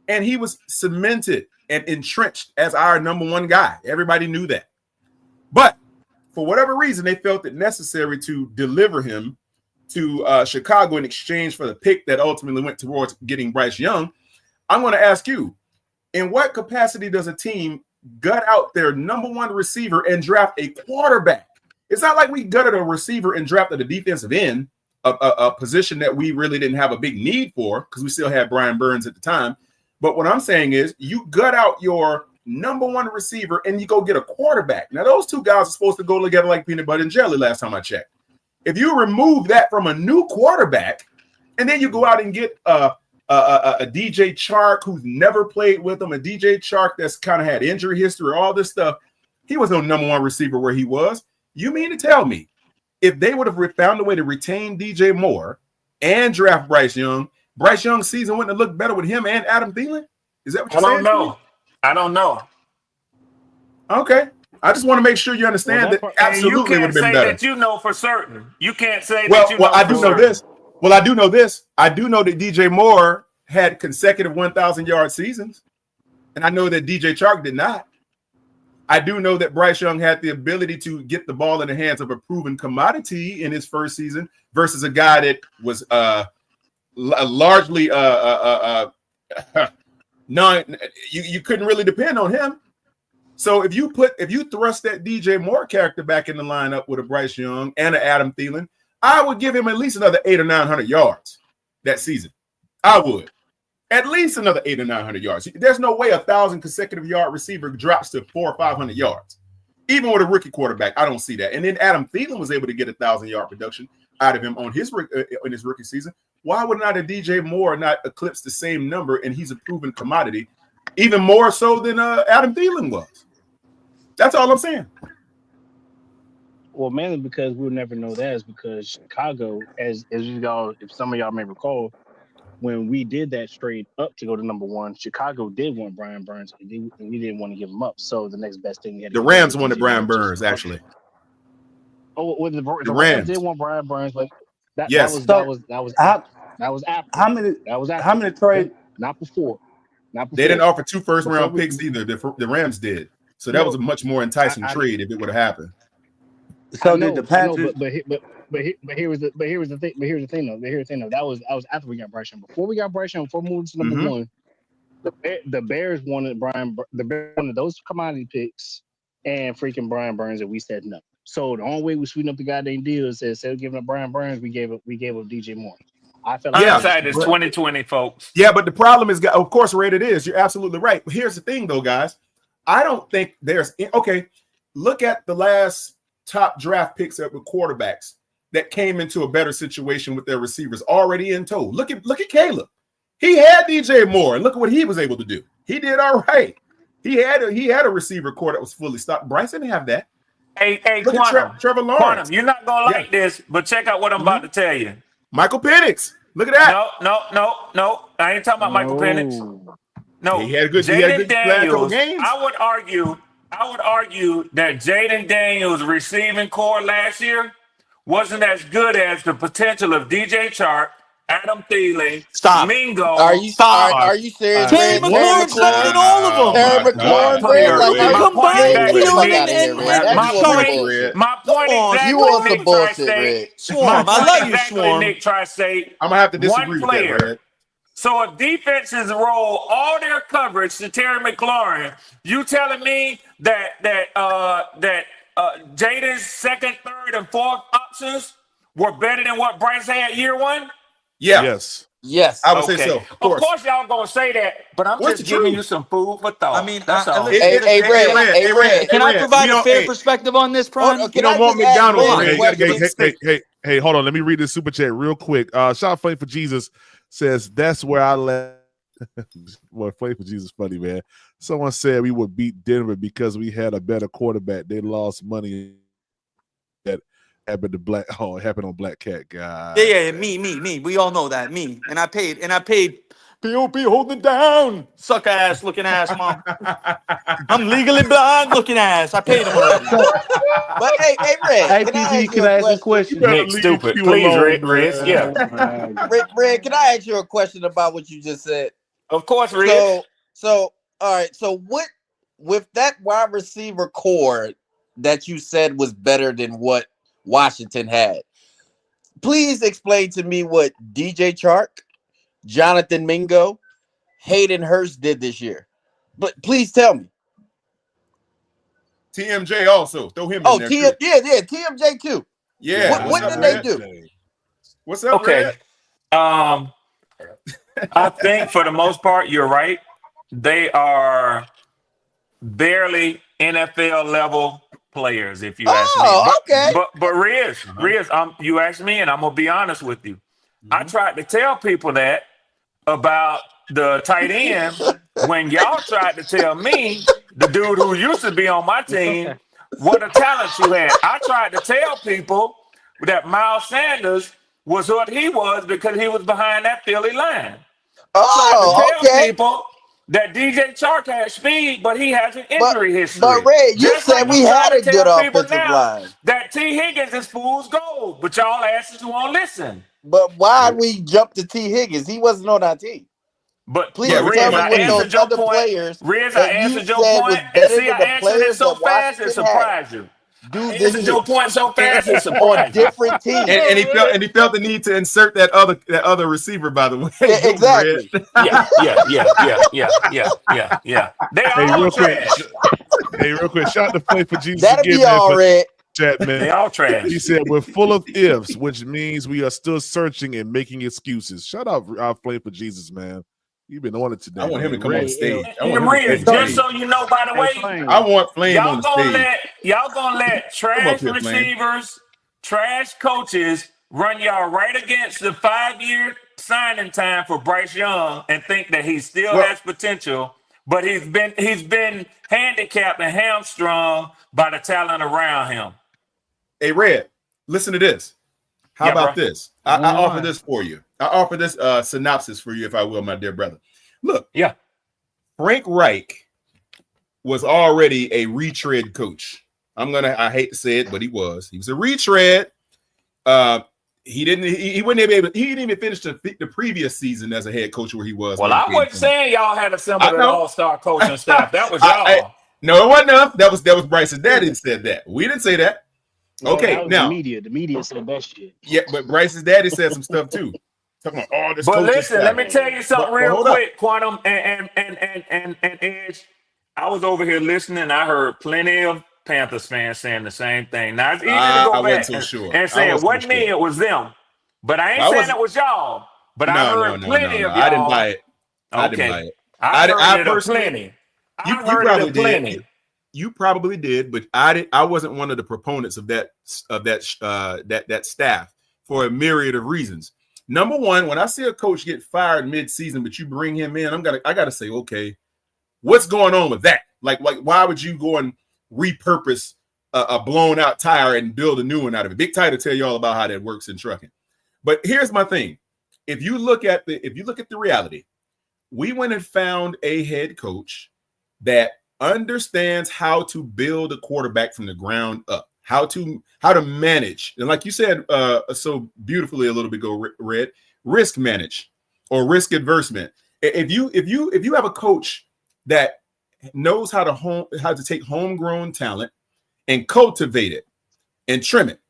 and he was cemented and entrenched as our number one guy. Everybody knew that, but for whatever reason, they felt it necessary to deliver him to Chicago in exchange for the pick that ultimately went towards getting Bryce Young. I'm going to ask you, in what capacity does a team gut out their number one receiver and draft a quarterback? It's not like we gutted a receiver and drafted a defensive end, a position that we really didn't have a big need for because we still had Brian Burns at the time. But what I'm saying is you gut out your number one receiver and you go get a quarterback. Now, those two guys are supposed to go together like peanut butter and jelly last time I checked. If you remove that from a new quarterback and then you go out and get a DJ Chark who's never played with him, a DJ Chark that's kind of had injury history, all this stuff, he was no number one receiver where he was. You mean to tell me if they would have found a way to retain DJ Moore and draft Bryce Young's season wouldn't have looked better with him and Adam Thielen? Is that what you're saying? I don't know. Okay. I just want to make sure you understand that absolutely would have been better. That you know for certain. You can't say Well, that you know I do for know certain. this. Well, I do know this. I do know that DJ Moore had consecutive 1,000-yard seasons, and I know that DJ Chark did not. I do know that Bryce Young had the ability to get the ball in the hands of a proven commodity in his first season versus a guy that was largely you couldn't really depend on him. So if you thrust that DJ Moore character back in the lineup with a Bryce Young and an Adam Thielen, I would give him at least another 800 or 900 yards that season. I would. At least another 800 or 900 yards. There's no way 1,000 consecutive yard receiver drops to 400 or 500 yards. Even with a rookie quarterback, I don't see that. And then Adam Thielen was able to get 1,000-yard production out of him on his rookie season. Why would not a DJ Moore not eclipse the same number? And he's a proven commodity, even more so than Adam Thielen was. That's all I'm saying. Well, mainly because we'll never know that is because Chicago, as y'all, if some of y'all may recall, when we did that straight up to go to number one, Chicago did want Brian Burns, and we didn't want to give him up. So the next best thing we had to the Rams wanted Brian Burns, actually. Oh, well, the Rams did want Brian Burns, but that was after. How many trades? Not before. They didn't offer 2 first-round picks either. The Rams did. So that was a much more enticing trade if it would have happened. So did the Panthers? But here was the thing though. That was after we got Bryce Young. Before we got Bryce Young, before moving to number one, the Bears wanted the Bears wanted those commodity picks and freaking Brian Burns, and we said no. So the only way we sweeten up the goddamn deal is instead of giving up Brian Burns, we gave up DJ Moore. I felt like it's 2020, folks. Yeah, but the problem is, of course, Red, it is. You're absolutely right. But here's the thing, though, guys. I don't think there's okay. Look at the last top draft picks with quarterbacks that came into a better situation with their receivers already in tow. Look at Caleb. He had DJ Moore, and look at what he was able to do. He did all right. He had a receiver core that was fully stocked. Bryce didn't have that. Hey, look at Trevor Lawrence. Quantum, you're not gonna like this, but check out what I'm about to tell you. Michael Penix. Look at that. No. I ain't talking about Michael Penix. No, he had a good Daniels. games. I would argue that Jaden Daniels' receiving core last year wasn't as good as the potential of DJ Chark, Adam Thielen, Mingo. Are you serious? Terry McLaurin's better than all of them. Terry McLaurin, my point exactly. You want some bullshit, Red. Swarm, I love you, Swarm. Nick tries to say I'm gonna have to disagree one player. with that, Red. So if defenses roll all their coverage to Terry McLaurin, you telling me that Jaden's second, third, and fourth options were better than what Bryce had year one? Yeah. Yes. I would say so. Of course y'all gonna say that, but I'm just giving you some food for thought. I mean, that's all. Hey, Red. Can I provide a fair perspective on this, Prime? You don't want McDonald's. Hey, hold on. Let me read this super chat real quick. Shout Funny for Jesus says, that's where I left. Well, Funny for Jesus funny, man. Someone said we would beat Denver because we had a better quarterback. They lost money that happened on Black Cat, guys. Yeah, me. We all know that. Me. And I paid POP holding it down. Suck ass looking ass, mom. I'm legally blind looking ass. I paid him already. But hey, Red. Can I ask you a question? Nick, stupid. Please, Red. Yeah. Red, can I ask you a question about what you just said? Of course, Red. So all right. So what with that wide receiver core that you said was better than what Washington had? Please explain to me what DJ Chark, Jonathan Mingo, Hayden Hurst did this year. But please tell me. TMJ also. Throw him in there. TMJ too. Yeah. What did they do? What's up, Okay. Red? I think for the most part, you're right. They are barely NFL level players, if you ask me. But Riz, you asked me, and I'm gonna be honest with you. I tried to tell people that about the tight end when y'all tried to tell me, the dude who used to be on my team, what a talent you had. I tried to tell people that Miles Sanders was what he was because he was behind that Philly line. I tried to tell people that DJ Chark has speed, but he has an injury history. But Red, you Just said like we I'm had trying a to good tell people offensive now line. that T. Higgins is fool's gold, but y'all asses won't listen. But why we jump to T. Higgins? He wasn't on our team. But Please Riz, tell me I what those answered your other point. players Riz, I that you answered your said point, was and better see, I than the answered it players so that fast it Washington had surprised you. do I this answered your year point so fast it on surprised you. different teams. And he felt the need to insert that other receiver, by the way. Exactly. Yeah. They Hey, all real quick. trash. Hey, real quick. Shout out to Play for Jesus That'll again, be man. all For right. chat, man. They all trash. He said we're full of ifs, which means we are still searching and making excuses. Shout out our Play for Jesus, man. You've been on it today. I want him to come man. on the stage. I And want him to Riz, come on just the so stage. you know, by the way, I want Flame on the stage. y'all gonna let trash here, Flame. receivers, trash coaches run y'all right against the 5-year signing time for Bryce Young and think that he still has potential, but he's been handicapped and hamstrung by the talent around him. Hey, Red, listen to this. How about this? I offer this for you. I offer this synopsis for you, if I will, my dear brother. Look, Frank Reich was already a retread coach. I hate to say it, but he was. He was a retread. He didn't even finish the previous season as a head coach where he was. Well, I wasn't saying y'all had assembled an all-star coaching staff. That was y'all. No, it wasn't enough. That was Bryce's daddy that said that. We didn't say that. Well, Okay, that was now the media said that shit. Yeah, but Bryce's daddy said some stuff too. Talking about all this. But coaching listen, staff. let me tell you something But real hold up. quick, Quantum and Edge. I was over here listening. I heard plenty of Panthers fans saying the same thing. Now it's easy to I go wasn't back so sure. and say I it wasn't me, it was them. But I ain't saying it was y'all. But I heard plenty of y'all. I didn't buy it. I didn't Okay. buy it. I heard it personally- plenty. You probably did. You probably did, but I wasn't one of the proponents of that staff for a myriad of reasons. Number one, when I see a coach get fired mid-season, but you bring him in, I gotta say, okay, what's going on with that? Like why would you go and repurpose a blown out tire and build a new one out of it? Big Ty to tell you all about how that works in trucking. But here's my thing: if you look at the reality, we went and found a head coach that understands how to build a quarterback from the ground up, how to manage, and like you said so beautifully a little bit ago, Red, risk manage or risk adversement. If you have a coach that knows how to take homegrown talent and cultivate it and trim it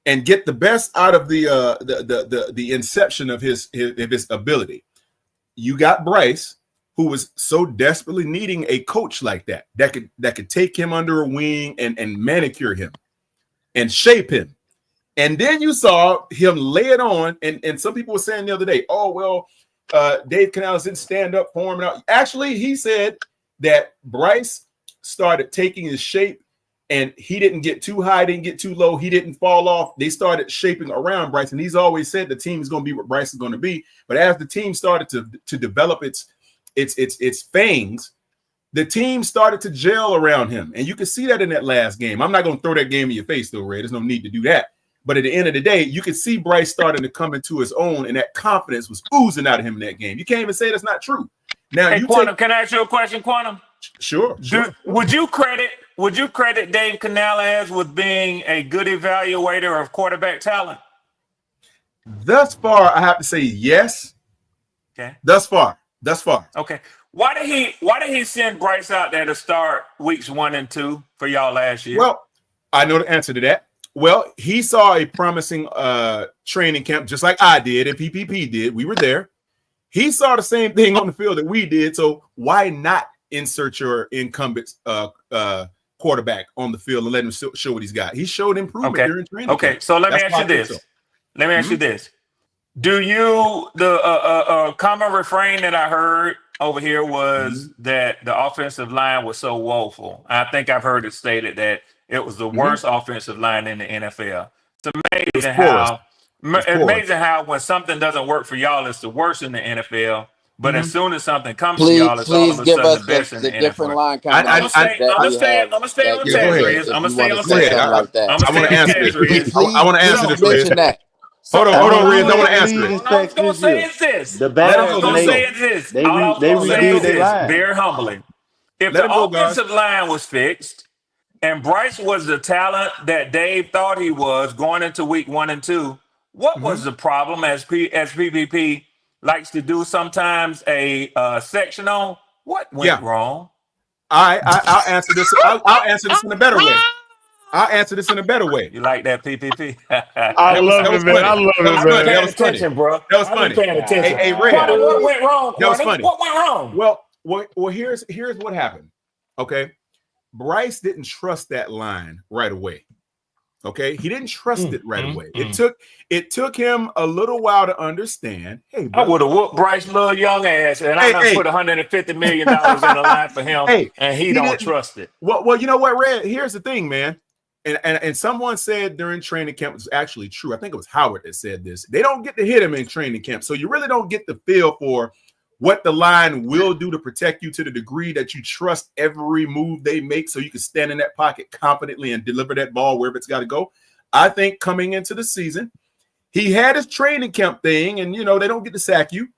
and get the best out of the inception of his ability, you got Bryce, who was so desperately needing a coach like that could take him under a wing and manicure him and shape him. And then you saw him lay it on. And some people were saying the other day, oh, well, Dave Canales didn't stand up for him. Actually, he said that Bryce started taking his shape and he didn't get too high, didn't get too low. He didn't fall off. They started shaping around Bryce. And he's always said the team is going to be what Bryce is going to be. But as the team started to develop its fangs, the team started to gel around him. And you can see that in that last game. I'm not going to throw that game in your face, though, Ray. There's no need to do that. But at the end of the day, you can see Bryce starting to come into his own, and that confidence was oozing out of him in that game. You can't even say that's not true. Now, Hey, Quantum, can I ask you a question, Quantum? Sure. Would you credit Dave Canales with being a good evaluator of quarterback talent? Thus far, I have to say yes. Okay. Thus far. Okay. Why did he send Bryce out there to start weeks 1 and 2 for y'all last year? Well, I know the answer to that. Well, he saw a promising training camp, just like I did and PPP did. We were there. He saw the same thing on the field that we did. So why not insert your incumbent quarterback on the field and let him show what he's got? He showed improvement during training camp. Okay, so let me ask you this. Let me ask you this. Do you the common refrain that I heard over here was that the offensive line was so woeful? I think I've heard it stated that it was the worst offensive line in the NFL. It's amazing how when something doesn't work for y'all, it's the worst in the NFL. But as soon as something comes to y'all, it's all of a sudden the best in the different NFL. line I'm gonna stay on task, Riz. I'm gonna stay on task. I want to answer this. I want to answer this, Riz. Hold on, Riz. I want to answer leading it. All I was sacks gonna this say year. is this. The All Let I him was go. backups Let gonna him say go. made. is this. They All I was they gonna say is redid their this. line. Very humbling. If Let the him go, guys. offensive line was fixed and Bryce was the talent that Dave thought he was going into week 1 and 2, what was the problem? As PPP likes to do sometimes, a section on what went Yeah. wrong. I'll answer this. I'll answer this in a better way. I'll answer this in a better way. You like that, PPP? I That love was it, man. funny. I love That was it, I've been funny. man. That paying was funny. attention, bro. That was I've been funny. paying attention. Hey, Red. Quanah, what went wrong? That was Quanah? funny. What went wrong? Well, here's what happened. Okay, Bryce didn't trust that line right away. Okay, he didn't trust it right away. It took him a little while to understand. Hey, I brother. would have whooped Bryce little young ass, and I done put $150 million in the line for him, and he don't didn't trust it. Well, you know what, Red? Here's the thing, man. And someone said during training camp, it was actually true. I think it was Howard that said this. They don't get to hit him in training camp, so you really don't get the feel for what the line will do to protect you to the degree that you trust every move they make, so you can stand in that pocket confidently and deliver that ball wherever it's got to go. I think coming into the season, he had his training camp thing, and they don't get to sack you.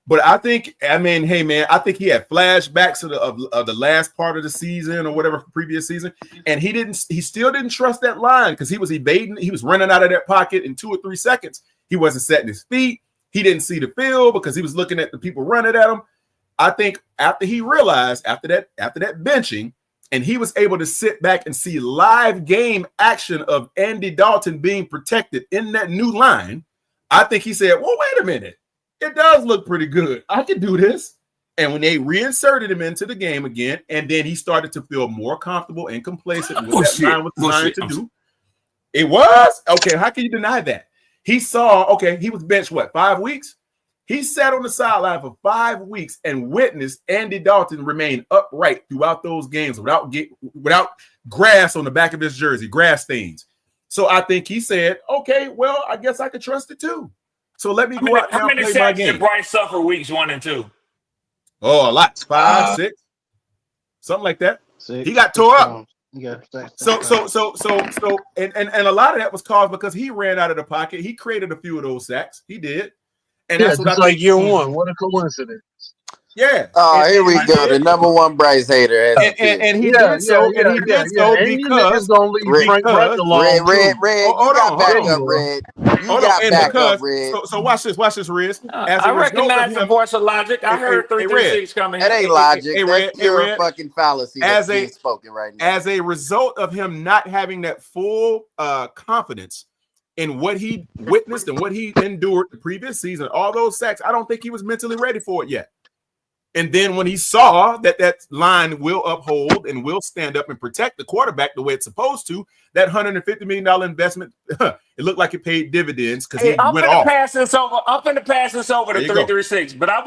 But I think, hey man, I think he had flashbacks of the last part of the season or whatever previous season, and he still didn't trust that line because he was evading, he was running out of that pocket in 2 or 3 seconds. He wasn't setting his feet. He didn't see the field because he was looking at the people running at him. I think after he realized after that benching, and he was able to sit back and see live game action of Andy Dalton being protected in that new line, I think he said, well, wait a minute. It does look pretty good. I can do this. And when they reinserted him into the game again, and then he started to feel more comfortable and complacent with that line was designed to do. It was? Okay, how can you deny that? He saw, he was benched, 5 weeks? He sat on the sideline for 5 weeks and witnessed Andy Dalton remain upright throughout those games without grass on the back of his jersey, grass stains. So I think he said, okay, well, I guess I could trust it too. So let me go out now and play my game. Did Bryce suffer weeks 1 and 2? Oh, a lot. 5, 6, something like that. 6, he got tore up. Yeah. So, and a lot of that was caused because he ran out of the pocket. He created a few of those sacks. He did, and that's what I like think. year 1. What a coincidence. Yeah. Oh, here we go. The number one Bryce hater. And he did so. And he did so because Red. You got backup, Red. You got backup, Red. So watch this, Riz. I recognize the voice of logic. I heard 336 coming. That ain't logic. That's pure fucking fallacy that's being spoken right now. As a result of him not having that full confidence in what he witnessed and what he endured the previous season, all those sacks, I don't think he was mentally ready for it yet. And then when he saw that line will uphold and will stand up and protect the quarterback the way it's supposed to, that $150 million investment, it looked like it paid dividends because he went off. I'm finna pass this over to 336. But I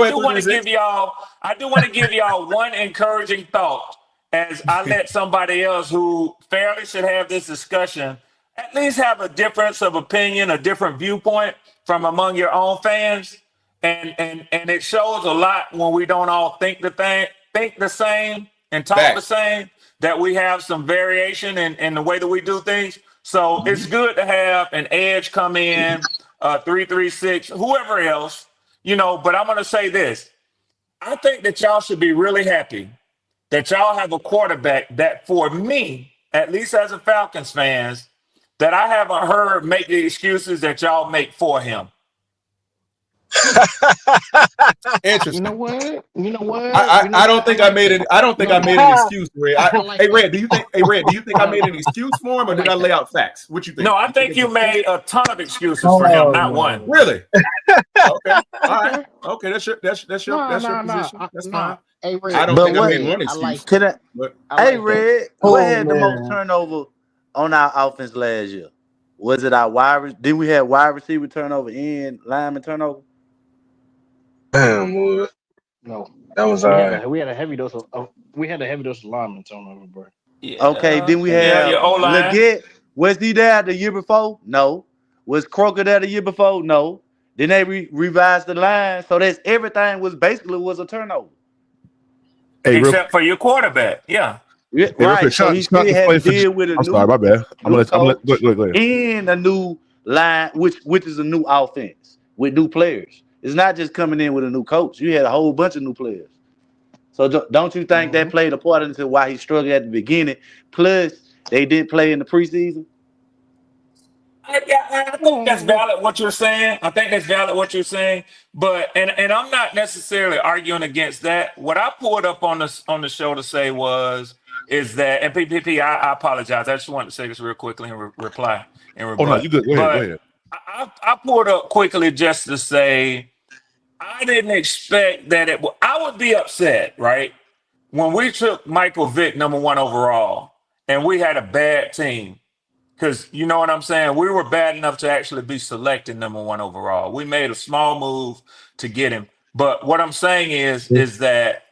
do want to give y'all one encouraging thought as I let somebody else who fairly should have this discussion at least have a difference of opinion, a different viewpoint from among your own fans. And it shows a lot when we don't all think the same and talk the same, that we have some variation in the way that we do things. So it's good to have an edge come in, 336, whoever else, but I'm going to say this. I think that y'all should be really happy that y'all have a quarterback that, for me, at least as a Falcons fans, that I haven't heard make the excuses that y'all make for him. Interesting. You know what? I don't think I made it. I don't think I made an excuse, Red. Hey, Red, do you think I made an excuse for him, or did I lay out facts? What you think? No, I think you made a ton of excuses for him, not one. Really? Okay. All right. Okay. That's your position. That's fine. Hey, Red, I don't think I made one excuse. Red, what had the most turnover on our offense last year? Was it our wide? Didn't we have wide receiver turnover and lineman turnover? Damn, Wood. No, that was we had a heavy dose of lineman turnover, bro. Yeah. Okay, then we had Leggett. Was he there the year before? No. Was Croker there the year before? No. Then they revised the line, so that's everything was a turnover. Except for your quarterback, yeah. Right. So he still had to deal with a new. I'm sorry, my bad. I'm gonna go ahead. And a new line, which is a new offense with new players. It's not just coming in with a new coach. You had a whole bunch of new players. So don't you think that played a part into why he struggled at the beginning? Plus, they didn't play in the preseason. I think that's valid what you're saying. I think that's valid what you're saying. But and I'm not necessarily arguing against that. What I pulled up on the show to say is that, and PPP, I apologize. I just wanted to say this real quickly and reply and rebut. Oh no, you good. Go ahead. Go ahead. I pulled up quickly just to say I didn't expect that I would be upset, right? When we took Michael Vick #1 overall and we had a bad team. Because you know what I'm saying? We were bad enough to actually be selected #1 overall. We made a small move to get him. But what I'm saying is that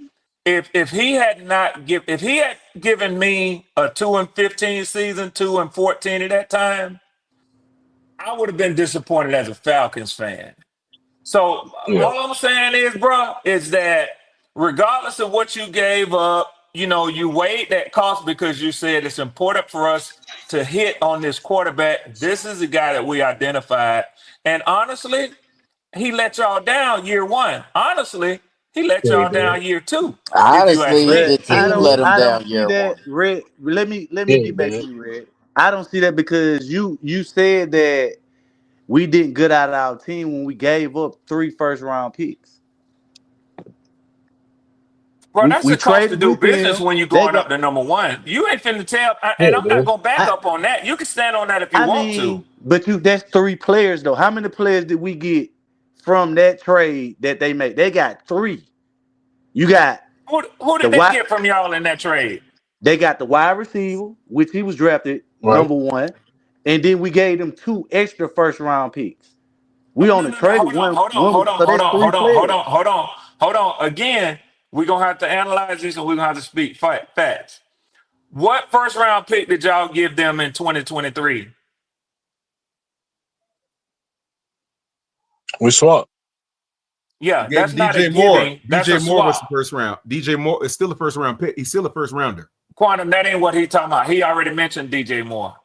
if he had given me a 2-15 season, 2-14 at that time, I would have been disappointed as a Falcons fan. So all I'm saying is, bro, is that regardless of what you gave up, you weighed that cost because you said it's important for us to hit on this quarterback. This is the guy that we identified. And honestly, he let y'all down year one. Honestly, he let y'all down year two. Honestly, the team let him down year one. Red, let me get back to you, Red. I don't see that because you said that we didn't good out of our team when we gave up 3 first-round picks. Bro, that's the cost to do business when you're going up to #1. You ain't finna tell, and I'm not gonna back up on that. You can stand on that if you want to. But that's 3 players though. How many players did we get from that trade that they made? They got 3. You got who did they get from y'all in that trade? They got the wide receiver, which he was drafted #1, and then we gave them 2 extra first-round picks. We only traded one. Hold on. Again, we're gonna have to analyze this and we're gonna have to speak facts. What first-round pick did y'all give them in 2023? We swapped. Yeah, that's not a Moore. giving. That's DJ a Moore was swap. the first round. DJ Moore is still a first-round pick. He's still a first-rounder. Quantum, that ain't what he talking about. He already mentioned DJ Moore.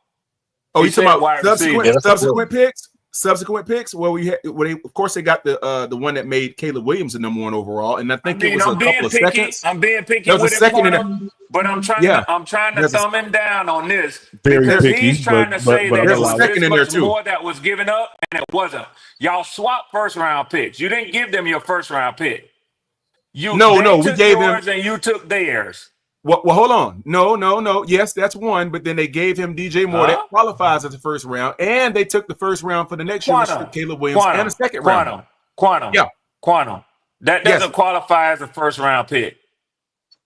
Oh, you talking about subsequent picks? picks? Subsequent picks? Well, of course they got the one that made Caleb Williams the #1 overall, and I think it was a couple of seconds. I'm being picky with it, but I'm trying to thumb him down on this because he's trying to say that there was this much more that was given up, and it wasn't. Y'all swapped first-round picks. You didn't give them your first-round pick. We gave yours and you took theirs. Well, hold on. No. Yes, that's one. But then they gave him DJ Moore that qualifies as the first round, and they took the first round for the next year, Caleb Williams, and a second round. Quantum. That doesn't qualify as a first round pick.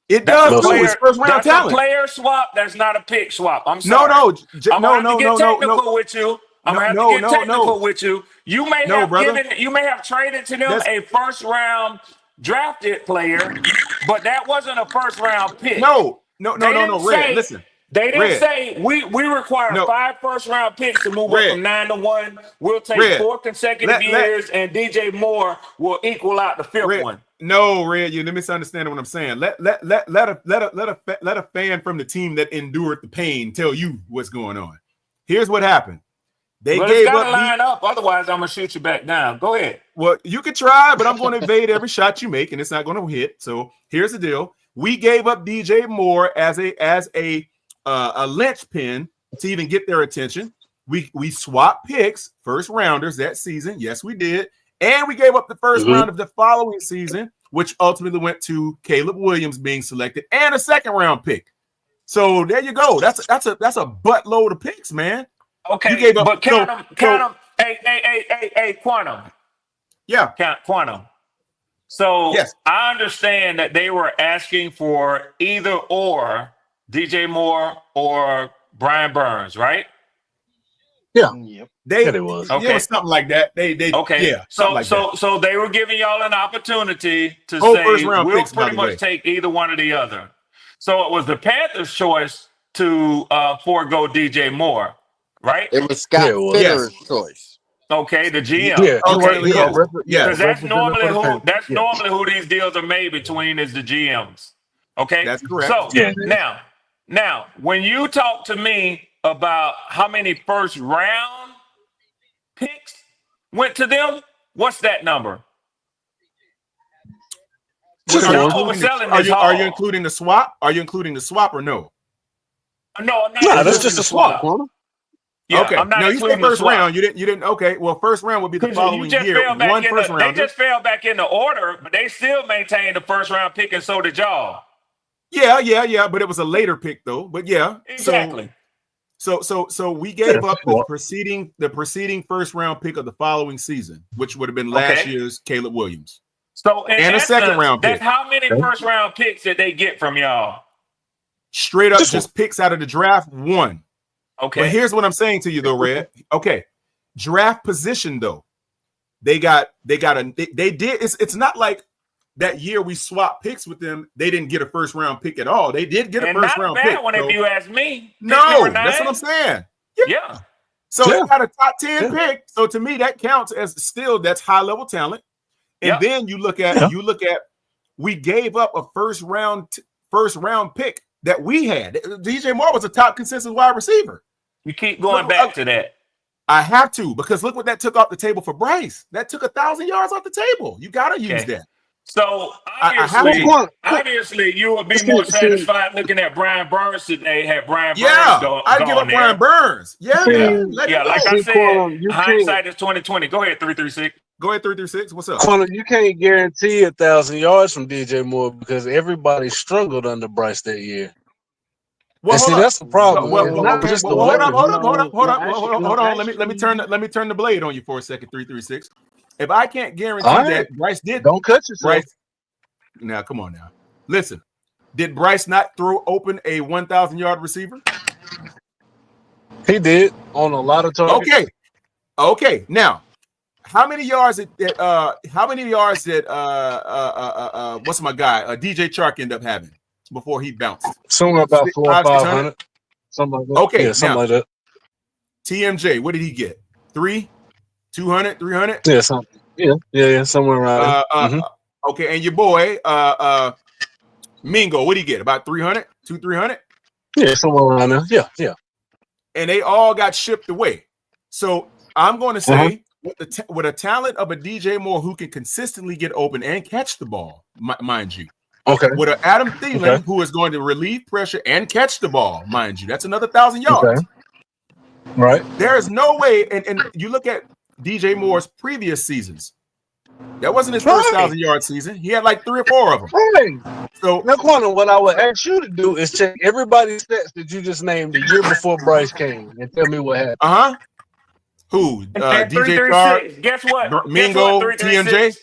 It does. It's first round that's talent. A player swap. That's not a pick swap. I'm sorry. I'm gonna have to get technical with you. I'm gonna have to get technical with you. You may have traded to them a first round drafted player, but that wasn't a first round pick. No. Red, listen. They didn't say we require 5 first-round picks to move up from 9 to 1. We'll take 4 consecutive years, and DJ Moore will equal out the 5th one. No, Red, you're misunderstanding what I'm saying. Let a fan from the team that endured the pain tell you what's going on. Here's what happened. They gave up. Line up, otherwise I'm gonna shoot you back down. Go ahead. Well, you could try, but I'm going to evade every shot you make, and it's not going to hit. So here's the deal: we gave up DJ Moore as a linchpin to even get their attention. We swapped picks, first rounders that season. Yes, we did, and we gave up the first round of the following season, which ultimately went to Caleb Williams being selected, and a second round pick. So there you go. That's a buttload of picks, man. Okay, you gave up, but count them. Hey, Quantum. Yeah, Quantum. So yes. I understand that they were asking for either or DJ Moore or Brian Burns, right? Yeah. It was. Okay. It was something like that. Okay. Yeah. So they were giving y'all an opportunity to say we'll pretty much take either one or the other. So it was the Panthers' choice to forego DJ Moore, right? It was Scott Fitter's choice. Okay, the GM. Yeah. Okay. Because that's normally who these deals are made between is the GMs. Okay. That's correct. So now, when you talk to me about how many first round picks went to them, what's that number? Are you Y'all including overselling this are you hard. including the swap? Are you including the swap or no? No, I'm not Nah, that's including just the a swap, swap. Quantum. Yeah, Okay. I'm not No, you said including the first swap. round. You didn't. Okay. Well, first round would be the Because you following just year. fell back One in first the, they rounder. just fell back in the order, but they still maintained the first round pick, and so did y'all. Yeah. But it was a later pick though. But yeah. Exactly. So we gave up the preceding first round pick of the following season, which would have been last year's Caleb Williams. So in And a second essence, round that's pick. how many first round picks did they get from y'all? Straight up just picks out of the draft, one. Okay. But here's what I'm saying to you though, Red. Okay. Draft position though. They did it's not like that year we swapped picks with them, they didn't get a first round pick at all. They did get a And first not round a bad pick. one if you ask me. Pick No, number 9. that's what I'm saying. Yeah. So they got a top 10 pick. So to me, that counts as still that's high level talent. And then you look at we gave up a first round pick that we had. DJ Moore was a top consensus wide receiver. You keep going back to that. I have to, because look what that took off the table for Bryce. That took 1,000 yards off the table. You got to use that. So obviously, you would be more satisfied looking at Brian Burns today. Had Brian Burns I'd give up there. Brian Burns. Like I said, hindsight is 2020. Go ahead, 336. Go ahead, 336. What's up? Quantum, you can't guarantee 1,000 yards from DJ Moore because everybody struggled under Bryce that year. Well, see, that's the problem. Hold up. Let me turn the blade on you for a second. 336. If I can't guarantee that Bryce did, don't cut yourself. Bryce, now come on now. Listen, did Bryce not throw open a 1,000 yard receiver? He did on a lot of targets. Okay. Now, how many yards did what's my guy DJ Chark end up having before he bounced? Somewhere about 400 or 500. Something like that. Okay, something like that. TMJ, what did he get? 200, 300? Yeah, something. Yeah, somewhere around there. Okay, and your boy, Mingo, what did he get? About 300? 300? Yeah, somewhere around there. Yeah. And they all got shipped away. So I'm going to say, with a talent of a DJ Moore who can consistently get open and catch the ball, mind you. Okay. With an Adam Thielen who is going to relieve pressure and catch the ball, mind you. That's another 1,000 yards. Okay. Right. There is no way, and you look at DJ Moore's previous seasons. That wasn't his first 1,000-yard season. He had like 3 or 4 of them. Right. So now, Quantum, what I would ask you to do is check everybody's stats that you just named the year before Bryce came and tell me what happened. Who? DJ Chark. Guess what? Mingo, TMJ.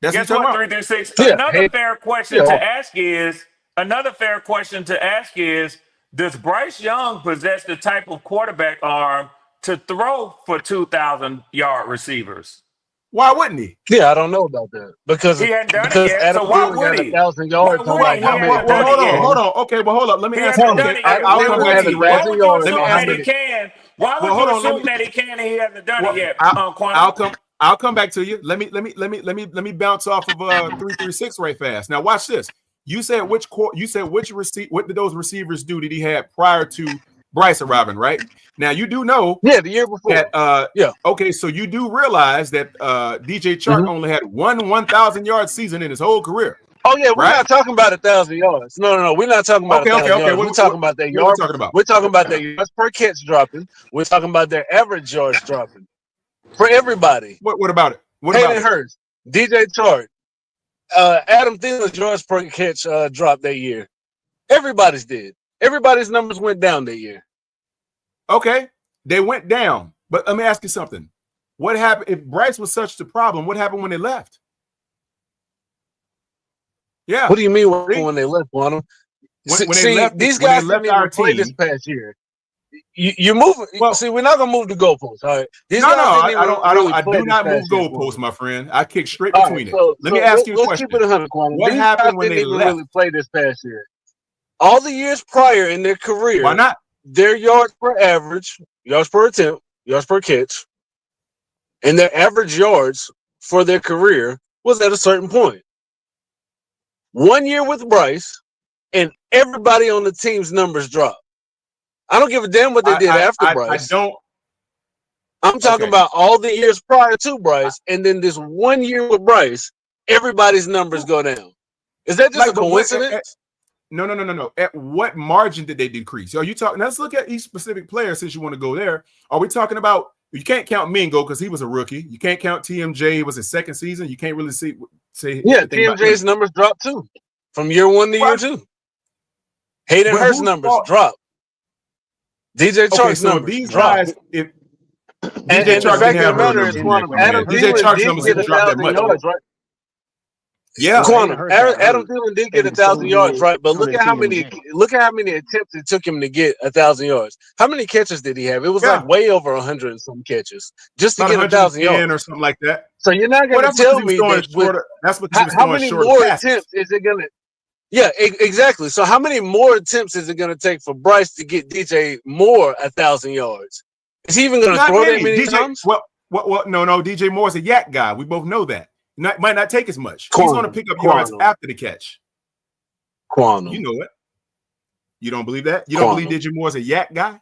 That's Guess what what? 336. Another fair question to ask is, does Bryce Young possess the type of quarterback arm to throw for 2,000-yard receivers? Why wouldn't he? Yeah, I don't know about that because he hadn't done it yet. Adam So why Thielen would got he? 1,000 yards. Hold on. Okay, well, hold up. Let me ask you. Why would you assume that he can? Why would you assume that he can and he hasn't done it yet? I'll come back to you. Let me bounce off of 336 right fast. Now watch this. You said what did those receivers do that he had prior to Bryce arriving, right? Now you do know the year before. That, okay, so you do realize that DJ Chark only had 1,000-yard season in his whole career. Oh yeah, we're not talking about 1,000 yards. No, we're not talking about 1,000 yards. We're talking about their yards. We're talking about their yards per catch dropping. We're talking about their average yards dropping for everybody. What about it? Hayden Hurst, DJ Chark, Adam Thielen's yards per catch dropped that year. Everybody's did. Everybody's numbers went down that year. Okay, they went down. But let me ask you something. What happened if Bryce was such the problem? What happened when they left? Yeah. What do you mean when they left, Juan? These guys didn't even play this past year. You move. Well, see, we're not gonna move the goalposts. All right. I do not move goalposts, my friend. I kick straight between it. Let me ask you a question. Keep it 100, what happened when they left? Really play this past year. All the years prior in their career, why not? Their yards per average, yards per attempt, yards per catch, and their average yards for their career was at a certain point. 1 year with Bryce, and everybody on the team's numbers dropped. I don't give a damn what they did after Bryce. I'm talking about all the years prior to Bryce, and then this 1 year with Bryce, everybody's numbers go down. Is that just a coincidence? No. At what margin did they decrease? Are you talking? Let's look at each specific player since you want to go there. Are we talking about? You can't count Mingo because he was a rookie. You can't count TMJ. It was his second season. You can't really say. Yeah, TMJ's numbers dropped too from year 1 to year 2. Hayden Hurst's numbers dropped. DJ Chark's numbers dropped. If and the fact of the matter is, Quantum, Adam Thielen did get 1,000 yards, right? Yeah, Quantum. Adam Thielen did get 1,000 yards, right? But look at how many attempts it took him to get 1,000 yards. How many catches did he have? It was like way over 100 and some catches just to get 1,000 yards or something like that. So you're not going to tell me that that's what how many more attempts is it going to? Yeah, exactly. So how many more attempts is it going to take for Bryce to get DJ Moore 1,000 yards? Is he even going to throw that many times? Well, no. DJ Moore's a yak guy. We both know that. Might not take as much. He's going to pick up yards after the catch. Quantum. You know it. You don't believe that? You don't believe DJ Moore's a yak guy?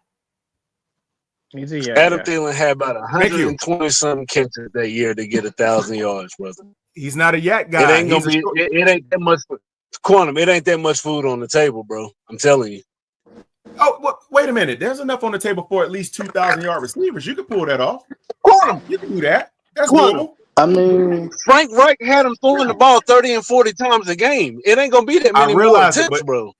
He's a yak. Adam Thielen had about 120 something catches that year to get 1,000 yards, brother. He's not a yak guy. It ain't gonna be. It ain't that much. Quantum. It ain't that much food on the table, bro. I'm telling you. Oh, wait a minute. There's enough on the table for at least 2,000 yard receivers. You can pull that off. Quantum. You can do that. That's Quantum. I mean, Frank Reich had him throwing the ball 30 and 40 times a game. It ain't gonna be that many more attempts, bro.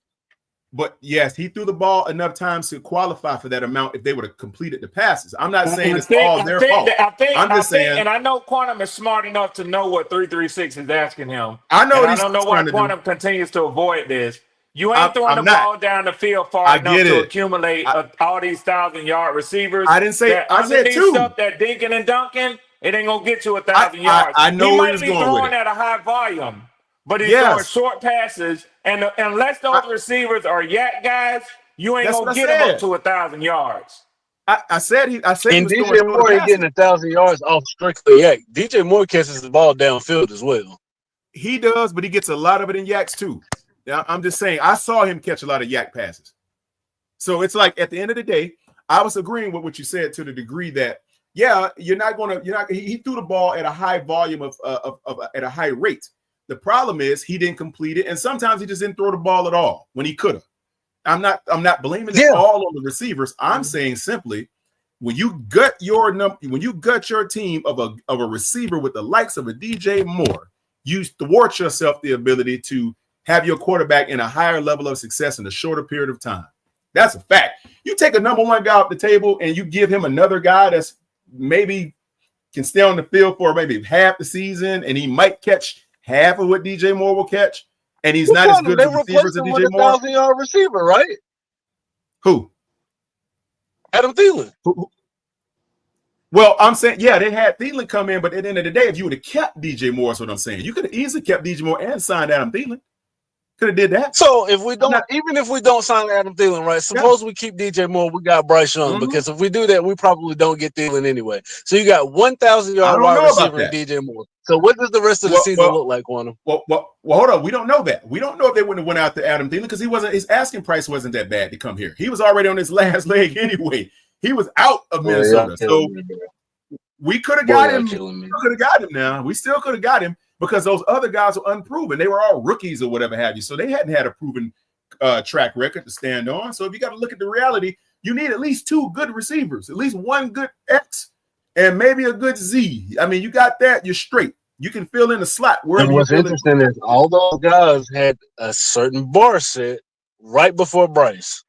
But yes, he threw the ball enough times to qualify for that amount if they would have completed the passes. I'm not saying it's all their fault. I'm just saying, and I know Quantum is smart enough to know what 336 is asking him. I know. I don't know why Quantum continues to avoid this. You ain't throwing the ball down the field far enough to accumulate all these 1,000-yard receivers. I didn't say. I said two. Stuff that Dinkin and Duncan, it ain't gonna get you 1,000 yards. I know he where might he's be going throwing with it. at a high volume, but he's throwing short passes. And unless those receivers are yak guys, you ain't gonna get them up to 1,000 yards. I said. And DJ Moore ain't getting 1,000 yards off strictly yak. DJ Moore catches the ball downfield as well. He does, but he gets a lot of it in yaks too. Now, I'm just saying, I saw him catch a lot of yak passes. So it's like at the end of the day, I was agreeing with what you said to the degree that, yeah, he threw the ball at a high volume at a high rate. The problem is he didn't complete it, and sometimes he just didn't throw the ball at all when he could have. I'm not blaming it all on the receivers. I'm saying simply, when you gut your team of a receiver with the likes of a DJ Moore, you thwart yourself the ability to have your quarterback in a higher level of success in a shorter period of time. That's a fact. You take a number one guy off the table and you give him another guy that's maybe can stay on the field for maybe half the season, and he might catch half of what DJ Moore will catch, and he's not as good as receivers as DJ Moore. 1,000-yard receiver, right? Who? Adam Thielen. Well, I'm saying, yeah, they had Thielen come in, but at the end of the day, if you would have kept DJ Moore, that's what I'm saying. You could have easily kept DJ Moore and signed Adam Thielen. Could have did that. So if we don't, even if we don't sign Adam Thielen, right? Suppose we keep DJ Moore, we got Bryce Young, because if we do that, we probably don't get Thielen anyway. So you got 1,000-yard wide receiver and DJ Moore. So what does the rest of the season look like, Quantum? Well, hold on. We don't know that. We don't know if they wouldn't have went out to Adam Thielen because his asking price wasn't that bad to come here. He was already on his last leg anyway. He was out of Minnesota. So we could have got him. We could have got him now. We still could have got him because those other guys were unproven. They were all rookies or whatever have you. So they hadn't had a proven track record to stand on. So if you got to look at the reality, you need at least two good receivers, at least one good X and maybe a good Z. I mean, you got that, you're straight. You can fill in the slot. And what's interesting is all those guys had a certain bar set right before Bryce.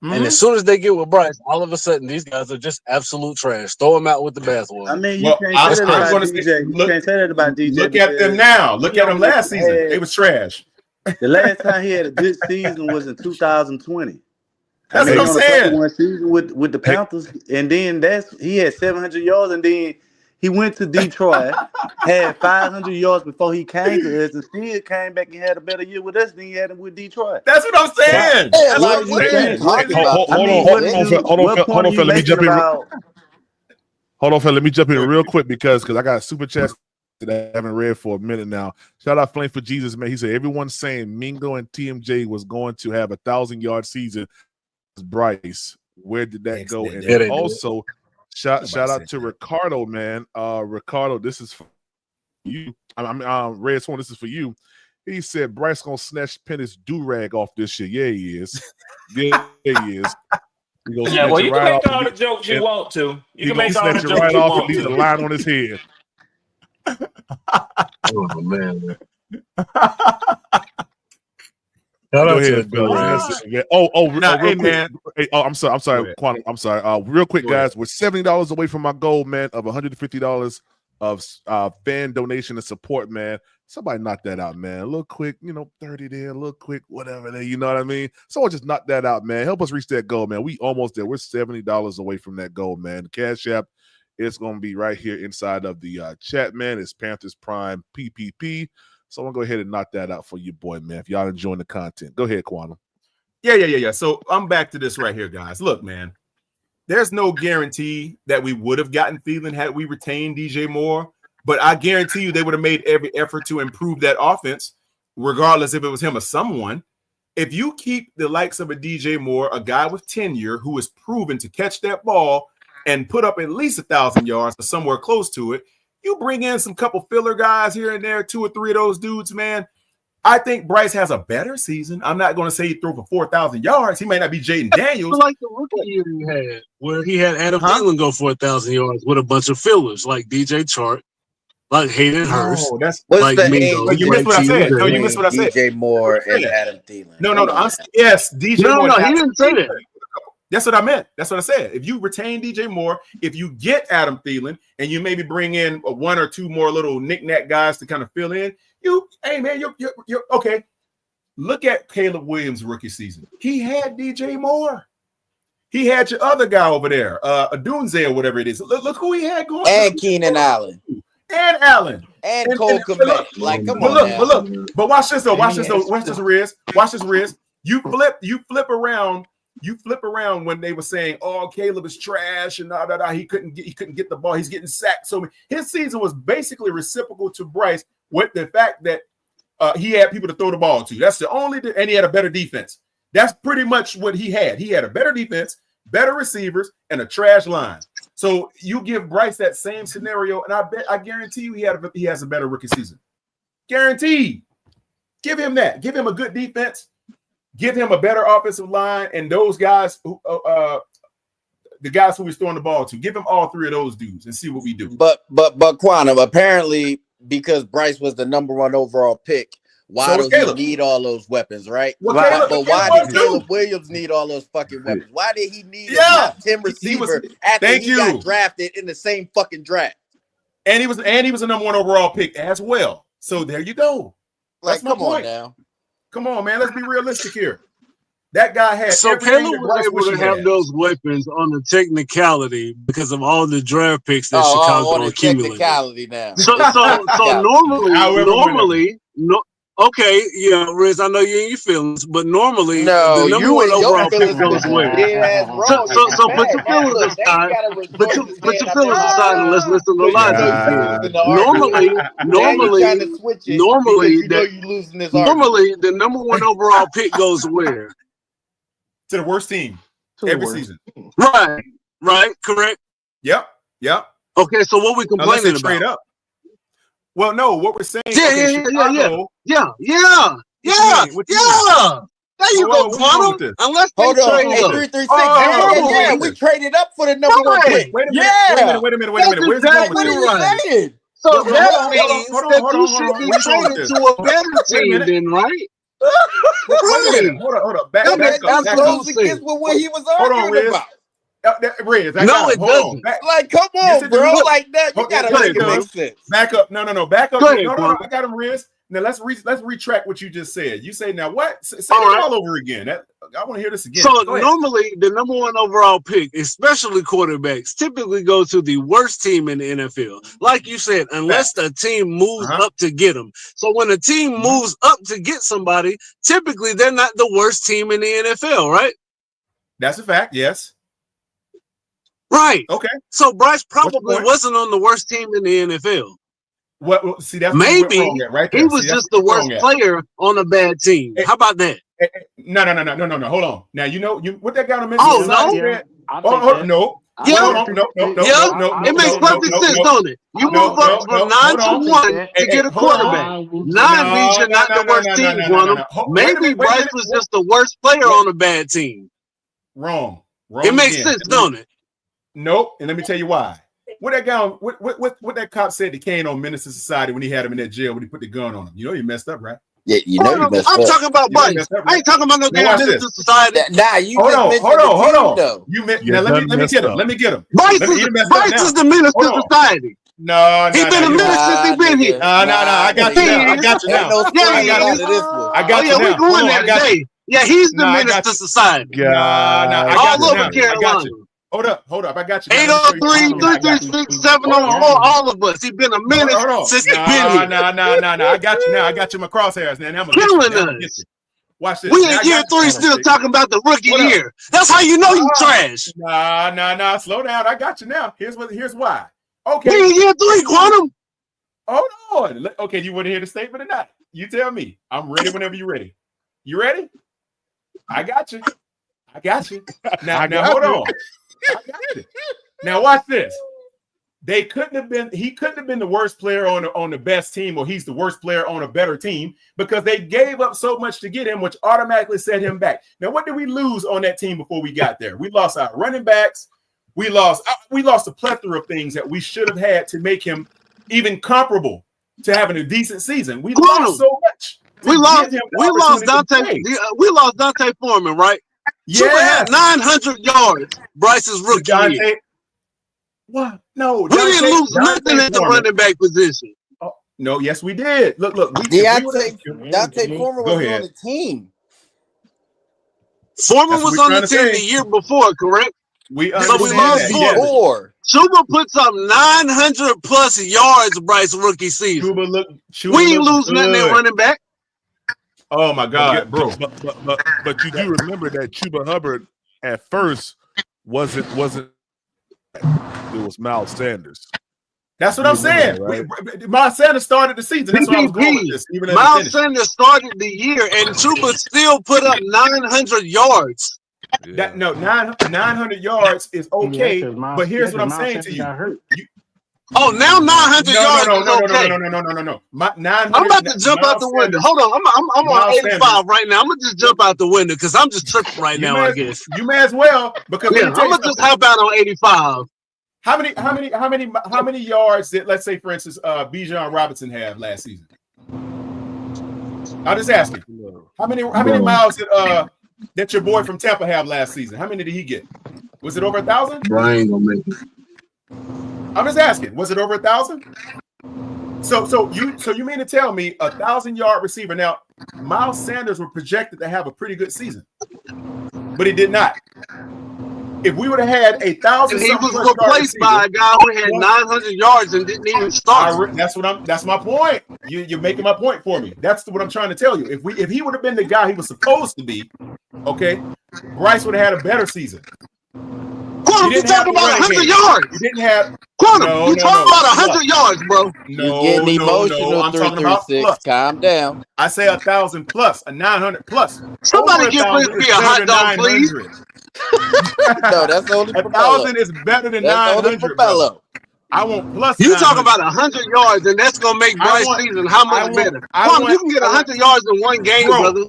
And as soon as they get with Bryce, all of a sudden these guys are just absolute trash. Throw them out with the bathwater. I mean, you can't say that about DJ. You can't say that about DJ. Look at them now. Look at them last season. They was trash. The last time he had a good season was in 2020. That's what I'm saying. One season with the Panthers, and then he had 700 yards, and then he went to Detroit, had 500 yards before he came to us, and still came back and had a better year with us than he had with Detroit. That's what I'm saying. Hold on, fella. Let me jump in. Hold on, fella. Let me jump in real quick because I got super chats that I haven't read for a minute now. Shout out Flame for Jesus, man. He said everyone's saying Mingo and TMJ was going to have 1,000-yard season. Bryce, where did that go? And also, Shout out to Ricardo, man. Ricardo, this is for you. Red Swan, this is for you. He said Bryce gonna snatch Penny's do-rag off this shit. Yeah, he is. Yeah, he is. Yeah, well, you can make all the jokes you want to. You can make all the jokes you want to. Leave the line on his head. Oh man. Go ahead, fellas. Real quick. Man. Hey, I'm sorry, Quantum. I'm sorry. Real quick, guys. We're $70 away from my goal, man, of $150 of fan donation and support, man. Somebody knock that out, man. A little quick, 30 there, a little quick, whatever there, you know what I mean? Someone just knock that out, man. Help us reach that goal, man. We almost there. We're $70 away from that goal, man. The Cash App is going to be right here inside of the chat, man. It's Panthers Prime PPP. So I'm going to go ahead and knock that out for you, boy, man, if y'all enjoying the content. Go ahead, Quantum. Yeah. So I'm back to this right here, guys. Look, man, there's no guarantee that we would have gotten Thielen had we retained DJ Moore. But I guarantee you they would have made every effort to improve that offense, regardless if it was him or someone. If you keep the likes of a DJ Moore, a guy with tenure who is proven to catch that ball and put up at least 1,000 yards or somewhere close to it, you bring in some couple filler guys here and there, 2 or 3 of those dudes, man. I think Bryce has a better season. I'm not going to say he threw for 4,000 yards. He may not be Jaden Daniels. Like the rookie year he had, where he had Adam Thielen go for 1,000 yards with a bunch of fillers like DJ Chark, like Hayden Hurst. That's like Mingo. But you missed what I said. No, you missed what I said. DJ Moore and Adam Thielen. No. Yes, DJ Moore. No, he didn't say that. That's what I meant. That's what I said. If you retain DJ Moore, if you get Adam Thielen, and you maybe bring in 1 or 2 more little knick-knack guys to kind of fill in, you're okay. Look at Caleb Williams' rookie season. He had DJ Moore. He had your other guy over there, Adunze or whatever it is. Look who he had going. And Keenan Allen. And Allen. And Cole Kmet. Like, come on. But watch this though. Watch this, Riz. Watch this, Riz. You flip around when they were saying, "Oh, Caleb is trash," and he couldn't get the ball. He's getting sacked. So his season was basically reciprocal to Bryce with the fact that he had people to throw the ball to. That's the only, and he had a better defense. That's pretty much what he had. He had a better defense, better receivers, and a trash line. So you give Bryce that same scenario, and I guarantee you he has a better rookie season. Guaranteed. Give him that. Give him a good defense. Give him a better offensive line, and those guys who the guys who he's throwing the ball to. Give him all 3 of those dudes and see what we do. But Quantum, apparently because Bryce was the #1 overall pick, why does he need all those weapons, right? Well, why did Caleb Williams need all those fucking weapons? Why did he need a top 10 receiver after he got drafted in the same fucking draft? And he was a #1 overall pick as well. So there you go. That's my point. Now. Come on, man. Let's be realistic here. That guy had Caleb was able to have those weapons on the technicality because of all the draft picks that Chicago accumulated. Technicality now. So normally, okay, yeah, Riz, I know you and your feelings, but normally the #1 overall pick goes where? So put your feelings aside. Put your feelings aside and let's listen to logic. Normally, the #1 overall pick goes where? To the worst team every season. Right, correct. Yep. Okay, so what we complaining about? Trade up. Well, no, what we're saying. Yeah. There you go, Quantum. Unless they trade up. 336. Yeah, we traded up for the #1 pick. Wait a minute. Where's exactly what are you saying? So that means that you should be traded to a better team then, right? Wait a minute. Hold up. Back up. Goes against what he was arguing about. Riz, no, it doesn't. Like, come on, bro. Like that, you gotta make it make sense. Back up. No. Back up. No. I got him, Riz. Now let's retract what you just said. You say now what? Say it all over again. I want to hear this again. So normally the #1 overall pick, especially quarterbacks, typically go to the worst team in the NFL. Like you said, unless the team moves up to get them. So when a team moves up to get somebody, typically they're not the worst team in the NFL, right? That's a fact. Yes. Right. Okay. So Bryce probably wasn't on the worst team in the NFL. Well, see, that's maybe he was just the worst player on a bad team. How about that? No. Hold on. Now you what that guy mentioned. Oh no. No. It makes perfect sense, don't it? You move up from 9 to 1 to get a quarterback. 9 means you're not the worst team, Quantum. Maybe Bryce was just the worst player on a bad team. Wrong. It makes sense, don't it? Nope. And let me tell you why. What that guy, what that cop said to Kane on Menace to Society when he had him in that jail when he put the gun on him. You know he messed up, right? Yeah, you know you messed I'm up. talking about Bryce. I ain't talking about no damn Menace to Society. Nah, you hold on. Though. Now let me get him. Let me get him. Bryce is the Menace to Society. No, he been a menace since he been here. No, I got you now. I got you now. I got you now. We going there today. Yeah, he's the menace to society. All over Carolina. Hold up. I got you. 803-336-704. All of us. He's been a menace since he's been here. No. I got you now. I got you in my crosshairs. Now I'm killing us. Watch this. We in year 3 still talking about the rookie year. That's how you know you trash. Nah. Slow down. I got you now. Here's why. Okay. We in year 3, Quantum. Hold on. Okay, you want to hear the statement or not? You tell me. I'm ready whenever you're ready. You ready? I got you. Now hold on. I got you. Now watch this. He couldn't have been the worst player on the best team, or he's the worst player on a better team, because they gave up so much to get him, which automatically set him back. Now, what did we lose on that team before we got there? We lost our running backs. We lost a plethora of things that we should have had to make him even comparable to having a decent season. We lost so much. We lost Dante Foreman, right? Super had 900 yards. Bryce's rookie year. What? No, we didn't lose nothing at the running back position. Oh, no, yes, we did. Look. Dante Foreman was on the team. Foreman was on the team the year before, correct? We lost Foreman. Chuba puts up 900 plus yards Bryce rookie season. We ain't lose nothing at running back. Oh my God, bro! But you do remember that Chuba Hubbard at first wasn't. It was Miles Sanders. That's what I'm saying. Right? Miles Sanders started the season. That's why I was going with this. Miles Sanders started the year, and Chuba still put up 900 yards. Yeah. 900 yards is okay, but here's what I'm saying to you. Now 900 yards is okay. No. I'm about to jump out the window. Hold on, I'm on 85 right now. I'm gonna just jump out the window because I'm just tripping right now. I guess you may as well, because I'm gonna just hop out on 85. How many yards did, let's say, for instance, Bijan Robinson have last season? I'll just ask you. How many miles did that your boy from Tampa have last season? How many did he get? Was it over 1,000? Brian gonna make it. I'm just asking. Was it over 1,000? So you mean to tell me 1,000-yard receiver? Now, Miles Sanders were projected to have a pretty good season, but he did not. If we would have had 1,000, he was replaced by a guy who had 900 yards and didn't even start. That's my point. You're making my point for me. That's what I'm trying to tell you. If he would have been the guy he was supposed to be, okay, Bryce would have had a better season. Quantum, you talking about 100 yards? You didn't have Quantum. You talking about 100 yards, bro? You're getting emotional. I'm talking about 336. Calm down. I say 1,000 plus, a 900 plus. Somebody give me a hot dog, please. No, that's only 1,000 is better than 900. Bro. I want plus. You talking about 100 yards, and that's gonna make Bryce season how much better? Quantum, you can get 100 yards in one game, brother.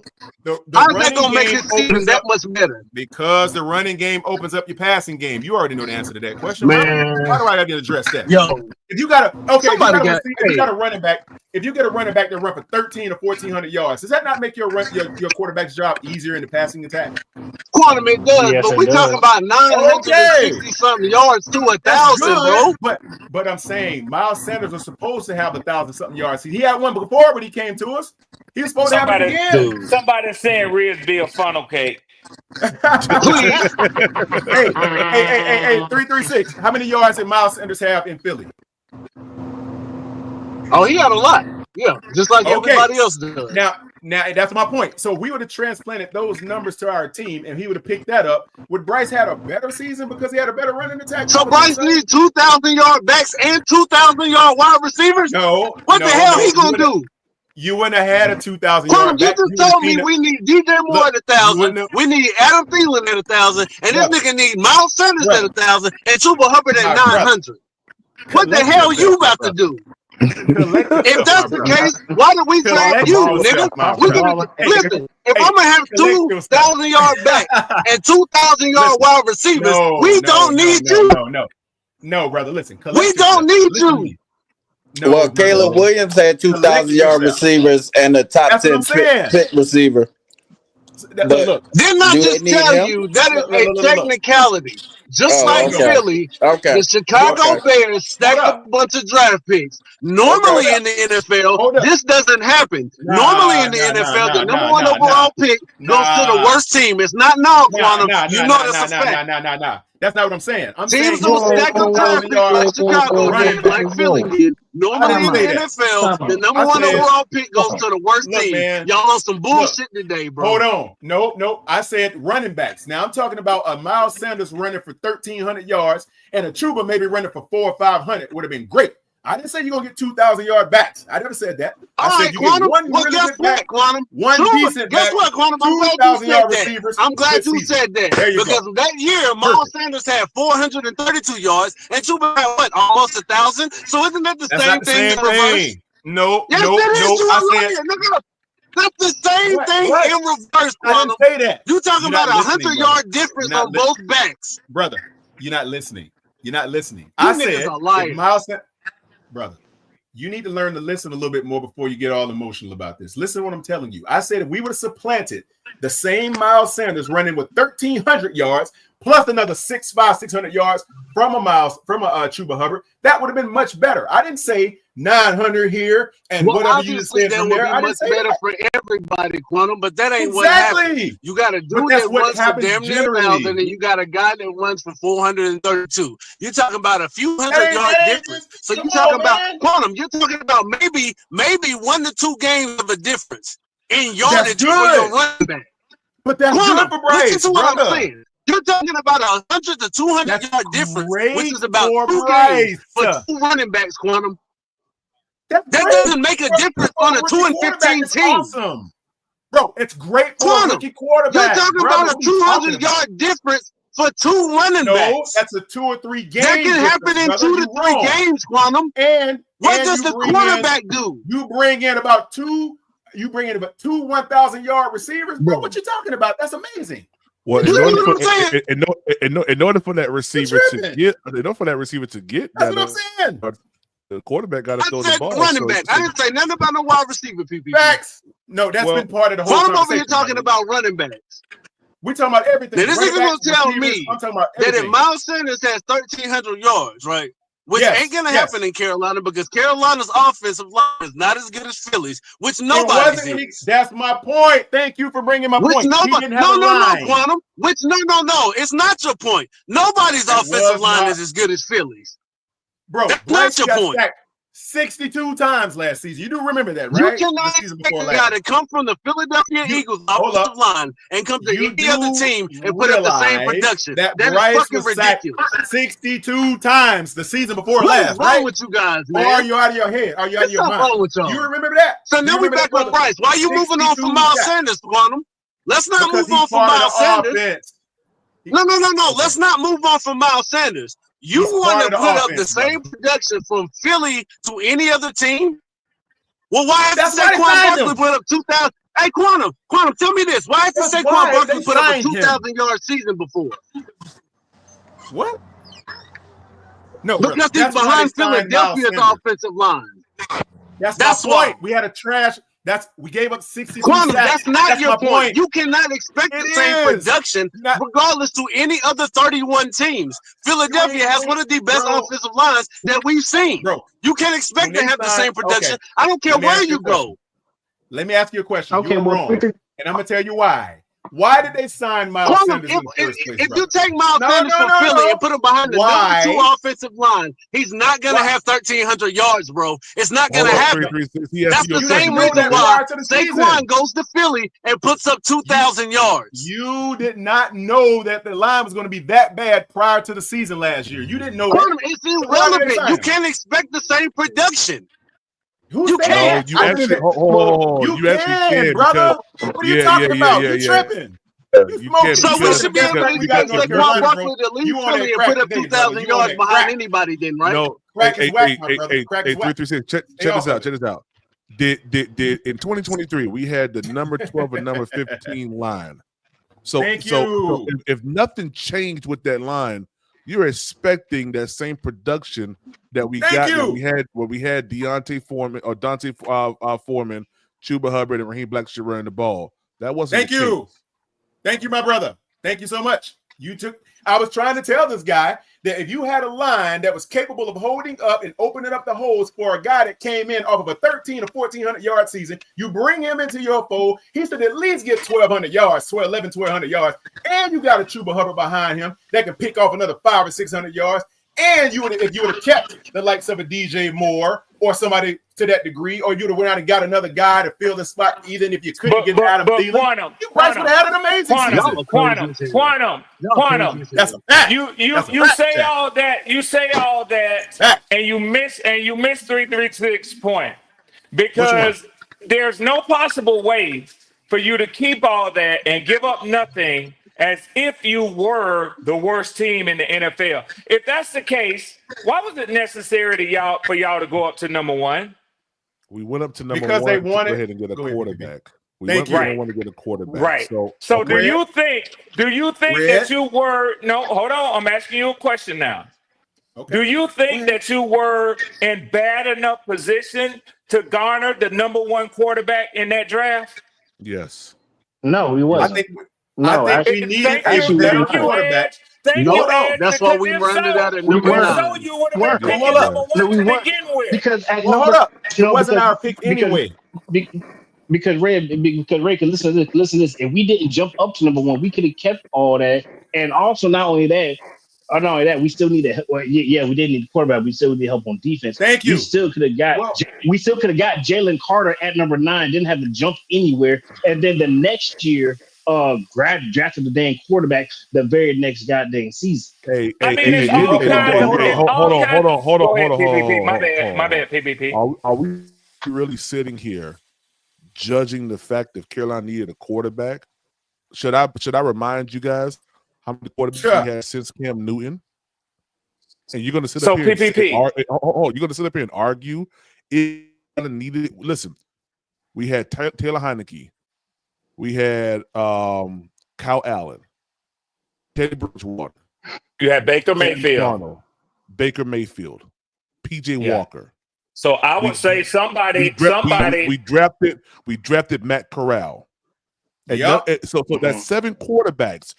How's that gonna make his season that much better? Because the running game opens up your passing game. You already know the answer to that question. Man. Why do I have to address that? Yo, if you got a running back, if you get a running back that run for 1,300 or 1,400 yards, does that not make your quarterback's job easier in the passing attack? Quantum, it does, but we talking about 960 something yards to 1,000, bro. But I'm saying Miles Sanders was supposed to have 1,000 something yards. He had one before when he came to us. He was supposed to have it again. Somebody saying Riz be a funnel cake. Hey, 336. How many yards did Miles Sanders have in Philly? Oh, he had a lot. Yeah, just like everybody else does. Now that's my point. So we would have transplanted those numbers to our team, and he would have picked that up. Would Bryce had a better season because he had a better running attack? So Bryce needs 2,000-yard backs and 2,000-yard wide receivers? No. What the hell he gonna do? You wouldn't have had a 2,000 Quantum, yard you back. just told me we need DJ Moore at 1,000. We need Adam Thielen at 1,000, and this nigga need Miles Sanders at 1,000 and Chuba Hubbard at 900. What the hell you about to do? If that's the case, why do we draft you, nigga? We're gonna listen. If I'm gonna have 2,000-yard back and 2,000-yard wide receivers, we don't need you. No, brother. Listen, we don't need you. No, well, Caleb Williams had 2,000-yard receivers and a top 10 pick receiver. Look, didn't I just tell you that is a technicality? Just like Philly, the Chicago Bears stacked a bunch of draft picks. Normally in the NFL, this doesn't happen. Normally in the NFL, the number one overall pick goes to the worst team. It's not now, Quantum. You know that's a fact. That's not what I'm saying. Teams don't stack up draft picks like Chicago did, like Philly did. Normally in the NFL, the number one overall pick goes to the worst team. Man, y'all on some bullshit today, bro. Hold on. No. I said running backs. Now I'm talking about a Miles Sanders running for 1,300 yards and a Chuba maybe running for 400 or 500 would have been great. I didn't say you're going to get 2,000-yard backs. I never said that. I said you get one really good back, Quantum? one decent guess back, what, Quantum? I'm glad you said receivers. I'm glad you said that. Because that year, Miles Sanders had 432 yards and Chuba had what? Almost 1,000. So isn't that the same thing in reverse? No. Yes, I said that's the same thing in reverse, Quantum. I didn't say that. You talking about a 100-yard difference on both backs. Brother, you're not listening. You I said Miles Sanders. Brother, you need to learn to listen a little bit more before you get all emotional about this. Listen to what I'm telling you. I said if we would have supplanted the same Miles Sanders running with 1,300 yards plus another 600 yards from a Chuba Hubbard, that would have been much better. I didn't say 900 here and whatever you just said from there. I didn't say better for everybody, Quantum, but that ain't what happened. You got a dude that runs for damn near 1,000, and you got a guy that runs for 432. You're talking about a few hundred-yard difference. So you're talking about Quantum. You're talking about maybe 1 to 2 games of a difference in yardage for your running back. But that's good for Bryce. Listen to what I'm saying. You're talking about a 100 to 200-yard difference, which is about 2 games for 2 running backs, Quantum. That doesn't make a difference on a 2-15 team. Awesome. Bro, it's great for a rookie quarterback. You're talking about a 200-yard difference for 2 running backs. No, that's a 2 or 3 games. That can happen in 2 to 3 games, Quantum. And what does the quarterback do? You bring in about 2 1,000-yard receivers. Bro, what you talking about? That's amazing. Well, in order for that receiver to get, that's what I'm saying. The quarterback got to throw the ball. Running back. I didn't say nothing about no wide receiver, PPP. Facts. No, that's been part of the whole conversation. Over here talking about running backs. We're talking about everything. Now, this nigga gonna tell me that if Miles Sanders has 1,300 yards, right? Which ain't gonna happen in Carolina because Carolina's offensive line is not as good as Philly's, which nobody is. That's my point. Thank you for bringing my point. No, Quantum. No, it's not your point. Nobody's offensive line is as good as Philly's. Bro, that's not your point. 62 times last season. You do remember that, right? You cannot expect a guy to come from the Philadelphia Eagles offensive line and come to any other team and put up the same production. That is fucking ridiculous. 62 times the season before What last, is wrong with you guys, man? Or are you out of your head? Are you out of your mind? Wrong with y'all? You remember that? So now we're back on Bryce. Why are you moving on from Miles Sanders, Quantum? Let's not move on from Miles Sanders. No. Let's not move on from Miles Sanders. You want to put up the same production from Philly to any other team? Well, why has Saquon Barkley put up 2,000? Hey, Quantum, tell me this. Why has Saquon Barkley put up a 2,000-yard season before? What? No, because he's behind Philadelphia's offensive line. That's my point. We had a trash. We gave up 60. Quantum, that's not your point. You cannot expect the same production regardless to any other 31 teams. Philadelphia has one of the best offensive lines that we've seen. Bro, you can't expect to have the same production. Okay. I don't care where you go. Let me ask you a question. Okay, you're wrong. And I'm going to tell you why. Why did they sign Miles Sanders in the first place? If you take Miles Sanders from Philly and put him behind the number 2 offensive line, he's not going to have 1,300 yards, bro. It's not going to happen. That's the same reason why Saquon goes to Philly and puts up 2,000 yards. You did not know that the line was going to be that bad prior to the season last year. You didn't know that. It's irrelevant. You can't expect the same production. Who's You saying? can't. You actually, you actually can, brother. because What are you talking about? You're tripping. You You smoking. can So we should be able to expect Saquon Barkley to lead You on Philly that and crack put up today, 2,000 brother. You on yards that behind crack. anybody, then, right? No, Crack is whack, my brother. Crack is whack. 336. Check this out. Check this out. Did in 2023 we had the number 12 and number 15 line. So if nothing changed with that line, you're expecting that same production that we when we had Dante Foreman, Chuba Hubbard, and Raheem Blackshear running the ball. That wasn't Thank you. Thank you, my brother. Thank you so much. I was trying to tell this guy that if you had a line that was capable of holding up and opening up the holes for a guy that came in off of a 13 or 1,400 yard season, you bring him into your fold, he should at least get 1,200 yards, 1,100 yards, and you got a Chuba Hubbard behind him that can pick off another 500 or 600 yards. And if you would have kept the likes of a DJ Moore or somebody to that degree, or you would have went out and got another guy to fill the spot, even if you couldn't get Adam Thielen, you guys would have had an amazing season. Quantum. That's a fact. You say all that, and you miss 336 point because there's no possible way for you to keep all that and give up nothing as if you were the worst team in the NFL. If that's the case, why was it necessary for y'all to go up to number one? We went up to number because one they wanted to go ahead and get a quarterback. We want to get a quarterback. Right. So do you think that you were hold on, I'm asking you a question now. Okay. Do you think that you were in bad enough position to garner the number one quarterback in that draft? Yes. No, we wasn't. I think we needed a better quarterback. That's why we run it out at number 9. You would have been picking number one to begin with. Because hold up. It wasn't our pick anyway. Because Ray, listen to this. If we didn't jump up to number one, we could have kept all that. And also, not only that, we still need we didn't need a quarterback. We still need help on defense. Thank you. We still could have got Jalen Carter at number 9. Didn't have to jump anywhere. And then the next year, drafted the dang quarterback the very next goddamn season. Hold on. PBP. My bad, PBP. Are we really sitting here judging the fact that Carolina needed a quarterback? Should I remind you guys how many quarterbacks we had since Cam Newton? And you're going to sit up here you're going to sit up here and argue it needed. Listen, we had Taylor Heineke. We had Kyle Allen, Teddy Bridgewater. You had Baker Mayfield. PJ Walker. So I would say somebody. We drafted Matt Corral. And so that's 7 quarterbacks.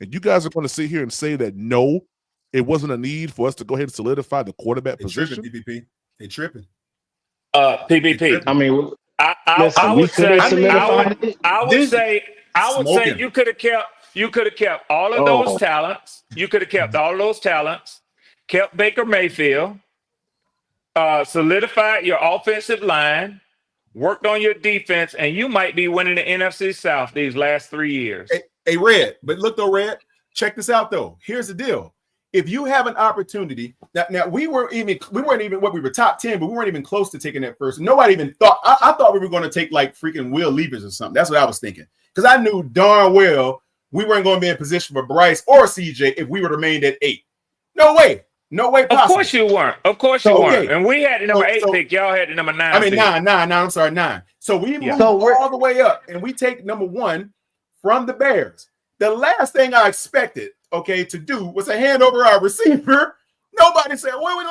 And you guys are going to sit here and say that no, it wasn't a need for us to go ahead and solidify the quarterback position. They tripping. PBP. I mean, I would say you could have kept all of those talents. You could have kept all those talents, kept Baker Mayfield, solidified your offensive line, worked on your defense, and you might be winning the NFC South these last 3 years. Hey, Red, but look though, Red, check this out though. Here's the deal. If you have an opportunity, now we weren't even we were top 10, but we weren't even close to taking that first. Nobody even thought. I thought we were going to take like freaking Will Levis or something. That's what I was thinking, because I knew darn well we weren't going to be in position for Bryce or CJ if we would have remained at 8. No way possible. Of course you weren't. weren't. And we had the number 8 pick. Y'all had the number 9. I mean 9. I'm sorry, 9. So we moved all the way up, and we take number 1 from the Bears. The last thing I expected, to do was to hand over our receiver. Nobody said, what are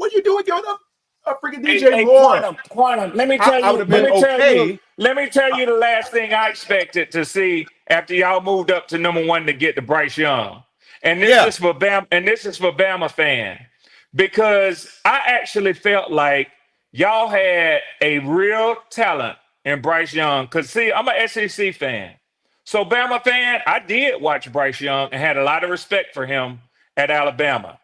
you doing giving up a freaking DJ Moore? Quantum. Let me tell you the last thing I expected to see after y'all moved up to number 1 to get the Bryce Young. And this is for Bama fan. Because I actually felt like y'all had a real talent in Bryce Young. Because see, I'm an SEC fan. So Bama fan, I did watch Bryce Young and had a lot of respect for him at Alabama.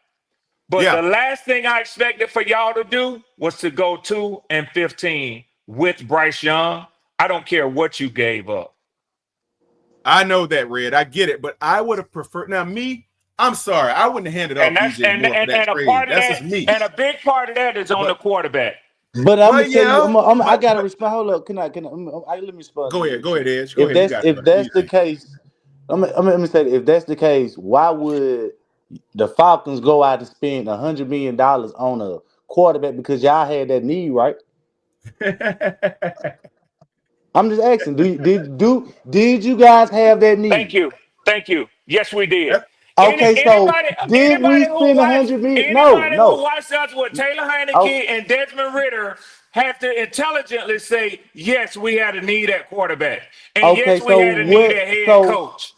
But the last thing I expected for y'all to do was to go 2-15 with Bryce Young. I don't care what you gave up. I know that, Red. I get it, but I would have preferred. Now, I'm sorry, I wouldn't have handed off DJ Moore for that trade. That's just me. And a big part of that is on the quarterback. But I'm gonna tell you, yeah, I gotta respond. Hold up, let me respond to go you. ahead, Edge. Go ahead. You got it, If brother. Do that's you the think? case, let me say that if that's the case, why would the Falcons go out and spend $100 million on a quarterback because y'all had that need, right? I'm just asking. Did you guys have that Thank need? you. Thank you. Yes, we did. Okay, so Anybody, did we who spend watched, 100 million? No, anybody who no. watched us with Taylor Oh, Heineke and Desmond Ritter have to intelligently say, yes, we had a need at quarterback, and okay, yes, we so had a need what? at head coach.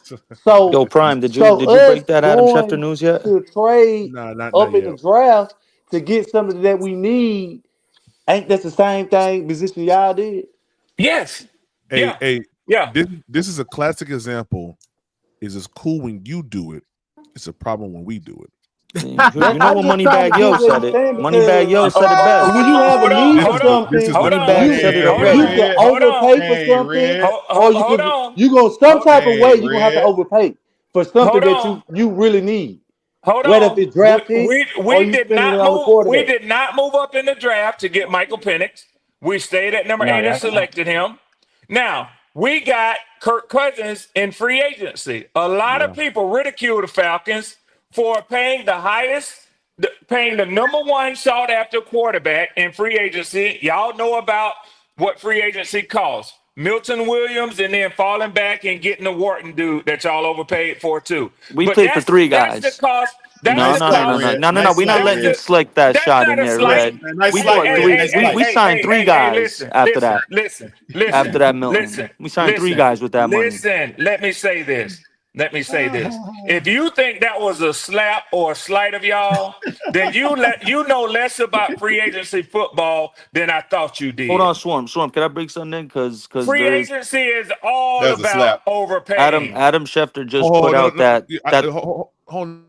Yo, So Prime, so did you us break that Adam Schefter going news yet? to trade Nah, not up in the yet. draft to get something that we need, ain't that the same thing position y'all did? Yes. Hey, Yeah. hey, Yeah. this is a classic example. Is it's cool when you do it. It's a problem when we do it. You know I'm what just trying to Moneybag get Yo what said he's it. saying Moneybag because Yo said it when best. you have a Hold on. need for Hold on. This is something, the Hold Moneybag on. you said it Hold you on. already. can Red. Hold on. overpay for Hey, something, Red. or you Hold could on. you go some Hold, type of way Hey, you're gonna have to Red. overpay for something hold that on. you really need. Hold Whether if on. it's draft pick or We you did spending it not on a move. We quarterback. did not move up in the draft to get Michael Penix. We stayed at number No, 8 and that's not. selected him. Now we got Kirk Cousins in free agency. A lot of Yeah. people ridicule the Falcons for paying the number one sought after quarterback in free agency. Y'all know about what free agency costs. Milton Williams, and then falling back and getting the Wharton dude that y'all overpaid for too. We But paid for three that's the guys. cost. That's No, the Nice no, no, slight, no, cost. no, Red. no, no, no. Nice We're not slight, That's letting you Red. the slick that that's shot not in a there, slight. Red. Nice We Hey, slight, bought hey, Red. three. Nice hey, hey, slight. We hey, signed hey, three hey, hey, guys listen, after listen, that. listen, After listen, that, Milton. listen, We signed three listen, guys with that money. listen. Let me say this. Let me say this. If you think that was a slap or a slight of y'all, then you know less about free agency football than I thought you Hold did. on, Swarm. Swarm, can I break something in? Because Free there is agency is all That was a about slap. overpaying. Adam Schefter just put Hold out on, that that hold on.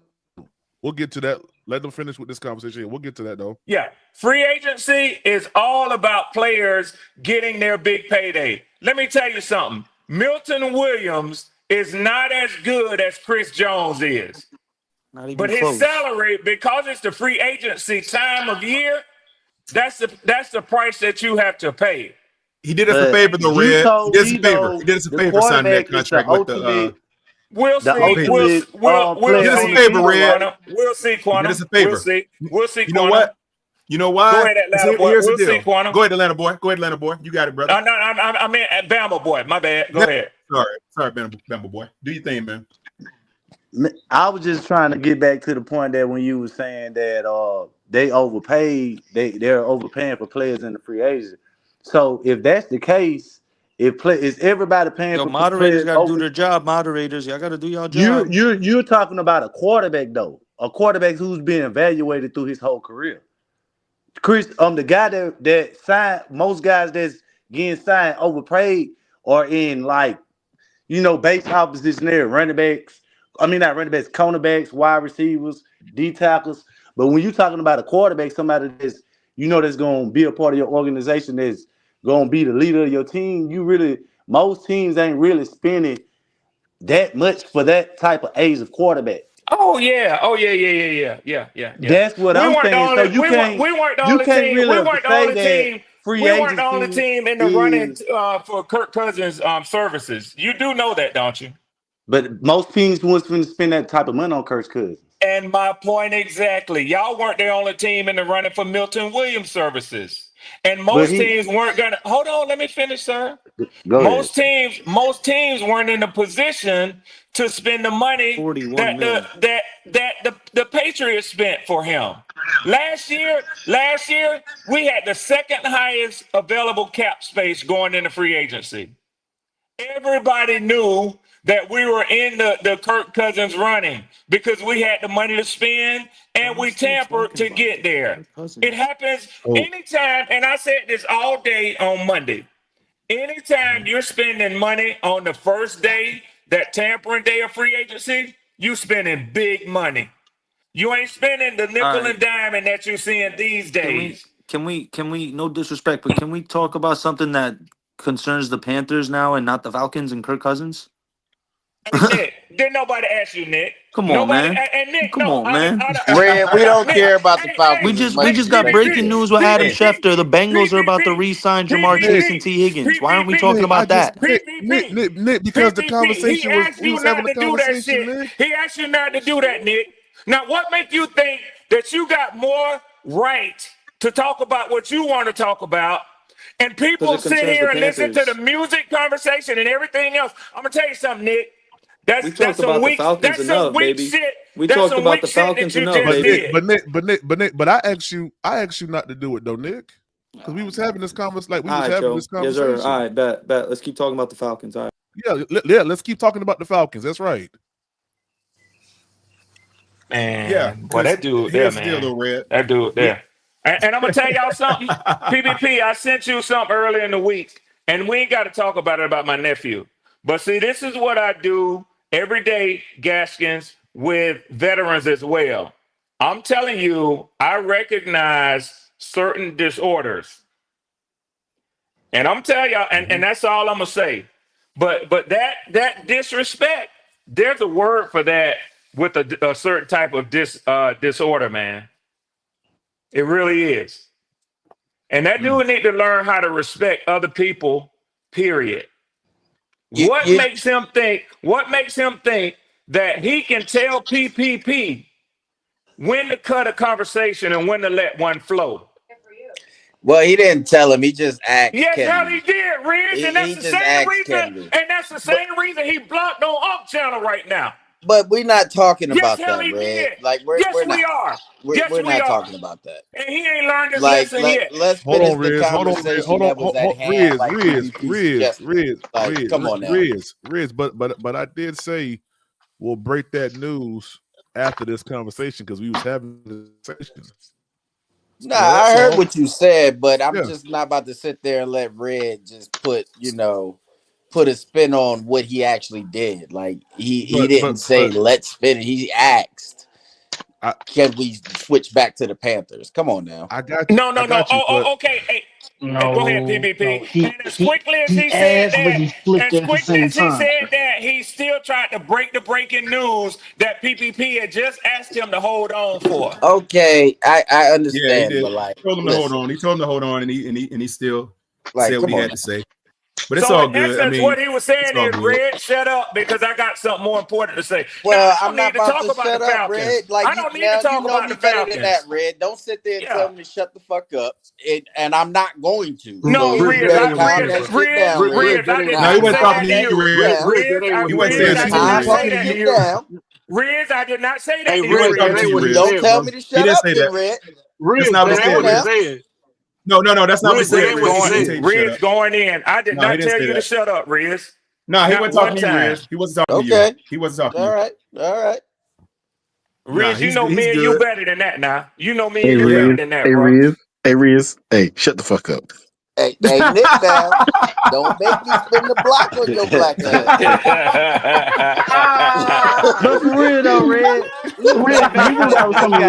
We'll get to that. Let them finish with this conversation. We'll get to that though. Yeah. Free agency is all about players getting their big payday. Let me tell you something. Milton Williams is not as good as Chris Jones is. not even But his close. salary, because it's the free agency time of year, that's the price that you have to pay. He did us a But favor though, you Red. He told did us a me favor. He though did us a the favor signing that quarterback is contract with We'll the see. Patriots. We'll He player did us on a the see, favor, field, Red. right? Quantum. We'll see, He did us Quantum. a We'll favor. see. We'll see, You know Quantum. what? You know Go why? ahead, Atlanta boy. Here's the We'll see, deal. Quantum. Go ahead, Atlanta boy. Go ahead, Atlanta boy. You got it, brother. No, I mean Bama boy. My bad. Go ahead. Sorry, Bama boy. Do your thing, man. I was just trying to get back to the point that when you were saying that they overpaid, they're overpaying for players in the free agent. So if that's the case, is everybody paying Yo, for moderators players got to do over? their job. Moderators, y'all got to do y'all You're job. you're you're talking about a quarterback though, a quarterback who's been evaluated through his whole career. Chris, the guy that signed most guys that's getting signed overpaid are in like base opposition there, running backs. I mean, not running backs, cornerbacks, wide receivers, D tackles. But when you're talking about a quarterback, somebody that's that's going to be a part of your organization, that's going to be the leader of your team, most teams ain't really spending that much for that type of age of quarterback. Oh yeah. Oh yeah. That's what I'm saying. So We weren't the you only can't team. We really weren't the say only that team. free We weren't the only agency team in the running is. for Kirk Cousins services. You do know that, don't you? But most teams wouldn't finna spend that type of money on Kirk Cousins. And my point exactly. Y'all weren't the only team in the running for Milton Williams services. And But most teams weren't gonna hold on, let me finish, sir. go ahead. Most teams weren't in the position to spend the money 41 that mil. the Patriots spent for him. Last year, we had the second highest available cap space going into free agency. Everybody knew that we were in the Kirk Cousins running because we had the money to spend and we tampered to get there. It happens Oh, anytime, and I said this all day on Monday. Anytime you're spending money on the first day, that tampering day of free agency, you spending big money. You ain't spending the All nickel right. and diamond that you're seeing these days. Can we, no disrespect, but can we talk about something that concerns the Panthers now and not the Falcons and Kirk Cousins? Hey, Nick, didn't nobody ask you, Nick? Come on, man. And Nick, Come on, man. Red, we don't care about the We Falcons as just much as got they breaking care. news with Adam Schefter. The Bengals are about to re-sign Jamar Chase and T. Higgins. Why aren't we talking about that? Nick, because the conversation He asked we you was having not a to do that conversation, shit. Nick. He asked you not to do that, Nick. Now, what makes you think that you got more right to talk about what you want to talk about? And people it sit concerns here the and listen to the Panthers. music conversation and everything else. I'm gonna tell you something, Nick. We talked about the Falcons enough, baby. Shit. We That's talked some about weak the shit Falcons that you enough, just baby. did. But I asked you not to do it though, Nick, because we was having this conversation. All right, Joe. Yes, sir. All right, bet. Let's keep talking about the Falcons. All right. Yeah. Let's keep talking about the Falcons. That's right. Man, Yeah, boy, that dude there, here's the deal, man. though, Red. That dude there. And I'm gonna tell y'all something. PBP, I sent you something earlier in the week, and we ain't got to talk about it about my nephew. But see, this is what I do every day, Gaskins, with veterans as well. I'm telling you, I recognize certain disorders. And I'm telling y'all, and that's all I'm gonna say. But that disrespect, there's a word for that with a certain type of disorder, man. It really is. And that dude need to learn how to respect other people, period. What makes him think that he can tell PPP when to cut a conversation and when to let one flow? Well, he didn't tell him. He just asked. Yes, Kennedy. hell he did, Riz, and that's the same reason. And that's the same reason he blocked on Up Channel right now. But we're not talking about hell that, he Red. did. Like we're Yes, not. we are. We're not talking about that. And he ain't learned his Like lesson yet. let's Hold finish on, the Riz. conversation that was at hand. Like PvP suggested. Like, come on now. Riz. But I did say we'll break that news after this conversation because we was having this conversation. Nah, I heard what you said, but I'm just not about to sit there and let Red just put a spin on what he actually did. Like he didn't say let's spin it. He asked, can we switch back to the Panthers? Come on now. I got you. No. Okay. Hey, go ahead, PvP. And as quickly as he said that, he still tried to break the breaking news that PPP had just asked him to hold on for. Okay, I understand. Yeah, he did. But like, He told him to hold on. He told him to hold on, and he still said what he had to say. But it's so all in good. essence, what he was saying is, Red, shut up because I got something more important to say. Well, I I'm not about to shut up, Red. Like, I don't need to talk about the Falcons. Than that, Red. Don't sit there and tell me to shut the fuck up. And I'm not going to. No, so Red, I did not say that to you, Riz, I did not say that to you. Don't tell me to shut up, Red. Riz, that's not what he said. No, that's not what he said. Riz going in. I did not tell you to shut up, Riz. No, he wasn't talking to you, Riz. He wasn't talking to you. He wasn't talking to you. All right. Riz, you know me and you better than that now. You know me and you better than that, bro. Hey, Riz. Hey, shut the fuck up. Hey, Nick, now, don't make me spin the block on your black ass. But for real though, Red, you knew that was coming.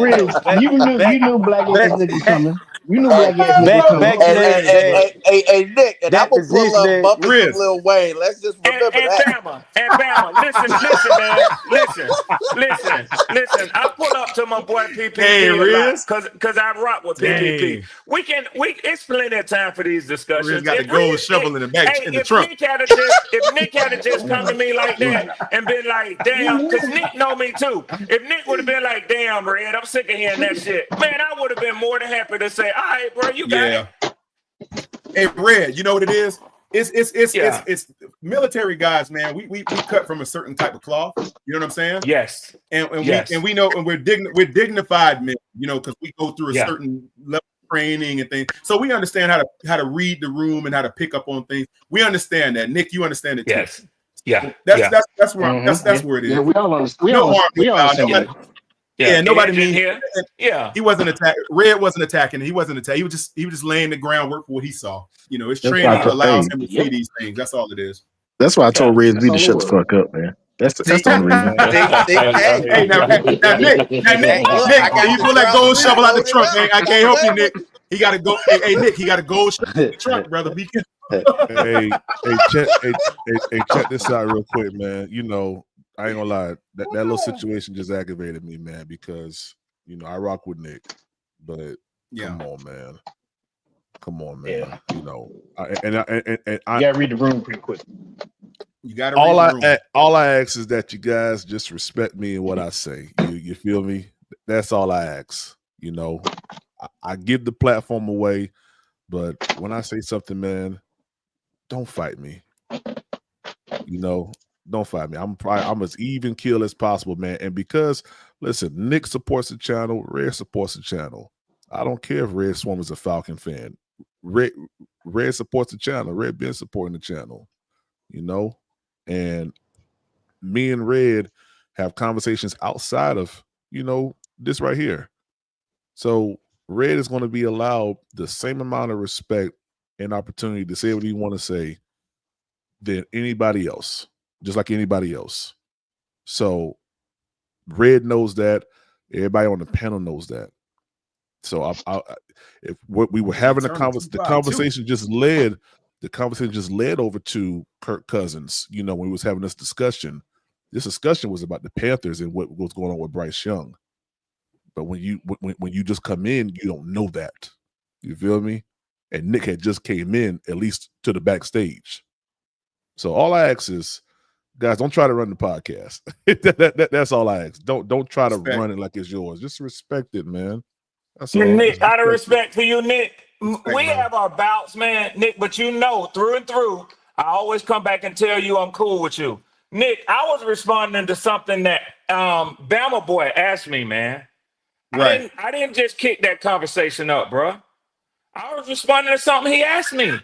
Riz, you knew black ass niggas coming. You knew black ass niggas coming. Hey, Nick, and I'm gonna pull up Bumpin' some Lil Wayne. Let's just remember that. Bama, listen. I pull up to my boy PPP because I rock with PPP. It's plenty of time for these discussions. Riz got the gold shovel in the back in the trunk. If Nick had to just come to me like that and been like, damn, because Nick know me too. If Nick would have been like, damn, Red, I'm sick of hearing that shit, man, I would have been more than happy to say, all right, bro, you got it. Hey, Red, you know what it is? It's military guys, man. We cut from a certain type of cloth. You know what I'm saying? Yes. And we know, and we're dignified men, because we go through a certain level of training and things. So we understand how to read the room and how to pick up on things. We understand that. Nick, you understand it too. Yes. Yeah. That's where that's where it is. Yeah, we all understand. Yeah, nobody mean here. Yeah, he wasn't attacking. Red wasn't attacking. He wasn't attacking. He was just laying the groundwork for what he saw. His training allows him to see these things. That's all it is. That's why I told Red Z to shut the fuck up, man. That's the only reason. Hey, now Nick, you pull that gold shovel out the trunk, man. I can't help you, Nick. He got to go. Hey, Nick, he got a gold shovel in the trunk, brother. Be careful. Hey, check this out real quick, man. I ain't gonna lie. That little situation just aggravated me, man, because I rock with Nick, but come on, man. Come on, man. I gotta read the room pretty quick. You gotta read the room. All I ask is that you guys just respect me and what I say. You feel me? That's all I ask. I give the platform away, but when I say something, man, don't fight me. Don't fight me. I'm as even keel as possible, man. And because, listen, Nick supports the channel, Red supports the channel. I don't care if Red Swarm is a Falcon fan. Red supports the channel. Red been supporting the channel. And me and Red have conversations outside of this right here. So Red is going to be allowed the same amount of respect and opportunity to say what he want to say than anybody else, just like anybody else. So Red knows that. Everybody on the panel knows that. So if what we were having the conversation just led over to Kirk Cousins. When we was having this discussion was about the Panthers and what was going on with Bryce Young. But when you just come in, you don't know that. You feel me? And Nick had just came in, at least to the backstage. So all I ask is, guys, don't try to run the podcast. That's all I ask. Don't try to run it like it's yours. Just respect it, man. That's all. Nick, out of respect for you, Nick, we have our bouts, man, Nick, but through and through, I always come back and tell you I'm cool with you. Nick, I was responding to something that Bama Boy asked me, man. Right. I didn't just kick that conversation up, bro. I was responding to something he asked me.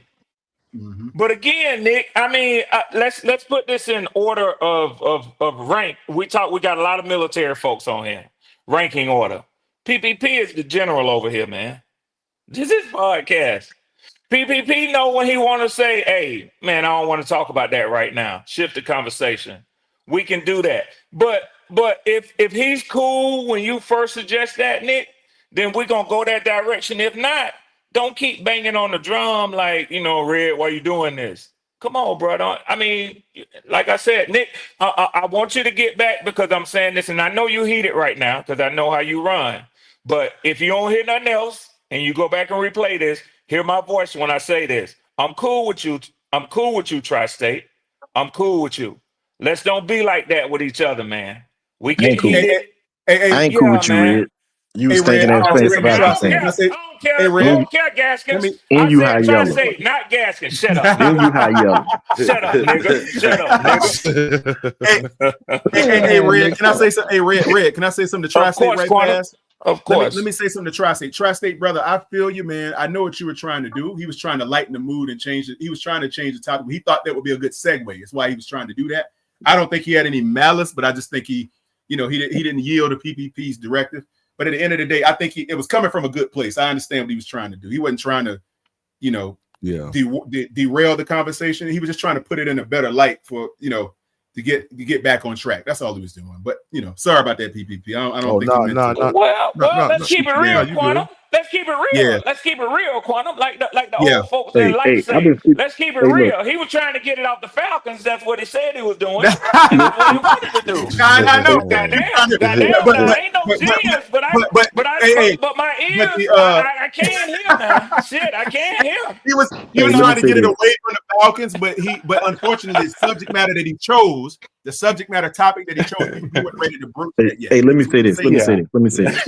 Mm-hmm. But again, Nick, let's put this in order of rank. We got a lot of military folks on here. Ranking order. PPP is the general over here, man. This is podcast. PPP know when he want to say, hey, man, I don't want to talk about that right now. Shift the conversation. We can do that. But if he's cool when you first suggest that, Nick, then we're going to go that direction. If not, don't keep banging on the drum like, Red, why you doing this? Come on, bro. Like I said, Nick, I want you to get back because I'm saying this, and I know you heated right now because I know how you run. But if you don't hear nothing else and you go back and replay this, hear my voice when I say this. I'm cool with you. I'm cool with you, Tri-State. I'm cool with you. Let's don't be like that with each other, man. We get heated. I ain't cool with you, Red. You was thinking that same about the thing. I don't care, Gaskins. And you high yellow. Tri-State, not Gaskins. Shut up. And you high yellow. Shut up, nigga. Shut up, nigga. Hey, Red, can I say something? Hey, Red, can I say something to Tri-State right fast? Of course. Let me say something to Tri-State. Tri-State, brother, I feel you, man. I know what you were trying to do. He was trying to lighten the mood and change it. He was trying to change the topic. He thought that would be a good segue. That's why he was trying to do that. I don't think he had any malice, but I just think he didn't yield to PPP's directive. But at the end of the day, I think it was coming from a good place. I understand what he was trying to do. He wasn't trying to, derail the conversation. He was just trying to put it in a better light for, to get back on track. That's all he was doing. But sorry about that, PPP. I don't think. Let's keep it real, Quantum. Let's keep it real. Yeah. Let's keep it real, Quantum. Like the old folks in life say. Let's keep it real. Look. He was trying to get it off the Falcons. That's what he said he was doing. That's what he wanted to do. I know. Goddamn, ain't no genius, but my ears, I can't hear now. Shit, I can't hear. He was trying to get it away from the Falcons, but unfortunately, the subject matter that he chose, the subject matter topic that he chose, he wasn't ready to broach that yet. Hey, let me say this. Let me say this.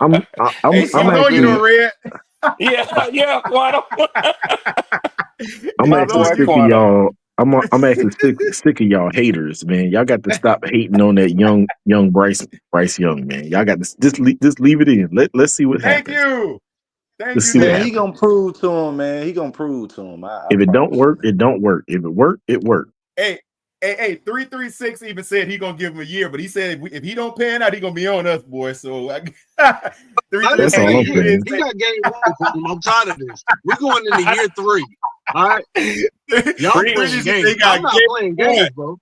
I'm actually, Red. Yeah, Quantum. I'm actually sick of y'all. I'm actually sick of y'all haters, man. Y'all got to stop hating on that young Bryce Young, man. Y'all got to just leave it in. Let's see what happens. Thank you. Man, he gonna prove to him, man. He gonna prove to him. If it don't work, it don't work. If it work, it work. Hey, 336 even said he gonna give him a year, but he said if he don't pan out, he gonna be on us, boy. So 336. He got game one. I'm tired of this. We're going into year 3. All right, y'all playing games. I'm not playing games, bro.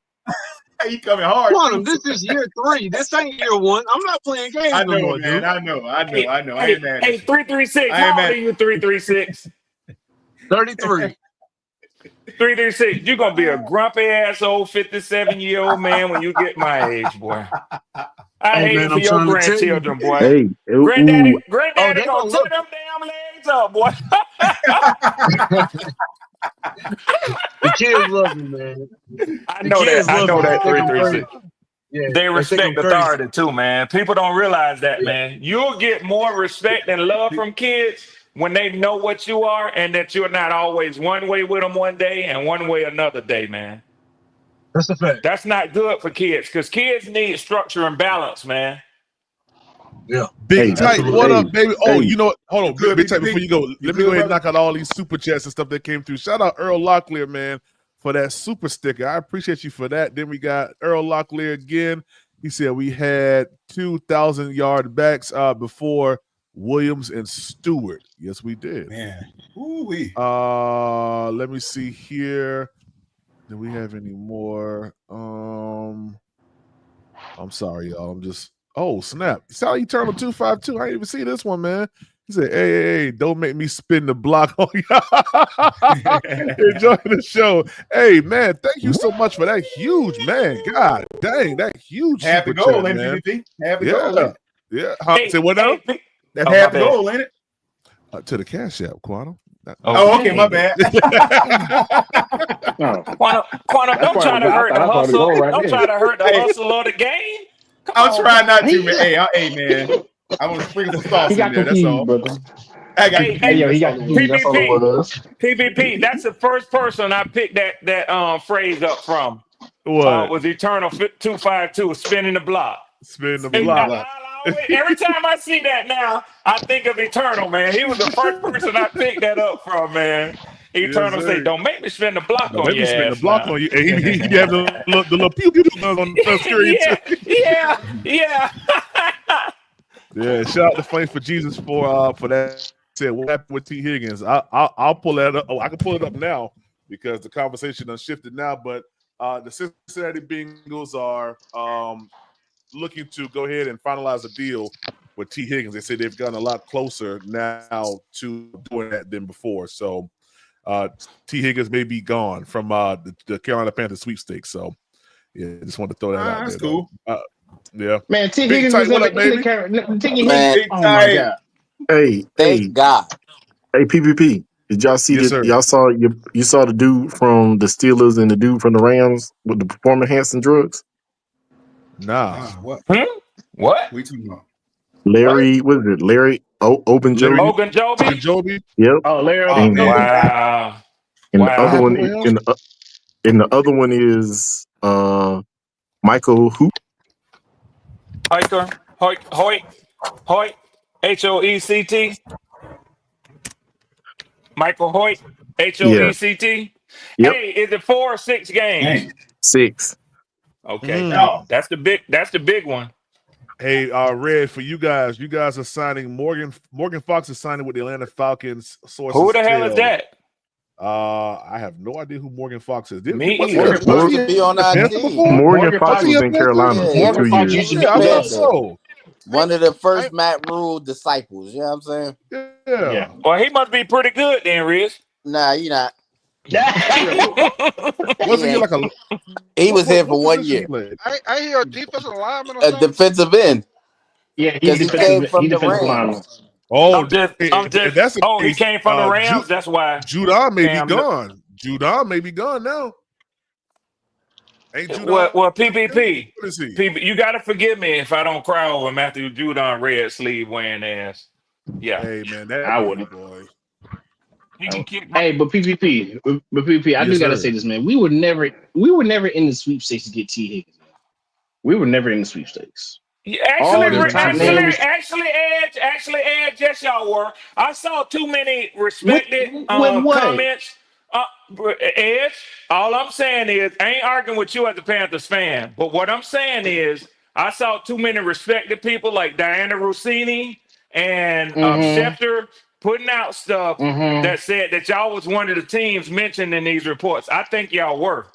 He coming hard. Quantum, this is year 3. This ain't year 1. I'm not playing games no more, man. dude. I know. I ain't mad. Hey, 336. How old are you, 336? 33. 336, you're gonna be a grumpy ass old 57-year-old man when you get my age, boy. I Hey hate it man, for I'm your trying to tell you. grandchildren, boy. Hey, ooh, Oh, Granddaddy they gonna gonna tear love them damn legs up, boy. the kids love me, man. I The know kids that. I love know me. They that think I'm 336. crazy. Yeah, They they think I'm respect crazy. authority too, man. People don't realize that, Yeah, man. You'll get more respect and love from kids when they know what you are and that you're not always one way with them one day and one way another day, man. that's a fact. That's not good for kids because kids need structure and balance, man. Yeah, Big hey, Tight, absolutely. what up, baby? Oh, hey, you know what? Hold You on, good, Big Tight, before BPP? you go, You let me go good, ahead and brother? knock out all these super chats and stuff that came through. Shout out Earl Locklear, man, for that super sticker. I appreciate you for that. Then we got Earl Locklear again. He said we had 2,000-yard backs before Williams and Stewart. Yes, we did. Man, ooh-wee. Let me see here. Do we have any more? I'm sorry, y'all. I'm just snap. Sally Eternal 252. I didn't even see this one, man. He said, hey, don't make me spin the block on y'all. Enjoy the show. Hey, man, thank you so much for that huge, man. God dang, that huge Half the super goal, chat, ain't man. PPP? Half the Yeah. goal, ain't it? Yeah. Hey, Say what now? That's oh, my half the bad. goal, ain't it? To the Cash App, Quantum. Oh, okay, my bad. No, Quantum, don't try to hurt the that's probably hustle. going right Don't there. try to hurt the Hey, hustle of the game. Come I'm on, trying not to, man. man. Hey, man. I want to sprinkle some sauce He in got there. That's confused, all. brother. I got Hey, Hey, confused. yo, he That's got all it was. confused. That's all it PPP, was. PPP. That's the first person I picked that phrase up from. What? Was Eternal 252 spinning the block. Spin the Spinning the block. block. Every time I see that now, I think of Eternal, man. He was the first person I picked that up from, man. Yes, Eternal say, sir. "Don't make me spin the block Don't on make me your spin the ass block now." on you. And he be having the little pew pew guns on the screen too. yeah. Yeah, shout out to Flames for Jesus for that. Said what happened with T. Higgins. I'll pull that up. Oh, I can pull it up now because the conversation has shifted now. But the Cincinnati Bengals are looking to go ahead and finalize a deal with T. Higgins. They say they've gotten a lot closer now to doing that than before. So T. Higgins may be gone from the Carolina Panthers sweepstakes. So yeah, just wanted to throw that out That's there. cool. Yeah. Man, T. Big Higgins Tight, was what never up, in the baby? Carolina. T. Higgins. Man, Big Oh my tight. God. hey, thank God. PPP. Did y'all see Yes, that? sir. Y'all saw you saw the dude from the Steelers and the dude from the Rams with the performance enhancing drugs? Nah. What? What? We talking about? Larry, what is it? Larry Larry Ogunjobi? Ogunjobi? Ogunjobi? Yep. Oh, Larry Oh, And no. Ogunjobi. Wow. and the What other Wow. one happened with him? and the other one is Michael Hoop. Hoiker. Hoyt. HOECT. Michael Hoyt. Yeah. HOECT. Yep. Hey, is it 4 or 6 games? Dang. 6. Okay. Oh, That's the big one. Hey, Red, for you guys are signing Morgan Fox is signing with the Atlanta Falcons. Who Sources the hell is tell. that? I have no idea who Morgan Fox is. Me Was he either. He used to in be on the our Panther team. before? Morgan Morgan Fox Fox. Was he was a in Panther? Carolina Yeah, for he Morgan was 2 Fox years. used to be Yeah, I thought Panther. so. one of the I, first Matt Rule disciples. You know what I'm saying? yeah. Yeah. Well, he must be pretty good then, Riz. Nah, you not. Yeah. He Wasn't he ain't. like a He was here what for 1 position he year. played? I hear a defensive lineman or A something. defensive end. Yeah, Because he came he from the defensive lineman. Rams. Oh, I'm if just. that's the Oh, he case, came from the Rams. That's why Judon may be Cam. gone. Judon may be gone now. Ain't Well, Judon? PPP. What is he? You got to forgive me if I don't cry over Matthew Judon red sleeve wearing ass. Yeah, Hey man, that I baby wouldn't. boy. he can kick. Hey, but PPP, I Yes, do gotta sir. say this, man. We were never in the sweepstakes to get T. Higgins. Man. We were never in the sweepstakes. Actually, All them top names. Edge, yes, y'all were. I saw too many With respected what? comments. Edge, all I'm saying is, I ain't arguing with you as a Panthers fan, but what I'm saying is, I saw too many respected people like Diana Rossini and Mm-hmm. Schefter putting out stuff Mm-hmm. that said that y'all was one of the teams mentioned in these reports. I think y'all were.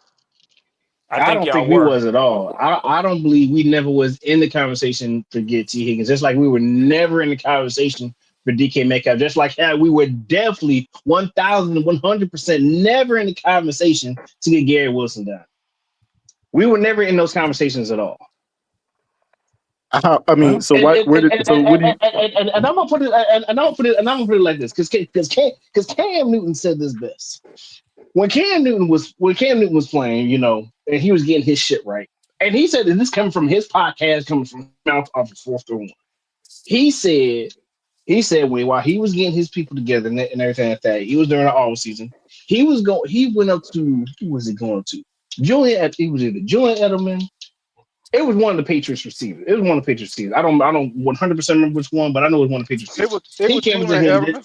I don't think we was at all. I don't believe we never was in the conversation to get T. Higgins. Just like we were never in the conversation for DK Metcalf. Just like that, we were definitely 1,100% never in the conversation to get Gary Wilson done. We were never in those conversations at all. I mean, so why? Where did? So what do you? And I'm gonna put it. And I'm gonna put it like this, because Cam Newton said this best. When Cam Newton was playing, you know, and he was getting his shit right, and he said, and this coming from his podcast, coming from mouth off of 4th and 1. He said while he was getting his people together and everything like that, he was during the off season. He went up to, who was he going to? It was either Julian Edelman. It was one of the Patriots receivers. I don't 100% remember which one, but I know it was one of the Patriots receivers. It was Julian Edelman.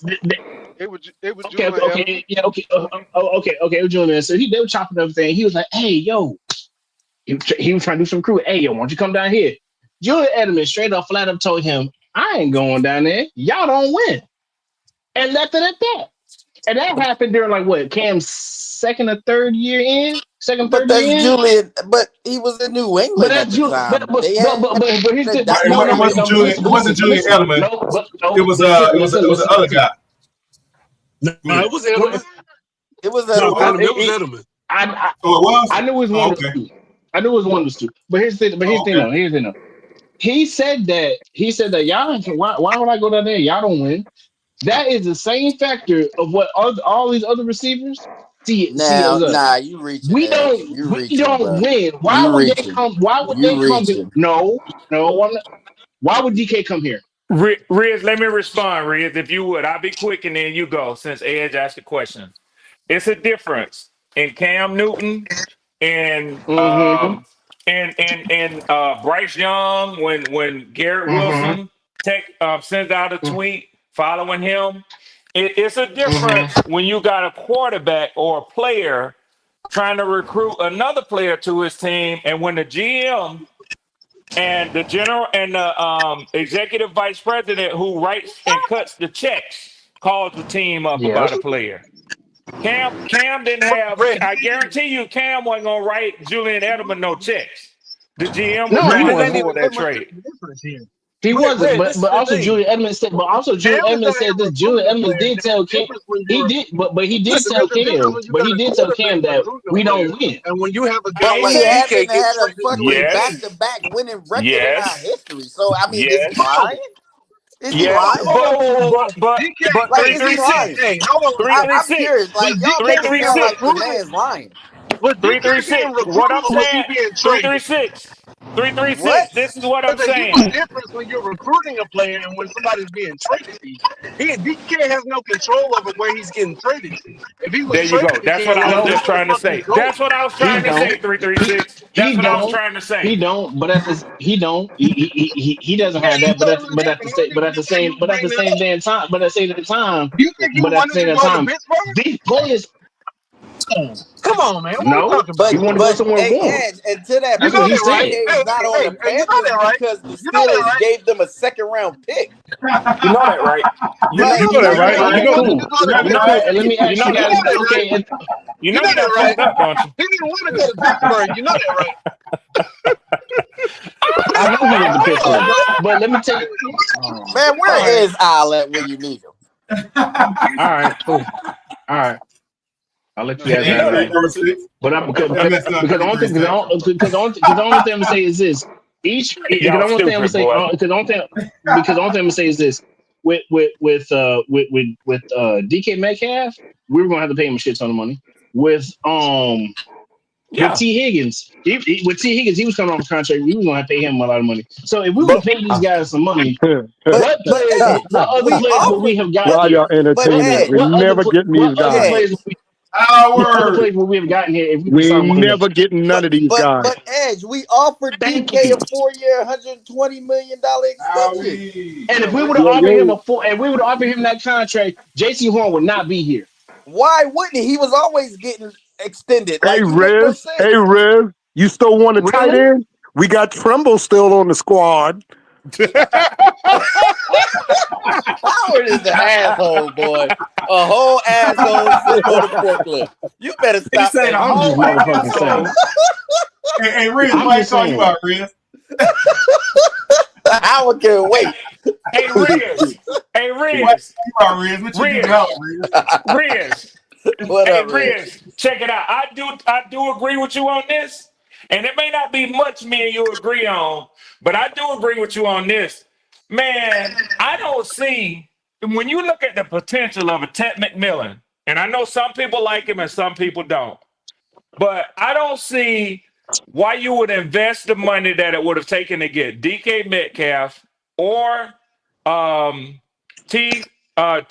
It was Julian Edelman. Yeah, okay. It was Julian. So they were chopping everything. He was like, "Hey, yo," he was trying to do some crew. "Hey, yo, why don't you come down here?" Julian Edelman straight up, flat up told him, "I ain't going down there. Y'all don't win," and left it at that. And that happened during like what, Cam's second or third year in? But that's Julian. But he was in New England at the time. It wasn't Julian Edelman. It was the other guy. No, it was Edelman. It was Edelman. I knew it was one of the two. I knew it was one of the two. But here's the thing. Though. He said that y'all, why would I go down there? Y'all don't win. That is the same factor of what all these other receivers see. Nah, you reaching. We don't win. Why would they come? Why would they come? No, I'm not. Why would DK come here? Riz, let me respond, Riz, if you would. I'll be quick and then you go, since Edge asked the question. It's a difference in Cam Newton and Bryce Young when Garrett Wilson sends out a tweet following him. It's a difference when you got a quarterback or a player trying to recruit another player to his team, and when the GM and the general and the executive vice president who writes and cuts the checks calls the team up about a player. Cam didn't have. I guarantee you, Cam wasn't gonna write Julian Edelman no checks. The GM was ready for that trade. He wasn't, but also Julian Edelman said. But also Julian Edelman said this. Julian Edelman did tell Cam. He did, but he did tell Cam. But he did tell Cam that we don't win. And when you have a guy like DK had a fucking back-to-back winning record in our history, so I mean, is he lying? Is he lying? But like, is he lying? Hey, hold on. I'm curious. Like, y'all make it sound like the man's lying. 336. What I'm saying. 336. 336. This is what I'm saying. There's a difference when you're recruiting a player and when somebody's being traded to you. DK has no control over where he's getting traded to. If he was there you go. That's what I was just trying to say. That's what I was trying to say. 336. That's what I was trying to say. He don't. But he don't. He doesn't have that. But at the same damn time. But at the same time. You think he wanted to go to Pittsburgh? These players. Come on, man. No, but you want to go somewhere warm. And to that point, DK is not on the Panthers because the Steelers gave them a second-round pick. You know that, right? You know that, right? Let me ask you guys. Okay, you know that, right? Don't you? He didn't want to go to Pittsburgh. You know that, right? I know he went to Pittsburgh, but let me tell you, man, where is Al at when you need him? All right, cool. All right. I'll let you guys know. But I'm because the only thing I'm gonna say is this. Because the only thing I'm gonna say is this. With DK Metcalf, we were gonna have to pay him a shit ton of money. With T Higgins, with T Higgins, he was coming off a contract. We were gonna have to pay him a lot of money. So if we were to pay these guys some money, what other players would we have gotten? While y'all entertaining, we're never getting these guys. Other players we have gotten here. We're never getting none of these guys. But Edge, we offered DK a 4-year, $120 million extension. And if we would have offered him that contract, JC Horn would not be here. Why wouldn't he? He was always getting extended. Hey, Riz, you still want a tight end? We got Tremble still on the squad. Howard is an asshole, boy. A whole asshole sitting on the forklift. You better stop saying a whole asshole. Hey, Riz, why call you out, Riz? Howard can't wait. Hey, Riz. Riz, what you do out, Riz. What Hey, up, Riz? Riz, check it out. I do agree with you on this. And it may not be much me and you agree on, but I do agree with you on this. Man, I don't see, when you look at the potential of a Ted McMillan, and I know some people like him and some people don't, but I don't see why you would invest the money that it would have taken to get DK Metcalf or T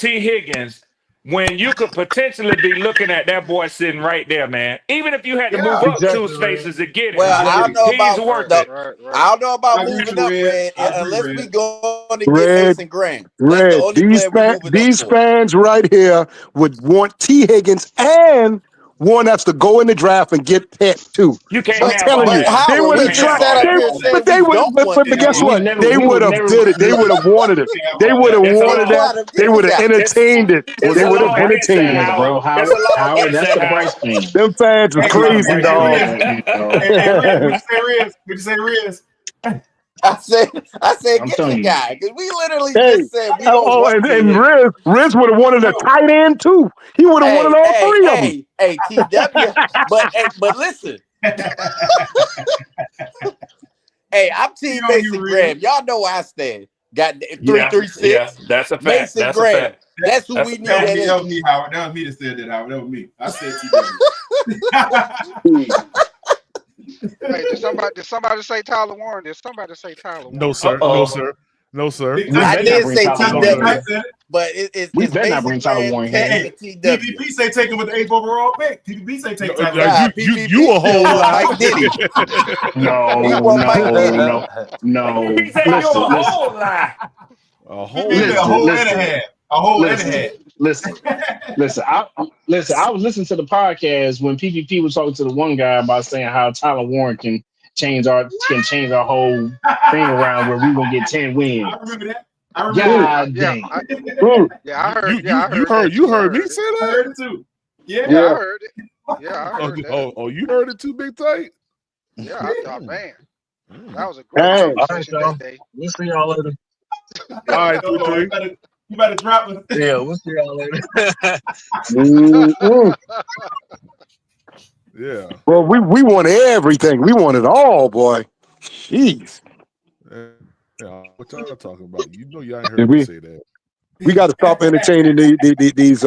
Higgins when you could potentially be looking at that boy sitting right there, man. Even if you had to move up two spaces to get him, Well, I don't know he's about worth it. I don't know about I agree moving with up, Red, I agree, unless Red. we going to get Red, Mason Graham. That's the only player we moving up these for. fans right here would want T. Higgins and want us to go in the draft and get Pet too. You can't I'm have telling all you, that. they Howard, would we have can't just have tried. all sat up that. here saying But they we would. don't want But T. guess what? Higgins. They would have did it. They would have wanted it. They would have It's a wanted law. that. They would have It's entertained it. it's They a would have law against that, entertained it. Howard. It's a law against that, Howard. Them fans is It's a law crazy, against dog. Hey, Riz, what you say, Riz? What you say, Riz? I said, I'm get telling the you. guy because we literally Hey, just said we don't want T. and Higgins. Riz would have wanted a tight end too. He would have wanted all three of them. Hey, TW. But listen. Hey, I'm Team Mason Graham. Y'all know where I stand. Got 336. Yeah, that's a fact. Mason That's Graham. a fact. That's who That's we a need. fact. That was me, Howard. That was me that said that, Howard. That was me. I said TW. Hey, did somebody say Tyler Warren? Did somebody say Tyler Warren? No, sir. No, sir. No, sir. I did say TW, but We it's better not Mason bring Tyler Graham, Warren Ted, here. and TW. PPP say take him with the 8th overall pick. PPP say take Tyler. Nah, you a whole still want lot. Mike Diddy. No, He no, want Mike Diddy. no. He said you a whole lie. A whole PPP a whole and a half. A whole and a half. Listen. I was listening to the podcast when PPP was talking to the one guy about saying how Tyler Warren can change our whole thing around where we gonna get 10 wins. I remember that. I remember God that. dang. I heard. You heard me say I that? heard it too. Yeah. I heard it. Yeah, I heard that. Oh, you heard it too, Big Tight? Yeah, I thought, man, that was a great Hey. conversation that day. We'll see y'all later. All right, 3-3. You better drop it. Yeah, we'll see y'all later. Yeah. Well, we wanted everything. We want it all, boy. Jeez. Yeah, what y'all talking about? You know y'all ain't heard Yeah, me say that. We got to stop entertaining these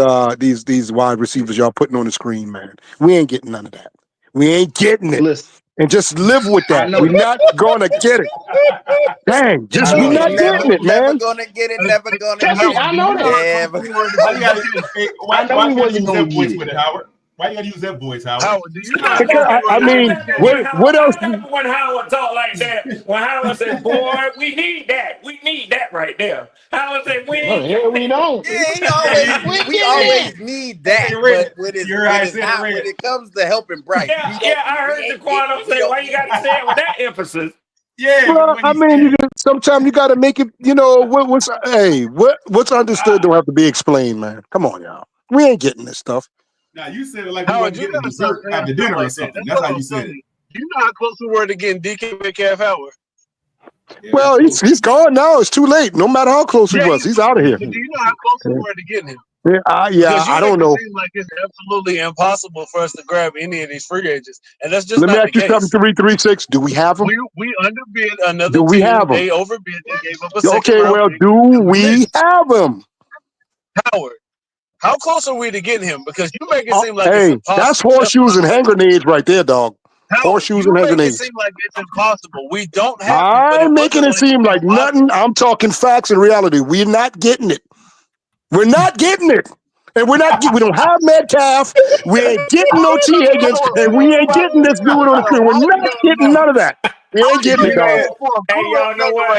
wide receivers y'all putting on the screen, man. We ain't getting none of that. We ain't getting it. Listen. And just live with that. We're not gonna get it. Dang, just we not getting it, Never man. gonna get it. Never gonna get Trust me, it. I know that. Never. Why you gotta use I know we wasn't use gonna that voice get with it. it, Howard? Why you gotta use that voice, Howard? Howard, do you know? Because, I mean, what else? I love when Howard talk like that. When Howard said, "Boy, we need that. We need that right there." Howard said, "We ain't Hell, we don't. Yeah, we always need that, but when it comes to helping Bryce, Yeah, I heard Jaquano say, "Why you gotta say it with that emphasis?" Yeah. Well, I mean, sometimes you got to make it. You know what's understood don't have to be explained, man. Come on, y'all. We ain't getting this stuff. Now you said it like we Howard, wasn't you getting gotta dessert stop after saying dinner stuff or like something. that. That's how what you I'm said saying. it. You know how close we were to getting DK Metcalf Howard. Well, he's gone now. It's too late. No matter how close he was, he's out of here. But do you know how close we were to getting him? Yeah, Because you I make don't it know. seem like it's absolutely impossible for us to grab any of these free agents, and that's just Let me not ask the you something. case. 336. Do we have him? We underbid another Do we team. have him? They overbid. They gave up a second Okay, round well, pick. do we have him? Howard, how close are we to getting him? Because you make it seem like it's Hey, impossible. that's horseshoes and hand grenades right there, dog. Howard, Horseshoes you and hand make it grenades. seem like it's impossible. We don't have him, but I'm making it seem like nothing. I'm talking facts and reality. We're not getting it. We're not getting it. And we don't have Metcalf. We ain't getting no T. Higgins. And we ain't getting this dude on the screen. We're not getting none of that. We ain't getting it, dog. Hey, y'all know what?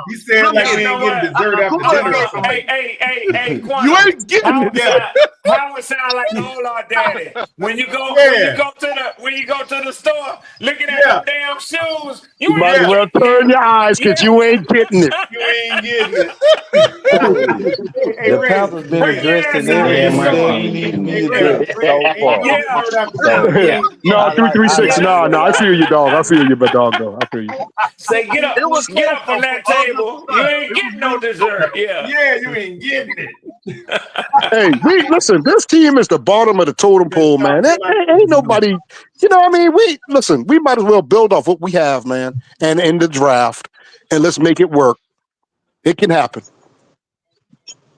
He said it like he ain't getting dessert after dinner or something. Hey, Quan. You ain't getting it. Howard sound like the old our daddy. When you go to the store, looking at them damn shoes, You might as well turn your eyes because you ain't getting it. You ain't getting it. The Panthers been addressed in everything you need me to address so far. No, 336. No, I feel you, dog. I feel you, but dog. bro. I feel you. Say, get up, It was get close up from though. that table. You ain't getting no dessert. Yeah. Yeah, you ain't getting it. Hey, we listen. This team is the bottom of the totem pole, man. Ain't nobody. You know, what I mean, we listen. We might as well build off what we have, man, and in the draft, and let's make it work. It can happen.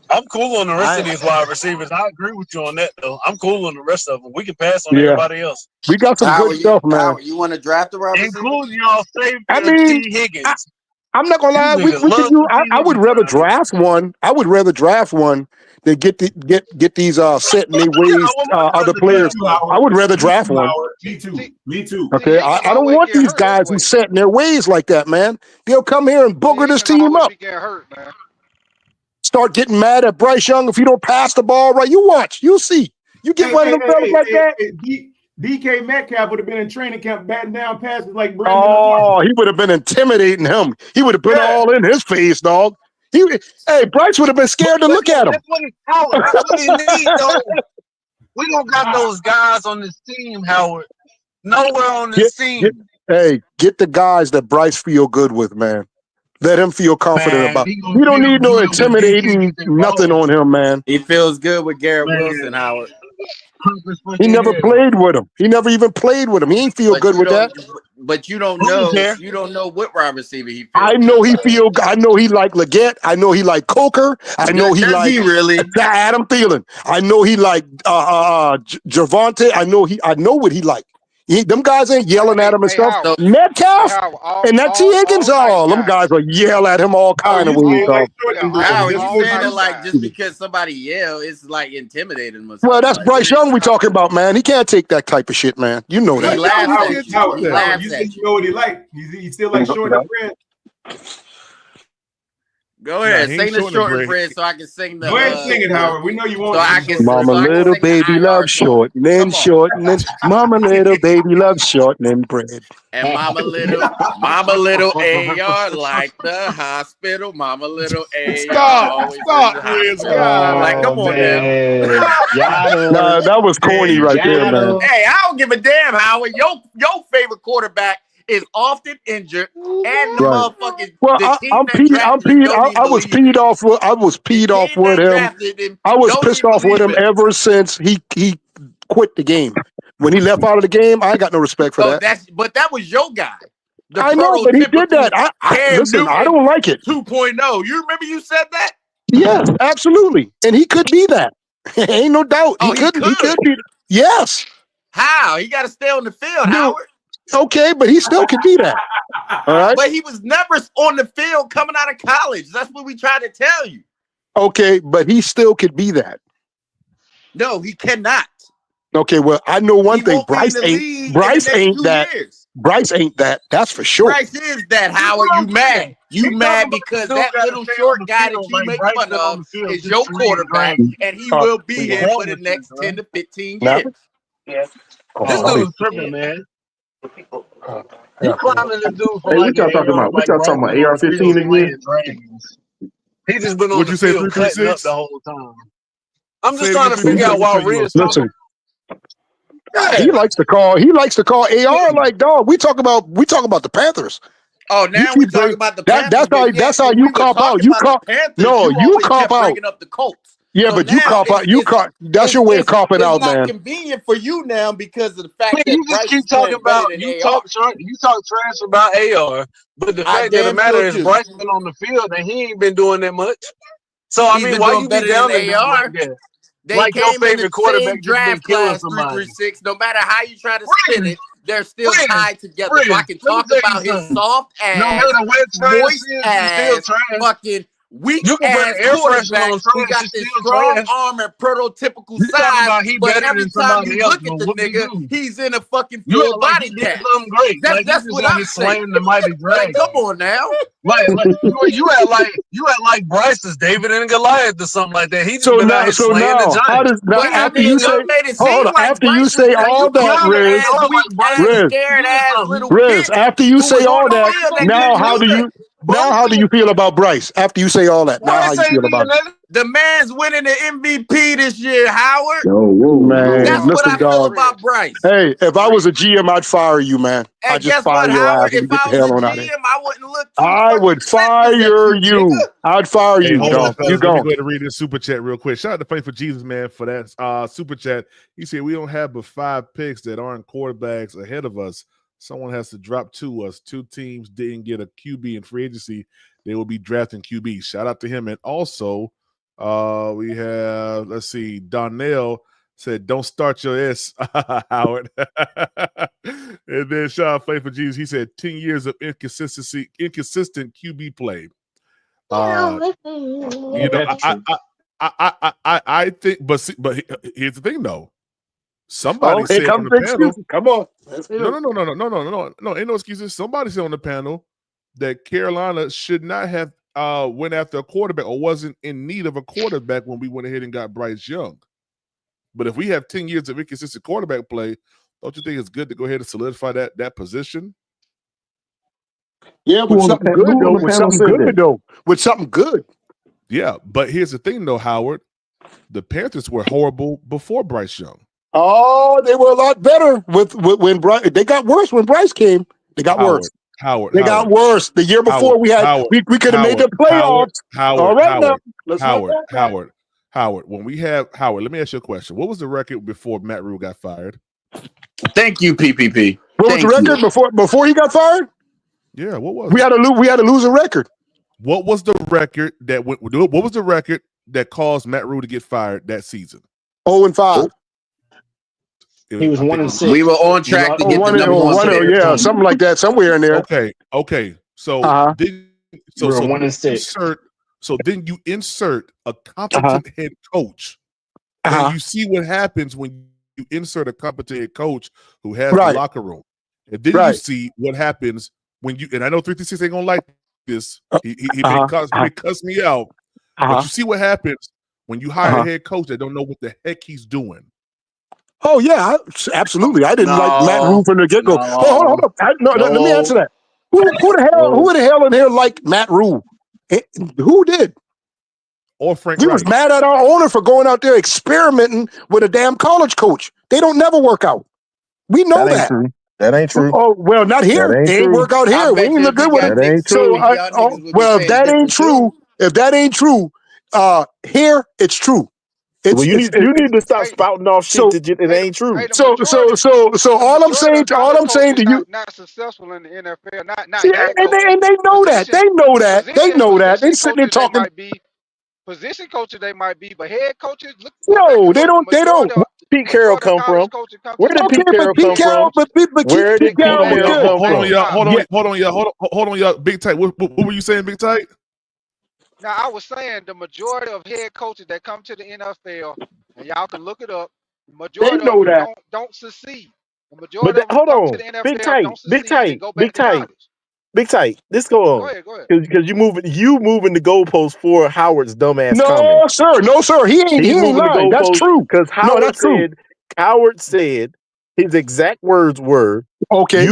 I'm cool on the rest of these wide receivers. I agree with you on that, though. I'm cool on the rest of them. We can pass on Yeah, everybody else, we got some good stuff, man. You want to draft the wide receiver? including y'all safety I T. mean, Higgins. I'm not gonna lie. These We niggas could love do. to see I would him rather drafted. draft one. I would rather draft one than get these set in their ways other players. I would rather draft one. Me too. Me too. Okay, I don't want these guys who set in their ways like that, man. They'll come here and booger this team up. Be getting hurt, man. Start getting mad at Bryce Young if you don't pass the ball right. You watch, you see. You get one of them fellas like that. DK Metcalf would have been in training camp batting down passes like Brandon. Oh, he would have been intimidating him. He would have been all in his face, dog. Hey, Bryce would have been scared to look at him. That's what he need, though. We don't got those guys on this team, Howard. Nowhere on this team. Get the guys that Bryce feel good with, man. Let him feel confident Man, about. he You don't need no intimidating nothing on him, man. He feels good with Garrett Wilson, Howard. He never played with him. He never even played with him. He ain't feel good with that. But you don't know. You don't know what wide receiver he feels. I know he feel. I know he like Leggett. I know he like Coker. I know he like Adam Thielen. I know he like Javonte. I know what he like. Them guys ain't yelling at him and stuff. Howard. Metcalf Howard, and that T. Higgins, them guys will yell at him all kind of ways. Howard, you saying it like just because somebody yell, it's like intimidating him. Well, that's Bryce Young we talking about, man. He can't take that type of shit, man. You know that. He laughs at you. He laughs You at you. know what he like. He still like short and bread. Go ahead, he sing ain't the short short and and bread so I can sing the. Go ahead, sing it, Howard. We know you want. So I can. Mama little baby loves shortening, shortening. Mama little baby loves shortening bread. And mama little AR like the hospital. Mama little AR. Stop, Riz. Like, come on now. That was corny right there, man. Hey, I don't give a damn, Howard. Your favorite quarterback is often injured, and the motherfucking Well, the team I'm that peed. drafted him don't even I was believe peed off. I was peed off with him. I was pissed off with him ever since he quit the game. When he left out of the game, I ain't got no respect for that. That was your guy. I know, but he did that. Listen, I don't like it. 2.0. You remember you said that? Yes, absolutely. And he could be that. Ain't no doubt. He could be. Yes. How? He got to stay on the field, Howard. Okay, but he still could be that. All right. But he was never on the field coming out of college. That's what we tried to tell you. Okay, but he still could be that. No, he cannot. Okay, well, I know one thing. Bryce ain't that. Years. Bryce ain't that. That's for sure. Bryce is that, Howard. You mad. You mad because that little short guy that you make fun of is your quarterback, and he will be here for the next 10 to 15 years. This dude's tripping, man. He climbing this dude for what y'all talking about? What y'all talking about? AR-15 again? He just been on What'd the you say, field cutting up 336? the whole time. I'm just trying to figure out why Riz. Listen. He likes to call AR like dog. We talk about the Panthers. Oh, now we talking about the Panthers. That's how you cop out. You cop out. Bringing up the Colts. Yeah, So but you cop out. That's your way of copping out, man. It's not convenient for you now because of the fact that you just keep talking about you talk trash about AR, but the fact of the matter is Bryce been on the field and he ain't been doing that much. So I mean, why you be down there like that? They like came your favorite in the quarterback same draft class 336. No matter how you try to spin it, they're still tied together. So I can talk about his soft ass, moist ass, fucking weak ass quarterback who got this strong arm and prototypical size, but every time you look at the nigga, he's in a fucking full body cast. That's what I'm saying. Like, come on now. Like you act like Bryce is David and Goliath or something like that. He just been out here slaying the Giants. After you say all that, Riz, after you say all that, now how do you Now, how do you feel about Bryce after you say all that? Now, how you feel about it? The man's winning the MVP this year, Howard. Man, That's what I listen, feel dog. about Bryce. Hey, if I was a GM, I'd fire you, man. And I'd just guess fire what, your ass Howard? and If get the I was a hell on out of GM, here. I wouldn't look too I would fire you, you. nigga. I'd fire Hey, you, hold on, dog. You fellas. Let me gone. go ahead and read this super chat real quick. Shout out to Faithful Jesus, man, for that super chat. He said, we don't have but 5 picks that aren't quarterbacks ahead of us. Someone has to drop to us. 2 teams didn't get a QB in free agency. They will be drafting QB. Shout out to him. And also, we have, let's see, Donnell said, don't start your S, Howard. And then Sean Faithful Jesus, he said, 10 years of inconsistent QB play. You know, I think, but here's the thing, though. Somebody Here said on comes the the panel, excuses. Come on. Let's hear it. no, ain't no excuses. Somebody said on the panel that Carolina should not have went after a quarterback or wasn't in need of a quarterback when we went ahead and got Bryce Young. But if we have 10 years of inconsistent quarterback play, don't you think it's good to go ahead and solidify that position? Yeah, with something good, though. With something good, though. With something good. Yeah, but here's the thing, though, Howard. The Panthers were horrible before Bryce Young. Oh, they were a lot better with when Bryce. They got worse when Bryce came. They got worse. They got worse. The year before we could have made the playoffs. All right, now let's Howard. When we have Howard, let me ask you a question. What was the record before Matt Rule got fired? Thank you, PPP. What was the record before he got fired? Yeah, what was we had a losing record. What was the record what was the record that caused Matt Rule to get fired that season? 0-5. He was 1-6. We were on track to get the number one pick. Yeah, something like that, somewhere in there. Okay. So then you insert a competent head coach. And you see what happens when you insert a competent head coach who has the locker room. And then you see what happens when you, and I know 336 ain't gonna like this. He may cuss me out. But you see what happens when you hire a head coach that don't know what the heck he's doing. Oh yeah, absolutely. I didn't like Matt Rule from the get-go. Hold on. Let me answer that. Who the hell in here liked Matt Rule? Who did? Or Frank We was mad at our owner for going out there experimenting with a damn college coach. They don't never work out. We know that. That ain't true. Oh, well, not here. They ain't work out here. We ain't look good with it. That ain't So, well, if that ain't true, here it's true. You need to stop spouting off shit that ain't true. So all I'm saying to you, not successful in the NFL. Not see, and they know that. They know that. They know that. They sitting there talking. Position coaches they might be, but head coaches no, they don't. They don't. Pete Carroll come from? Where did Pete Carroll come from? Where did Pete Carroll come from? Hold on, y'all. Big Tight. What were you saying, Big Tight? Now I was saying the majority of head coaches that come to the NFL, and y'all can look it up. The majority of them don't succeed. The majority of them come to the NFL, don't succeed, and go back to college. Big Tight, this go on. Go ahead. Because you moving the goalpost for Howard's dumbass comment. No, sir. He ain't lying. That's true. Because Howard said his exact words were, "Okay,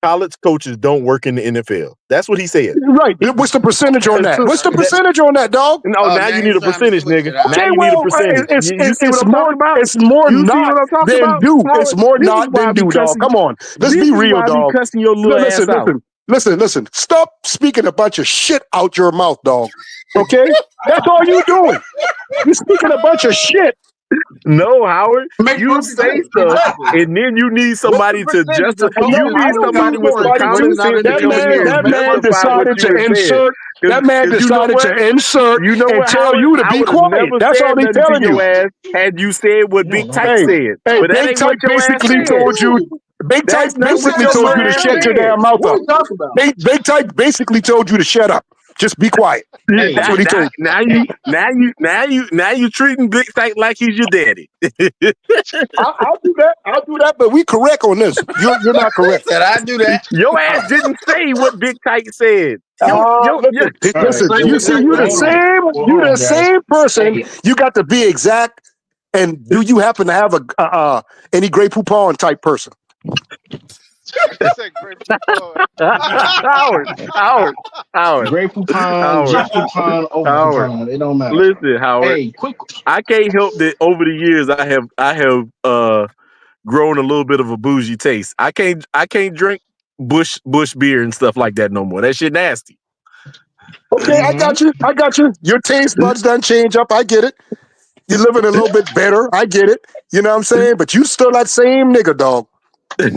college coaches don't work in the NFL." That's what he said. Right. What's the percentage on that? What's the percentage on that, dog? No, now you need a percentage, nigga. Now you need a percentage. You see what I'm talking about? It's more not than do. It's more not than do, dog. Come on. Let's be real, dog. Cussing your little ass out. Listen. Stop speaking a bunch of shit out your mouth, dog. Okay? That's all you doing. You're speaking a bunch of shit. No, Howard. You say stuff, and then you need somebody to justify. You need somebody with some common sense to come in here and justify what you said. That man decided to insert and tell you to be quiet. That's all he's telling you. Had you said what Big Tight said. Hey, but that Big Tight basically told you. Big Tight basically told you to shut your damn mouth up. Big Tight basically told you to shut up. Just be quiet. That's what he told you. Now you treating Big Tight like he's your daddy. I'll do that. But we correct on this. You're not correct. I do that. Your ass didn't say what Big Tight said. Listen. You see, you're the same person. You got to be exact. And do you happen to have any Grey Poupon type person? He said grapefruit pun. Howard. Grape Poupon, Howard. Jet Poupon, Oak Howard. Poupon. It don't matter. Listen, Howard. Hey, quick. I can't help that over the years I have grown a little bit of a bougie taste. I can't drink bush beer and stuff like that no more. That shit nasty. Okay, I got you. Your taste buds done change up. I get it. You're living a little bit better. I get it. You know what I'm saying? But you still that same nigga, dog. No, I'm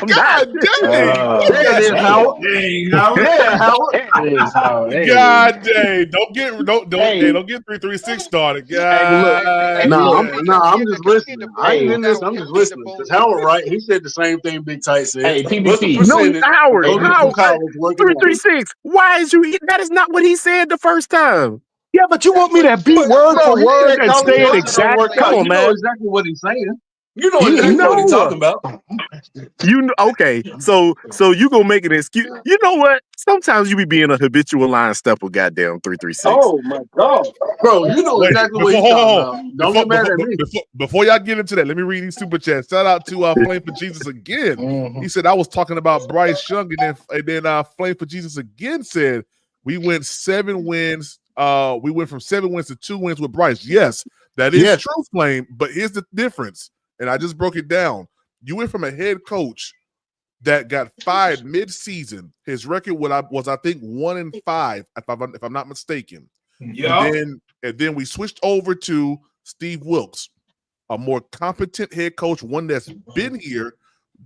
not. There it is, Howard. Yeah, Howard. There it is, Howard. Hey. God dang! Don't get 336 started. God, I'm just listening. I ain't in this. I'm just listening. Because Howard, right? He said the same thing Big Tight said. Hey, What's the PBP. percentage? Howard. 336. Why is you? That is not what he said the first time. Yeah, but you want me to beat word for word and say it exactly? Come on, You know man. exactly what he's saying. You know exactly what he's talking about. Okay, so you gonna make an excuse? You know what? Sometimes you be being a habitual line stepper. Goddamn 336. Oh my God, bro! You know exactly what he's talking about. Don't get mad at me. Before y'all get into that, let me read these super chats. Shout out to Flame for Jesus again. He said I was talking about Bryce Young, and then Flame for Jesus again said we went 7 wins. We went from 7 wins to 2 wins with Bryce. Yes, that is true, Flame. But here's the difference, and I just broke it down. You went from a head coach that got fired mid-season. His record was I think 1-5, if I'm not mistaken. Yeah. And then we switched over to Steve Wilkes, a more competent head coach, one that's been here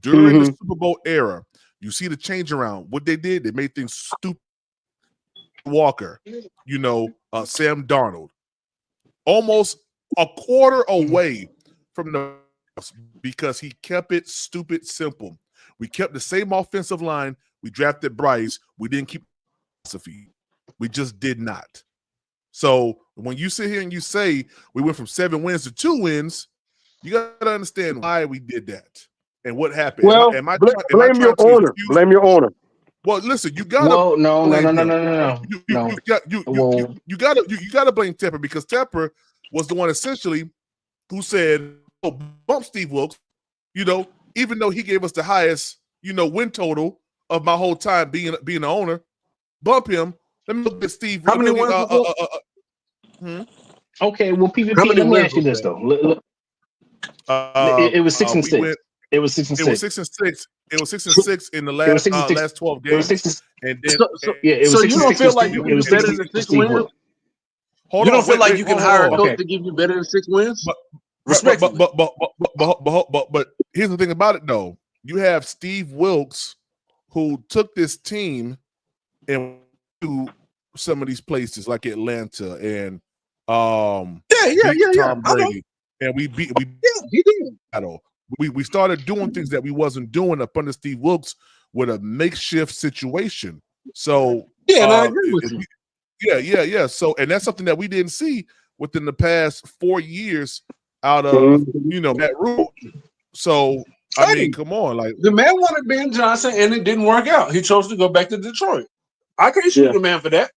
during the Super Bowl era. You see the change around. What they did, they made things stupid. Walker, Sam Darnold, almost a quarter away from the because he kept it stupid simple. We kept the same offensive line. We drafted Bryce. We didn't keep philosophy. We just did not. So when you sit here and you say we went from 7 wins to 2 wins, you got to understand why we did that and what happened. Well, blame your owner. Blame your owner. Well, listen, you gotta. Well, no. You gotta blame Tepper because Tepper was the one essentially who said, "Oh, bump Steve Wilkes." Even though he gave us the highest, win total of my whole time being the owner, bump him. Let me look at Steve. How many wins? Okay, well, PVP. Let me ask you this though. It was 6 and 6. It was 6 and 6. It was 6 and 6. It was 6 and 6 in the last 12 games. It was 6 so you don't feel like you can do better than 6 wins? You don't feel like you can hire a coach to give you better than 6 wins? But here's the thing about it, though. You have Steve Wilkes, who took this team and to some of these places like Atlanta and Tom Brady, and we beat. He did. We started doing things that we wasn't doing up under Steve Wilkes with a makeshift situation. So and I agree with you. Yeah. So, and that's something that we didn't see within the past 4 years out of that rule. So I mean, come on, like the man wanted Ben Johnson, and it didn't work out. He chose to go back to Detroit. I can't shoot the man for that.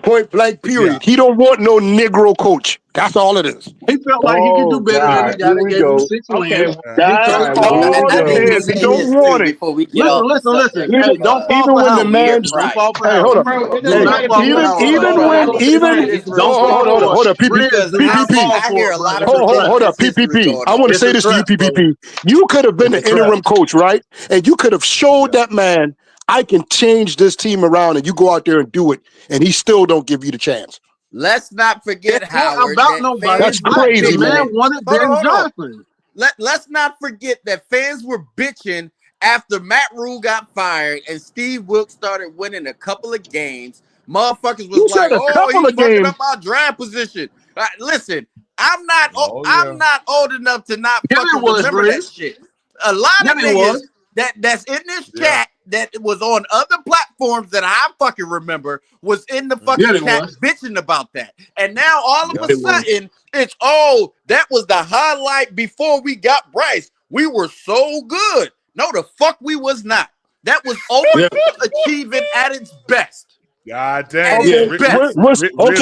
Point blank, period. Yeah. He don't want no Negro coach. That's all it is. He felt like he could do better than the guy that gave him 6 wins. That's all it is. He don't want it. Listen. Hey, don't fall even for when the man. Hey, hold up. Hold up. PPP. Hold up. PPP. I want to say this to you, PPP. You could have been the interim coach, right? And you could have showed that man, I can change this team around, and you go out there and do it, and he still don't give you the chance. Let's not forget, Howard. That's crazy, man. Wanted Ben Johnson. Let's not forget that fans were bitching after Matt Rule got fired and Steve Wilkes started winning a couple of games. Motherfuckers was like, "Oh, he's fucking up our draft position." Listen, I'm not old enough to not fucking remember that shit. A lot of niggas that's in this chat that was on other platforms that I fucking remember was in the fucking chat bitching about that. And now all of a sudden it's that was the highlight before we got Bryce. We were so good. No, the fuck we was not. That was overachieving at its best. God damn. What's wrong?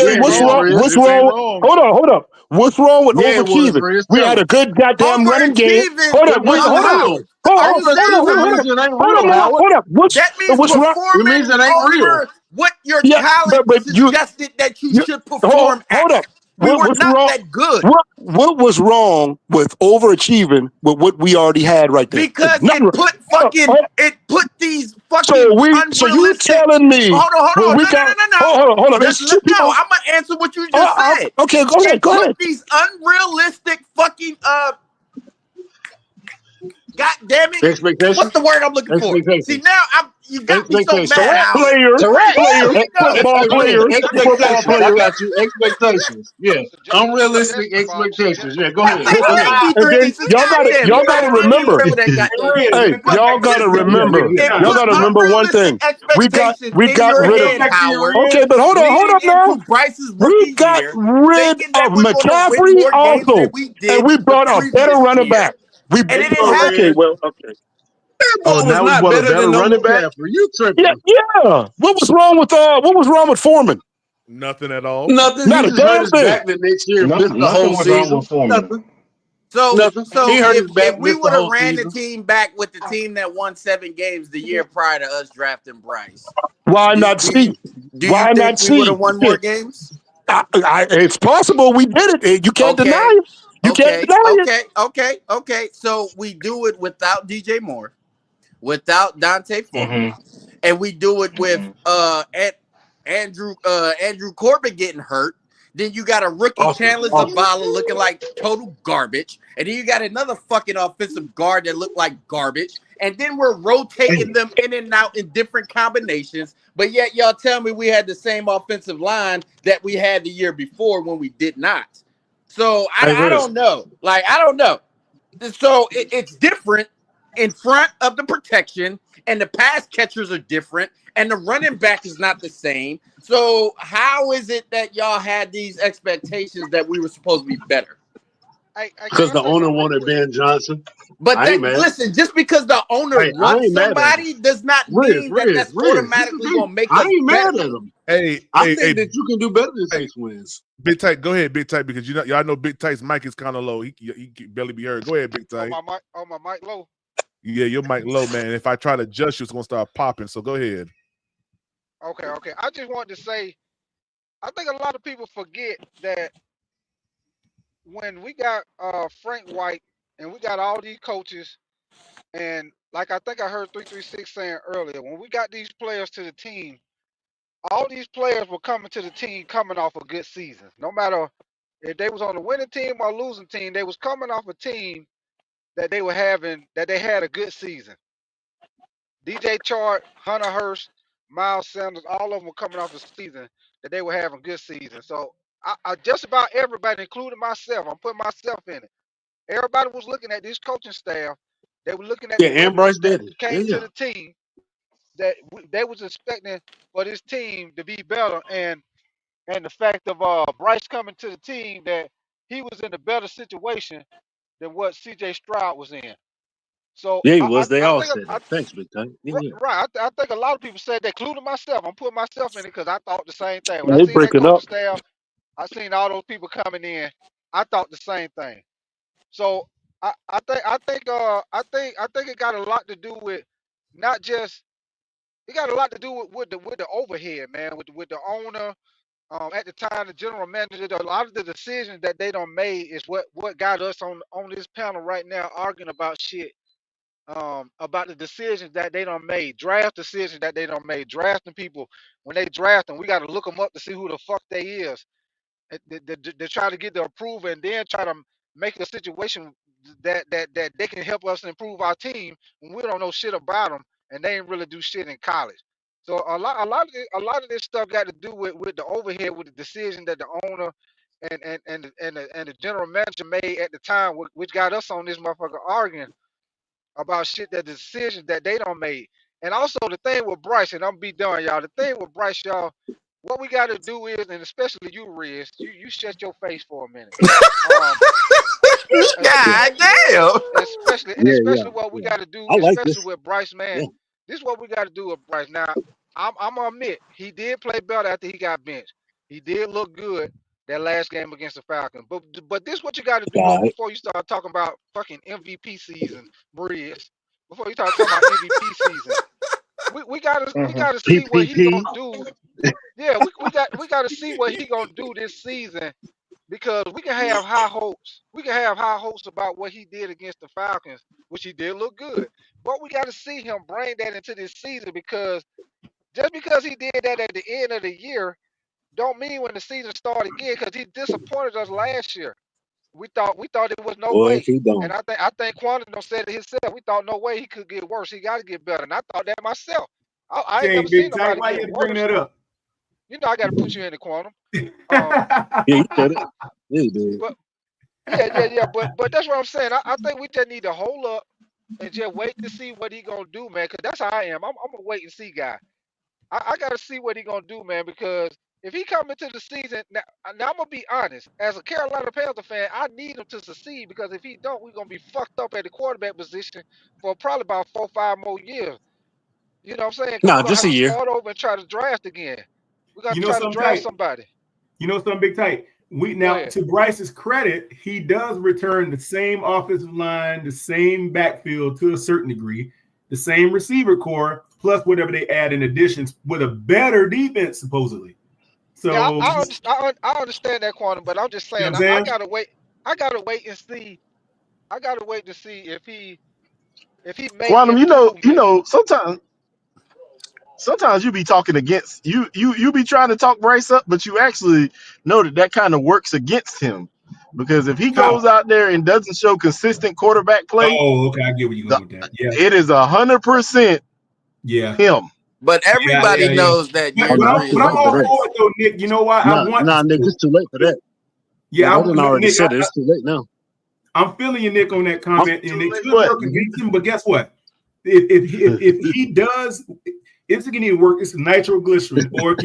Hold up. What's wrong with overachieving? We had a good goddamn running game. Hold up. I'm just saying it means it ain't real, Howard. Hold on. That means What's wrong? It means performing it ain't real. over what your Yeah, talent but suggested that you should hold, perform hold at. up. We were What's not wrong? that good. What was wrong with overachieving with what we already had right there? Because Nothing. it put these fucking So you unrealistic. telling me Hold on. we No. got hold on. It's two people. I'm gonna answer what you just said. Okay, go ahead. It put these unrealistic fucking God damn it! Expectations. What's the word I'm looking for? See now you got me so mad. Howard. Players, football players. Expectations. I got you. Expectations. Yeah. Unrealistic expectations. Yeah. Go ahead. Thank Go ahead. you, And then D3. y'all got Goddamn, y'all got to remember. that goddamn shit. Hey, y'all got to remember. Y'all got to remember one thing. We got rid of. Howard. Okay, but hold up now. Into Bryce's We rookie got year, rid thinking that of we're going to win McCaffrey more games also, than we did and we the brought a better previous running year, back. We and it didn't happen. okay. Well, okay. That boy was now we not bought a better better than no running back? McCaffrey. You tripping? Yeah. What was wrong with Foreman? Nothing at all. Nothing. Not He a just hurt damn his thing. back the next year. Missed the Nothing whole was wrong season. with Foreman. Nothing. So He hurt his back. if we Missed the would have whole ran the season. team back with the team that won 7 games the year prior to us drafting Bryce, Why not see? do you think we would have won more games? It's possible we did it. You can't deny it. You can't deny it. Okay. So we do it without DJ Moore, without Dante Foreman, and we do it with Andrew Corbin getting hurt. Then you got a rookie Chandler Zavala looking like total garbage, and then you got another fucking offensive guard that looked like garbage, and then we're rotating them in and out in different combinations. But yet y'all tell me we had the same offensive line that we had the year before when we did not. So I don't know. I don't know. So it's different in front of the protection, and the pass catchers are different, and the running back is not the same. So how is it that y'all had these expectations that we were supposed to be better? Because the owner wanted Ben Johnson. But listen, just because the owner wants somebody does not mean that's automatically going to make us I ain't better. mad at him. Hey, I think that you can do better than 6 wins. Big Tight, go ahead, Big Tight, because y'all know Big Tight's mic is kind of low. He can barely be heard. Go ahead, Big Tight. My mic low. Yeah, your mic low, man. If I try to adjust you, it's gonna start popping. So go ahead. Okay. I just wanted to say, I think a lot of people forget that when we got Frank White and we got all these coaches, and like I think I heard 336 saying earlier, when we got these players to the team, all these players were coming to the team coming off a good season. No matter if they was on the winning team or losing team, they was coming off a team that they were having, that they had a good season. DJ Chark, Hunter Hurst, Miles Sanders, all of them were coming off a season that they were having good season. So I just about everybody, including myself, I'm putting myself in it. Everybody was looking at this coaching staff. They were looking at the and Bryce rookies did that it. came to the team, that they was expecting for this team to be better, and the fact of Bryce coming to the team, that he was in a better situation than what CJ Stroud was in. So Yeah, he I was. They all think said that. Thanks, Big Time. Yeah. right. I think a lot of people said that, including myself. I'm putting myself in it because I thought the same thing. When I They're seen that breaking coaching up. staff, I seen all those people coming in. I thought the same thing. So I think it got a lot to do with not just, it got a lot to do with the overhead, man, with the owner. At the time, the general manager, a lot of the decisions that they done made is what got us on this panel right now arguing about shit. About the decisions that they done made, draft decisions that they done made, drafting people. When they draft them, we got to look them up to see who the fuck they is. They try to get the approval and then try to make a situation that they can help us improve our team when we don't know shit about them and they ain't really do shit in college. So a lot of this stuff got to do with the overhead, with the decision that the owner and the general manager made at the time, which got us on this motherfucker arguing about shit, that the decisions that they don't make. And also the thing with Bryce, and I'm be done, y'all. The thing with Bryce, y'all, what we got to do is, and especially you, Riz, you shut your face for a minute. God damn. Especially what we got to do, I like especially this. with Bryce, man. Yeah. This is what we got to do with Bryce. Now, I'm gonna admit he did play better after he got benched. He did look good that last game against the Falcons. But this what you got to do All though right. before you start talking about fucking MVP season, Briz. before you talk about MVP season. We gotta see what he gonna do. Yeah, we gotta see what he gonna do this season because we can have high hopes. We can have high hopes about what he did against the Falcons, which he did look good. But we gotta see him bring that into this season because just because he did that at the end of the year, don't mean when the season started again because he disappointed us last year. We thought there was no Boy, if way. he don't. And I think Quantum said it himself. We thought no way he could get worse. He got to get better. And I thought that myself. I ain't Shane, never seen Big Tight, nobody why you get had to bring worse. that up? You know I got to put you in the Quantum. Yeah, you said it. Yeah, you did. But yeah. But that's what I'm saying. I think we just need to hold up and just wait to see what he gonna do, man. Cause that's how I am. I'm a wait and see guy. I gotta see what he gonna do, man. Because if he come into the season now I'm gonna be honest. As a Carolina Panther fan, I need him to succeed because if he don't, we're gonna be fucked up at the quarterback position for probably about 4-5 more years. You know what I'm saying? Because we're No, gonna just have a to year. start over and try to draft again. We're gonna You know try to something draft tight? somebody. You know something big tight? We Go now ahead. to Bryce's credit, he does return the same offensive line, the same backfield to a certain degree, the same receiver core, plus whatever they add in additions with a better defense, supposedly. Yeah, So I understand that, Quantum, but I'm just you know saying what I'm I saying? gotta wait. I gotta wait and see. I gotta wait to see if he make Quantum, improvements. sometimes you be talking against you be trying to talk Bryce up, but you actually know that kind of works against him because if he goes How? out there and doesn't show consistent quarterback play, Oh, okay, I get where you're going with that. Yeah. it is 100% Yeah. him. But everybody Yeah. knows that Oh, But no, I'm, it's Uri too is but the late I'm for all that. best. for it though, Nick. You know why? I Nah, want nah, Nick, it's too late for that. Yeah, Nah, they done already Nick, said it. It's too late now. I'm feeling you, Nick, on that I'm comment, and it like, could what? work against him. But guess what? If he does, it's going to work. It's nitroglycerin, or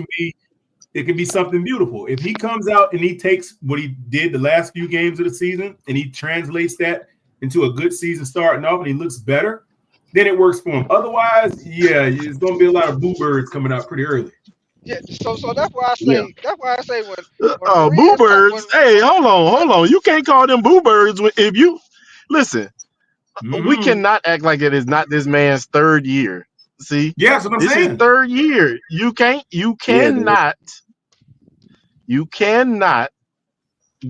it can be something beautiful. If he comes out and he takes what he did the last few games of the season and he translates that into a good season starting off, and he looks better, then it works for him. Otherwise, yeah, it's going to be a lot of boo birds coming out pretty early. Yeah, so that's why I Yeah. say when Boo Uri birds. Hey, hold on. You can't call them boo birds if you listen. We Mm-hmm. cannot act like it is not this man's third year. See, Yeah, that's what I'm this is saying. third year. You Yeah, it is. cannot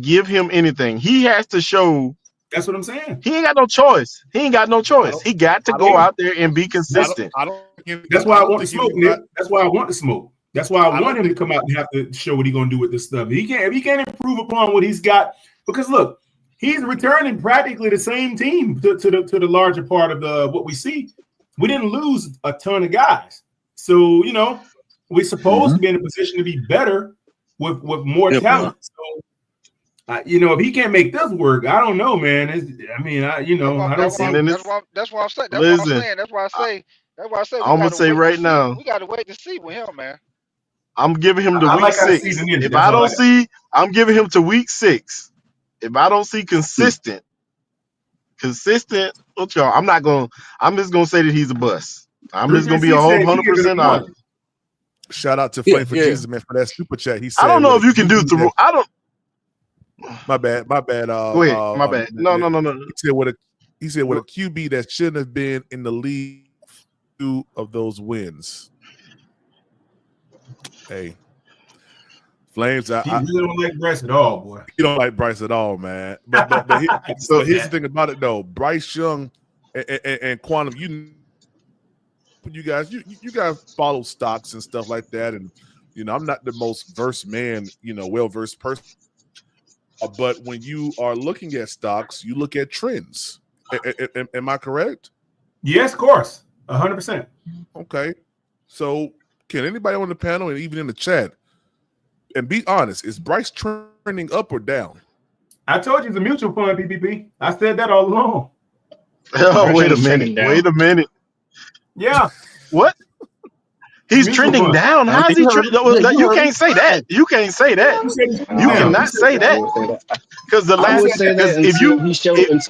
give him anything. He has to show. That's what I'm saying. He ain't got no choice. He got I He got to go don't. out there and be consistent. I don't think That's why I I don't want the think smoke, anybody. Nick. That's why I want the smoke. That's why I I want don't him to think. come out and have to show what he's going to do with this stuff. If he can't improve upon what he's got, because look, he's returning practically the same team to the larger part of what we see. We didn't lose a ton of guys, so we're supposed to be in a position to be better with more Yeah, we are. talent. So if he can't make this work, I don't know, man. I don't see. And then that's why I'm saying. That's why I'm listen. saying. That's why I say we I'm gonna gotta say wait to right see. now. We gotta wait to see with him, man. I'm giving him to I week like how to see the 6. ninja. If That's I all I don't got. see, I'm giving him to week 6. If I don't see consistent, look, y'all, I'm just gonna say that he's a bust. I'm just gonna be 336 said he give it a 100% honest. one. Shout out to Yeah, Flame for yeah. Jesus, man, for that super chat. He I said don't know with a if you can do QB through. that I don't. my bad. Go ahead. My bad. No. He said with a QB that shouldn't have been in the league 2 of those wins. Hey, Flames, He really don't like Bryce at all, boy. you don't like Bryce at all, man. But So here's the thing about it though. Bryce Young and Quantum, you guys follow stocks and stuff like that, and I'm not the most versed man, well versed person. But when you are looking at stocks, you look at trends. Am I correct? Yes, of course, 100%. Okay. So can anybody on the panel and even in the chat and be honest, is Bryce trending up or down? I told you it's a mutual fund, PPP. I said that all along. Oh, wait a minute. Yeah. What? He's Mutual trending fund. down. How's he trending? You can't say that. You can't say that. You said he's trending You down. cannot say that because the I last would say that because until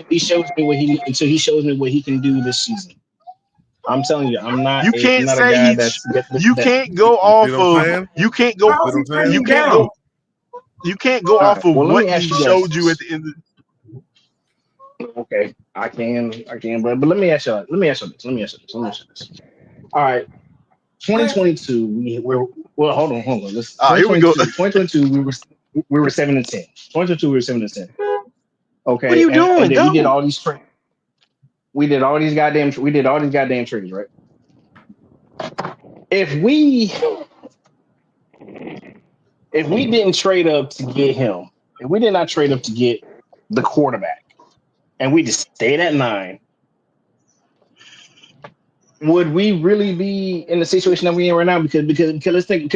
he shows me what he can do this season. I'm telling you, I'm not you a can't say guy he's you can't go You see off what I'm of saying? you can't go How is he trending can't down? go you can't go All off right. of Well, let what me he ask you guys showed you this. at the end. Okay, I can, but let me ask you this. All right, 2022, well, hold on. This Here we go. 2022, we were 7-10. 2022, we were 7-10. What are Okay, you doing? and then we did Go. all these trades. We did all these goddamn trades, right? If we didn't trade up to get him, if we did not trade up to get the quarterback, and we just stayed at 9, would we really be in the situation that we're in right now? Because let's think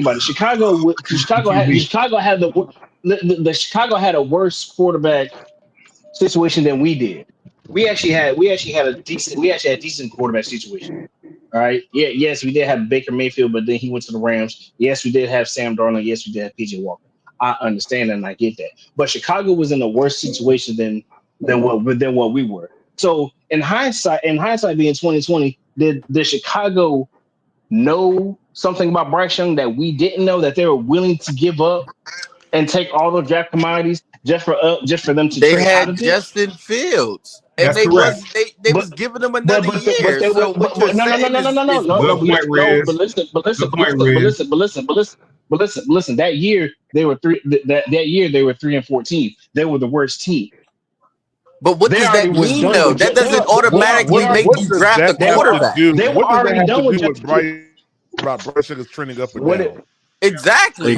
about it. Chicago had a worse quarterback situation than we did. We actually had a decent quarterback situation. All right. Yeah. Yes, we did have Baker Mayfield, but then he went to the Rams. Yes, we did have Sam Darnold. Yes, we did have PJ Walker. I understand that and I get that. But Chicago was in a worse situation than what we were. So in hindsight being 2020, did Chicago know something about Bryce Young that we didn't know, that they were willing to give up and take all those draft commodities just for them to They trade out had of it? Justin Fields, and That's correct. they was giving them another But year. they were So what you're saying is Good moot. point, Riz. Good point, Riz. listen. That year they were that year they were 3-14. They were the worst team. But what They does already that was mean, done though? with. That doesn't automatically make What you does draft a that have to quarterback. do? They were What does that already have done to with do with Justin. Bryce Young is trending up and What down? Exactly.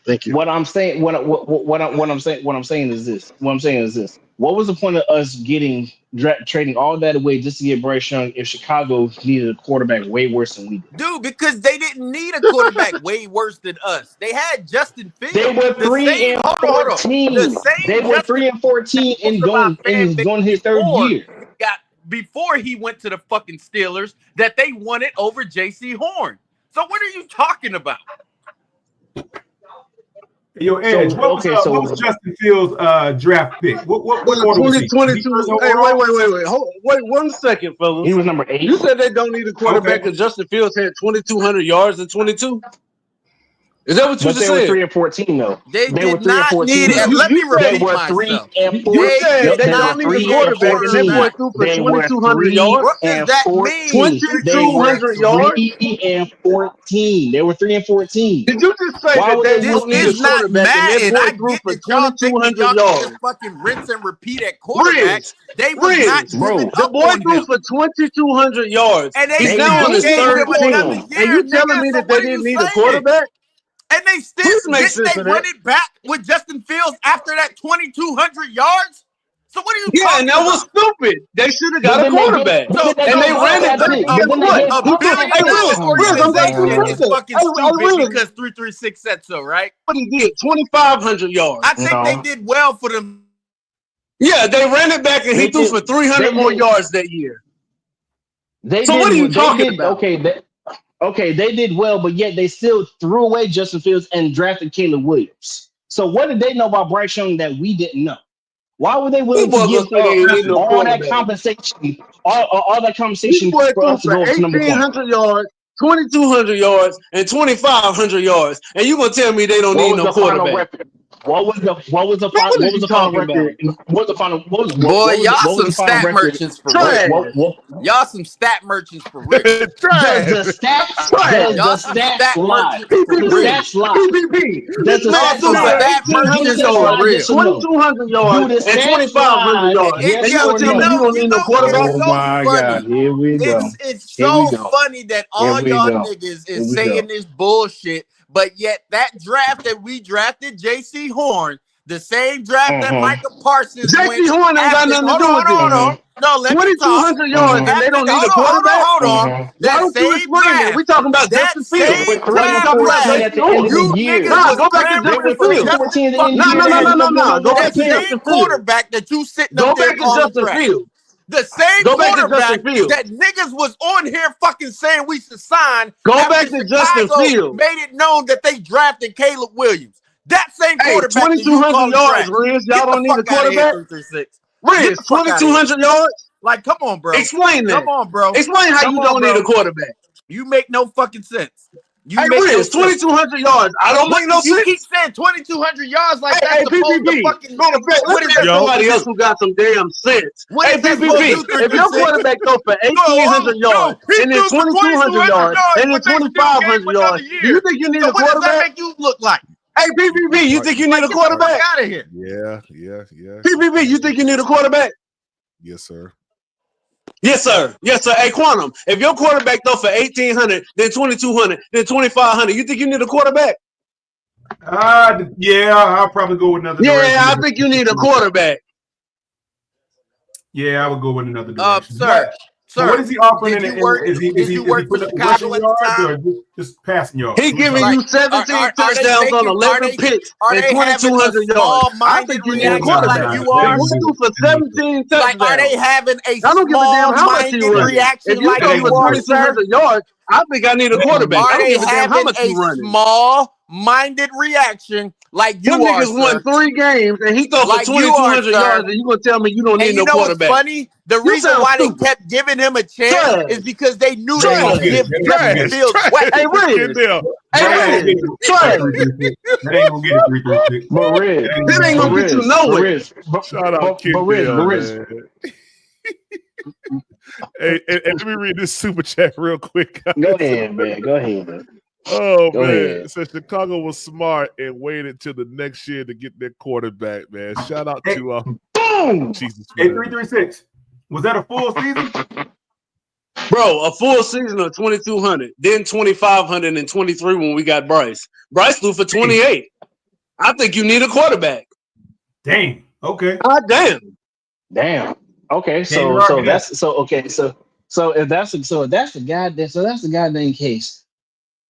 Thank you. What I'm saying is this. What was the point of us trading all that away just to get Bryce Young if Chicago needed a quarterback way worse than we did? Dude, because they didn't need a quarterback way worse than us. They had Justin They Fields. were The same, hold on. The 3-14. They same were Justin 3-14 most and of our fan base going his third year. before he went to the fucking Steelers that they wanted over JC Horn. So what are you talking about? Yo, Edge, what was Justin Fields' draft pick? What order was he? 2022. Hey, wait 1 second, fellas. He was number 8. You said they don't need a quarterback because Justin Fields had 2,200 yards in 22. Is that what you just But they said? were 3-14 though. They were did not 3-14. need it. Let me They repeat were myself. 3-14. You said they They don't were need a quarterback, and that boy 3-14. threw for They were 2,200 yards. What does that mean? 3-14. They were 2,200 yards. 3-14. They were 3-14. Did you just say Why that would they they This don't want need a is not quarterback, and that Madden. boy I threw get for that y'all think that 2,200 y'all can just yards? fucking rinse and repeat at quarterback. They was not giving The up boy on threw him. for 2,200 yards. And they He's They now on still his gave didn't third him pay quarter, another him? and year, you telling nigga. me So that they what are didn't you need a saying? quarterback? And they still Please make didn't sense they of run that. it back with Justin Fields after that 2,200 yards? So what are you Yeah, and talking that was about? stupid. They should have But got a then they gave. quarterback, But then they and they gave ran it That's back. it. Guess But then they what? gave A He threw. Kupp. Hey, billion-dollar Riz, I'm glad you organization said is that. fucking stupid Riz, because 336 said so, right? what he did, 2,500 yards. I think they did well for them. Yeah, they ran it back, and he They threw did. for 300 They more did. yards that year. They So what are you did. They talking did. about? Okay. They did well, but yet they still threw away Justin Fields and drafted Caleb Williams. So what did they know about Bryce Young that we didn't know? Why were they willing These to boys gonna give say they ain't need no all that quarterback. compensation, all that This compensation boy for threw us to for go up to number 1? 1,800 yards, 2,200 yards, and 2,500 yards, and you gonna tell me they don't What need was no the final quarterback? record? What was the Man, what is you final talking about? record? What was the final? Boy, y'all What was some the final stat record? merchants for real. Trash, Y'all some stat merchants for real. Does the Trash. stats? trash. Does the Y'all some stats stat lie? merchants for The PPP, real. stats lie. PPP. Does This the man Y'all stats threw some for lie? stat 1,800 merchants Do the stats for yards, lie? real. Yes or no? 2,200 Do yards, the and stats 2,500 lie? yards, Yes and you or gonna tell me no? you don't need no quarterback? It's Oh so my God! funny. Here we go. It's Here we so go. funny that Here all we y'all go. niggas Here is we go. saying this bullshit, but yet that draft that we drafted JC Horn, the same draft that Micah Parsons went JC Horn ain't got after. nothing to Hold do on, with this. No, let me talk. 2,200 yards, and they After, don't need a quarterback? hold on. Why That don't you same explain that? draft, We talking about that Justin They Fields. were same Why you 3 and draft talking about 14 class, at JC the end of Horn? the you year. niggas Nah, was go back to They Justin were clamoring for 3 and Fields. Justin 14 at the end of the No, fucking year. no, They no, had no, to no, go Fields. no no. no Go no back That to pay. same Justin Fields. quarterback that you sitting up Go there back to calling Justin trash. Fields. The same Go back to Justin quarterback Fields. that niggas was on here fucking saying we should sign Go after back to Justin Chicago Fields. made it known that they drafted Caleb Williams. That same Hey, quarterback that you 2,200 calling yards, trash. Riz. Y'all Get the don't need a fuck out of here, quarterback? 336. Get Riz, the fuck out of here. 2,200 yards? Like, come on, bro. Explain Come that. on, bro. Explain how Come you on, don't need a bro. quarterback. You make no fucking sense. You make no Riz, 2,200 yards. I don't make no You sense. keep saying 2,200 yards like Hey, that's supposed to PPP. fucking. Matter of fact, What let's is get that supposed somebody to else do? who got some damn sense. What Hey, is that supposed to do? PPP. If your 336. quarterback goes for 1,800 yards, He and then threw for 2,200 yards, yards, and then but they still gave 2,500 him another yards, do you year. think you need So a what does that quarterback? make you look like? Hey, PPP, you think you need a Get the fuck quarterback? out of here. Yeah. PPP, you think you need a quarterback? Yes, sir. Yes, sir. Yes, sir. Hey, Quantum, if your quarterback throw for 1,800, then 2,200, then 2,500, you think you need a quarterback? Yeah, I'll probably go with another direction. Yeah, I think you need a quarterback. Yeah, I would go with another direction. Sir, But what is he offering? Did you work for Chicago at the time? Or just passing yards? He giving you 17 touchdowns on 11 picks and they having a 2,200 yards. I small-minded think you need a reaction quarterback. like you If are? you threw for 17 touchdowns, Like, are they having a I don't give a damn how much you small-minded run. reaction If you like throw you for are, sir? 2,200 yards, I think I need a quarterback. I Are don't they give a damn how having much a you running. small-minded reaction like you Them are, niggas won sir? 3 games and he throw for Like you are, 2,200 sir. yards and you gonna tell me you don't And need you no know what's quarterback? funny? The You reason sound why they stupid. kept giving him a chance Trash. is because they knew Trash. they gonna give Justin Fields weapons. Hey, Riz. Hey, Riz. Trash. That ain't gonna get it 336. But Riz, That ain't gonna get you nowhere. Shout out Kendall, man. Hey, let me read this super chat real quick, guys. Go ahead, man. Go ahead, man. Oh, Go man. ahead. It says Chicago was smart and waited till the next year to get their quarterback, man. Shout out to Boom! Jesus. Hey, 336. Was that a full season? Bro, a full season of 2,200, then 2,500 and 23 when we got Bryce. Bryce threw for 28. I think you need a quarterback. Dang. Okay. God damn. Damn. Okay, Can't so rock it that's so okay. So if that's the goddamn case.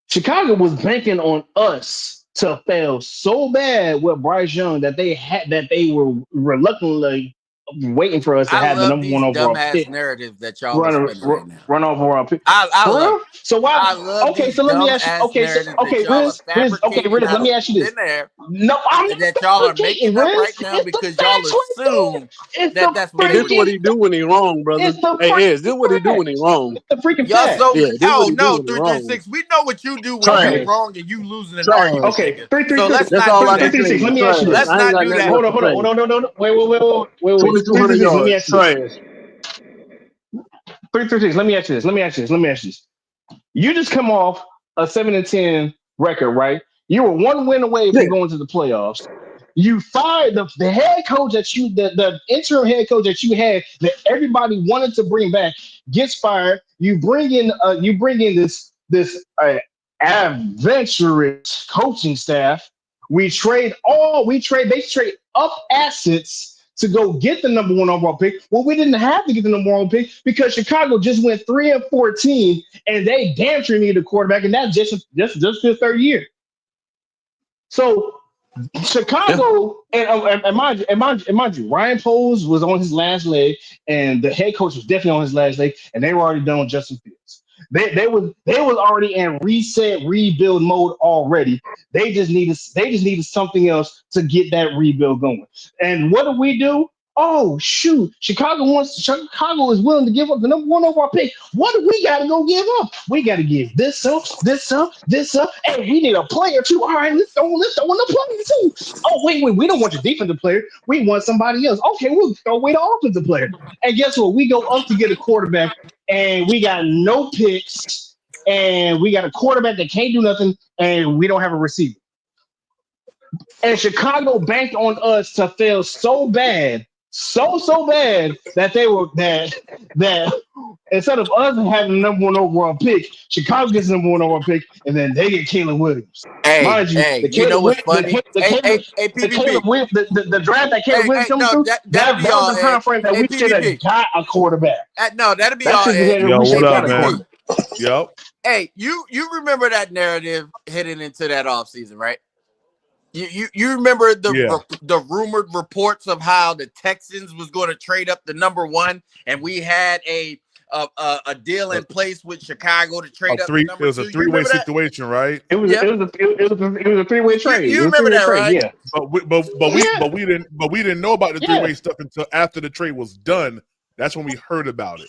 Chicago was banking on us to fail so bad with Bryce Young that they were reluctantly waiting for us to I have the love number these one overall dumbass pick. narratives that y'all are spinning right now. Run overall pick. I For love real? it. So why? I love Okay, these so let me ask you. dumbass Okay, narratives that y'all are Riz. Okay, fabricating Riz. out Let me of ask you this. thin air, No, I'm and not that y'all are fabricating, making up Riz. right now It's the because y'all facts right assume there. It's that the that's what This it what is. he do when he wrong, brother. It's the Hey, Ez, this what he do freaking when he wrong. It's the freaking Y'all fact. so Yeah, this what oh he do no, when he wrong. 336. We know what you do when you Trash. wrong and you losing an Trash. argument, Okay, nigga. 336. So let's That's not all do I can that. say. 336. Let me ask you Trash. this. Let's I ain't not got do nothing that. else Hold on, to hold on. say. No. Wait. 2,200 336. Let me yards. ask you this. Trash. 336. Let me ask you this. You just come off a 7-10 record, right? You were one win away Yeah. from going to the playoffs. You fired the head coach the interim head coach that you had that everybody wanted to bring back gets fired. You bring in this adventurous coaching staff. They trade up assets to go get the number one overall pick. Well, we didn't have to get the number one pick because Chicago just went 3-14 and they damn sure needed a quarterback, and that's just his third year. So Chicago and mind you, Ryan Poles was on his last leg, and the head coach was definitely on his last leg, and they were already done with Justin Fields. They was already in rebuild mode already. They just needed something else to get that rebuild going. And what do? Oh shoot! Chicago is willing to give up the number one overall pick. What do we got to go give up? We got to give this up. Hey, we need a player too. All right, let's throw in the player too. Oh wait, we don't want your defensive player. We want somebody else. Okay, we'll throw away the offensive player. And guess what? We go up to get a quarterback, and we got no picks, and we got a quarterback that can't do nothing, and we don't have a receiver. And Chicago banked on us to fail so bad that they were that instead of us having the number one overall pick, Chicago gets the number one overall pick, and then they get Caleb Williams. Mind you, You know what's funny? The draft that Caleb Williams comes through, that was the time frame that we should have got a quarterback. That'll be That's all. Yo, what up, man? Yep. Hey, you remember that narrative heading into that offseason, right? You remember the rumored reports of how the Texans was going to trade up the number one, and we had a deal in place with Chicago to trade up the number two. It was a three-way situation, right? It was a three-way trade. You remember that, right? Yeah. But we didn't know about the three-way stuff until after the trade was done. That's when we heard about it.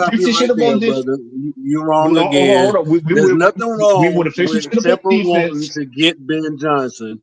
stop you officially right should have there, won this. brother. You're wrong again. Hold on. There's nothing We would wrong officially with should have won Shepard wanting defense. to get Ben Johnson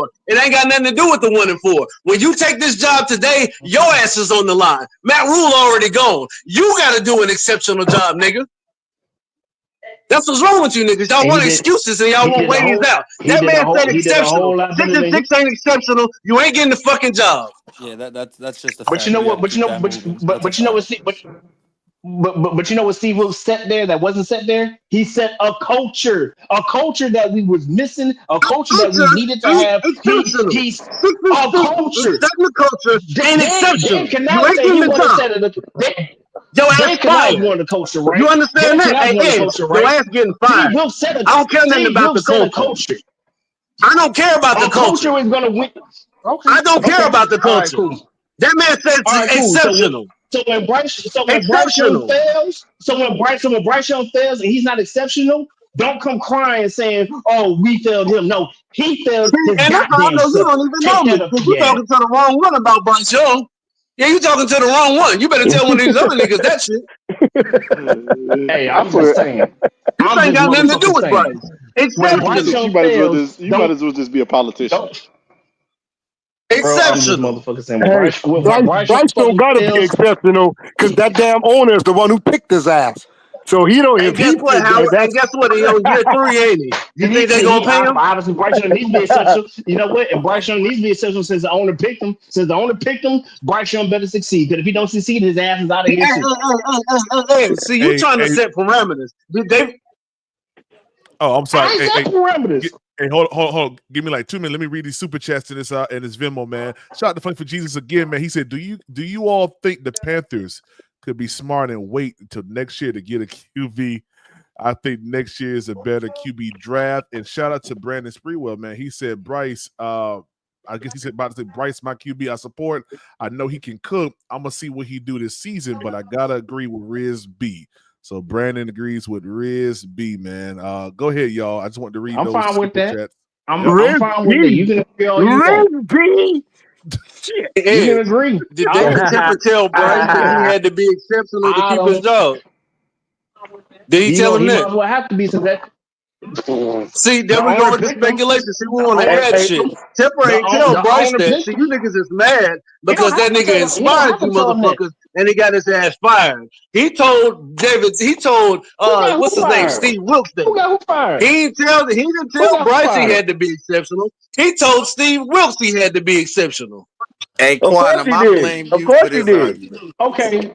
4. It ain't got nothing to do with the 1 and 4. When you take this job today, your ass is on the line. Matt Rule already gone. You got to do an exceptional job, nigga. That's what's wrong with you niggas. Y'all want excuses and y'all want ways out. That man said exceptional. 6 and 6 ain't exceptional. You ain't getting the fucking job. Yeah, that's just a But you fact. know We got what? to But you keep know, that moving. That's a but you know what? fact. But you know what Steve Wilkes set there that wasn't set there? He set a culture that we was missing, a culture that we Culture needed to ain't have. exceptional. He's 6 and a 6 culture. setting the culture ain't Dave exceptional. You cannot ain't say getting he the wanted to job. set it. Your ass Dave Canales fired. wanted the culture, You right? understand Dave that? Canales Hey, wanted the Ed, culture, your right? ass getting Steve fired. Wilkes set I don't care nothing about the a culture. culture. I don't care about the A culture. culture is gonna win. Okay. I don't care Okay. about the All right. culture. Cool. That man said All right. it's Cool. So exceptional. So when Bryce Young Exceptional. fails, when Bryce Young fails and he's not exceptional, don't come crying saying, "Oh, we failed him." No, he failed See, his and that's how I goddamn know you self. don't even know Take that me, up because you again. talking to the wrong one about Bryce Young. Yeah, you talking to the wrong one. You better tell one of these other niggas that shit. Hey, I I'm just swear. saying. This I'm ain't just got nothing to do motherfucking with saying. Bryce. When Bryce Exceptional. Young fails, You might as well just be a politician. bro, I'm just Exceptional. motherfucking saying. When Hey, Bryce Young Bryce don't fucking gotta be fails, exceptional because that damn owner is the one who picked his ass. So he don't. And If guess he, what, Howard? that's And guess what? He on year 3, ain't he? You think they gonna pay him? obviously Bryce Young needs to be exceptional. You know what? And Bryce Young needs to be exceptional since the owner picked him. Since the owner picked him, Bryce Young better succeed. Because if he don't succeed, his ass is out of here too. Hey, see, you trying to Hey, set parameters. They oh, I'm sorry. I ain't Hey, got parameters. hey, hold. Give me like 2 minutes. Let me read these super chats in this Venmo, man. Shout out to Funny for Jesus again, man. He said, "Do you all think the Panthers could be smart and wait until next year to get a QB? I think next year is a better QB draft." And shout out to Brandon Spreewell, man. He said, "Bryce, I guess he said about to say Bryce, my QB, I support. I know he can cook. I'm gonna see what he do this season, but I gotta agree with Riz B." So Brandon agrees with Riz B, man. Go ahead, y'all. I just want to read I'm those fine with super that. chats. I'm Yep. fine with that. You can agree all you want. You can Ed, agree. did I David don't. Tepper tell Bryce that he had to be exceptional to I keep his don't. job? Did he He tell him might that? as well have to be since that See, there the we go owner with the picked him. speculation. See, we The want to owner hear that picked shit. him. Tepper ain't tell The Bryce owner that. picked See, him. you niggas is mad He don't because that have to nigga tell him. He don't inspired have you to tell him that. motherfuckers and he got his ass fired. He told David, he told Who got what's who his name? fired? Steve Wilkes that. Who got who fired? He didn't Who tell got who Bryce he fired? had to be exceptional. He told Steve Wilkes he had to be exceptional. Hey, Of course Quantum, he I did. blame Of you course for he this did. argument. Okay.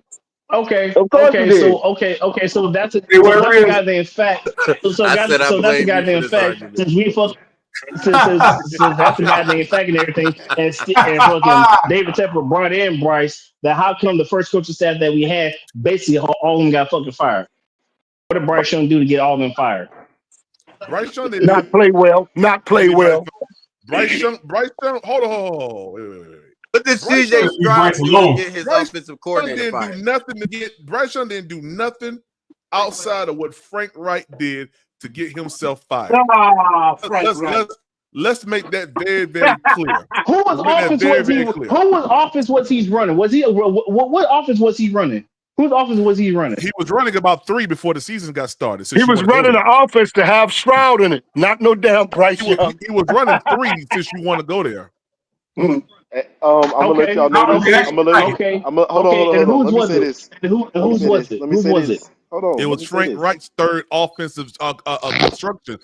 Of course he did. So that's a It wasn't that's a real. goddamn fact. I said I That's a blame you for goddamn this fact. argument. Since that's a goddamn fact and everything, and fucking David Tepper brought in Bryce. That how come the first coaching staff that we had basically all of them got fucking fired? What did Bryce Young do to get all of them fired? Bryce Young didn't do Not play well. Not play anybody. well. Bryce Young. Hold on. Wait. What did Bryce CJ Young. Stroud do to get his Bryce offensive Young coordinator didn't do fired? nothing to get. Bryce Young didn't do nothing outside of what Frank Wright did to get himself fired. Frank Wright. Let's make that very, very clear. Who was offense was he? Clear. Who was offense was he running? Was he what offense was he running? Whose offense was he running? He was running about 3 before the season got started. He was running an offense to have Stroud in it, not no damn Bryce Young. He was running 3 since you want to go there. I'm gonna let y'all know this. I'm gonna hold on. Let me say this. Whose was it? Whose was it? Hold on. It was Frank Wright's third offensive construction.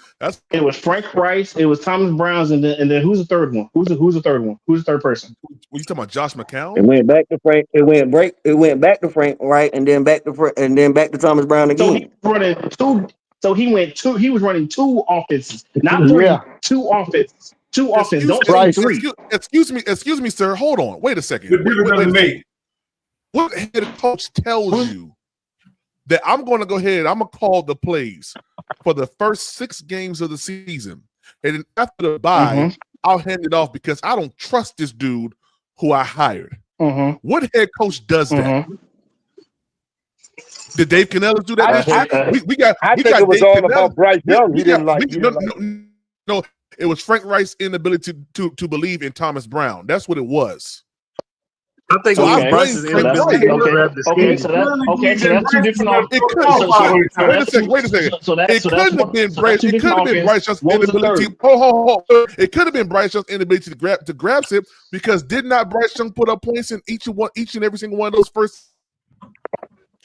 It was Frank Rice. It was Thomas Brown's, and then who's the third one? Who's the third one? Who's the third person? What you talking about, Josh McCown? It went back to Frank. It went back to Frank Wright, and then back to Thomas Brown again. So he was running 2 offenses, not 3. Yeah. 2 offenses. 2 offenses. Don't say 3. Excuse me, sir. Hold on. Wait a second. What head coach tells you that I'm going to go ahead and I'm going to call the plays for the first 6 games of the season, and then after the bye, I'll hand it off because I don't trust this dude who I hired. What head coach does that? Did Dave Canellis do that? I think it was all about Bryce Young. He didn't like. No, it was Frank Wright's inability to believe in Thomas Brown. That's what it was. I think it was Bryce's inability to grab the scheme. So that's 2 different offenses. Wait a second. It couldn't have been Bryce. It could have been Bryce Young's inability. It could have been Bryce Young's inability to grab it because did not Bryce Young put up points in each and every single one of those first?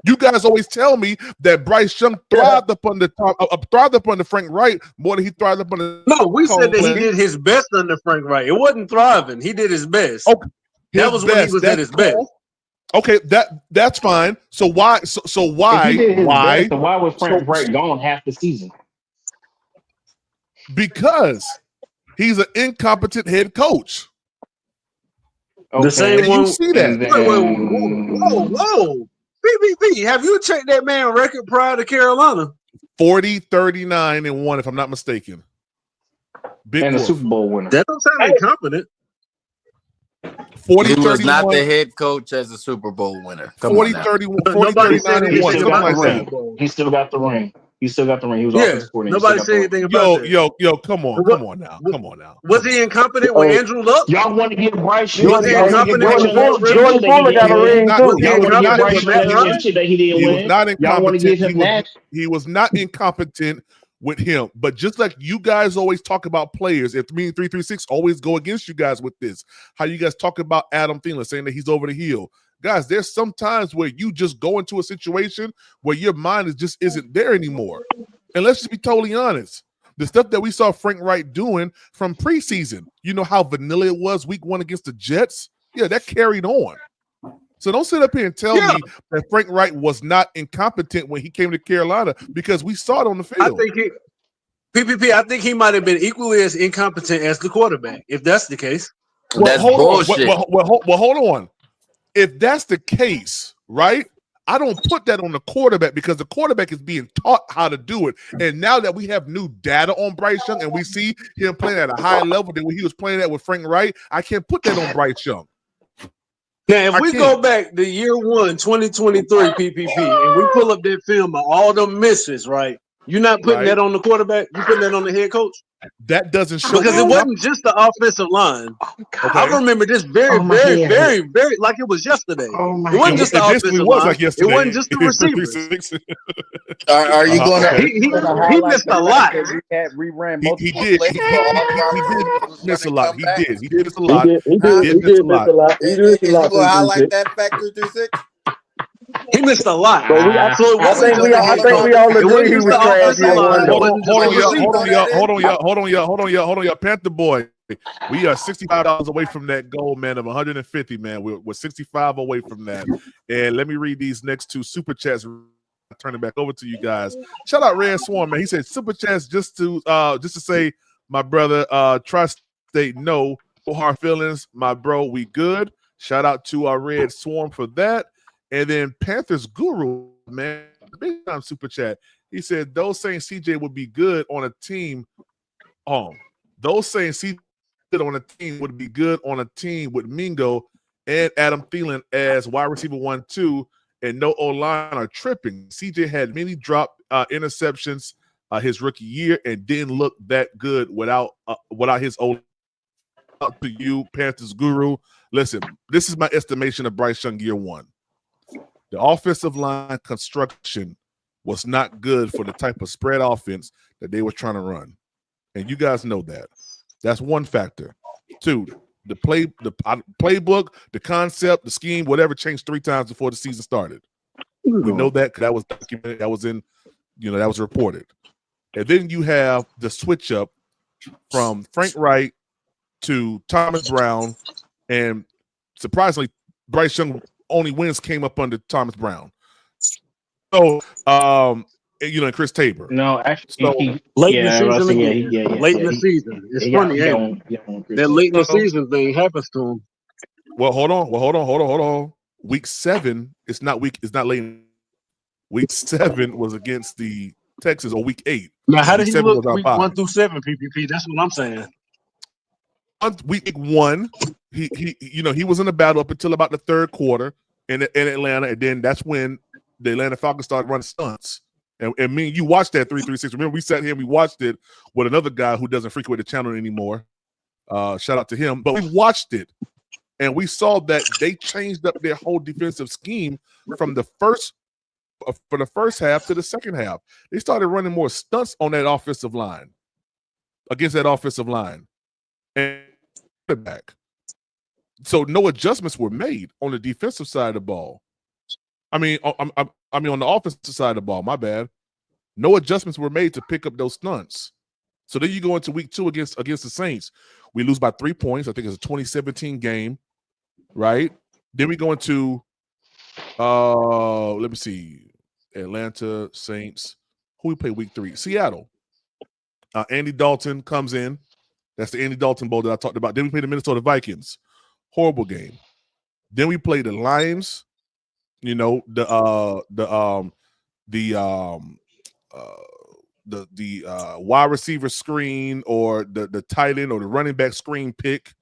You guys always tell me that Bryce Young thrived up on the Frank Wright more than he thrived up on the. No, we said that he did his best under Frank Wright. It wasn't thriving. He did his best. Okay. That was when he was at his best. Okay, that's fine. So why? So why? If he did his why? Best, then why was Frank Wright gone half the season? Because he's an incompetent head coach. Okay. The same one. You see that? Whoa. BBB, have you checked that man record prior to Carolina? 40, 39, and 1, if I'm not mistaken. And a Super Bowl winner. That don't sound incompetent. He was not the head coach as a Super Bowl winner. Come 40, on now. 30, 40 39, and 1, something like that. He still got the ring. He still got the ring. He was Yeah, offensive coordinator. nobody said anything about that. Yo, come on now. Was he incompetent with Andrew Luck? Y'all want to get Bryce? Was he incompetent with Jordan Fuller got a ring too. Was he incompetent with Matt Ryan? He was not incompetent. Y'all want to give him that? He was not incompetent with him. But just like you guys always talk about players, if me and 336 always go against you guys with this, how you guys talk about Adam Thielen saying that he's over the hill. Guys, there's some times where you just go into a situation where your mind just isn't there anymore. And let's just be totally honest. The stuff that we saw Frank Wright doing from preseason, you know how vanilla it was week 1 against the Jets? Yeah, that carried on. So don't sit up here and tell me that Frank Wright was not incompetent when he came to Carolina, because we saw it on the field. I think he might have been equally as incompetent as the quarterback, if that's the case. That's bullshit. Well, hold on. If that's the case, right? I don't put that on the quarterback, because the quarterback is being taught how to do it. And now that we have new data on Bryce Young and we see him playing at a higher level than when he was playing at with Frank Wright, I can't put that on Bryce Young. Now, if we go back to year 1, 2023 PPP, and we pull up that film of all the misses, right? You're not putting that on the quarterback. You're putting that on the head coach. That doesn't show, because it wasn't just the offensive line. I remember this very, very like it was yesterday. It wasn't just the offensive line. It wasn't just the receivers. Are you going to? He missed a lot. He did miss a lot. He did miss a lot. He did miss a lot. Is you going to highlight that fact 336? He missed a lot. I think we all agree he was trash. Hold on, y'all. Panther boy, we are $65 away from that goal, man, of 150, man. We're 65 away from that. And let me read these next 2 super chats. Turn it back over to you guys. Shout out Red Swarm, man. He said super chats just to say, my brother, Tri-State, no hard feelings, my bro. We good. Shout out to our Red Swarm for that. And then Panthers Guru, man, big time super chat. He said those saying CJ would be good on a team. Those saying CJ on a team would be good on a team with Mingo and Adam Thielen as wide receiver 1-2 and no O-line are tripping. CJ had many drop interceptions his rookie year and didn't look that good without his O-line. Up to you, Panthers Guru. Listen, this is my estimation of Bryce Young year 1. The offensive line construction was not good for the type of spread offense that they were trying to run. And you guys know that. That's one factor. 2, the playbook, the concept, the scheme, whatever changed 3 times before the season started. We know that because that was documented, that was in, that was reported. And then you have the switch up from Frank Wright to Thomas Brown, and surprisingly, Bryce Young only wins came up under Thomas Brown. So, and Chris Tabor. No, actually, late in the season. It's funny, that late in the season thing happens to him. Well, hold on. Week 7, it's not late. Week 7 was against the Texans, or week 8. Now, how did he look week 1 through 7 PPP? That's what I'm saying. Week 1, he was in the battle up until about the 3rd quarter in Atlanta, and then that's when the Atlanta Falcons started running stunts. And me and you watched that 336. Remember, we sat here and we watched it with another guy who doesn't frequent the channel anymore. Shout out to him. But we watched it, and we saw that they changed up their whole defensive scheme from the first half to the second half. They started running more stunts on that offensive line, against that offensive line. And back. So no adjustments were made on the defensive side of the ball. I mean, on the offensive side of the ball, my bad. No adjustments were made to pick up those stunts. So then you go into week 2 against the Saints. We lose by 3 points. I think it's a 2017 game, right? Then we go into, let me see, Atlanta Saints. Who we play week 3? Seattle. Andy Dalton comes in. That's the Andy Dalton Bowl that I talked about. Then we play the Minnesota Vikings. Horrible game. Then we play the Lions. The wide receiver screen or the tight end or the running back screen pick.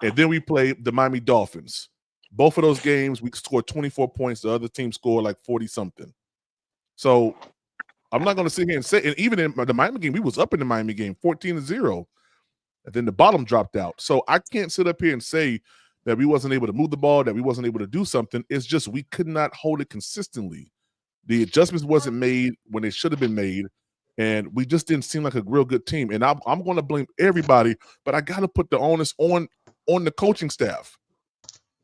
and then we played the Miami Dolphins. Both of those games, we scored 24 points. The other team scored like 40-something. So I'm not going to sit here and say, and even in the Miami game, we was up in the Miami game 14-0. And then the bottom dropped out. So I can't sit up here and say that we wasn't able to move the ball, that we wasn't able to do something. It's just we could not hold it consistently. The adjustments wasn't made when they should have been made, and we just didn't seem like a real good team. And I'm going to blame everybody, but I got to put the onus on the coaching staff.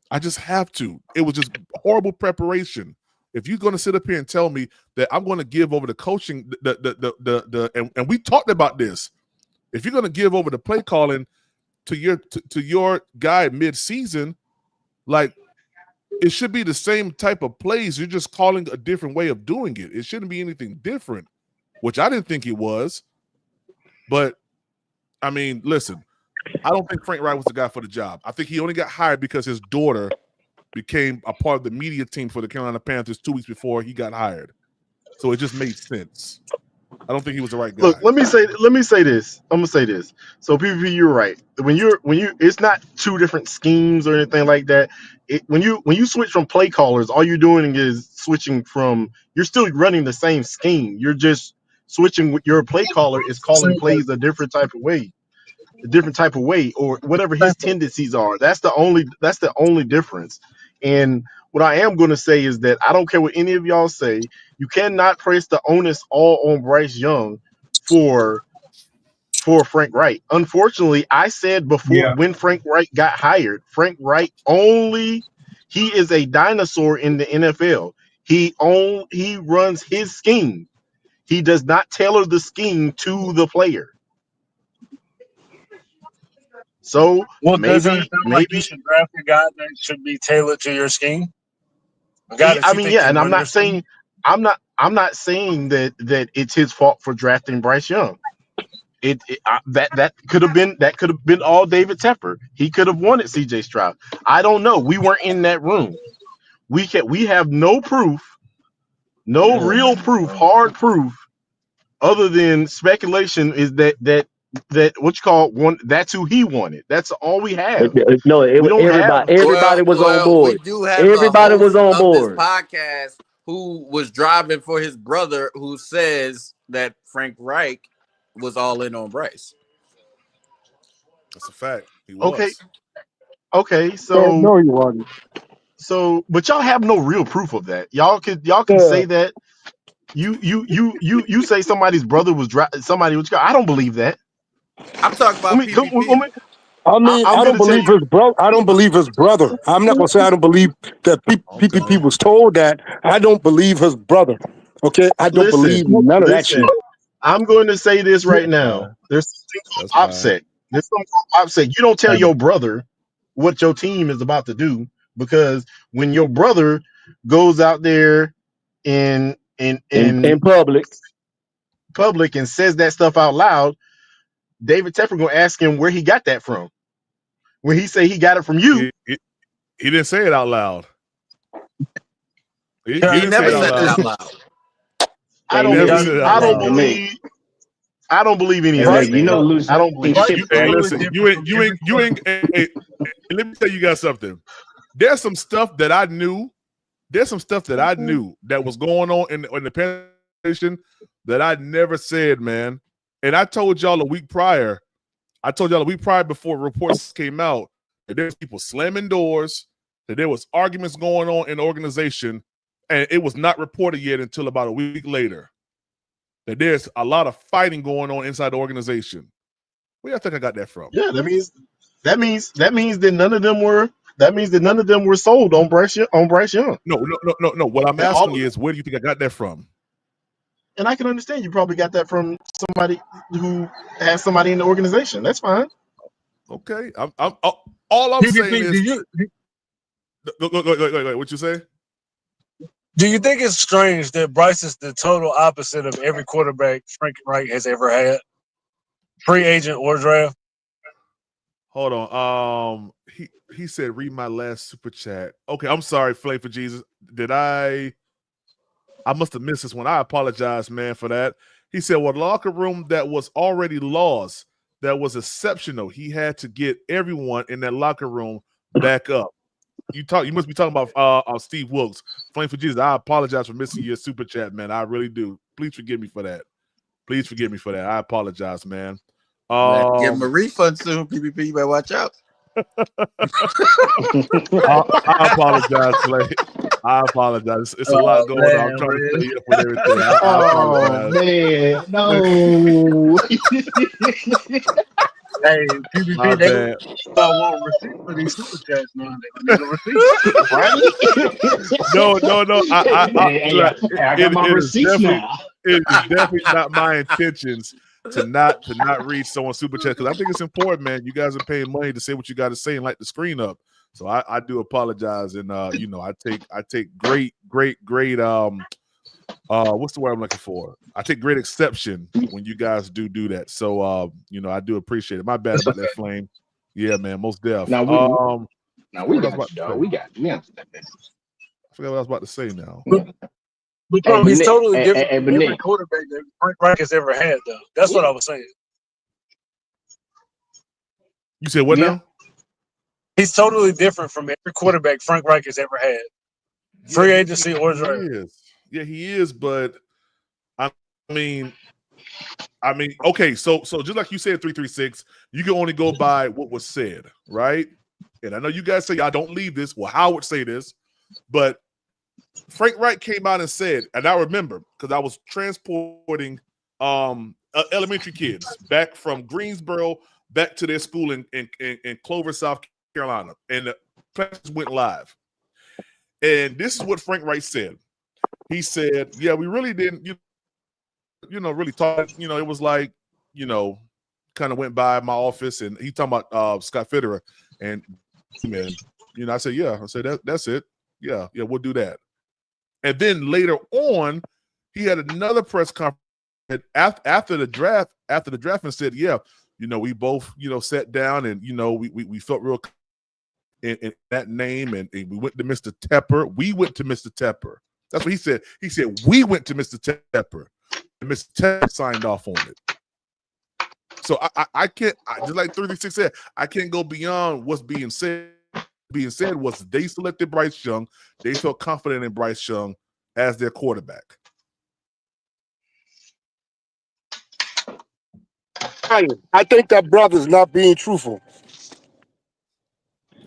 I just have to. It was just horrible preparation. If you're going to sit up here and tell me that I'm going to give over the coaching, and we talked about this. If you're going to give over the play calling to your guy mid-season, like it should be the same type of plays. You're just calling a different way of doing it. It shouldn't be anything different, which I didn't think it was. But, I mean, listen, I don't think Frank Wright was the guy for the job. I think he only got hired because his daughter became a part of the media team for the Carolina Panthers 2 weeks before he got hired. So it just made sense. I don't think he was the right guy. Look, let me say this. I'm gonna say this. So PvP, you're right. When you it's not two different schemes or anything like that. When you switch from play callers, all you're doing is switching from. You're still running the same scheme. You're just switching with your play caller is calling plays a different type of way, or whatever his tendencies are. That's the only difference. And what I am going to say is that I don't care what any of y'all say. You cannot place the onus all on Bryce Young for Frank Wright. Unfortunately, I said before when Frank Wright got hired, Frank Wright he is a dinosaur in the NFL. He runs his scheme. He does not tailor the scheme to the player. So doesn't it sound like you should draft a guy that should be tailored to your scheme? And I'm not saying that it's his fault for drafting Bryce Young. That could have been all David Tepper. He could have wanted CJ Stroud. I don't know. We weren't in that room. We have no proof, real proof, hard proof, other than speculation. Is that what you call one? That's who he wanted. That's all we have. No, We don't have. everybody was on board. We do have Everybody was on of this board. podcast who was driving for his brother, who says that Frank Reich was all in on Bryce. That's a fact. He was. Okay. So no, he wasn't. So, but y'all have no real proof of that. Y'all can say that. You say somebody's brother was somebody was. I don't believe that. I'm talking about PvP. I don't believe his brother. I don't believe his brother. I'm not gonna say I don't believe that PPP was told that. I don't believe his brother. Okay, I don't believe none of that shit. I'm going to say this right now. There's something called OPSEC. There's something called OPSEC. You don't tell your brother what your team is about to do, because when your brother goes out there in public and says that stuff out loud, David Tepper gonna ask him where he got that from. When he say he got it from you, he didn't say it out loud. He never said it out loud. I don't believe any of that. I don't believe. You ain't. Hey, let me tell you guys something. There's some stuff that I knew. There's some stuff that I knew that was going on in the penetration that I never said, man. And I told y'all a week prior. Before reports came out that there's people slamming doors, that there was arguments going on in the organization, and it was not reported yet until about a week later. That there's a lot of fighting going on inside the organization. Where do you think I got that from? Yeah, that means that none of them were. That means that none of them were sold on Bryce Young. No. What I'm asking is, where do you think I got that from? And I can understand you probably got that from somebody who has somebody in the organization. That's fine. Okay, all I'm saying is. Go. What you say? Do you think it's strange that Bryce is the total opposite of every quarterback Frank Reich has ever had, free agent or draft? Hold on. He said, read my last super chat. Okay, I'm sorry, Flame for Jesus. Did I must have missed this one. I apologize, man, for that. He said, well, locker room that was already lost. that was exceptional. He had to get everyone in that locker room back up. You must be talking about Steve Wilkes. Flame for Jesus. I apologize for missing your super chat, man. I really do. Please forgive me for that. Please forgive me for that. I apologize, man. Give him a refund soon, PPP. You better watch out. I apologize, Flame. I apologize. It's a lot going on. I'm trying to stay up with everything. I apologize. Man, no. Hey, PPP, My they bad. want receipt for these super chats, man. They need a receipt, Right? No. I got my receipts now. It is definitely not my intentions to not read someone's super chat, because I think it's important, man. You guys are paying money to say what you got to say and light the screen up. So I do apologize, and I take great what's the word I'm looking for? I take great exception when you guys do that. So I do appreciate it. My bad about that, Flame. Yeah, man, most def. Now we got you, dog. We understand that. I forgot what I was about to say now. But bro, he's totally different from from every Nick. quarterback that Frank Reich has ever had, though. That's what I was saying. You said what now? He's totally different from every quarterback Frank Reich has ever had. Free agency or draft. Yeah, he is, but I mean, okay, so just like you said, 336, you can only go by what was said, right? And I know you guys say y'all don't leave this. Well, Howard say this, but Frank Reich came out and said, and I remember because I was transporting elementary kids back from Greensboro back to their school in Clover, South Carolina, and the practice went live. And this is what Frank Reich said. He said, "Yeah, we really didn't, really talk. It was like, kind of went by my office, and he talking about Scott Fitterer, and man, I said, yeah, I said that's it, yeah, we'll do that." And then later on, he had another press conference after the draft, and said, "Yeah, we both, sat down and we felt real in that name, and we went to Mr. Tepper. We went to Mr. Tepper. That's what he said. He said we went to Mr. Tepper, and Mr. Tepper signed off on it." So I can't, just like 36 said, I can't go beyond what's being said. Being said was they selected Bryce Young. They felt confident in Bryce Young as their quarterback. I think that brother's not being truthful.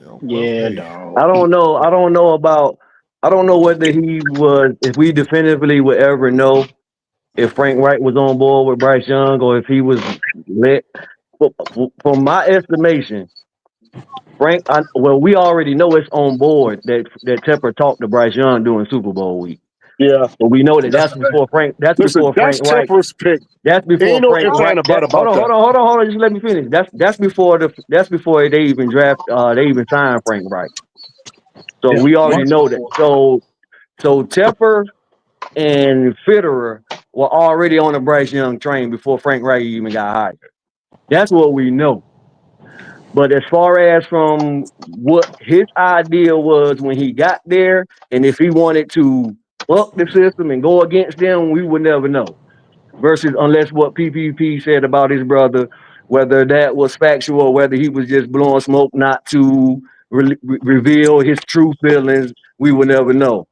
I don't know. I don't know whether he was, if we definitively would ever know if Frank Reich was on board with Bryce Young or if he was let. From my estimation, we already know it's on board that Tepper talked to Bryce Young during Super Bowl week. Yeah, but we know that's before Frank. That's before Frank Reich. Tepper's pick. That's before Ain't no Frank ifs Reich. and about Hold on. Just let me finish. That's before they even draft. They even signed Frank Reich. So we already know that. So Tepper and Fitterer were already on the Bryce Young train before Frank Reich even got hired. That's what we know. But as far as from what his idea was when he got there, and if he wanted to buck the system and go against them, we would never know. Versus unless what PPP said about his brother, whether that was factual or whether he was just blowing smoke not to reveal his true feelings, we would never know.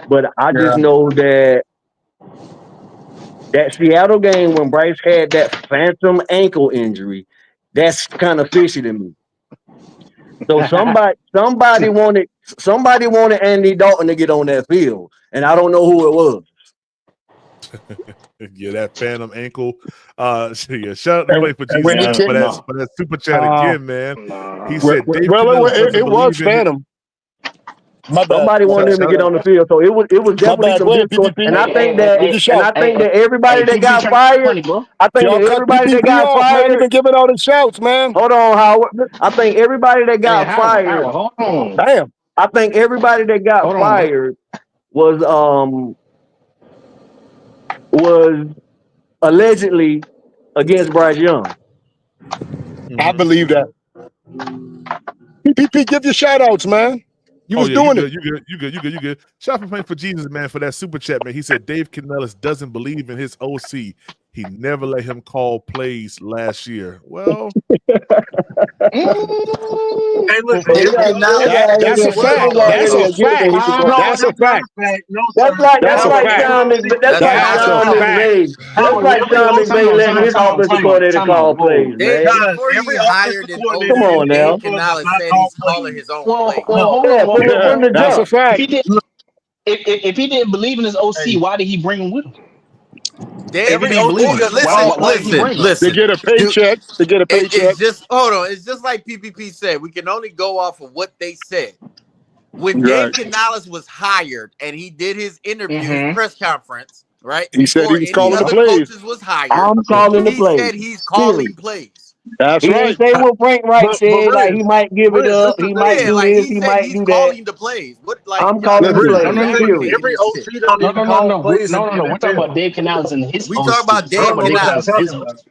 But I just know that Seattle game when Bryce had that phantom ankle injury, that's kind of fishy to me. So somebody wanted Andy Dalton to get on that field, and I don't know who it was. Yeah, that phantom ankle. Shout out to Play for Jesus for that super chat again, man. He said it was phantom. My bad. Somebody wanted him to get on the field, so it was definitely some discourse. And I think that everybody that got fired, man, even giving all the shouts, man. Hold on, Howard. I think everybody that got fired. Hold on. Damn. I think everybody that got fired was allegedly against Bryce Young. I believe that. PPP, give your shout outs, man. You was doing it. You good. Shout out for Playing for Jesus, man, for that super chat, man. He said Dave Canellis doesn't believe in his OC. he never let him call plays last year. Well, Hey, listen, Dave that's a fact. That's a fact. No, that's not a fact. No, sir. That's like Sean McVay. That's like Sean McVay letting his offensive coordinator call plays, man. Before he Every hired offensive an coordinator Come OC, on Dave now. Canales not said call he's calling plays. his own Well, plays. hold Yeah, on. from the That's a jump. fact. If he didn't believe in his OC, Hey, why did he bring him with him? If he every didn't believe in offensive him, why did he bring him? To get a paycheck. To get a paycheck. It's just hold on. It's just like PPP said. We can only go off of what they said. When Dave Right. Canales was hired and he did his interview, his press conference, right He said he before was any calling the other plays. coaches was hired, I'm calling the he plays. said he's calling plays. That's He right. didn't say what Frank Wright but said, like he Riz, might give it up, listen he to might this. Yeah, do like this, he he said might he's do that. calling the plays. What like I'm y'all calling the Riz, plays. No. Period. every this shit. OC don't even call plays in No. the We're talking NFL. about Dave Canales and his We OC. talk about We're I talking Dave don't about know Dave what y'all Canales Canales. and his talking OC. about.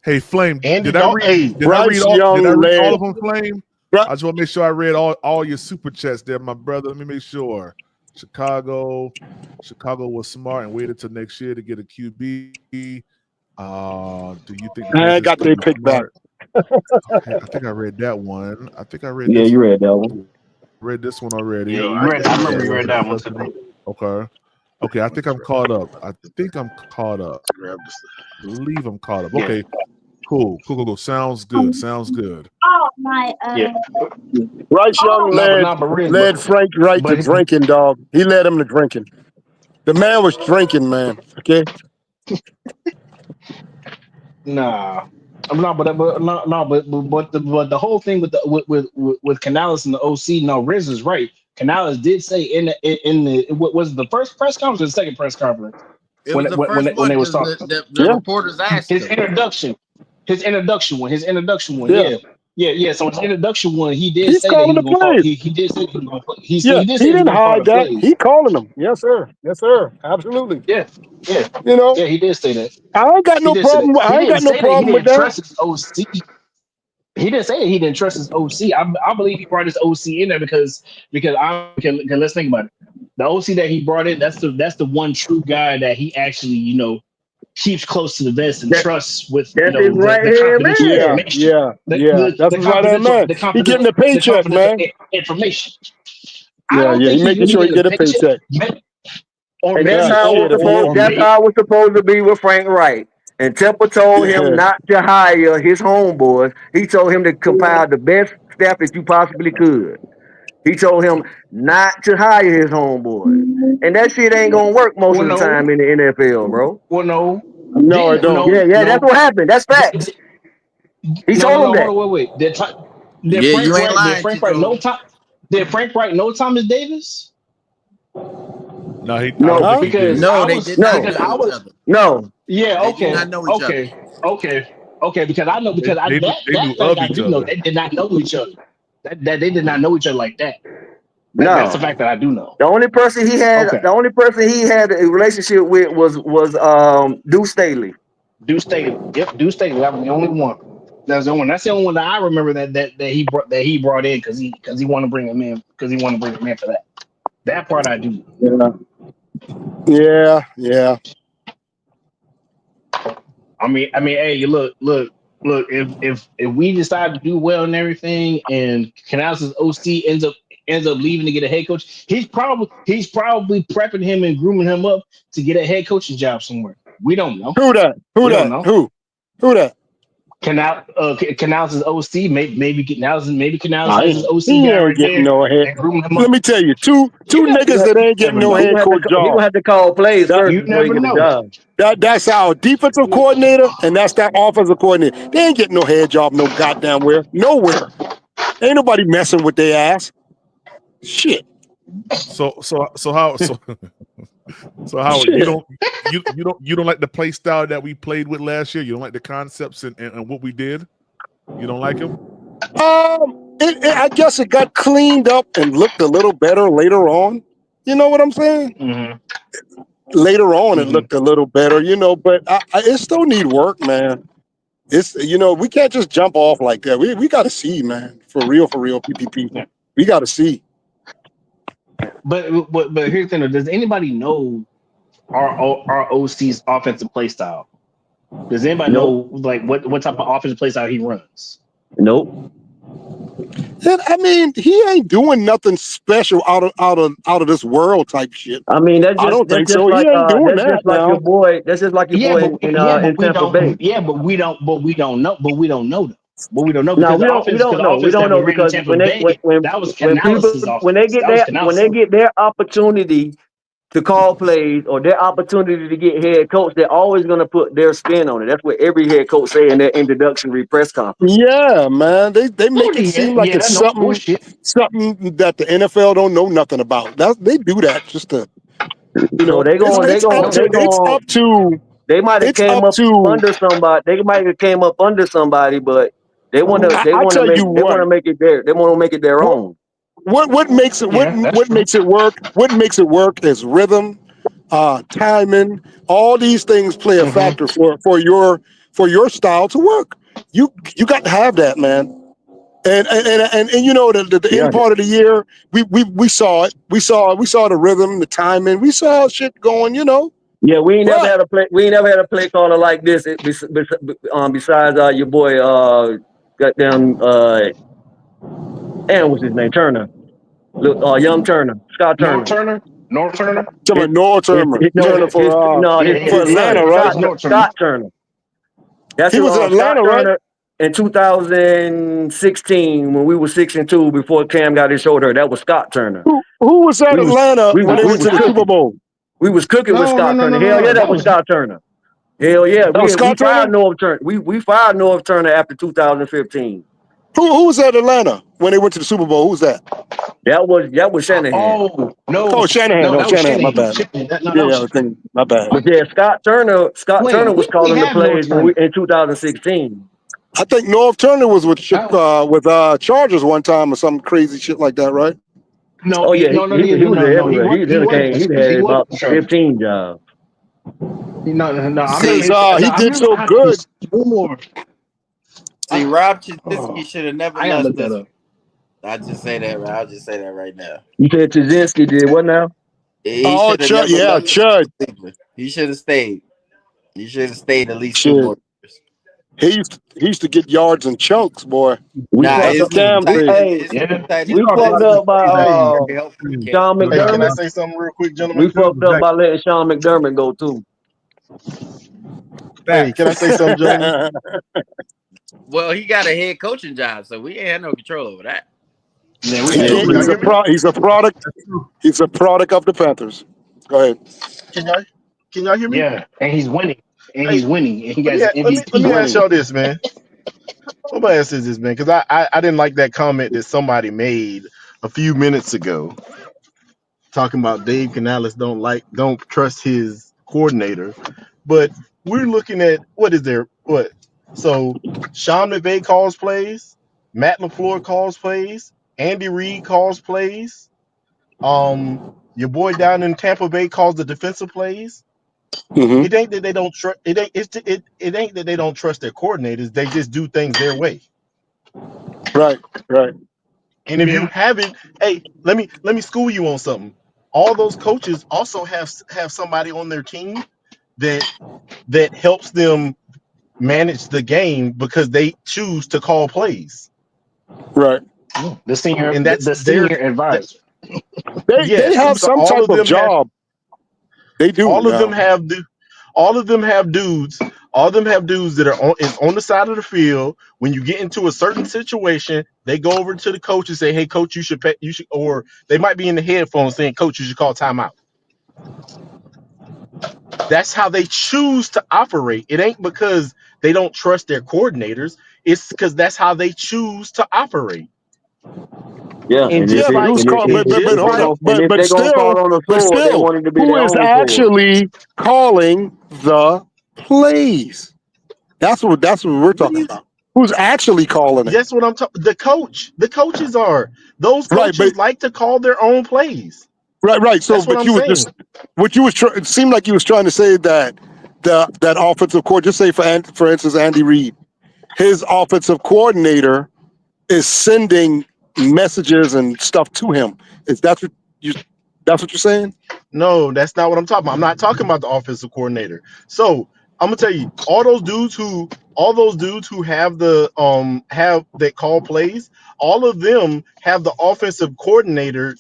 hey, Flame, Andy, did I don't. read Hey, Bryce all Young led. of them, Flame? I just want to make sure I read all your super chats there, my brother. Let me make sure. Chicago was smart and waited till next year to get a QB. Do you think the I Redskins got will their be pick back. smart? Okay, I think I read that one. I think I read Yeah, this you one. read that one. Read this one already. Yeah, I I definitely remember read you read that. that one today. Okay, I think I'm caught up. I believe I'm caught up. Okay, cool. Sounds good. Oh Bryce Young Riz, led Frank Wright to but drinking, dog. He led him to drinking. The man was drinking, man. Okay. nah. But the whole thing with Canales and the OC, no, Riz is right. Canales did say in the what was it, the first press conference or the second press conference It was the first when one they was because talking the reporters asked his him. introduction one. Yeah. Yeah. So his introduction one, he did He's say that calling he the was gonna call. plays. He did say he was gonna play. He Yeah, did he say he was didn't gonna call the hide that. plays. He calling them. Yes, sir. Yes, sir. Absolutely. Yeah. You know, He did say that. I ain't got He no did say that. problem. He I ain't didn't got no say that he problem with didn't that. trust his OC. He didn't say that he didn't trust his OC. I believe he brought his OC in there because let's think about it. The OC that he brought in, that's the one true guy that he actually keeps close to the vest and trusts with That's his right the hand confidential Yeah, man. information. yeah, yeah. That's The his right hand man. He getting a paycheck, confidential man. information. I Yeah, don't yeah. He think he's making really sure he getting a get a paycheck. paycheck. Or And that's Yeah, maybe how it was shit. If he supposed. is, That's how it was supposed to be with Frank Wright. And Temple told him yeah. not to hire his homeboys. He told him to compile the best staff that you possibly could. He told him not to hire his homeboys. And that shit ain't gonna work most well, of the no, time in the NFL, bro. well, no, No, I don't. Yeah, that's what happened. That's facts. He told him that. hold on, wait. Did Yeah, you ain't lying, Frank Wright Chico. no time? Did Frank Wright know Thomas Davis? No, I don't No, think he did. Because No, I they was did not no, because know I each was other. no. yeah They did not know each other. Okay because I know because They knew that fact of I each do know other. they did not know each other. That they did not know each other like that. That's the No. fact that I do know. The only person he had Okay, a relationship with was Deuce Staley. Deuce Staley. Yep, Deuce Staley. That was the only one. That's the only one. That's the only one that I remember that he brought in because he wanted to bring him in for that. That part I do. Yeah, yeah. I mean, hey, you look. If we decide to do well and everything, and Canales' OC ends up leaving to get a head coach, he's probably prepping him and grooming him up to get a head coaching job somewhere. We don't know. Who that? We don't know. Who that? Canales' OC, maybe Canales has his OC He guy ain't right getting there no head. and grooming him Let up. me tell you, two niggas that ain't getting Never no know. He head coach gonna job. have to call plays That, first You before he never get a know. job. that's our defensive coordinator and that's that offensive coordinator. They ain't getting no head job no goddamn where. Nowhere. Ain't nobody messing with their ass. Shit. So Howard, so Howard, Shit. you don't like the play style that we played with last year. You don't like the concepts and what we did. You don't like them. I guess it got cleaned up and looked a little better later on. You know what I'm saying? Mm-hmm. Later on, it looked a little better, but it still need work, man. It's we can't just jump off like that. We got to see, man, for real, PPP. Yeah. We got to see. But here's the thing: does anybody know our OC's offensive play style? Does anybody Nope. know like what type of offensive plays out he runs? Nope. And, I mean, he ain't doing nothing special out of this world type shit. I mean, that's I just don't that's think just so. He like ain't doing that's that just like your now. boy. That's just like your Yeah, boy but in we Tampa Bay. don't. Yeah, but we don't. But we don't know. But we don't know though. But we don't know No, because we don't. We don't the know. We offense don't that we know ran in because Tampa Bay, that was when people Canales' offense. That was when Canales' they offense. get their opportunity to call plays or their opportunity to get head coach, they're always going to put their spin on it. That's what every head coach say in their introductory press conference. Yeah, man. They make it seem like it's That's no something bullshit. that the NFL don't know nothing about. They do that just to, So they might have it's came up up to. under somebody. They might have came up under somebody, but they want to I tell you they want what. to make it their they want to make it their own. What makes it what makes it work? What makes it work is rhythm, timing. All these things play a factor for your style to work. You got to have that, man. And you know the end part of the year, we saw it. We saw the rhythm, the timing. We saw shit going. Yeah, we ain't never But had a play. We ain't never had a play caller like this. Besides your boy, goddamn, and what's his name, Turner, young Turner, Scott Turner. North Turner. Talking about Turner for His Atlanta, son, right? Scott Turner. That's He was in Scott Atlanta, right? Turner in 2016 when we were 6-2 before Cam got his shoulder. That was Scott Turner. Who was at Atlanta We when they went was to the Super cooking. Bowl? We was cooking with Scott Turner. Hell yeah, that was Scott Turner. Hell yeah, That was we Scott fired Turner? North Turner. We fired North Turner after 2015. Who was at Atlanta when they went to the Super Bowl? Who was that? That was Shanahan. Oh, Shanahan. No, that was Shanahan. My bad. I was thinking, my bad. But yeah, Scott Turner was calling the plays in 2016. I think North Turner was with Chargers one time or some crazy shit like that, right? Oh yeah, he was there everywhere. He had about 15 jobs. No. Because he did so good. See, Rob Chizitsky should have never I gotta left look that us. up. I'll just say that. I'll just say that right now. You said Trzynski did what now? He should have never left. Chud. He should have stayed. He should have stayed at least 2 Shit. more years. He used to get yards in chunks, boy. His team Damn tight. thing. We fucked up by Sean Hey, can I McDermott. say something real quick, We gentlemen? fucked up by letting Sean McDermott go too. Hey, can I say something, gentlemen? Well, he got a head coaching job, so we ain't had no control over that. He's a product. He's a product of the Panthers. Go ahead. Can y'all hear me? Yeah, and he's winning. And Hey, he's winning. And he got let his me MVP. ask y'all this, man. Let me ask this, man, because I didn't like that comment that somebody made a few minutes ago, talking about Dave Canales don't trust his coordinator, but we're looking at what? So Sean McVay calls plays, Matt LaFleur calls plays, Andy Reid calls plays. Your boy down in Tampa Bay calls the defensive plays. Mm-hmm. It ain't that they don't trust. It ain't that they don't trust their coordinators. They just do things their way. Right. And if you haven't, hey, let me school you on something. All those coaches also have somebody on their team that helps them manage the game because they choose to call plays. Right. The senior advisor. They have So some all type of of them job. They do. all of Now. them have all of them have dudes. All of them have dudes that are on the side of the field. When you get into a certain situation, they go over to the coach and say, "Hey, coach, you should," or they might be in the headphones saying, "Coach, you should call timeout." That's how they choose to operate. It ain't because they don't trust their coordinators. It's because that's how they choose to operate. Yeah, And and if just it, like, and if, if, if, if they hold on. gon' and if But they gonna still, fall on the sword, they want it to be who their is own sword. actually calling the plays? That's what we're talking about. Who's actually calling it? that's what I'm talking. The coaches are. Those Right, coaches like to call their own plays. right. So, That's what but I'm you were saying. just it seemed like you was trying to say that that offensive coordinator, just say for instance, Andy Reid, his offensive coordinator is sending messages and stuff to him. Is that what you're saying? No, that's not what I'm talking about. I'm not talking about the offensive coordinator. So I'm gonna tell you, all those dudes who have have that call plays, all of them have the offensive coordinator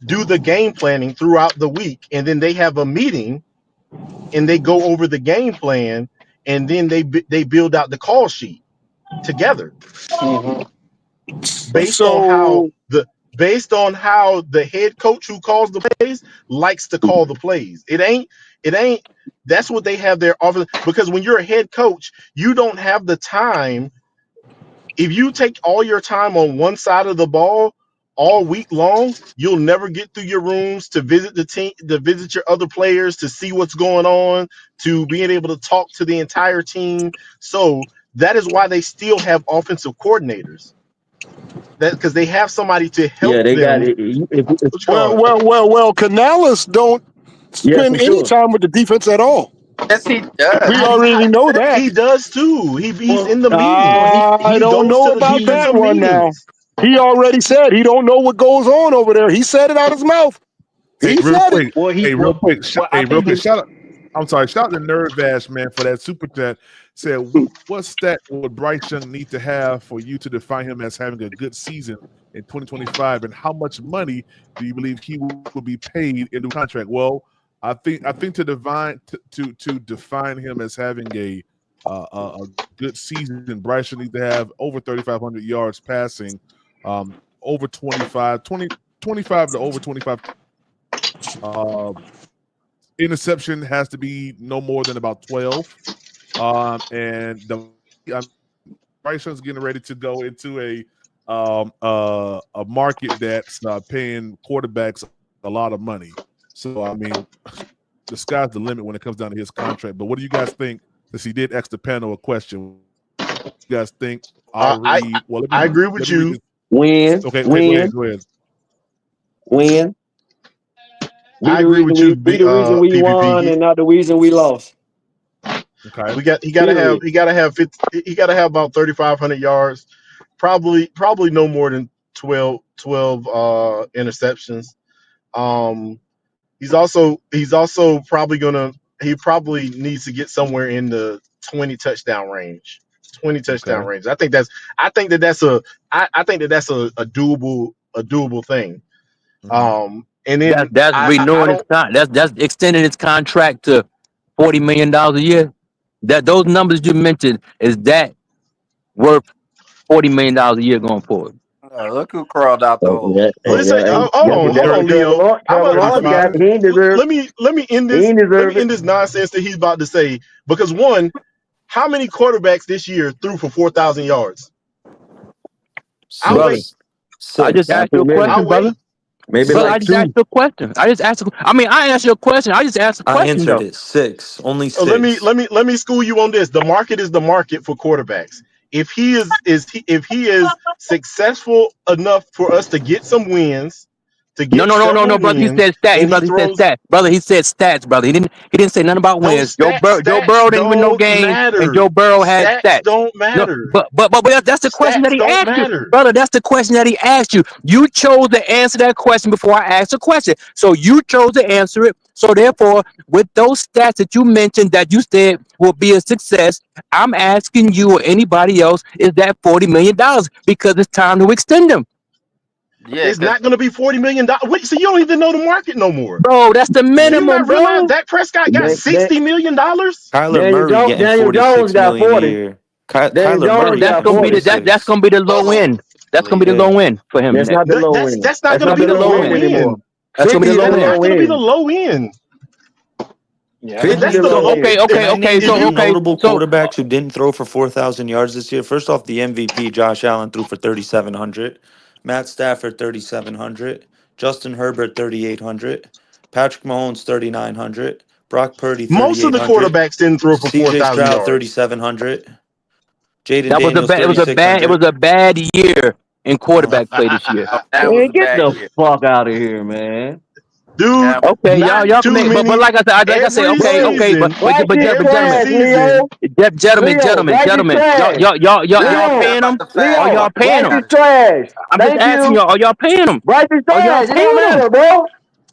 do the game planning throughout the week, and then they have a meeting and they go over the game plan, and then they build out the call sheet together based on So how the head coach who calls the plays likes to call the plays. It ain't that's what they have their office, because when you're a head coach, you don't have the time. If you take all your time on one side of the ball all week long, you'll never get through your rooms to visit the team, to visit your other players, to see what's going on, to being able to talk to the entire team. So that is why they still have offensive coordinators. That because they have somebody to Yeah, help they got them. it. What you call it? Canales don't Yeah, spend for any sure. time with the defense at all. Yes, he does. We already know that. He does too. He's Well, in the meetings. Well, I He don't goes know to the about that defensive one now. meetings. He already said he don't know what goes on over there. He said it out his mouth. Hey, He real said it. quick. Hey, real quick. Real quick. Shout out. I'm sorry. Shout out to Nervash, man, for that super chat. Said, what stat would Bryce Young need to have for you to define him as having a good season in 2025, and how much money do you believe he will be paid in the contract? Well, I think to define him as having a good season, Bryce Young needs to have over 3,500 yards passing, over 25 to over 25. Interception has to be no more than about 12. And Bryce Young's getting ready to go into a market that's paying quarterbacks a lot of money. So I mean, the sky's the limit when it comes down to his contract. But what do you guys think? Since he did ask the panel a question, you guys think I agree with you. Win. Okay, go ahead. Win. I agree with you, Be the reason we won, PPP. and not the reason we lost. Okay. He gotta have about 3,500 yards, probably no more than 12 interceptions. He's also he probably needs to get somewhere in the 20 touchdown range. 20 touchdown Okay. range. I think that's a doable thing. And then That's I renewing his don't. con. That's extending his contract to $40 million a year. Those numbers you mentioned, is that worth $40 million a year going forward? look who crawled out the hole. Let me say, hold on, Leo. He ain't deserve. Let me end He this. ain't Let me deserve it. end this nonsense that he's about to say. Because one, how many quarterbacks this year threw for 4,000 yards? I'll Brother, wait. I just asked you a question, I'll brother. wait. Maybe Brother, I like just asked 2. you a question. I asked you a question. I just asked a I question answered though. it. 6. Only Let me 6. school you on this. The market is the market for quarterbacks. If he is successful enough for us to get some wins, to No, get no, no, no, several no, brother. He wins, said stat. and he He said throws. stats, brother. He said stats, brother. He didn't say nothing about wins. Those Joe stats Burrow didn't win no don't game, and matter. Joe Burrow had Stats stats. don't No, matter. but that's the question that Stats he don't asked you, matter. brother. That's the question that he asked you. You chose to answer that question before I asked the question, so you chose to answer it. So therefore, with those stats that you mentioned that you said will be a success, I'm asking you or anybody else, is that $40 million? Because it's time to extend them. Yeah, It's because not going to be $40 million. Wait, so you don't even know the market no more. Bro, that's the Do you minimum, not realize bro. Dak Prescott got $60 million? Kyler Murray getting Daniel Jones 46 got million a 40. year. Daniel Kyler Jones Murray That's got getting gonna be 40. that's 46. gonna be the low end. That's gonna be the Yeah. low end for him. That's not the low end. That's not That's going to not be the the low low end anymore. end. That's gonna be 50 the is the low That's end. not low going to be the end. low end. Yeah, If Fifty that's the the low low, end. if, Can I name if you you some notable So quarterbacks who didn't throw for 4,000 yards this year? First off, the MVP, Josh Allen, threw for 3,700. Matt Stafford, 3,700. Justin Herbert, 3,800. Patrick Mahomes, 3,900. Brock Purdy, most of the 3,800. quarterbacks didn't throw for CJ 4,000 Stroud, yards. 3,700. Jaden that was a Daniels, bad it 3,600. was a bad year in Uh, quarterback play this year. that was Man, a get bad the year. fuck out of here, man. Dude, That was Okay, not y'all can too make but many. like I say, Every okay, but season, Bryce is every gentlemen, trash, season, Leo. Leo, Bryce is gentlemen, trash. nah. y'all We not Leo, paying about them? to Are fast Leo, y'all forward. paying Bryce them? is trash. I'm just Thank asking you. y'all, are y'all paying them? Bryce is Are y'all trash. It don't paying them? matter, bro.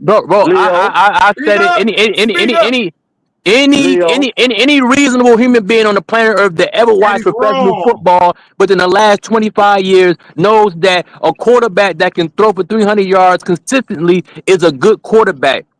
bro. I said it. Any reasonable human being on the planet Earth that ever watched professional football within the last 25 years knows that a quarterback that can throw for 300 yards consistently is a good quarterback.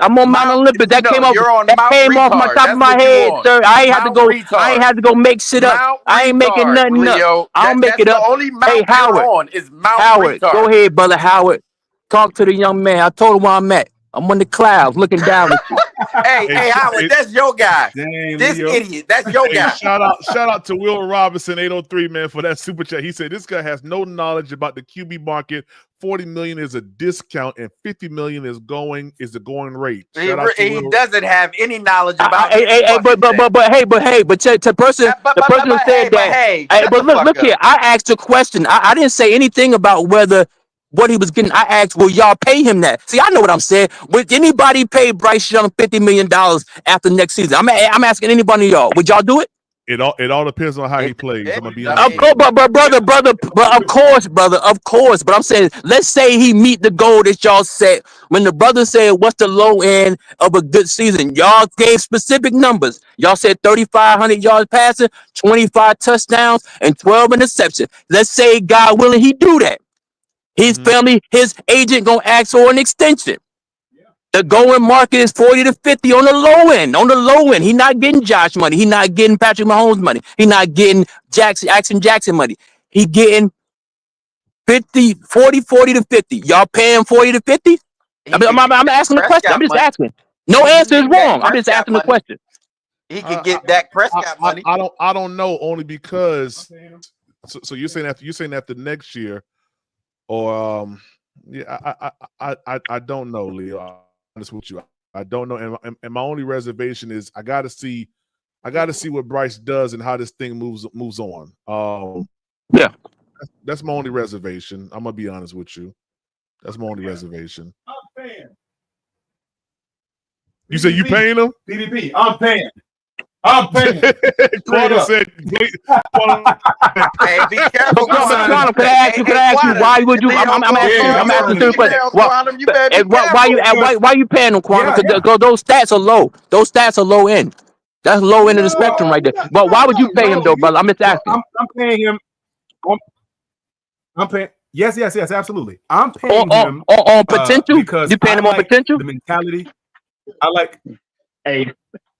I'm on Mount Olympus. That No, came off. you're on That Mount came off my Retard. top That's of my what you head, on. sir. I ain't Mount had Retard. to go make shit up. Mount I ain't making Retard, nothing up. Leo. I don't make That's it the up. only Hey, mount you're Howard. on is Mount Howard, go Retard. ahead, brother Howard. Talk to the young man. I told him where I'm at. I'm on the clouds looking down at you. Hey, Howard, that's your guy. Dang, This Leo. idiot, that's your Hey, guy. shout out to Will Robinson 803, man, for that super chat. He said this guy has no knowledge about the QB market. 40 million is a discount and 50 million is the going rate. He doesn't have any knowledge about But the person who said that. But look here. I asked a question. I didn't say anything about what he was getting. I asked, will y'all pay him that? See, I know what I'm saying. Would anybody pay Bryce Young $50 million after next season? I'm asking anybody of y'all. Would y'all do it? It all depends on how he plays. I'm gonna be Of course, brother, of course. But I'm saying, let's say he meet the goal that y'all set. When the brother said, "What's the low end of a good season?" Y'all gave specific numbers. Y'all said 3,500 yards passing, 25 touchdowns, and 12 interceptions. Let's say, God willing, he do that. His family, his agent gonna ask for an extension. The going market is 40 to 50 on the low end. On the low end, he not getting Josh money. He not getting Patrick Mahomes money. He not getting Jackson money. He getting 40 to 50. Y'all paying 40 to 50? I'm asking the question. I'm just asking. No answer is wrong. I'm just asking the question. He could get Dak Prescott money. I don't know, only because so you're saying after next year, or I don't know, Leo. I'm honest with you. I don't know, and my only reservation is I gotta see what Bryce does and how this thing moves on. Yeah, that's my only reservation. I'm gonna be honest with you. That's my only reservation. I'm paying. You say you paying him? PvP. I'm paying. Quantum said, hey, be careful. Quantum, could I ask you, why would you? I'm asking you why you paying them, Quantum? Because those stats are low. Those stats are low end. That's low end of the spectrum right there. But why would you pay him though, brother? I'm just asking. I'm paying him. I'm paying. Yes, absolutely. I'm paying him on potential. Because you paying him on potential? The mentality. I like.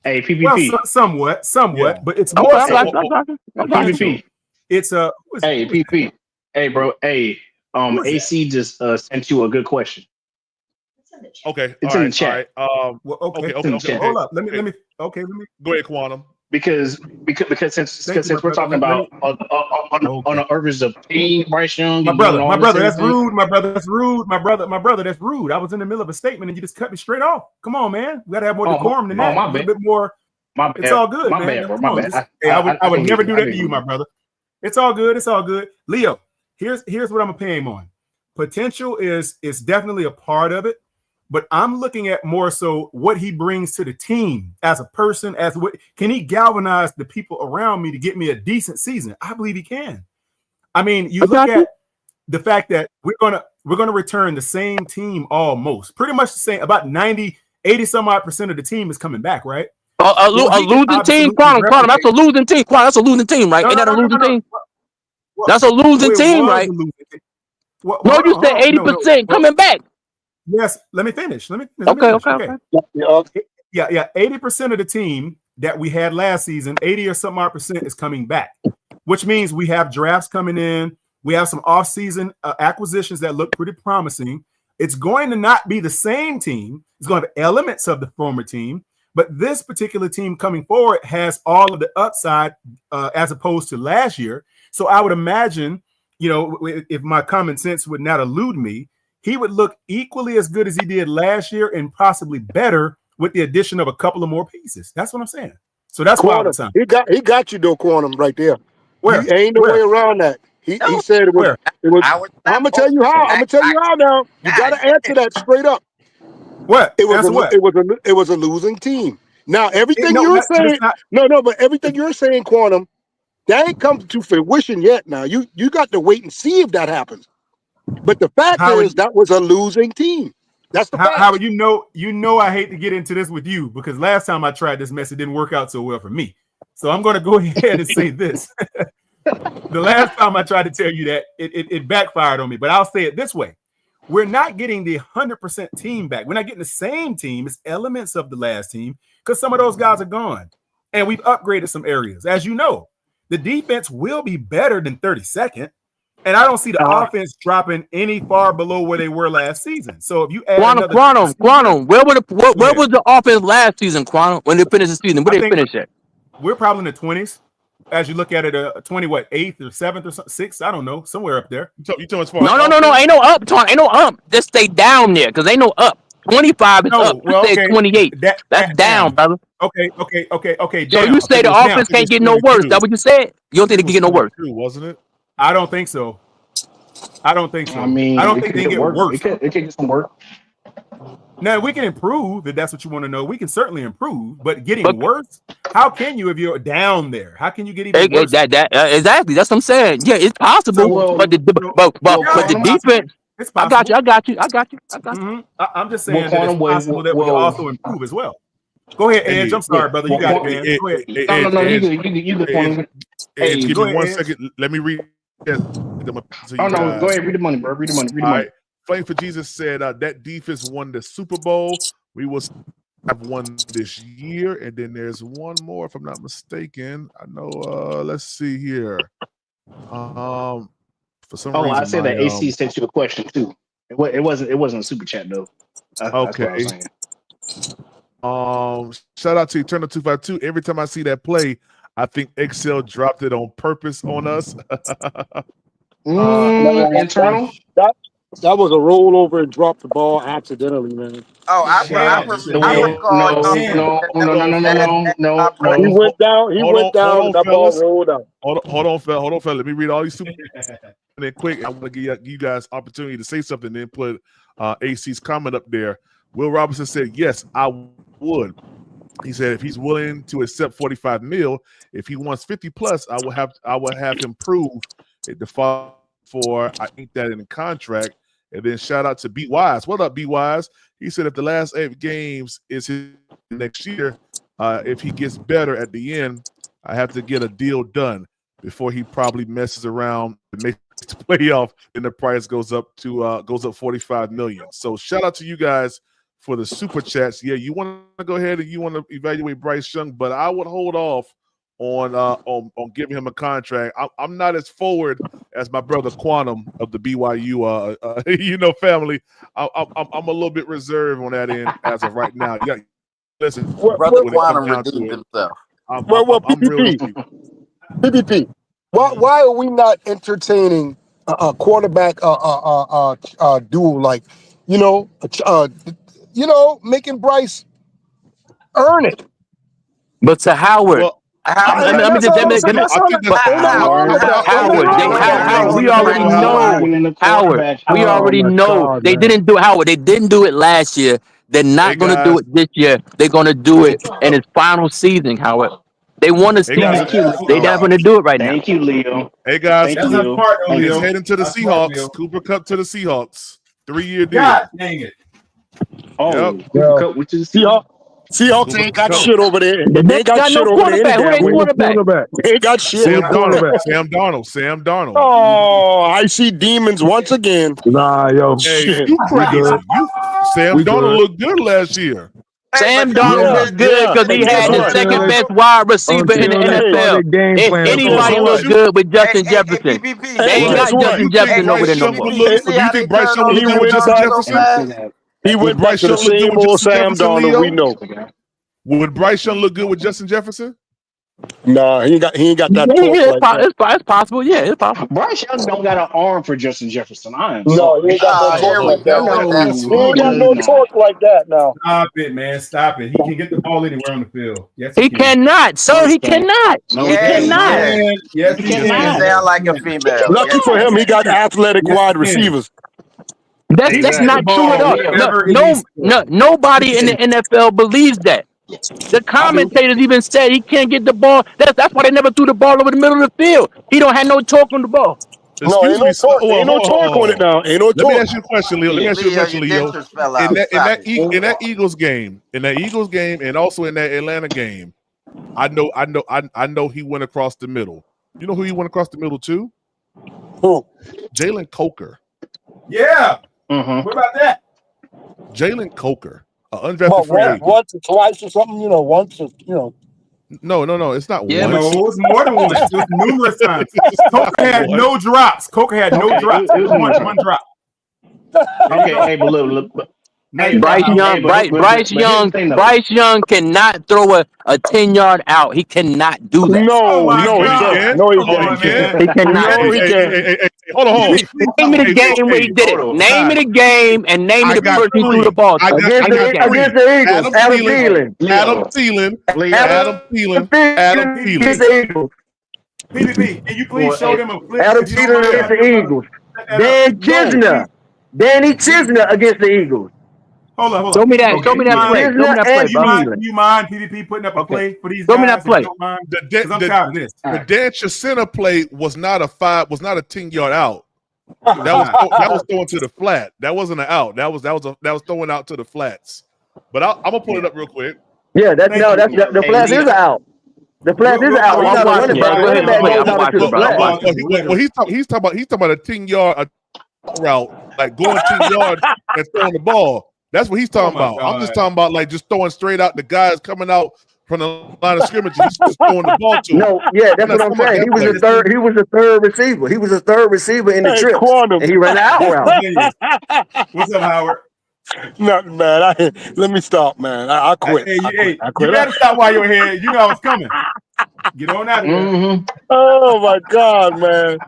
Hey, PvP. Well, somewhat, yeah. but it's more PvP. It's a PvP. Hey, bro. Hey, AC just sent you a good question. Okay, it's in the chat. Okay. Hold up. Let me. Go ahead, Quantum. Because since we're talking about on the urges of paying Bryce Young, my brother, that's rude. My brother, that's rude. I was in the middle of a statement and you just cut me straight off. Come on, man. We gotta have more decorum than that. A bit more. My bad. It's all good, my man. Bad, bro. My bad. I would never do that to you, my brother. It's all good. Leo, here's what I'm gonna pay him on. Potential is definitely a part of it. But I'm looking at more so what he brings to the team as a person, as what can he galvanize the people around me to get me a decent season? I believe he can. I mean, you look at the fact that we're gonna return the same team almost, pretty much the same, about 80 some odd % of the team is coming back, right? A losing team, Quantum. That's a losing team. Quantum, that's a losing team, right? Ain't that a losing team? That's a losing team, right? No, you said 80% coming back. Yes, let me finish. Okay. Yeah. 80% of the team that we had last season, 80 or some odd % is coming back, which means we have drafts coming in. We have some off-season acquisitions that look pretty promising. It's going to not be the same team. It's going to have elements of the former team, but this particular team coming forward has all of the upside as opposed to last year. So I would imagine, if my common sense would not elude me, he would look equally as good as he did last year and possibly better with the addition of a couple of more pieces. That's what I'm saying. So that's why he got you though, Quantum, right there. Where? Ain't no way around that. He said it was. I'm gonna tell you how. I'm gonna tell you how now. You gotta answer that straight up. What? It was a losing team. Now everything you're saying, but everything you're saying, Quantum, that ain't come to fruition yet. Now you got to wait and see if that happens. But the fact is that was a losing team. That's the fact. Howard, you know I hate to get into this with you because last time I tried this mess, it didn't work out so well for me. So I'm going to go ahead and say this. The last time I tried to tell you that, it backfired on me. But I'll say it this way. We're not getting the 100% team back. We're not getting the same team. It's elements of the last team because some of those guys are gone. And we've upgraded some areas. As you know, the defense will be better than 32nd. And I don't see the offense dropping any far below where they were last season. So if you add another Quantum, where was the offense last season, Quantum, when they finished the season? Where they finish at? We're probably in the 20s. As you look at it, 20, what, 8th or 7th or 6th? I don't know, somewhere up there. You talking as far No, ain't no up, Tom. Ain't no up. Just stay down there, because ain't no up. 25 is up. You say 28. That's down, brother. Okay. So you say the offense can't get no worse. That's what you said? You don't think it can get no worse? Wasn't it? I don't think so. I don't think so. I mean, I don't think they can get work. worse. It can get some work. Now we can improve if that's what you want to know. We can certainly improve, but getting worse, how can you if you're down there? How can you get even worse? Exactly. That's what I'm saying. Yeah, it's possible, but the defense. It's possible. I got you. Mm-hmm. I'm just saying that it's possible that we can also improve as well. Go ahead, Edge. I'm sorry, brother. You got it, man. Go ahead. No. You good. Edge, give me 1 second. Let me read. Go ahead. Read the money, bro. Read the money. All right. Flame for Jesus said that defense won the Super Bowl. We will have won this year, and then there's one more, if I'm not mistaken. I know. Let's see here. For some reason, I said that AC sent you a question too. It wasn't a super chat though. That's what I was saying. Shout out to Eternal 252. Every time I see that play, I think Excel dropped it on purpose on us. Internal. That was a rollover and dropped the ball accidentally, man. Oh, I recall. No. He went down. That ball rolled out. Hold on, fella. Let me read all these super and then quick. I want to give you guys opportunity to say something. Then put AC's comment up there. Will Robinson said, "Yes, I would." He said, "If he's willing to accept 45 mil, if he wants 50 plus, I will have him prove it. The fall for I think that in the contract." And then shout out to B Wise. What up, B Wise? He said if the last 8 games is his next year, if he gets better at the end, I have to get a deal done before he probably messes around and makes the playoff, and the price goes up 45 million. So shout out to you guys for the super chats. Yeah, you want to go ahead and you want to evaluate Bryce Young, but I would hold off on giving him a contract. I'm not as forward as my brother Quantum of the BYU family. I'm a little bit reserved on that end as of right now. Yeah, listen, brother Quantum redeemed himself. I'm PPP. Why are we not entertaining a quarterback duel like making Bryce earn it? But to Howard. Howard, we already know they didn't do it. Howard, they didn't do it last year. They're not going to do it this year. They're going to do it in his final season, Howard. They want to see. They're not going to do it right now. Thank you, Leo. Hey guys, Thank you, Leo. He's heading to the Seahawks. Cooper Kupp to the Seahawks. 3-year deal. God dang it! Oh, Cooper Kupp, which is Seahawks ain't got shit over there. They ain't got shit over there. Who ain't quarterback? They ain't got shit. Sam Darnold. Oh, I see demons once again. Nah, yo. Hey, you crazy. Sam Darnold looked good last year. Sam Darnold was good because he had the second best wide receiver in the NFL. If anybody looked good with Justin Jefferson, they ain't got Justin Jefferson over there no more. Do you think Bryce Young looked good with Justin Jefferson? He went back to the same old Sam Darnold we know. Would Bryce Young look good with Justin Jefferson? Nah, he ain't got that. It's possible. Yeah, it's possible. Bryce Young don't got an arm for Justin Jefferson. No, he ain't got no torque like that. He ain't got no torque like that now. Stop it, man. Stop it. He can get the ball anywhere on the field. Yes, he cannot. Sir, he cannot. No, he cannot. Yes, he can. Sound like a female. Lucky for him, he got athletic wide receivers. That's not true at all. Nobody in the NFL believes that. The commentators even said he can't get the ball. That's why they never threw the ball over the middle of the field. He don't have no torque on the ball. No, ain't no torque on it now. Ain't no torque. Let me ask you a question, Leo. Leo. In that Eagles game, and also in that Atlanta game, I know he went across the middle. You know who he went across the middle to? Who? Jalen Coker. Yeah. Mm-hmm. What about that? Jalen Coker, undrafted free agent. Once or twice or something, once or. No, it's not Yeah, one. but No, it's more than one. It was numerous times. Coker had One. no drops. Coker had no Okay, drops. it was One drop. There you okay. go. Hey, but look, but Now hey, you got here's the thing though. Bryce Young cannot throw a 10-yard out. He cannot do that. Oh No, my no, he But he God. can't. can. No, he Come But he on, can't. can. man. He cannot No, do he that. can't. Hold on. PDP, please Name tell me me. the game where he did Hold it. on. Name me the game and name me I the got person he threw the three. ball I to. got Name me the game. three. Against the Eagles. Adam Adam Thielen. Thielen. Adam Leo, Thielen. Leo, Adam Thielen. Adam Thielen Thielen. against the Eagles. PDP, can you please boy. show Hey, them a clip Adam if you don't Thielen mind? against Have the your brother Eagles. set that up. Dan No, Kisner. Danny Kisner PDP, against the Eagles. hold on. Show me PDP, that. do Show okay, me you that yeah, mind? play. Show me Kisner that play, and Do you bro. mind? Thielen. Do you mind, PDP, putting up a okay. play for these Show me that guys if you play. don't mind? the Because I'm tired of this. All right. Dan Center play was not a 10-yard out. It was not. That was throwing to the flat. That wasn't an out. That was throwing out to the flats. But I'm gonna pull it Yeah. up real quick. Yeah, that's Thank no, you. that's the Hey, flats is Leo. out. The flats is out. We'll He's I'm not a watching, running bro. back. Go Running ahead and back play. knows I'm how to to watching, the bro. I'm flat. watching. He's talking about a 10-yard route, like going 10 yards and throwing the ball. That's what he's talking my about. I'm just God. talking about like just throwing straight out the guys coming out from the line of scrimmage. He's just throwing the ball to him. No, yeah, that's I'm what not I'm talking about saying. that play. He was a third receiver. He was a third receiver in the Hey, trips. Quantum. And he ran the out route. What's up, Howard? Nothing, man. Let me stop, man. I quit. Hey, I you quit. better stop while you're here. You know I was coming. Get on out of there. Mm-hmm. Oh my God, man.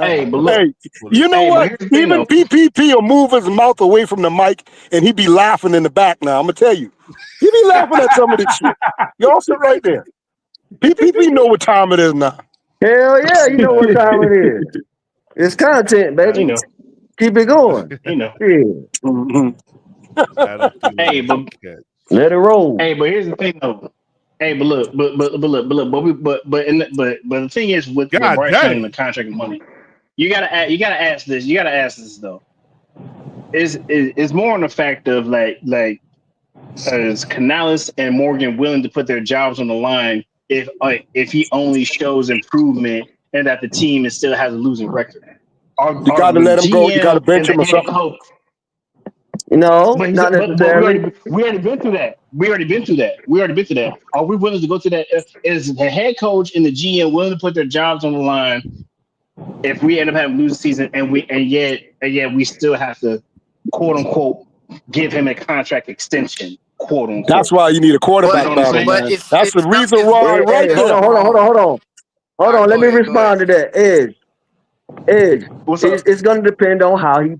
Hey, but look. Hey, you know Hey, but what? here's the thing, Even though. PPP will move his mouth away from the mic and he be laughing in the back now. I'm gonna tell you. He be laughing at some of this shit. Y'all sit right there. PPP know what time it is now. Hell yeah, you know what time it is. It's content, baby. You know. Keep it going. You know. Yeah. Mm-hmm. Hey, but let it roll. Hey, but here's the thing, though. Hey, but look, but the thing is with Bryce Young and the contract and money, you gotta ask this. You gotta ask this though. Is more on the fact of like is Canales and Morgan willing to put their jobs on the line if he only shows improvement and that the team still has a losing record? You gotta let him go. You gotta bench him or something. No, But not we necessarily. already been through that. We already been through that. Are we willing to go through that? Is the head coach and the GM willing to put their jobs on the line if we end up having a losing season and yet we still have to quote unquote give him a contract extension, quote unquote. That's why you need a quarterback battle, man. That's the reason why, right there. Hold on. Let me respond to that. Edge. It's gonna depend on how he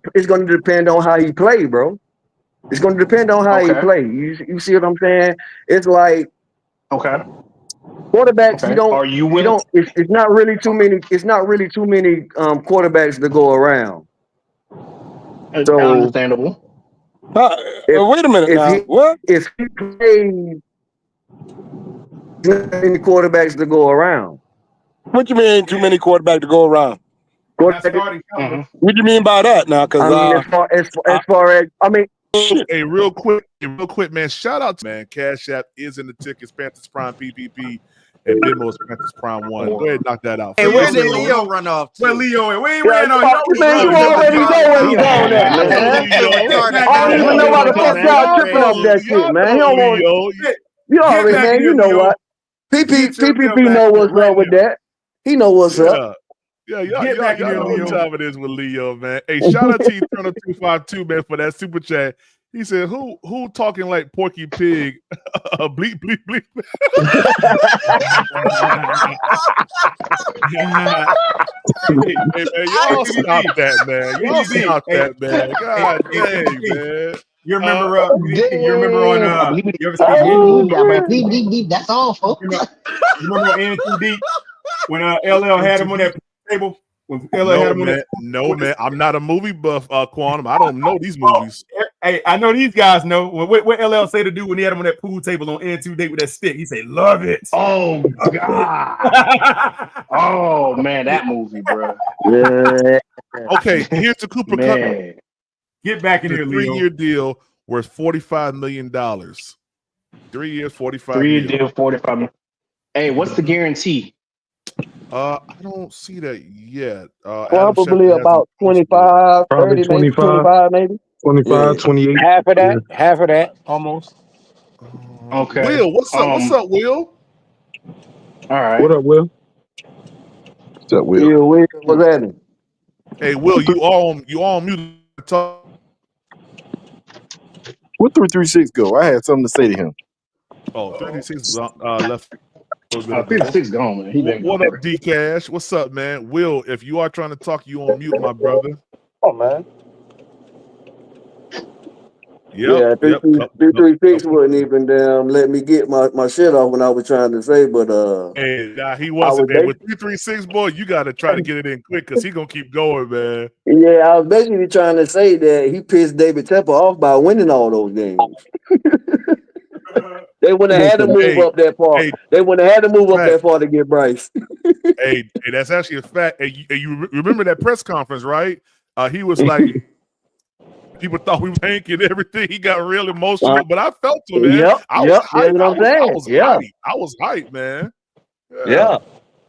play, bro. It's gonna depend on how he play. You see what I'm saying? It's like quarterbacks. You don't. Are you willing? It's not really too many. It's not really too many quarterbacks to go around. So understandable. Wait a minute now. What? If he plays, not many quarterbacks to go around. What you mean too many quarterbacks to go around? What do you mean by that now? Because as far as Hey, real quick, man. Shout out to man. Cash App is in the tickets. Panthers Prime PPP and Venmo's Panthers Prime 1. Go ahead and knock that out. Hey, where did Leo run off to? Where Leo? We ain't ran on. Man, you already know where he's going at, man. I don't even know why the fuck y'all tripping off that shit, man. He don't want. You already, man. You know what? PPP know what's up with that. He know what's up. Yeah, y'all know what time it is with Leo, man. Hey, shout out to Eternal 252, man, for that super chat. He said, "Who talking like Porky Pig? Bleep bleep bleep." Hey, man, y'all stop that, man. Y'all stop that, man. God dang, man. You remember? You remember on? You ever see That's all, folks. You remember on N2 Deep when LL had him on that table? When LL had him on that. No, man. I'm not a movie buff, Quantum. I don't know these movies. Hey, I know these guys know. What LL say to do when he had him on that pool table on N2 Date with that stick? He said, "Love it." Oh God. Oh man, that movie, bro. Yeah. Okay, here's the Cooper Kupp. Get back in here, Leo. 3-year deal worth $45 million. 3 years, 45 3-year million. deal, 45 million. Hey, what's the guarantee? I don't see that yet. Probably about 25, 30, 25, maybe. 25, 28. Half of that, almost. Okay. Will, what's up? What's up, Will? All right. What up, Will? What's up, Will? Yeah, what's happening? Hey, Will, you all on mute to talk. Where 336 go? I had something to say to him. Oh, 36 left a little bit Oh, ago. 36 gone, man. He been What gone, up, bro. D Cash? What's up, man? Will, if you are trying to talk, you on mute, my brother. Oh man. Yep, Yeah, yep. 336 wouldn't even let me get my shit off when I was trying to say, but Hey, nah, he I wasn't. was Hey, with 336, boy, you got to try to get it in quick because he gonna keep going, man. yeah, I was basically trying to say that he pissed David Tepper off by winning all those games. They wouldn't have had to move up that far. Hey, They wouldn't have had to move up fact. that far to get Bryce. Hey, that's actually a fact. Hey, you remember that press conference, right? He was like, people thought we were tanking everything. He got real emotional, but I felt him, man. Yep, I was that's hyped. what I'm saying. Yeah, I was hyped, man. yeah.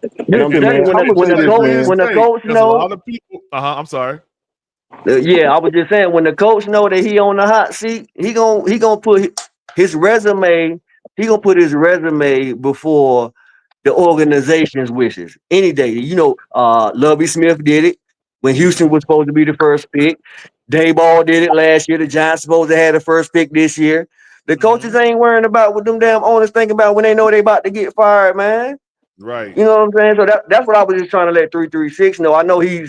And I'm Listen, telling you, man, I'm gonna when say this, man. the coach There's a know, lot of people. I'm sorry. yeah, I was just saying when the coach know that he on the hot seat, he gonna put his resume. He gonna put his resume before the organization's wishes any day. You know, Lovie Smith did it when Houston was supposed to be the first pick. Dayball did it last year. The Giants supposed to have the first pick this year. The coaches ain't worrying about what them damn owners think about when they know they about to get fired, man. Right. You know what I'm saying? So that's what I was just trying to let 336 know. I know he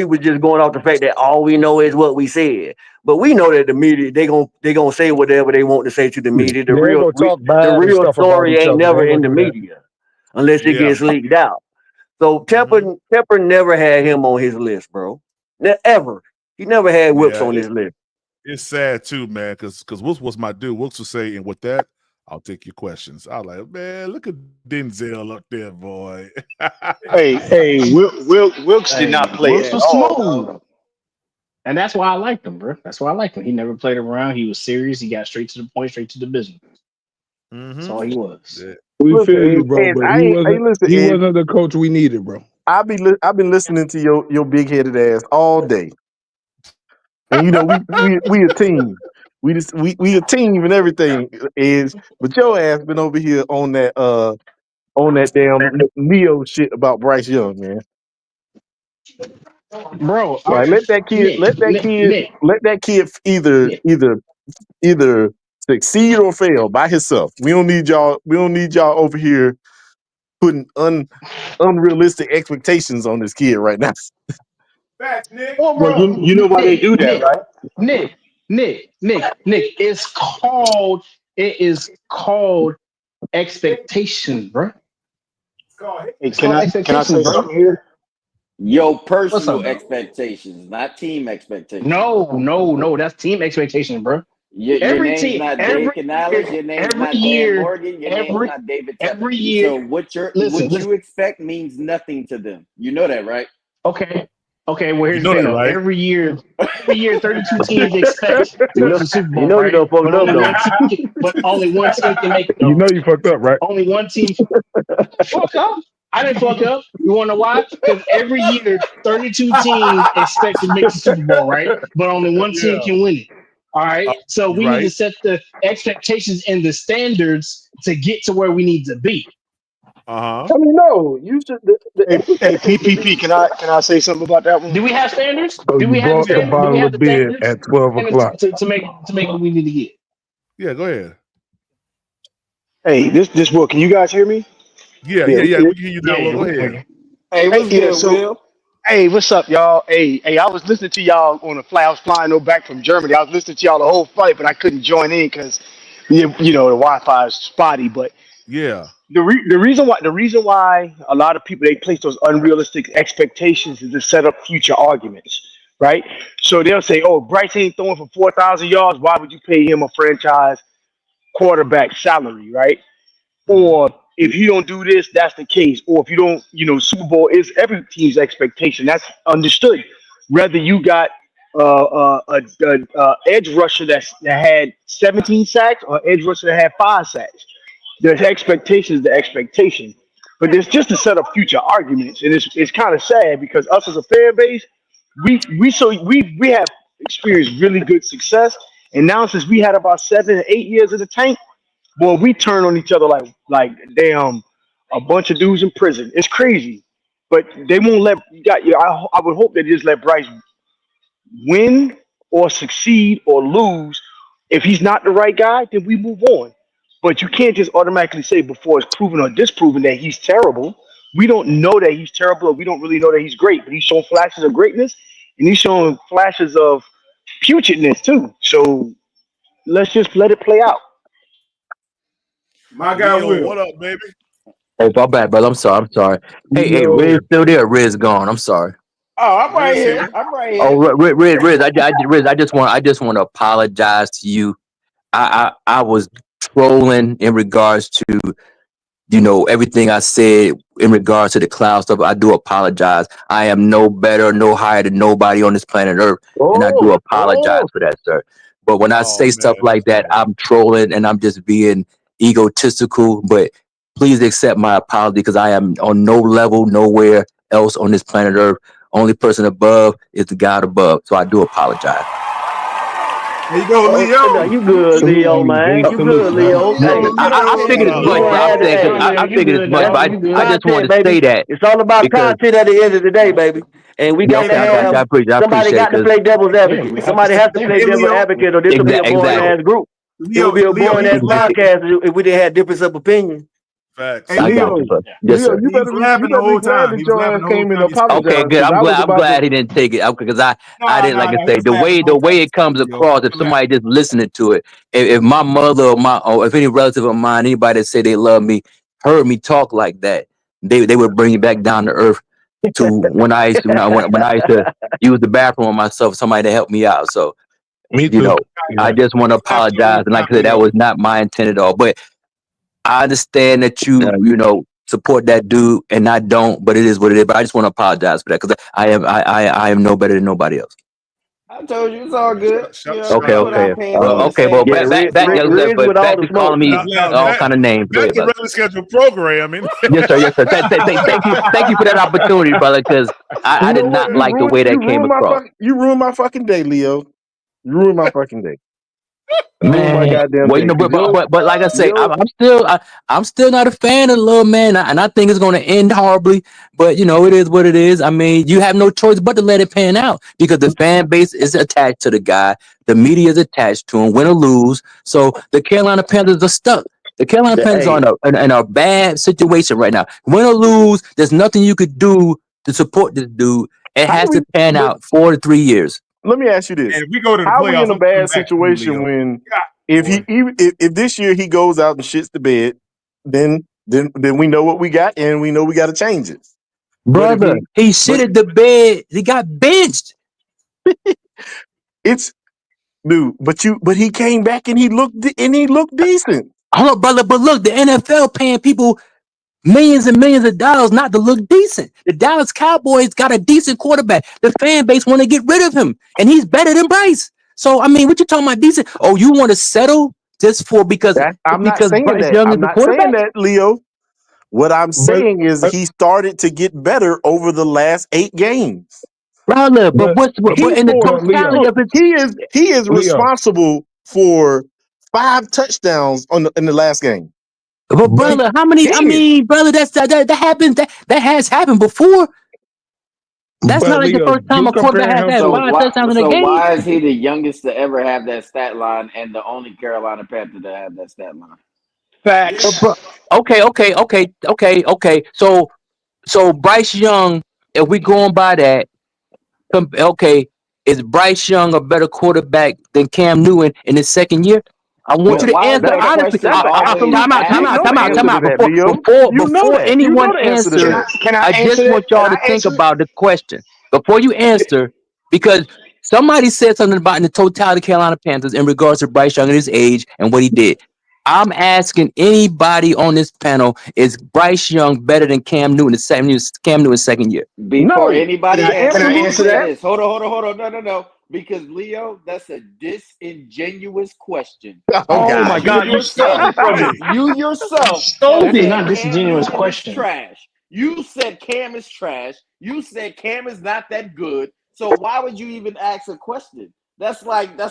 was just going off the fact that all we know is what we said. But we know that the media they gonna say whatever they want to say to the media. They ain't gonna talk The bad and real stuff about story each ain't other. They never ain't in gonna the do that. media unless it Yeah. gets leaked out. So Tepper never had him on his list, bro. Ever. He never had Wilkes Yeah. on his list. It's sad too, man, because Wilkes was my dude. Wilkes would say, and with that, I'll take your questions. I was like, man, look at Denzel up there, boy. Hey, Wilkes did not play Wilkes at was all, smooth. dog. And that's why I liked him, bro. That's why I liked him. He never played around. He was serious. He got straight to the point, straight to the business. That's all he was. Yeah. We Listen, feel you, Ed, bro, Ed, but I ain't. Hey, listen, he Ed. wasn't the coach we needed, bro. I've been listening to your big headed ass all day, and you know we a team. We a team and everything is, but your ass been over here on that damn Neo shit about Bryce Young, man. Bro, Like let that kid Nick. either succeed or fail by himself. We don't need y'all. We don't need y'all over here putting unrealistic expectations on this kid right now. Facts, Nick. Oh, Well, bro, you know why they do that, right? Nick. It is called expectation, bro. Hey, It's called can I expectation, say bro. something here? Your What's up, personal bro? expectations, not team expectations. No. That's team expectation, bro. Your Every name's team, not Dave every Canales. Your name's every not Dan year, Morgan. Your name's every not David Tepper. every year. So what Listen. you expect means nothing to them. You know that, right? Okay. Well, You here's the know thing, that, though. right? Every year, 32 teams expect to go to the Super You Bowl, know you right? done fucked up though. But only one team can make it, You though. know you fucked up, right? Only one team. Fuck up. I didn't fuck up. You want to know why? Because every year, 32 teams expect to make the Super Bowl, right? But only one team Yeah. can win it. All right. So You're we need to right. set the expectations and the standards to get to where we need to be. Uh-huh. I mean, no, you should the Hey, expectation. PPP, can I say something about that one? Do we have standards? So Do you we have the brought the standard? Do we bottle have of the beer standards at 12 and o'clock. to make what we need to get? Yeah, go ahead. Hey, this book. Can you guys hear me? Yeah. Yeah. We can hear you now. Yeah, Well, go we can hear ahead. you. Hey, what's Yeah. good, So, Will? hey, what's up, y'all? Hey, I was listening to y'all on the flight. I was flying back from Germany. I was listening to y'all the whole flight, but I couldn't join in because you know the Wi-Fi is spotty. But Yeah. the reason why a lot of people they place those unrealistic expectations is to set up future arguments, right? So they'll say, "Oh, Bryce ain't throwing for 4,000 yards. Why would you pay him a franchise quarterback salary, right?" Or if you don't do this, that's the case. Or if you don't, Super Bowl is every team's expectation. That's understood. Whether you got a edge rusher that had 17 sacks or edge rusher that had 5 sacks, the expectation is the expectation. But it's just to set up future arguments, and it's kind of sad because us as a fan base, we have experienced really good success, and now since we had about 7 or 8 years of the tank. boy, we turn on each other like damn a bunch of dudes in prison. It's crazy, but they won't let. I would hope they just let Bryce win or succeed or lose. If he's not the right guy, then we move on. But you can't just automatically say before it's proven or disproven that he's terrible. We don't know that he's terrible, or we don't really know that he's great. But he's showing flashes of greatness, and he's showing flashes of putridness too. So let's just let it play out. My guy Leo, Will. what up, baby? Hey, my bad, brother. I'm sorry. I'm sorry. Hey, Riz still there? Riz gone. I'm sorry. Oh, I'm right Riz here. here. I'm right Oh, here. Riz, Riz, I just want to apologize to you. I was trolling in regards to everything I said in regards to the cloud stuff. I do apologize. I am no better, no higher than nobody on this planet Earth, and I do apologize for that, sir. But when I Oh say stuff man, like that's that, cool. I'm trolling and I'm just being egotistical. But please accept my apology because I am on no level, nowhere else on this planet Earth. Only person above is the God above. So I do apologize. There you go, No, Leo. you good, Salute, Leo, Louis. man. Big You salute, good, man. Leo. Leo, Hey, you know I what? figured as you What much, up? ain't bro. had to. Hey, I Leo, you figured as good, much, dog. but You good. I just wanted Content, to say baby. that It's all about because content at the end of the day, baby. And we yeah, got to okay, have I somebody appreciate got to it. play devil's Yeah, advocate. we have the Somebody same has to thing. play Hey, devil's Leo. advocate, or this will be a boring Exactly. ass group. It would Leo, be a Leo, boring he's ass laughing. podcast if we didn't have difference of opinion. Facts. Hey, I got you, Leo, bro. Yeah. Yes, sir. he's You laughing the better be whole glad time. that He was your laughing ass the whole came and time you said that. Okay, apologized good. because I was I'm about glad to. he didn't take it because I Nah, didn't, nah, like I nah. He say, was laughing the the whole time way you it said comes that, Leo. across. If Relax. somebody just listening to it, if my mother or if any relative of mine, anybody that say they love me, heard me talk like that, they would bring it back down to earth to when I used to when I used to use the bathroom on myself. Somebody to help me out. So Me you too. know, I just want to He was laughing the apologize, whole and time, like I said, that Leo. was not my intent at all. But I understand that support that dude, and I don't. But it is what it is. But I just want to apologize for that because I am no better than nobody else. I told you it's all good. Shout Okay, We put out, our okay, Leo. opinions on the okay. Well, table. Yeah, Riz with all back the to smoke. calling me Now all kind of names. Go back ahead, to brother. regular scheduled programming. Yes, sir. Thank you for that opportunity, brother. Because I You did know what? not like the way that came across. You ruined my fucking day, Leo. You ruined my fucking day. You ruined my Man, goddamn well, day. Cause but like I say, yo, I'm still not a fan of the little man, and I think it's going to end horribly. But it is what it is. I mean, you have no choice but to let it pan out because the fan base is attached to the guy, the media is attached to him, win or lose. So the Carolina Panthers are stuck. The Carolina Panthers are Hey, in a bad situation right now. Win or lose, there's nothing you could do to support this dude. It how has we? to pan But out 4 to 3 years. let me ask you And this: if we go to the how are we playoffs, in a I'm coming bad back for you, situation Leo. when Yeah, if boy. if this year he goes out and shits the bed, then we know what we got and we know we got to change it. But if Brother, he he but shitted the bed. He got benched. it's dude, but he came back and he looked decent. Hold on, brother. But look, the NFL paying people millions and millions of dollars not to look decent. The Dallas Cowboys got a decent quarterback. The fan base want to get rid of him, and he's better than Bryce. So I mean, what you talking about decent? Oh, you want to settle just for because That I'm not because saying Bryce that. Young is I'm the not saying quarterback, that, Leo. What I'm But saying is he started to get better over the last 8 games. brother. But but but in the but totality Leo, of it, He is Leo, responsible for 5 touchdowns in the last game. but but brother, how many? I He is. mean, brother, that happens. That has happened before. That's not but like the Leo, first time you a quarterback comparing has him had So to 5 touchdowns in a game. why is he the youngest to ever have that stat line and the only Carolina Panther to have that stat line? But Facts. okay. So Bryce Young, if we going by that, okay, is Bryce Young a better quarterback than Cam Newton in his second year? I want But you to why is answer that honestly. question That's an always absolute. Time out, time You out, know asked time the out, to time answer to out. that, Before Leo. before You know before that. You know anyone the answer to Can answer, I that. can I I just answer want that? Can y'all to I think answer it? about the question before you answer, because somebody said something about in the totality of Carolina Panthers in regards to Bryce Young and his age and what he did. I'm asking anybody on this panel: is Bryce Young better than Cam Newton? Cam Newton's second year. before No, anybody Can I answers. Let me answer absolutely. say that? this. Hold on. No. Because Leo, that's a disingenuous question. Oh Oh God. my Because you God, you stole yourself, it from me. you You yourself stole have it. said Not Cam disingenuous Newton is question. trash. You said Cam is trash. You said Cam is not that good. So why would you even ask a question? That's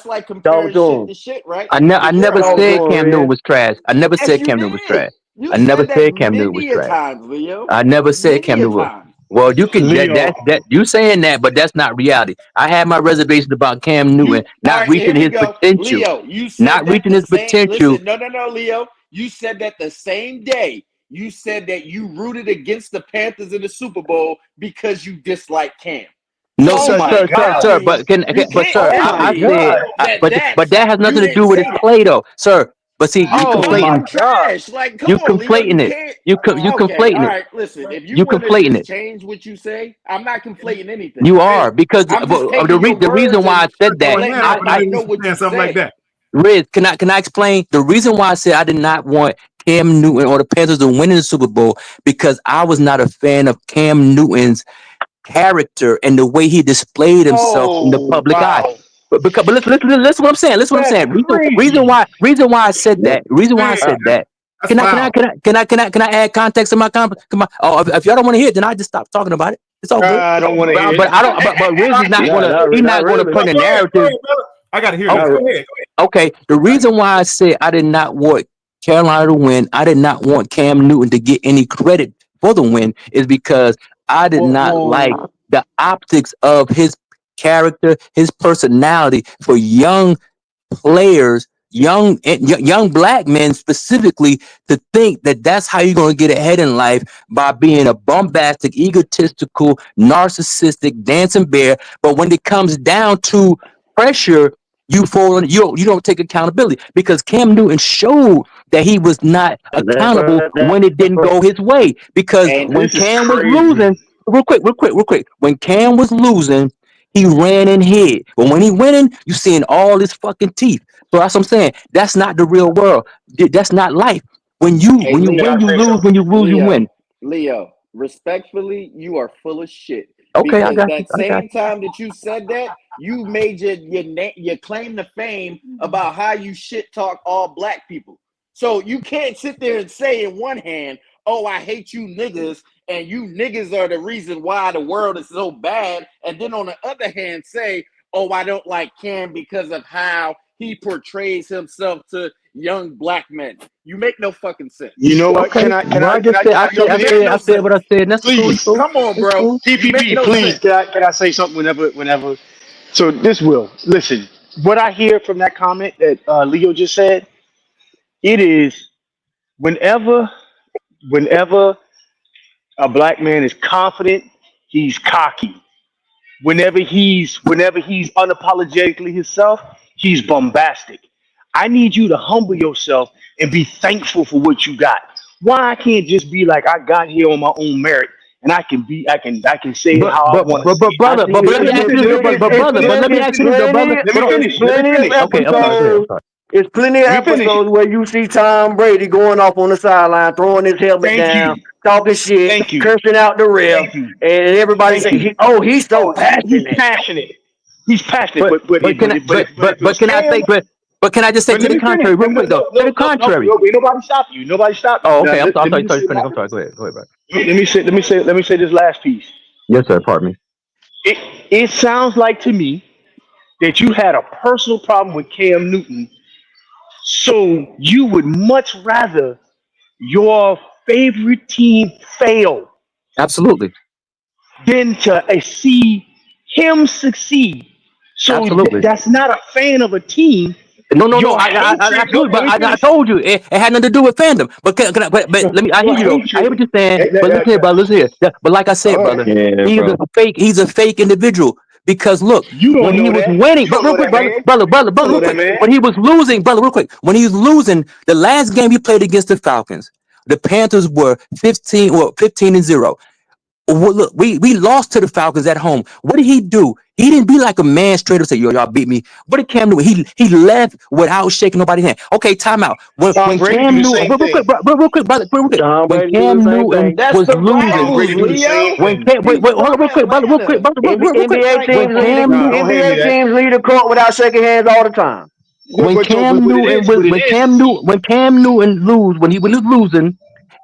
like Talk comparing to shit him. to shit, right? I Because never you're Talk to said him, Cam Newton Red. was trash. I never yes, said you Cam Newton was did. trash. You I never said that said Cam Newton was many a trash. times, Leo. I never said Many Cam a Newton was. times. Well, you can Leo, that you saying that, but that's not reality. I had my reservations about Cam You Newton all not right? Here reaching we his go, potential, Leo. You said not that reaching the his same. potential. Listen, no, Leo. You said that the same day. You said that you rooted against the Panthers in the Super Bowl because you dislike Cam. No, So oh you sir, my can't God. tell me you but can't sir, Oh tell my I me said, God. but that's that has you nothing to didn't do with his say that. play, though, sir. But see, you Oh Because my conflating, I'm God. trash. Like, come you on, Leo. You conflating it, can't. you Okay, all conflating it, right. Listen, if you you want to conflating just it. change what you say, I'm not conflating anything. You are because I'm just the taking your the reason words why I and said that letting I everybody know what you something like said. that. Riz, can I explain the reason why I said I did not want Cam Newton or the Panthers to win in the Super Bowl because I was not a fan of Cam Newton's character and the way he displayed himself in the Oh public eye. wow. But listen what I'm saying. Listen what I'm That's saying. crazy. Reason why I said that. Reason why I Hey, said that. that's foul. Can I add context to my comment? Oh, if y'all don't want to hear it, then I just stop talking about it. It's all good. I don't want to hear But I don't. But Riz is not Nah, gonna. He's not not gonna really. No, put a go ahead, narrative. brother. I got to hear Oh, this. Not Go re- ahead. okay. The reason why I said I did not want Carolina to win, I did not want Cam Newton to get any credit for the win, is because I did not like Whoa. the optics of his character, his personality for young players, young black men specifically, to think that that's how you're going to get ahead in life by being a bombastic, egotistical, narcissistic dancing bear. But when it comes down to pressure, you don't take accountability because Cam Newton showed that he was not accountable when it didn't go his way. Because And when This is Cam was crazy. losing, real quick, when Cam was losing, he ran and hid. But when he winning, you seeing all his fucking teeth. So that's what I'm saying. That's not the real world. That's not life. hey, When you Can I win, you Leo, say lose. When something? you lose, you Leo, win. Leo, respectfully, you are full of shit. Okay, I Because got you. that I got same time that you said that, you made your claim to fame about how you shit talk all black people. So you can't sit there and say in one hand, "Oh, I hate you niggas," and you niggas are the reason why the world is so bad, and then on the other hand say, "Oh, I don't like Cam because of how he portrays himself to young black men." You make no fucking sense. You know you. what? Okay. Well, Can I You jump in make here? no I said what I sense. said. And that's cool. It's Please. cool. Come on, It's bro. cool. You make TPP, no please. sense. Can I say something whenever? So this will listen. What I hear from that comment that Leo just said, it is whenever whenever a black man is confident, he's cocky. Whenever he's unapologetically himself, he's bombastic. I need you to humble yourself and be thankful for what you got. Why I can't just be like I got here on my own merit and I can say it But how I but want to but say but it. brother, but let me Let me ask you finish. this, Let me though, finish. Let me brother. finish. But Let me let me finish. ask you this, though, brother. Let me Hold on. finish. Let me Plenty of finish. Okay, I'm sorry. Go ahead. I'm episodes. sorry. It's plenty of Let me finish. episodes where you see Tom Brady going off on the sideline, throwing his helmet Thank down, you. talking shit, Thank you. cursing out the ref, Thank you. and everybody Thank say, you. He's so Oh, he's passionate." passionate. He's passionate. But But but can I if it was can I Cam, say but can I just say but to let the me finish. contrary, real quick though? To the contrary. No, ain't nobody stop you. Nobody stop you. Oh, Now okay. let me I'm just sorry. say Finish. my, I'm sorry. Go ahead, bro. let me say this last piece. Yes, sir. Pardon me. It it sounds like to me that you had a personal problem with Cam Newton, so you would much rather your favorite team fail Absolutely. than to see him succeed. So Absolutely. that's not a fan of a team. No. Your I hatred. No, absolutely. let But me I finish. told you it had nothing to do with fandom. But but Your, let me. I hear your you though. I hatred. hear what you're saying. eh, eh, But eh, listen here, brother. Listen here. Yeah, but like I said, All right. brother, Yeah, bro. he's a fake individual. Because look, You when don't he know was that. winning, You but don't real know quick, that brother, man. You don't know real that quick, man. when he was losing, brother, real quick, when he was losing, the last game he played against the Falcons, the Panthers were 15-0. Well, look, we lost to the Falcons at home. What did he do? He didn't be like a man straight up say, "Yo, y'all beat me." What did Cam do? He left without shaking nobody's hand. Okay, timeout. Tom When Brady do Cam the Newton, same real quick, thing. real quick, brother, real quick. Tom When Brady do the Cam same Newton thing. That's was the right Tom losing, Brady move, do the same Leo. when thing. Cam, He's wait, hold on, from real quick, brother, real quick, Atlanta. real quick. NBA Like, When teams come lead on, the Cam Nah, Newton, don't bro. hand me NBA that. teams lead the court without shaking hands all the time. But, but, When but Cam it Newton is. But it when is. Cam Newton lose, when he was losing,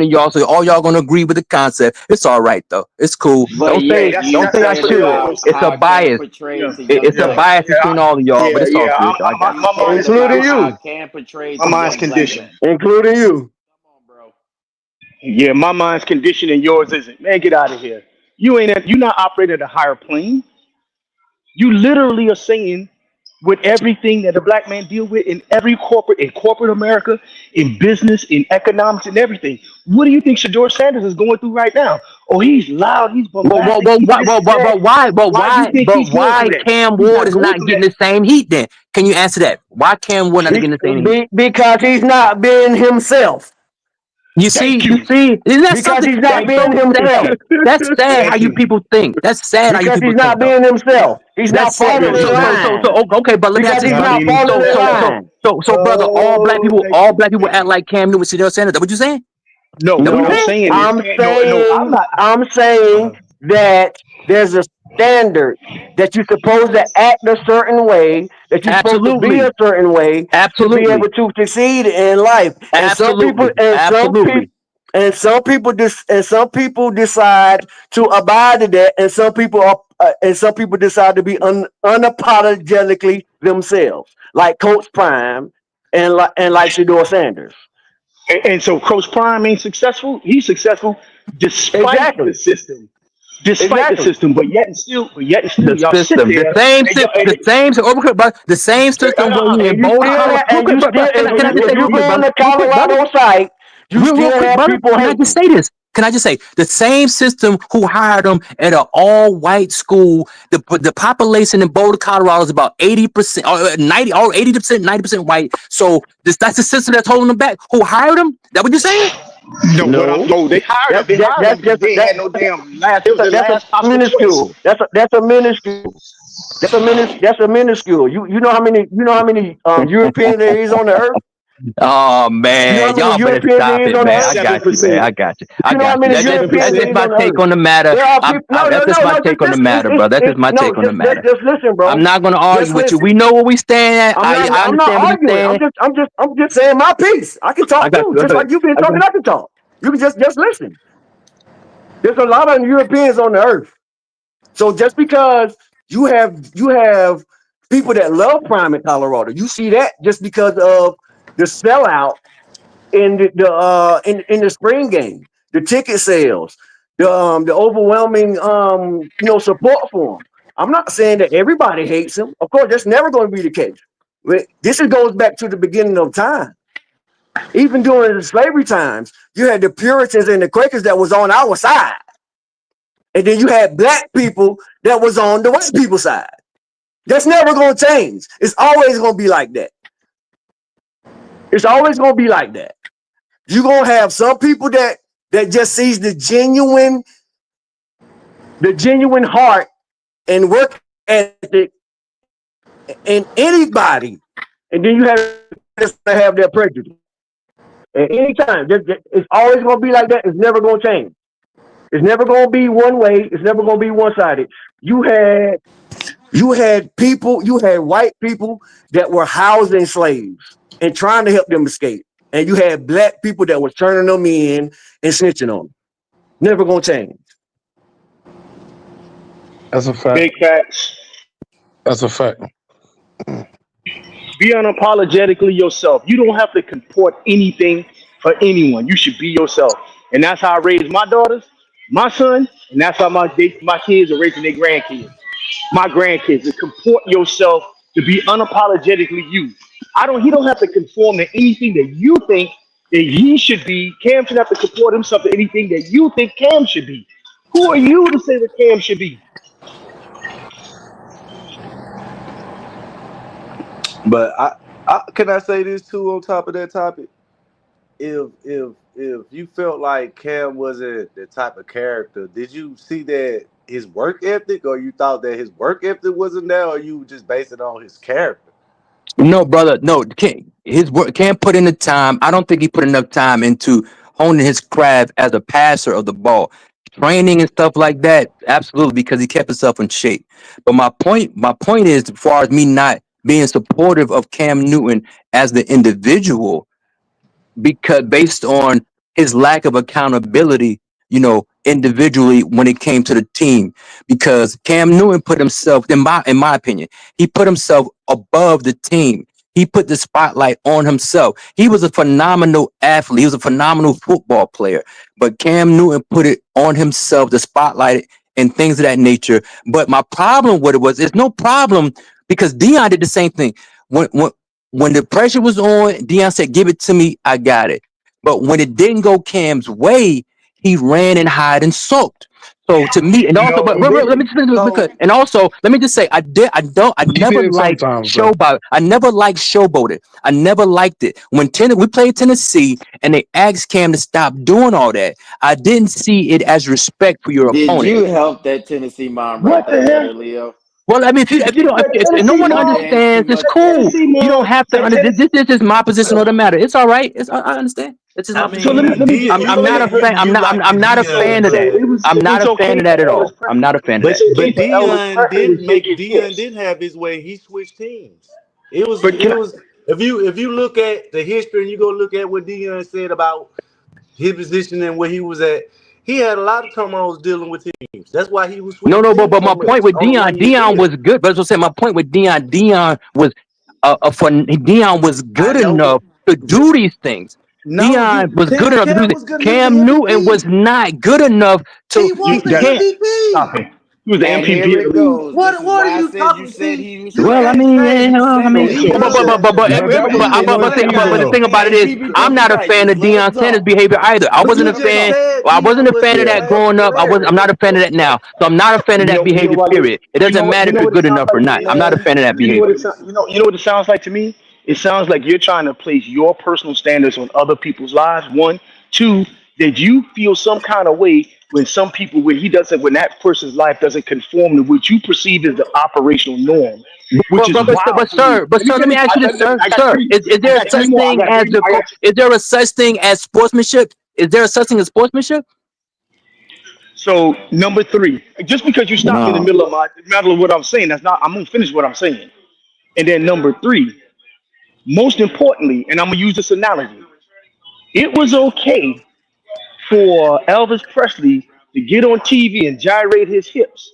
of y'all, so all y'all gonna agree with the concept. It's all right though. It's cool. But yet you Don't say I saying should. about It's a how Cam bias. Yeah, portrayed to young It's a yeah, black bias men. yeah, between all of y'all, but it's all good. I got You my saying mind's about conditioned. how Cam portrayed My to mind's young black conditioned. men. including you. Come on, bro. Yeah, my mind's conditioned and yours isn't. Man, get out of here. You're not operating at a higher plane. You literally are saying with everything that a black man deal with in corporate America, in business, in economics, and everything. What do you think Shador Sanders is going through right now? Oh, he's loud, he's bombastic, he's this, he's that. Why do you think he's going through that? Cam He's Ward not is going not through getting that. the same heat then? Can you answer that? Why Cam Ward not getting the same heat? Because he's not being himself. You Thank see, you. isn't that Because something he's not that's so being himself. sad? That's sad how Thank you you. people think. That's sad how you Because people he's not think, though. being himself. He's not That's sad. falling in line. Okay, but let me ask Because this, he's brother. not falling in line. Brother, Oh, thank all you. black people Thank act you. like Cam Newton, Shador Sanders. That what you saying? No, That what what you I'm saying? saying is, I'm not. I'm saying that there's a standard that you're supposed to act a certain way, that you're supposed to be Absolutely, a certain way to be able absolutely, to succeed in life. And some people, absolutely, absolutely. and some people decide to abide to that, and some people decide to be unapologetically themselves, like Coach Prime and like Shador Sanders. And so Coach Prime ain't successful. He's successful despite the Exactly. system. Despite the Exactly. system, but yet and still, The y'all sit system, there and y'all the same system where he in And you Boulder, still have, Colorado. Real and quick, you bro, still, can I just say if real you quick, go on brother? the Real quick, brother. Colorado site, you Real still quick, have brother. people Can I just hating. say this? Can I just say the same system who hired him at an all-white school? The population in Boulder, Colorado is about 80%, or 90, or 80%, 90% white. So that's the system that's holding him back. Who hired him? That what you're saying? No, No, no, they hired him. They hired him because they had no damn last. It was their that's a last possible choice. minuscule. That's a minuscule. That's a minuscule. You know how many Europeans there is on the earth? Oh You know how man, many y'all better Europeans there stop is it, on the man. I earth? got you, man. 7%. I got you. I You know how got you. many That's Europeans there just is 7%. my on the take earth? on the matter. There are people. No, no, That's just no, my no. take on the matter, It's, bro. That's just my no. take on the matter. Just listen, I'm bro. not gonna Just argue with you. listen. We know where we stand at. I I'm not understand where you arguing. stand. I'm just saying my piece. I can I talk got too, you. just like you've been I got talking. I can talk. You can just listen. There's a lot of Europeans on the earth. So just because you have people that love Prime in Colorado, you see that just because of the sellout in in the spring game, the ticket sales, the overwhelming support for him. I'm not saying that everybody hates him. Of course, that's never going to be the case. But goes back to the beginning of time. Even during the slavery times, you had the Puritans and the Quakers that was on our side. And then you had black people that was on the white people's side. That's never going to change. It's always going to be like that. It's always going to be like that. You're going to have some people that just sees the genuine heart and work ethic in anybody. And then you have their prejudice. At any time, it's always going to be like that. It's never going to change. It's never going to be one way. It's never going to be one-sided. You had white people that were housing slaves and trying to help them escape. And you had black people that were turning them in and snitching on them. Never going to change. That's a fact. Big facts. That's a fact. Be unapologetically yourself. You don't have to comport anything for anyone. You should be yourself. And that's how I raised my daughters, my son, and that's how my kids are raising their grandkids. My grandkids, to comport yourself, to be unapologetically you. He don't have to conform to anything that you think that he should be. Cam should have to comport himself to anything that you think Cam should be. Who are you to say what Cam should be? But can I say this too on top of that topic? If you felt like Cam wasn't the type of character, did you see that his work ethic, or you thought that his work ethic wasn't there, or you just based it on his character? No, brother. No, his work can't put in the time. I don't think he put enough time into honing his craft as a passer of the ball, training and stuff like that. Absolutely, because he kept himself in shape. But my point is, as far as me not being supportive of Cam Newton as the individual, because based on his lack of accountability, individually when it came to the team, because Cam Newton put himself, in my opinion, he put himself above the team. He put the spotlight on himself. He was a phenomenal athlete. He was a phenomenal football player. But Cam Newton put it on himself, the spotlight and things of that nature. But my problem with it was, it's no problem because Deion did the same thing. When the pressure was on, Deion said, "Give it to me, I got it." But when it didn't go Cam's way, he ran and hid and sulked. So to me, and also, but let me just finish because, and also let me just say, I never liked showboat. I never liked showboating. I never liked it. When we played Tennessee and they asked Cam to stop doing all that, I didn't see it as respect for your opponent. Did you help that Tennessee mom write that letter, Leo? Well, I mean, if no one understands, it's cool. You don't have to understand. This is my position on the matter. It's all right. I understand. It's just my So let me. I'm not a fan. I'm not a fan of that. I'm not a fan of that at all. I'm not a fan of that. But Deion didn't have his way. He switched teams. It was if you look at the history and you go look at what Deion said about his position and where he was at, he had a lot of turmoils dealing with teams. That's why he was switching. No, but my point with Deion was good. But as I said, my point with Deion was Deion was good enough to do these things. Deion was good enough to do this. Cam Newton was not good enough to. He was the MVP. Stop it. He was the And MVP. here it goes. What are you talking? You said he was. Well, I mean, but the thing about it is, I'm not a fan of Deion Sanders' behavior either. I wasn't a fan. I wasn't a fan of that growing up. I'm not a fan of that now. So I'm not a fan of that behavior. Period. It doesn't matter if you're good enough or not. I'm not a fan of that behavior. You know what it sounds like to me? It sounds like you're trying to place your personal standards on other people's lives. One, two, that you feel some kind of way when that person's life doesn't conform to what you perceive as the operational norm. But sir, let me ask you this, sir. Is there a such thing as sportsmanship? Is there a such thing as sportsmanship? So number 3, just because you stopped in the middle of what I'm saying, I'm gonna finish what I'm saying. And then number 3, most importantly, and I'm gonna use this analogy, it was okay for Elvis Presley to get on TV and gyrate his hips.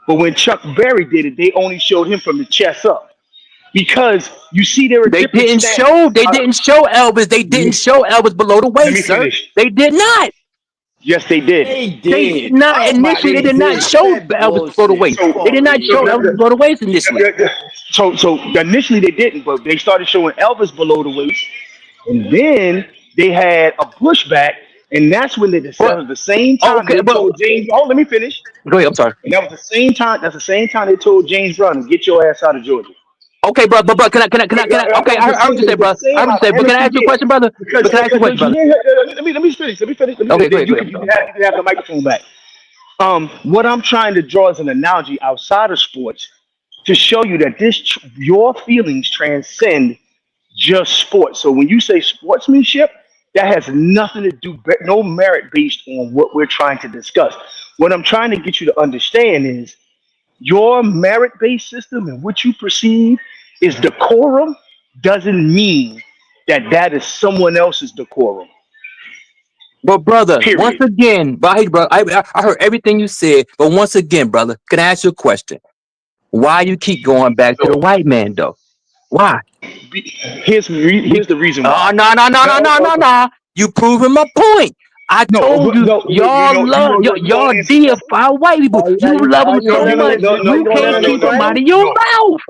But when Chuck Berry did it, they only showed him from the chest up. Because you see, they didn't show Elvis. They didn't show Elvis below the waist, sir. They did not. Yes, they did. They did not. Initially, they did not show Elvis below the waist. They did not show Elvis below the waist initially. So initially they didn't, but they started showing Elvis below the waist, and then they had a pushback, and that's when they decided the same time they told James. Oh, let me finish. Go ahead. I'm sorry. And that was the same time. That's the same time they told James Brown to get your ass out of Georgia. Okay, bro, but can I? Okay, I heard you say, bro. I heard you say, but can I ask you a question, brother? Let me finish. Okay, great. You can have the microphone back. What I'm trying to draw is an analogy outside of sports to show you that your feelings transcend just sports. So when you say sportsmanship, that has nothing to do, no merit based on what we're trying to discuss. What I'm trying to get you to understand is your merit-based system and what you perceive is decorum doesn't mean that is someone else's decorum. But brother, Period. Once again, I heard everything you said, but once again, brother, can I ask you a question? Why you keep going back to the white man though? Why? Here's the reason why. No. You proving my point. I told you, y'all deify white people. You love them so much, you can't keep them out of your mouth.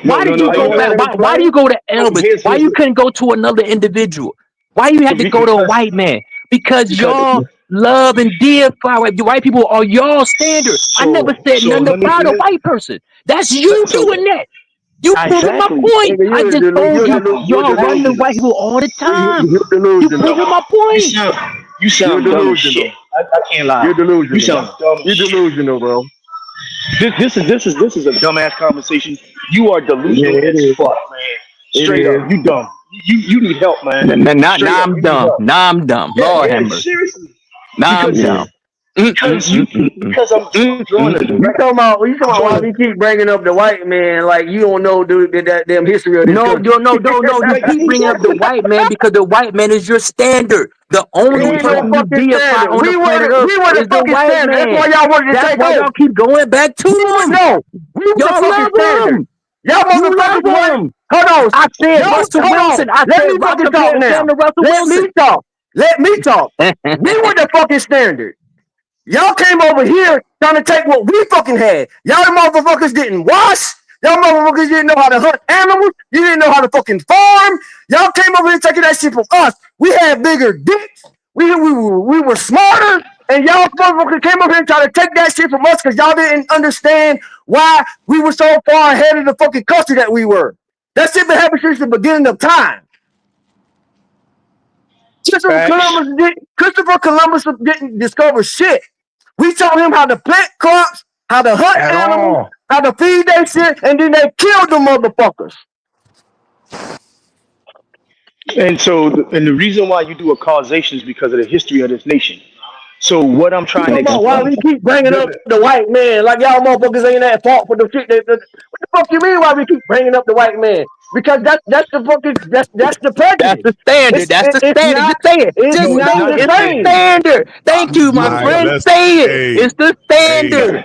Why did you go back? Why do you go to Elvis? Why you couldn't go to another individual? Why you had to go to a white man? Because y'all love and deify white people are y'all standard. I never said nothing about a white person. That's you doing that. You proving my point. I just told you, y'all run the white people all the time. You proving my point. You sound dumb as shit. I can't lie. You're delusional. You sound dumb. You're delusional, bro. This is a dumbass conversation. You are delusional as fuck, man. Straight up, you dumb. You need help, man. Now I'm dumb. Now I'm dumb. Lord have mercy. Seriously. Now I'm dumb. Because I'm drawing you talking about why we keep bringing up the white man like you don't know that damn history of this country. No. You keep bringing up the white man because the white man is your standard. The only person you deify on the planet Earth is the white man. That's why y'all wanted to take over. Y'all keep going back to him. No, we were the fucking standard. Y'all motherfuckers Hold on. I said Y'all, Russell hold Wilson. on. I Let said me Roger fucking talk now. compared him to Russell Let me Wilson. talk. Let me talk. We were the fucking standard. Y'all came over here trying to take what we fucking had. Y'all motherfuckers didn't wash. Y'all motherfuckers didn't know how to hunt animals. You didn't know how to fucking farm. Y'all came over here taking that shit from us. We had bigger dicks. We were smarter. And y'all motherfuckers came over here and tried to take that shit from us because y'all didn't understand why we were so far ahead of the fucking culture that we were. That shit been happening since the beginning of time. Christopher Columbus didn't discover shit. We taught him how to plant crops, how to hunt At animals, all. how to feed that shit, and then they killed the motherfuckers. And so, and the reason why you do a causation is because of the history of this nation. So what I'm trying to Talking about why explain, we keep bringing up the white man, like y'all motherfuckers ain't at fault for the shit. What the fuck you mean why we keep bringing up the white man? Because that's the fucking that's the That's prejudice. the standard. That's the It's standard. not Just say it. it's Just no, it's say not not it. the the It's the standard. same. standard. Thank you, All my right, friend. let's Say it. hey It's the hey standard.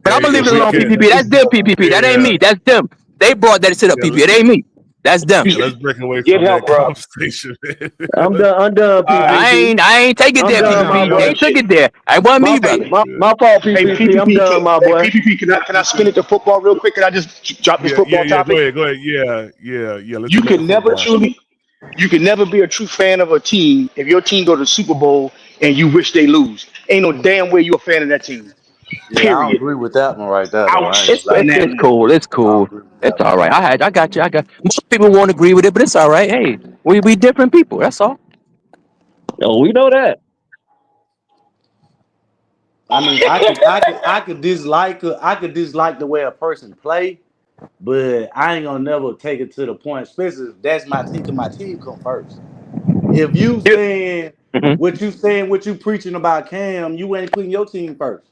But I'm gonna leave if it we alone, can PPP. That's them, PPP. That ain't yeah me. That's them. They brought that shit up, yeah PPP. It ain't me. That's them. yeah let's break away Get from help, that bro. conversation, man. I'm done. I'm done. All right. PPP. I ain't take it I'm there, done, my PPP. You boy. ain't took it there. I wasn't me, Hey, brother. My fault, hey, PPP. I'm PPP, done, my boy. can I spin it to football real quick? Can I just drop this football Yeah go topic? ahead yeah let's You get back to can never football. truly, you can never be a true fan of a team if your team go to the Super Bowl and you wish they lose. Ain't no damn way you a fan of that team. Yeah, I don't Period. agree with that one right there, though. I ain't Ouch gonna lie on to that It's one. you. cool. It's I don't cool. agree with It's that one. all right. I got you. I got. Most people won't agree with it, but it's all right. Hey, we different people. That's all. Oh, we know that. I mean, I could dislike the way a person play, but I ain't gonna never take it to the point, especially if that's my team, because my team come first. If you saying Mhm. what you preaching about Cam, you ain't putting your team first.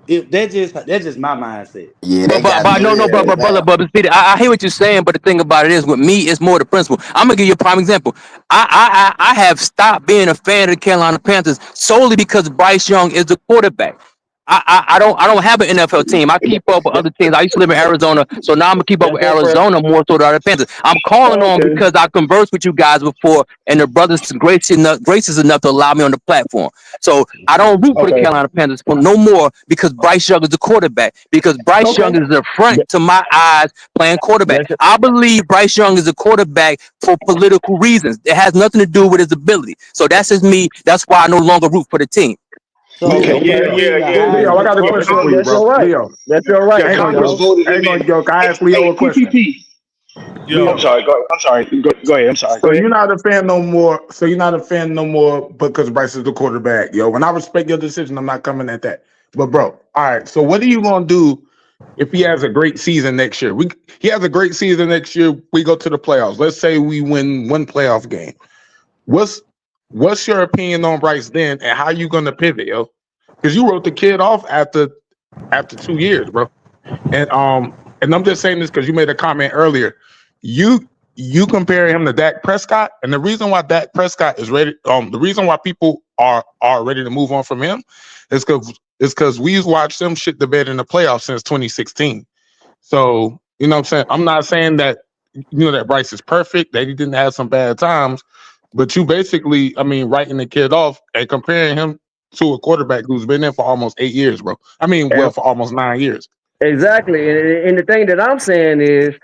If that's just my mindset. Yeah, But they but got but me no there with brother that. Peter, I hear what you're saying, but the thing about it is with me, it's more the principle. I'm gonna give you a prime example. I have stopped being a fan of the Carolina Panthers solely because Bryce Young is the quarterback. I don't have an NFL team. I keep up with other teams. I used to live in Arizona, so now I'm gonna keep up That's with your friend. Arizona more so than the Panthers. I'm calling on Okay. because I conversed with you guys before, and the brothers gracious enough to allow me on the platform. So I don't root for the Okay. Carolina Panthers for no more because Bryce Young is the quarterback. Because Bryce Okay. Young is the front to my eyes playing quarterback. That's it. I believe Bryce Young is a quarterback for political reasons. It has nothing to do with his ability. So that's just me. That's why I no longer root for the team. So Okay. do Yeah. you Okay. win the Yeah. Leo, I Heisman got a question Trophy? for you, That's bro. your right. Leo, That's your right, Yeah. I ain't big gonna Congress joke. dog. voted I him ain't in. gonna joke. I Hey, asked Leo hey, a question. PPP. I'm Yo, sorry. I'm sorry. Go ahead. I'm sorry. Go So ahead. you're not a fan no more. So you're not a fan no more because Bryce is the quarterback, yo. When I respect your decision, I'm not coming at that. But bro, all right. So what are you gonna do if he has a great season next year? He has a great season next year. We go to the playoffs. Let's say we win one playoff game. What's your opinion on Bryce then, and how you gonna pivot, yo? Because you wrote the kid off after 2 years, bro. And I'm just saying this because you made a comment earlier. You compare him to Dak Prescott, and the reason why Dak Prescott is ready, the reason why people are ready to move on from him is because we've watched them shit the bed in the playoffs since 2016. So you know what I'm saying. I'm not saying that that Bryce is perfect, that he didn't have some bad times, but you basically, I mean, writing the kid off and comparing him to a quarterback who's been there for almost 8 years, bro. I mean, well, for almost 9 years. Exactly. And the thing that I'm saying is,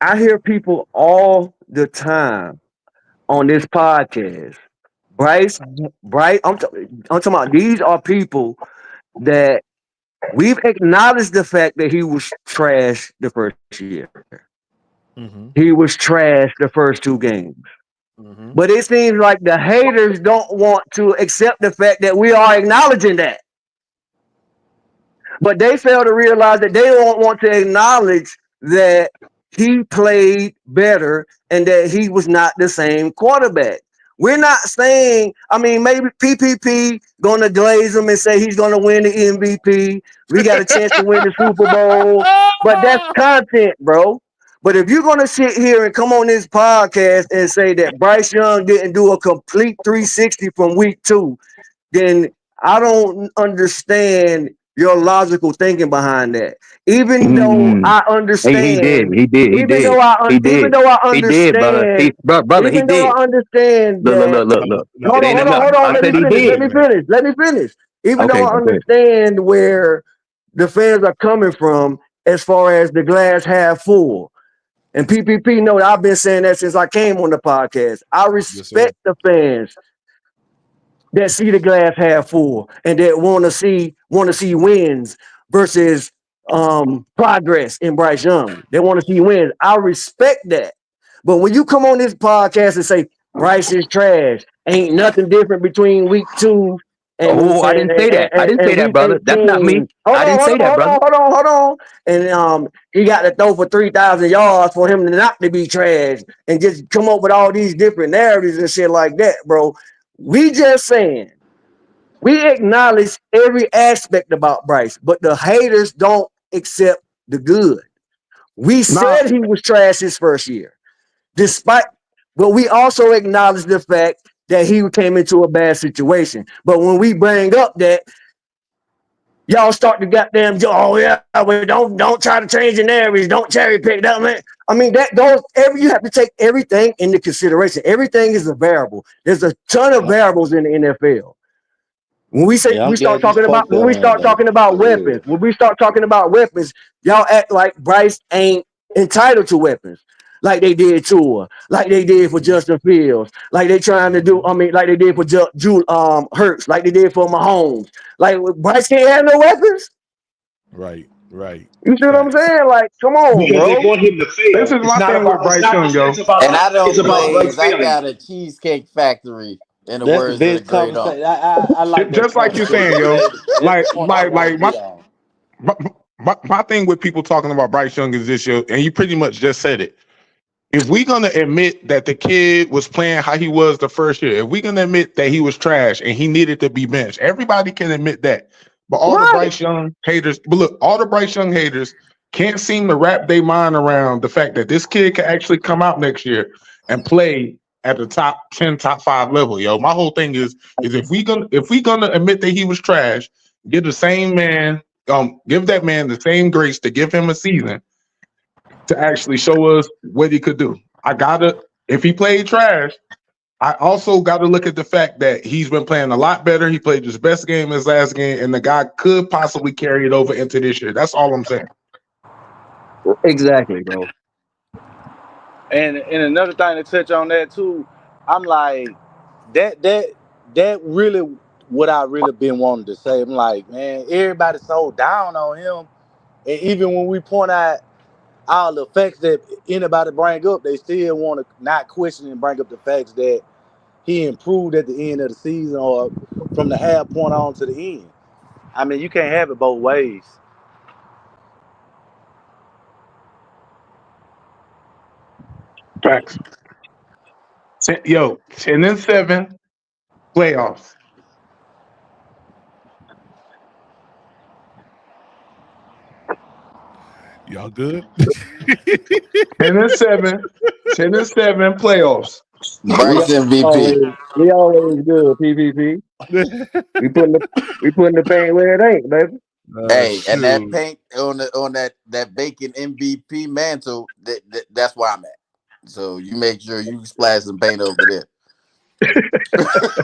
I hear people all the time on this podcast. Bryce, I'm talking about these are people that we've acknowledged the fact that he was trash the first year. mm-hmm. He was trash the first two games. Mm-hmm. But it seems like the haters don't want to accept the fact that we are acknowledging that. But they fail to realize that they don't want to acknowledge that he played better and that he was not the same quarterback. We're not saying, I mean, maybe PPP gonna glaze him and say he's gonna win the MVP. We got a chance to win the Super Bowl, but that's content, bro. But if you're gonna sit here and come on this podcast and say that Bryce Young didn't do a complete 360 from week 2, then I don't understand your logical thinking behind that. Even though I He did. understand, He did. He even did. though He did. He did, brother. understand, Brother, he even though did. I understand that. Look. Hold It on, ain't hold on, enough. hold on. I Let me said he finish. did. Let me finish. Even though Okay, I okay. understand where the fans are coming from as far as the glass half full. And PPP know that I've been saying that since I came on the podcast. I Yes, sir. respect the fans that see the glass half full and that want to see wins versus progress in Bryce Young. They want to see wins. I respect that. But when you come on this podcast and say Bryce is trash, ain't nothing different between week 2 Oh, I didn't say that. I didn't say and that, week brother. That's not me. 18. Hold I on, didn't hold say on, that, hold brother. on, hold on, hold on. And he got to throw for 3,000 yards for him to not to be trash and just come up with all these different narratives and shit like that, bro. We just saying we acknowledge every aspect about Bryce, but the haters don't accept the good. We Nah, said he was trash his first year, despite, but we also acknowledge the fact that he came into a bad situation. But when we bring up that, y'all start to goddamn, oh yeah, well, don't try to change the narratives, don't cherry pick that, man. I mean, that goes you have to take everything into consideration. Everything is a variable. There's a ton of variables in the NFL. When we say Yeah, I'm we start glad you talking about spoke that on though, for real. weapons, when we start talking about weapons, y'all act like Bryce ain't entitled to weapons, like they did Tua, like they did for Justin Fields, like they trying to do. I mean, like they did for Hurts, like they did for Mahomes. Like Bryce can't have no weapons. Right, right. You see what I'm Facts. saying? Like, come on, Because they bro. want him to this fail. is It's my not thing about. with It's Bryce not. Young, It's yo. about And us. I It's don't about Bryce blaze. I failing. got a cheesecake factory, in the That's the words of the best great unc. conversation. I like that Just like point you because saying, yo. that's the Like, point I like, want to like get on. my thing with people talking about Bryce Young is this, yo, and you pretty much just said it. If we gonna admit that the kid was playing how he was the first year, if we gonna admit that he was trash and he needed to be benched, everybody can admit that. But all the Right. Bryce Young haters, but look, all the Bryce Young haters can't seem to wrap their mind around the fact that this kid can actually come out next year and play at the top 10, top 5 level. Yo, my whole thing is if we gonna admit that he was trash, give the same man, give that man the same grace to give him a season to actually show us what he could do. If he played trash, I also got to look at the fact that he's been playing a lot better. He played his best game his last game, and the guy could possibly carry it over into this year. That's all I'm saying. Exactly, bro. And another thing to touch on that too, I'm like that really what I really been wanting to say. I'm like, man, everybody's so down on him, and even when we point out all the facts that anybody bring up, they still want to not question and bring up the facts that he improved at the end of the season or from the half point on to the end. I mean, you can't have it both ways. Facts. Yo, 10-7 playoffs. Y'all good? 10-7, 10-7 playoffs. Bryce MVP. We always good, PPP. We putting the paint where it ain't, baby. Hey, and that Shoot. paint on that bacon MVP mantle, that's where I'm at. So you make sure you splash some paint over there.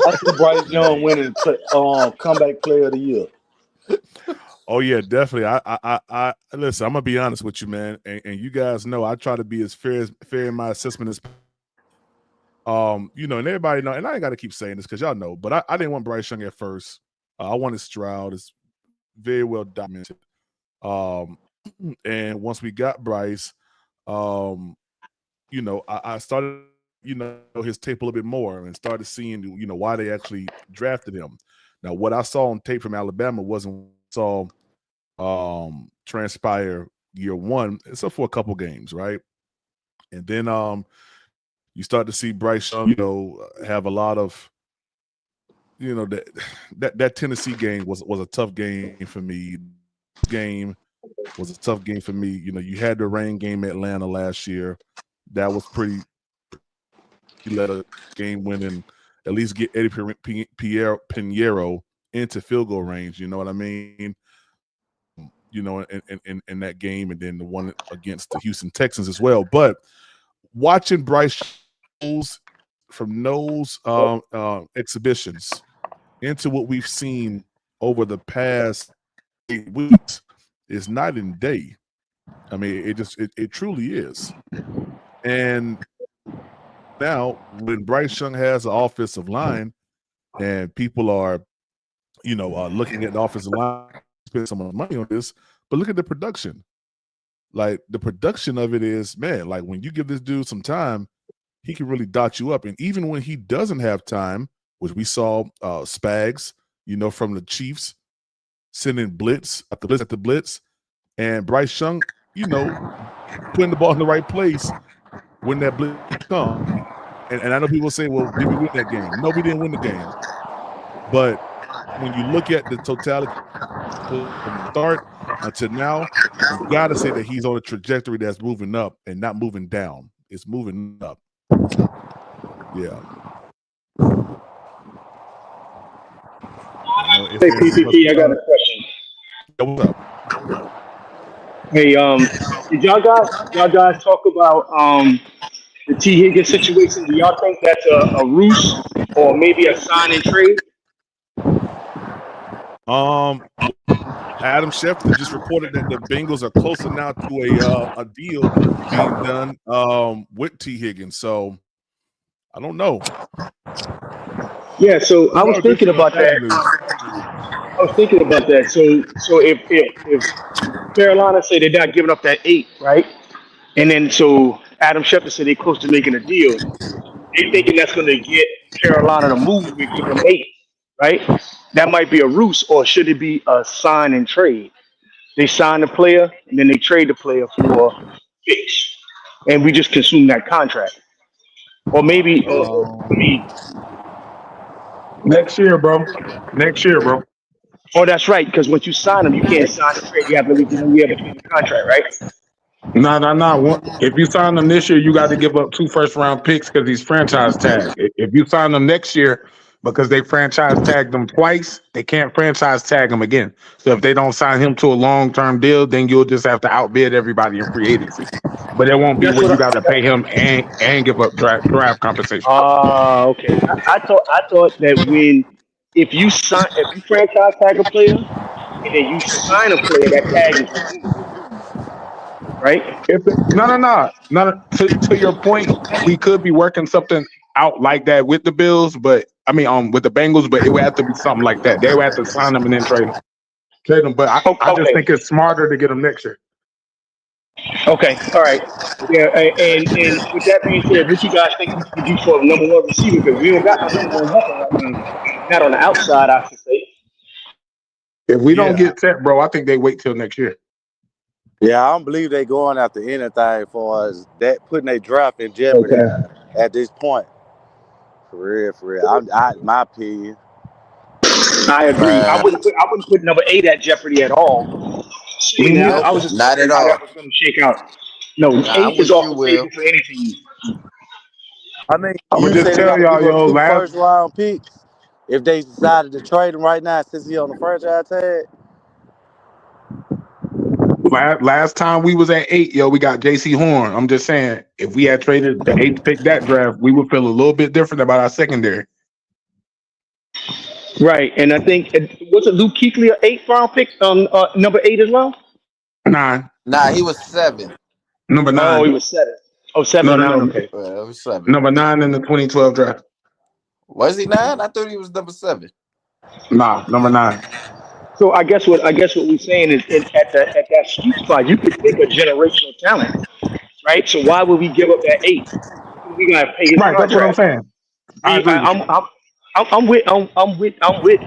I see Bryce Young winning comeback player of the year. Oh yeah, definitely. I listen. I'm gonna be honest with you, man, and you guys know I try to be as fair in my assessment as and everybody know, and I ain't got to keep saying this because y'all know, but I didn't want Bryce Young at first. I wanted Stroud. It's very well documented. And once we got Bryce, I started, his tape a little bit more and started seeing, why they actually drafted him. Now, what I saw on tape from Alabama wasn't what I saw transpire year one, except for a couple games, right? And then you start to see Bryce Young, have a lot of, that Tennessee game was a tough game for me. Game was a tough game for me. You had the rain game at Atlanta last year. That was pretty. He let a game win and at least get Eddie Pinheiro into field goal range. You know what I mean? in that game, and then the one against the Houston Texans as well. But watching Bryce from those exhibitions into what we've seen over the past 8 weeks is night and day. I mean, it truly is. And now when Bryce Young has an offensive line and people are, looking at the offensive line, spend some money on this, but look at the production. Like the production of it is, man, like when you give this dude some time, he can really dot you up. And even when he doesn't have time, which we saw Spags, from the Chiefs sending blitz after blitz, and Bryce Young, putting the ball in the right place when that blitz comes. And I know people say, well, did we win that game? No, we didn't win the game. But when you look at the totality from the start until now, you got to say that he's on a trajectory that's moving up and not moving down. It's moving up. Yeah. Hey, PCT, I got a question. Yeah, what's up? Hey, did y'all guys talk about the T. Higgins situation? Do y'all think that's a ruse or maybe a sign and trade? Adam Schefter just reported that the Bengals are closer now to a deal being done with T. Higgins. So I don't know. Yeah, so I was thinking about that. So if Carolina say they're not giving up that 8, right? And then so Adam Schefter said they're close to making a deal. They're thinking that's going to get Carolina to move and give them 8, right? That might be a ruse, or should it be a sign and trade? They sign the player and then they trade the player for picks, and we just consume that contract. Or maybe, Next year, bro. Next year, bro. oh, that's right. Because once you sign them, you can't sign a trade. You have to leave 1 year between the contract, right? No. If you sign them this year, you got to give up 2 first-round picks because he's franchise tagged. If you sign them next year because they franchise tagged them twice, they can't franchise tag him again. So if they don't sign him to a long-term deal, then you'll just have to outbid everybody in free agency. But it won't be where you got to pay him and give up draft compensation. Okay. I thought that if you franchise tag a player and then you sign a player, that tag is removed, right? No. To your point, we could be working something out like that with the Bills, but I mean, with the Bengals, but it would have to be something like that. They would have to sign them and then trade them. But I just think it's smarter to get them next year. Okay, all right. Yeah, and with that being said, what you guys think we can do for a number 1 receiver? Because we don't got no number 1 weapon right now. Not on the outside, I should say. If we don't get set, bro, I think they wait till next year. Yeah, I don't believe they going after anything for us that putting their draft in jeopardy at this point. For real. My opinion. I agree. I wouldn't put number 8 at jeopardy at all. I was just Not at wondering how all. that was going to shake out. No, Nah, 8 is off the table for any team. I mean, I'm you gonna say just they got tell to give up y'all, 2 first-round picks if they decided to trade him right now since he's on the franchise tag. last time we was at 8, we got J.C. Horn. I'm just saying, if we had traded the 8th pick that draft, we would feel a little bit different about our secondary. Right, and I think was it Luke Kuechly an 8th round pick, number 8 as well? 9. Nah, he was 7. Number 9. Oh, he was 7. Oh, 7 or 9. Okay. It was 7. Number 9 in the 2012 draft. Was he 9? I thought he was number 7. Nah, number 9. So I guess what we're saying is at that sweet spot, you could pick a generational talent, right? So why would we give up that 8? We gotta pay his Right, that's what I'm contract. saying. I agree with you. I'm with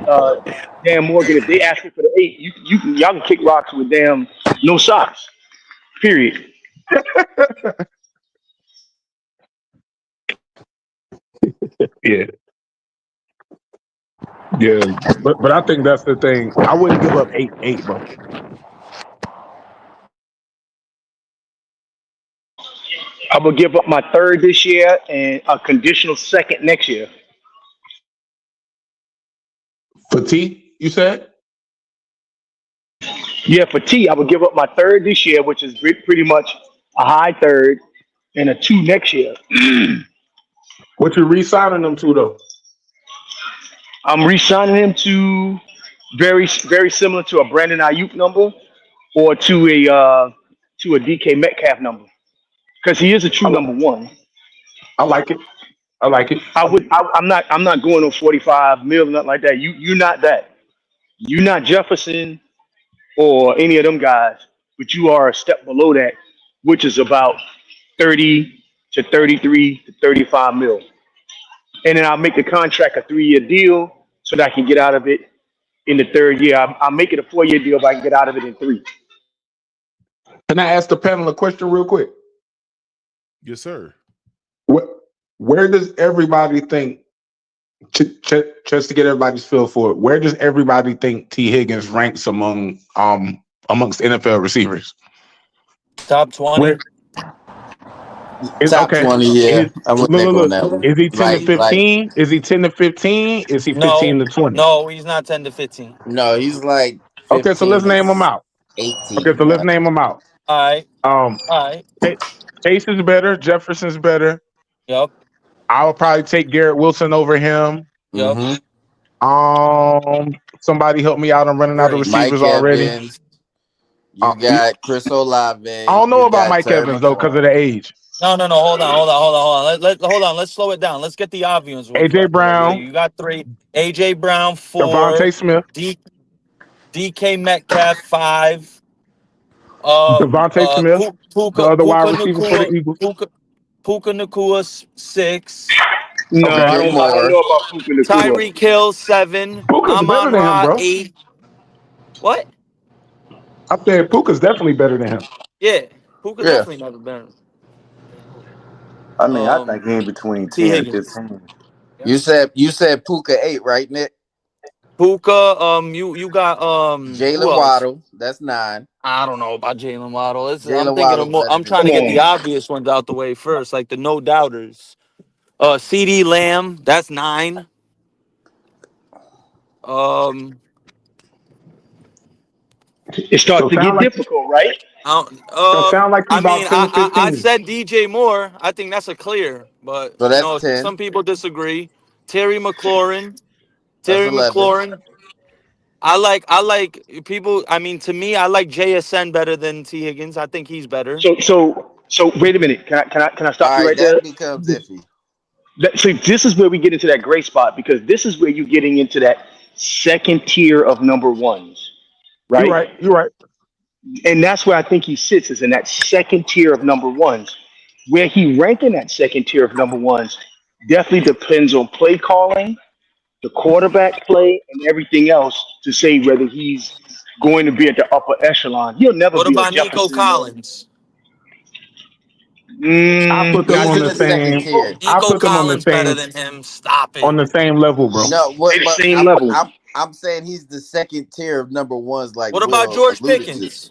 Dan Morgan. If they ask me for the 8, y'all can kick rocks with damn no socks. Period. Yeah, but I think that's the thing. I wouldn't give up 8, bro. I'm gonna give up my 3rd this year and a conditional 2nd next year. For T, you said? Yeah, for T, I would give up my third this year, which is pretty much a high third, and a 2 next year. What you re-signing them to though? I'm re-signing him to very similar to a Brandon Ayuk number or to a DK Metcalf number because he is a true number one. I like it. I like it. I'm not going on 45 mil, nothing like that. You're not that. You're not Jefferson or any of them guys, but you are a step below that, which is about 30 to 33 to 35 mil. And then I'll make the contract a 3-year deal so that I can get out of it in the third year. I'll make it a 4-year deal, but I can get out of it in 3. Can I ask the panel a question real quick? Yes, sir. Where does everybody think, just to get everybody's feel for it, where does everybody think T. Higgins ranks amongst NFL receivers? Top 20. Where Top 20, yeah. I wouldn't go on that one. Is he 10 to Like 15? Is he 10 to 15? Is he 15 No, to 20? no, he's not 10 to 15. no, he's like Okay, so let's 15 name them to out. 18. Okay, so let's name them out. All right. All right. Chase is better. Jefferson's better. Yep. I would probably take Garrett Wilson over him. Yep. Somebody help me out. I'm running out of receivers Mike already. Evans. You got Chris Olave. I don't know about Mike Evans though because of the age. No. Hold on. Hold on. Let's slow it down. Let's get the obvious ones. AJ Brown. You got 3. AJ Brown 4. Devontae Smith. DK Metcalf 5. Devontae Smith. The other wide receiver for the Eagles. Puka Nakua 6. No, I don't know about Puka Nakua. Tyreek Hill 7. Puka's better than him, bro. 8. What? I said Puka's definitely better than him. Yeah, Puka definitely never better. I mean, I think in between 10 and 15. You said Puka 8, right, Nick? Puka, you got Jalen Waddle. That's 9. I don't know about Jalen Waddle. I'm Jalen thinking of more. Waddle's I'm trying to get the obvious ones out the way first, like the no doubters. CD Lamb, that's 9. It starts to get difficult, right? Sound like I mean, about 10 to 15. I said DJ Moore. I think that's a clear, but So that's 10. some people disagree. Terry McLaurin. That's 11. I like people. I mean, to me, I like JSN better than T Higgins. I think he's better. So wait a minute. Can I stop you right there? That becomes iffy. So this is where we get into that gray spot because this is where you're getting into that second tier of number ones, right? You're right. And that's where I think he sits is in that second tier of number ones. Where he rank in that second tier of number ones definitely depends on play calling, the quarterback play, and everything else to say whether he's going to be at the upper echelon. He'll never What be about a Jefferson. Nico Collins? I put them on the same. I put them on the same. Better than him. Stop it. On the same level, bro. No, same level. I'm saying he's the second tier of number ones. Like what about George Pickens?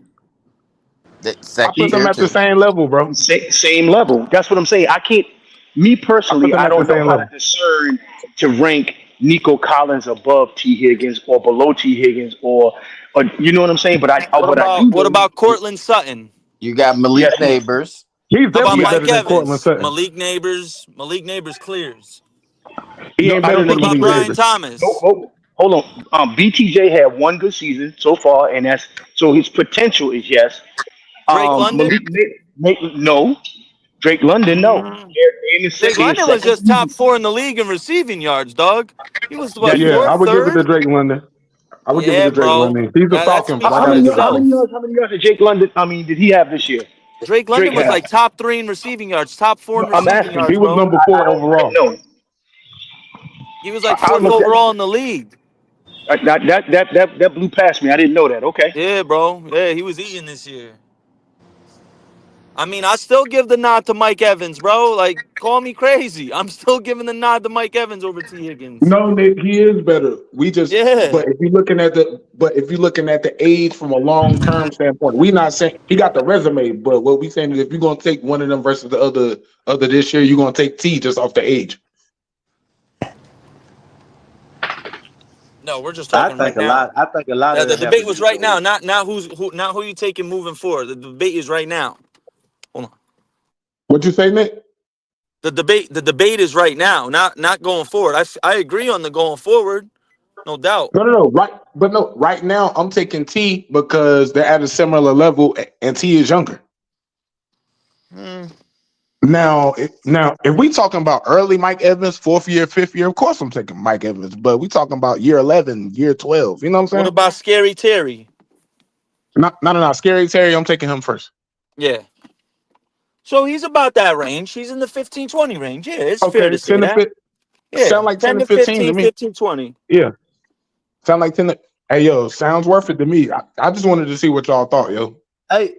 I put them at the same level, bro. Same level. That's what I'm saying. I can't. Me personally, I don't know how to discern to rank Nico Collins above T Higgins or below T Higgins or you know what I'm saying. But what about Cortland Sutton? You got Malik Neighbors. He's definitely better than Cortland Sutton. Malik Neighbors clears. He ain't better than Brian Neighbors. Thomas. Hold on. BTJ had one good season so far, and that's so his potential is yes. Drake London? No. Drake London, no. Drake London was just top 4 in the league in receiving yards, dog. He was what? I would give it to Drake London. I would give it to Drake London. He's a Falcon. How many yards did Drake London? Did he have this year? Drake London was like top 3 in receiving yards, top 4 in receiving yards. He was number 4 overall. No. He was like 4th overall in the league. That blew past me. I didn't know that. Okay. Yeah, bro. Yeah, he was eating this year. I mean, I still give the nod to Mike Evans, bro. Like, call me crazy. I'm still giving the nod to Mike Evans over T Higgins. No, Nick, he is better. But if you're looking at the age from a long term standpoint, we not saying he got the resume, but what we saying is if you're gonna take one of them versus the other this year, you're gonna take T just off the age. No, we're just I talking right think a now. lot. I think a lot of The it have debate to was do right now, with. not who you taking moving forward. The debate is right now. Hold on. What you say, Nick? The debate is right now, not going forward. I agree on the going forward, no doubt. No. Right now I'm taking T because they're at a similar level, and T is younger. Now, if we talking about early Mike Evans, 4th year, 5th year, of course I'm taking Mike Evans. But we talking about year 11, year 12. You know what I'm saying? What about Scary Terry? No. Scary Terry, I'm taking him first. Yeah. So he's about that range. He's in the 15-20 range. Yeah, it's fair Okay, to say 10 to that. 15. Yeah, Sound like 10 10 to to 15 to 15, me. 15-20. Yeah. Sound like 10 to, hey, yo, sounds worth it to me. I just wanted to see what y'all thought, yo. Hey,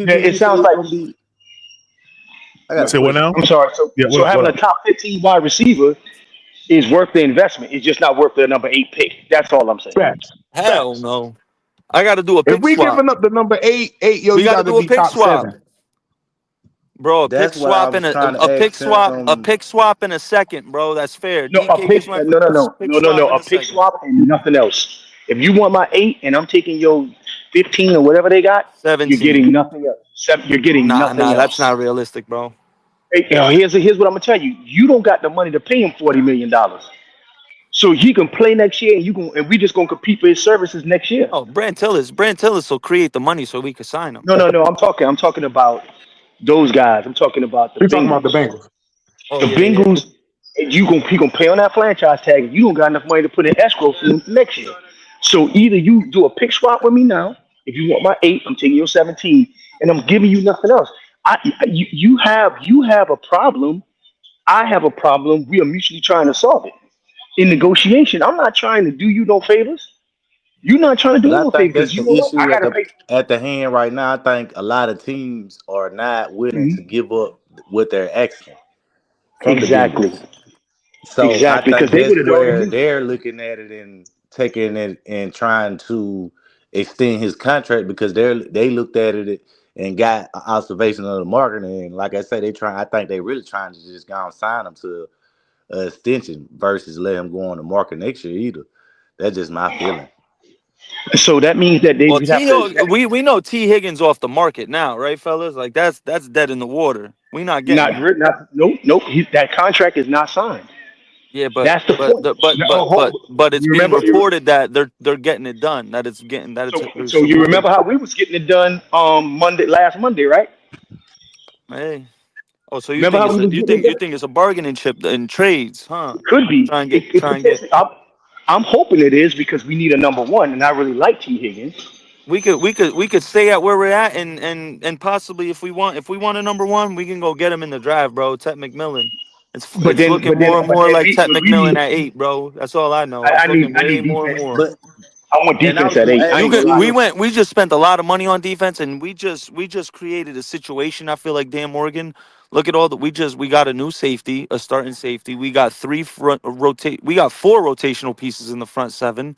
Yeah, PPP. it You say sounds it's like. gonna be. I got a Say what question. now? I'm sorry. Yeah, So what having a up? top 15 wide receiver is worth the investment. It's just not worth the number 8 pick. That's all I'm saying. Facts. Hell no. I got to do a If pick we swap. giving up the number eight, yo, We you got to got to do a be pick top swap. 7. Bro, a pick That's why I swap was and trying to a pick ask swap, a him. pick swap in a second, bro. That's fair. No, a DK pick. just went for No, no, no, pick no, no, no. swap in A a pick second. swap and nothing else. If you want my 8 and I'm taking your 15 or whatever they got, you're 17. getting nothing else. You're getting nothing Nah, that's else. not realistic, bro. Hey, here's what I'm gonna tell you. You don't got the money to pay him $40 million, so he can play next year, and we just gonna compete for his services next year. Oh, Brand Tillis will create the money so we could sign him. No, no, no. I'm talking about those guys. I'm talking about the We talking about the Bengals. Bengals. Oh The yeah. Bengals, he gonna pay on that franchise tag, and you don't got enough money to put in escrow for him next year. So either you do a pick swap with me now. If you want my 8, I'm taking your 17, and I'm giving you nothing else. You have a problem. I have a problem. We are mutually trying to solve it in negotiation. I'm not trying to do you no favors. You're not trying to do But me I no think favors that's because the you don't know I issue gotta pay. at the hand right now. I think a lot of teams are not willing to Mhm. give up what they're asking from the Exactly, Bengals. So I exactly. Because think they would that's have already where moved. they're looking at it and taking it and trying to extend his contract because they looked at it and got an observation of the market. And like I said, I think they really trying to just go and sign him to an extension versus let him go on the market next year either. That's just my feeling. So that means that they Well, would have to. we know T Higgins off the market now, right, fellas? Like that's dead in the water. We not getting him. Nope. That contract is not signed. Yeah, That's the point. No, but it's you being remember? reported that they're getting it done. That it's So you supposed. remember how we was getting it done last Monday, right? Hey. Oh, so Remember how we was getting it you done? think it's a bargaining chip in trades, huh? It could be. It Try and get. potentially. I'm hoping it is because we need a number one, and I really like T Higgins. We could stay at where we're at and possibly if we want a number one, we can go get him in the drive, bro. Ted McMillan. But It's then, looking but then, more and but more then like we, Ted but we McMillan need. at 8, bro. That's all I know. I It's need, looking I way need more and defense. more. But I want and I defense was at gonna 8. I ask ain't you gonna lie. this. We just spent a lot of money on defense and we just created a situation. I feel like Dan Morgan. Look at all that we got a new safety, a starting safety. We got we got 4 rotational pieces in the front 7.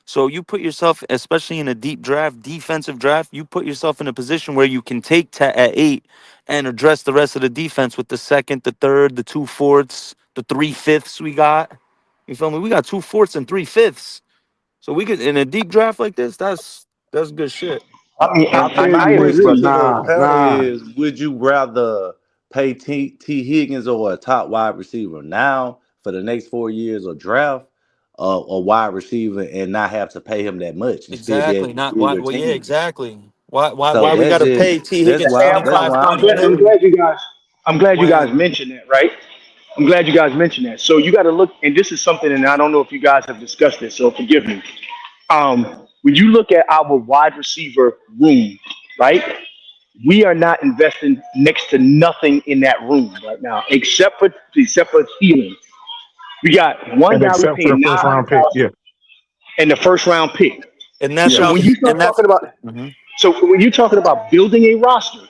So you put yourself, especially in a deep draft, defensive draft, you put yourself in a position where you can take Tet at 8 and address the rest of the defense with the second, the third, the 2/4, the 3/5 we got. You feel me? We got 2/4 and 3/5. So we could in a deep draft like this. That's good shit. I mean, And I, my I question agree. to the panel is: would you rather pay T Higgins or a top wide receiver now for the next 4 years or draft a wide receiver and not have to pay him that much and still be able Exactly. to Not build why. your Well, yeah, team? exactly. Why? So Why we that's gotta just pay T Higgins that's 25, why I'm 30 I'm saying. million glad you guys. I'm glad you guys when mentioned that, right? I'm glad you guys mentioned that. So you got to look, and this is something, and I don't know if you guys have discussed this, so forgive me. When you look at our wide receiver room, right? We are not investing next to nothing in that room right now, except for Thielen. We got one And guy we except for the paying nine first hundred round pick, thousand yeah. and the first round pick. and that's So Yeah. how when you start and that's talking about Mhm. so when you're talking about building a roster,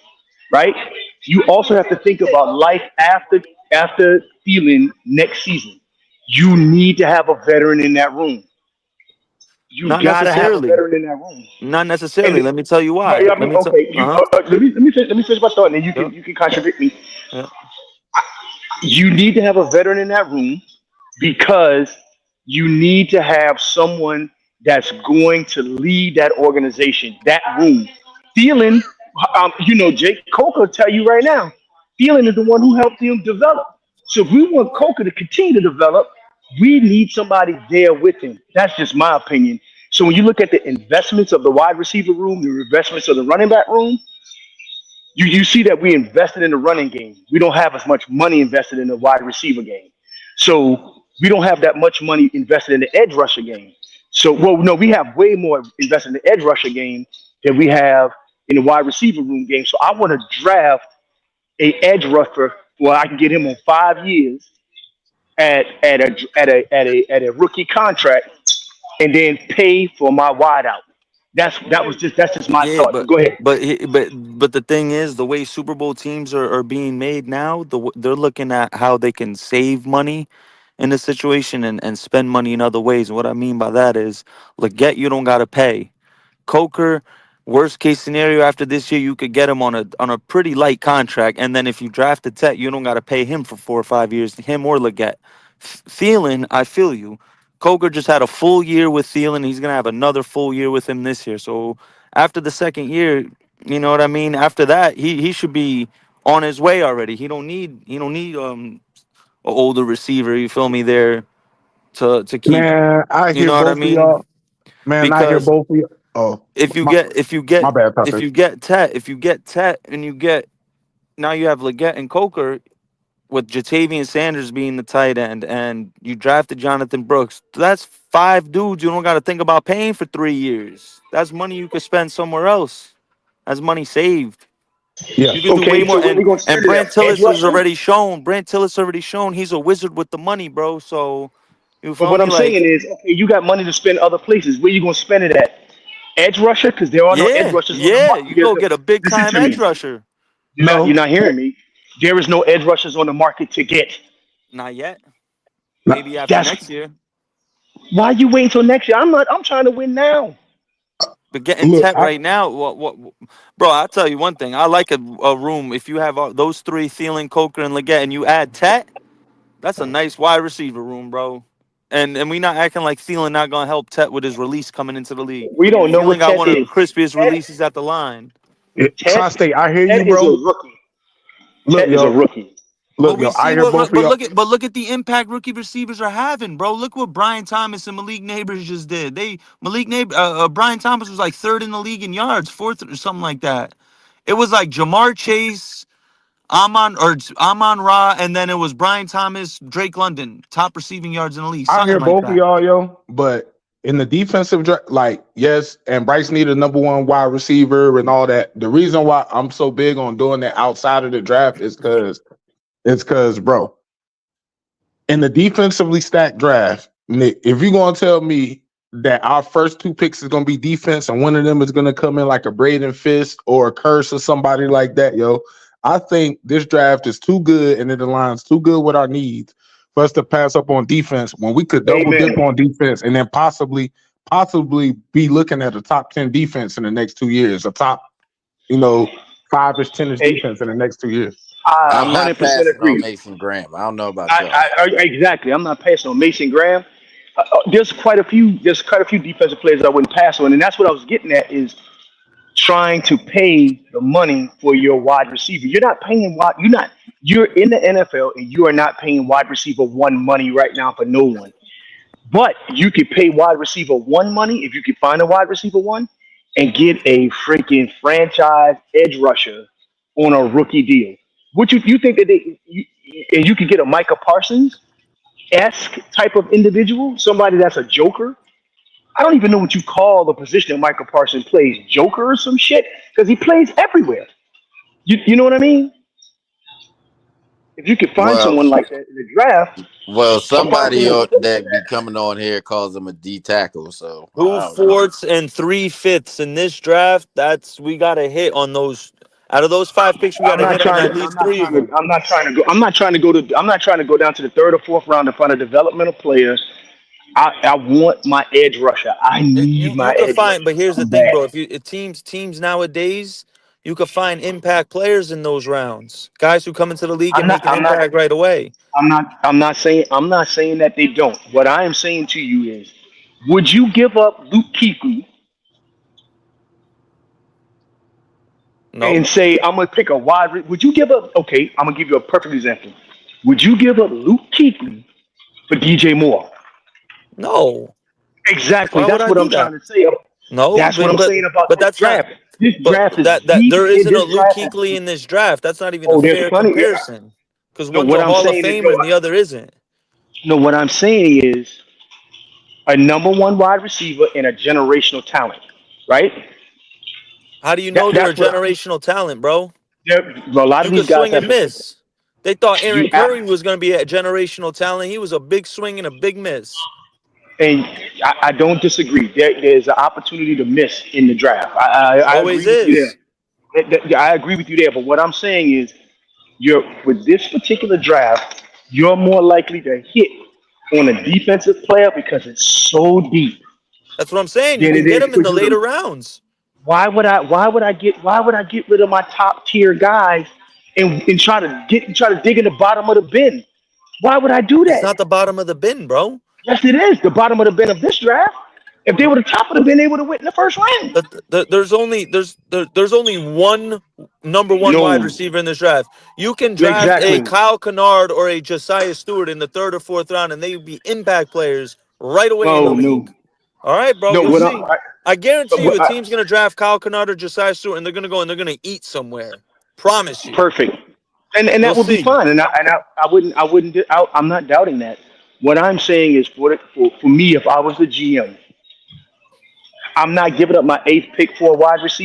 right? You also have to think about life after Thielen next season. You need to have a veteran in that room. You Not gotta have a necessarily. veteran in that room. Not necessarily. And Let me tell you no, why. yeah, I Let mean, me tell. okay, Uh huh. let me finish my thought, and then you Yeah. can contradict me. Yeah. You need to have a veteran in that room because You need to have someone that's going to lead that organization, that room. Thielen, Jake Coker will tell you right now, Thielen is the one who helped him develop. So if we want Coker to continue to develop, we need somebody there with him. That's just my opinion. So when you look at the investments of the wide receiver room, the investments of the running back room, you see that we invested in the running game. We don't have as much money invested in the wide receiver game. So we don't have that much money invested in the edge rusher game. So, well, no, we have way more invested in the edge rusher game than we have in the wide receiver room game. So I want to draft a edge rusher where I can get him on 5 years at a rookie contract, and then pay for my wideout. That's just my Yeah, thought. Go ahead. but the thing is, the way Super Bowl teams are being made now, they're looking at how they can save money in a situation and spend money in other ways. And what I mean by that is, Leggett, you don't gotta pay. Coker, worst case scenario after this year, you could get him on a pretty light contract, and then if you draft a Tech, you don't got to pay him for 4 or 5 years, him or Leggett. Thielen, I feel you. Coker just had a full year with Thielen. He's gonna have another full year with him this year. So after the second year, you know what I mean. After that, he should be on his way already. He don't need an older receiver. You feel me there to keep. Man, I You hear know what I both of mean? y'all. Man, I hear Because both of you. Oh, if you my, get if you get my bad, if Patrick. you get Tet and you get now you have Leggett and Coker with Jatavian Sanders being the tight end and you drafted Jonathan Brooks. That's five dudes you don't got to think about paying for 3 years. That's money you could spend somewhere else. That's money saved. Yeah. You could do way Okay, so more. where we gonna And spend it at? Brant Edge Tillis has rusher? already shown. He's a wizard with the money, bro. So you But feel what me? I'm Like, saying is, okay, you got money to spend other places. Where you gonna spend it at? Edge rusher? Because there are no edge yeah, rushers on the yeah. market. You go get a big Listen time to edge me. rusher. You're No, not hearing me. There is no edge rushers on the market to get. Not yet. no. Maybe after That's next year. why you waiting till next year. I'm trying to win now. But getting Look, Tet right now, what, bro? I'll tell you one thing. I like a room. If you have those three, Thielen, Coker, and Leggett, and you add Tet, that's a nice wide receiver room, bro. And we not acting like Thielen not gonna help Tet with his release coming into the league. We don't know Thielen what got Ted one of the is. crispiest Ted, releases at the line. Ted, Tri-State, I hear you, Ted is a bro. rookie. Look, Ted is a yo. rookie. But Look, we yo. I see hear what, both of but y'all. look at the impact rookie receivers are having, bro. Look what Brian Thomas and Malik Neighbors just did. Brian Thomas was like third in the league in yards, fourth or something like that. It was like Jamar Chase, Amon Ra, and then it was Brian Thomas, Drake London, top receiving yards in the league, I something hear like both of that. y'all, yo. But in the defensive, like, yes, and Bryce needed number one wide receiver and all that. The reason why I'm so big on doing that outside of the draft is because, bro, in the defensively stacked draft, Nick, if you're gonna tell me that our first two picks is gonna be defense and one of them is gonna come in like a Braden Fist or a Curse or somebody like that, yo, I think this draft is too good and it aligns too good with our needs for us to pass up on defense when we could double dip Amen. on defense and then possibly be looking at a top 10 defense in the next 2 years, a top, 5-ish, 10-ish Hey, defense in the next 2 years. I I'm not 100% passing on agree. Mason Graham. I don't know about y'all. Exactly. I'm not passing on Mason Graham. There's quite a few defensive players I wouldn't pass on, and that's what I was getting at is trying to pay the money for your wide receiver. You're not paying wide. You're in the NFL and you are not paying wide receiver one money right now for no one. But you could pay wide receiver one money if you could find a wide receiver one and get a freaking franchise edge rusher on a rookie deal. Would you think that and you could get a Micah Parsons esque type of individual, somebody that's a joker? I don't even know what you call the position that Michael Parsons plays, Joker or some shit, because he plays everywhere. You know what I mean? If you could find Well, someone like that in the draft, somebody that be coming on here calls him a D tackle. So Two I don't know. fourths and 3/5 in this draft. We got to hit on those. Out of those five picks, we got I'm to not hit on trying at to. I'm least not three of trying to. them. I'm not trying to go. I'm not trying to go to. I'm not trying to go down to the third or fourth round to find a developmental player. I want my edge rusher. I You need you my could edge find, rusher but here's the so thing, bad. bro. If you teams nowadays, You could find impact players in those rounds. Guys who come into the league and I'm not. make an I'm not. impact right away. I'm not saying. I'm not saying that they don't. What I am saying to you is, would you give up Luke Kuechly No. and say, I'm gonna pick a would you give up? Okay, I'm gonna give you a perfect example. Would you give up Luke Kuechly for DJ Moore? No. Exactly. Why would That's I what do I'm that? trying to say. No, That's what I'm saying about but this that's not. draft. This But draft is that deep. there And isn't a this Luke draft is Kuechly in this draft. That's not even a oh, there's fair plenty. Yeah. comparison. Because No, one's what a I'm Hall of saying is Famer and the other isn't. no. What I'm saying is a number one wide receiver and a generational talent, right? How do you know they're a That's what generational talent, bro? a lot You of could these guys swing have. and miss. They thought You Aaron Curry was going to be a generational talent. He was a big swing and a big miss. and I don't disagree. There's an opportunity to miss in the draft. I Always agree with you is. there. I agree with you there. But what I'm saying is, you're with this particular draft, you're more likely to hit on a defensive player because it's so deep That's what I'm saying. You than can it get is him in for the you later to. rounds. Why would I get rid of my top tier guys and try to dig in the bottom of the bin? Why would I do It's that? not the bottom of the bin, bro. Yes, it is the bottom of the bin of this draft. If they were the top of the bin, they would have went in the first round. There's only one number one wide No, receiver in this draft. You can draft a exactly. Kyle Kennard or a Josiah Stewart in the third or fourth round, and they would be impact players right away in the Oh no, league. All right, bro. no. You'll What see. I, I guarantee you, what a I team's gonna draft Kyle Kennard or Josiah Stewart, and they're gonna go and they're gonna eat somewhere. Promise you. perfect, and You'll that would be see. fine. I'm not doubting that. What I'm saying is for me, if I was the GM, I'm not giving up my eighth pick for a wide receiver.